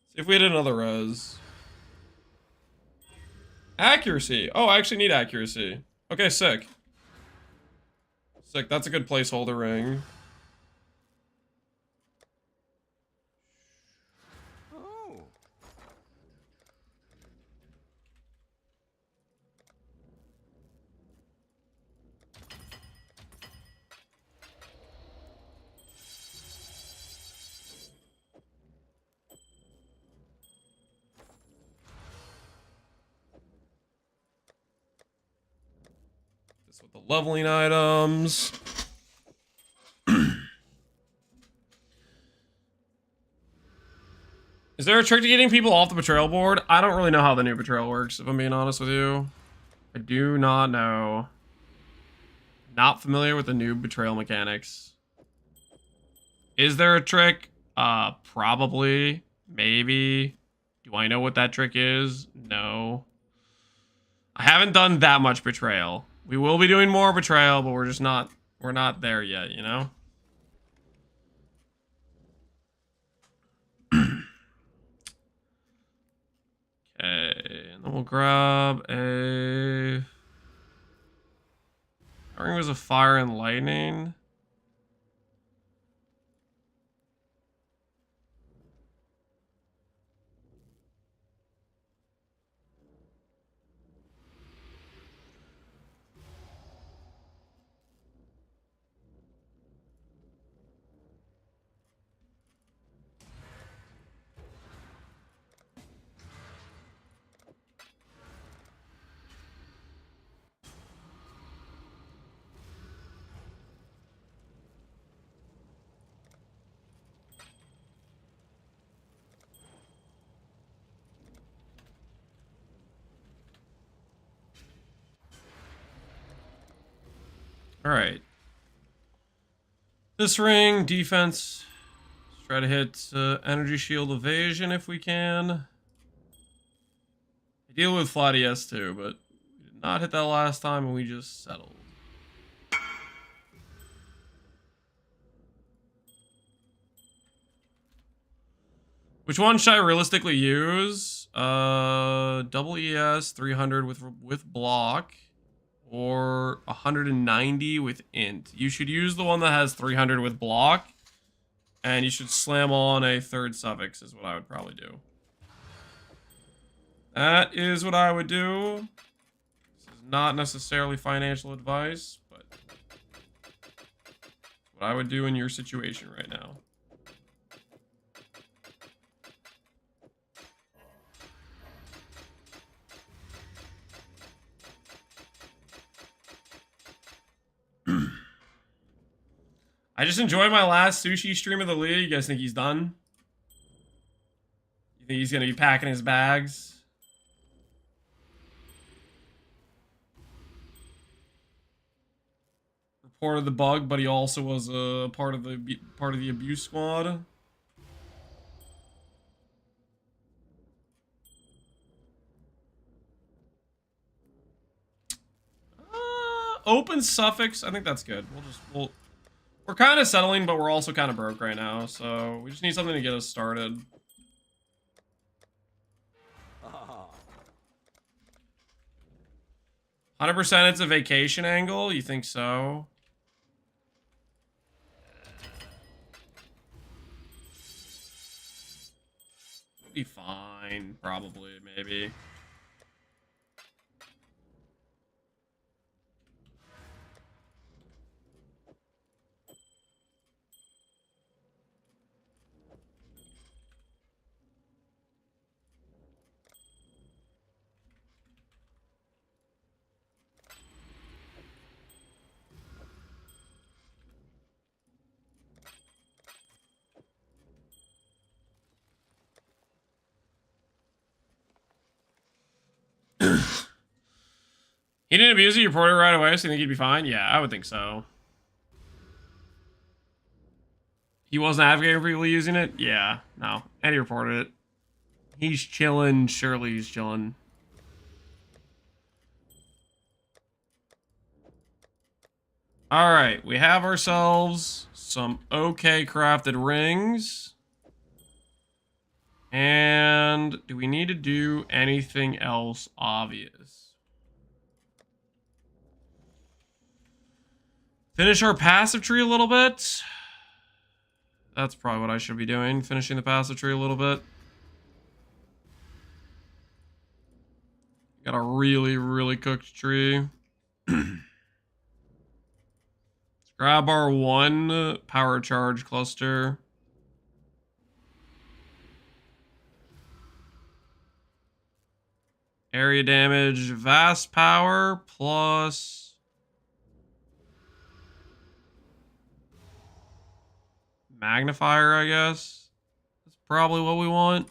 See if we had another res. Accuracy. Oh, I actually need accuracy. Okay, sick. Sick, that's a good placeholder ring. With the leveling items. Is there a trick to getting people off the Betrayal board? I don't really know how the new Betrayal works, if I'm being honest with you. I do not know. Not familiar with the new Betrayal mechanics. Is there a trick? Probably. Maybe. Do I know what that trick is? No. I haven't done that much Betrayal. We will be doing more Betrayal, but we're not there yet, you know? Okay, and then we'll grab a... I think it was a Fire and Lightning. Alright. This ring, defense. Let's try to hit energy shield evasion if we can. I deal with flat ES too, but we did not hit that last time and we just settled. Which one should I realistically use? Double ES 300 with block. Or 190 with int. You should use the one that has 300 with block. And you should slam on a third suffix is what I would probably do. That is what I would do. This is not necessarily financial advice, but what I would do in your situation right now. I just enjoyed my last sushi stream of the league. You guys think he's done? You think he's gonna be packing his bags? Reported the bug, but he also was a part of the abuse squad. Open suffix. I think that's good. We're kind of settling, but we're also kind of broke right now, so we just need something to get us started. 100% it's a vacation angle? You think so? Be fine, probably, maybe. He didn't abuse it, you reported it right away, so you think he'd be fine? Yeah, I would think so. He wasn't advocating for people using it? Yeah, no. And he reported it. He's chilling, surely he's chilling. Alright, we have ourselves some okay crafted rings. And do we need to do anything else obvious? Finish our passive tree a little bit. That's probably what I should be doing. Finishing the passive tree a little bit. Got a really, really cooked tree. Let's grab our one power charge cluster. Area damage, vast power, plus... magnifier, I guess. That's probably what we want.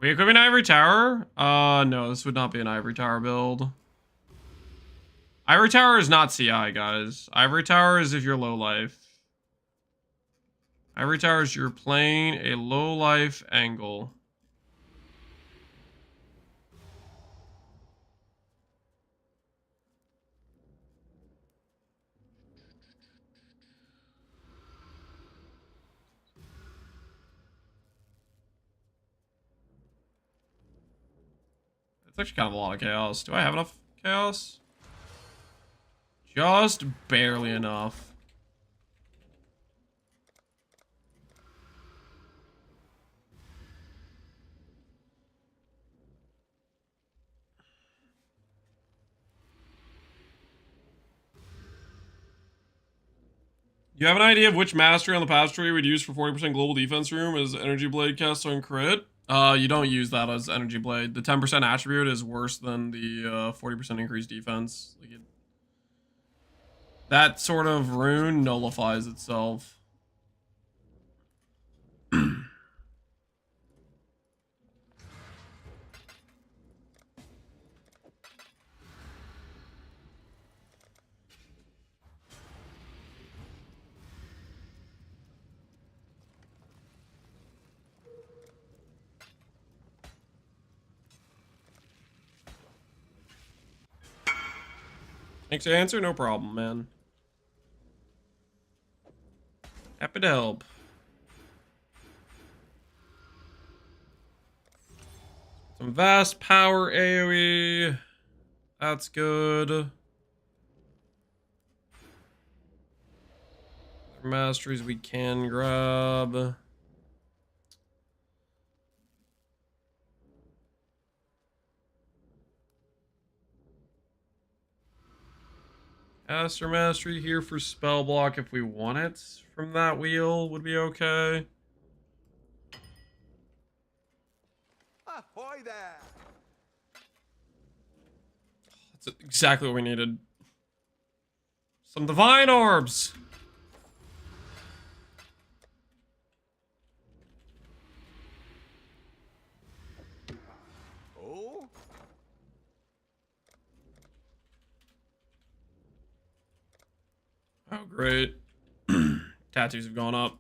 We equipping Ivory Tower? No, this would not be an Ivory Tower build. Ivory Tower is not CI, guys. Ivory Tower is if you're low life. Ivory Tower is you're playing a low life angle. It's actually kind of a lot of chaos. Do I have enough chaos? Just barely enough. You have an idea of which mastery on the pass tree we'd use for 40% global defense room as Energy Blade cast on crit? You don't use that as Energy Blade. The 10% attribute is worse than the 40% increased defense. Like that sort of rune nullifies itself. Thanks for the answer, no problem, man. Happy to help. Some vast power AoE. That's good. Masteries we can grab. Caster Mastery here for spell block if we want it from that wheel would be okay. Ahoy there! That's exactly what we needed. Some divine orbs. Oh? Oh, great. Tattoos have gone up.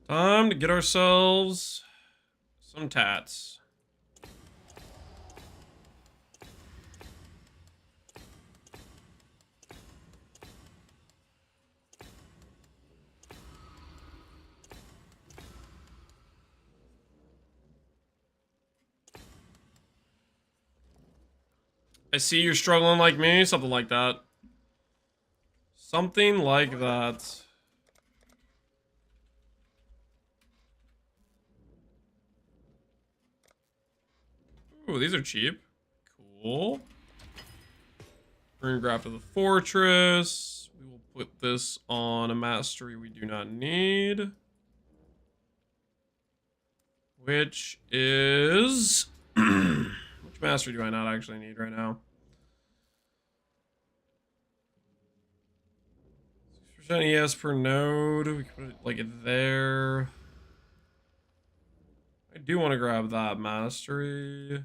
Time to get ourselves some tats. I see you're struggling like me, something like that. Something like that. Ooh, these are cheap. Cool. Runegraph of the Fortress. We will put this on a mastery we do not need. Which is... Which mastery do I not actually need right now? 6% ES per node. We can put it like there. I do want to grab that mastery.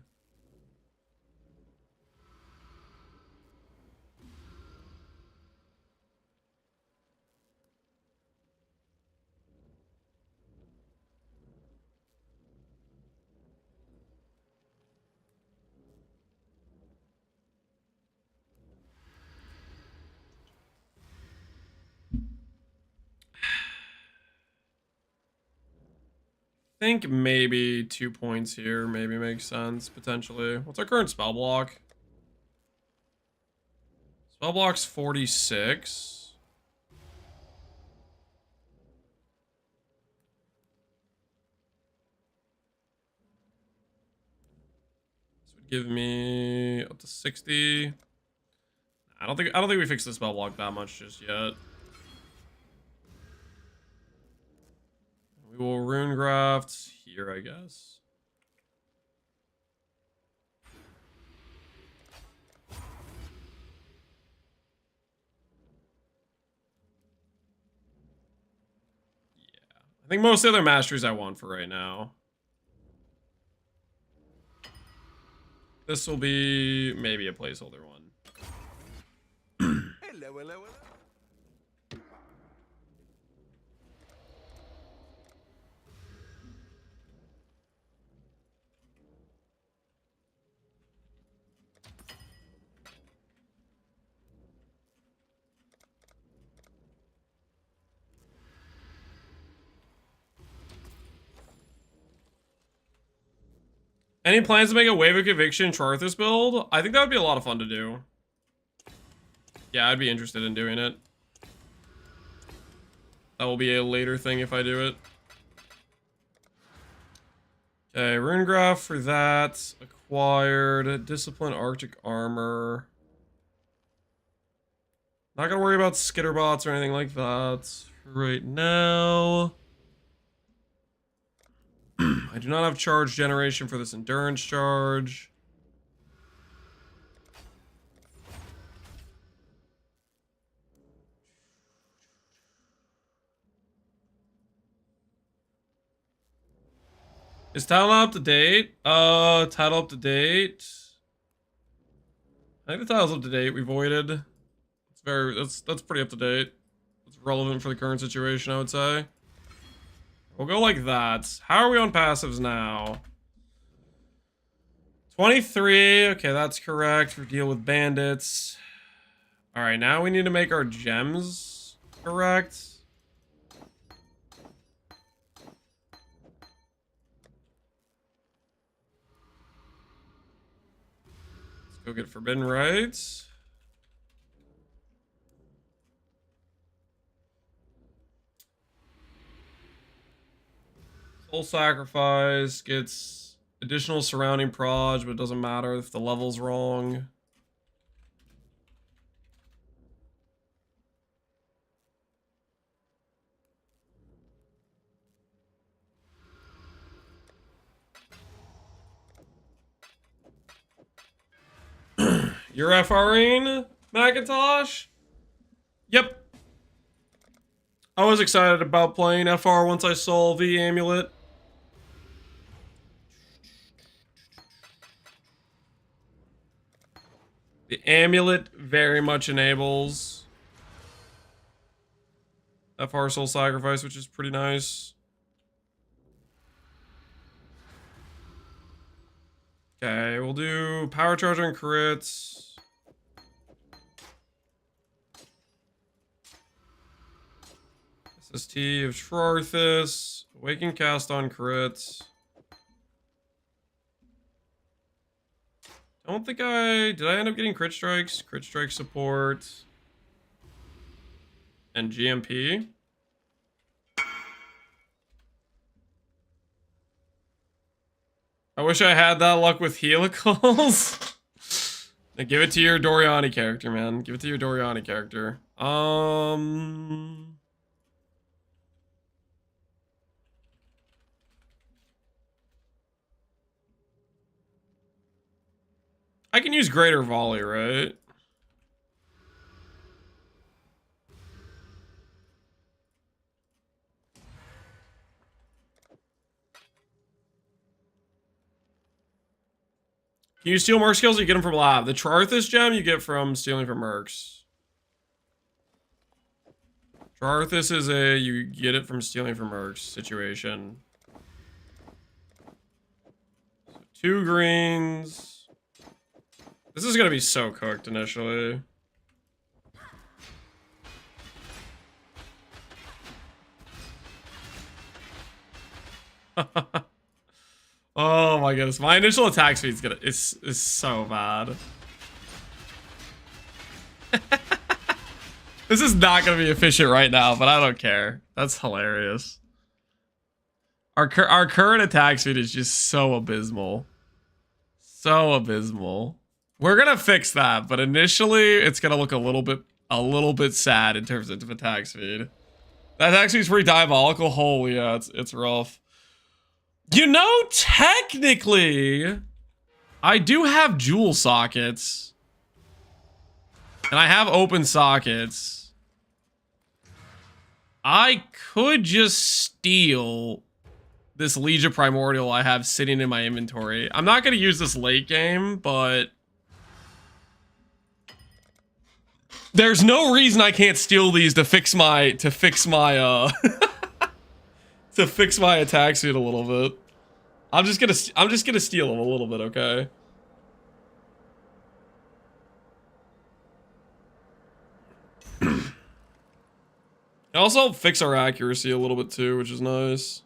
Think maybe 2 points here maybe makes sense, potentially. What's our current spell block? Spell block's 46. This would give me up to 60. I don't think we fixed the spell block that much just yet. We will rune graft here, I guess. I think most of the other masteries I want for right now. This will be maybe a placeholder one. Hello, hello, hello. Any plans to make a Wave of Conviction Charthus build? I think that would be a lot of fun to do. Yeah, I'd be interested in doing it. That will be a later thing if I do it. Okay, rune graph for that. Acquired. Discipline Arctic Armor. Not gonna worry about skitterbots or anything like that right now. I do not have charge generation for this endurance charge. Is title not up to date? Title up to date. I think the title's up to date. We voided. That's pretty up to date. It's relevant for the current situation, I would say. We'll go like that. How are we on passives now? 23. Okay, that's correct. We deal with bandits. All right, now we need to make our gems correct. Let's go get Forbidden Rites. Soul Sacrifice gets additional surrounding proj, but it doesn't matter if the level's wrong. You're FRing, Macintosh? Yep. I was excited about playing FR once I saw the amulet. The amulet very much enables FR Soul Sacrifice, which is pretty nice. Okay, we'll do Power Charger and crits. SST of Shroarthus. Awaken Cast on crits. I don't think did I end up getting crit strikes? Crit strike support. And GMP. I wish I had that luck with helicals. Now give it to your Doriani character, man. Give it to your Doriani character. I can use Greater Volley, right? Can you steal Merc skills? Or you get them from lab. The Trarthus gem you get from stealing from Mercs. Trarthus is you get it from stealing from Mercs situation. So 2 greens. This is gonna be so cooked initially. Oh my goodness, my initial attack speed is so bad. This is not gonna be efficient right now, but I don't care. That's hilarious. Our current attack speed is just so abysmal. So abysmal. We're gonna fix that, but initially it's gonna look a little bit sad in terms of attack speed. That attack speed's pretty diabolical. Holy yeah, it's rough. You know, technically, I do have jewel sockets. And I have open sockets. I could just steal this Legion Primordial I have sitting in my inventory. I'm not going to use this late game, but there's no reason I can't steal these to fix my to fix my attack speed a little bit. I'm just gonna steal them a little bit, okay? Also fix our accuracy a little bit too, which is nice.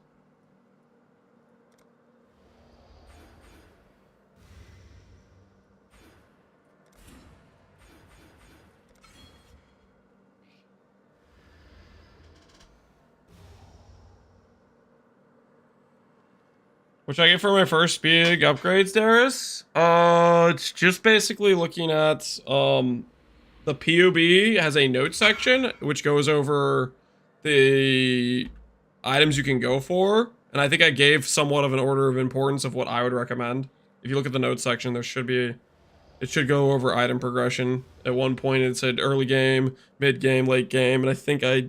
Which I get for my first big upgrades, Darius. It's just basically looking at the PoB has a note section which goes over the items you can go for, and I think I gave somewhat of an order of importance of what I would recommend. If you look at the note section, it should go over item progression. At one point it said early game, mid game, late game, and I think I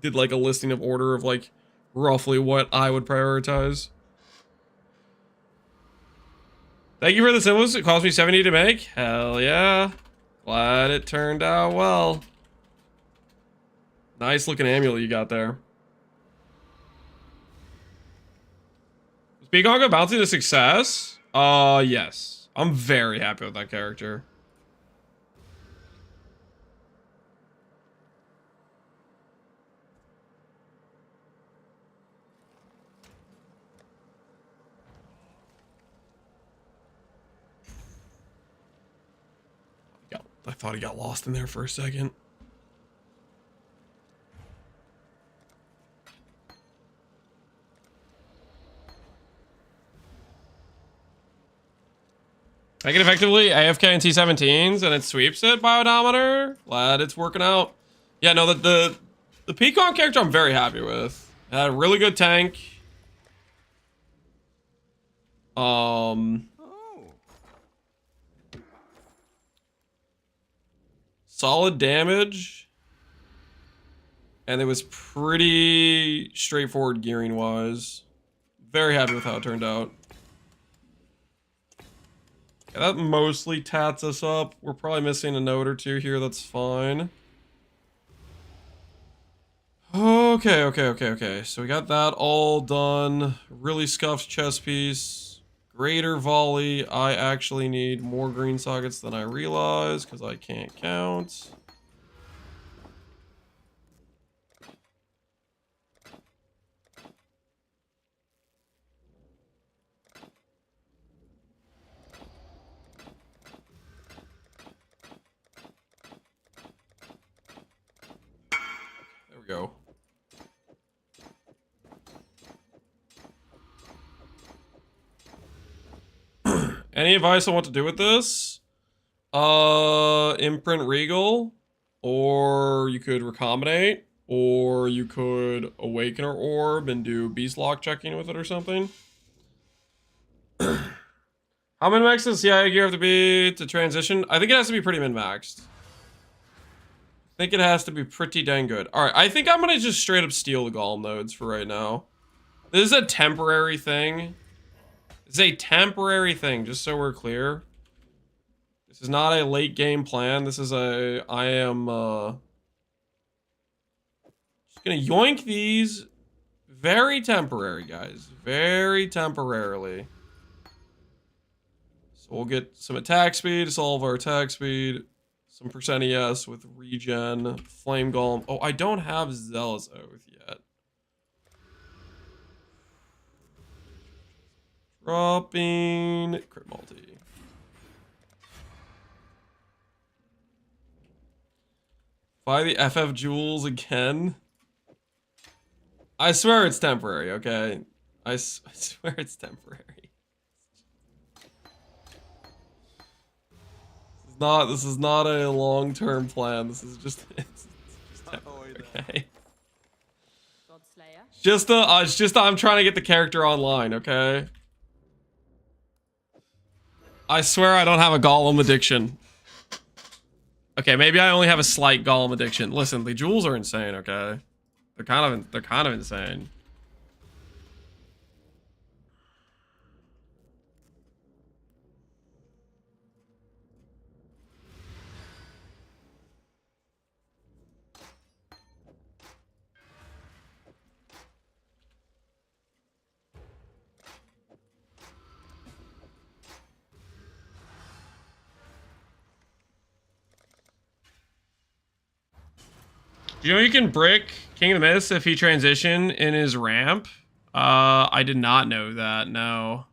did like a listing of order of like roughly what I would prioritize. Thank you for the symbols. It cost me 70 to make. Hell yeah. Glad it turned out well. Nice looking amulet you got there. Was Pconc bouncing a success? Yes. I'm very happy with that character. I thought he got lost in there for a second. I can effectively AFK and T17s and it sweeps it by odometer. Glad it's working out. Yeah, no, the Pconc character I'm very happy with. Had a really good tank. Solid damage. And it was pretty straightforward gearing wise. Very happy with how it turned out. Yeah, that mostly tats us up. We're probably missing a note or two here. That's fine. Okay. So we got that all done. Really scuffed chess piece. Greater volley. I actually need more green sockets than I realize because I can't count. There we go. Any advice on what to do with this? Imprint Regal, or you could recombinate, or you could awaken our orb and do beast lock checking with it or something. How min-maxed does CIA gear have to be to transition? I think it has to be pretty min-maxed. I think it has to be pretty dang good. Alright, I think I'm gonna just straight up steal the golem nodes for right now. This is a temporary thing. It's a temporary thing, just so we're clear. This is not a late game plan. This is a... I am, just gonna yoink these. Very temporary, guys. Very temporarily. So we'll get some attack speed to solve our attack speed. Some percent ES with regen. Flame Golem. Oh, I don't have Zealous Oath yet. Dropping crit multi. Buy the FF jewels again. I swear it's temporary, okay? I swear it's temporary. This is not a long-term plan. This is just it's just temporary, okay? It's just I'm trying to get the character online, okay? I swear I don't have a golem addiction. Okay, maybe I only have a slight golem addiction. Listen, the jewels are insane, okay? They're kind of insane. You know you can brick King of the Myths if he transition in his ramp? I did not know that, no.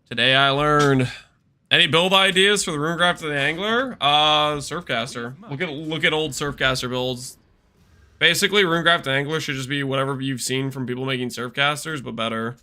Today I learned. Any build ideas for the Runecraft of the Angler? Surfcaster. Look at old Surfcaster builds. Basically, Runecraft and Angler should just be whatever you've seen from people making Surfcasters, but better.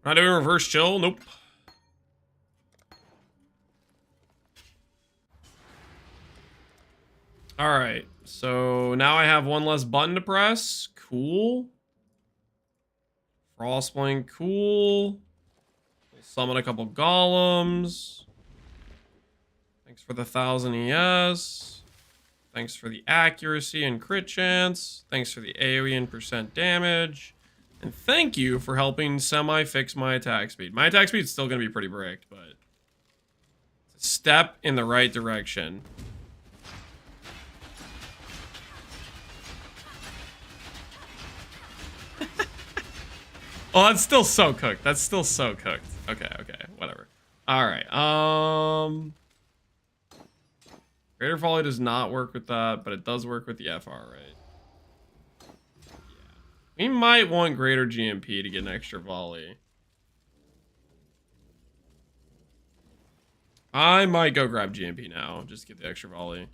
Not doing reverse chill? Nope. Alright, so now I have one less button to press. Cool. Frostblink, cool. We'll summon a couple golems. Thanks for the 1000 ES. Thanks for the accuracy and crit chance. Thanks for the AoE and percent damage. And thank you for helping semi-fix my attack speed. My attack speed is still going to be pretty bricked, but it's a step in the right direction. Oh, that's still so cooked. That's still so cooked. Okay, okay, whatever. All right. Greater Volley does not work with that, but it does work with the FR, right? Yeah. We might want Greater GMP to get an extra volley. I might go grab GMP now, just to get the extra volley.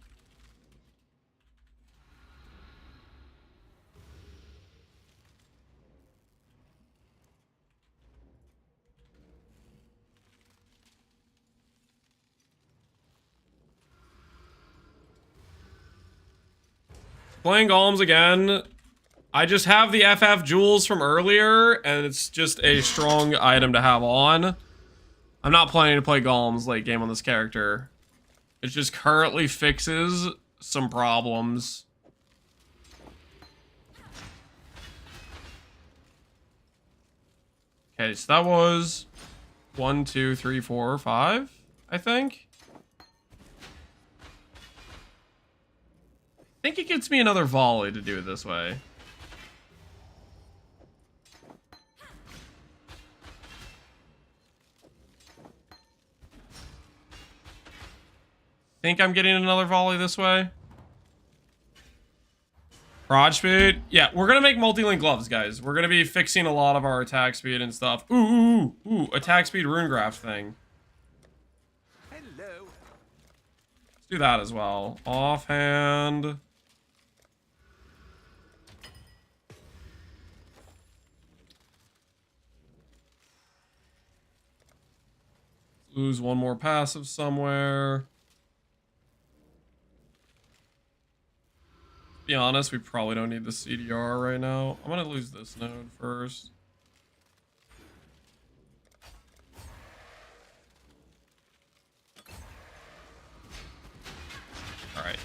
Playing golems again. I just have the FF jewels from earlier, and it's just a strong item to have on. I'm not planning to play golems late game on this character. It just currently fixes some problems. Okay, so that was 1, 2, 3, 4, 5, I think. I think it gets me another volley to do it this way. Think I'm getting another volley this way. Prod speed. Yeah, we're going to make multi-link gloves, guys. We're going to be fixing a lot of our attack speed and stuff. Ooh, attack speed rune graph thing. Hello. Let's do that as well. Offhand. Lose one more passive somewhere. To be honest, we probably don't need the CDR right now. I'm gonna lose this node first. Alright.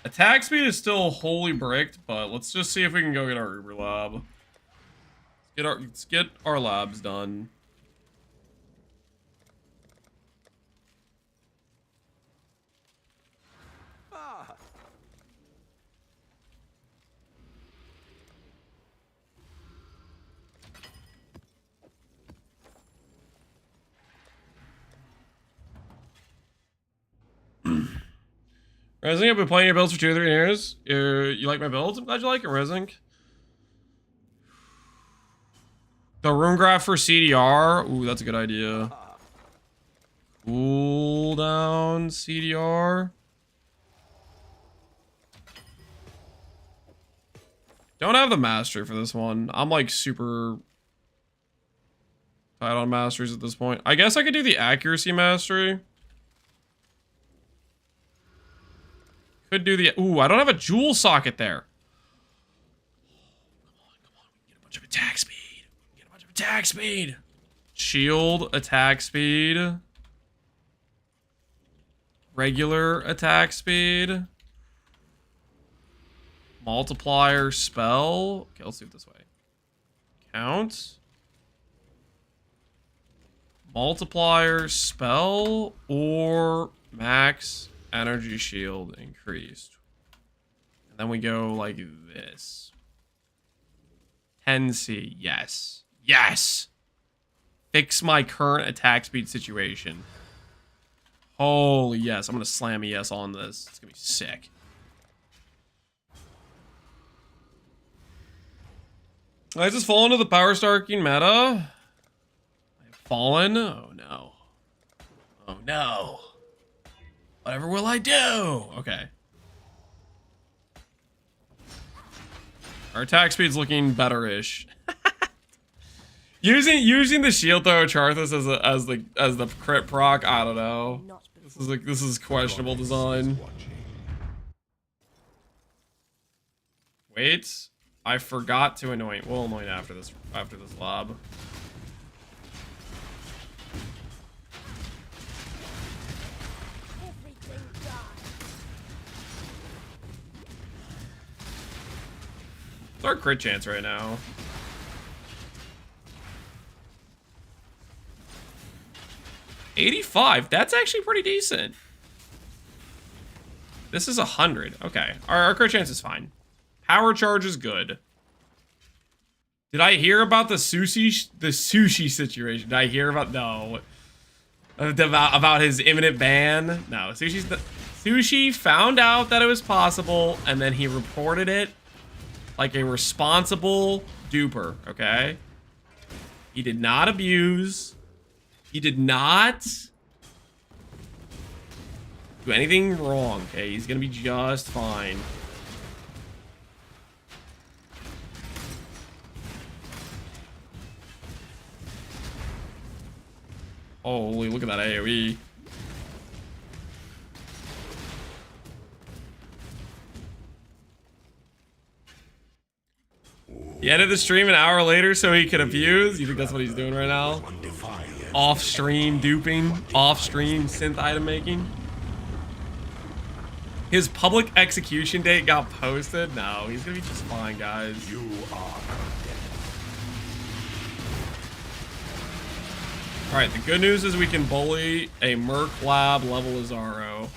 Attack speed is still wholly bricked, but let's just see if we can go get our Uber lab. Let's get our labs done. Rezink, I've been playing your builds for 2 or 3 years. You like my builds? I'm glad you like it, Rezink. The rune graph for CDR. Ooh, that's a good idea. Cool down CDR. Don't have the mastery for this one. I'm like super tight on masteries at this point. I guess I could do the accuracy mastery. Could do the... Ooh, I don't have a jewel socket there. Come on. Get a bunch of attack speed. Get a bunch of attack speed. Shield, attack speed. Regular attack speed. Multiplier spell. Okay, let's do it this way. Count. Multiplier spell or max energy shield increased. And then we go like this. 10C. Yes. Yes! Fix my current attack speed situation. Holy yes. I'm going to slam a yes on this. It's going to be sick. I just fall into the power starking meta. I've fallen. Oh no. Oh no. Whatever will I do? Okay. Our attack speed's looking better-ish. Using the shield throw Charthus as the crit proc, I don't know. This is questionable design. Wait, I forgot to anoint. We'll anoint after this lob. It's our crit chance right now. $85. That's actually pretty decent. This is 100. Okay, our crit chance is fine. Power charge is good. Did I hear about the sushi situation? Did I hear about about his imminent ban? No, Sushi found out that it was possible, and then he reported it like a responsible duper. Okay, he did not abuse. He did not do anything wrong. Okay, he's gonna be just fine. Holy, look at that AoE. He ended the stream an hour later so he could abuse? You think that's what he's doing right now? Off-stream duping? Off-stream synth item making? His public execution date got posted? No, he's gonna be just fine, guys. You are Alright, the good news is we can bully a Merc Lab level Azaro.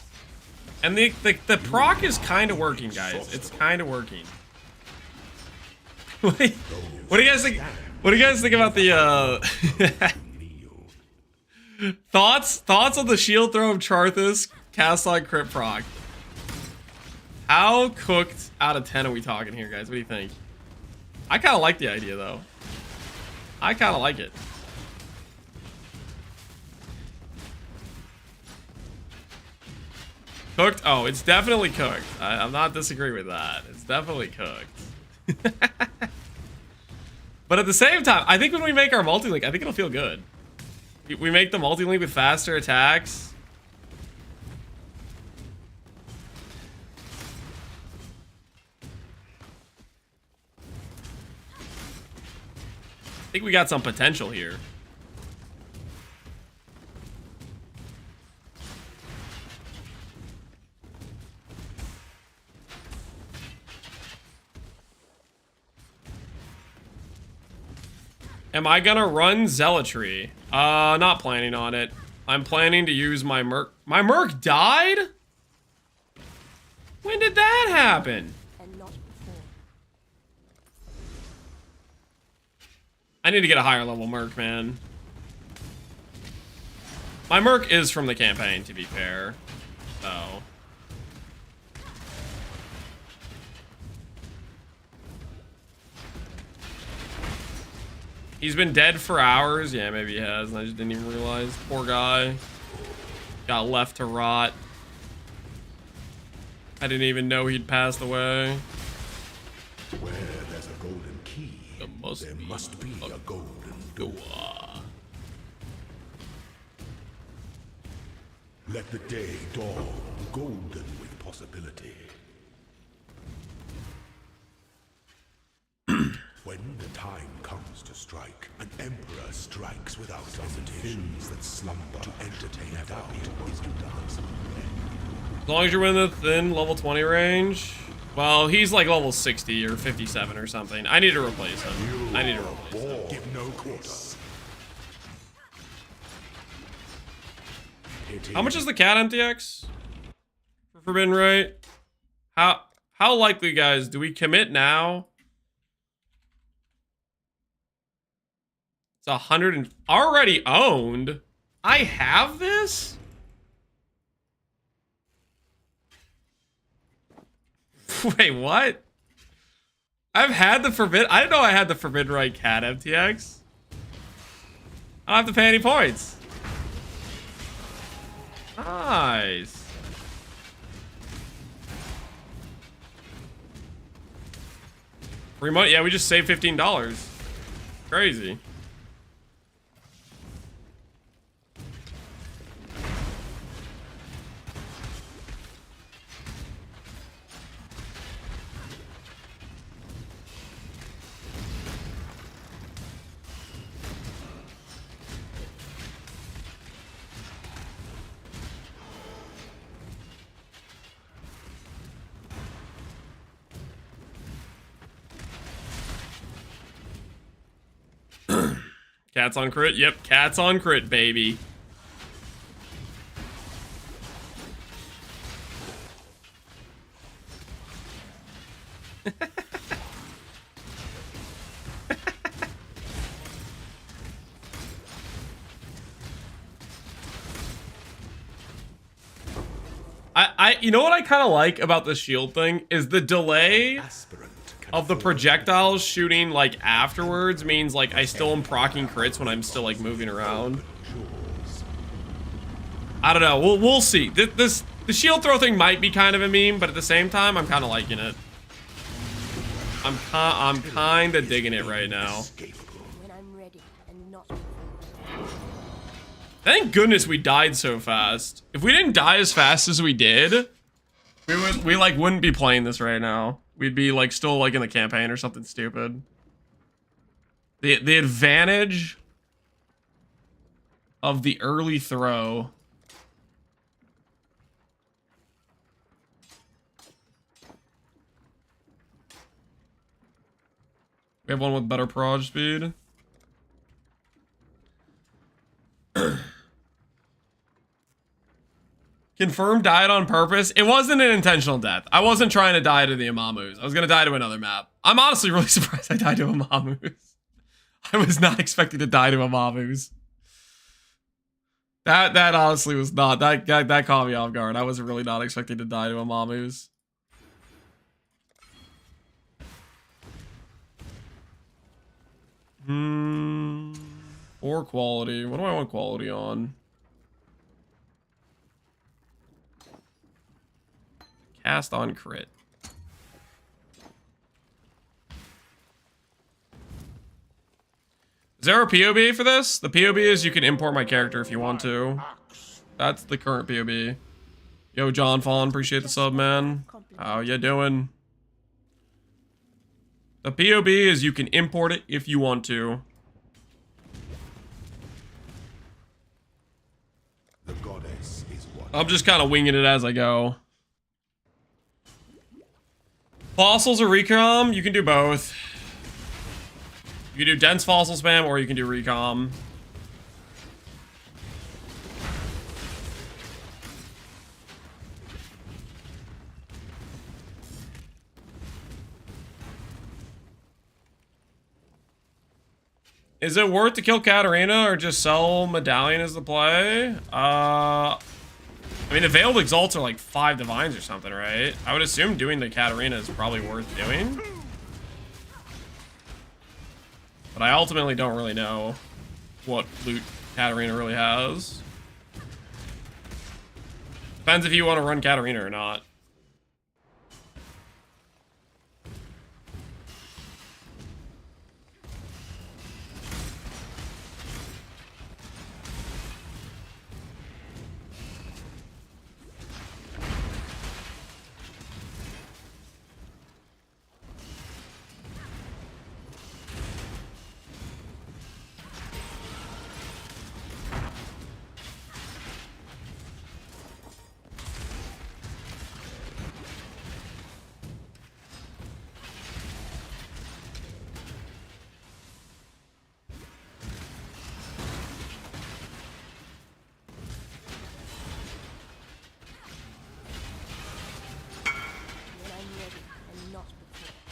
And the proc is kind of working, guys. It's kind of working. What do you guys think? What do you guys think about the thoughts on the shield throw of Charthus cast on crit proc? How cooked out of 10 are we talking here, guys? What do you think? I kind of like the idea, though. I kind of like it. Cooked? Oh, it's definitely cooked. I'm not disagreeing with that. It's definitely cooked. But at the same time, I think when we make our multi-link, I think it'll feel good. We make the multi-link with faster attacks. I think we got some potential here. Am I gonna run Zealotry? Not planning on it. I'm planning to use my Merc. My Merc died? When did that happen? I need to get a higher level Merc, man. My Merc is from the campaign, to be fair. So. He's been dead for hours. Yeah, maybe he has. And I just didn't even realize. Poor guy. Got left to rot. I didn't even know he'd passed away. Where there's a golden key, there must be a golden door. Let the day dawn, golden with possibility. When the time comes to strike, an emperor strikes without hesitation. Things that slumber to entertain doubt is to dance. As long as you're within the thin level 20 range. Well, he's like level 60 or 57 or something. I need to replace him. I need to replace him. Give no quarter. How much is the cat MTX? For Forbidden Right? How likely, guys, do we commit now? It's 100 and already owned. I have this? Wait, what? I've had the Forbidden. I didn't know I had the Forbidden Right cat MTX. I don't have to pay any points. Nice. Free money. Yeah, we just saved $15. Crazy. Cats on crit? Yep, cats on crit, baby. You know what I kind of like about the shield thing is the delay of the projectiles shooting like afterwards means like I still am proccing crits when I'm still like moving around. I don't know. We'll see. The shield throw thing might be kind of a meme, but at the same time, I'm kind of liking it. I'm kind of digging it right now. When I'm ready and not. Thank goodness we died so fast. If we didn't die as fast as we did, we like wouldn't be playing this right now. We'd be like still like in the campaign or something stupid. The advantage of the early throw. We have one with better proj speed. Confirmed died on purpose. It wasn't an intentional death. I wasn't trying to die to the Amamus. I was gonna die to another map. I'm honestly really surprised I died to Amamus. I was not expecting to die to Amamus. That honestly was not that caught me off guard. I was really not expecting to die to Amamus. Or quality. What do I want quality on? Cast on crit. Is there a POB for this? The POB is you can import my character if you want to. That's the current POB. Yo, John Fawn, appreciate the sub, man. How ya doing? The POB is you can import it if you want to. The goddess is one. I'm just kind of winging it as I go. Fossils or recom? You can do both. You can do dense fossil spam or you can do recom. Is it worth to kill Katarina or just sell Medallion as the play? I mean, the Veiled Exalts are like 5 Divines or something, right? I would assume doing the Katarina is probably worth doing. But I ultimately don't really know what loot Katarina really has. Depends if you want to run Katarina or not.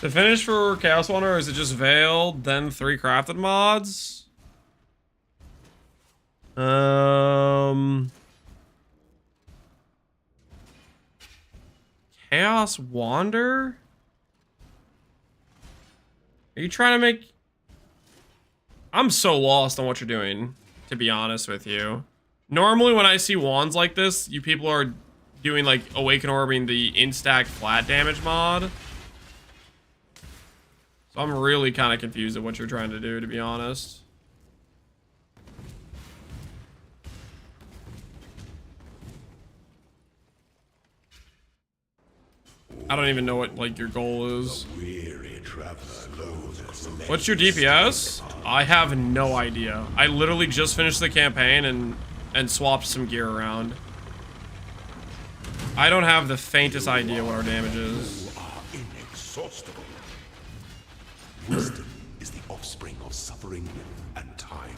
The finish for Chaos Wanderer, is it just Veiled, then 3 crafted mods? Chaos Wander? Are you trying to make... I'm so lost on what you're doing, to be honest with you. Normally when I see wands like this, you people are doing like Awaken Orbing the instack flat damage mod. So I'm really kind of confused at what you're trying to do, to be honest. I don't even know what like your goal is. What's your DPS? I have no idea. I literally just finished the campaign and swapped some gear around. I don't have the faintest idea what our damage is. Inexhaustible. Wisdom is the offspring offspring of suffering and time.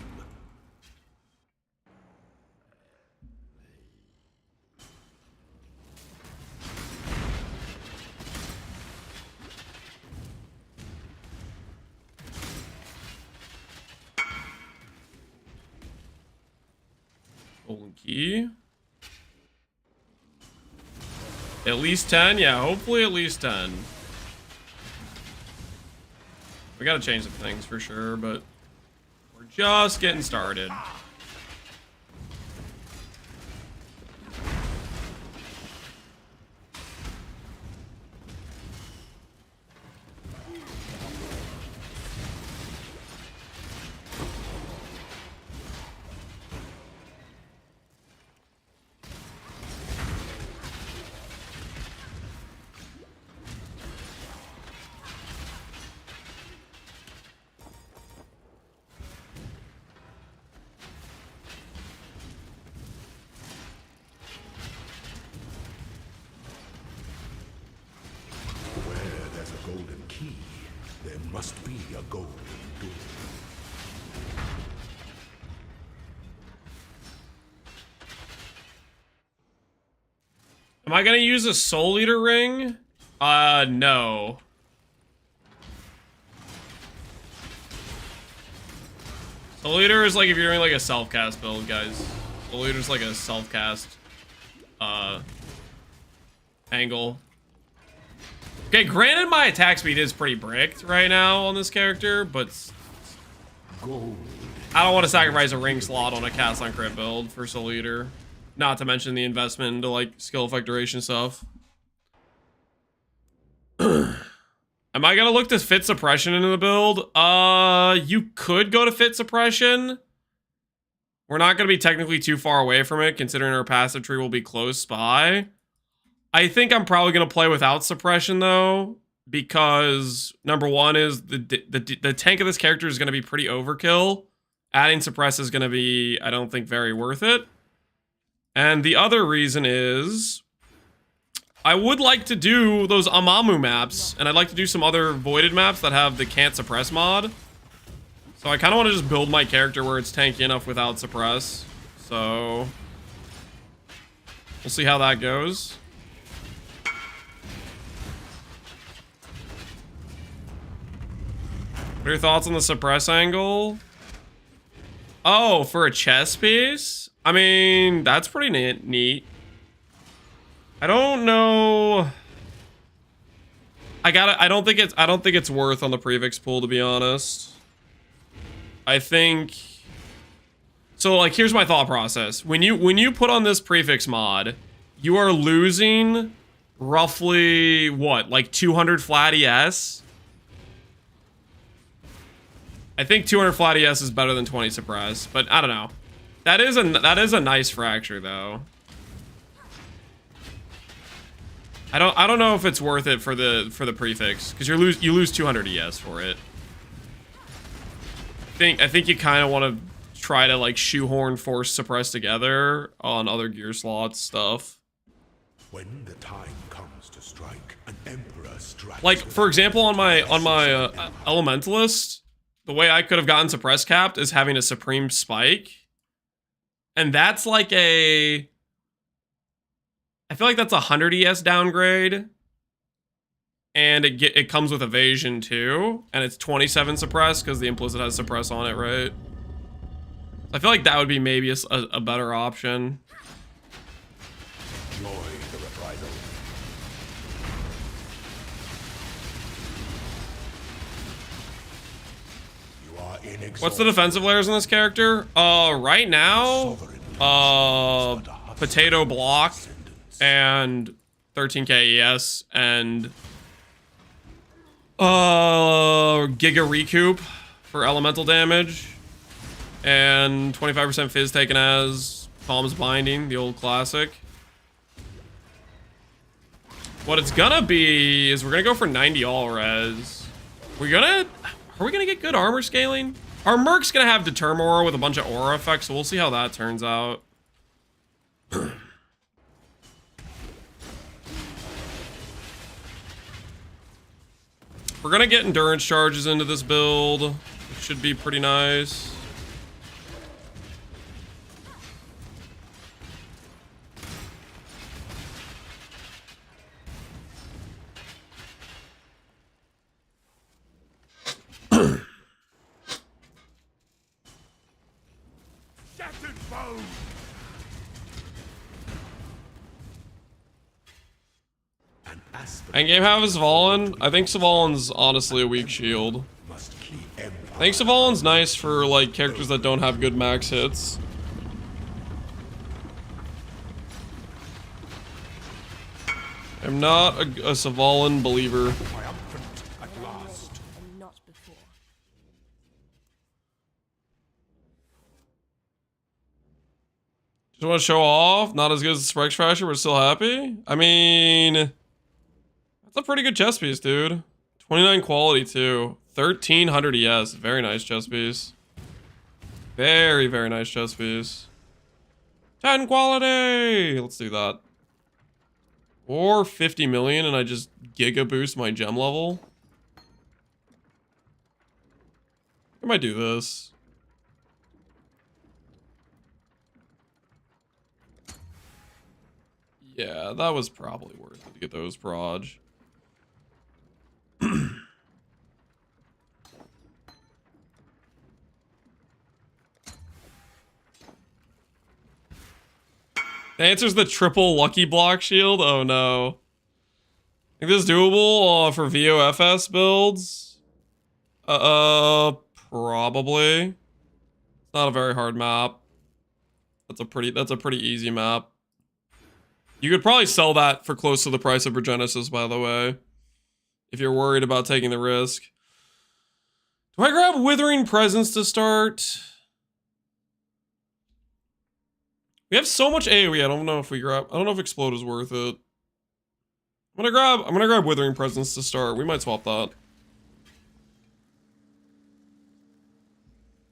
Golden key. At least 10? Yeah, hopefully at least 10. We gotta change some things for sure, but we're just getting started. Where there's a golden key, there must be a golden door. Am I gonna use a Soul Eater ring? No. Soul Eater is like if you're doing like a self-cast build, guys. Soul Eater's like a self-cast angle. Okay, granted my attack speed is pretty bricked right now on this character, but I don't want to sacrifice a ring slot on a cast on crit build for Soul Eater. Not to mention the investment into like skill effect duration stuff. Am I gonna look to fit suppression into the build? You could go to fit suppression. We're not gonna be technically too far away from it, considering our passive tree will be close by. I think I'm probably gonna play without suppression though, because number one is the tank of this character is gonna be pretty overkill. Adding suppress is gonna be, I don't think, very worth it. And the other reason is I would like to do those Amamu maps, and I'd like to do some other voided maps that have the can't suppress mod. So I kind of want to just build my character where it's tanky enough without suppress. So we'll see how that goes. What are your thoughts on the suppress angle? Oh, for a chess piece? I mean, that's pretty neat. I don't know. I don't think it's worth on the prefix pool, to be honest. I think so. Like, here's my thought process. When you put on this prefix mod, you are losing roughly what, like 200 flat ES. I think 200 flat ES is better than 20 suppress, but I don't know. That is a nice fracture though. I don't know if it's worth it for the prefix, because you lose 200 ES for it. I think you kind of want to try to like shoehorn force suppress together on other gear slots stuff. When the time comes to strike, an emperor strikes. Like for example, on my Elementalist, the way I could have gotten suppress capped is having a supreme spike, and that's like a. I feel like that's a 100 ES downgrade, and it comes with evasion too, and it's 27 suppress because the implicit has suppress on it, right? I feel like that would be maybe a better option. Joy the reprisal. You are inexhaustible. What's the defensive layers on this character? Right now, potato block and 13k ES and Giga Recoup for elemental damage and 25% fizz taken as Palm's Binding, the old classic. What it's gonna be is we're gonna go for 90 all res. Are we gonna get good armor scaling? Our Merc's gonna have Determ Aura with a bunch of aura effects, so we'll see how that turns out. We're gonna get endurance charges into this build. should be pretty nice. Endgame half is Svalin. I think Svalin's honestly a weak shield. I think Svalin's nice for like characters that don't have good max hits. I'm not a Svalin believer. At last. And not before. Just want to show off. Not as good as the Spike Thrasher, but still happy. I mean, that's a pretty good chess piece, dude. 29 quality too. 1300 ES. Very nice chess piece. Very, very nice chess piece. 10 quality. Let's do that. Or 50 million and I just giga boost my gem level. I might do this. Yeah, that was probably worth it to get those proj. The answer's the triple lucky block shield? Oh no. Think this is doable for VOFS builds? Probably. It's not a very hard map. That's a pretty easy map. You could probably sell that for close to the price of Regenesis, by the way. If you're worried about taking the risk. Do I grab Withering Presence to start? We have so much AoE, I don't know if we grab... I don't know if Explode is worth it. I'm gonna grab Withering Presence to start. We might swap that.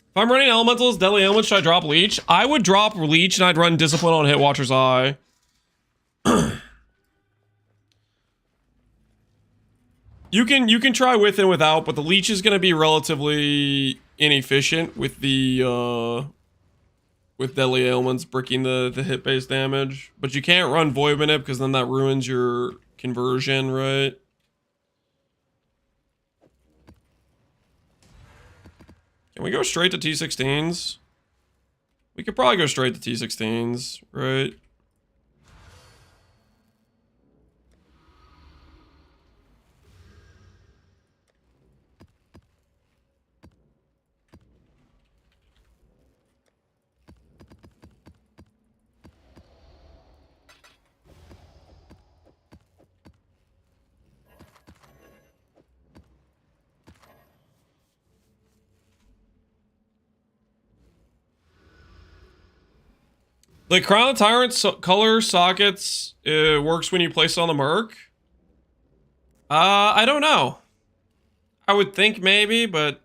If I'm running Elementals, Deadly Elements, should I drop Leech? I would drop Leech and I'd run Discipline on Hitwatcher's Eye. You can try with and without, but the Leech is gonna be relatively inefficient with the with Deadly Ailments bricking the hit-based damage. But you can't run Void Minute because then that ruins your conversion, right? Can we go straight to T16s? We could probably go straight to T16s, right? The Crown of the Tyrant color sockets works when you place it on the Merc. I don't know. I would think maybe, but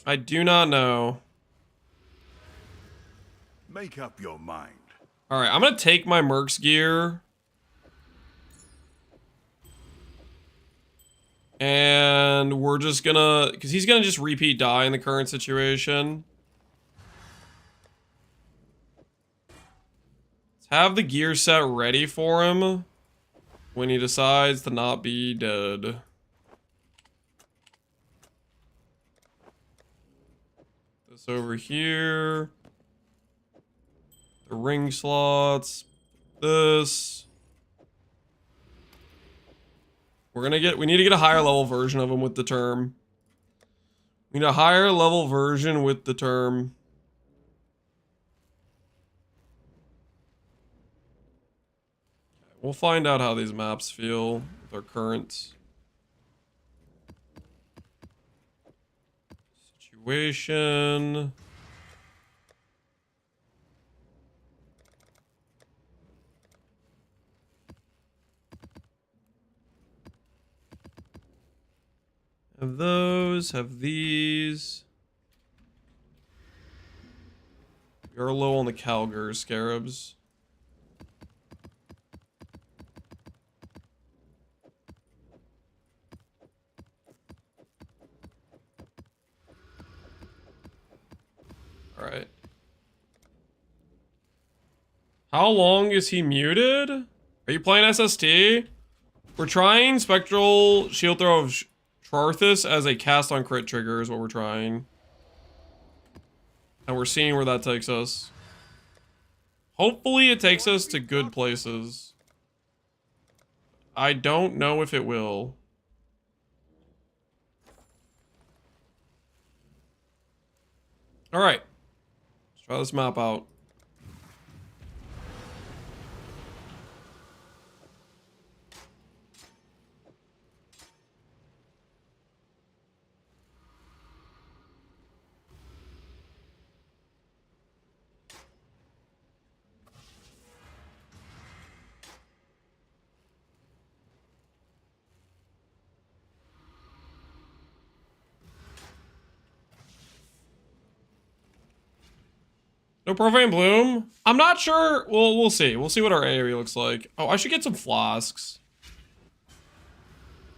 I do not know. Make up your mind. All right, I'm gonna take my Merc's gear. And we're just gonna, because he's gonna just repeat die in the current situation. Have the gear set ready for him when he decides to not be dead. This over here. The ring slots. This. We need to get a higher level version of him with the term. We need a higher level version with the term. We'll find out how these maps feel with our current situation. Have those, have these. You're low on the Calgar Scarabs. Alright. How long is he muted? Are you playing SST? We're trying Spectral Shield Throw of Trarthus as a cast on crit trigger is what we're trying. And we're seeing where that takes us. Hopefully it takes us to good places. I don't know if it will. Alright. Let's try this map out. No Profane Bloom? I'm not sure. Well, we'll see. We'll see what our AoE looks like. Oh, I should get some flasks.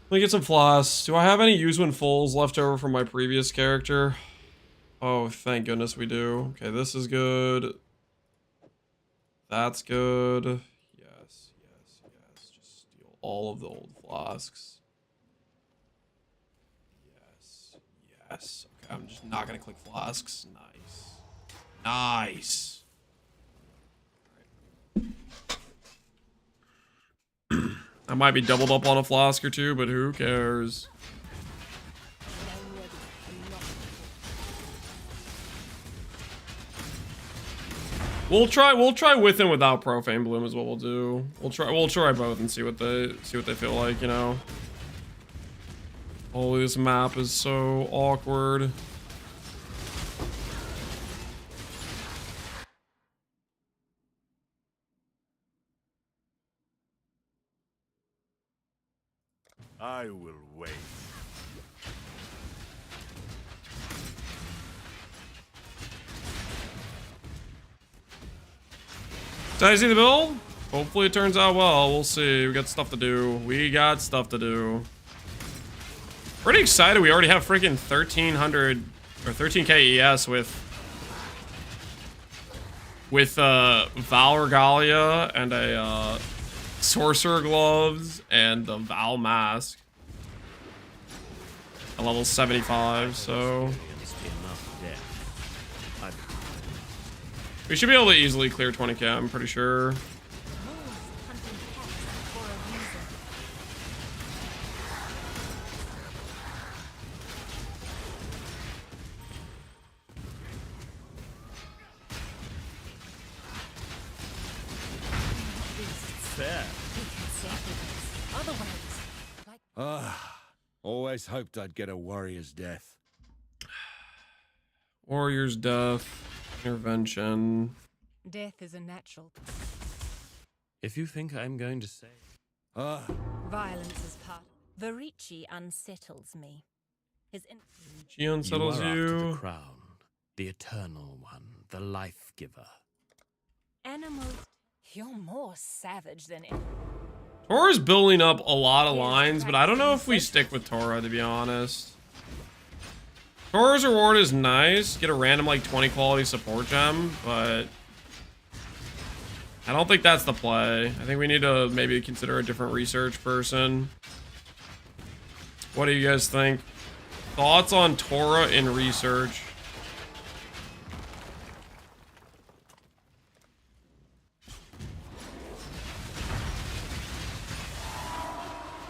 Let me get some flasks. Do I have any use when fulls left over from my previous character? Oh, thank goodness we do. Okay, this is good. That's good. Yes, yes, yes. Just steal all of the old flasks. Yes, yes. Okay, I'm just not gonna click flasks. Nice. Nice. I might be doubled up on a flask or two, but who cares? We'll try with and without Profane Bloom is what we'll do. We'll try both and see what they feel like, you know. Oh, this map is so awkward. I will wait. Did I see the build? Hopefully it turns out well. We'll see. We got stuff to do. We got stuff to do. Pretty excited. We already have freaking 1300 or 13k ES with Val Regalia and a Sorcerer Gloves and the Val Mask at level 75, so we should be able to easily clear 20k, I'm pretty sure. Always hoped I'd get a warrior's death. Warrior's death, intervention. Death is a natural. If you think I'm going to say... Violence is part. Varici unsettles me. She unsettles you. Are after you. the crown, the eternal one, the life giver. Animals. You're more savage than ever. Tora's building up a lot of lines, but I don't know if we stick with Tora, to be honest. Tora's reward is nice. Get a random, like, 20 quality support gem, but I don't think that's the play. I think we need to maybe consider a different research person. What do you guys think? Thoughts on Tora in research?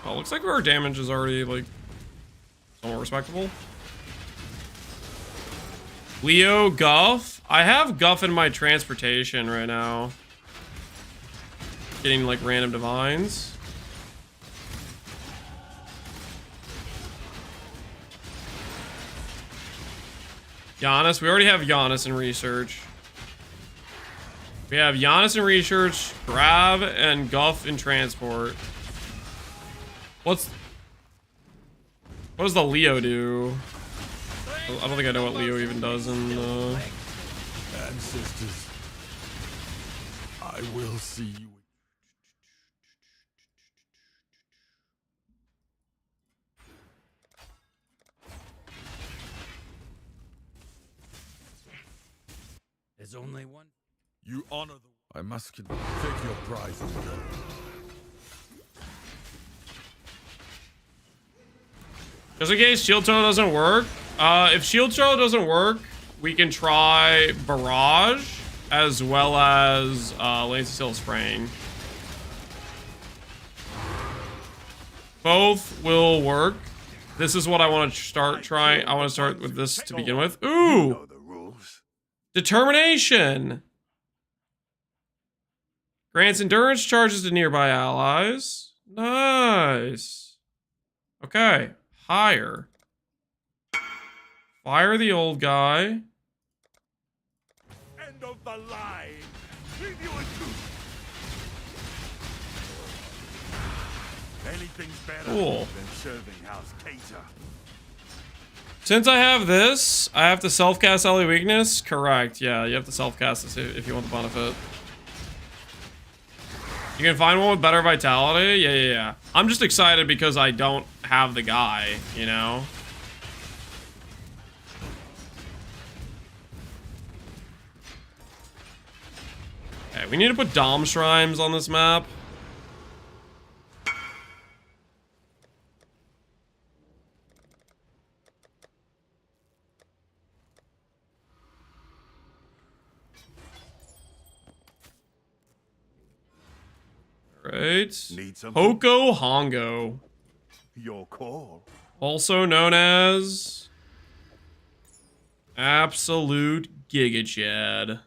Oh, looks like our damage is already, like, somewhat respectable. Leo, Guff. I have Guff in my transportation right now. Getting, like, random divines. Giannis. We already have Giannis in research. We have Giannis in research, Grab, and Guff in transport. What does the Leo do? I don't think I know what Leo even does in Ancestors, I will see you. There's only one. You honor the... I must take your prize and go. Just in case Shield Throw doesn't work, if Shield Throw doesn't work, we can try Barrage as well as Lancey Seal Spraying. Both will work. This is what I want to start trying. I want to start with this to begin with. Ooh! Determination! Grants endurance charges to nearby allies. Nice. Okay. Higher. Fire the old guy. End of the line. Leave you in two. Anything's better Cool. than serving house cater. Since I have this, I have to self-cast Ally Weakness? Correct, yeah, you have to self-cast this if you want the benefit. You can find one with better vitality? Yeah. I'm just excited because I don't have the guy, you know? Okay, we need to put Dom Shrines on this map. Right. Hoko Hongo. Your call. Also known as Absolute Giga Chad.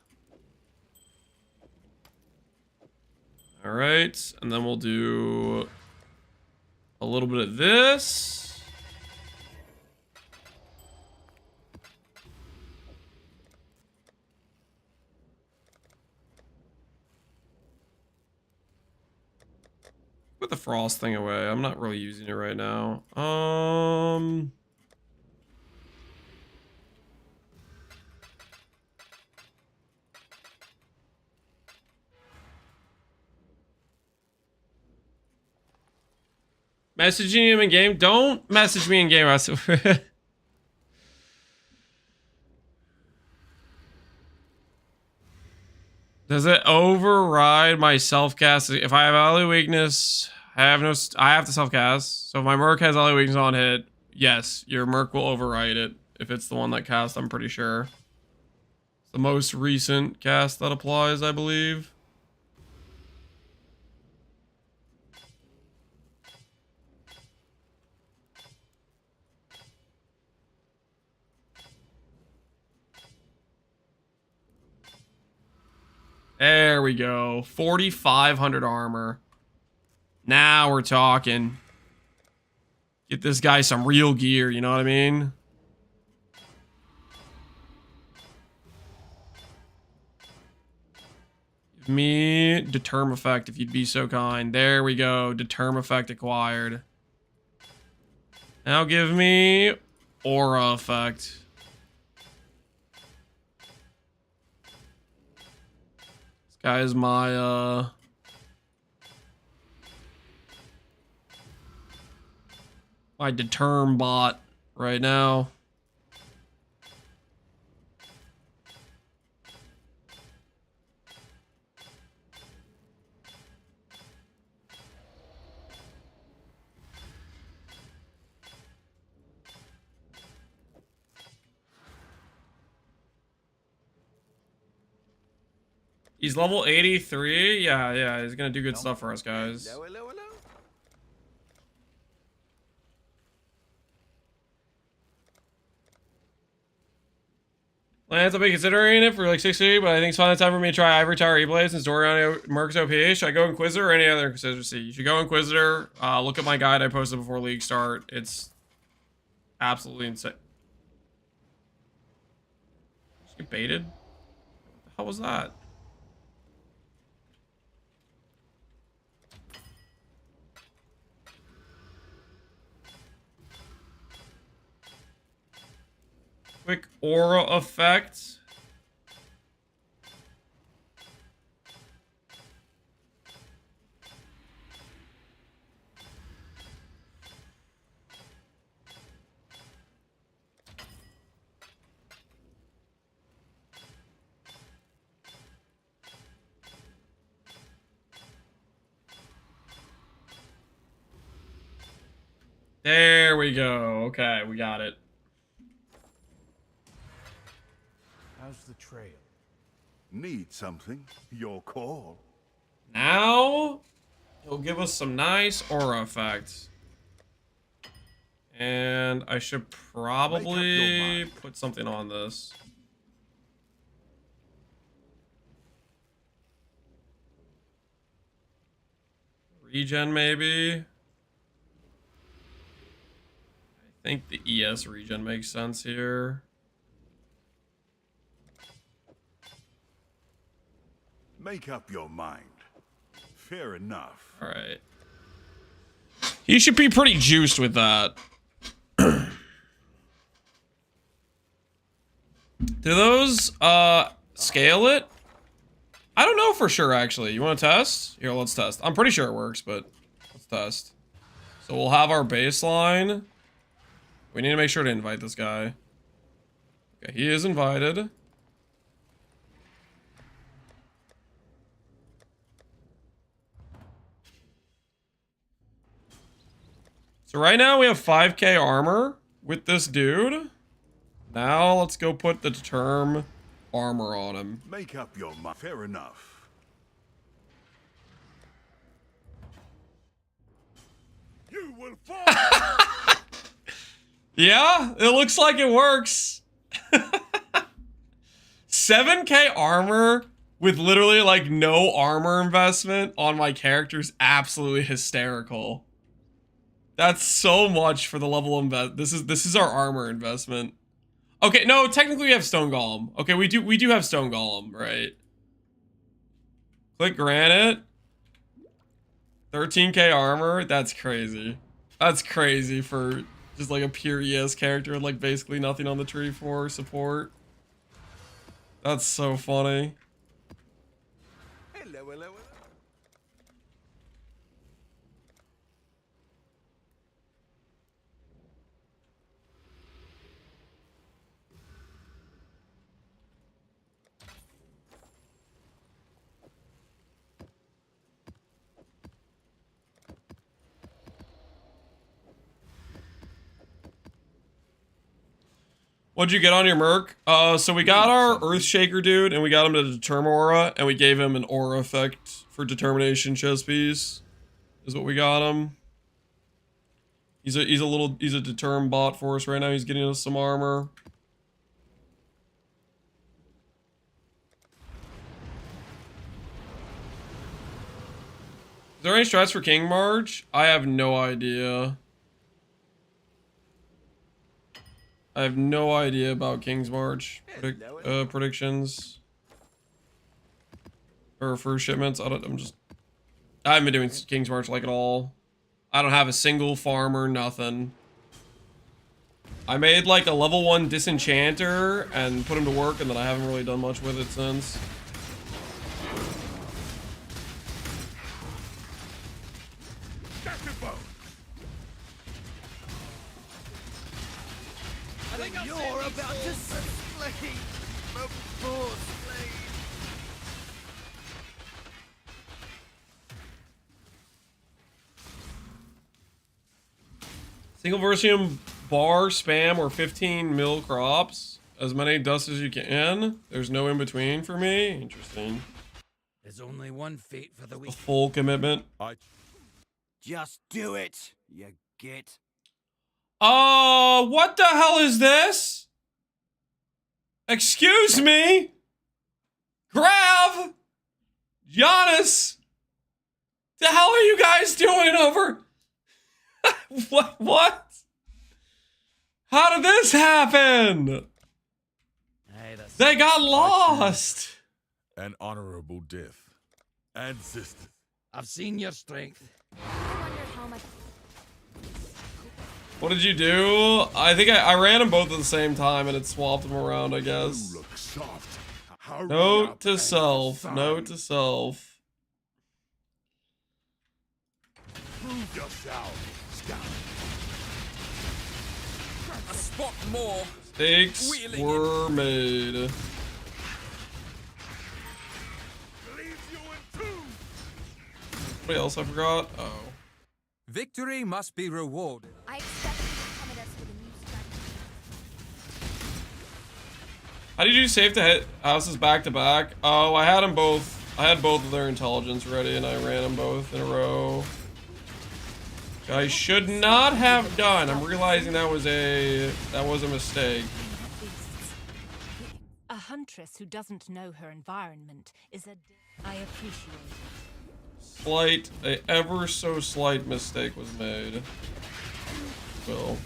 Alright, and then we'll do a little bit of this. Put the frost thing away. I'm not really using it right now. Messaging him in game? Don't message me in game. Does it override my self-cast? If I have ally weakness, I have to self-cast. So if my Merc has ally weakness on hit, yes, your Merc will override it. If it's the one that casts, I'm pretty sure. It's the most recent cast that applies, I believe. There we go. 4,500 armor. Now we're talking. Get this guy some real gear, you know what I mean? Give me Determ Effect if you'd be so kind. There we go. Determ Effect acquired. Now give me Aura Effect. Guy is my my Determ bot right now. He's level 83? Yeah, he's gonna do good stuff for us, guys. Hello. Lance, I've been considering it for like 60, but I think it's finally time for me to try Ivory Tower E-Blades since Dorian Merc's OP. Should I go Inquisitor or any other consistency? You should go Inquisitor. Look at my guide I posted before Leaguestart. It's absolutely insane. Just get baited? What the hell was that? Quick aura effect. There we go. Okay, we got it. How's the trail? Need something? Your call. Now, he'll give us some nice aura effects. And I should probably put something on this. Regen, maybe? I think the ES regen makes sense here. Make up your mind. Fair enough. All right. He should be pretty juiced with that. Do those scale it? I don't know for sure, actually. You want to test? Here, let's test. I'm pretty sure it works, but let's test. So we'll have our baseline. We need to make sure to invite this guy. Okay, he is invited. So right now we have 5k armor with this dude. Now let's go put the Determ armor on him. Make up your mind. Fair enough. You will fall. Yeah, it looks like it works. 7k armor with literally like no armor investment on my character is absolutely hysterical. That's so much for the level of invest. This is our armor investment. Okay, no, technically we have Stone Golem. Okay, we do have Stone Golem, right? Click Granite. 13k armor. That's crazy. That's crazy for just like a pure ES character with like basically nothing on the tree for support. That's so funny. Hello, hello, hello. What'd you get on your Merc? So we got our Earthshaker dude, and we got him to Determ Aura, and we gave him an Aura effect for Determination chest piece. Is what we got him. He's a Determ bot for us right now. He's getting us some armor. Is there any strats for King March? I have no idea. I have no idea about King's March predictions or for shipments. I haven't been doing King's March like at all. I don't have a single farmer, nothing. I made like a level 1 disenchanter and put him to work, and then I haven't really done much with it since. You're about to slay the poor slave. Single Versium bar spam or 15 mil crops. As many dust as you can. There's no in between for me. Interesting. There's only one fate for the weak. A full commitment. Just do it, you git. What the hell is this? Excuse me? Grav? Giannis? The hell are you guys doing over? What? How did this happen? Hey, they got lost. An honorable death. Ancestors. I've seen your strength. I wonder how much. What did you do? I think I ran them both at the same time and it swapped them around, I guess. You look soft. Note to self. Note to self. Prove yourself. Scout. A spot more. Mistakes were made. What else I forgot? Oh. Victory must be rewarded. I How did you save to hit houses back to back? Oh, I had them both. I had both of their intelligence ready, and I ran them both in a row. I should not have done. I'm realizing that was a mistake. A huntress who doesn't know her environment is a... I appreciate it. A ever so slight mistake was made. Well.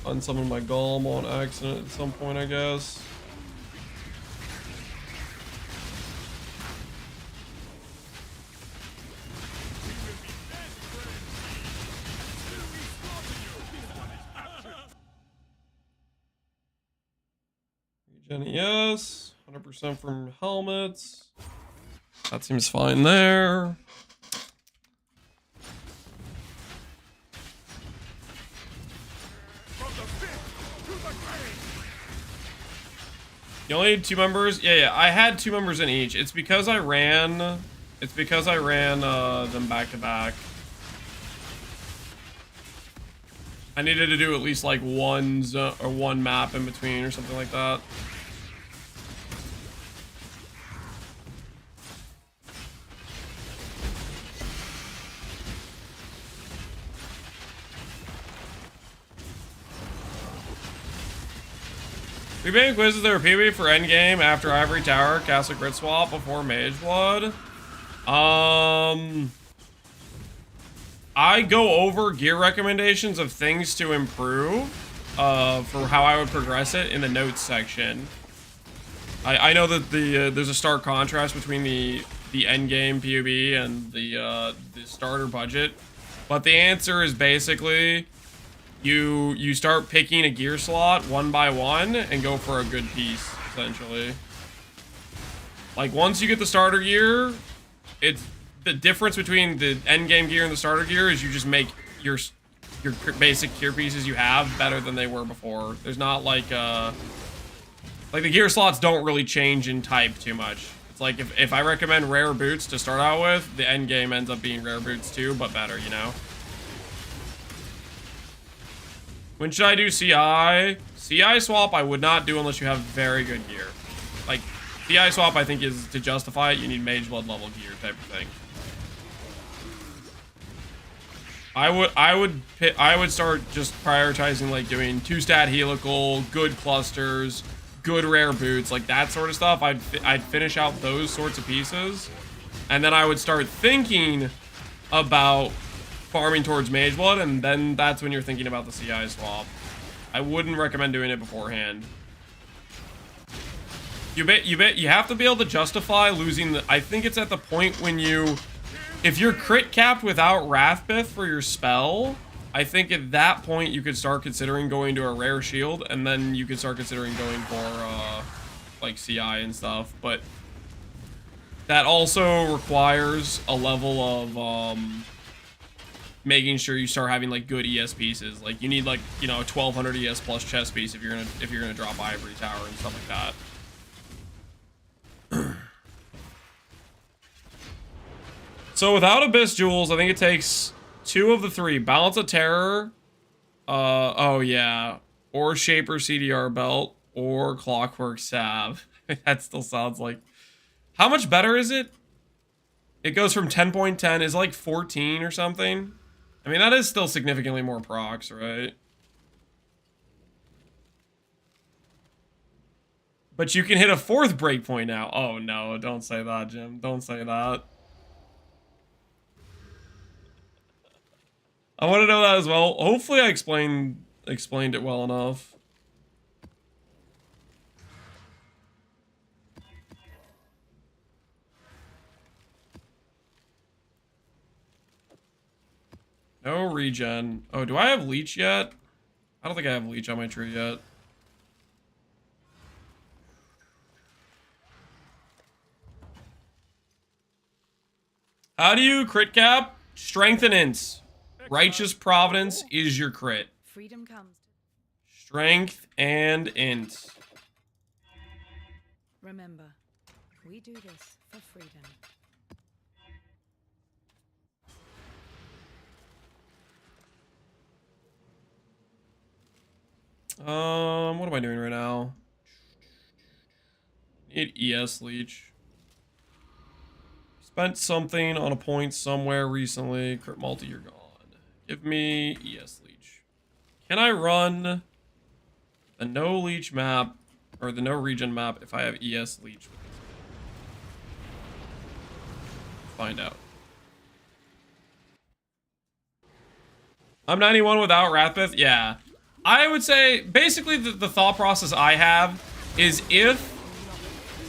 Unsummon my golem on accident at some point, I guess. Regen, yes. 100% from helmets. That seems fine there. You only need 2 members? Yeah, I had 2 members in each. It's because I ran them back to back. I needed to do at least like one map in between or something like that. We made quizzes that were PB for endgame after Ivory Tower, Castle Grid Swap before Mage Blood. I go over gear recommendations of things to improve for how I would progress it in the notes section. I know that there's a stark contrast between the endgame PoB and the starter budget, but the answer is basically you start picking a gear slot one by one and go for a good piece, essentially. Like once you get the starter gear, it's the difference between the end game gear and the starter gear is you just make your basic gear pieces you have better than they were before. There's not like the gear slots don't really change in type too much. It's like if I recommend rare boots to start out with, the end game ends up being rare boots too, but better, you know. When should I do CI? CI swap I would not do unless you have very good gear. Like, CI swap I think is, to justify it, you need Mage Blood level gear type of thing. I would start just prioritizing like doing 2-stat helical, good clusters, good rare boots, like that sort of stuff. I'd finish out those sorts of pieces. And then I would start thinking about farming towards Mage Blood, and then that's when you're thinking about the CI swap. I wouldn't recommend doing it beforehand. You have to be able to justify losing the... I think it's at the point when you... If you're crit capped without Wrathbith for your spell, I think at that point you could start considering going to a rare shield, and then you could start considering going for like CI and stuff. But that also requires a level of making sure you start having like good ES pieces. Like you need like, you know, a 1200 ES plus chest piece if you're gonna drop Ivory Tower and stuff like that. So without Abyss Jewels, I think it takes 2 of the 3. Balance of Terror, oh yeah, or Shaper CDR Belt, or Clockwork Salve. That still sounds like... How much better is it? It goes from 10.10, is like 14 or something. I mean, that is still significantly more procs, right? But you can hit a 4th breakpoint now. Oh no, don't say that, Jim. Don't say that. I want to know that as well. Hopefully I explained it well enough. No regen. Oh, do I have leech yet? I don't think I have leech on my tree yet. How do you crit cap? Strength and Ints. Righteous Providence is your crit. Freedom comes. Strength and int. Remember, we do this for freedom. What am I doing right now? Need ES leech. Spent something on a point somewhere recently. Crit multi, you're gone. Give me ES leech. Can I run the no leech map or the no region map if I have ES leech? Find out. I'm 91 without Wrathpith? Yeah. I would say, basically, the thought process I have is if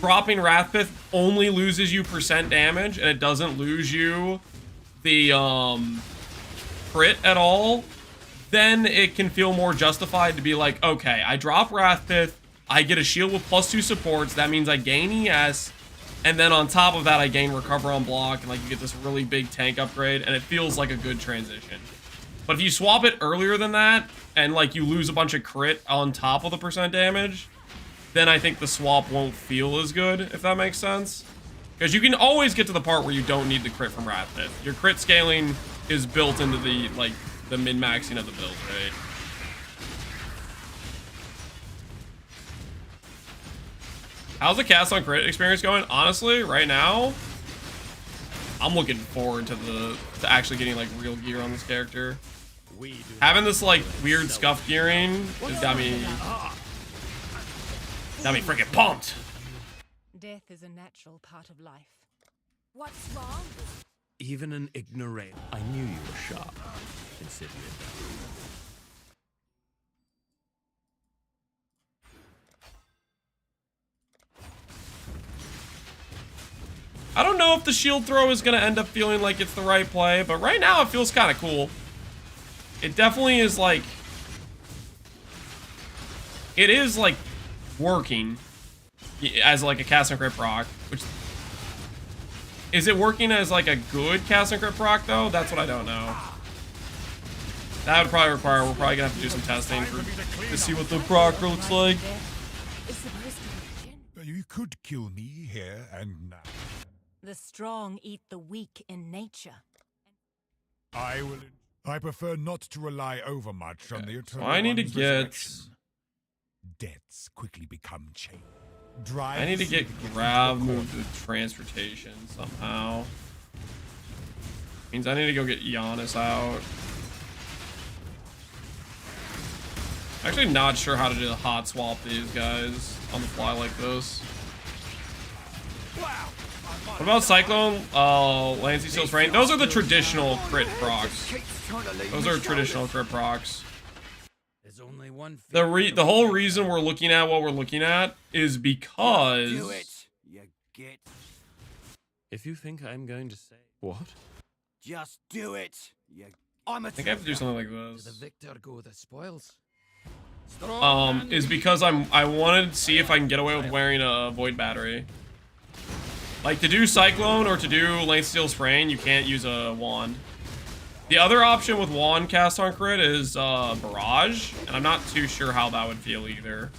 dropping Wrathpith only loses you % damage and it doesn't lose you the crit at all, then it can feel more justified to be like, okay, I drop Wrathpith, I get a shield with +2 supports, that means I gain ES, and then on top of that I gain Recover on block, and like you get this really big tank upgrade, and it feels like a good transition. But if you swap it earlier than that, and like you lose a bunch of crit on top of the % damage, then I think the swap won't feel as good, if that makes sense. Because you can always get to the part where you don't need the crit from Wrathpith. Your crit scaling is built into the, like, the min-maxing of the build, right? How's the cast on crit experience going? Honestly, right now, I'm looking forward to actually getting, like, real gear on this character. Having this, like, weird scuff gearing has got me freaking pumped. Death is a natural part of life. What's wrong? Even an ignorant. I knew you were sharp, considering. I don't know if the shield throw is going to end up feeling like it's the right play, but right now it feels kind of cool. It definitely is like... It is like working as like a cast and crit proc, which... Is it working as like a good cast and crit proc though? That's what I don't know. That would probably require, we're probably gonna have to do some testing to see what the proc looks like. You could kill me here and now. The strong eat the weak in nature. I prefer not to rely overmuch on the eternal. So I need to get... Debts quickly become chain. I need to get Grav moved to transportation somehow. Means I need to go get Giannis out. Actually not sure how to do the hot swap these guys on the fly like this. What about Cyclone? Lancy Seal's Rain? Those are the traditional crit procs. Those are traditional crit procs. The whole reason we're looking at what we're looking at is because... Do it, you git. If you think I'm going to say... What? Just do it, you... I think I have to do something like this. The victor go the spoils. Is because I wanted to see if I can get away with wearing a Void Battery. Like, to do Cyclone or to do Lane Steel's Rain, you can't use a wand. The other option with wand cast on crit is Barrage, and I'm not too sure how that would feel either.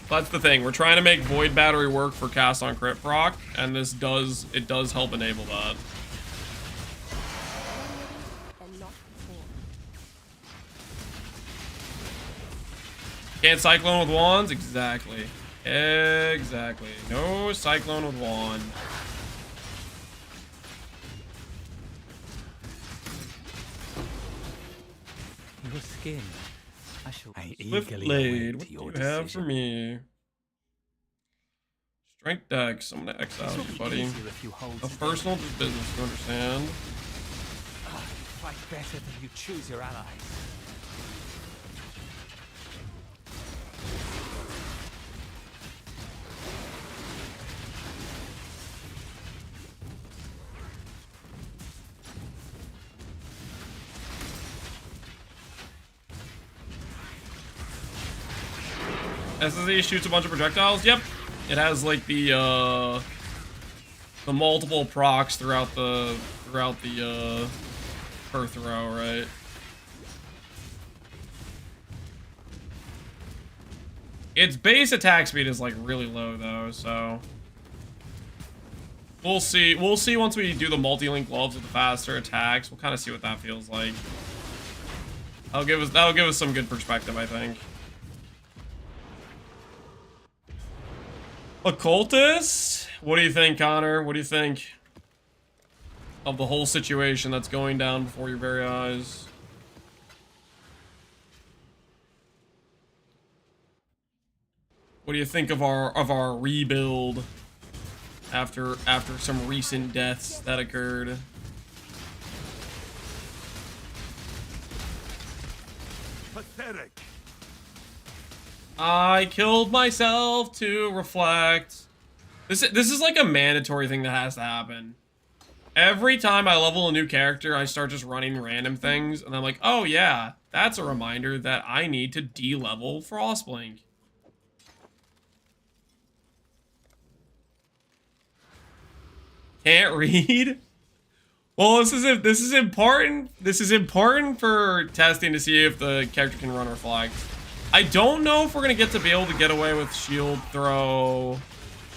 That's the thing, we're trying to make Void Battery work for cast on crit proc, and this does help enable that. Can't Cyclone with wands? Exactly. Exactly. No Cyclone with wand. Your skin. I Swift Blade, what do you have for me? Strength Dex, I'm gonna exile you, buddy. Of personal to business, you understand? Fight better than you choose your allies. SSE shoots a bunch of projectiles. Yep, it has like the multiple procs throughout the per throw, right? Its base attack speed is like really low though, so we'll see. We'll see once we do the multi-link gloves with the faster attacks. We'll kind of see what that feels like. That'll give us some good perspective, I think. Occultist? What do you think, Connor? What do you think of the whole situation that's going down before your very eyes? What do you think of our rebuild after some recent deaths that occurred? Pathetic. I killed myself to reflect. This is like a mandatory thing that has to happen. Every time I level a new character, I start just running random things, and I'm like, oh yeah, that's a reminder that I need to de-level Frostblink. Can't read? Well, this is important. This is important for testing to see if the character can run Reflect. I don't know if we're gonna get to be able to get away with Shield Throw.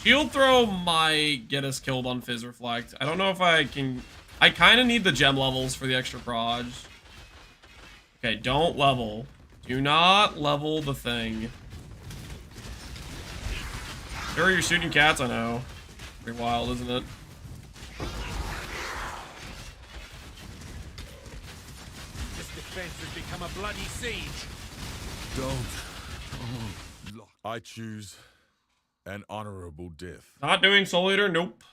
Shield Throw might get us killed on Fizz Reflect. I don't know if I can. I kind of need the gem levels for the extra proj. Okay, don't level. Do not level the thing. Sure, you're shooting cats, I know. Pretty wild, isn't it? Has become a bloody siege. Don't. I choose an honorable death. Not doing Soul Eater? Nope.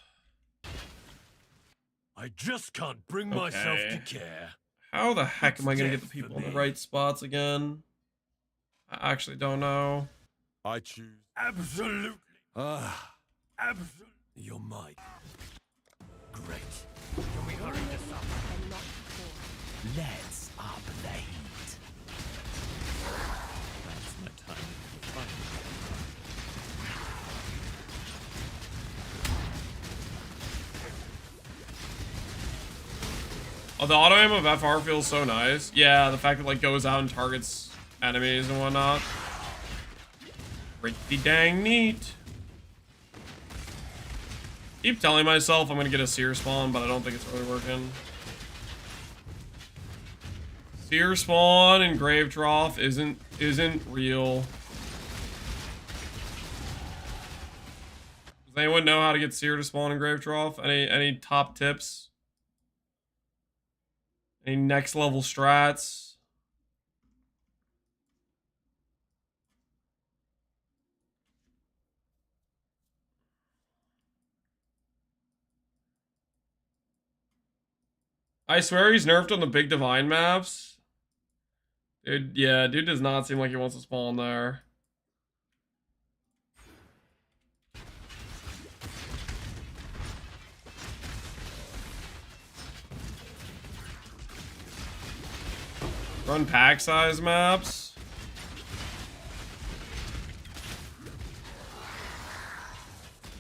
I just can't bring myself to care. How the heck am I gonna get the people in the right spots again? I actually don't know. I choose. Absolutely. Absolutely. You're mine. Great. Can we hurry this up? Let's up the heat. That's my time. Oh, the auto aim of FR feels so nice. Yeah, the fact that like goes out and targets enemies and whatnot. Pretty dang neat. Keep telling myself I'm gonna get a seer spawn, but I don't think it's really working. Seer spawn and Grave Trough isn't real. Does anyone know how to get Seer to spawn in Grave Trough? Any top tips? Any next level strats? I swear he's nerfed on the big divine maps. Dude, yeah, dude does not seem like he wants to spawn there. Run pack size maps.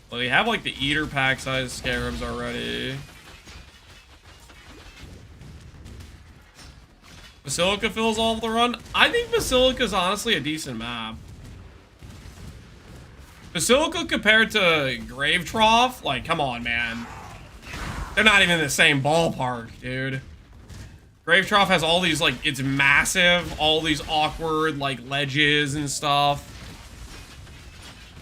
Well, they have like the eater pack size scarabs already. Basilica fills all the run. I think Basilica is honestly a decent map. Basilica compared to Grave Trough, like, come on, man. They're not even in the same ballpark, dude. Grave Trough has all these, like, it's massive, all these awkward, like, ledges and stuff.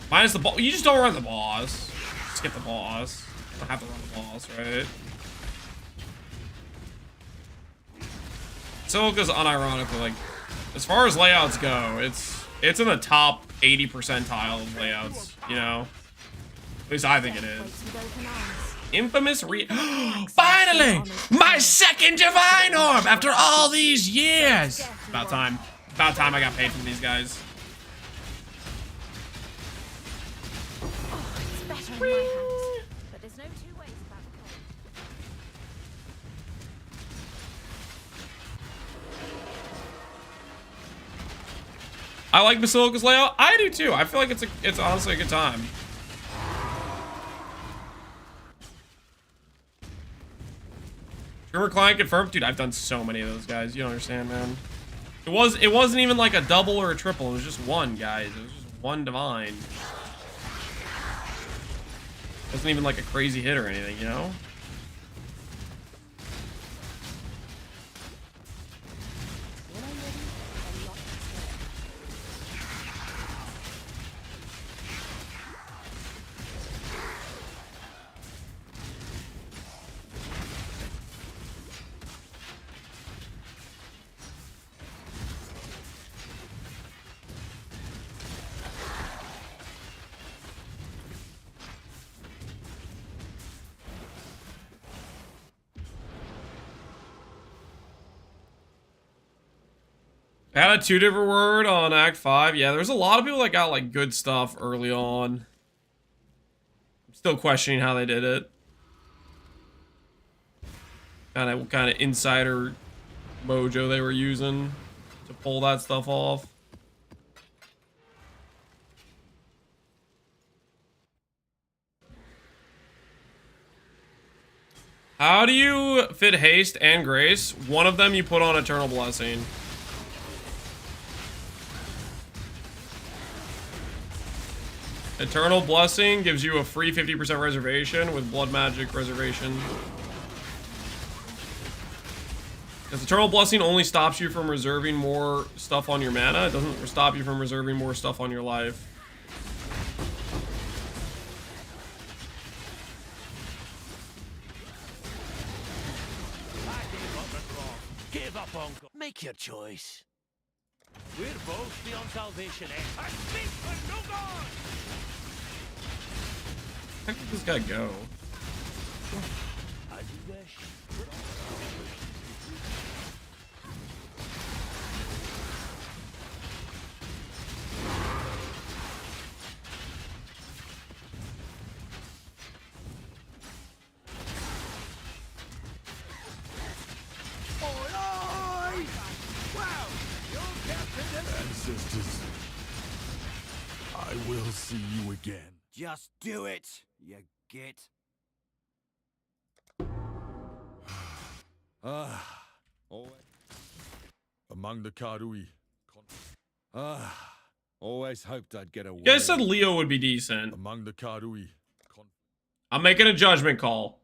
Minus the boss. You just don't run the boss. Skip the boss. You don't have to run the boss, right? Basilica's unironically, like, as far as layouts go, it's in the top 80 percentile of layouts, you know? At least I think it is. Infamous Finally! My second Divine Orb after all these years! About time. About time I got paid from these guys. It's better in my hands, but there's no two ways about it. I like Basilica's layout. I do too. I feel like it's honestly a good time. Rumor client confirmed. Dude, I've done so many of those guys. You don't understand, man. It wasn't even like a double or a triple. It was just one, guys. It was just one divine. It wasn't even like a crazy hit or anything, you know? I had a 2 different word on Act 5. Yeah, there's a lot of people that got like good stuff early on. I'm still questioning how they did it. What kind of insider mojo they were using to pull that stuff off. How do you fit haste and grace? One of them you put on Eternal Blessing. Eternal Blessing gives you a free 50% reservation with Blood Magic reservation. Because Eternal Blessing only stops you from reserving more stuff on your mana. It doesn't stop you from reserving more stuff on your life. Give up on God. Make your choice. We're both beyond salvation, eh? I speak for no God! Where did this guy go? As you wish. Ancestors, I will see you again. Just do it, you git. Among the Karui. Always hoped I'd get away. You guys said Leo would be decent. Among the Karui. I'm making a judgment call.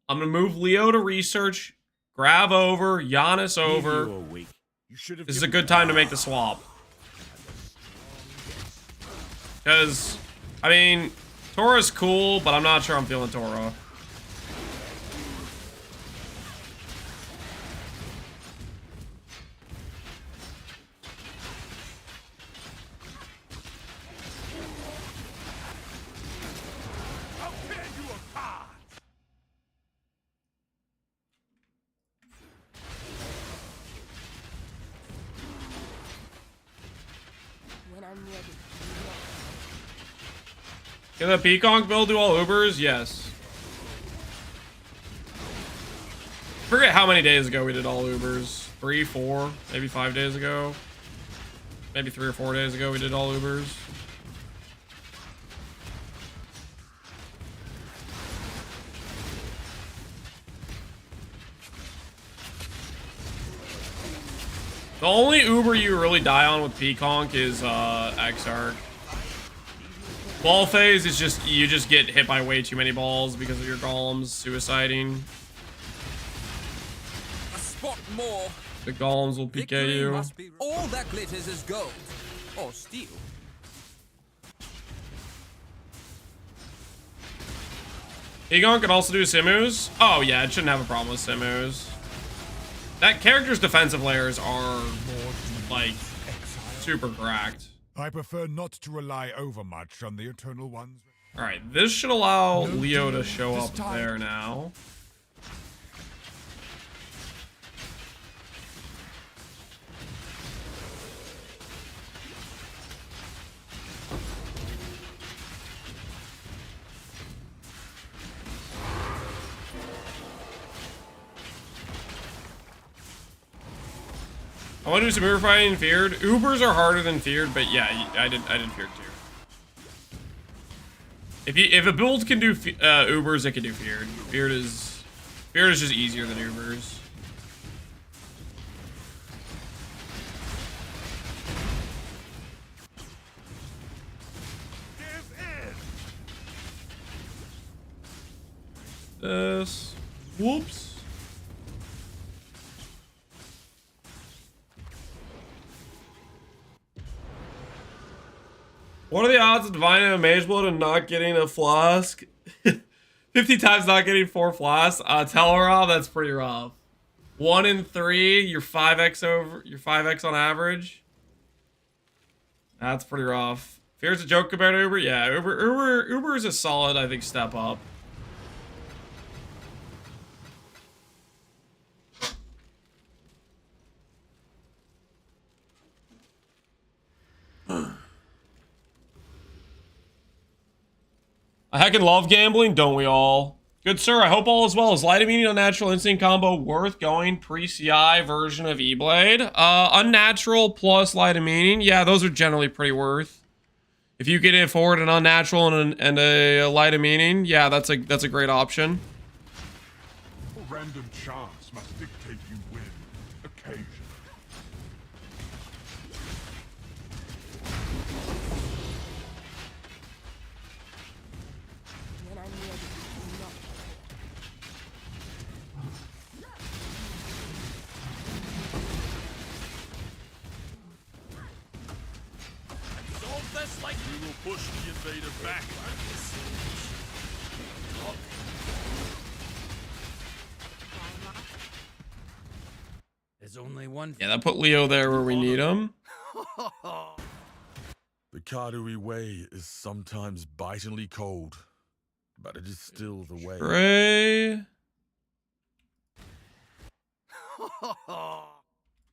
I'm gonna move Leo to research, Grav over, Giannis over. This is a good time to make the swap. Because, I mean, Tora's cool, but I'm not sure I'm feeling Tora. When I'm ready. Can the Pconc build do all Ubers? Yes. Forget how many days ago we did all Ubers. 3, 4, maybe 5 days ago. Maybe 3 or 4 days ago we did all Ubers. The only Uber you really die on with Pconc is Exile. Ball phase is just, you just get hit by way too many balls because of your golems suiciding. A spot more. The golems will PK you. All that glitters is gold. Or steel. Pconc can also do Simus. Oh yeah, it shouldn't have a problem with Simus. That character's defensive layers are, like, super cracked. I prefer not to rely overmuch on the Eternal Ones. Alright, this should allow Leo to show up there now. I want to do some Uber fighting Feared. Ubers are harder than Feared, but yeah, I did Feared too. If a build can do Ubers, it can do Feared. Feared is Spirit is just easier than Uber's. This. Whoops. What are the odds of divining a mage blood and not getting a flask? 50 times not getting 4 flasks. Telerob, that's pretty rough. 1 in 3, you're 5x over. You're 5x on average. That's pretty rough. Fear's a joke compared to Uber. Yeah, Uber is a solid, I think, step up. I heckin' love gambling, don't we all? Good sir, I hope all is well. Is Light Immunity Unnatural Instinct combo worth going pre-CI version of E-Blade? Unnatural plus Light Immunity, yeah, those are generally pretty worth. If you can afford an Unnatural and a Light Immunity, yeah, that's a great option. Random chance must dictate you win, occasionally. Like we will push the invader back. There's only one. Yeah, that put Leo there where we need him. The Kadui way is sometimes bitingly cold, but it is still the way. Ray.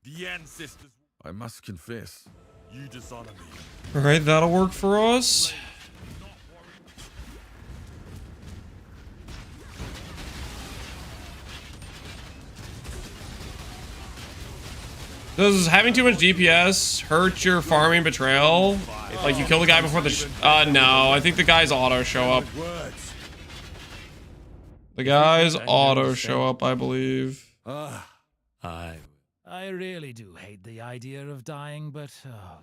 The ancestors. I must confess, you dishonor me. All right, that'll work for us. Does having too much DPS hurt your farming Betrayal? Like you kill the guy before the no, I think the guys auto show up. The guys auto show up, I believe. I really do hate the idea of dying, but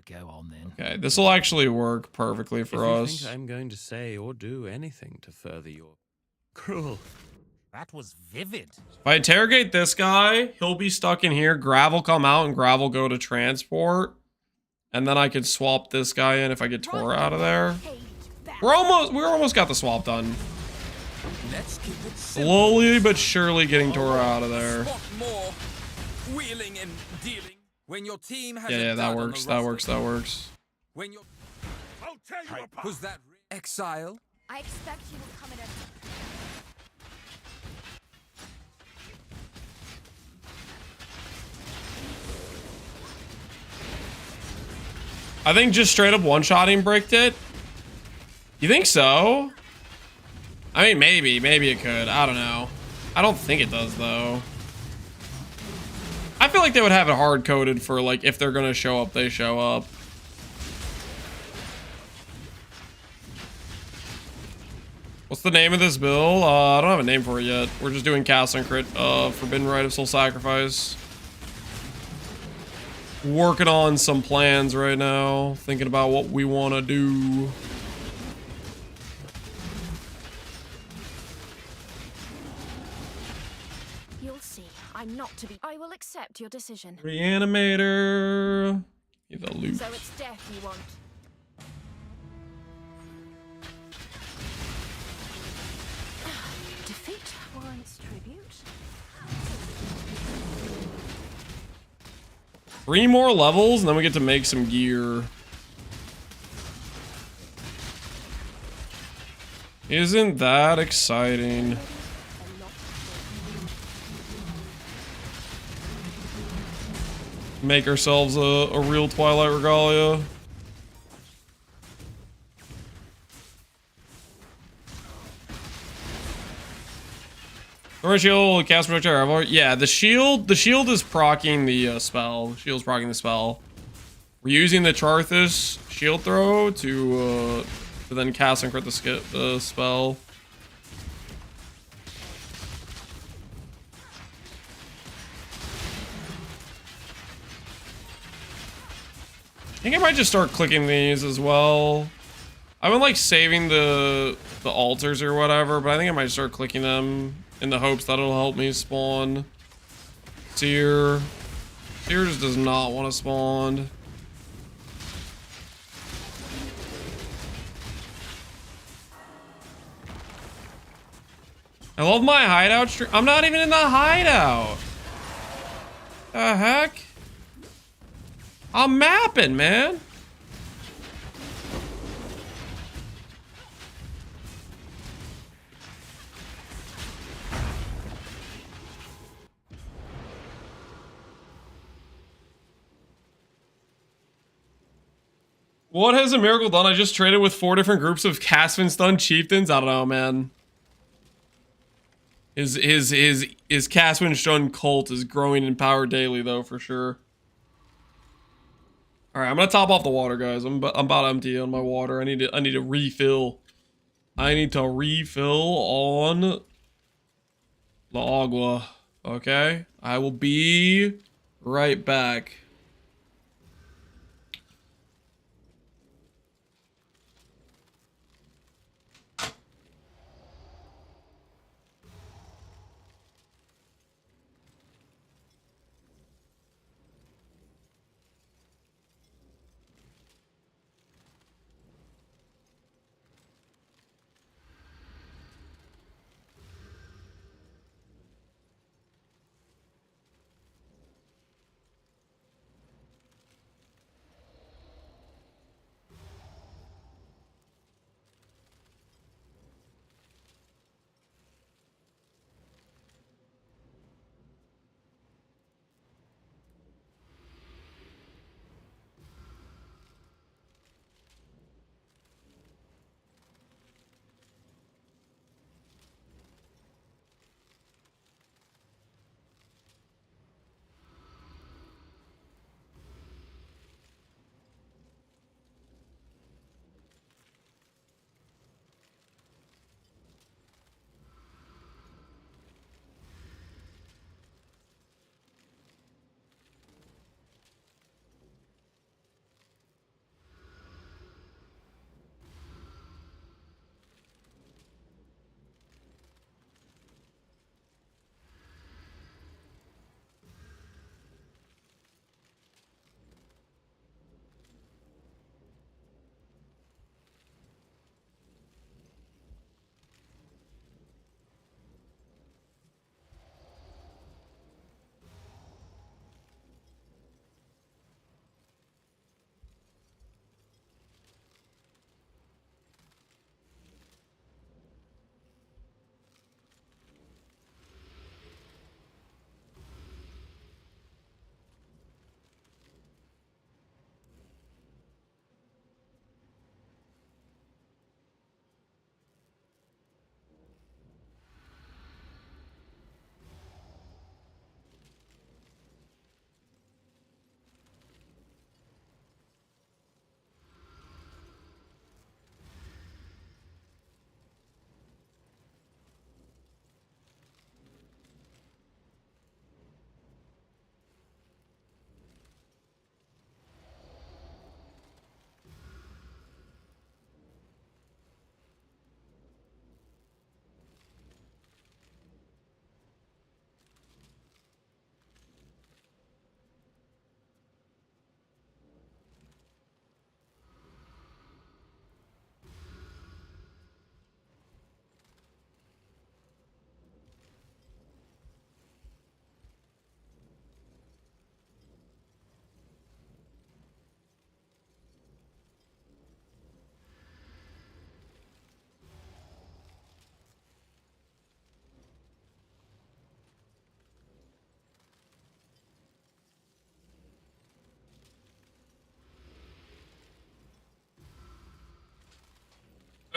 go on then. Okay, this will actually work perfectly for us. If you think I'm going to say or do anything to further your cruel. That was vivid. If I interrogate this guy, he'll be stuck in here. Gravel come out and Gravel go to transport. And then I could swap this guy in if I get Tora out of there. We almost got the swap done. Let's keep it Slowly but surely getting Tora out of there. more wheeling and dealing. When your team has Yeah, that works. That works. When you're I'll tell you apart. who's that? Exile? I expect you will come in a... I think just straight up one-shotting bricked it. You think so? I mean, maybe it could. I don't know. I don't think it does, though. I feel like they would have it hard-coded for, like, if they're gonna show up, they show up. What's the name of this bill? I don't have a name for it yet. We're just doing cast and crit, Forbidden Rite of Soul Sacrifice. Working on some plans right now. Thinking about what we want to do. You'll see. I'm not to be. I will accept your decision. Reanimator. Give the loot. So it's death you want. Defeat warrants tribute. 3 more levels, and then we get to make some gear. Isn't that exciting? Make ourselves a real Twilight Regalia. Or shield, cast projectile. Yeah, the shield is proccing the spell. The shield's proccing the spell. We're using the Charthus shield throw to then cast and crit the spell. I think I might just start clicking these as well. I've been like saving the altars or whatever, but I think I might start clicking them in the hopes that it'll help me spawn Seer. Seer just does not want to spawn. I love my hideout stream. I'm not even in the hideout. The heck? I'm mapping, man. What has a miracle done? I just traded with 4 different groups of Casvin stun chieftains. I don't know, man. His Caswin Stun cult is growing in power daily, though, for sure. All right, I'm gonna top off the water, guys. I'm about empty on my water. I need to refill. I need to refill on La Agua. Okay, I will be right back.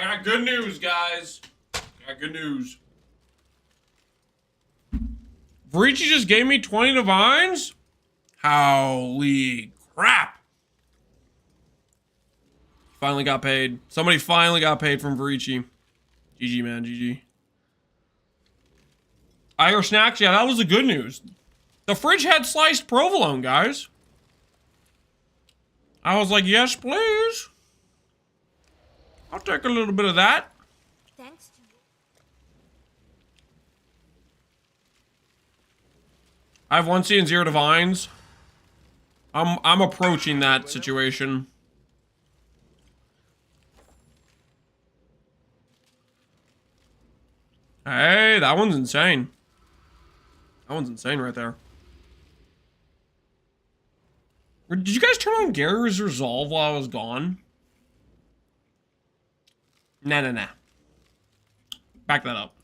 I got good news, guys. I got good news. Vreachy just gave me 20 divines? Holy crap. Finally got paid. Somebody finally got paid from Vreachy. GG, man. GG. Irish snacks? Yeah, that was the good news. The fridge had sliced provolone, guys. I was like, yes, please. I'll take a little bit of that. Thanks to you. I have 1C and 0 divines. I'm approaching that situation. Hey, that one's insane. That one's insane right there. Did you guys turn on Gary's Resolve while I was gone? Nah. Back that up.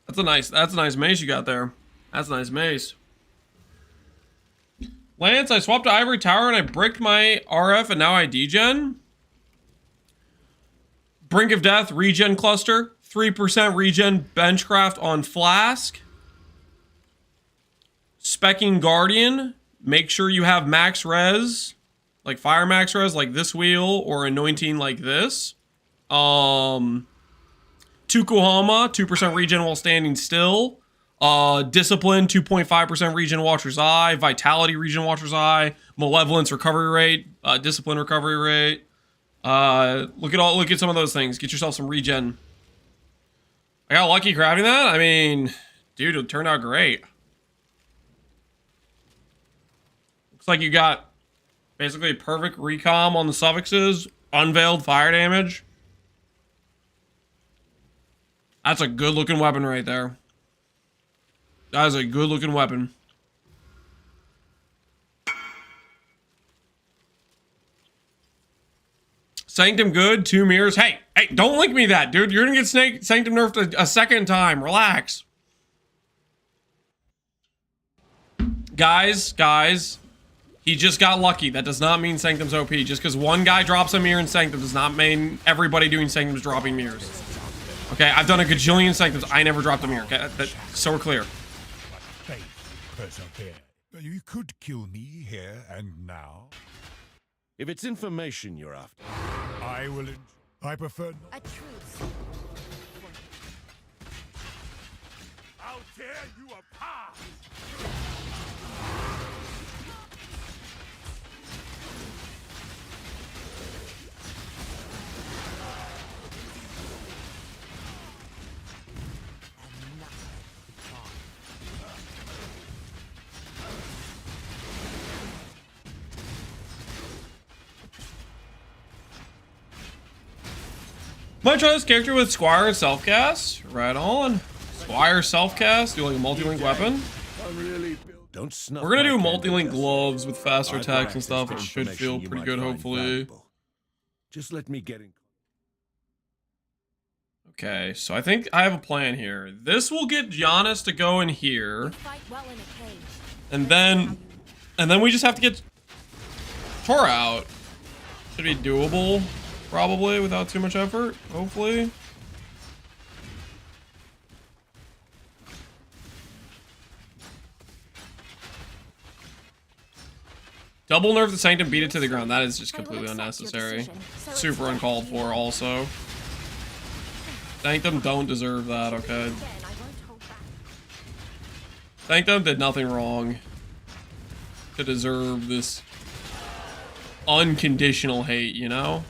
That's a nice mace you got there. That's a nice mace. Lance, I swapped to Ivory Tower and I bricked my RF and now I degen. Brink of Death, regen cluster. 3% regen benchcraft on Flask. Specking Guardian. Make sure you have max res. Like fire max res like this wheel or anointing like this. Tukuhama, 2% regen while standing still. Discipline, 2.5% regen Watcher's Eye. Vitality, regen Watcher's Eye. Malevolence, recovery rate. Discipline, recovery rate. Look at some of those things. Get yourself some regen. I got lucky crafting that. I mean, dude, it turned out great. Looks like you got basically perfect recom on the suffixes. Unveiled fire damage. That's a good looking weapon right there. That is a good looking weapon. Sanctum good, 2 mirrors. Hey, don't link me that, dude. You're gonna get Sanctum nerfed a second time. Relax. Guys. He just got lucky. That does not mean Sanctum's OP. Just because one guy drops a mirror in Sanctum does not mean everybody doing Sanctum's dropping mirrors. Okay, I've done a gajillion Sanctums. I never dropped a mirror. Okay, so we're clear. Faith persevere. You could kill me here and now. If it's information you're after, I will. I prefer. A truce. I'll tear you apart. Might try this character with Squire self-cast. Right on. Squire self-cast. Do like a multi-link weapon. don't snuff. We're gonna my do candle multi-link just gloves with faster I've attacks and access stuff, to which should feel information you pretty might good, find hopefully. valuable. Just let me get in. Okay, so I think I have a plan here. This will get Giannis to go in here. And then we just have to get Tor out. Should be doable, probably, without too much effort, hopefully. Double nerf the Sanctum, beat it to the ground. That is just completely unnecessary. Super uncalled for, also. Sanctum don't deserve that, okay? Sanctum did nothing wrong to deserve this unconditional hate, you know?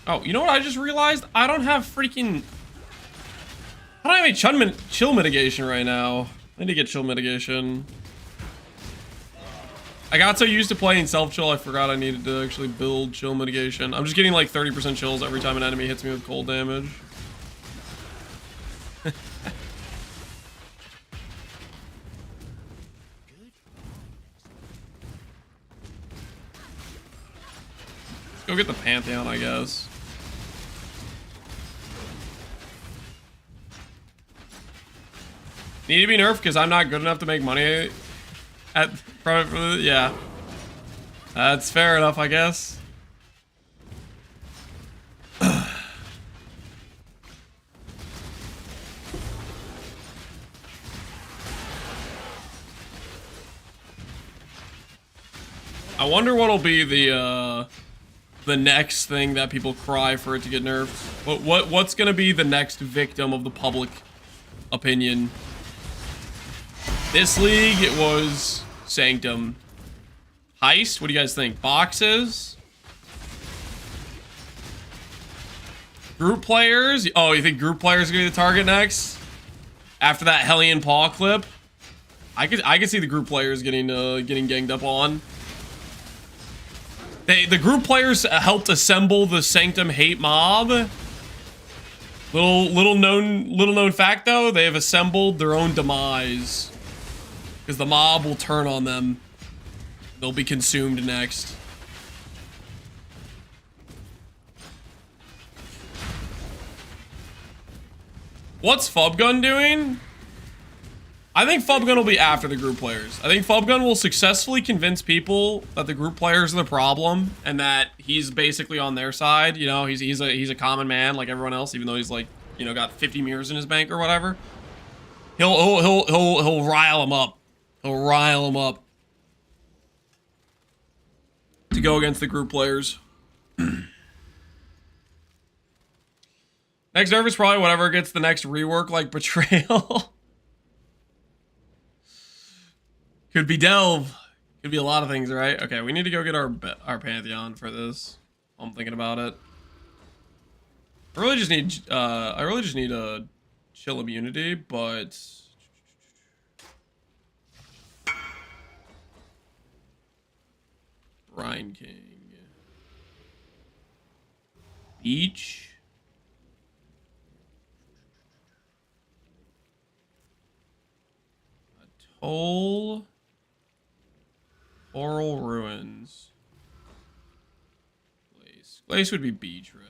Oh, you know what I just realized? I don't have freaking... I don't have any chill mitigation right now. I need to get chill mitigation. I got so used to playing self-chill, I forgot I needed to actually build chill mitigation. I'm just getting like 30% chills every time an enemy hits me with cold damage. Let's go get the Pantheon, I guess. Need to be nerfed because I'm not good enough to make money at yeah. That's fair enough, I guess. I wonder what'll be the next thing that people cry for it to get nerfed. What's gonna be the next victim of the public opinion? This league, it was Sanctum. Heist? What do you guys think? Boxes? Group players? Oh, you think group players are gonna be the target next? After that Hellion Paw clip? I could see the group players getting ganged up on. The group players helped assemble the Sanctum hate mob. Little known fact though, they have assembled their own demise. Because the mob will turn on them. They'll be consumed next. What's Fubgun doing? I think Fubgun will be after the group players. I think Fubgun will successfully convince people that the group players are the problem and that he's basically on their side. You know, he's a common man like everyone else, even though he's like, you know, got 50 mirrors in his bank or whatever. He'll rile him up. He'll rile him up to go against the group players. Next nerf is probably whatever gets the next rework, like Betrayal. Could be Delve. Could be a lot of things, right? Okay, we need to go get our Pantheon for this. I'm thinking about it. I really just need a chill immunity, but Rhine King. Beach. Atoll. Oral Ruins. Glace. Glace would be beach, right?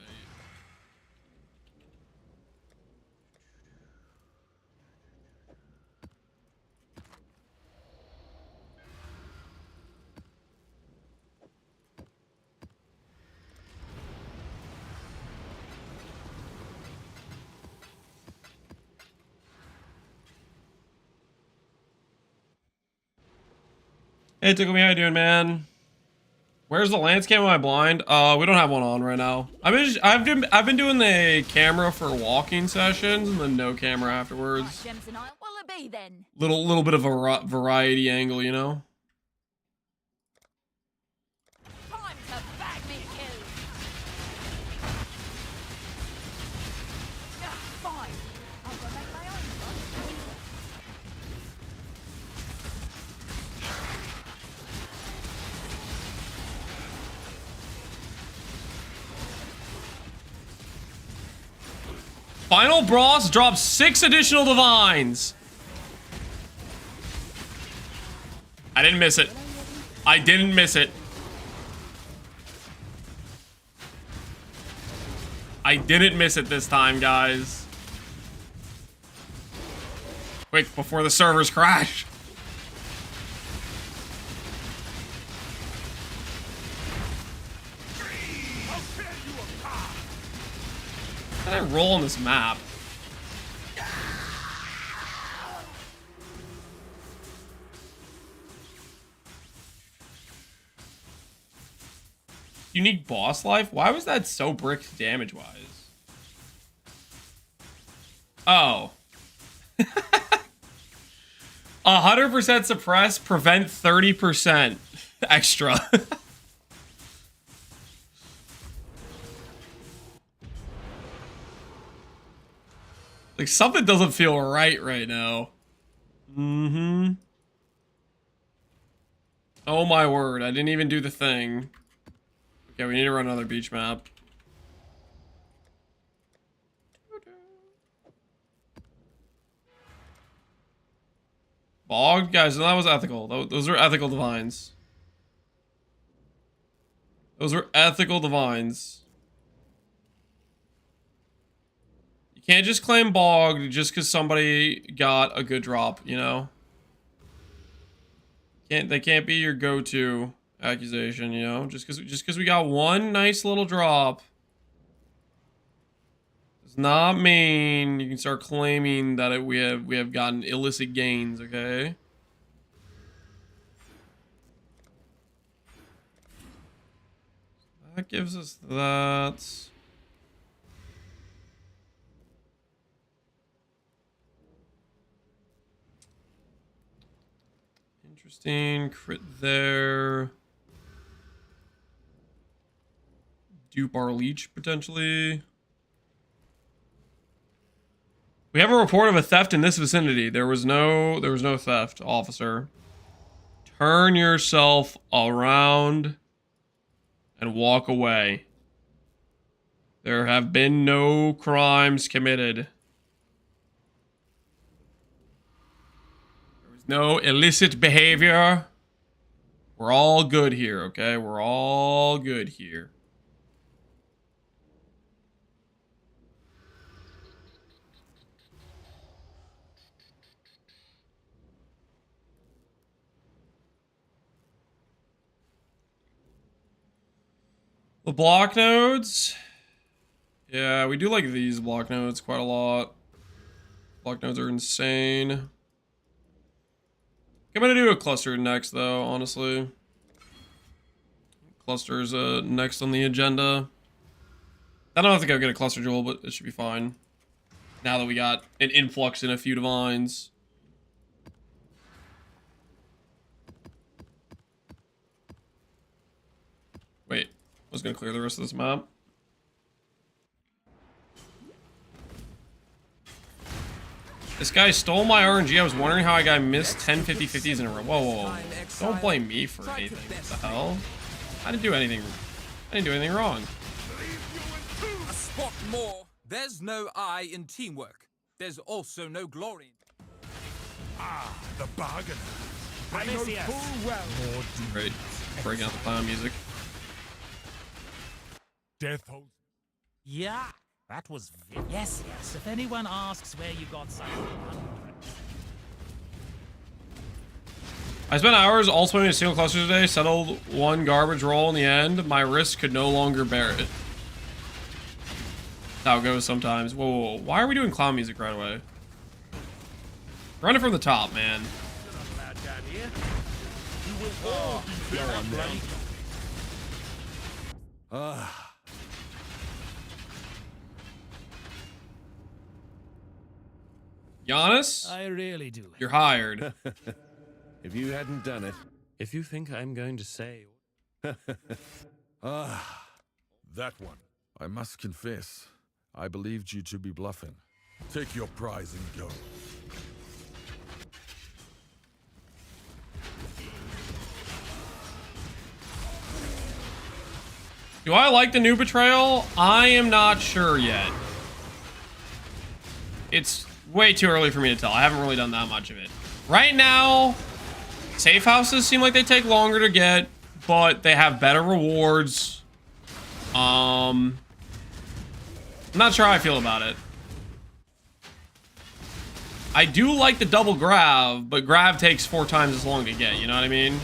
Hey, Tickle Me, how you doing, man? Where's the landscape of my blind? We don't have one on right now. I've been doing the camera for walking sessions and then no camera afterwards. Little bit of a variety angle, you know. Final Boss drops 6 additional divines. I didn't miss it. I didn't miss it. I didn't miss it this time, guys. Quick, before the servers crash. How did I roll on this map? Unique boss life? Why was that so bricked damage-wise? Oh. 100% suppress, prevent 30% extra. Like, something doesn't feel right now. Mm-hmm. Oh my word, I didn't even do the thing. Okay, we need to run another beach map. Bog? Guys, that was ethical. Those are ethical divines. Those are ethical divines. You Can't just claim bogged just because somebody got a good drop, you know? They can't be your go-to accusation, you know? Just because we got one nice little drop does not mean you can start claiming that we have gotten illicit gains, okay? That gives us that. Interesting. Crit there. Dupe our leech potentially. We have a report of a theft in this vicinity. There was no theft, officer. Turn yourself around and walk away. There have been no crimes committed. There was no illicit behavior. We're all good here, okay? We're all good here. The block nodes. Yeah, we do like these block nodes quite a lot. Block nodes are insane. I'm gonna do a cluster next, though, honestly. Cluster's next on the agenda. I don't have to go get a cluster jewel, but it should be fine. Now that we got an influx in a few divines. Wait, I was gonna clear the rest of this map. This guy stole my RNG. I was wondering how I missed 10 50-50s in a row. Whoa, whoa, whoa. Don't blame me for anything. What the hell? I didn't do anything. I didn't do anything wrong. A spot more. There's no I in teamwork. There's also no glory. Ah, the bargainer. I know full well. More Great. Breaking out the clown music. Death holds. Yeah, that was yes, yes. If anyone asks where you got something, I spent hours all swimming a single cluster today, settled one garbage roll in the end. My wrist could no longer bear it. That's how it goes sometimes. Whoa, whoa, whoa. Why are we doing clown music right away? Run it from the top, man. Giannis? I really do. You're hired. If you hadn't done it. If you think I'm going to say... That one. I must confess, I believed you to be bluffing. Take your prize and go. Do I like the new Betrayal? I am not sure yet. It's way too early for me to tell. I haven't really done that much of it. Right now, safe houses seem like they take longer to get, but they have better rewards. I'm not sure how I feel about it. I do like the double grav, but grav takes 4 times as long to get, you know what I mean?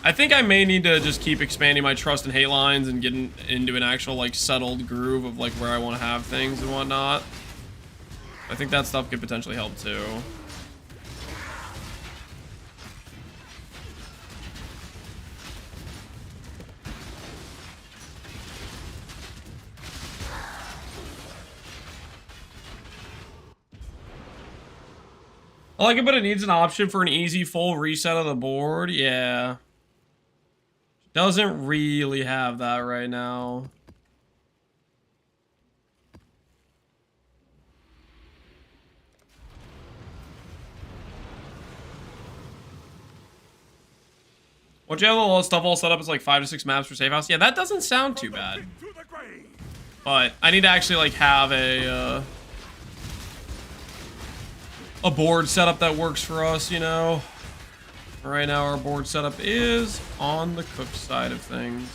I think I may need to just keep expanding my trust and hate lines and getting into an actual, like, settled groove of, like, where I want to have things and whatnot. I think that stuff could potentially help, too. I like it, but it needs an option for an easy full reset of the board. Yeah. Doesn't really have that right now. Once you have all the stuff all set up, it's like 5 to 6 maps for safe house. Yeah, that doesn't sound too bad. But I need to actually like have a board setup that works for us, you know. Right now our board setup is on the cook side of things.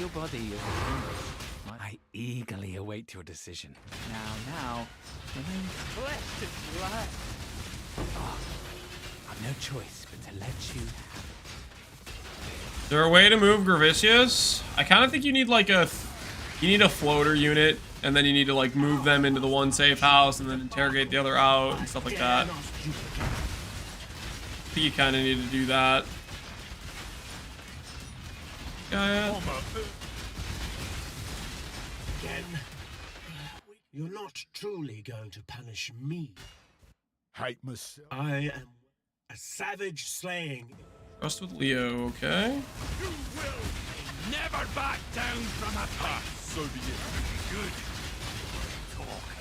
your body is a canvas. I eagerly await your decision. Now, remain flesh and blood. Oh, I've no choice but to let you have it. Is there a way to move Gravicius? I kind of think you need like a floater unit, and then you need to like move them into the one safe house and then interrogate the other out and stuff like that. I think you kind of need to do that. Yeah. Again, you're not truly going to punish me. Hate myself. I am a savage slaying. Trust with Leo, okay. You will never back down from a fight. So be it. Good talker.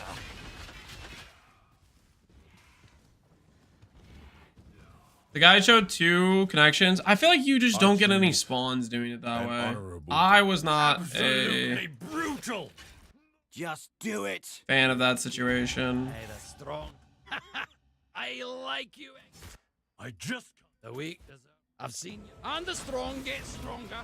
The guy showed 2 connections. I feel like you just don't get any spawns doing it that way. I was not a brutal. Just do it. fan of that situation. Hey, the strong. I like you. I just the weak. I've seen you. And the strong get stronger.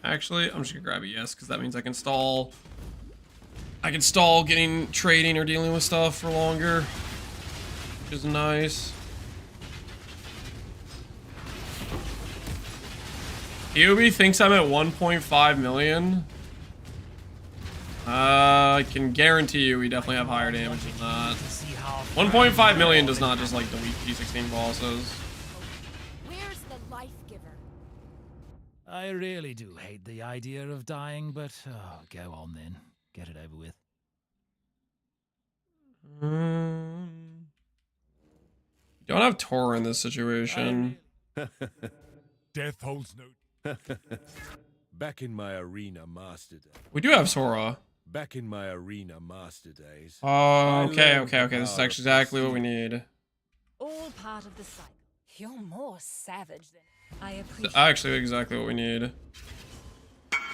Actually, I'm just gonna grab a yes because that means I can stall. I can stall getting trading or dealing with stuff for longer, which is nice. PoB thinks I'm at 1.5 million. I can guarantee you we definitely have higher damage than that. 1.5 million does not just like delete P16 bosses. Where's the life giver? I really do hate the idea of dying, but go on then. Get it over with. Don't have Tor in this situation. Death holds no. Back in my arena master days. We do have Sora. Back in my arena master days. Oh, okay. This is actually exactly what we need. All part of the cycle. You're more savage than I appreciate. Actually, exactly what we need.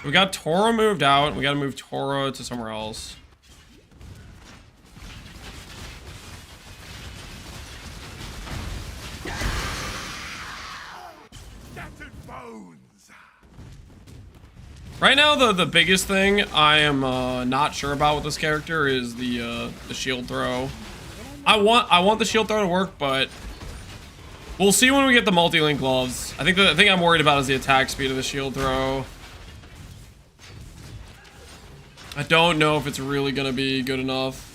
We got Tora moved out. We got to move Tora to somewhere else. Right now, the biggest thing I am not sure about with this character is the shield throw. I want the shield throw to work, but we'll see when we get the multi-link gloves. I think the thing I'm worried about is the attack speed of the shield throw. I don't know if it's really gonna be good enough.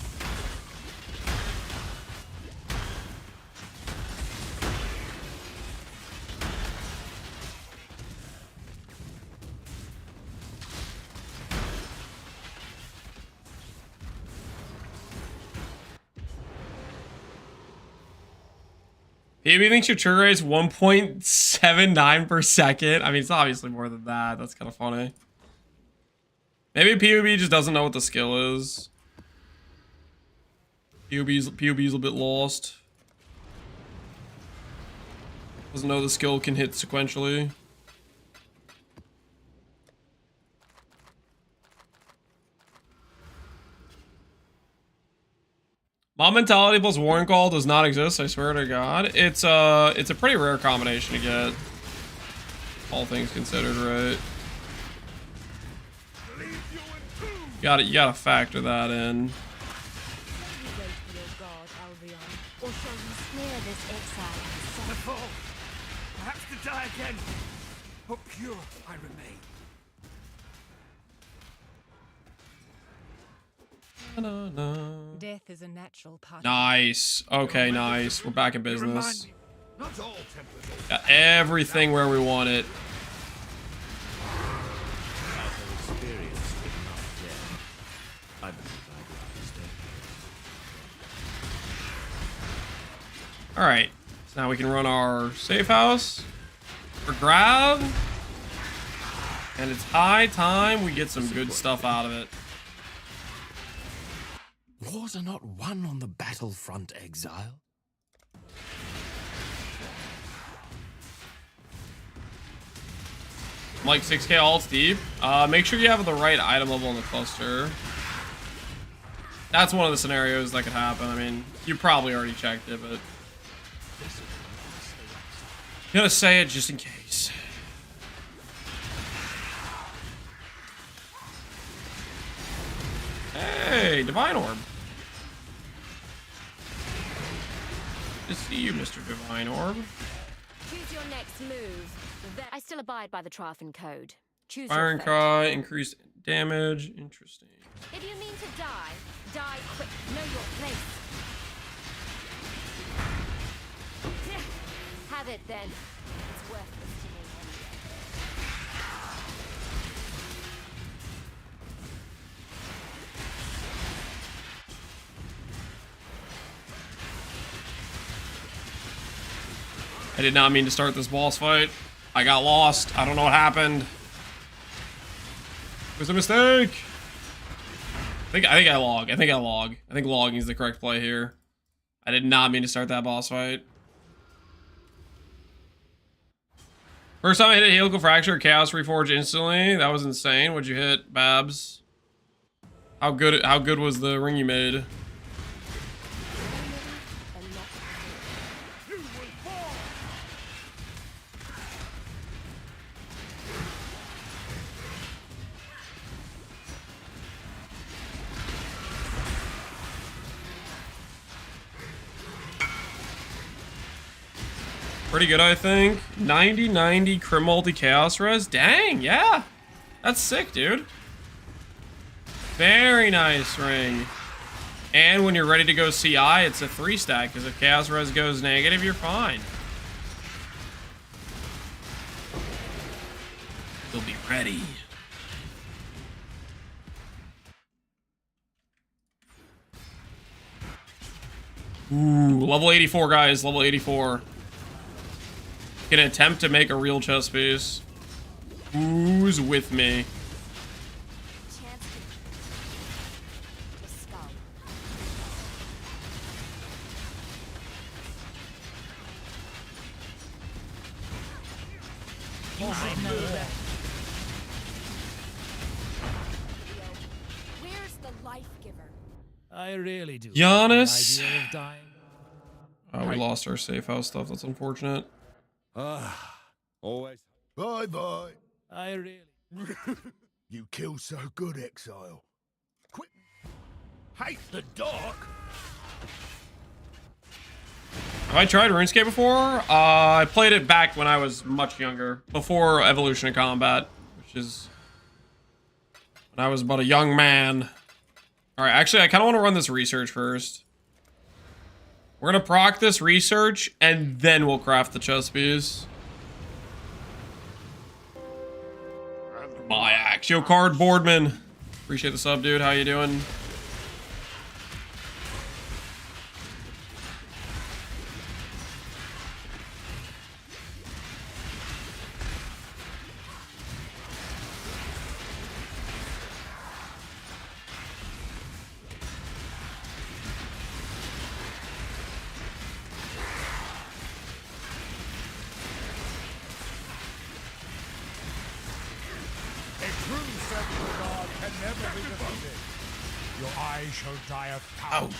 PoB thinks your trigger rate is 1.79 per second. I mean, it's obviously more than that. That's kind of funny. Maybe PoB just doesn't know what the skill is. PoB's a bit lost. Doesn't know the skill can hit sequentially. Mob Mentality plus Warren Call does not exist, I swear to God. It's a pretty rare combination to get. All things considered, right? You gotta factor that in. Or shall you snare this exile? To fall, perhaps to die again, but pure I remain. Death is a natural part. Nice. Okay, nice. We're back in business. Not all tempers. Got everything where we want it. Alright, so now we can run our safe house for grab. And it's high time we get some good stuff out of it. Wars are not won on the battlefront, Exile. I'm like 6k alts deep. Make sure you have the right item level in the cluster. That's one of the scenarios that could happen. I mean, you probably already checked it, but Gonna say it just in case. Hey, Divine Orb. Good to see you, Mr. Divine Orb. Choose your next move. I still abide by the Trafin code. Choose Fire and your fate. Cry, increased damage. Interesting. If you mean to die, die quick. Know your place. Have it then. It's worthless to me anyway. I did not mean to start this boss fight. I got lost. I don't know what happened. It was a mistake. I think I log. I think logging is the correct play here. I did not mean to start that boss fight. First time I hit a helical fracture, Chaos Reforge instantly. That was insane. What'd you hit, Babs? How good was the ring you made? Pretty good, I think. 90-90 Crim Multi Chaos Res. Dang, yeah. That's sick, dude. Very nice ring. And when you're ready to go CI, it's a 3-stack, because if Chaos Res goes negative, you're fine. You'll be ready. Ooh, level 84, guys. Level 84. Can attempt to make a real chess piece. Who's with me? Where's the life giver? I really do. Giannis. The idea of dying. Oh, we lost our safe house stuff. That's unfortunate. Always. Bye bye. I really. You kill so good, Exile. Quit. Hate the dark. Have I tried RuneScape before? I played it back when I was much younger, before Evolution of Combat, which is when I was but a young man. All right, actually, I kind of want to run this research first. We're gonna proc this research, and then we'll craft the chess piece. My Axio Card Boardman. Appreciate the sub, dude. How you doing? Your eye shall die a thousand.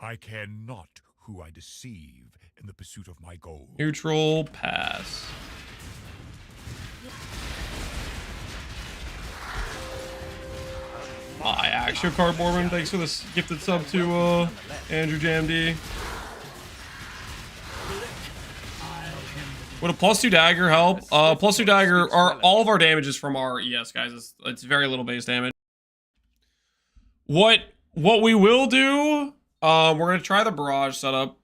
I care not who I deceive in the pursuit of my goal. Neutral pass. My Axio Card Boardman. Thanks for this gifted sub to Andrew JMD. Would a +2 dagger help? +2 dagger are all of our damages from our ES, guys. It's very little base damage. What we will do, we're gonna try the barrage setup.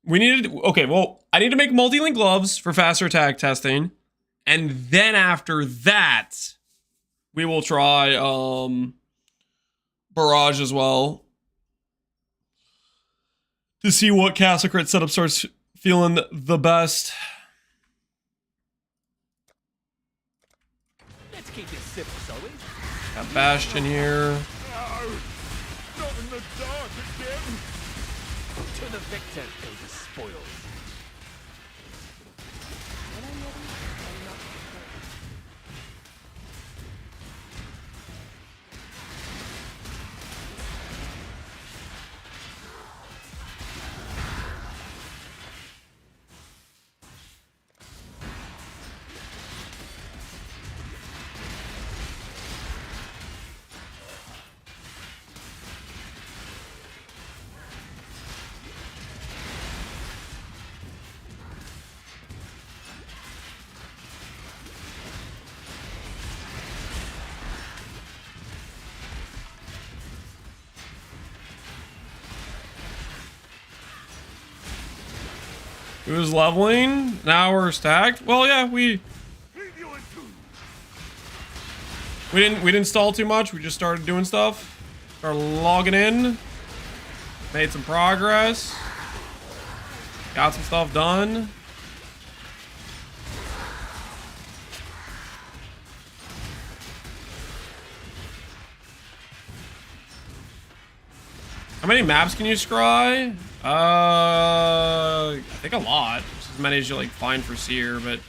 We needed, okay, well, I need to make multi-link gloves for faster attack testing, and then after that, we will try barrage as well to see what Castle Crit setup starts feeling the best. Keep it simple, shall we? Got Bastion here. No, not in the dark again. To the victor go the spoils. Who's leveling? Now we're stacked. Well, yeah, we didn't stall too much. We just started doing stuff. Started logging in. Made some progress. Got some stuff done. How many maps can you scry? I think a lot. Just as many as you like find for Seer, but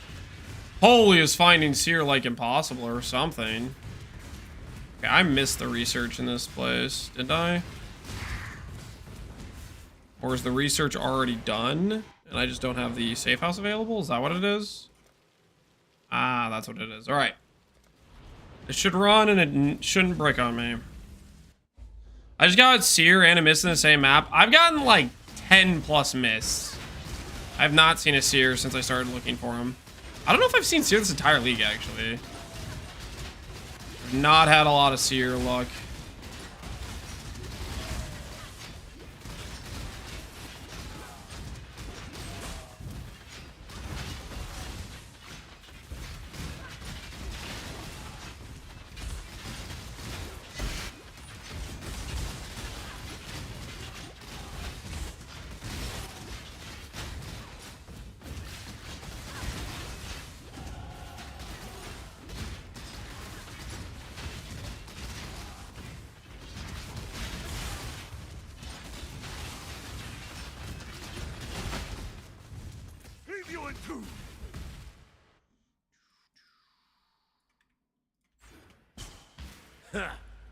holy is finding Seer like impossible or something. Okay, I missed the research in this place, didn't I? Or is the research already done and I just don't have the safe house available? Is that what it is? Ah, that's what it is. All right. It should run and it shouldn't break on me. I just got Seer and a Mist in the same map. I've gotten like 10 plus Mists. I've not seen a Seer since I started looking for him. I don't know if I've seen Seer this entire league, actually. I've not had a lot of Seer luck.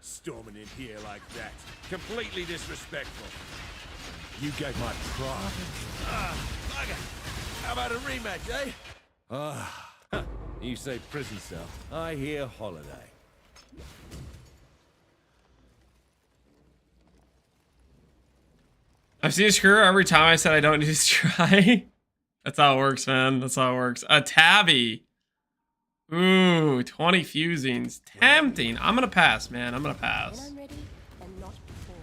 Storming in here like that. Completely disrespectful. You gave my pride. Bugger. How about a rematch, eh? You say prison cell. I hear holiday. I've seen a screw every time I said I don't need to try. That's how it works, man. That's how it works. A tabby. Ooh, 20 fusings. Tempting. I'm gonna pass, man. I'm gonna pass. When I'm ready and not before.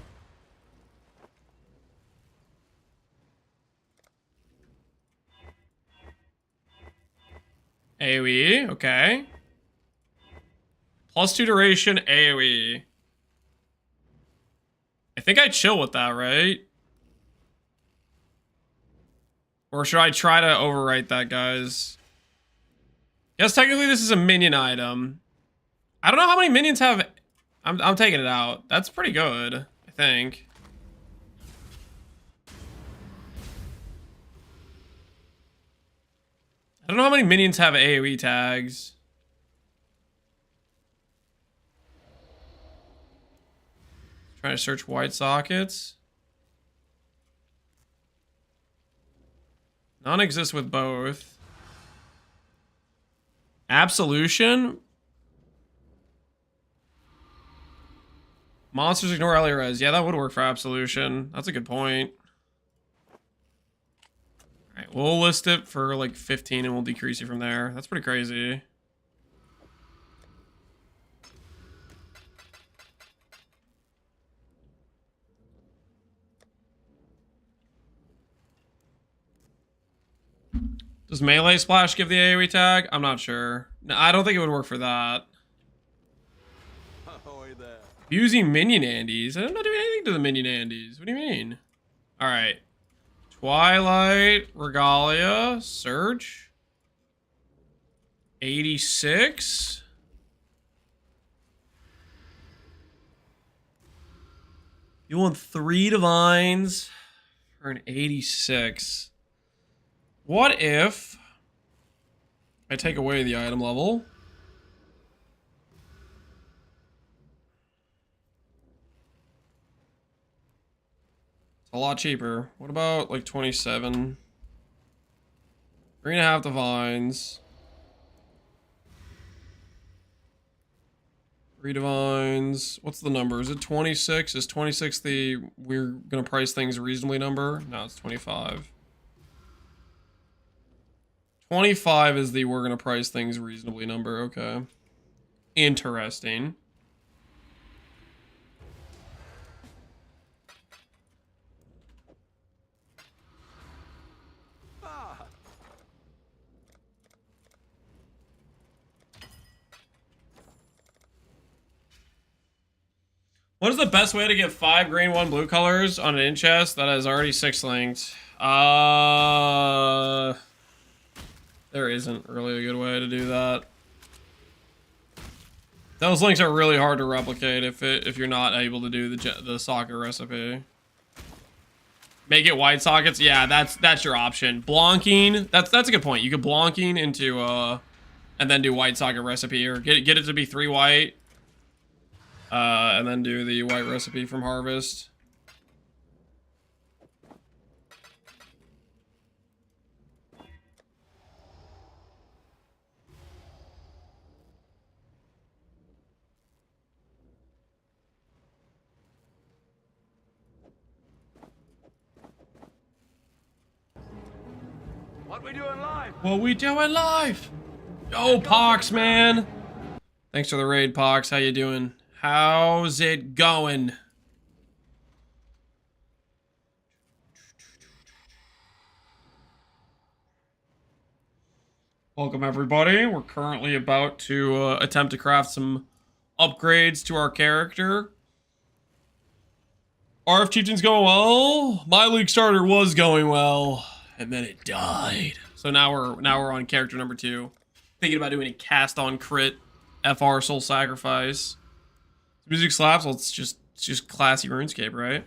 AoE, okay. +2 duration, AoE. I think I chill with that, right? Or should I try to overwrite that, guys? Yes, technically this is a minion item. I don't know how many minions have... I'm taking it out. That's pretty good, I think. I don't know how many minions have AoE tags. Trying to search white sockets. None exist with both. Absolution? Monsters ignore early res. Yeah, that would work for Absolution. That's a good point. Alright, we'll list it for like 15 and we'll decrease it from there. That's pretty crazy. Does melee splash give the AoE tag? I'm not sure. No, I don't think it would work for that. Using minion Andes. I'm not doing anything to the minion Andes. What do you mean? Alright. Twilight, Regalia, Search. 86. You want 3 divines for an 86. What if I take away the item level? It's a lot cheaper. What about like 27? 3.5 divines. 3 divines. What's the number? Is it 26? Is 26 the we're gonna price things reasonably number? No, it's 25. 25 is the we're gonna price things reasonably number. Okay. Interesting. What is the best way to get 5 green, 1 blue colors on an in chest that is already 6 linked? There isn't really a good way to do that. Those links are really hard to replicate if you're not able to do the socket recipe. Make it white sockets. Yeah, that's your option. Blonking. That's a good point. You could blonking into and then do white socket recipe, or get it to be 3 white. And then do the white recipe from Harvest. What we doing live? What we doing live? Yo, Pox, man. Thanks for the raid, Pox. How you doing? How's it going? Welcome, everybody. We're currently about to attempt to craft some upgrades to our character. RF Chieftain's going well. My League starter was going well, and then it died. So now we're on character number 2. Thinking about doing a cast on crit, FR Soul Sacrifice. Music slaps. Well, it's just classy RuneScape, right?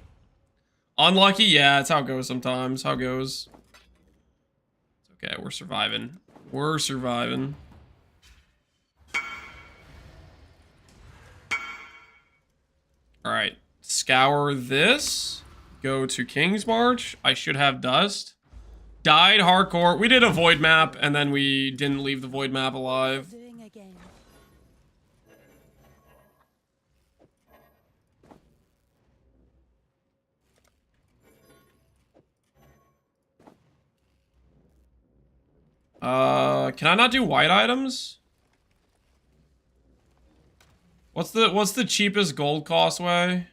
Unlucky, yeah, it's how it goes sometimes. How it goes. It's okay. We're surviving. We're surviving. All right. Scour this. Go to King's March. I should have dust. Died hardcore. We did a void map, and then we didn't leave the void map alive. Can I not do white items? What's the cheapest gold cost way?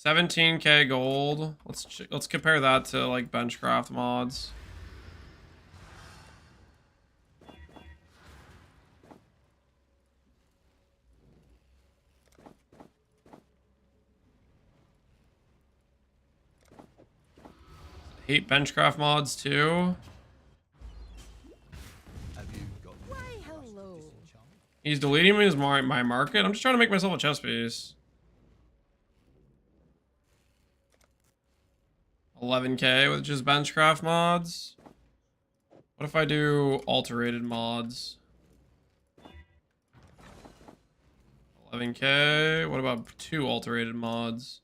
17k gold. Let's compare that to like benchcraft mods. Hate benchcraft mods too. He's deleting me as my market. I'm just trying to make myself a chess piece. 11k with just benchcraft mods. What if I do alterated mods? 11k. What about 2 alterated mods?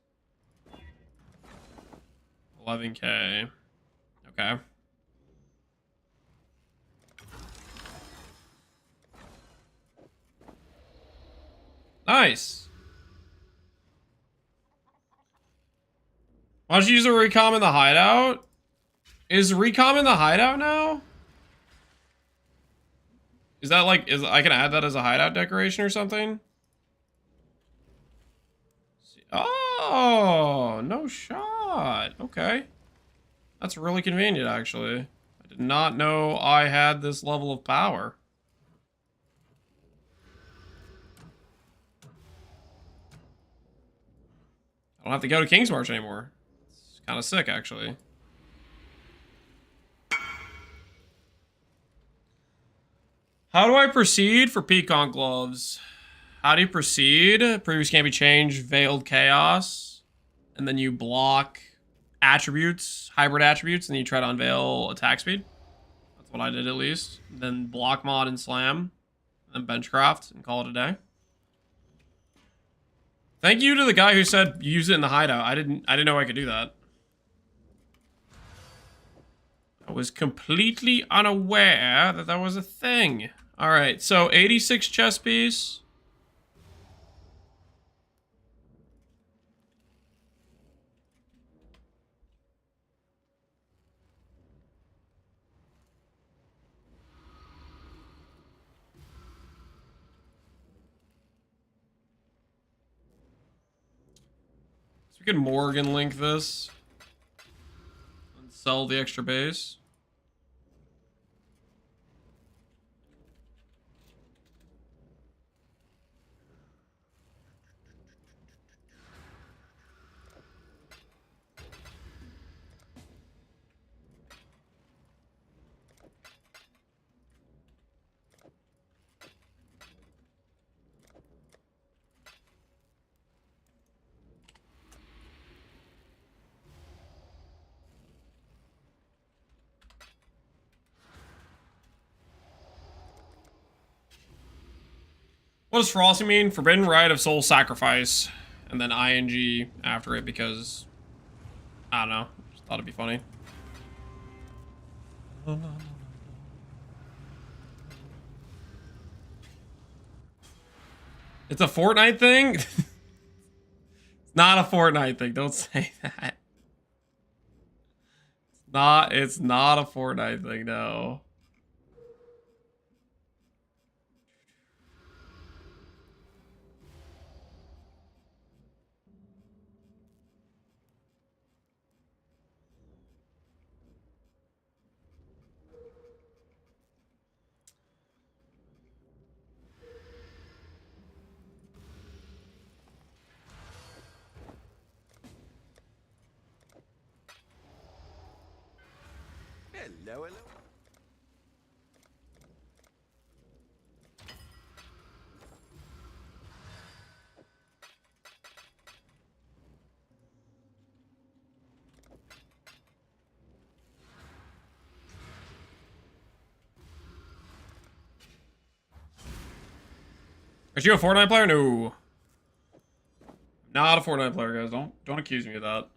11k. Okay. Nice. Why don't you use a recom in the hideout? Is recom in the hideout now? Is that like, I can add that as a hideout decoration or something? Oh, no shot. Okay. That's really convenient, actually. I did not know I had this level of power. I don't have to go to King's March anymore. It's kind of sick, actually. How do I proceed for Pconc gloves? How do you proceed? Previous can't be changed, Veiled Chaos. And then you block attributes, hybrid attributes, and then you try to unveil attack speed. That's what I did at least. Then block mod and slam. And benchcraft and call it a day. Thank you to the guy who said use it in the hideout. I didn't know I could do that. I was completely unaware that that was a thing. All right, so 86 chess piece. So we can Morgan link this and sell the extra base. What does Frosty mean? Forbidden Rite of Soul Sacrifice. And then ing after it because, I don't know. Just thought it'd be funny. It's a Fortnite thing? It's not a Fortnite thing. Don't say that. It's not a Fortnite thing, no. Hello, hello. Are you a Fortnite player? No. Not a Fortnite player, guys. Don't accuse me of that.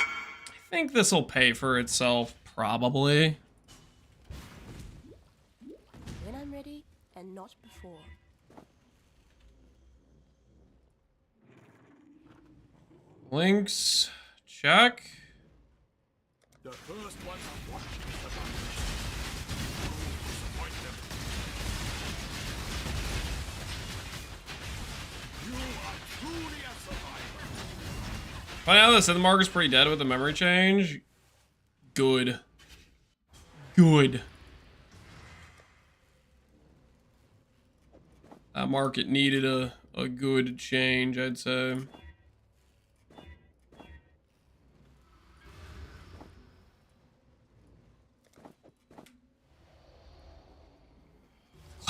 I think this will pay for itself, probably. When I'm ready, and not before. Links, check. The first ones are watching disappoint them. You are truly a survivor. Find out that Sith Mark is pretty dead with the memory change. Good. Good. That market needed a good change, I'd say.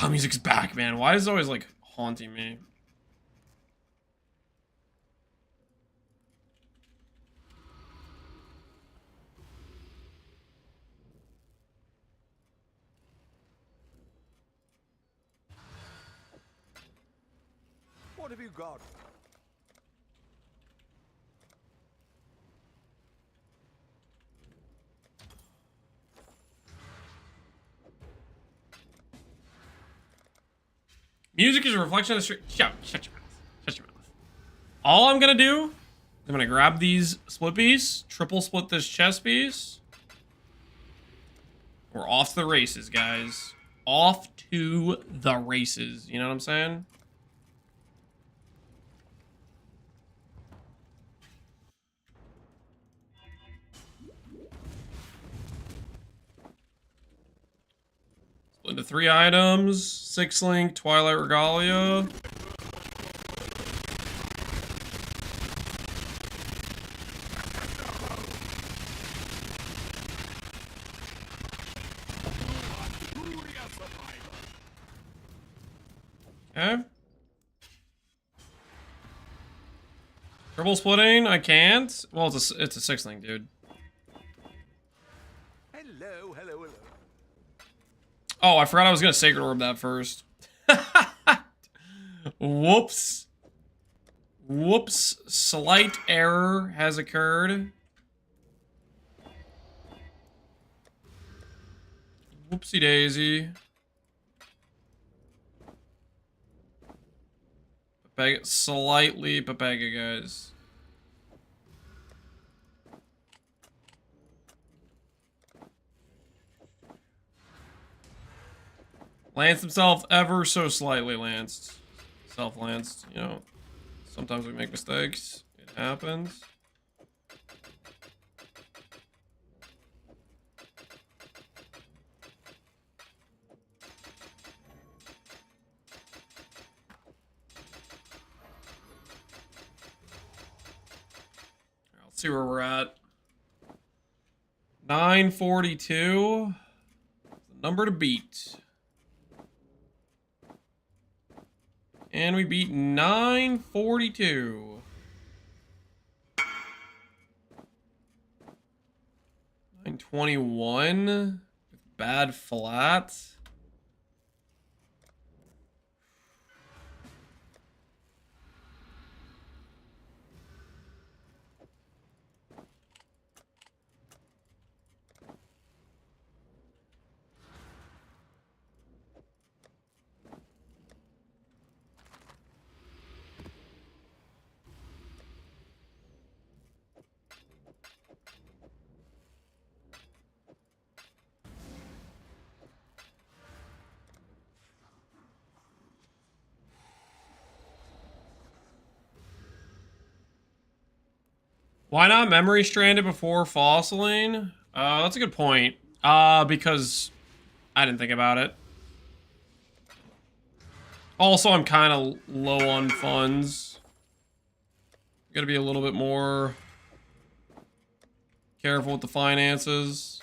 Oh, music's back, man. Why is it always, like, haunting me? What have you got? Music is a reflection of the street. Shut your mouth. Shut your mouth. All I'm gonna do, I'm gonna grab these split piece, triple split this chest piece. We're off to the races, guys. Off to the races. You know what I'm saying? Split into 3 items. 6 link, Twilight Regalia. Okay. Triple splitting, I can't. Well, it's a 6 link, dude. Hello, hello, hello. Oh, I forgot I was gonna Sacred Orb that first. Whoops. Whoops. Slight error has occurred. Whoopsie daisy. Papega, slightly Papega, guys. Lanced himself ever so slightly lanced. Self-lanced, you know. Sometimes we make mistakes. It happens. Let's see where we're at. 942. Number to beat. And we beat 942. I'm 21 with bad flat. Why not memory stranded before fossiling? That's a good point. Because I didn't think about it. Also, I'm kind of low on funds. Gotta be a little bit more careful with the finances.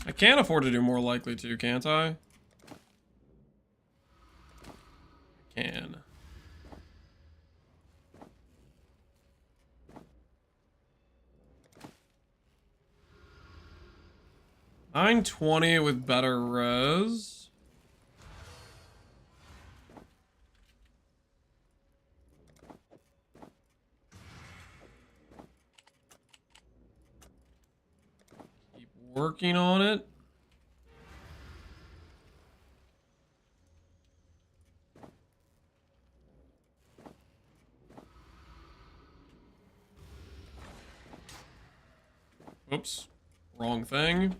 I can't afford to do more likely to, can't I? I can. $920 with better res. Keep working on it. Oops. Wrong thing.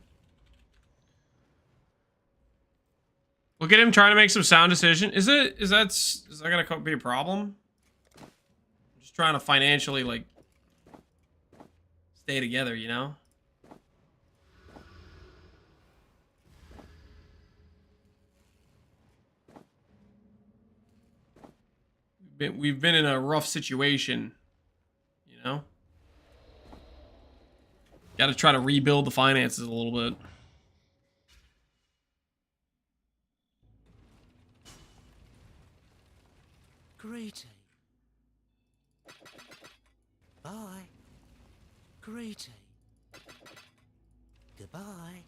Look at him trying to make some sound decision. Is that gonna be a problem? I'm just trying to financially, like, stay together, you know? We've been in a rough situation, you know? Got to try to rebuild the finances a little bit. Greeting. Bye. Greeting. Goodbye.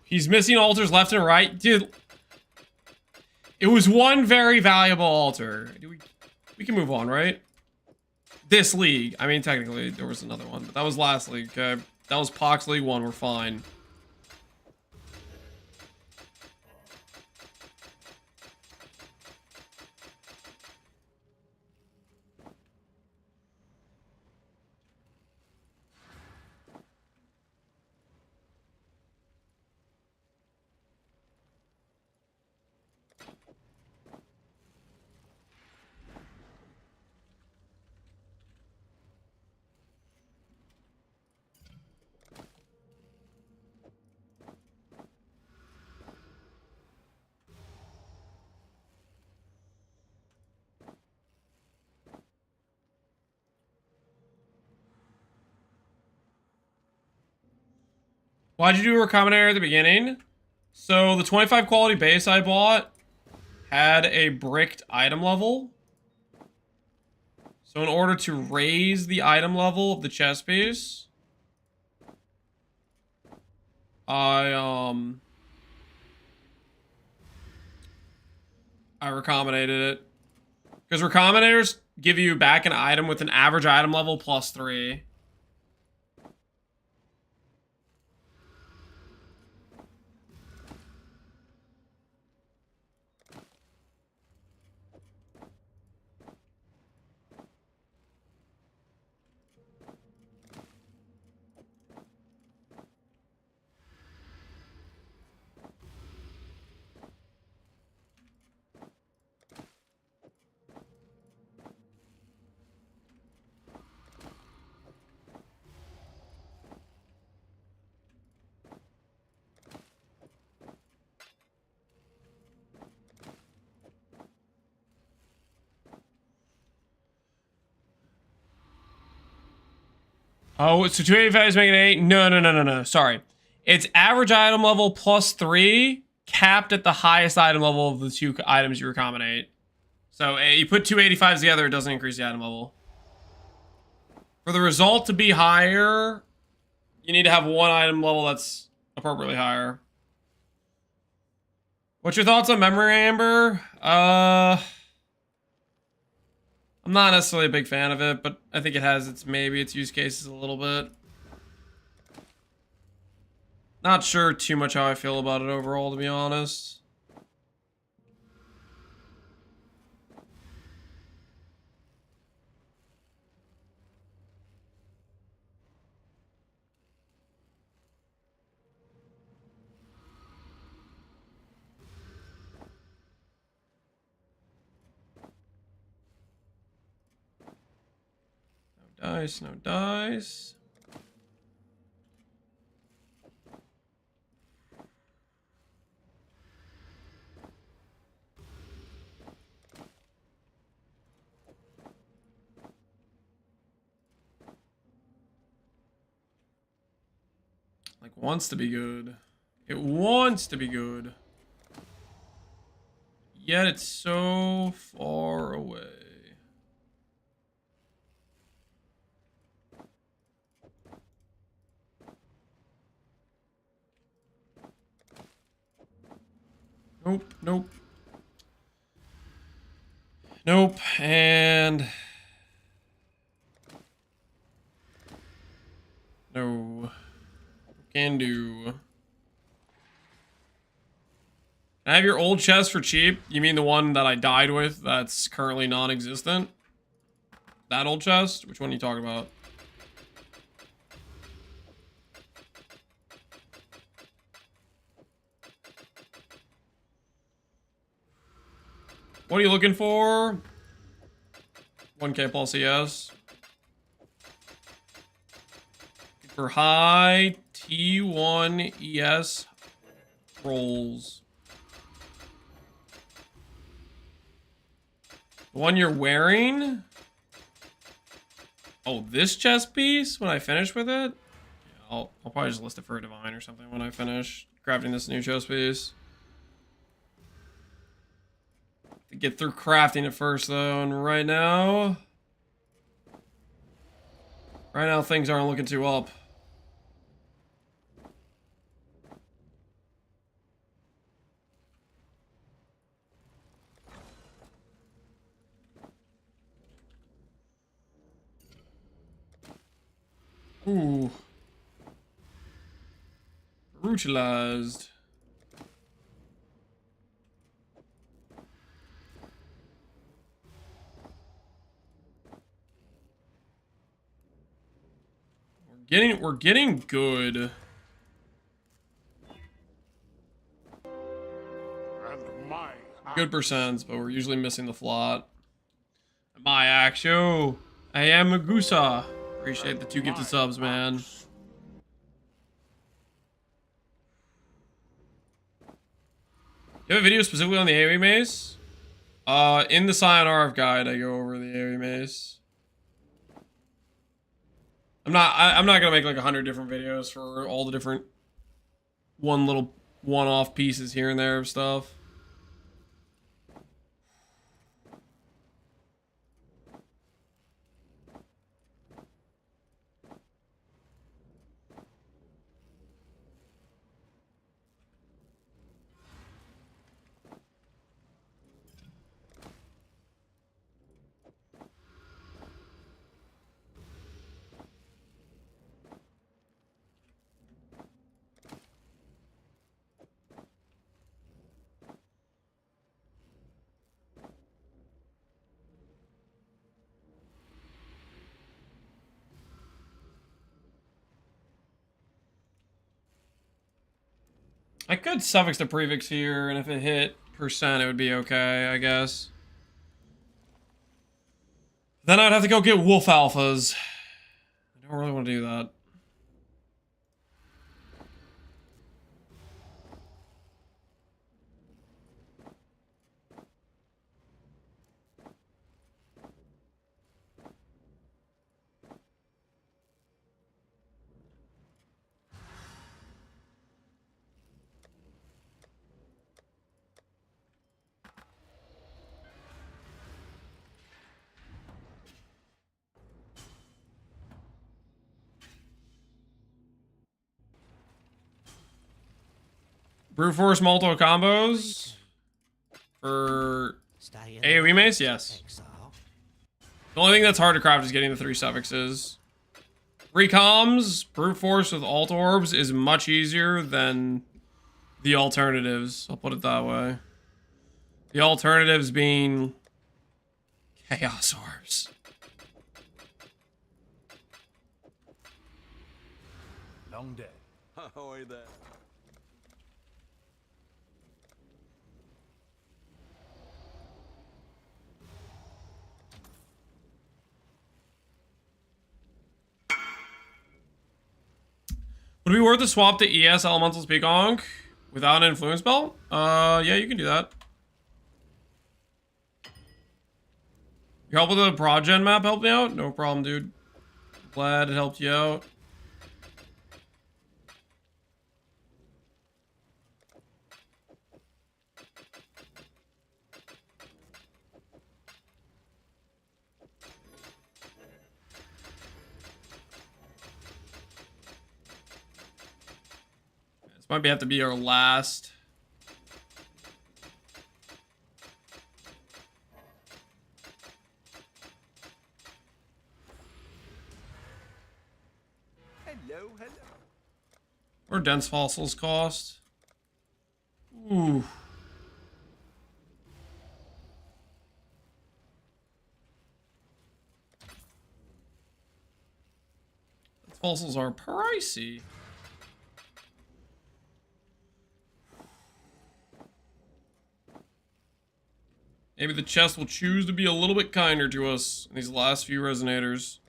He's missing altars left and right. Dude, it was one very valuable altar. We can move on, right? This league. I mean, technically, there was another one, but that was last league, okay? That was Pox League 1. We're fine. Why'd you do a recombinator at the beginning? So the 25 quality base I bought had a bricked item level. So in order to raise the item level of the chest piece, I recombinated it. Because recombinators give you back an item with an average item level +3. Oh, so 285 is making 8? No. Sorry. It's average item level plus 3, capped at the highest item level of the 2 items you recombinate. So you put 285s together, it doesn't increase the item level. For the result to be higher, you need to have 1 item level that's appropriately higher. What's your thoughts on Memory Amber? I'm not necessarily a big fan of it, but I think it has its use cases a little bit. Not sure too much how I feel about it overall, to be honest. No dice. Like, wants to be good. It wants to be good. Yet it's so far away. Nope, and... No. Can do. Can I have your old chest for cheap? You mean the one that I died with that's currently non-existent? That old chest? Which one are you talking about? What are you looking for? 1K plus ES. For high T1 ES rolls. The one you're wearing? Oh, this chest piece? When I finish with it? Yeah, I'll probably just list it for a divine or something when I finish crafting this new chest piece. To get through crafting it first though, and right now things aren't looking too up. Ooh. Brutalized. We're getting good. Good percents, but we're usually missing the flot. My Axio. I am Magusa. Appreciate the 2 gifted subs, man. You have a video specifically on the AoE mace? In the Sayonara guide, I go over the AoE mace. I'm not gonna make like 100 different videos for all the different one-off pieces here and there of stuff. I could suffix the prefix here, and if it hit percent, it would be okay, I guess. Then I'd have to go get wolf alphas. I don't really want to do that. Brute Force multiple combos for AoE mace? Yes. The only thing that's hard to craft is getting the 3 suffixes. Recoms, Brute Force with alt orbs is much easier than the alternatives. I'll put it that way. The alternatives being Chaos Orbs. Long day. Ahoy there. Would it be worth to swap to ES Elementalist Pconc without an influence belt? Yeah, you can do that. Your help with the Progen map helped me out? No problem, dude. Glad it helped you out. This might have to be our last. Hello, hello. What are dense fossils cost? Ooh. Dense fossils are pricey. Maybe the chest will choose to be a little bit kinder to us in these last few resonators.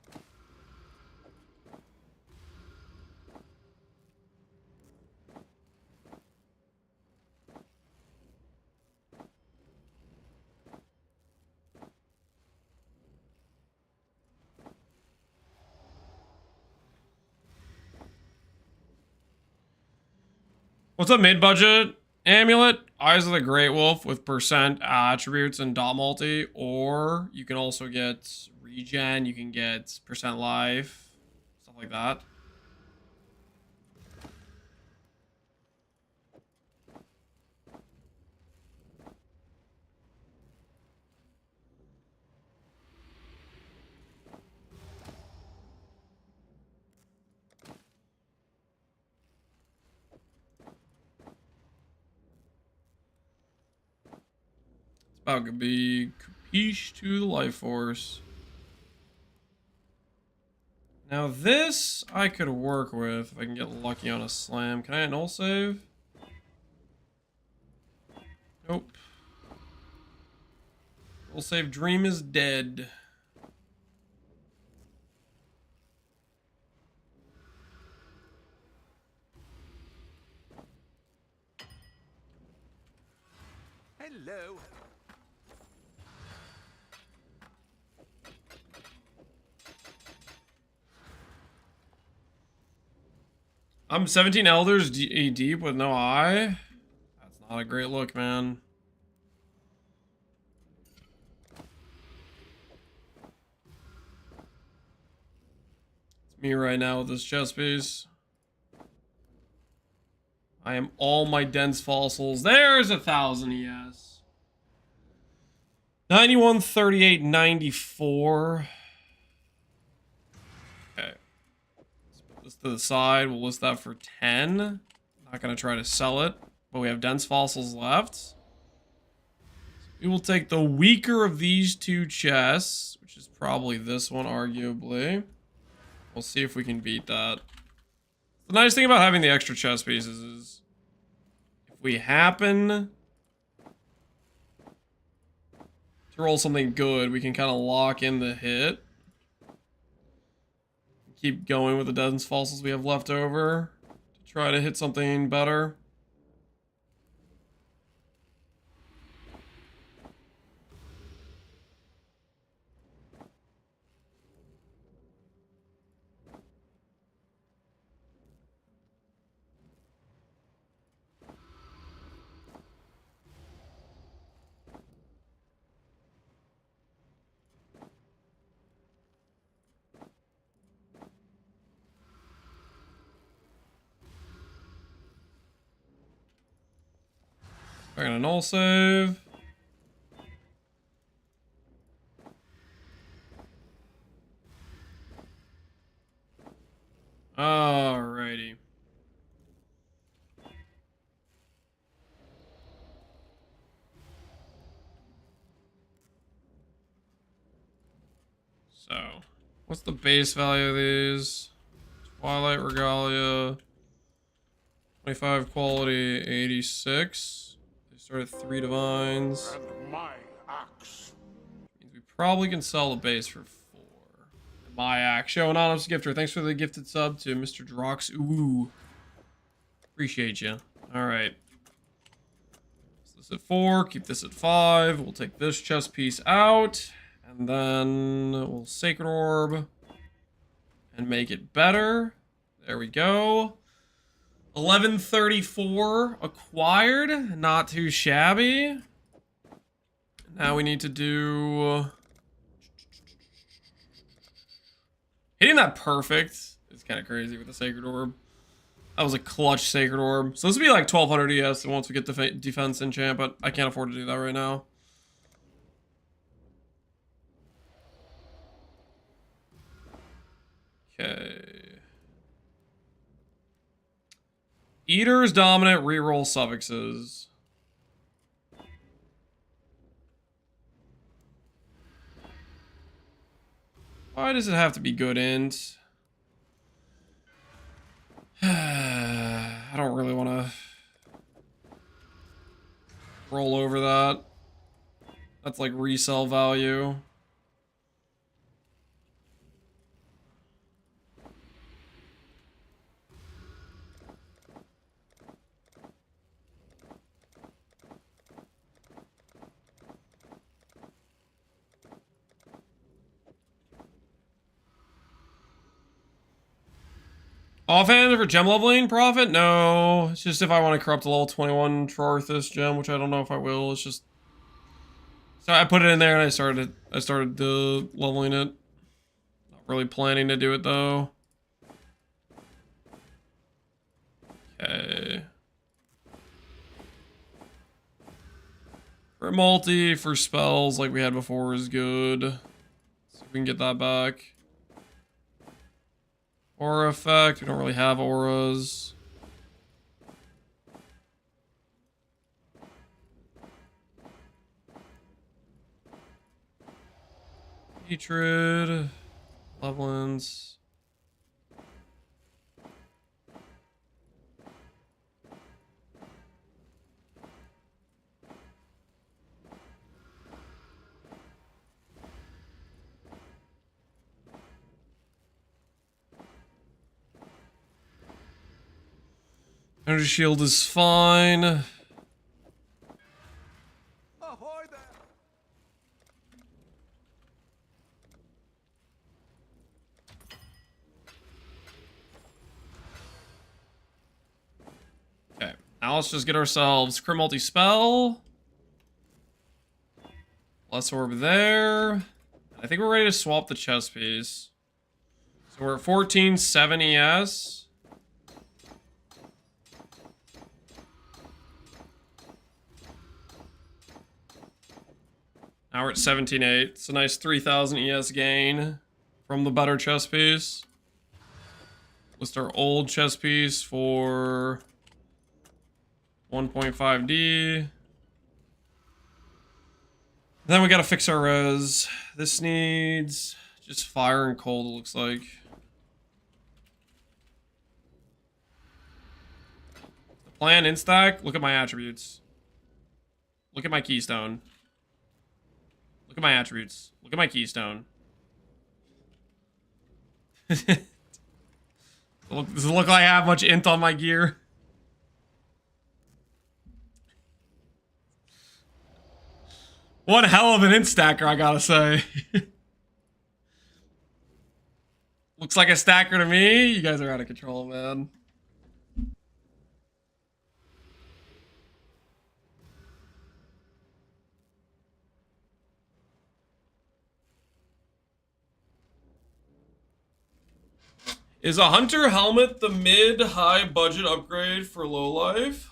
What's up, mid-budget amulet? Eyes of the Great Wolf with percent attributes and dot multi, or you can also get regen, you can get percent life, stuff like that. About to be capiche to the life force. Now this I could work with if I can get lucky on a slam. Can I null save? Nope. Null save dream is dead. Hello. I'm 17 elders deep with no eye. That's not a great look, man. It's me right now with this chest piece. I am all my dense fossils. There's 1,000 ES. 91, 38, 94. Okay. Let's put this to the side. We'll list that for 10. Not going to try to sell it, but we have dense fossils left. So we will take the weaker of these two chests, which is probably this one, arguably. We'll see if we can beat that. The nice thing about having the extra chest pieces is if we happen to roll something good, we can kind of lock in the hit. Keep going with the dense fossils we have left over to try to hit something better. I'm gonna null save. Alrighty. So, what's the base value of these? Twilight Regalia. 25 quality, 86. They start at 3 divines. And my axe. Means we probably can sell the base for 4. My axe. Show anonymous gifter. Thanks for the gifted sub to Mr. Drox. Ooh. Appreciate you. Alright. So this at 4. Keep this at 5. We'll take this chest piece out. And then we'll Sacred Orb. And make it better. There we go. 1134 acquired. Not too shabby. Now we need to do... Hitting that perfect is kind of crazy with the Sacred Orb. That was a clutch Sacred Orb. So this would be like 1200 ES once we get the defense enchant, but I can't afford to do that right now. Okay. Eaters dominant, reroll suffixes. Why does it have to be good int? I don't really want to roll over that. That's like resell value. Offhand for gem leveling profit? No. It's just if I want to corrupt a level 21 Trarthus gem, which I don't know if I will. It's just... So I put it in there and I started leveling it. Not really planning to do it though. Okay. For multi, for spells like we had before is good. So we can get that back. Aura effect, we don't really have auras. Hatred, Levelins. Energy shield is fine. Ahoy there! Okay, now let's just get ourselves Crit multi-spell. Less orb there. I think we're ready to swap the chest piece. So we're at 1470 ES. Now we're at 17.8. It's a nice 3000 ES gain from the better chess piece. List our old chess piece for 1.5D. Then we gotta fix our res. This needs just fire and cold, it looks like. The plan instack, look at my attributes. Look at my keystone. Look at my attributes. Look at my keystone. Does it look like I have much int on my gear? One hell of an int stacker, I gotta say. Looks like a stacker to me. You guys are out of control, man. Is a Hunter helmet the mid-high budget upgrade for low life?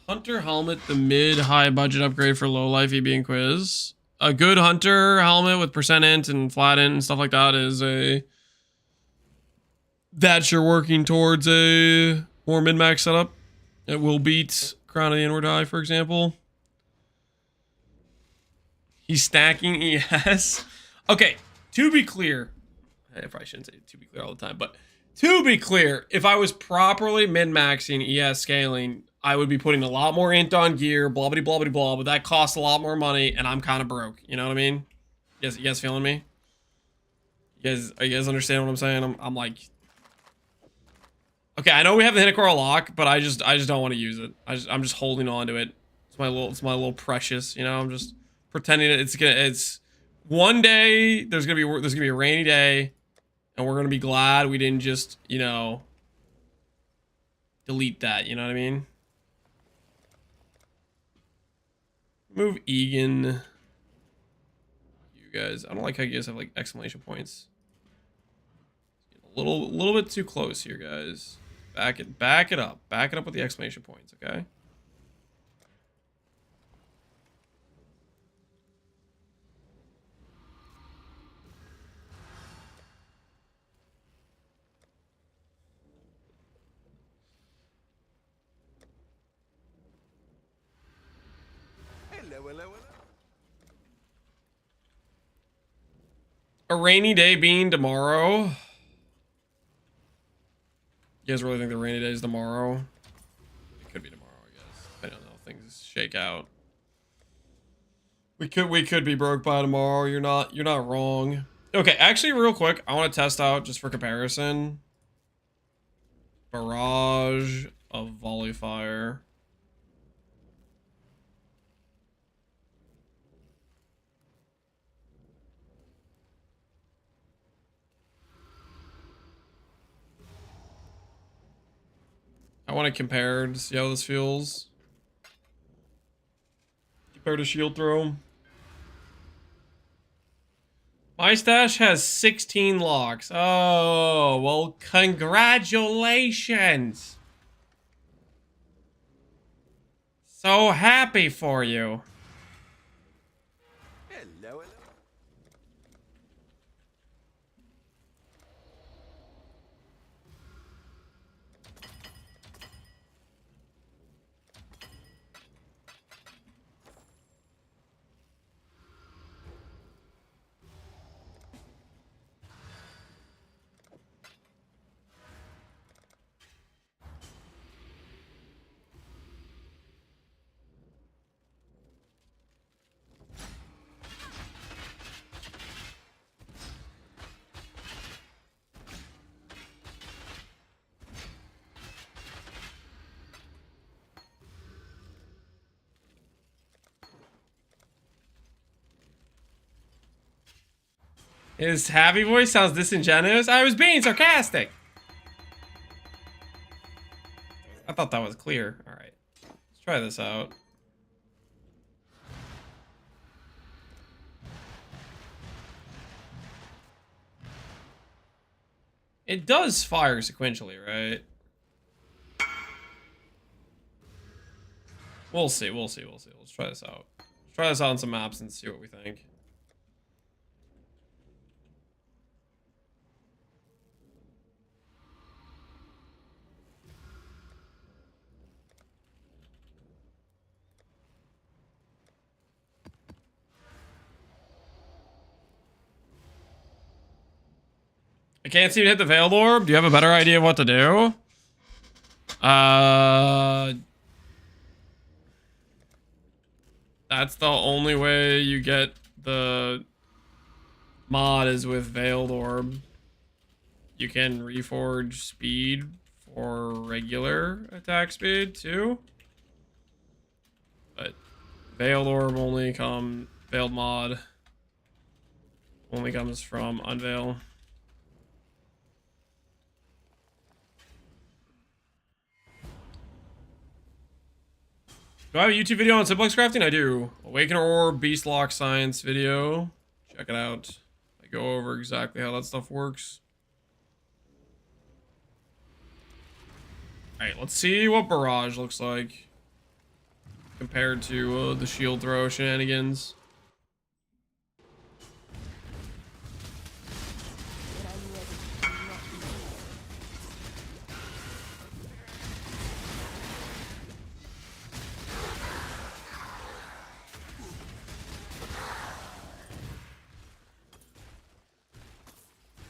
Hunter helmet, the mid-high budget upgrade for low life EB and quiz. A good hunter helmet with percent int and flat int and stuff like that is a... That you're working towards a more min-max setup. It will beat Crown of the Inward Eye, for example. He's stacking ES. Okay, to be clear, I probably shouldn't say to be clear all the time, but to be clear, if I was properly min-maxing ES scaling, I would be putting a lot more int on gear, blah blah blah blah blah, but that costs a lot more money, and I'm kind of broke. You know what I mean? You guys feeling me? Are you guys understand what I'm saying? I'm like, okay, I know we have the Hinekora lock, but I just don't want to use it. I'm just holding on to it. It's my little precious. You know, I'm just pretending it's one day. There's gonna be a rainy day, and we're gonna be glad we didn't just, you know, delete that. You know what I mean? Move Egan. You guys, I don't like how you guys have like exclamation points. A little bit too close here, guys. Back it up. Back it up with the exclamation points, okay? A rainy day being tomorrow. You guys really think the rainy day is tomorrow? It could be tomorrow, I guess. I don't know. Things shake out. We could be broke by tomorrow. You're not wrong. Okay, actually, real quick, I want to test out just for comparison. Barrage of volley fire. I want to compare to see how this feels. Compare to shield throw. My stash has 16 locks. Oh, well, congratulations. So happy for you. Hello. His happy voice sounds disingenuous. I was being sarcastic. I thought that was clear. All right, let's try this out. It does fire sequentially, right? We'll see. Let's try this out. Let's try this out on some maps and see what we think. I can't seem to hit the Veiled Orb. Do you have a better idea of what to do? That's the only way you get the mod is with Veiled Orb. You can reforge speed for regular attack speed too. But Veiled Orb Veiled mod only comes from Unveil. Do I have a YouTube video on simplex crafting? I do. Awakener Orb, Beast Lock Science video. Check it out. I go over exactly how that stuff works. Alright, let's see what Barrage looks like. compared to the shield throw shenanigans.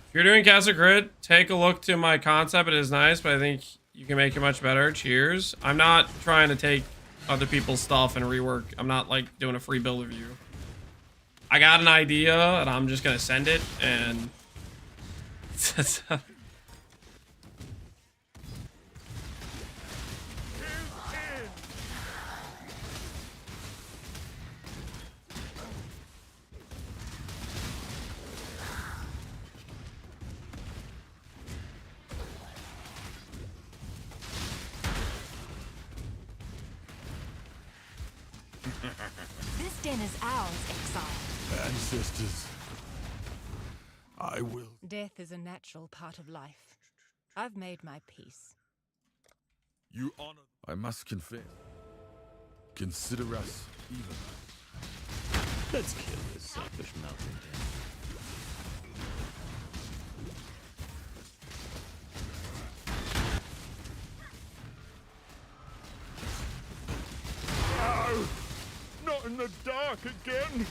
If you're doing Caster Crit, take a look to my concept. It is nice, but I think you can make it much better. Cheers. I'm not trying to take other people's stuff and rework. I'm not like doing a free build review. I got an idea and I'm just gonna send it and This den is ours, Exile. Ancestors, I will. Death is a natural part of life. I've made my peace. You honor. I must confess. Consider us even. Let's kill this selfish malcontent. No! Not in the dark again!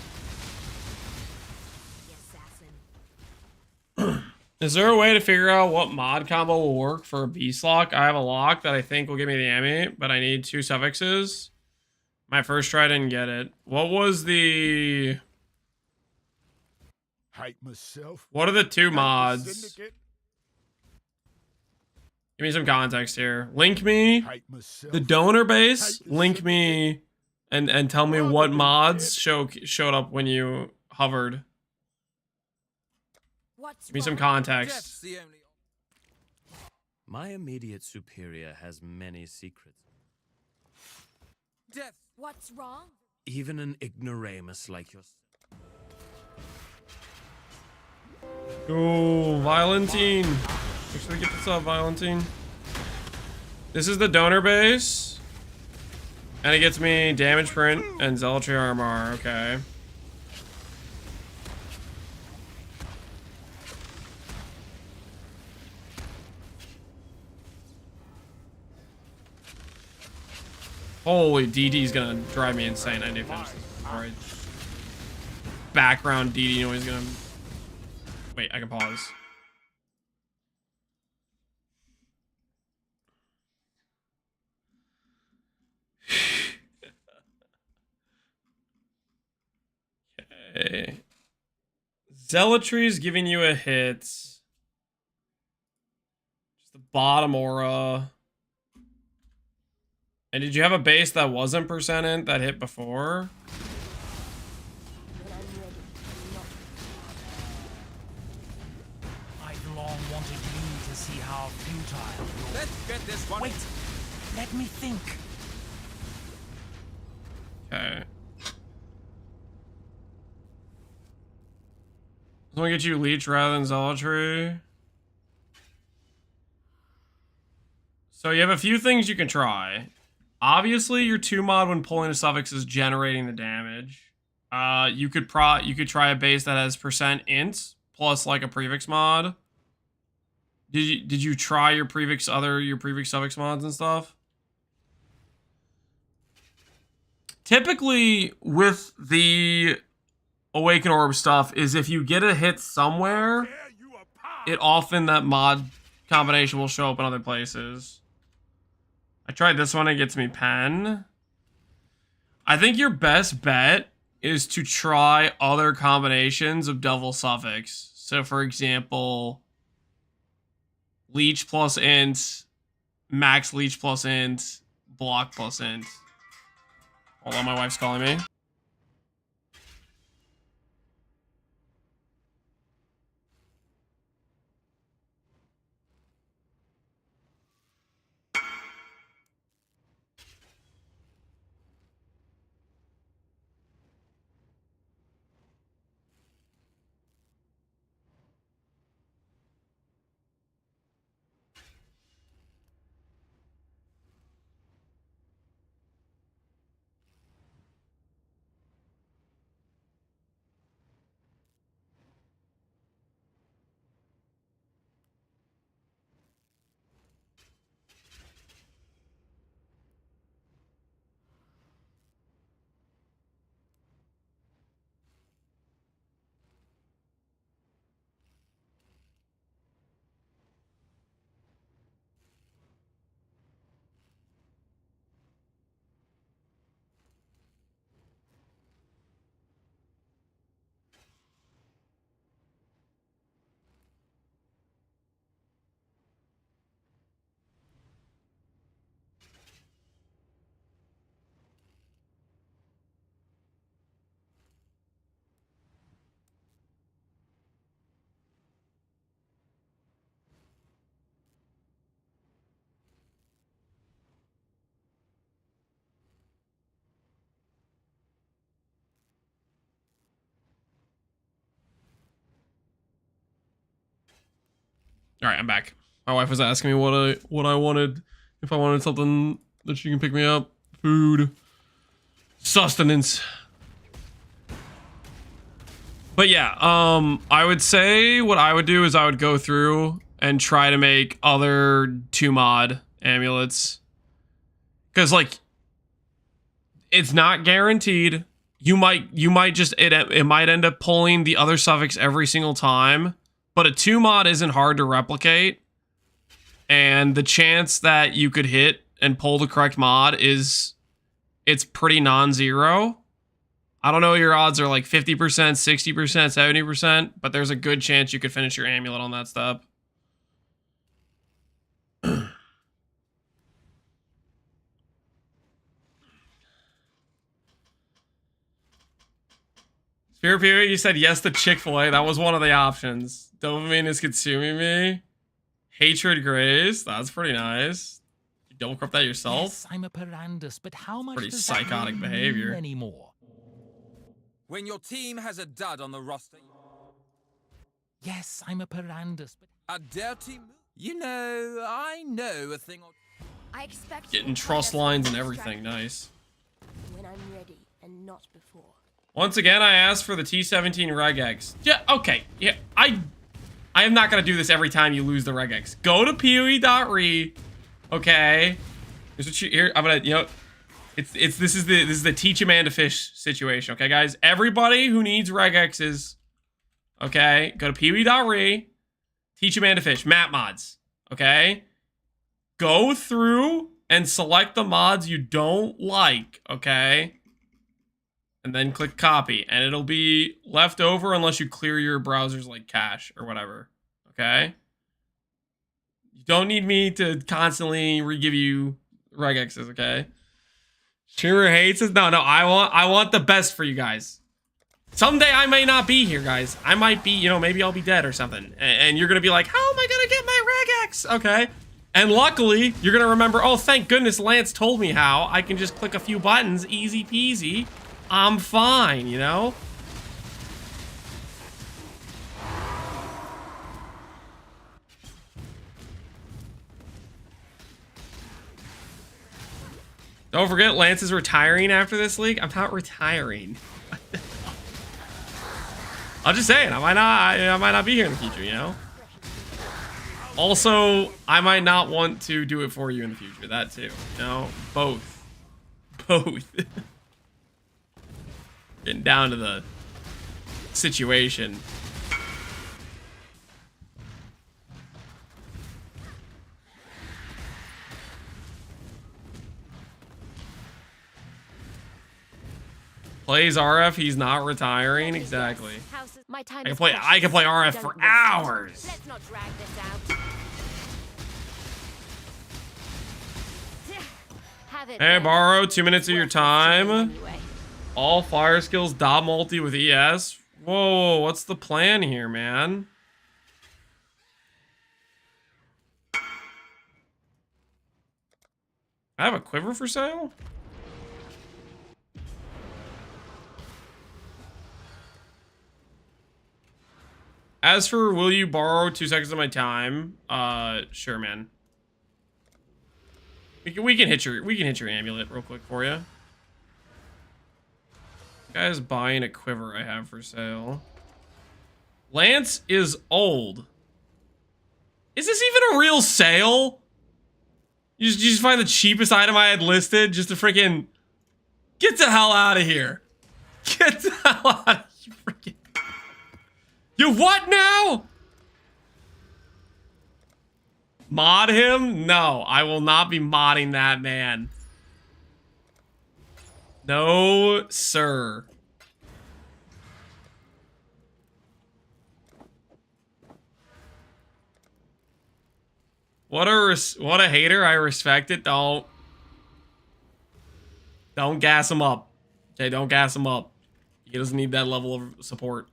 Is there a way to figure out what mod combo will work for a beast lock? I have a lock that I think will give me the Ami, but I need 2 suffixes. My first try didn't get it. What was the... Hate myself. What are the 2 mods? Syndicate. Give me some context here. Link me the donor base. Link me and tell me what mods showed up when you hovered. Give me some context. My immediate superior has many secrets. Death. What's wrong? Even an ignoramus like yourself. Oh, Valentine. Make sure we get this up, Valentine. This is the donor base. And it gets me damage print and zealotry armor. Okay. Holy, DD's gonna drive me insane. I need to finish this before I... Background DD noise gonna... Wait, I can pause. Okay. Zealotry is giving you a hit. Just the bottom aura. And did you have a base that wasn't percentant that hit before? I've long wanted you to see how futile your... Let's get this one. Wait, let me think. Okay. I'm gonna get you leech rather than zealotry. So you have a few things you can try. Obviously, your 2 mod when pulling a suffix is generating the damage. You could try a base that has %int plus like a prefix mod. Did you try your prefix suffix mods and stuff? Typically with the Awaken Orb stuff is if you get a hit somewhere, it often that mod combination will show up in other places. I tried this one, it gets me pen. I think your best bet is to try other combinations of double suffix. So for example, leech plus int, max leech plus int, block plus int. Hold on, my wife's calling me. All right, I'm back. My wife was asking me what I wanted, if I wanted something that she can pick me up. Food. Sustenance. But yeah, I would say what I would do is I would go through and try to make other 2-mod amulets. Because, like, it's not guaranteed. You might just, it might end up pulling the other suffix every single time. But a 2-mod isn't hard to replicate. And the chance that you could hit and pull the correct mod it's pretty non-zero. I don't know what your odds are, like 50%, 60%, 70%, but there's a good chance you could finish your amulet on that step. Spirit Period, you said yes to Chick-fil-A. That was one of the options. Dopamine is consuming me. Hatred Grace. That's pretty nice. You double corrupt that yourself? Yes, I'm a Perandus, but how much Pretty does psychotic that behavior. mean anymore? When your team has a dud on the roster. Yes, I'm a Perandus, but A dirty move. You know, I know a thing or I expect Getting truss lines and everything. Nice. when I'm ready and not before. Once again, I asked for the T17 regex. Yeah, okay. Yeah, I am not gonna do this every time you lose the regex. Go to PoE.re. Okay. Here's what here. I'm gonna, you know, this is the teach a man to fish situation. Okay, guys. Everybody who needs regexes, okay, go to PoE.re. Teach a man to fish. Map mods. Okay. Go through and select the mods you don't like. Okay. And then click copy, and it'll be left over unless you clear your browser's like cache or whatever. Okay. You don't need me to constantly re-give you regexes. Okay. Streamer hates us. No, I want the best for you guys. Someday I may not be here, guys. I might be, you know, maybe I'll be dead or something. And you're gonna be like, how am I gonna get my regex? Okay. And luckily, you're gonna remember, oh, thank goodness Lance told me how. I can just click a few buttons, easy peasy. I'm fine, you know? Don't forget, Lance is retiring after this league. I'm not retiring. I'm just saying, I might not be here in the future, you know? Also, I might not want to do it for you in the future. That too, you know? Both. Getting down to the situation. Plays RF, he's not retiring. Exactly. My time I can play RF for hours. Let's not drag this out. Hey, borrow 2 minutes of your time. All fire skills, dot multi with ES. Whoa, what's the plan here, man? I have a quiver for sale? As for will you borrow 2 seconds of my time? Sure, man. We can hit your amulet real quick for you. Guy's buying a quiver I have for sale. Lance is old. Is this even a real sale? You just find the cheapest item I had listed just to freaking get the hell out of here. Get the hell out of here, freaking. You what now? Mod him? No, I will not be modding that man. No, sir. What a hater. I respect it. Don't gas him up. Okay, don't gas him up. He doesn't need that level of support.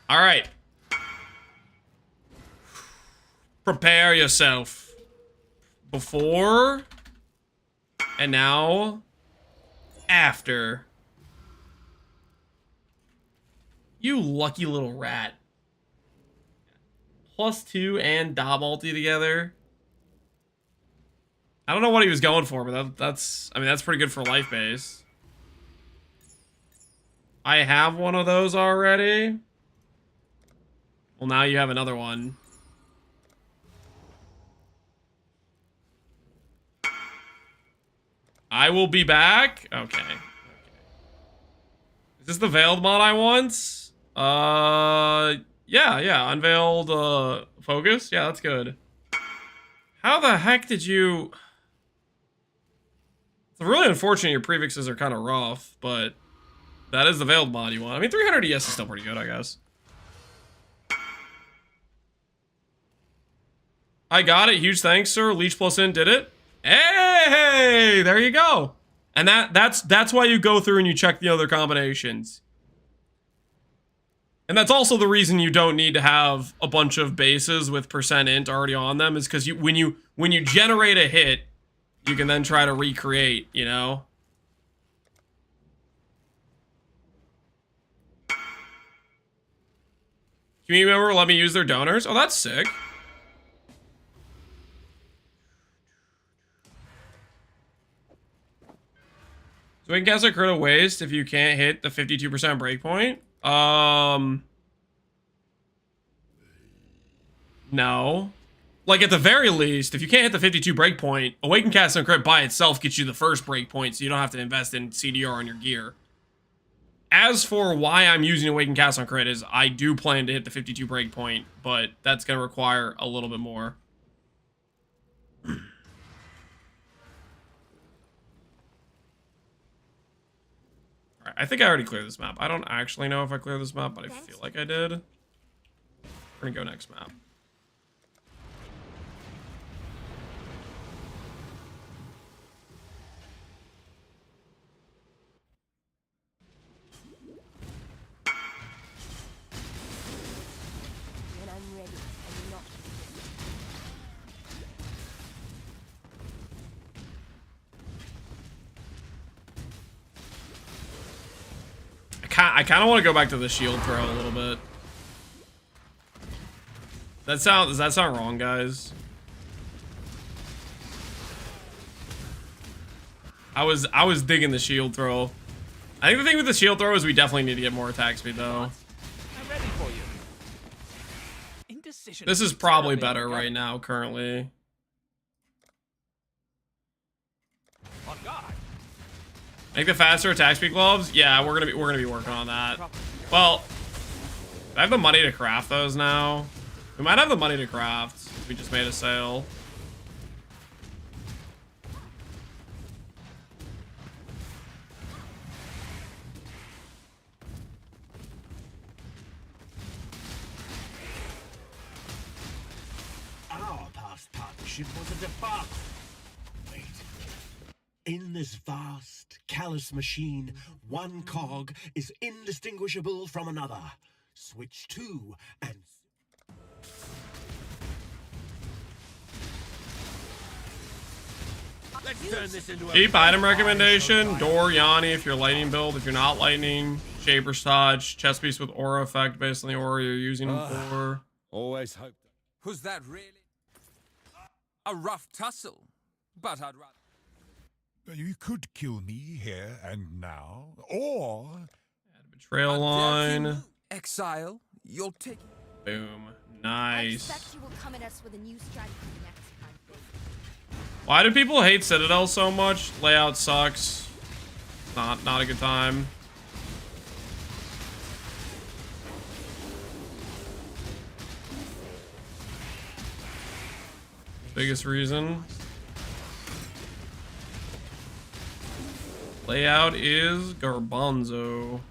All right. Prepare yourself. Before and now after. You lucky little rat. +2 and Dob ulti together. I don't know what he was going for, but that's I mean, that's pretty good for life base. I have one of those already. Well, now you have another one. I will be back. Okay. Is this the veiled mod I want? Yeah. Unveiled focus. Yeah, that's good. How the heck did you... It's really unfortunate your prefixes are kind of rough, but that is the veiled mod you want. I mean, 300 ES is still pretty good, I guess. I got it. Huge thanks, sir. Leech plus in did it. Hey, there you go. And that's why you go through and you check the other combinations. And that's also the reason you don't need to have a bunch of bases with %int already on them, is because when you generate a hit, you can then try to recreate, you know? Community member let me use their donors? Oh, that's sick. So we can cast a crit of waste if you can't hit the 52% breakpoint. No. Like, at the very least, if you can't hit the 52 breakpoint, Awaken Cast and Crit by itself gets you the first breakpoint, so you don't have to invest in CDR on your gear. As for why I'm using Awaken Cast on Crit is I do plan to hit the 52 breakpoint, but that's going to require a little bit more. Alright, I think I already cleared this map. I don't actually know if I cleared this map, but I feel like I did. We're gonna go next map. When I'm ready and not I kind of want to go back to the shield throw a little bit. Does that sound wrong, guys? I was digging the shield throw. I think the thing with the shield throw is we definitely need to get more attack speed, though. I'm ready for you. Indecision. This is probably better right now, currently. On guard. Make the faster attack speed gloves? Yeah, we're gonna be working on that. Well, I have the money to craft those now. We might have the money to craft. We just made a sale. Our past partnership was a debacle. Wait. In this vast, callous machine, one cog is indistinguishable from another. Switch two and... Let's turn this into a Cheap item recommendation. Door, NieNie if you're lightning build. If you're not lightning, Shaper's Touch. Chest piece with aura effect based on the aura you're using them for. Always hope. Was that really a rough tussle? But I'd rather... You could kill me here and now, or... Betrayal line. Exile, you'll take... Boom. I Nice. expect you will come at us with a new strategy next time. Why do people hate Citadel so much? Layout sucks. Not a good time. Biggest reason. Layout is garbanzo.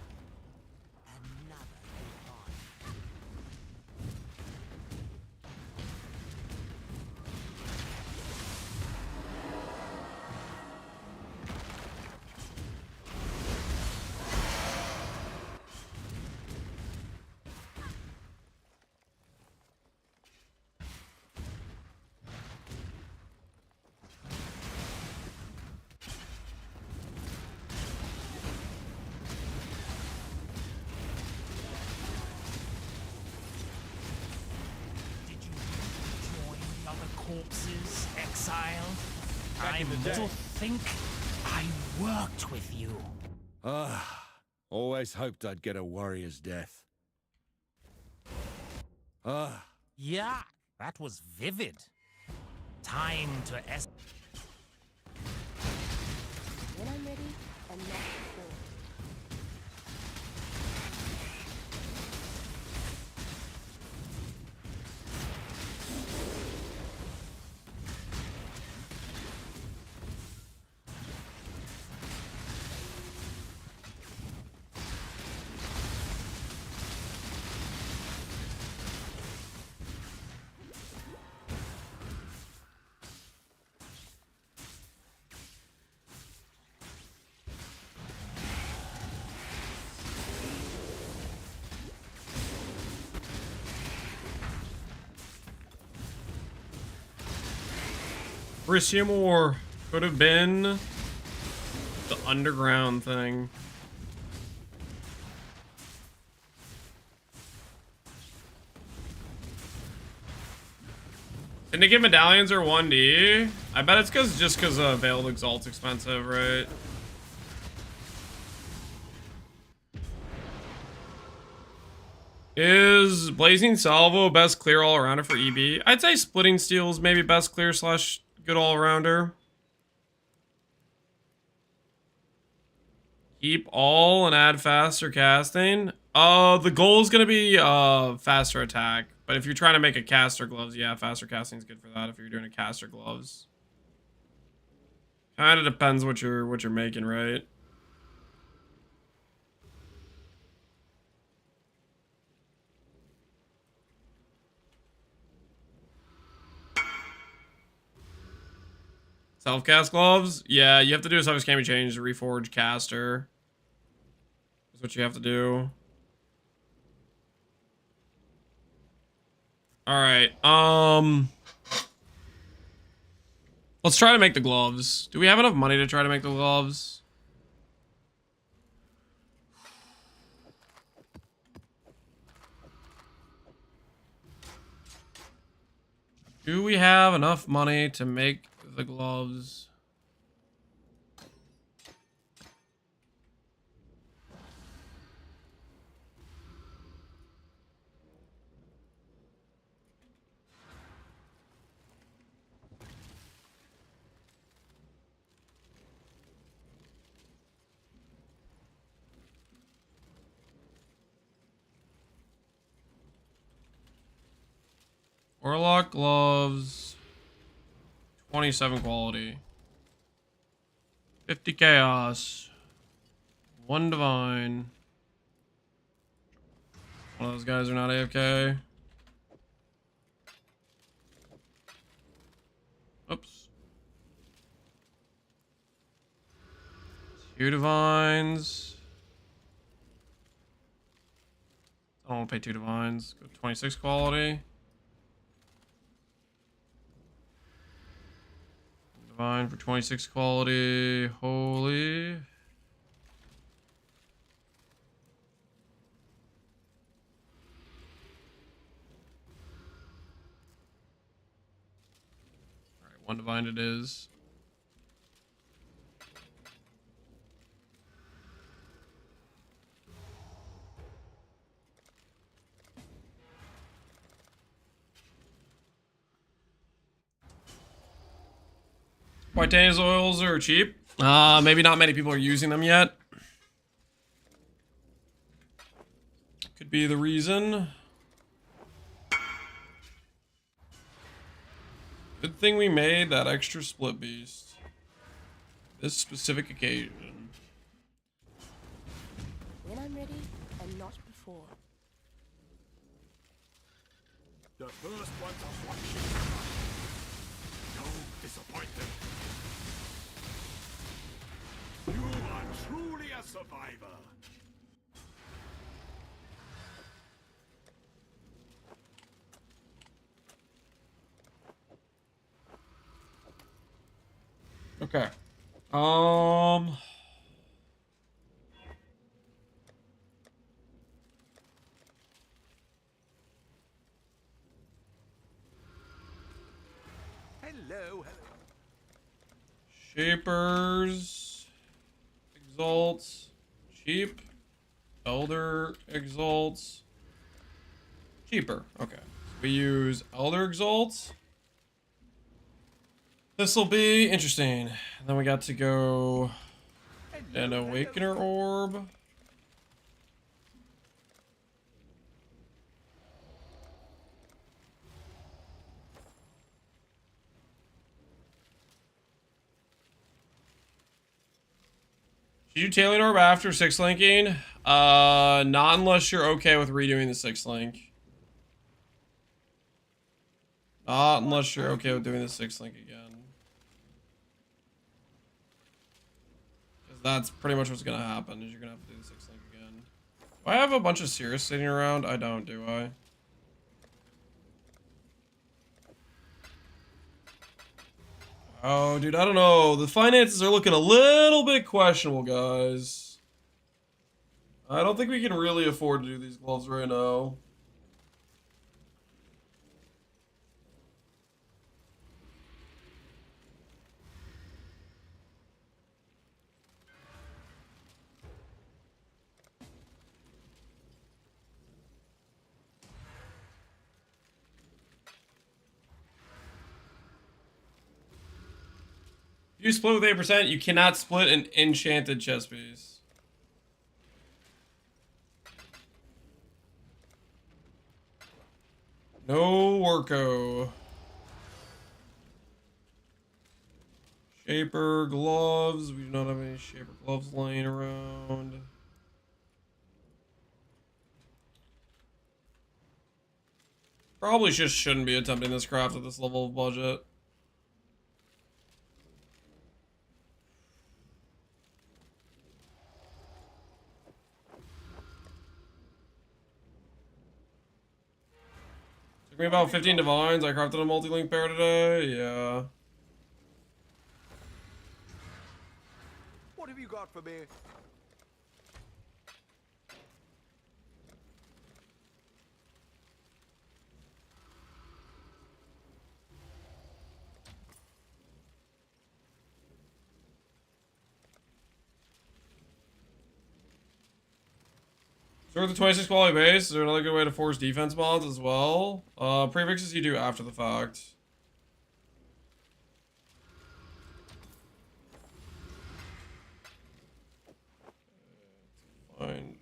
corpses, Exile. Back in the day. To think I worked with you. Ah, always hoped I'd get a warrior's death. Ah. Yeah, that was vivid. Time to When I'm ready and not before. Or could have been the underground thing. Didn't they give medallions or 1D? I bet it's just because Veiled Exalt's expensive, right? Is Blazing Salvo best clear all-arounder for EB? I'd say Splitting Steel's maybe best clear / good all-arounder. Keep all and add faster casting. The goal is gonna be faster attack. But if you're trying to make a caster gloves, yeah, faster casting is good for that if you're doing a caster gloves. Kinda depends what you're making, right? Self-cast gloves? Yeah, you have to do a self-cast can be changed to reforge caster. That's what you have to do. Alright, let's try to make the gloves. Do we have enough money to try to make the gloves? Do we have enough money to make the gloves? Warlock gloves, 27 quality, 50 chaos, 1 divine. One of those guys are not AFK. Oops. 2 divines. I don't want to pay 2 divines. Go 26 quality. Divine for 26 quality. Holy. Alright, 1 divine it is. Whiteanis oils are cheap. Maybe not many people are using them yet. Could be the reason. Good thing we made that extra split beast. This specific occasion. When I'm ready and not before. The first one's a watching. No disappointment. You are truly a survivor. Okay. Hello. Shapers. Exalts. Cheap. Elder Exalts. Cheaper. Okay. We use Elder Exalts. This will be interesting. And then we got to go an Awakener Orb. Should you Tailing Orb after 6-linking? Not unless you're okay with redoing the 6-link. Not unless you're okay with doing the 6-link again. Because that's pretty much what's gonna happen, is you're gonna have to do the 6-link again. Do I have a bunch of Cirrus sitting around? I don't, do I? Oh, dude, I don't know. The finances are looking a little bit questionable, guys. I don't think we can really afford to do these gloves right now. If you split with 8%, you cannot split an enchanted chess piece. No worko. Shaper gloves. We do not have any shaper gloves laying around. Probably just shouldn't be attempting this craft at this level of budget. Took me about 15 divines. I crafted a multi-link pair today. Yeah. What have you got for me? So with the 26 quality base, is there another good way to force defense mods as well? Prefixes you do after the fact. Fine.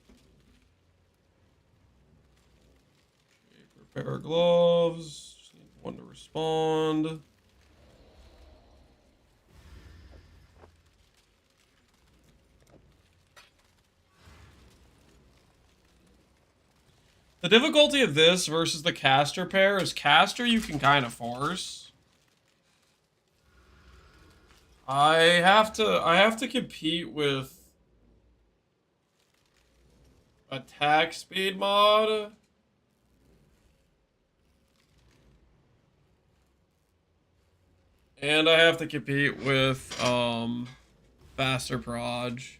Pair of gloves. Just need one to respond. The difficulty of this versus the caster pair is caster you can kind of force. I have to compete with attack speed mod. And I have to compete with faster proj.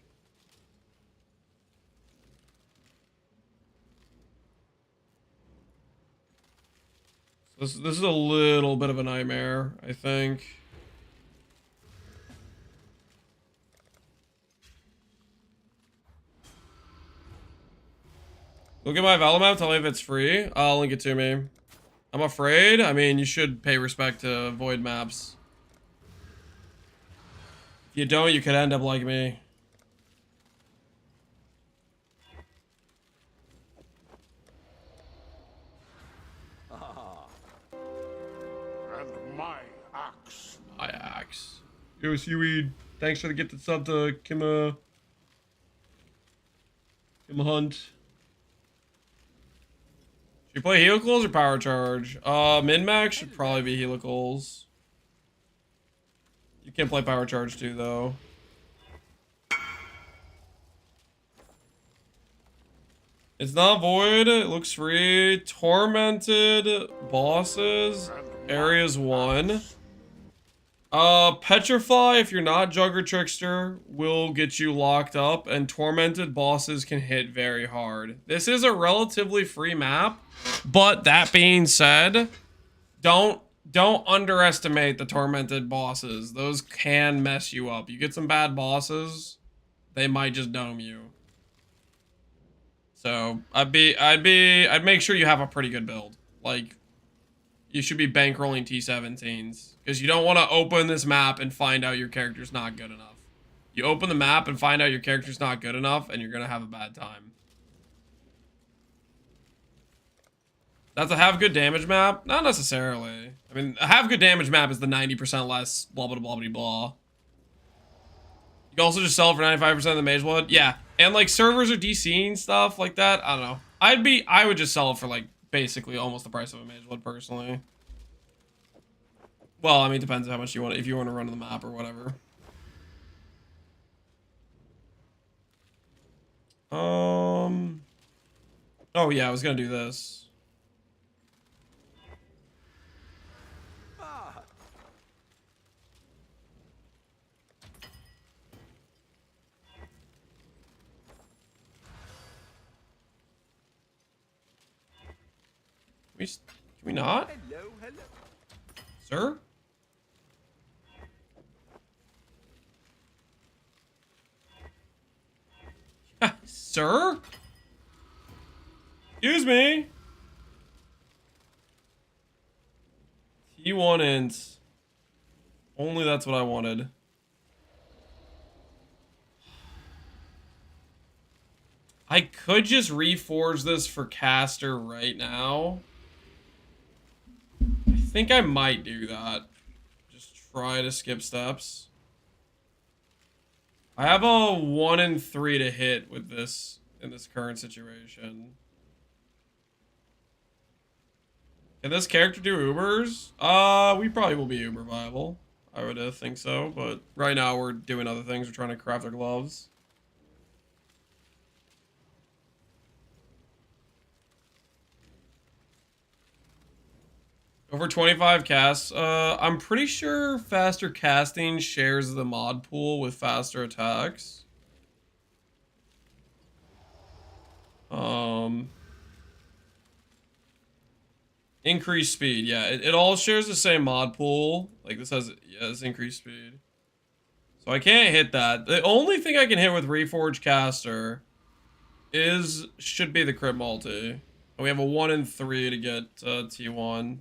This is a little bit of a nightmare, I think. Look at my Valor map, tell me if it's free. I'll link it to me. I'm afraid. I mean, you should pay respect to void maps. If you don't, you could end up like me. And my axe. My axe. Yo, Seaweed. Thanks for the gifted sub to Kim Hunt. Should you play Helicals or Power Charge? Min-max should probably be Helicals. You can play Power Charge too, though. It's not void. It looks free. Tormented bosses. Areas 1. Petrify, if you're not Jugger Trickster, will get you locked up, and tormented bosses can hit very hard. This is a relatively free map, but that being said, don't don't underestimate the tormented bosses. Those can mess you up. You get some bad bosses, they might just dome you. So I'd make sure you have a pretty good build. Like, you should be bankrolling T17s, because you don't want to open this map and find out your character's not good enough. You open the map and find out your character's not good enough, and you're gonna have a bad time. That's a have good damage map? Not necessarily. I mean, a have good damage map is the 90% less blah blah blah blah blah. You can also just sell it for 95% of the mage blood. Yeah, and like servers are DCing stuff like that. I don't know. I would just sell it for like basically almost the price of a mage blood personally. Well, I mean, it depends on how much you want. If you want to run the map or whatever. Oh yeah, I was gonna do this. Can we not? Hello, hello. Sir? Sir? Excuse me? T1 int. Only that's what I wanted. I could just reforge this for caster right now. I think I might do that. Just try to skip steps. I have a 1 in 3 to hit with this in this current situation. Can this character do Ubers? We probably will be Uber viable. I would think so, but right now we're doing other things. We're trying to craft our gloves. Over 25 casts. I'm pretty sure faster casting shares the mod pool with faster attacks. Increased speed. Yeah, it all shares the same mod pool. Like this has, yeah, this increased speed. So I can't hit that. The only thing I can hit with Reforged Caster should be the crit multi. And we have a 1 in 3 to get T1.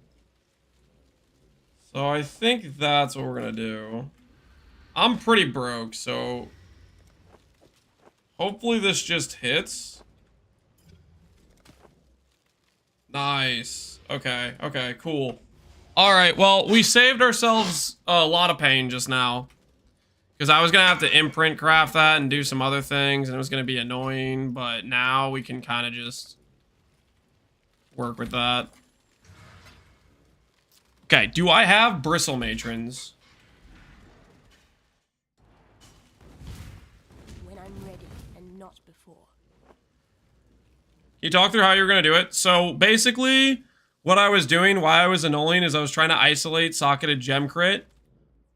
So I think that's what we're gonna do. I'm pretty broke, so hopefully this just hits. Nice. Okay, okay, cool. Alright, well, we saved ourselves a lot of pain just now. Because I was gonna have to imprint craft that and do some other things, and it was gonna be annoying, but now we can kind of just work with that. Okay, do I have bristle matrons? When I'm ready and not before. Can you talk through how you're gonna do it? So basically, what I was doing, why I was annoying, is I was trying to isolate socketed gem crit.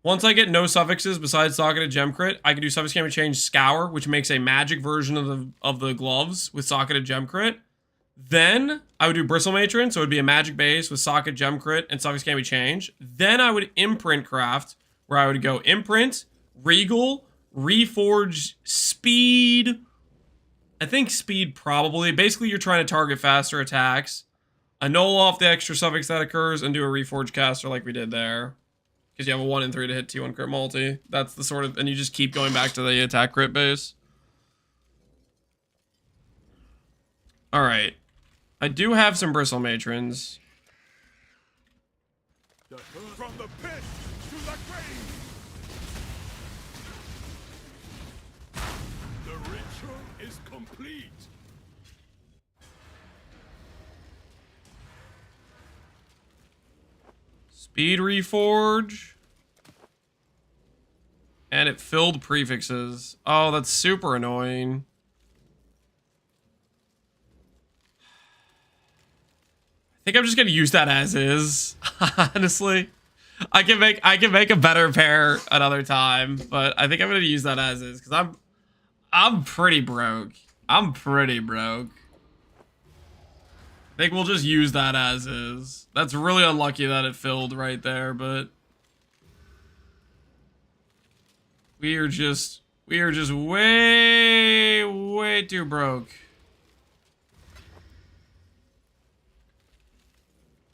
Once I get no suffixes besides socketed gem crit, I can do suffix camera change scour, which makes a magic version of the gloves with socketed gem crit. Then I would do bristle matron, so it would be a magic base with socket gem crit and suffix can be changed. Then I would imprint craft, where I would go imprint, regal, reforge, speed. I think speed probably. Basically, you're trying to target faster attacks, annul off the extra suffix that occurs, and do a reforge caster like we did there. Because you have a 1 in 3 to hit T1 crit multi. That's the sort of, and you just keep going back to the attack crit base. Alright. I do have some bristle matrons. From the pit to the grave. The ritual is complete. Speed reforge. And it filled prefixes. Oh, that's super annoying. I think I'm just gonna use that as is. Honestly, I can make a better pair another time, but I think I'm gonna use that as is because I'm pretty broke. I'm pretty broke. I think we'll just use that as is. That's really unlucky that it filled right there, but we are just way too broke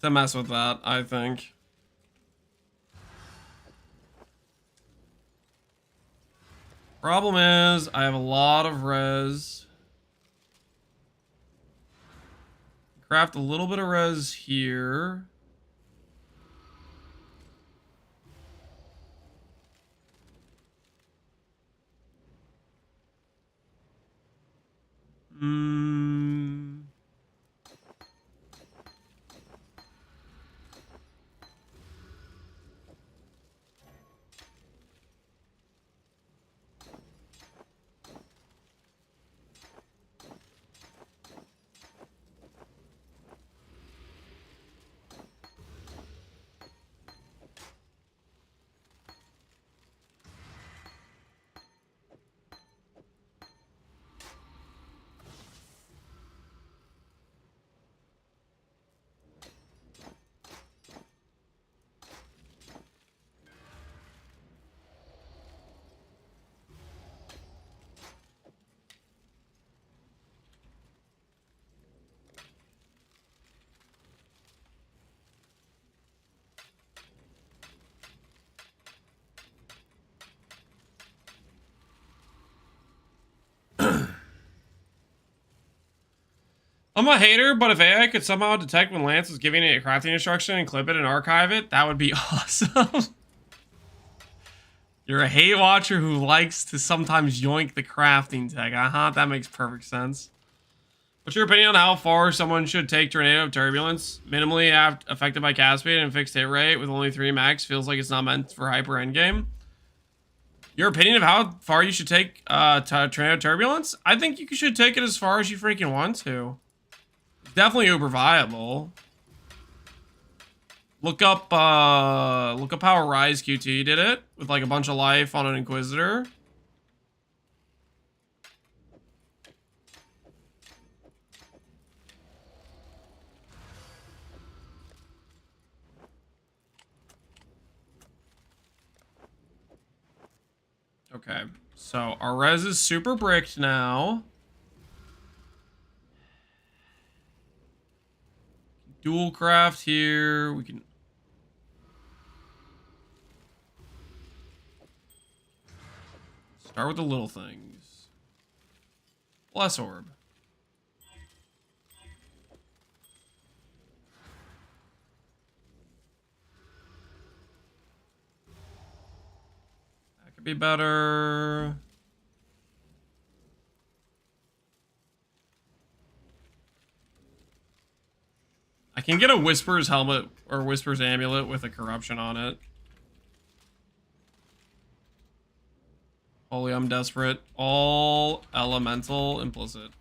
to mess with that, I think. Problem is, I have a lot of res. Craft a little bit of res here. I'm a hater, but if AI could somehow detect when Lance is giving it a crafting instruction and clip it and archive it, that would be awesome. You're a hate watcher who likes to sometimes yoink the crafting tech. That makes perfect sense. What's your opinion on how far someone should take Tornado of Turbulence? Minimally affected by cast speed and fixed hit rate with only 3 max feels like it's not meant for hyper endgame. Your opinion of how far you should take Tornado of Turbulence? I think you should take it as far as you freaking want to. Definitely uber viable. Look up how Rise QT did it with like a bunch of life on an Inquisitor. Okay, so our res is super bricked now. Dual craft here. We can start with the little things. Bless orb. That could be better. I can get a Whisper's helmet or Whisper's amulet with a corruption on it. Holy, I'm desperate. All elemental implicit.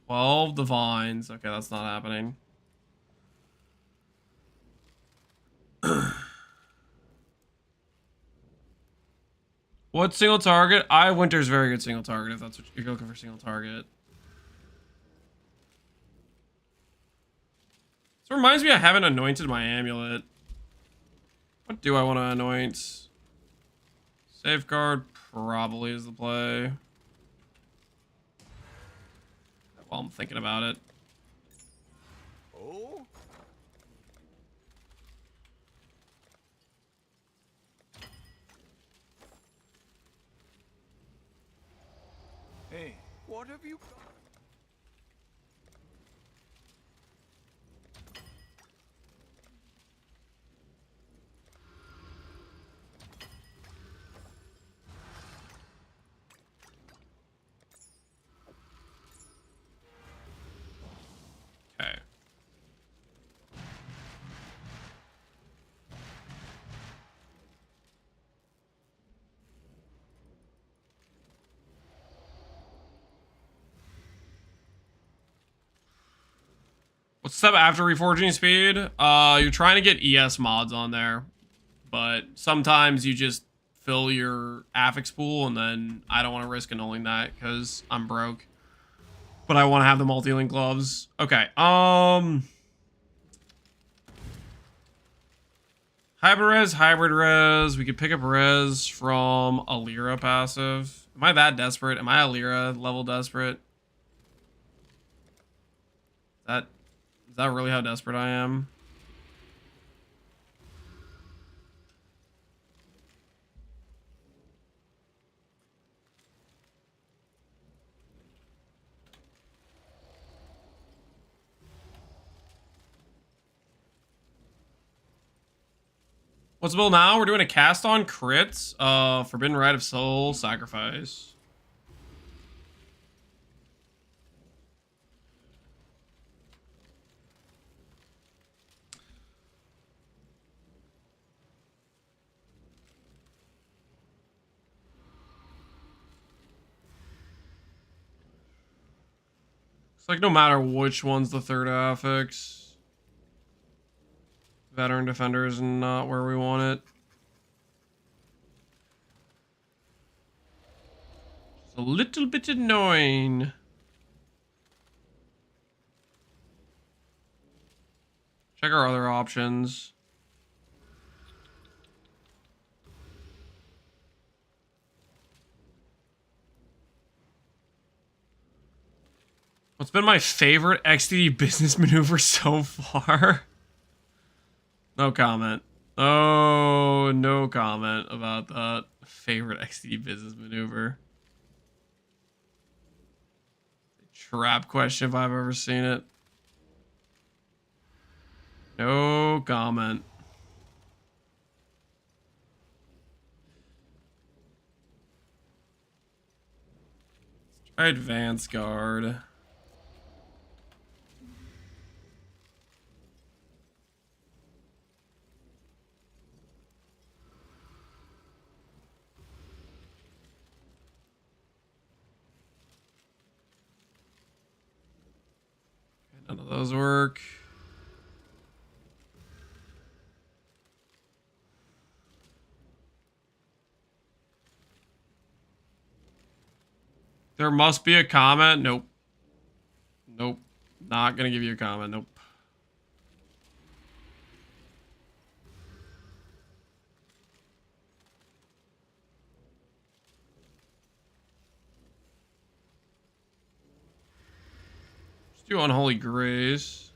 12 divines. Okay, that's not happening. What single target? Winter's very good single target if that's what you're looking for, single target. This reminds me I haven't anointed my amulet. What do I want to anoint? Safeguard probably is the play. While I'm thinking about it. Oh? Hey, what have you got? Okay. What's the step after reforging speed? You're trying to get ES mods on there, but sometimes you just fill your affix pool, and then I don't want to risk annulling that because I'm broke. but I want to have the multi-link gloves. Okay. Hybrid res. We could pick up res from a Lyra passive. Am I that desperate? Am I a Lyra level desperate? Is that really how desperate I am? What's the build now? We're doing a cast on crits. Forbidden Rite of Soul Sacrifice. It's like no matter which one's the third affix, Veteran Defender is not where we want it. It's a little bit annoying. Check our other options. What's been my favorite XD business maneuver so far? No comment. Oh, no comment about that. Favorite XD business maneuver. Trap question if I've ever seen it. No comment. Let's try Advance Guard. None of those work. There must be a comment. Nope. Nope. Not gonna give you a comment. Nope. Let's do Unholy Grace.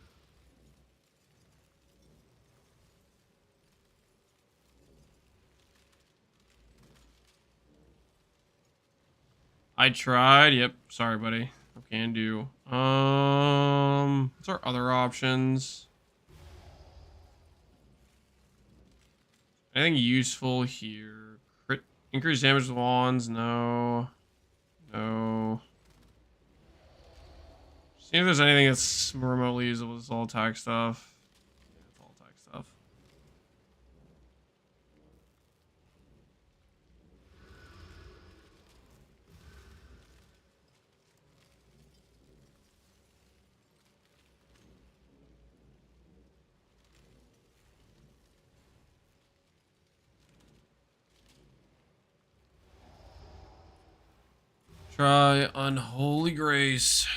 I tried. Yep. Sorry, buddy. I can do. What's our other options? Anything useful here? Crit, increase damage with wands? No. No. See if there's anything that's remotely usable. It's all attack stuff. Yeah, it's all attack stuff. Try Unholy Grace.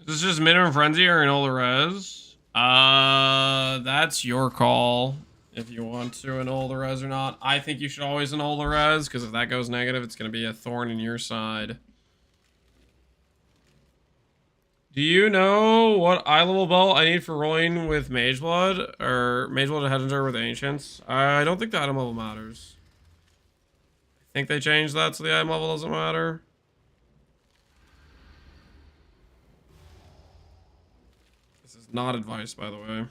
Is this just minimum frenzy or an Ola res? That's your call. If you want to annul the res or not. I think you should always annul the res, because if that goes negative, it's going to be a thorn in your side. Do you know what eye level belt I need for rolling with Mage Blood? Or Mage Blood and Headhunter with Ancients? I don't think the item level matters. I think they changed that so the item level doesn't matter. This is not advice, by the way.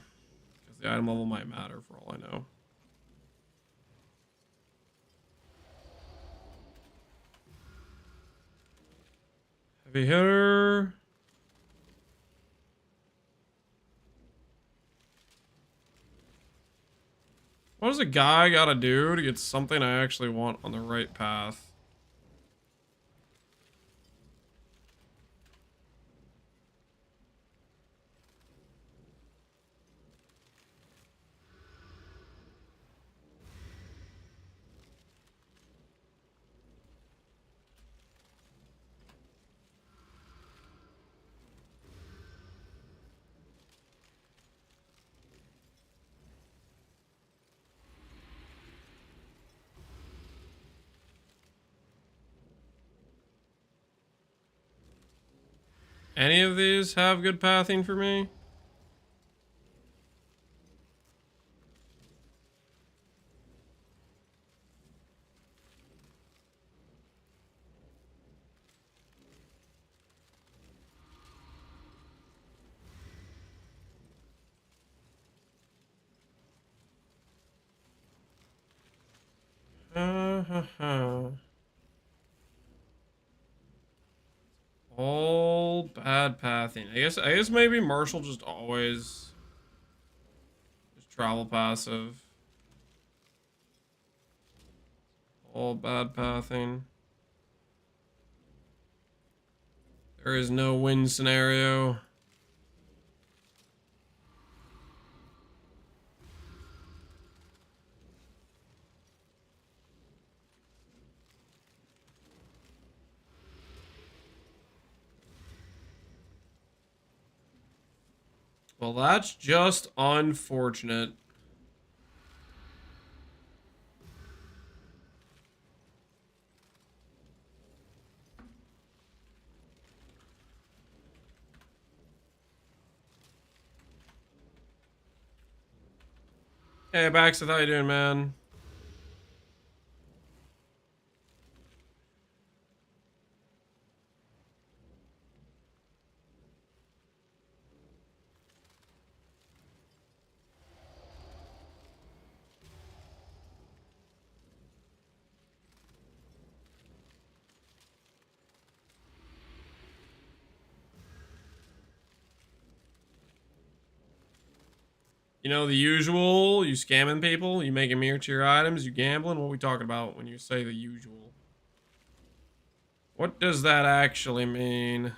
Because the item level might matter for all I know. Heavy hitter. What does a guy gotta do to get something I actually want on the right path? Any of these have good pathing for me? All bad pathing. I guess maybe Marshall just always just travel passive. All bad pathing. There is no win scenario. Well, that's just unfortunate. Hey, Baxter, how you doing, man? You know, the usual, you scamming people, you making mirror to your items, you gambling. What are we talking about when you say the usual? What does that actually mean?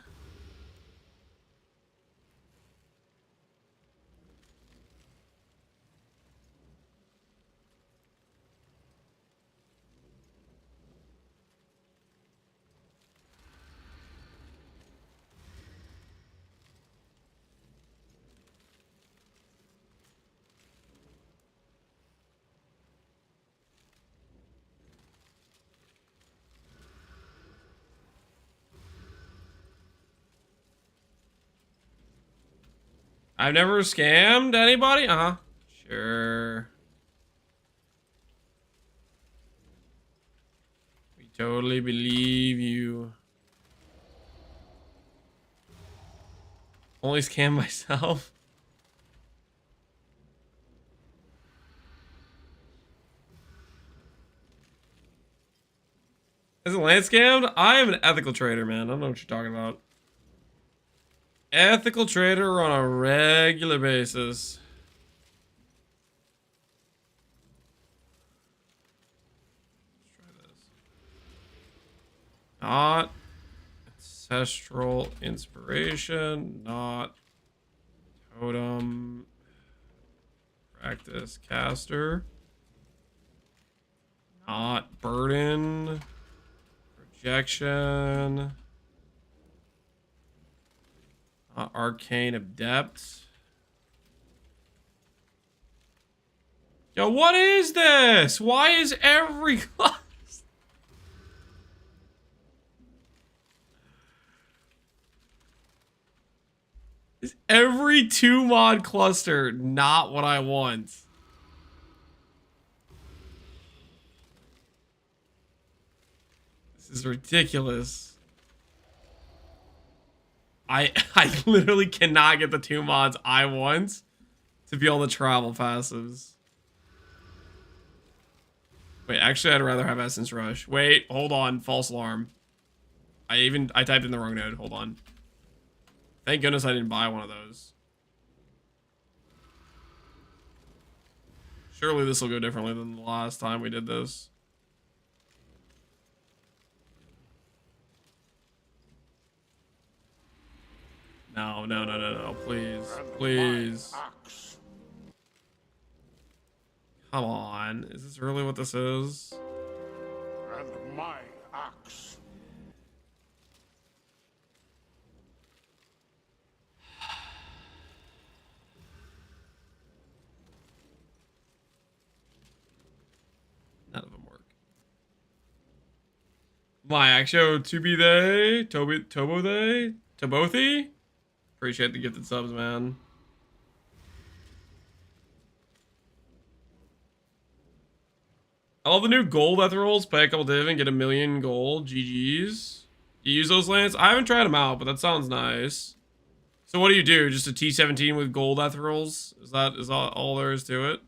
I've never scammed anybody? Uh-huh. Sure. We totally believe you. Only scam myself. Is it land scammed? I am an ethical trader, man. I don't know what you're talking about. Ethical trader on a regular basis. Let's try this. Not ancestral inspiration. Not totem. Practice caster. Not burden. Projection. Arcane Adept. Yo, what is this? Why is every class? Is every 2-mod cluster not what I want? This is ridiculous. I literally cannot get the 2 mods I want to be on the travel passives. Wait, actually I'd rather have Essence Rush. Wait, hold on, false alarm. I typed in the wrong node, hold on. Thank goodness I didn't buy one of those. Surely this will go differently than the last time we did this. No, no, no, no, no, please. Please. Come on. Is this really what this is? And my axe. None of them work. My Axio to be they, Tobo they, Tobothi. Appreciate the gifted subs, man. I love the new gold etherals. Play a couple div and get 1,000,000 gold. GG's. You use those lands? I haven't tried them out, but that sounds nice. So what do you do? Just a T17 with gold etherals? Is that all there is to it?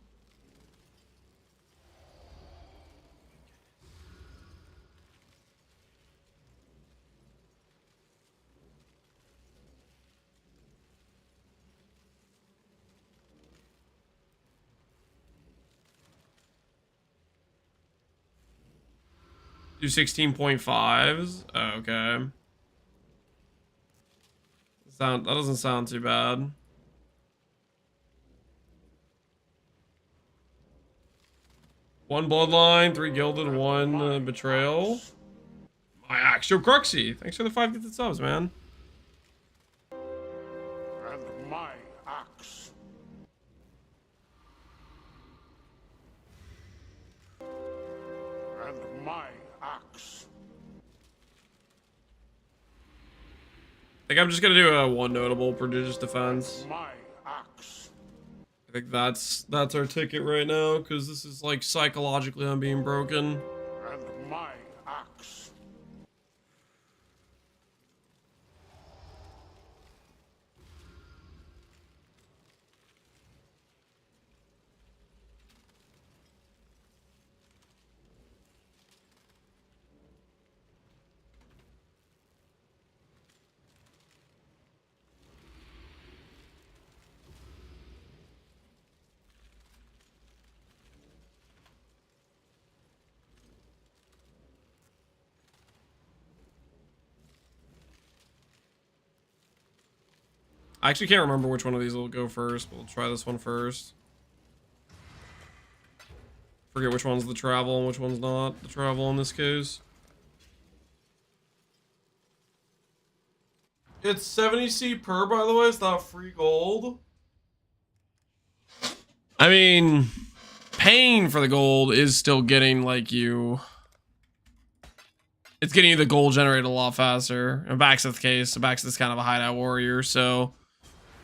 Do 16.5s? Oh, okay. That doesn't sound too bad. One bloodline, 3 gilded, 1 betrayal. My Axio Cruxy. Thanks for the 5 gifted subs, man. And my axe. And my axe. I think I'm just gonna do a 1 notable prodigious defense. My axe. I think that's our ticket right now, because this is like psychologically I'm being broken. And my axe. I actually can't remember which one of these will go first, but we'll try this one first. Forget which one's the travel and which one's not the travel in this case. It's 70C per, by the way. It's not free gold. I mean, paying for the gold is still getting like you. It's getting you the gold generated a lot faster. In Baxith's case, Baxith's kind of a hideout warrior, so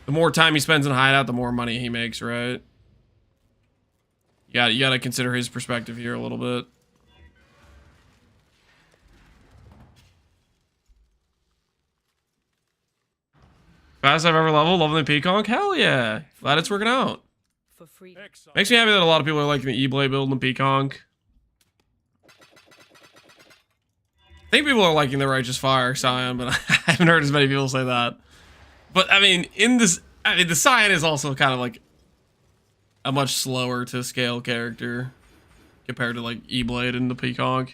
the more time he spends in hideout, the more money he makes, right? You gotta consider his perspective here a little bit. Fastest I've ever leveled, leveling Pconc? Hell yeah. Glad it's working out. For free. Makes me happy that a lot of people are liking the E-Blade build in Pconc. I think people are liking the Righteous Fire Scion, but I haven't heard as many people say that. But I mean, the Scion is also kind of like a much slower to scale character compared to like E-Blade and the Pconc.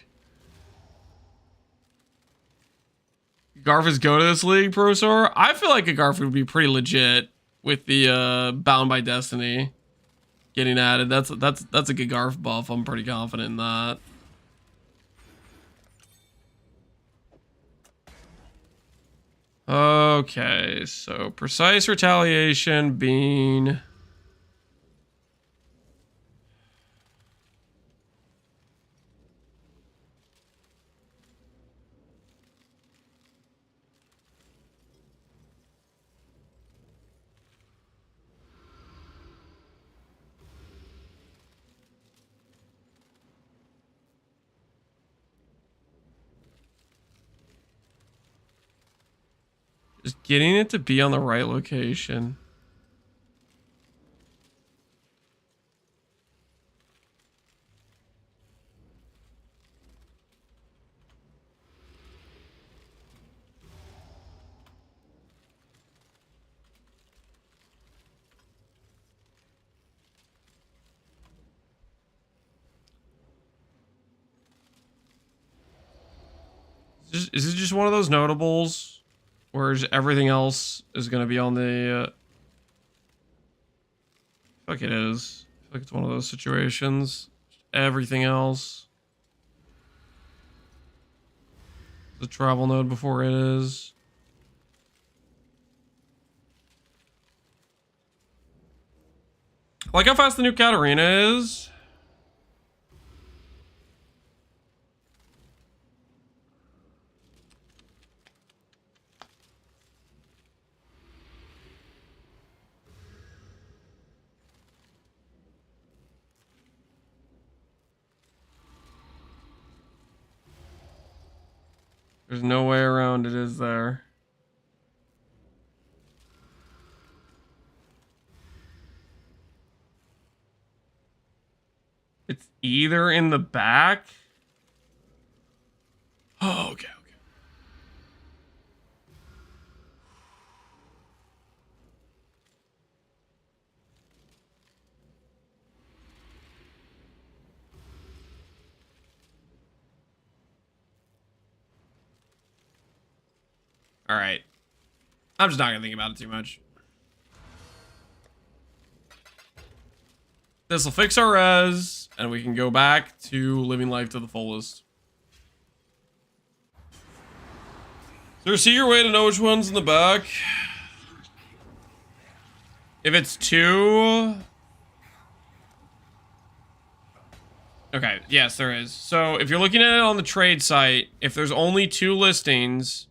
Garf is go to this league, Prosor. I feel like a Garf would be pretty legit with the Bound by Destiny getting added. That's a good Garf buff. I'm pretty confident in that. Okay, so precise retaliation being just getting it to be on the right location. Is it just one of those notables? Or is everything else is going to be on the... I feel like it is. I feel like it's one of those situations. Everything else. The travel node before it is. I like how fast the new Katarina is. There's no way around it, is there? It's either in the back. Oh, okay, okay. All right. I'm just not gonna think about it too much. This will fix our res, and we can go back to living life to the fullest. So see your way to know which one's in the back. If it's 2... Okay, yes, there is. So if you're looking at it on the trade site, if there's only 2 listings,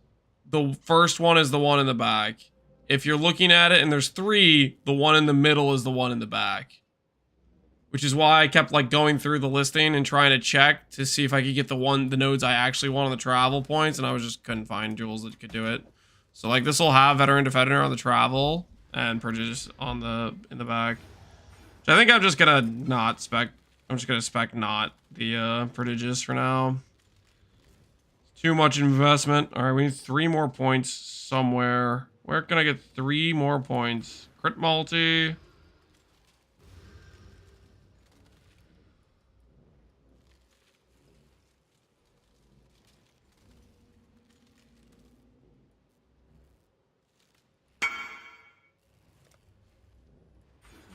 the first one is the one in the back. If you're looking at it and there's 3, the one in the middle is the one in the back. Which is why I kept like going through the listing and trying to check to see if I could get the nodes I actually want on the travel points, and I just couldn't find jewels that could do it. So like this will have Veteran Defender on the travel and Prodigious on in the back. Which I think I'm just gonna not spec. I'm just gonna spec not the Prodigious for now. Too much investment. All right, we need 3 more points somewhere. Where can I get 3 more points? Crit multi.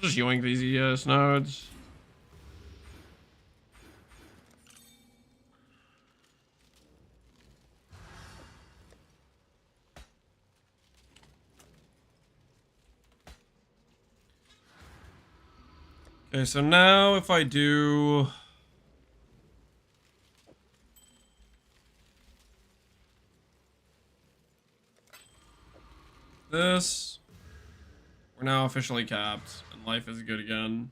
Just yoink these ES nodes. Okay, so now if I do... this, we're now officially capped, and life is good again.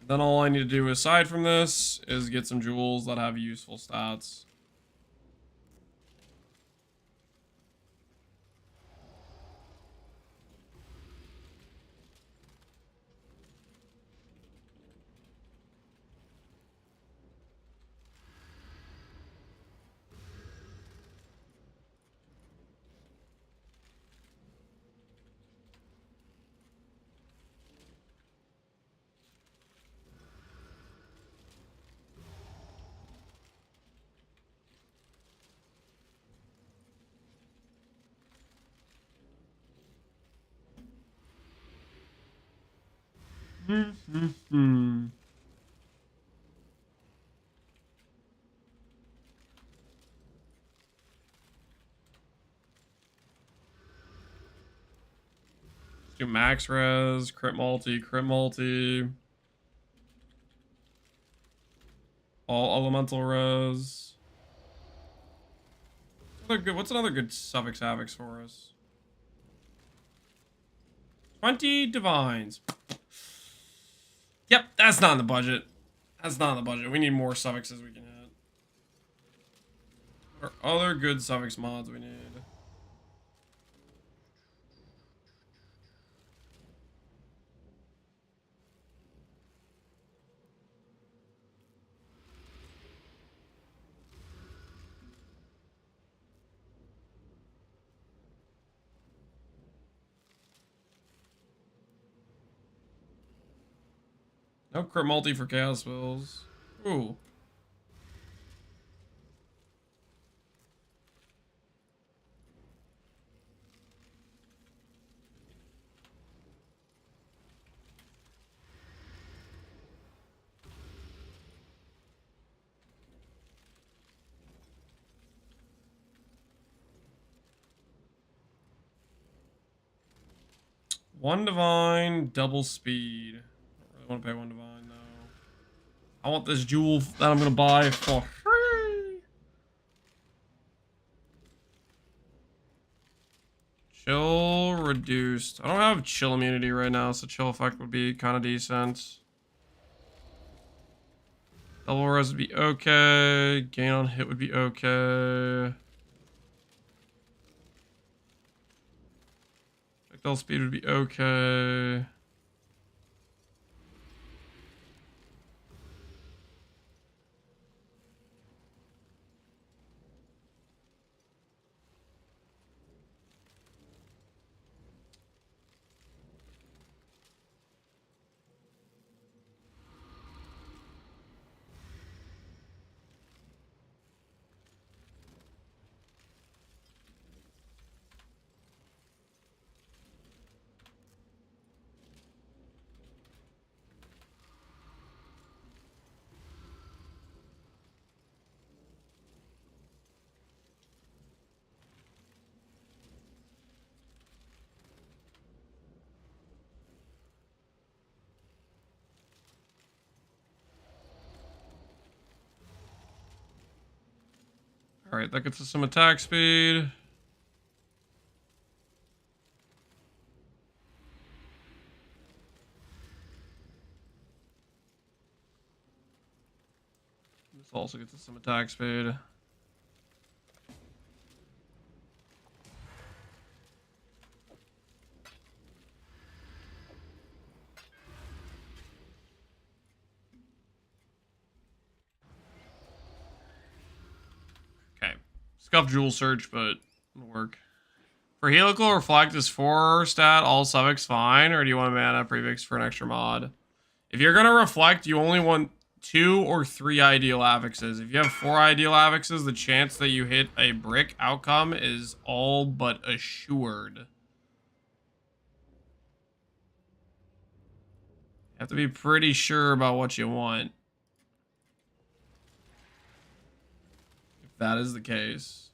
Then all I need to do aside from this is get some jewels that have useful stats. Do max res, crit multi, all elemental res. What's another good suffix havocs for us? 20 divines. Yep, that's not in the budget. That's not in the budget. We need more suffixes we can hit. What are other good suffix mods we need? No crit multi for chaos spells. Ooh. 1 divine, double speed. I don't really want to pay 1 divine, though. I want this jewel that I'm going to buy for free. Chill reduced. I don't have chill immunity right now, so chill effect would be kind of decent. Double res would be okay. Gain on hit would be okay. Projectile speed would be okay. Alright, that gets us some attack speed. This also gets us some attack speed. Okay. Scuff Jewel Search, but it'll work. For Helical, Reflect is 4 stat, all suffix fine, or do you want a mana prefix for an extra mod? If you're going to Reflect, you only want 2 or 3 ideal affixes. If you have 4 ideal affixes, the chance that you hit a brick outcome is all but assured. You have to be pretty sure about what you want. If that is the case.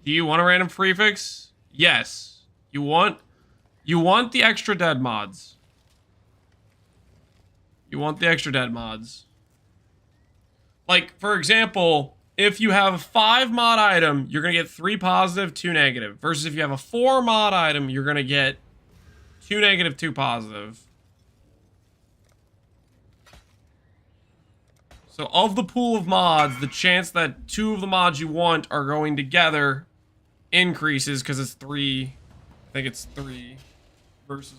Do you want a random prefix? Yes. You want the extra dead mods. You want the extra dead mods. Like, for example, if you have a 5 mod item, you're going to get 3 positive, 2 negative. Versus if you have a 4 mod item, you're going to get 2 negative, 2 positive. So of the pool of mods, the chance that 2 of the mods you want are going together increases because it's 3. I think it's 3 versus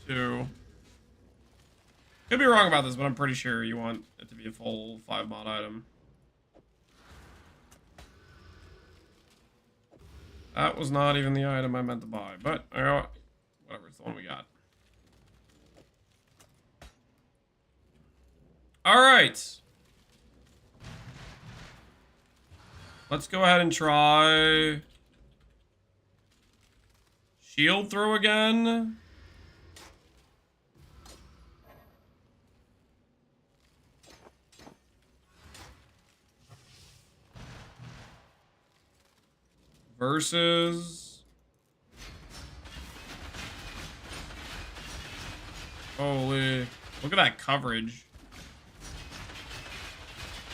2. Could be wrong about this, but I'm pretty sure you want it to be a full 5 mod item. That was not even the item I meant to buy, but whatever, it's the one we got. Alright. Let's go ahead and try shield throw again. Versus. Holy. Look at that coverage.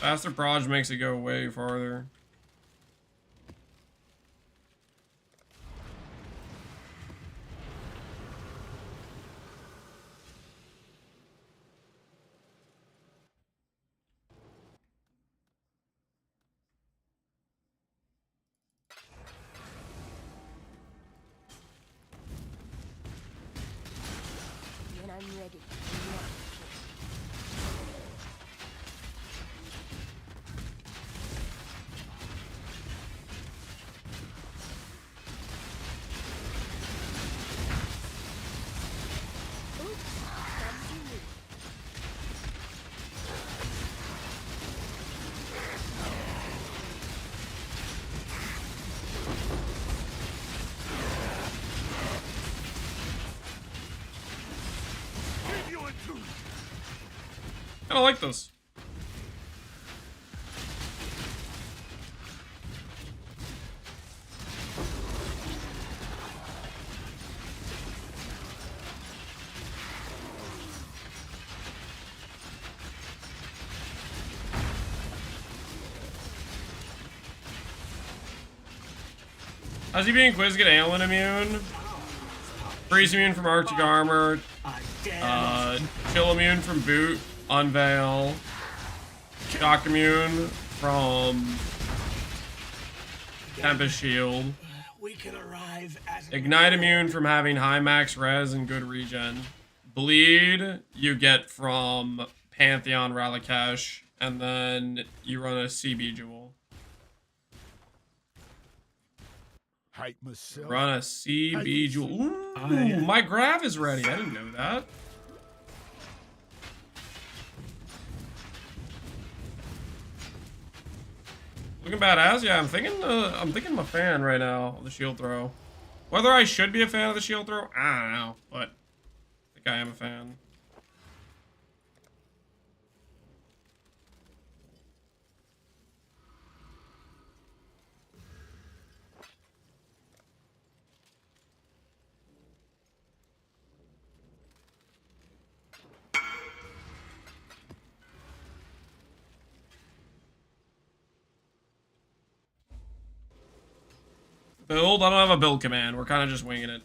Faster proj makes it go way farther. When I'm ready. I don't like this. How's he being quiz get Ailin immune? Freeze immune from Arctic Armor. Chill immune from Boot. Unveil. Shock immune from Tempest Shield. We can arrive at Ignite immune from having high max res and good regen. Bleed you get from Pantheon Ralakesh, and then you run a CB Jewel. Hate myself. Run a CB Jewel. Ooh, my graph is ready. I didn't know that. Looking badass. Yeah, I'm thinking I'm a fan right now of the shield throw. Whether I should be a fan of the shield throw, I don't know, but I think I am a fan. Build? I don't have a build command. We're kind of just winging it.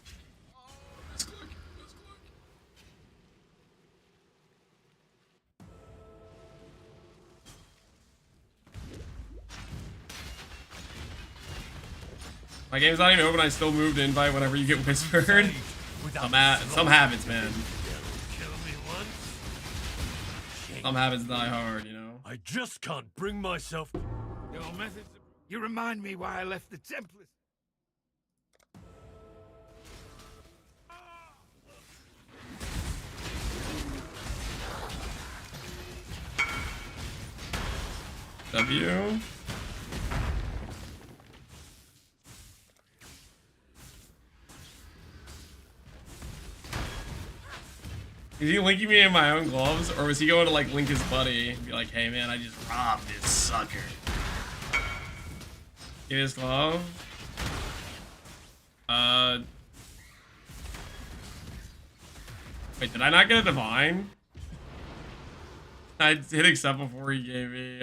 My game's not even open. I still move to invite whenever you get whispered. Some habits, man. Some habits die hard, you know. I just can't bring myself. Your methods. You remind me why I left the Templars. W. Is he linking me in my own gloves, or was he going to like link his buddy and be like, "Hey man, I just robbed this sucker. Get his glove." Wait, did I not get a divine? I hit accept before he gave me,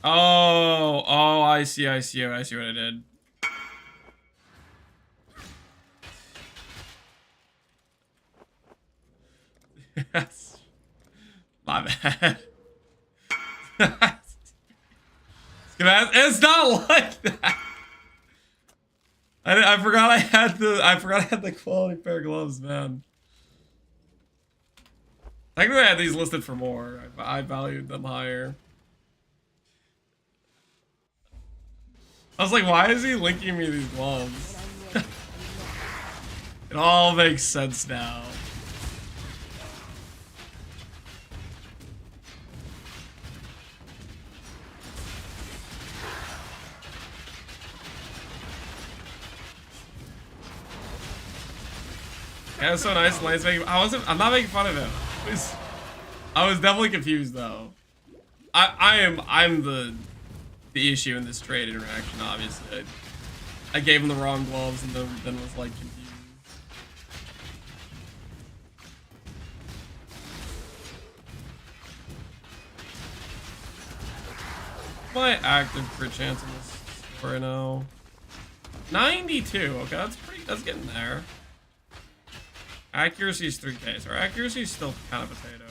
Oh, I see what I did. Yes. My bad. It's not like that. I forgot I had the quality pair of gloves, man. Technically I had these listed for more. I valued them higher. I was like, why is he linking me these gloves? It all makes sense now. Yeah, it's so nice. Lane's making. I'm not making fun of him. I was definitely confused though. I'm the issue in this trade interaction, obviously. I gave him the wrong gloves and then was like confused. My active crit chance in this score right now. 92. Okay, that's getting there. Accuracy is 3K, so our accuracy is still kind of potato.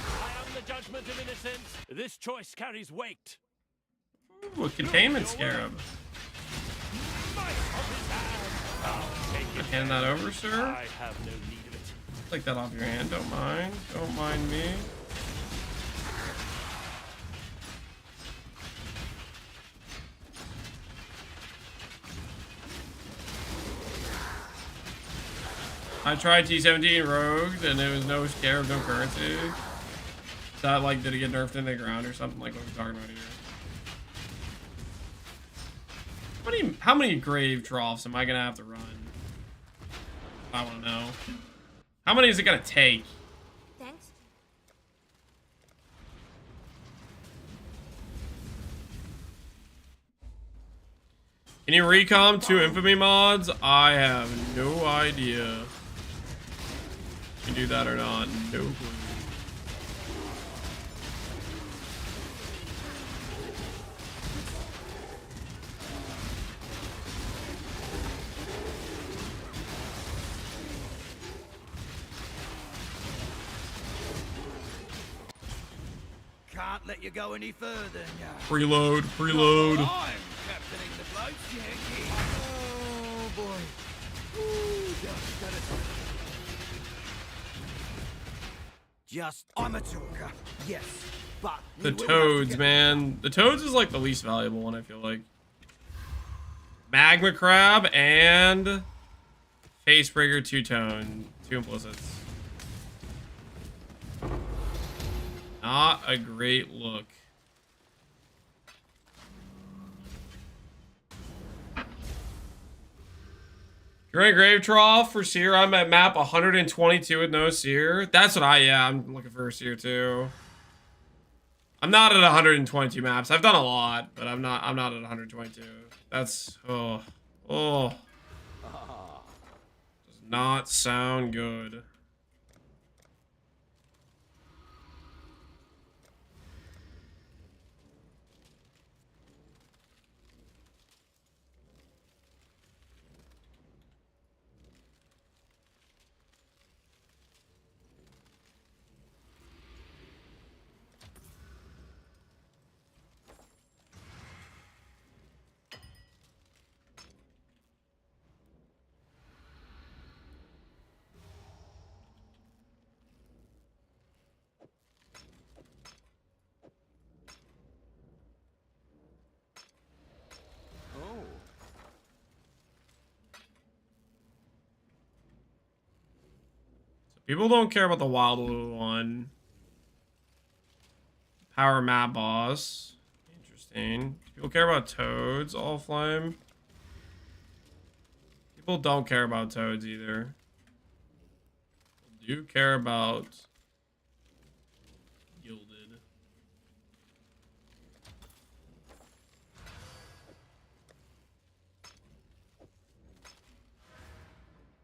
I am the judgment of innocence. This choice carries weight. Ooh, a containment scarab. Hand that over, sir. I have no need of it. Take that off your hand. Don't mind. Don't mind me. I tried T17 Rogues and there was no scarab, no currency. Is that like, did it get nerfed in the ground or something like what we're talking about here? How many grave troughs am I gonna have to run? I wanna know. How many is it gonna take? Thanks. Can you recom 2 infamy mods? I have no idea. Can you do that or not? No clue. Can't let you go any further now. Preload, preload. I'm captaining the boat, Yankee. Oh boy. Ooh, just I'm a talker, yes, but The toads, man. The toads is like the least valuable one, I feel like. Magma crab and facebreaker 2-tone, 2 implicits. Not a great look. You're in Grave Trough for Seer. I'm at map 122 with no Seer. That's what I'm looking for a Seer too. I'm not at 122 maps. I've done a lot, but I'm not at 122. That's does not sound good. People don't care about the Wild Blue one. Power map boss. Interesting. People care about toads, all flame. People don't care about toads either. People do care about gilded.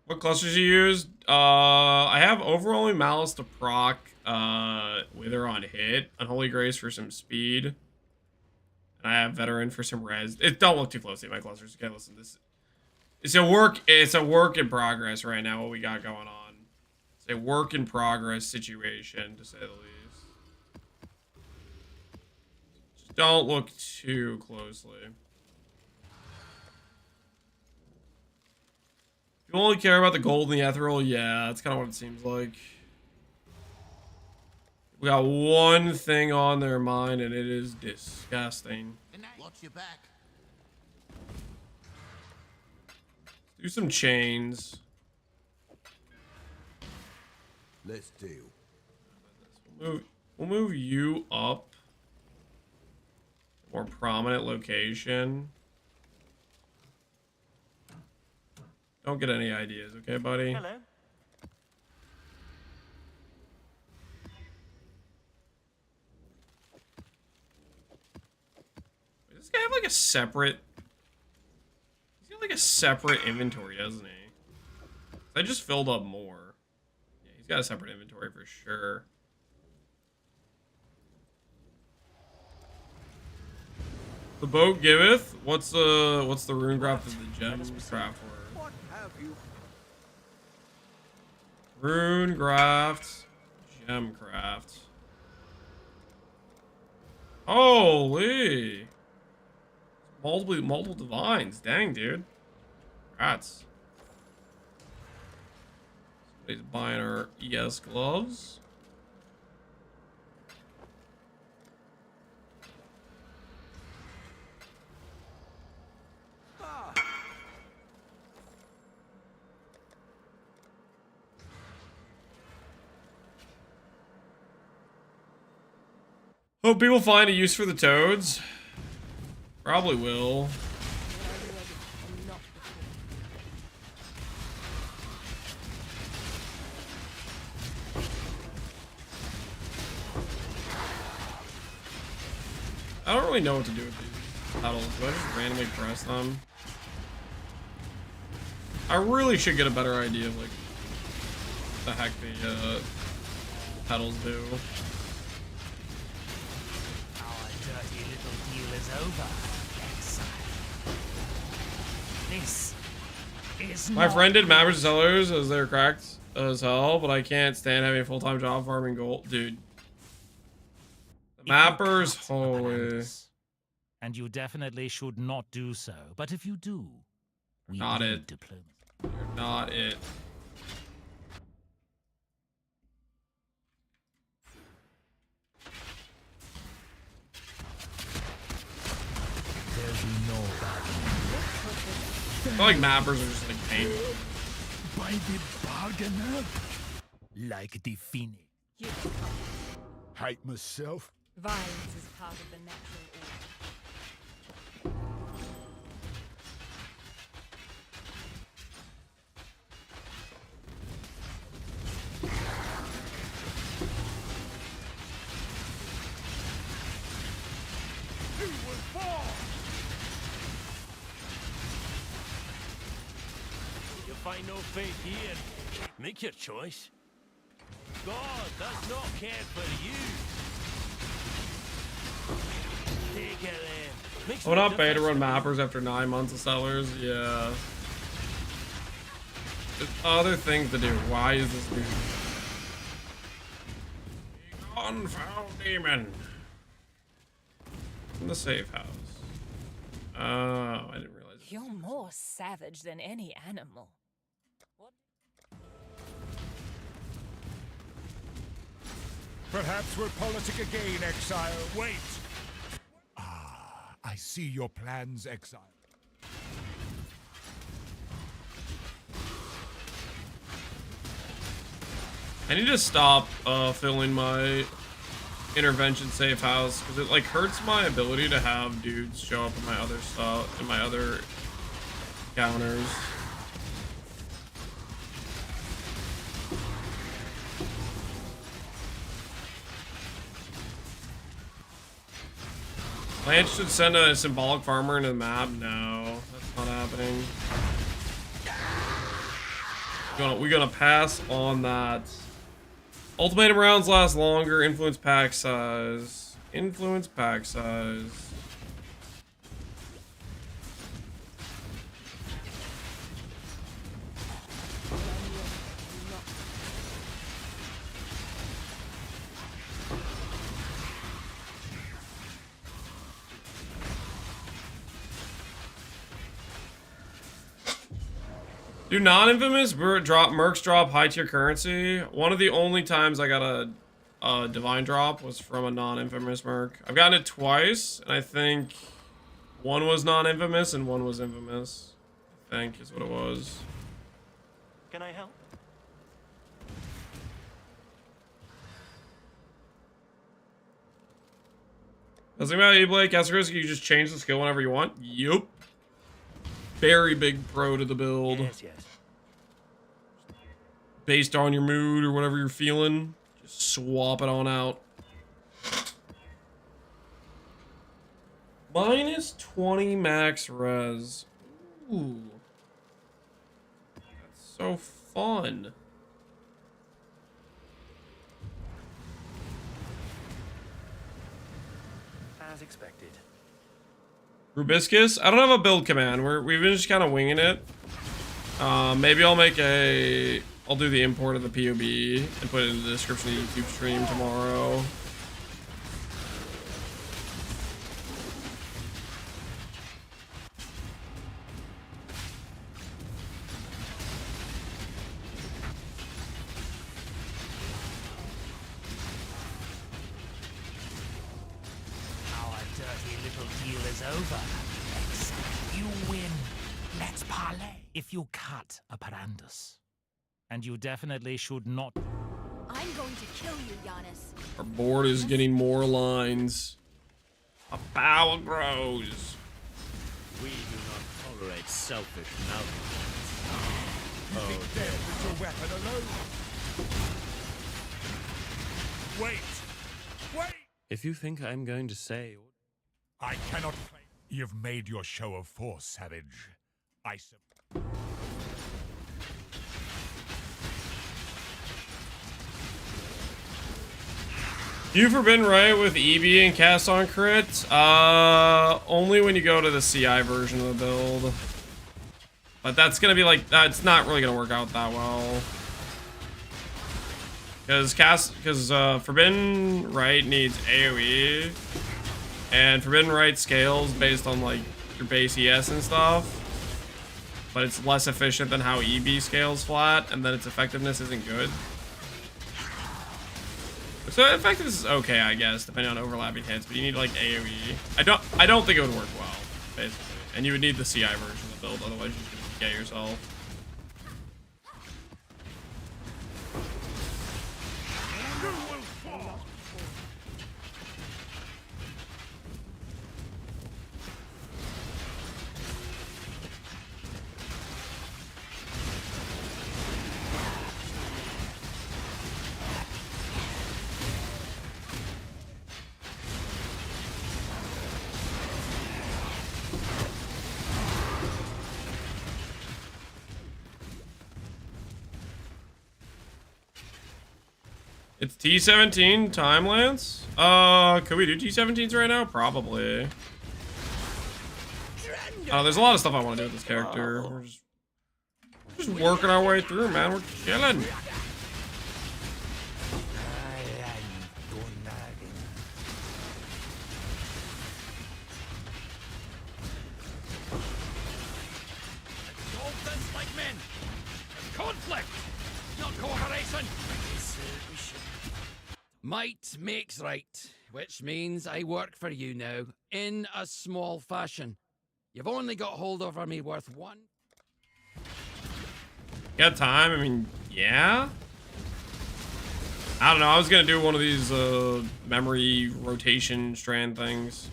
What clusters you use? I have Overwhelming Malice to proc Wither on hit, Unholy Grace for some speed, and I have Veteran for some res. Don't look too closely at my clusters. Okay, listen, it's a work in progress right now. What we got going on? It's a work in progress situation, to say the least. Just don't look too closely. You only care about the gold and the ethereal? Yeah, that's kind of what it seems like. We got one thing on their mind, and it is disgusting. Watch your back. Do some chains. Let's deal. We'll move you up. More prominent location. Don't get any ideas, okay, buddy? Hello. like a separate... He's got like a separate inventory, doesn't he? I just filled up more. Yeah, he's got a separate inventory for sure. The boat giveth. What's the rune craft of the gem craft word? What have you? Rune craft, gem craft. Holy! Multiple divines. Dang, dude. Congrats. Somebody's buying our ES gloves. Hope people find a use for the toads. Probably will. I don't really know what to do with these pedals. Do I just randomly press them? I really should get a better idea of like the heck the pedals do. Our dirty little deal is over, Exile. This is My not friend did Mappers and Sellers as they're cracked as hell, but I can't stand having a full-time job farming gold. Dude. The Mappers, holy. And you definitely should not do so. But if you do, we Not need it. diplomacy. You're not it. There's no I feel like Mappers are just like pain. by the bargainer, like the phoenix. You Hate myself. Violence is part of the natural order. Who will fall? You'll find no faith here. Make your choice. God does not care for you. Take it then. Makes I would no not pay to run difference. Mappers after 9 months of Sellers. Yeah. There's other things to do. Why is this dude? Confound demon. In the safe house. Oh, I didn't realize. You're more savage than any animal. Perhaps we're politic again, Exile. Wait! Ah, I see your plans, Exile. I need to stop filling my intervention safe house because it like hurts my ability to have dudes show up in my other stuff, in my other counters. Lance should send a symbolic farmer into the map. No, that's not happening. We're gonna pass on that. Ultimatum rounds last longer. Influence pack size. Influence pack size. Do non-infamous mercs drop high tier currency? One of the only times I got a divine drop was from a non-infamous merc. I've gotten it twice, and I think one was non-infamous and one was infamous. I think is what it was. Can I help? The thing about E-Blade, Castercris, you just change the skill whenever you want. Yup. Very big pro to the build. Yes, yes. Based on your mood or whatever you're feeling, just swap it on out. Minus 20 max res. Ooh. That's so fun. As expected. Rubiscus? I don't have a build command. We've been just kind of winging it. Maybe I'll do the import of the POB and put it in the description of the YouTube stream tomorrow. Our dirty little deal is over. You win. Let's parlay. If you cut a Parandus. And you definitely should not. I'm going to kill you, Giannis. Our board is getting more lines. Our power grows. We do not tolerate selfish malcontents. You think death is your weapon alone? Wait! Wait! If you think I'm going to say... I cannot claim you've made your show of force, Savage. You forbidden right with EB and cast on crit? Only when you go to the CI version of the build. But that's gonna be like, it's not really gonna work out that well. Because forbidden right needs AoE. And forbidden right scales based on like your base ES and stuff. But it's less efficient than how EB scales flat, and then its effectiveness isn't good. So effectiveness is okay, I guess, depending on overlapping hits, but you need like AoE. I don't think it would work well, basically. And you would need the CI version of the build, otherwise you're just gonna get yourself. It's T17 time lance? Could we do T17s right now? Probably. There's a lot of stuff I want to do with this character. We're just working our way through, man. We're chilling. Dolphins like men. Conflict, not cooperation. Might makes right, which means I work for you now, in a small fashion. You've only got holdover me worth one. Got time? I mean, yeah. I don't know. I was gonna do one of these memory rotation strand things.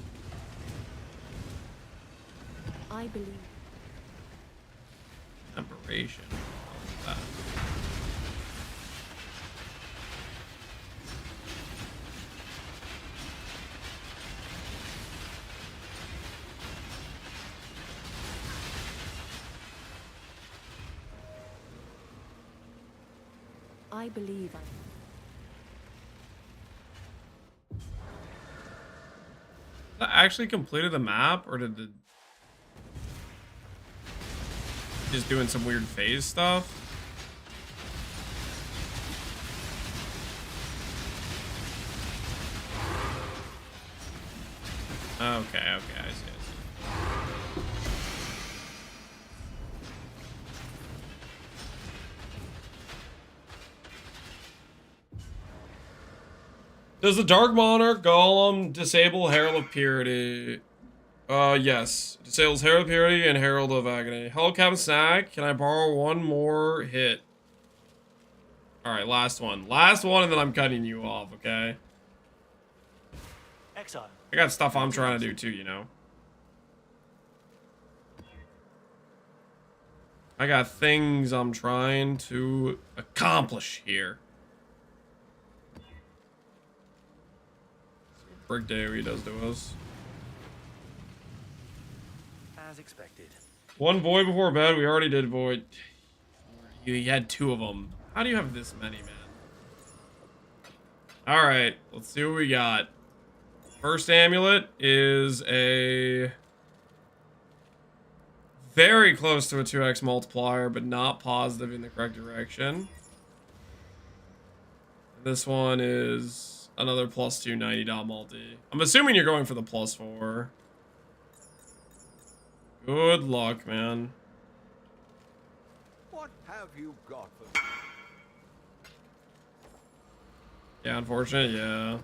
I believe. Temperation. I believe I actually completed the map, or did the just doing some weird phase stuff? Okay, I see. Does the Dark Monarch Golem disable Herald of Purity? Yes. Disables Herald of Purity and Herald of Agony. Hello, Captain Snack. Can I borrow one more hit? Alright, last one. Last one, and then I'm cutting you off, okay? Exile. I got stuff I'm trying to do too, you know? I got things I'm trying to accomplish here. Brick Day he does to us. as expected. One void before bed. We already did void. You had 2 of them. How do you have this many, man? All right, let's see what we got. First amulet is a very close to a 2x multiplier, but not positive in the correct direction. This one is another +2 90 dot multi. I'm assuming you're going for the +4. Good luck, man. What have you got for me? Yeah, unfortunate, yeah.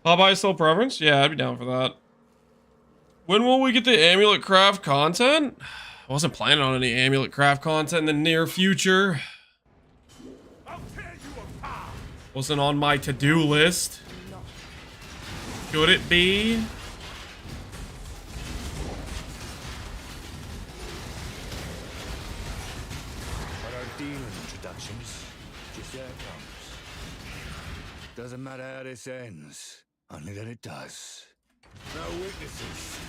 Popeye still preference? Yeah, I'd be down for that. When will we get the amulet craft content? I wasn't planning on any amulet craft content in the near future. Wasn't on my to-do list. Could it be? What are dealing introductions? Just there it comes. Doesn't matter how this ends, only that it does. No witnesses.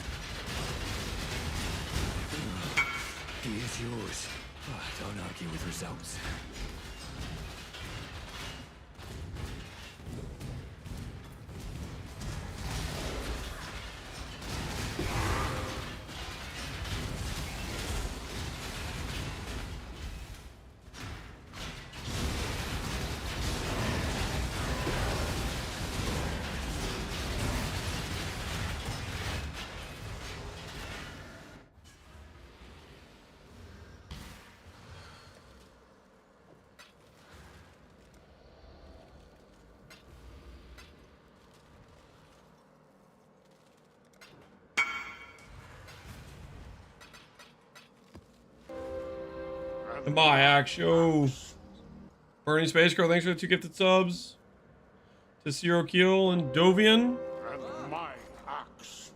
He is yours. Oh, don't argue with results. Goodbye, Axio. Bernie Space Girl, thanks for the 2 gifted subs. To Zero Kill and Dovian. And my axe.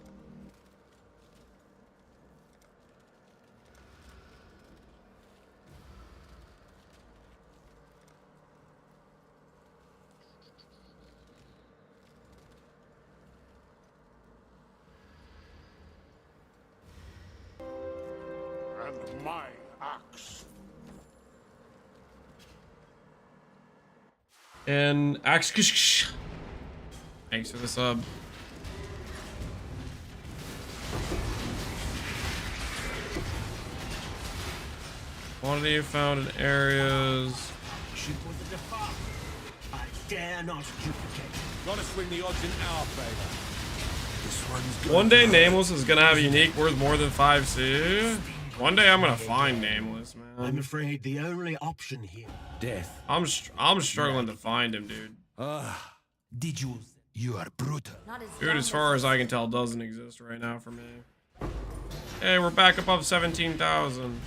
And my axe. And Axe. Thanks for the sub. Quantity found in areas. Shoot with the default. I dare not duplicate. Gotta swing the odds in our favor. This one's One day Nameless is gonna have a unique worth more than 5C. One day I'm gonna find Nameless, man. I'm afraid the only option here. Death. I'm struggling to find him, dude. Did you? You are brutal. Dude, as far as I can tell, doesn't exist right now for me. Hey, we're back above 17,000.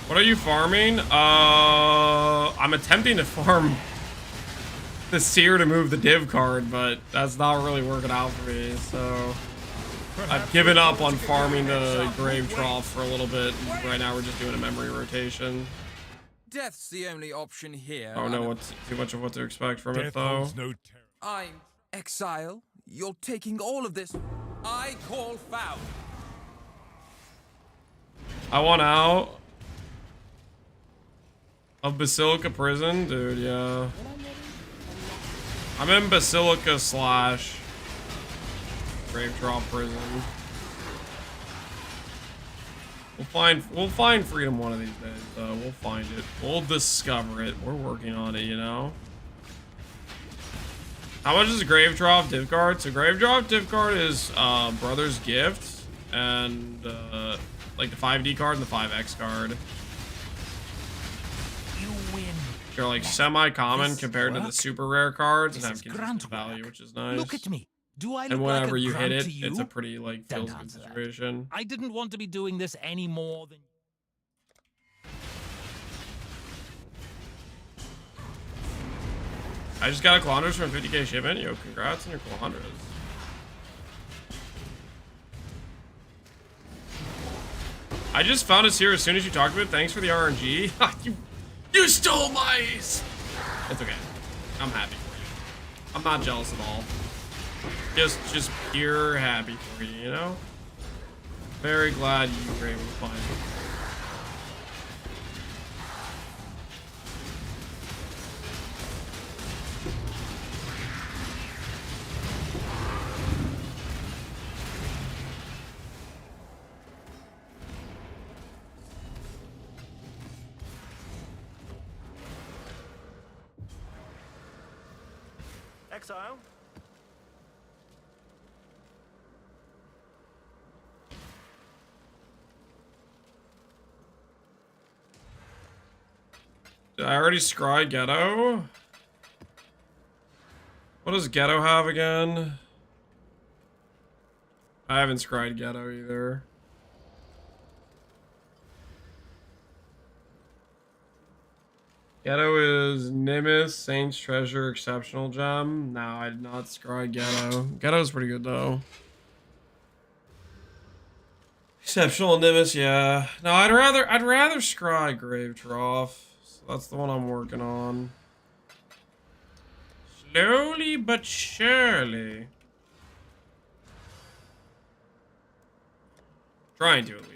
What are you farming? I'm attempting to farm the Seer to move the div card, but that's not really working out for me, so I've given up on farming the Grave Trough for a little bit. Right now we're just doing a memory rotation. Death's the only option here. I don't know what's too much of what to expect from it, though. I'm Exile. You're taking all of this. I call foul. I want out of Basilica Prison, dude, yeah. I'm in Basilica / Grave Trough Prison. We'll find freedom one of these days, though. We'll find it. We'll discover it. We're working on it, you know? How much is a Grave Trough div card? So Grave Trough div card is Brother's Gift. and like the 5D card and the 5X card. You win. They're like semi-common This compared to the work? super rare cards and This have is consistent grunt value, which is nice. Look at me. Do I look And whenever like a you hit grunt it, to you? it's a pretty like Don't feels good answer that. situation. I didn't want to be doing this any more than. I just got a Calandras from 50k shipment. Yo, congrats on your Calandras. I just found us here as soon as you talked about it. Thanks for the RNG. you stole my... It's okay. I'm happy for you. I'm not jealous at all. Just pure happy for you, you know? Very glad you were able to find it. Exile? Did I already scry Ghetto? What does Ghetto have again? I haven't scried Ghetto either. Ghetto is Nimbus, Saint's Treasure, Exceptional Gem. No, I did not scry Ghetto. Ghetto's pretty good though. Exceptional Nimbus, yeah. No, I'd rather scry Grave Trough. So that's the one I'm working on. Slowly but surely. Trying to at least.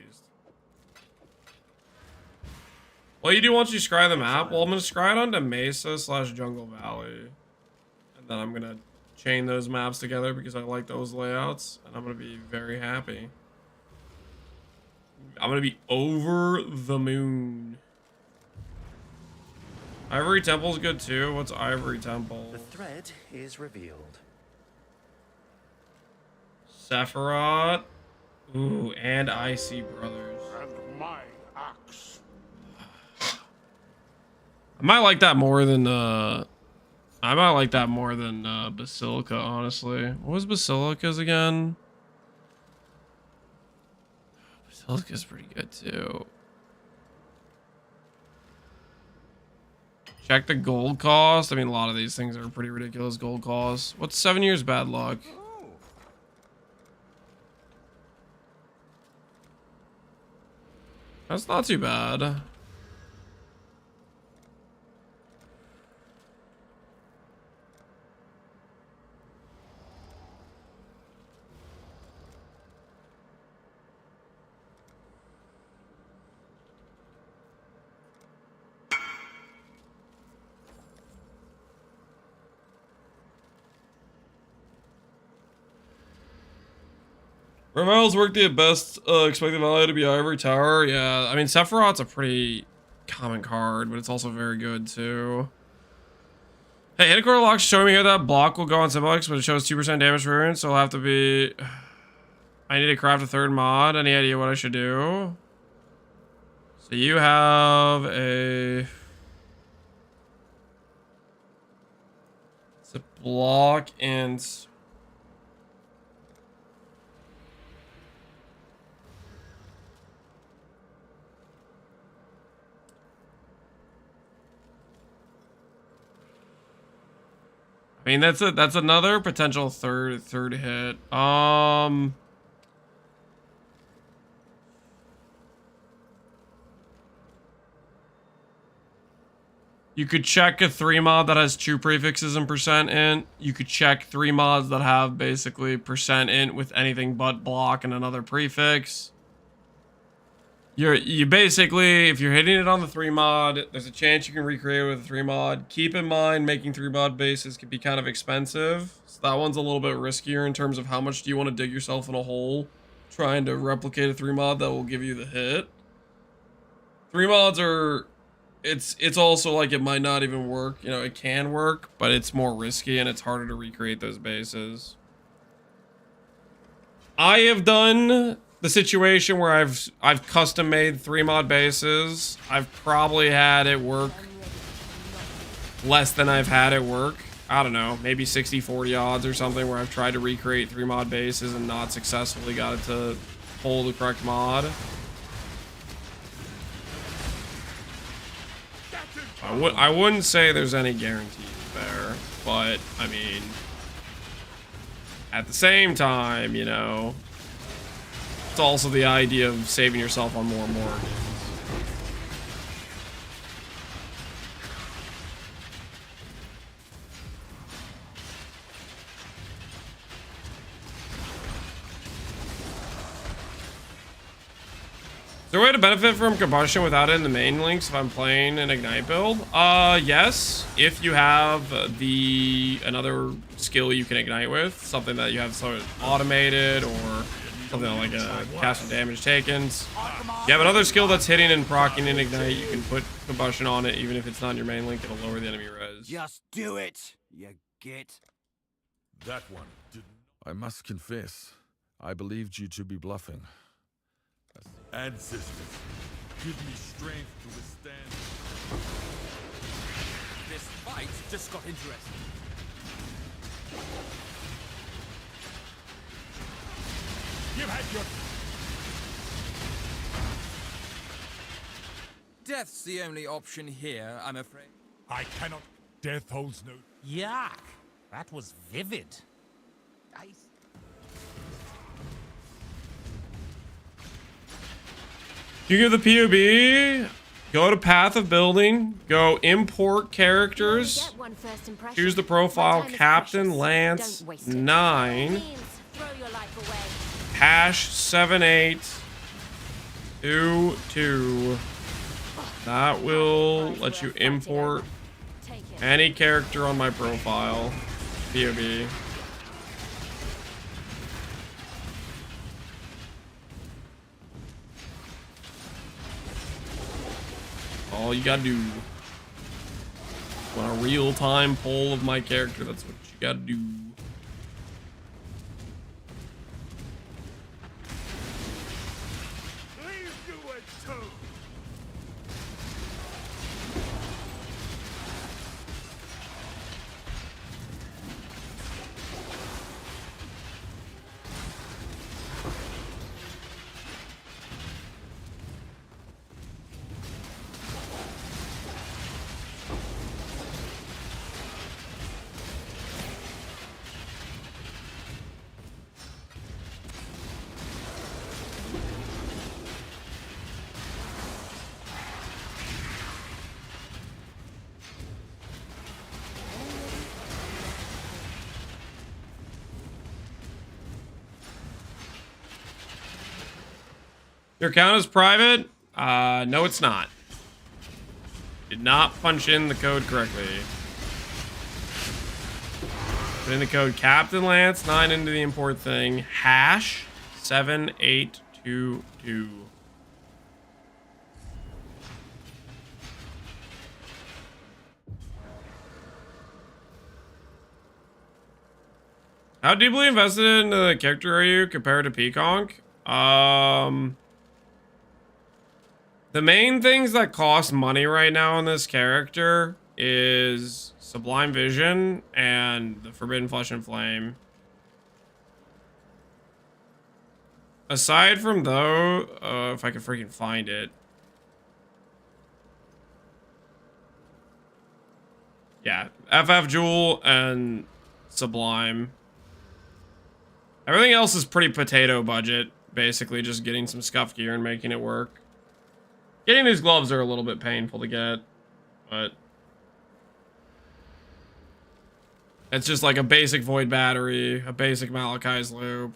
Well, you do once you scry the map. Well, I'm gonna scry it onto Mesa / Jungle Valley, and then I'm gonna chain those maps together because I like those layouts, and I'm gonna be very happy. I'm gonna be over the moon. Ivory Temple's good too. What's Ivory Temple? The thread is revealed. Sephiroth. Ooh, and Icy Brothers. And my axe. I might like that more than Basilica, honestly. What was Basilica's again? Basilica's pretty good too. Check the gold cost. I mean, a lot of these things are pretty ridiculous gold costs. What's 7 years bad luck? That's not too bad. Revival's work the best expected value to be Ivory Tower. Yeah, I mean, Sephiroth's a pretty common card, but it's also very good too. Hey, Hidakor Lock's showing me here that block will go on Symbolics, but it shows 2% damage per turn, so it'll have to be... I need to craft a third mod. Any idea what I should do? So you have a... It's a block and... I mean, that's another potential third hit. You could check a 3 mod that has 2 prefixes and %int. You could check 3 mods that have basically %int with anything but block and another prefix. You basically, if you're hitting it on the 3 mod, there's a chance you can recreate it with a 3 mod. Keep in mind, making 3 mod bases can be kind of expensive. So that one's a little bit riskier in terms of how much do you want to dig yourself in a hole trying to replicate a 3 mod that will give you the hit. 3 mods are, it's also like it might not even work. You know, it can work, but it's more risky and it's harder to recreate those bases. I have done the situation where I've custom made 3 mod bases. I've probably had it work less than I've had it work. I don't know, maybe 60-40 odds or something, where I've tried to recreate 3 mod bases and not successfully got it to pull the correct mod. I wouldn't say there's any guarantees there, but I mean, at the same time, you know, it's also the idea of saving yourself on more and more games. Is there a way to benefit from combustion without it in the main links if I'm playing an Ignite build? Yes, if you have another skill you can Ignite with, something that you have sort of automated, or something like a cast of damage taken. If you have another skill that's hitting and proccing in Ignite, you can put combustion on it, even if it's not in your main link. It'll lower the enemy res. Just do it, you git. That one didn't. I must confess, I believed you to be bluffing. Ancestors, give me strength to withstand. This fight just got interesting. You had your... Death's the only option here, I'm afraid. I cannot. Death holds no... Yuck! That was vivid. You give the PoB, go to Path of Building, go import characters, choose the profile Captain Lance 9, hash 7822. That will let you import any character on my profile, PoB. All you gotta do. Want a real-time poll of my character, that's what you gotta do. Please do it too. Your account is private? No, it's not. Did not punch in the code correctly. Put in the code Captain Lance 9 into the import thing. Hash 7822. How deeply invested in the character are you compared to Pconc? The main things that cost money right now on this character is Sublime Vision and the Forbidden Flesh and Flame. Aside from though, if I could freaking find it. Yeah, FF Jewel and Sublime. Everything else is pretty potato budget. Basically just getting some scuff gear and making it work. Getting these gloves are a little bit painful to get, but it's just like a basic Void Battery, a basic Malachi's Loop,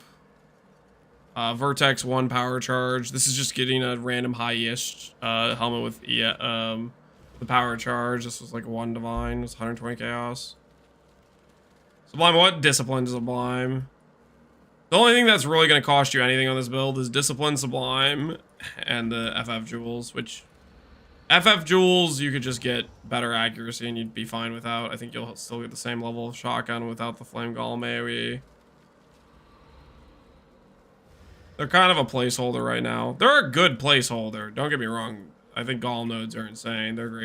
Vertex 1 Power Charge. This is just getting a random high-ish helmet with the Power Charge. This was like 1 Divine, it was 120 Chaos. Sublime, what? Discipline Sublime. The only thing that's really going to cost you anything on this build is Discipline Sublime and the FF Jewels, which FF Jewels you could just get better accuracy and you'd be fine without. I think you'll still get the same level of shotgun without the Flame Golem AoE. They're kind of a placeholder right now. They're a good placeholder. Don't get me wrong. I think Golem nodes are insane. They're great.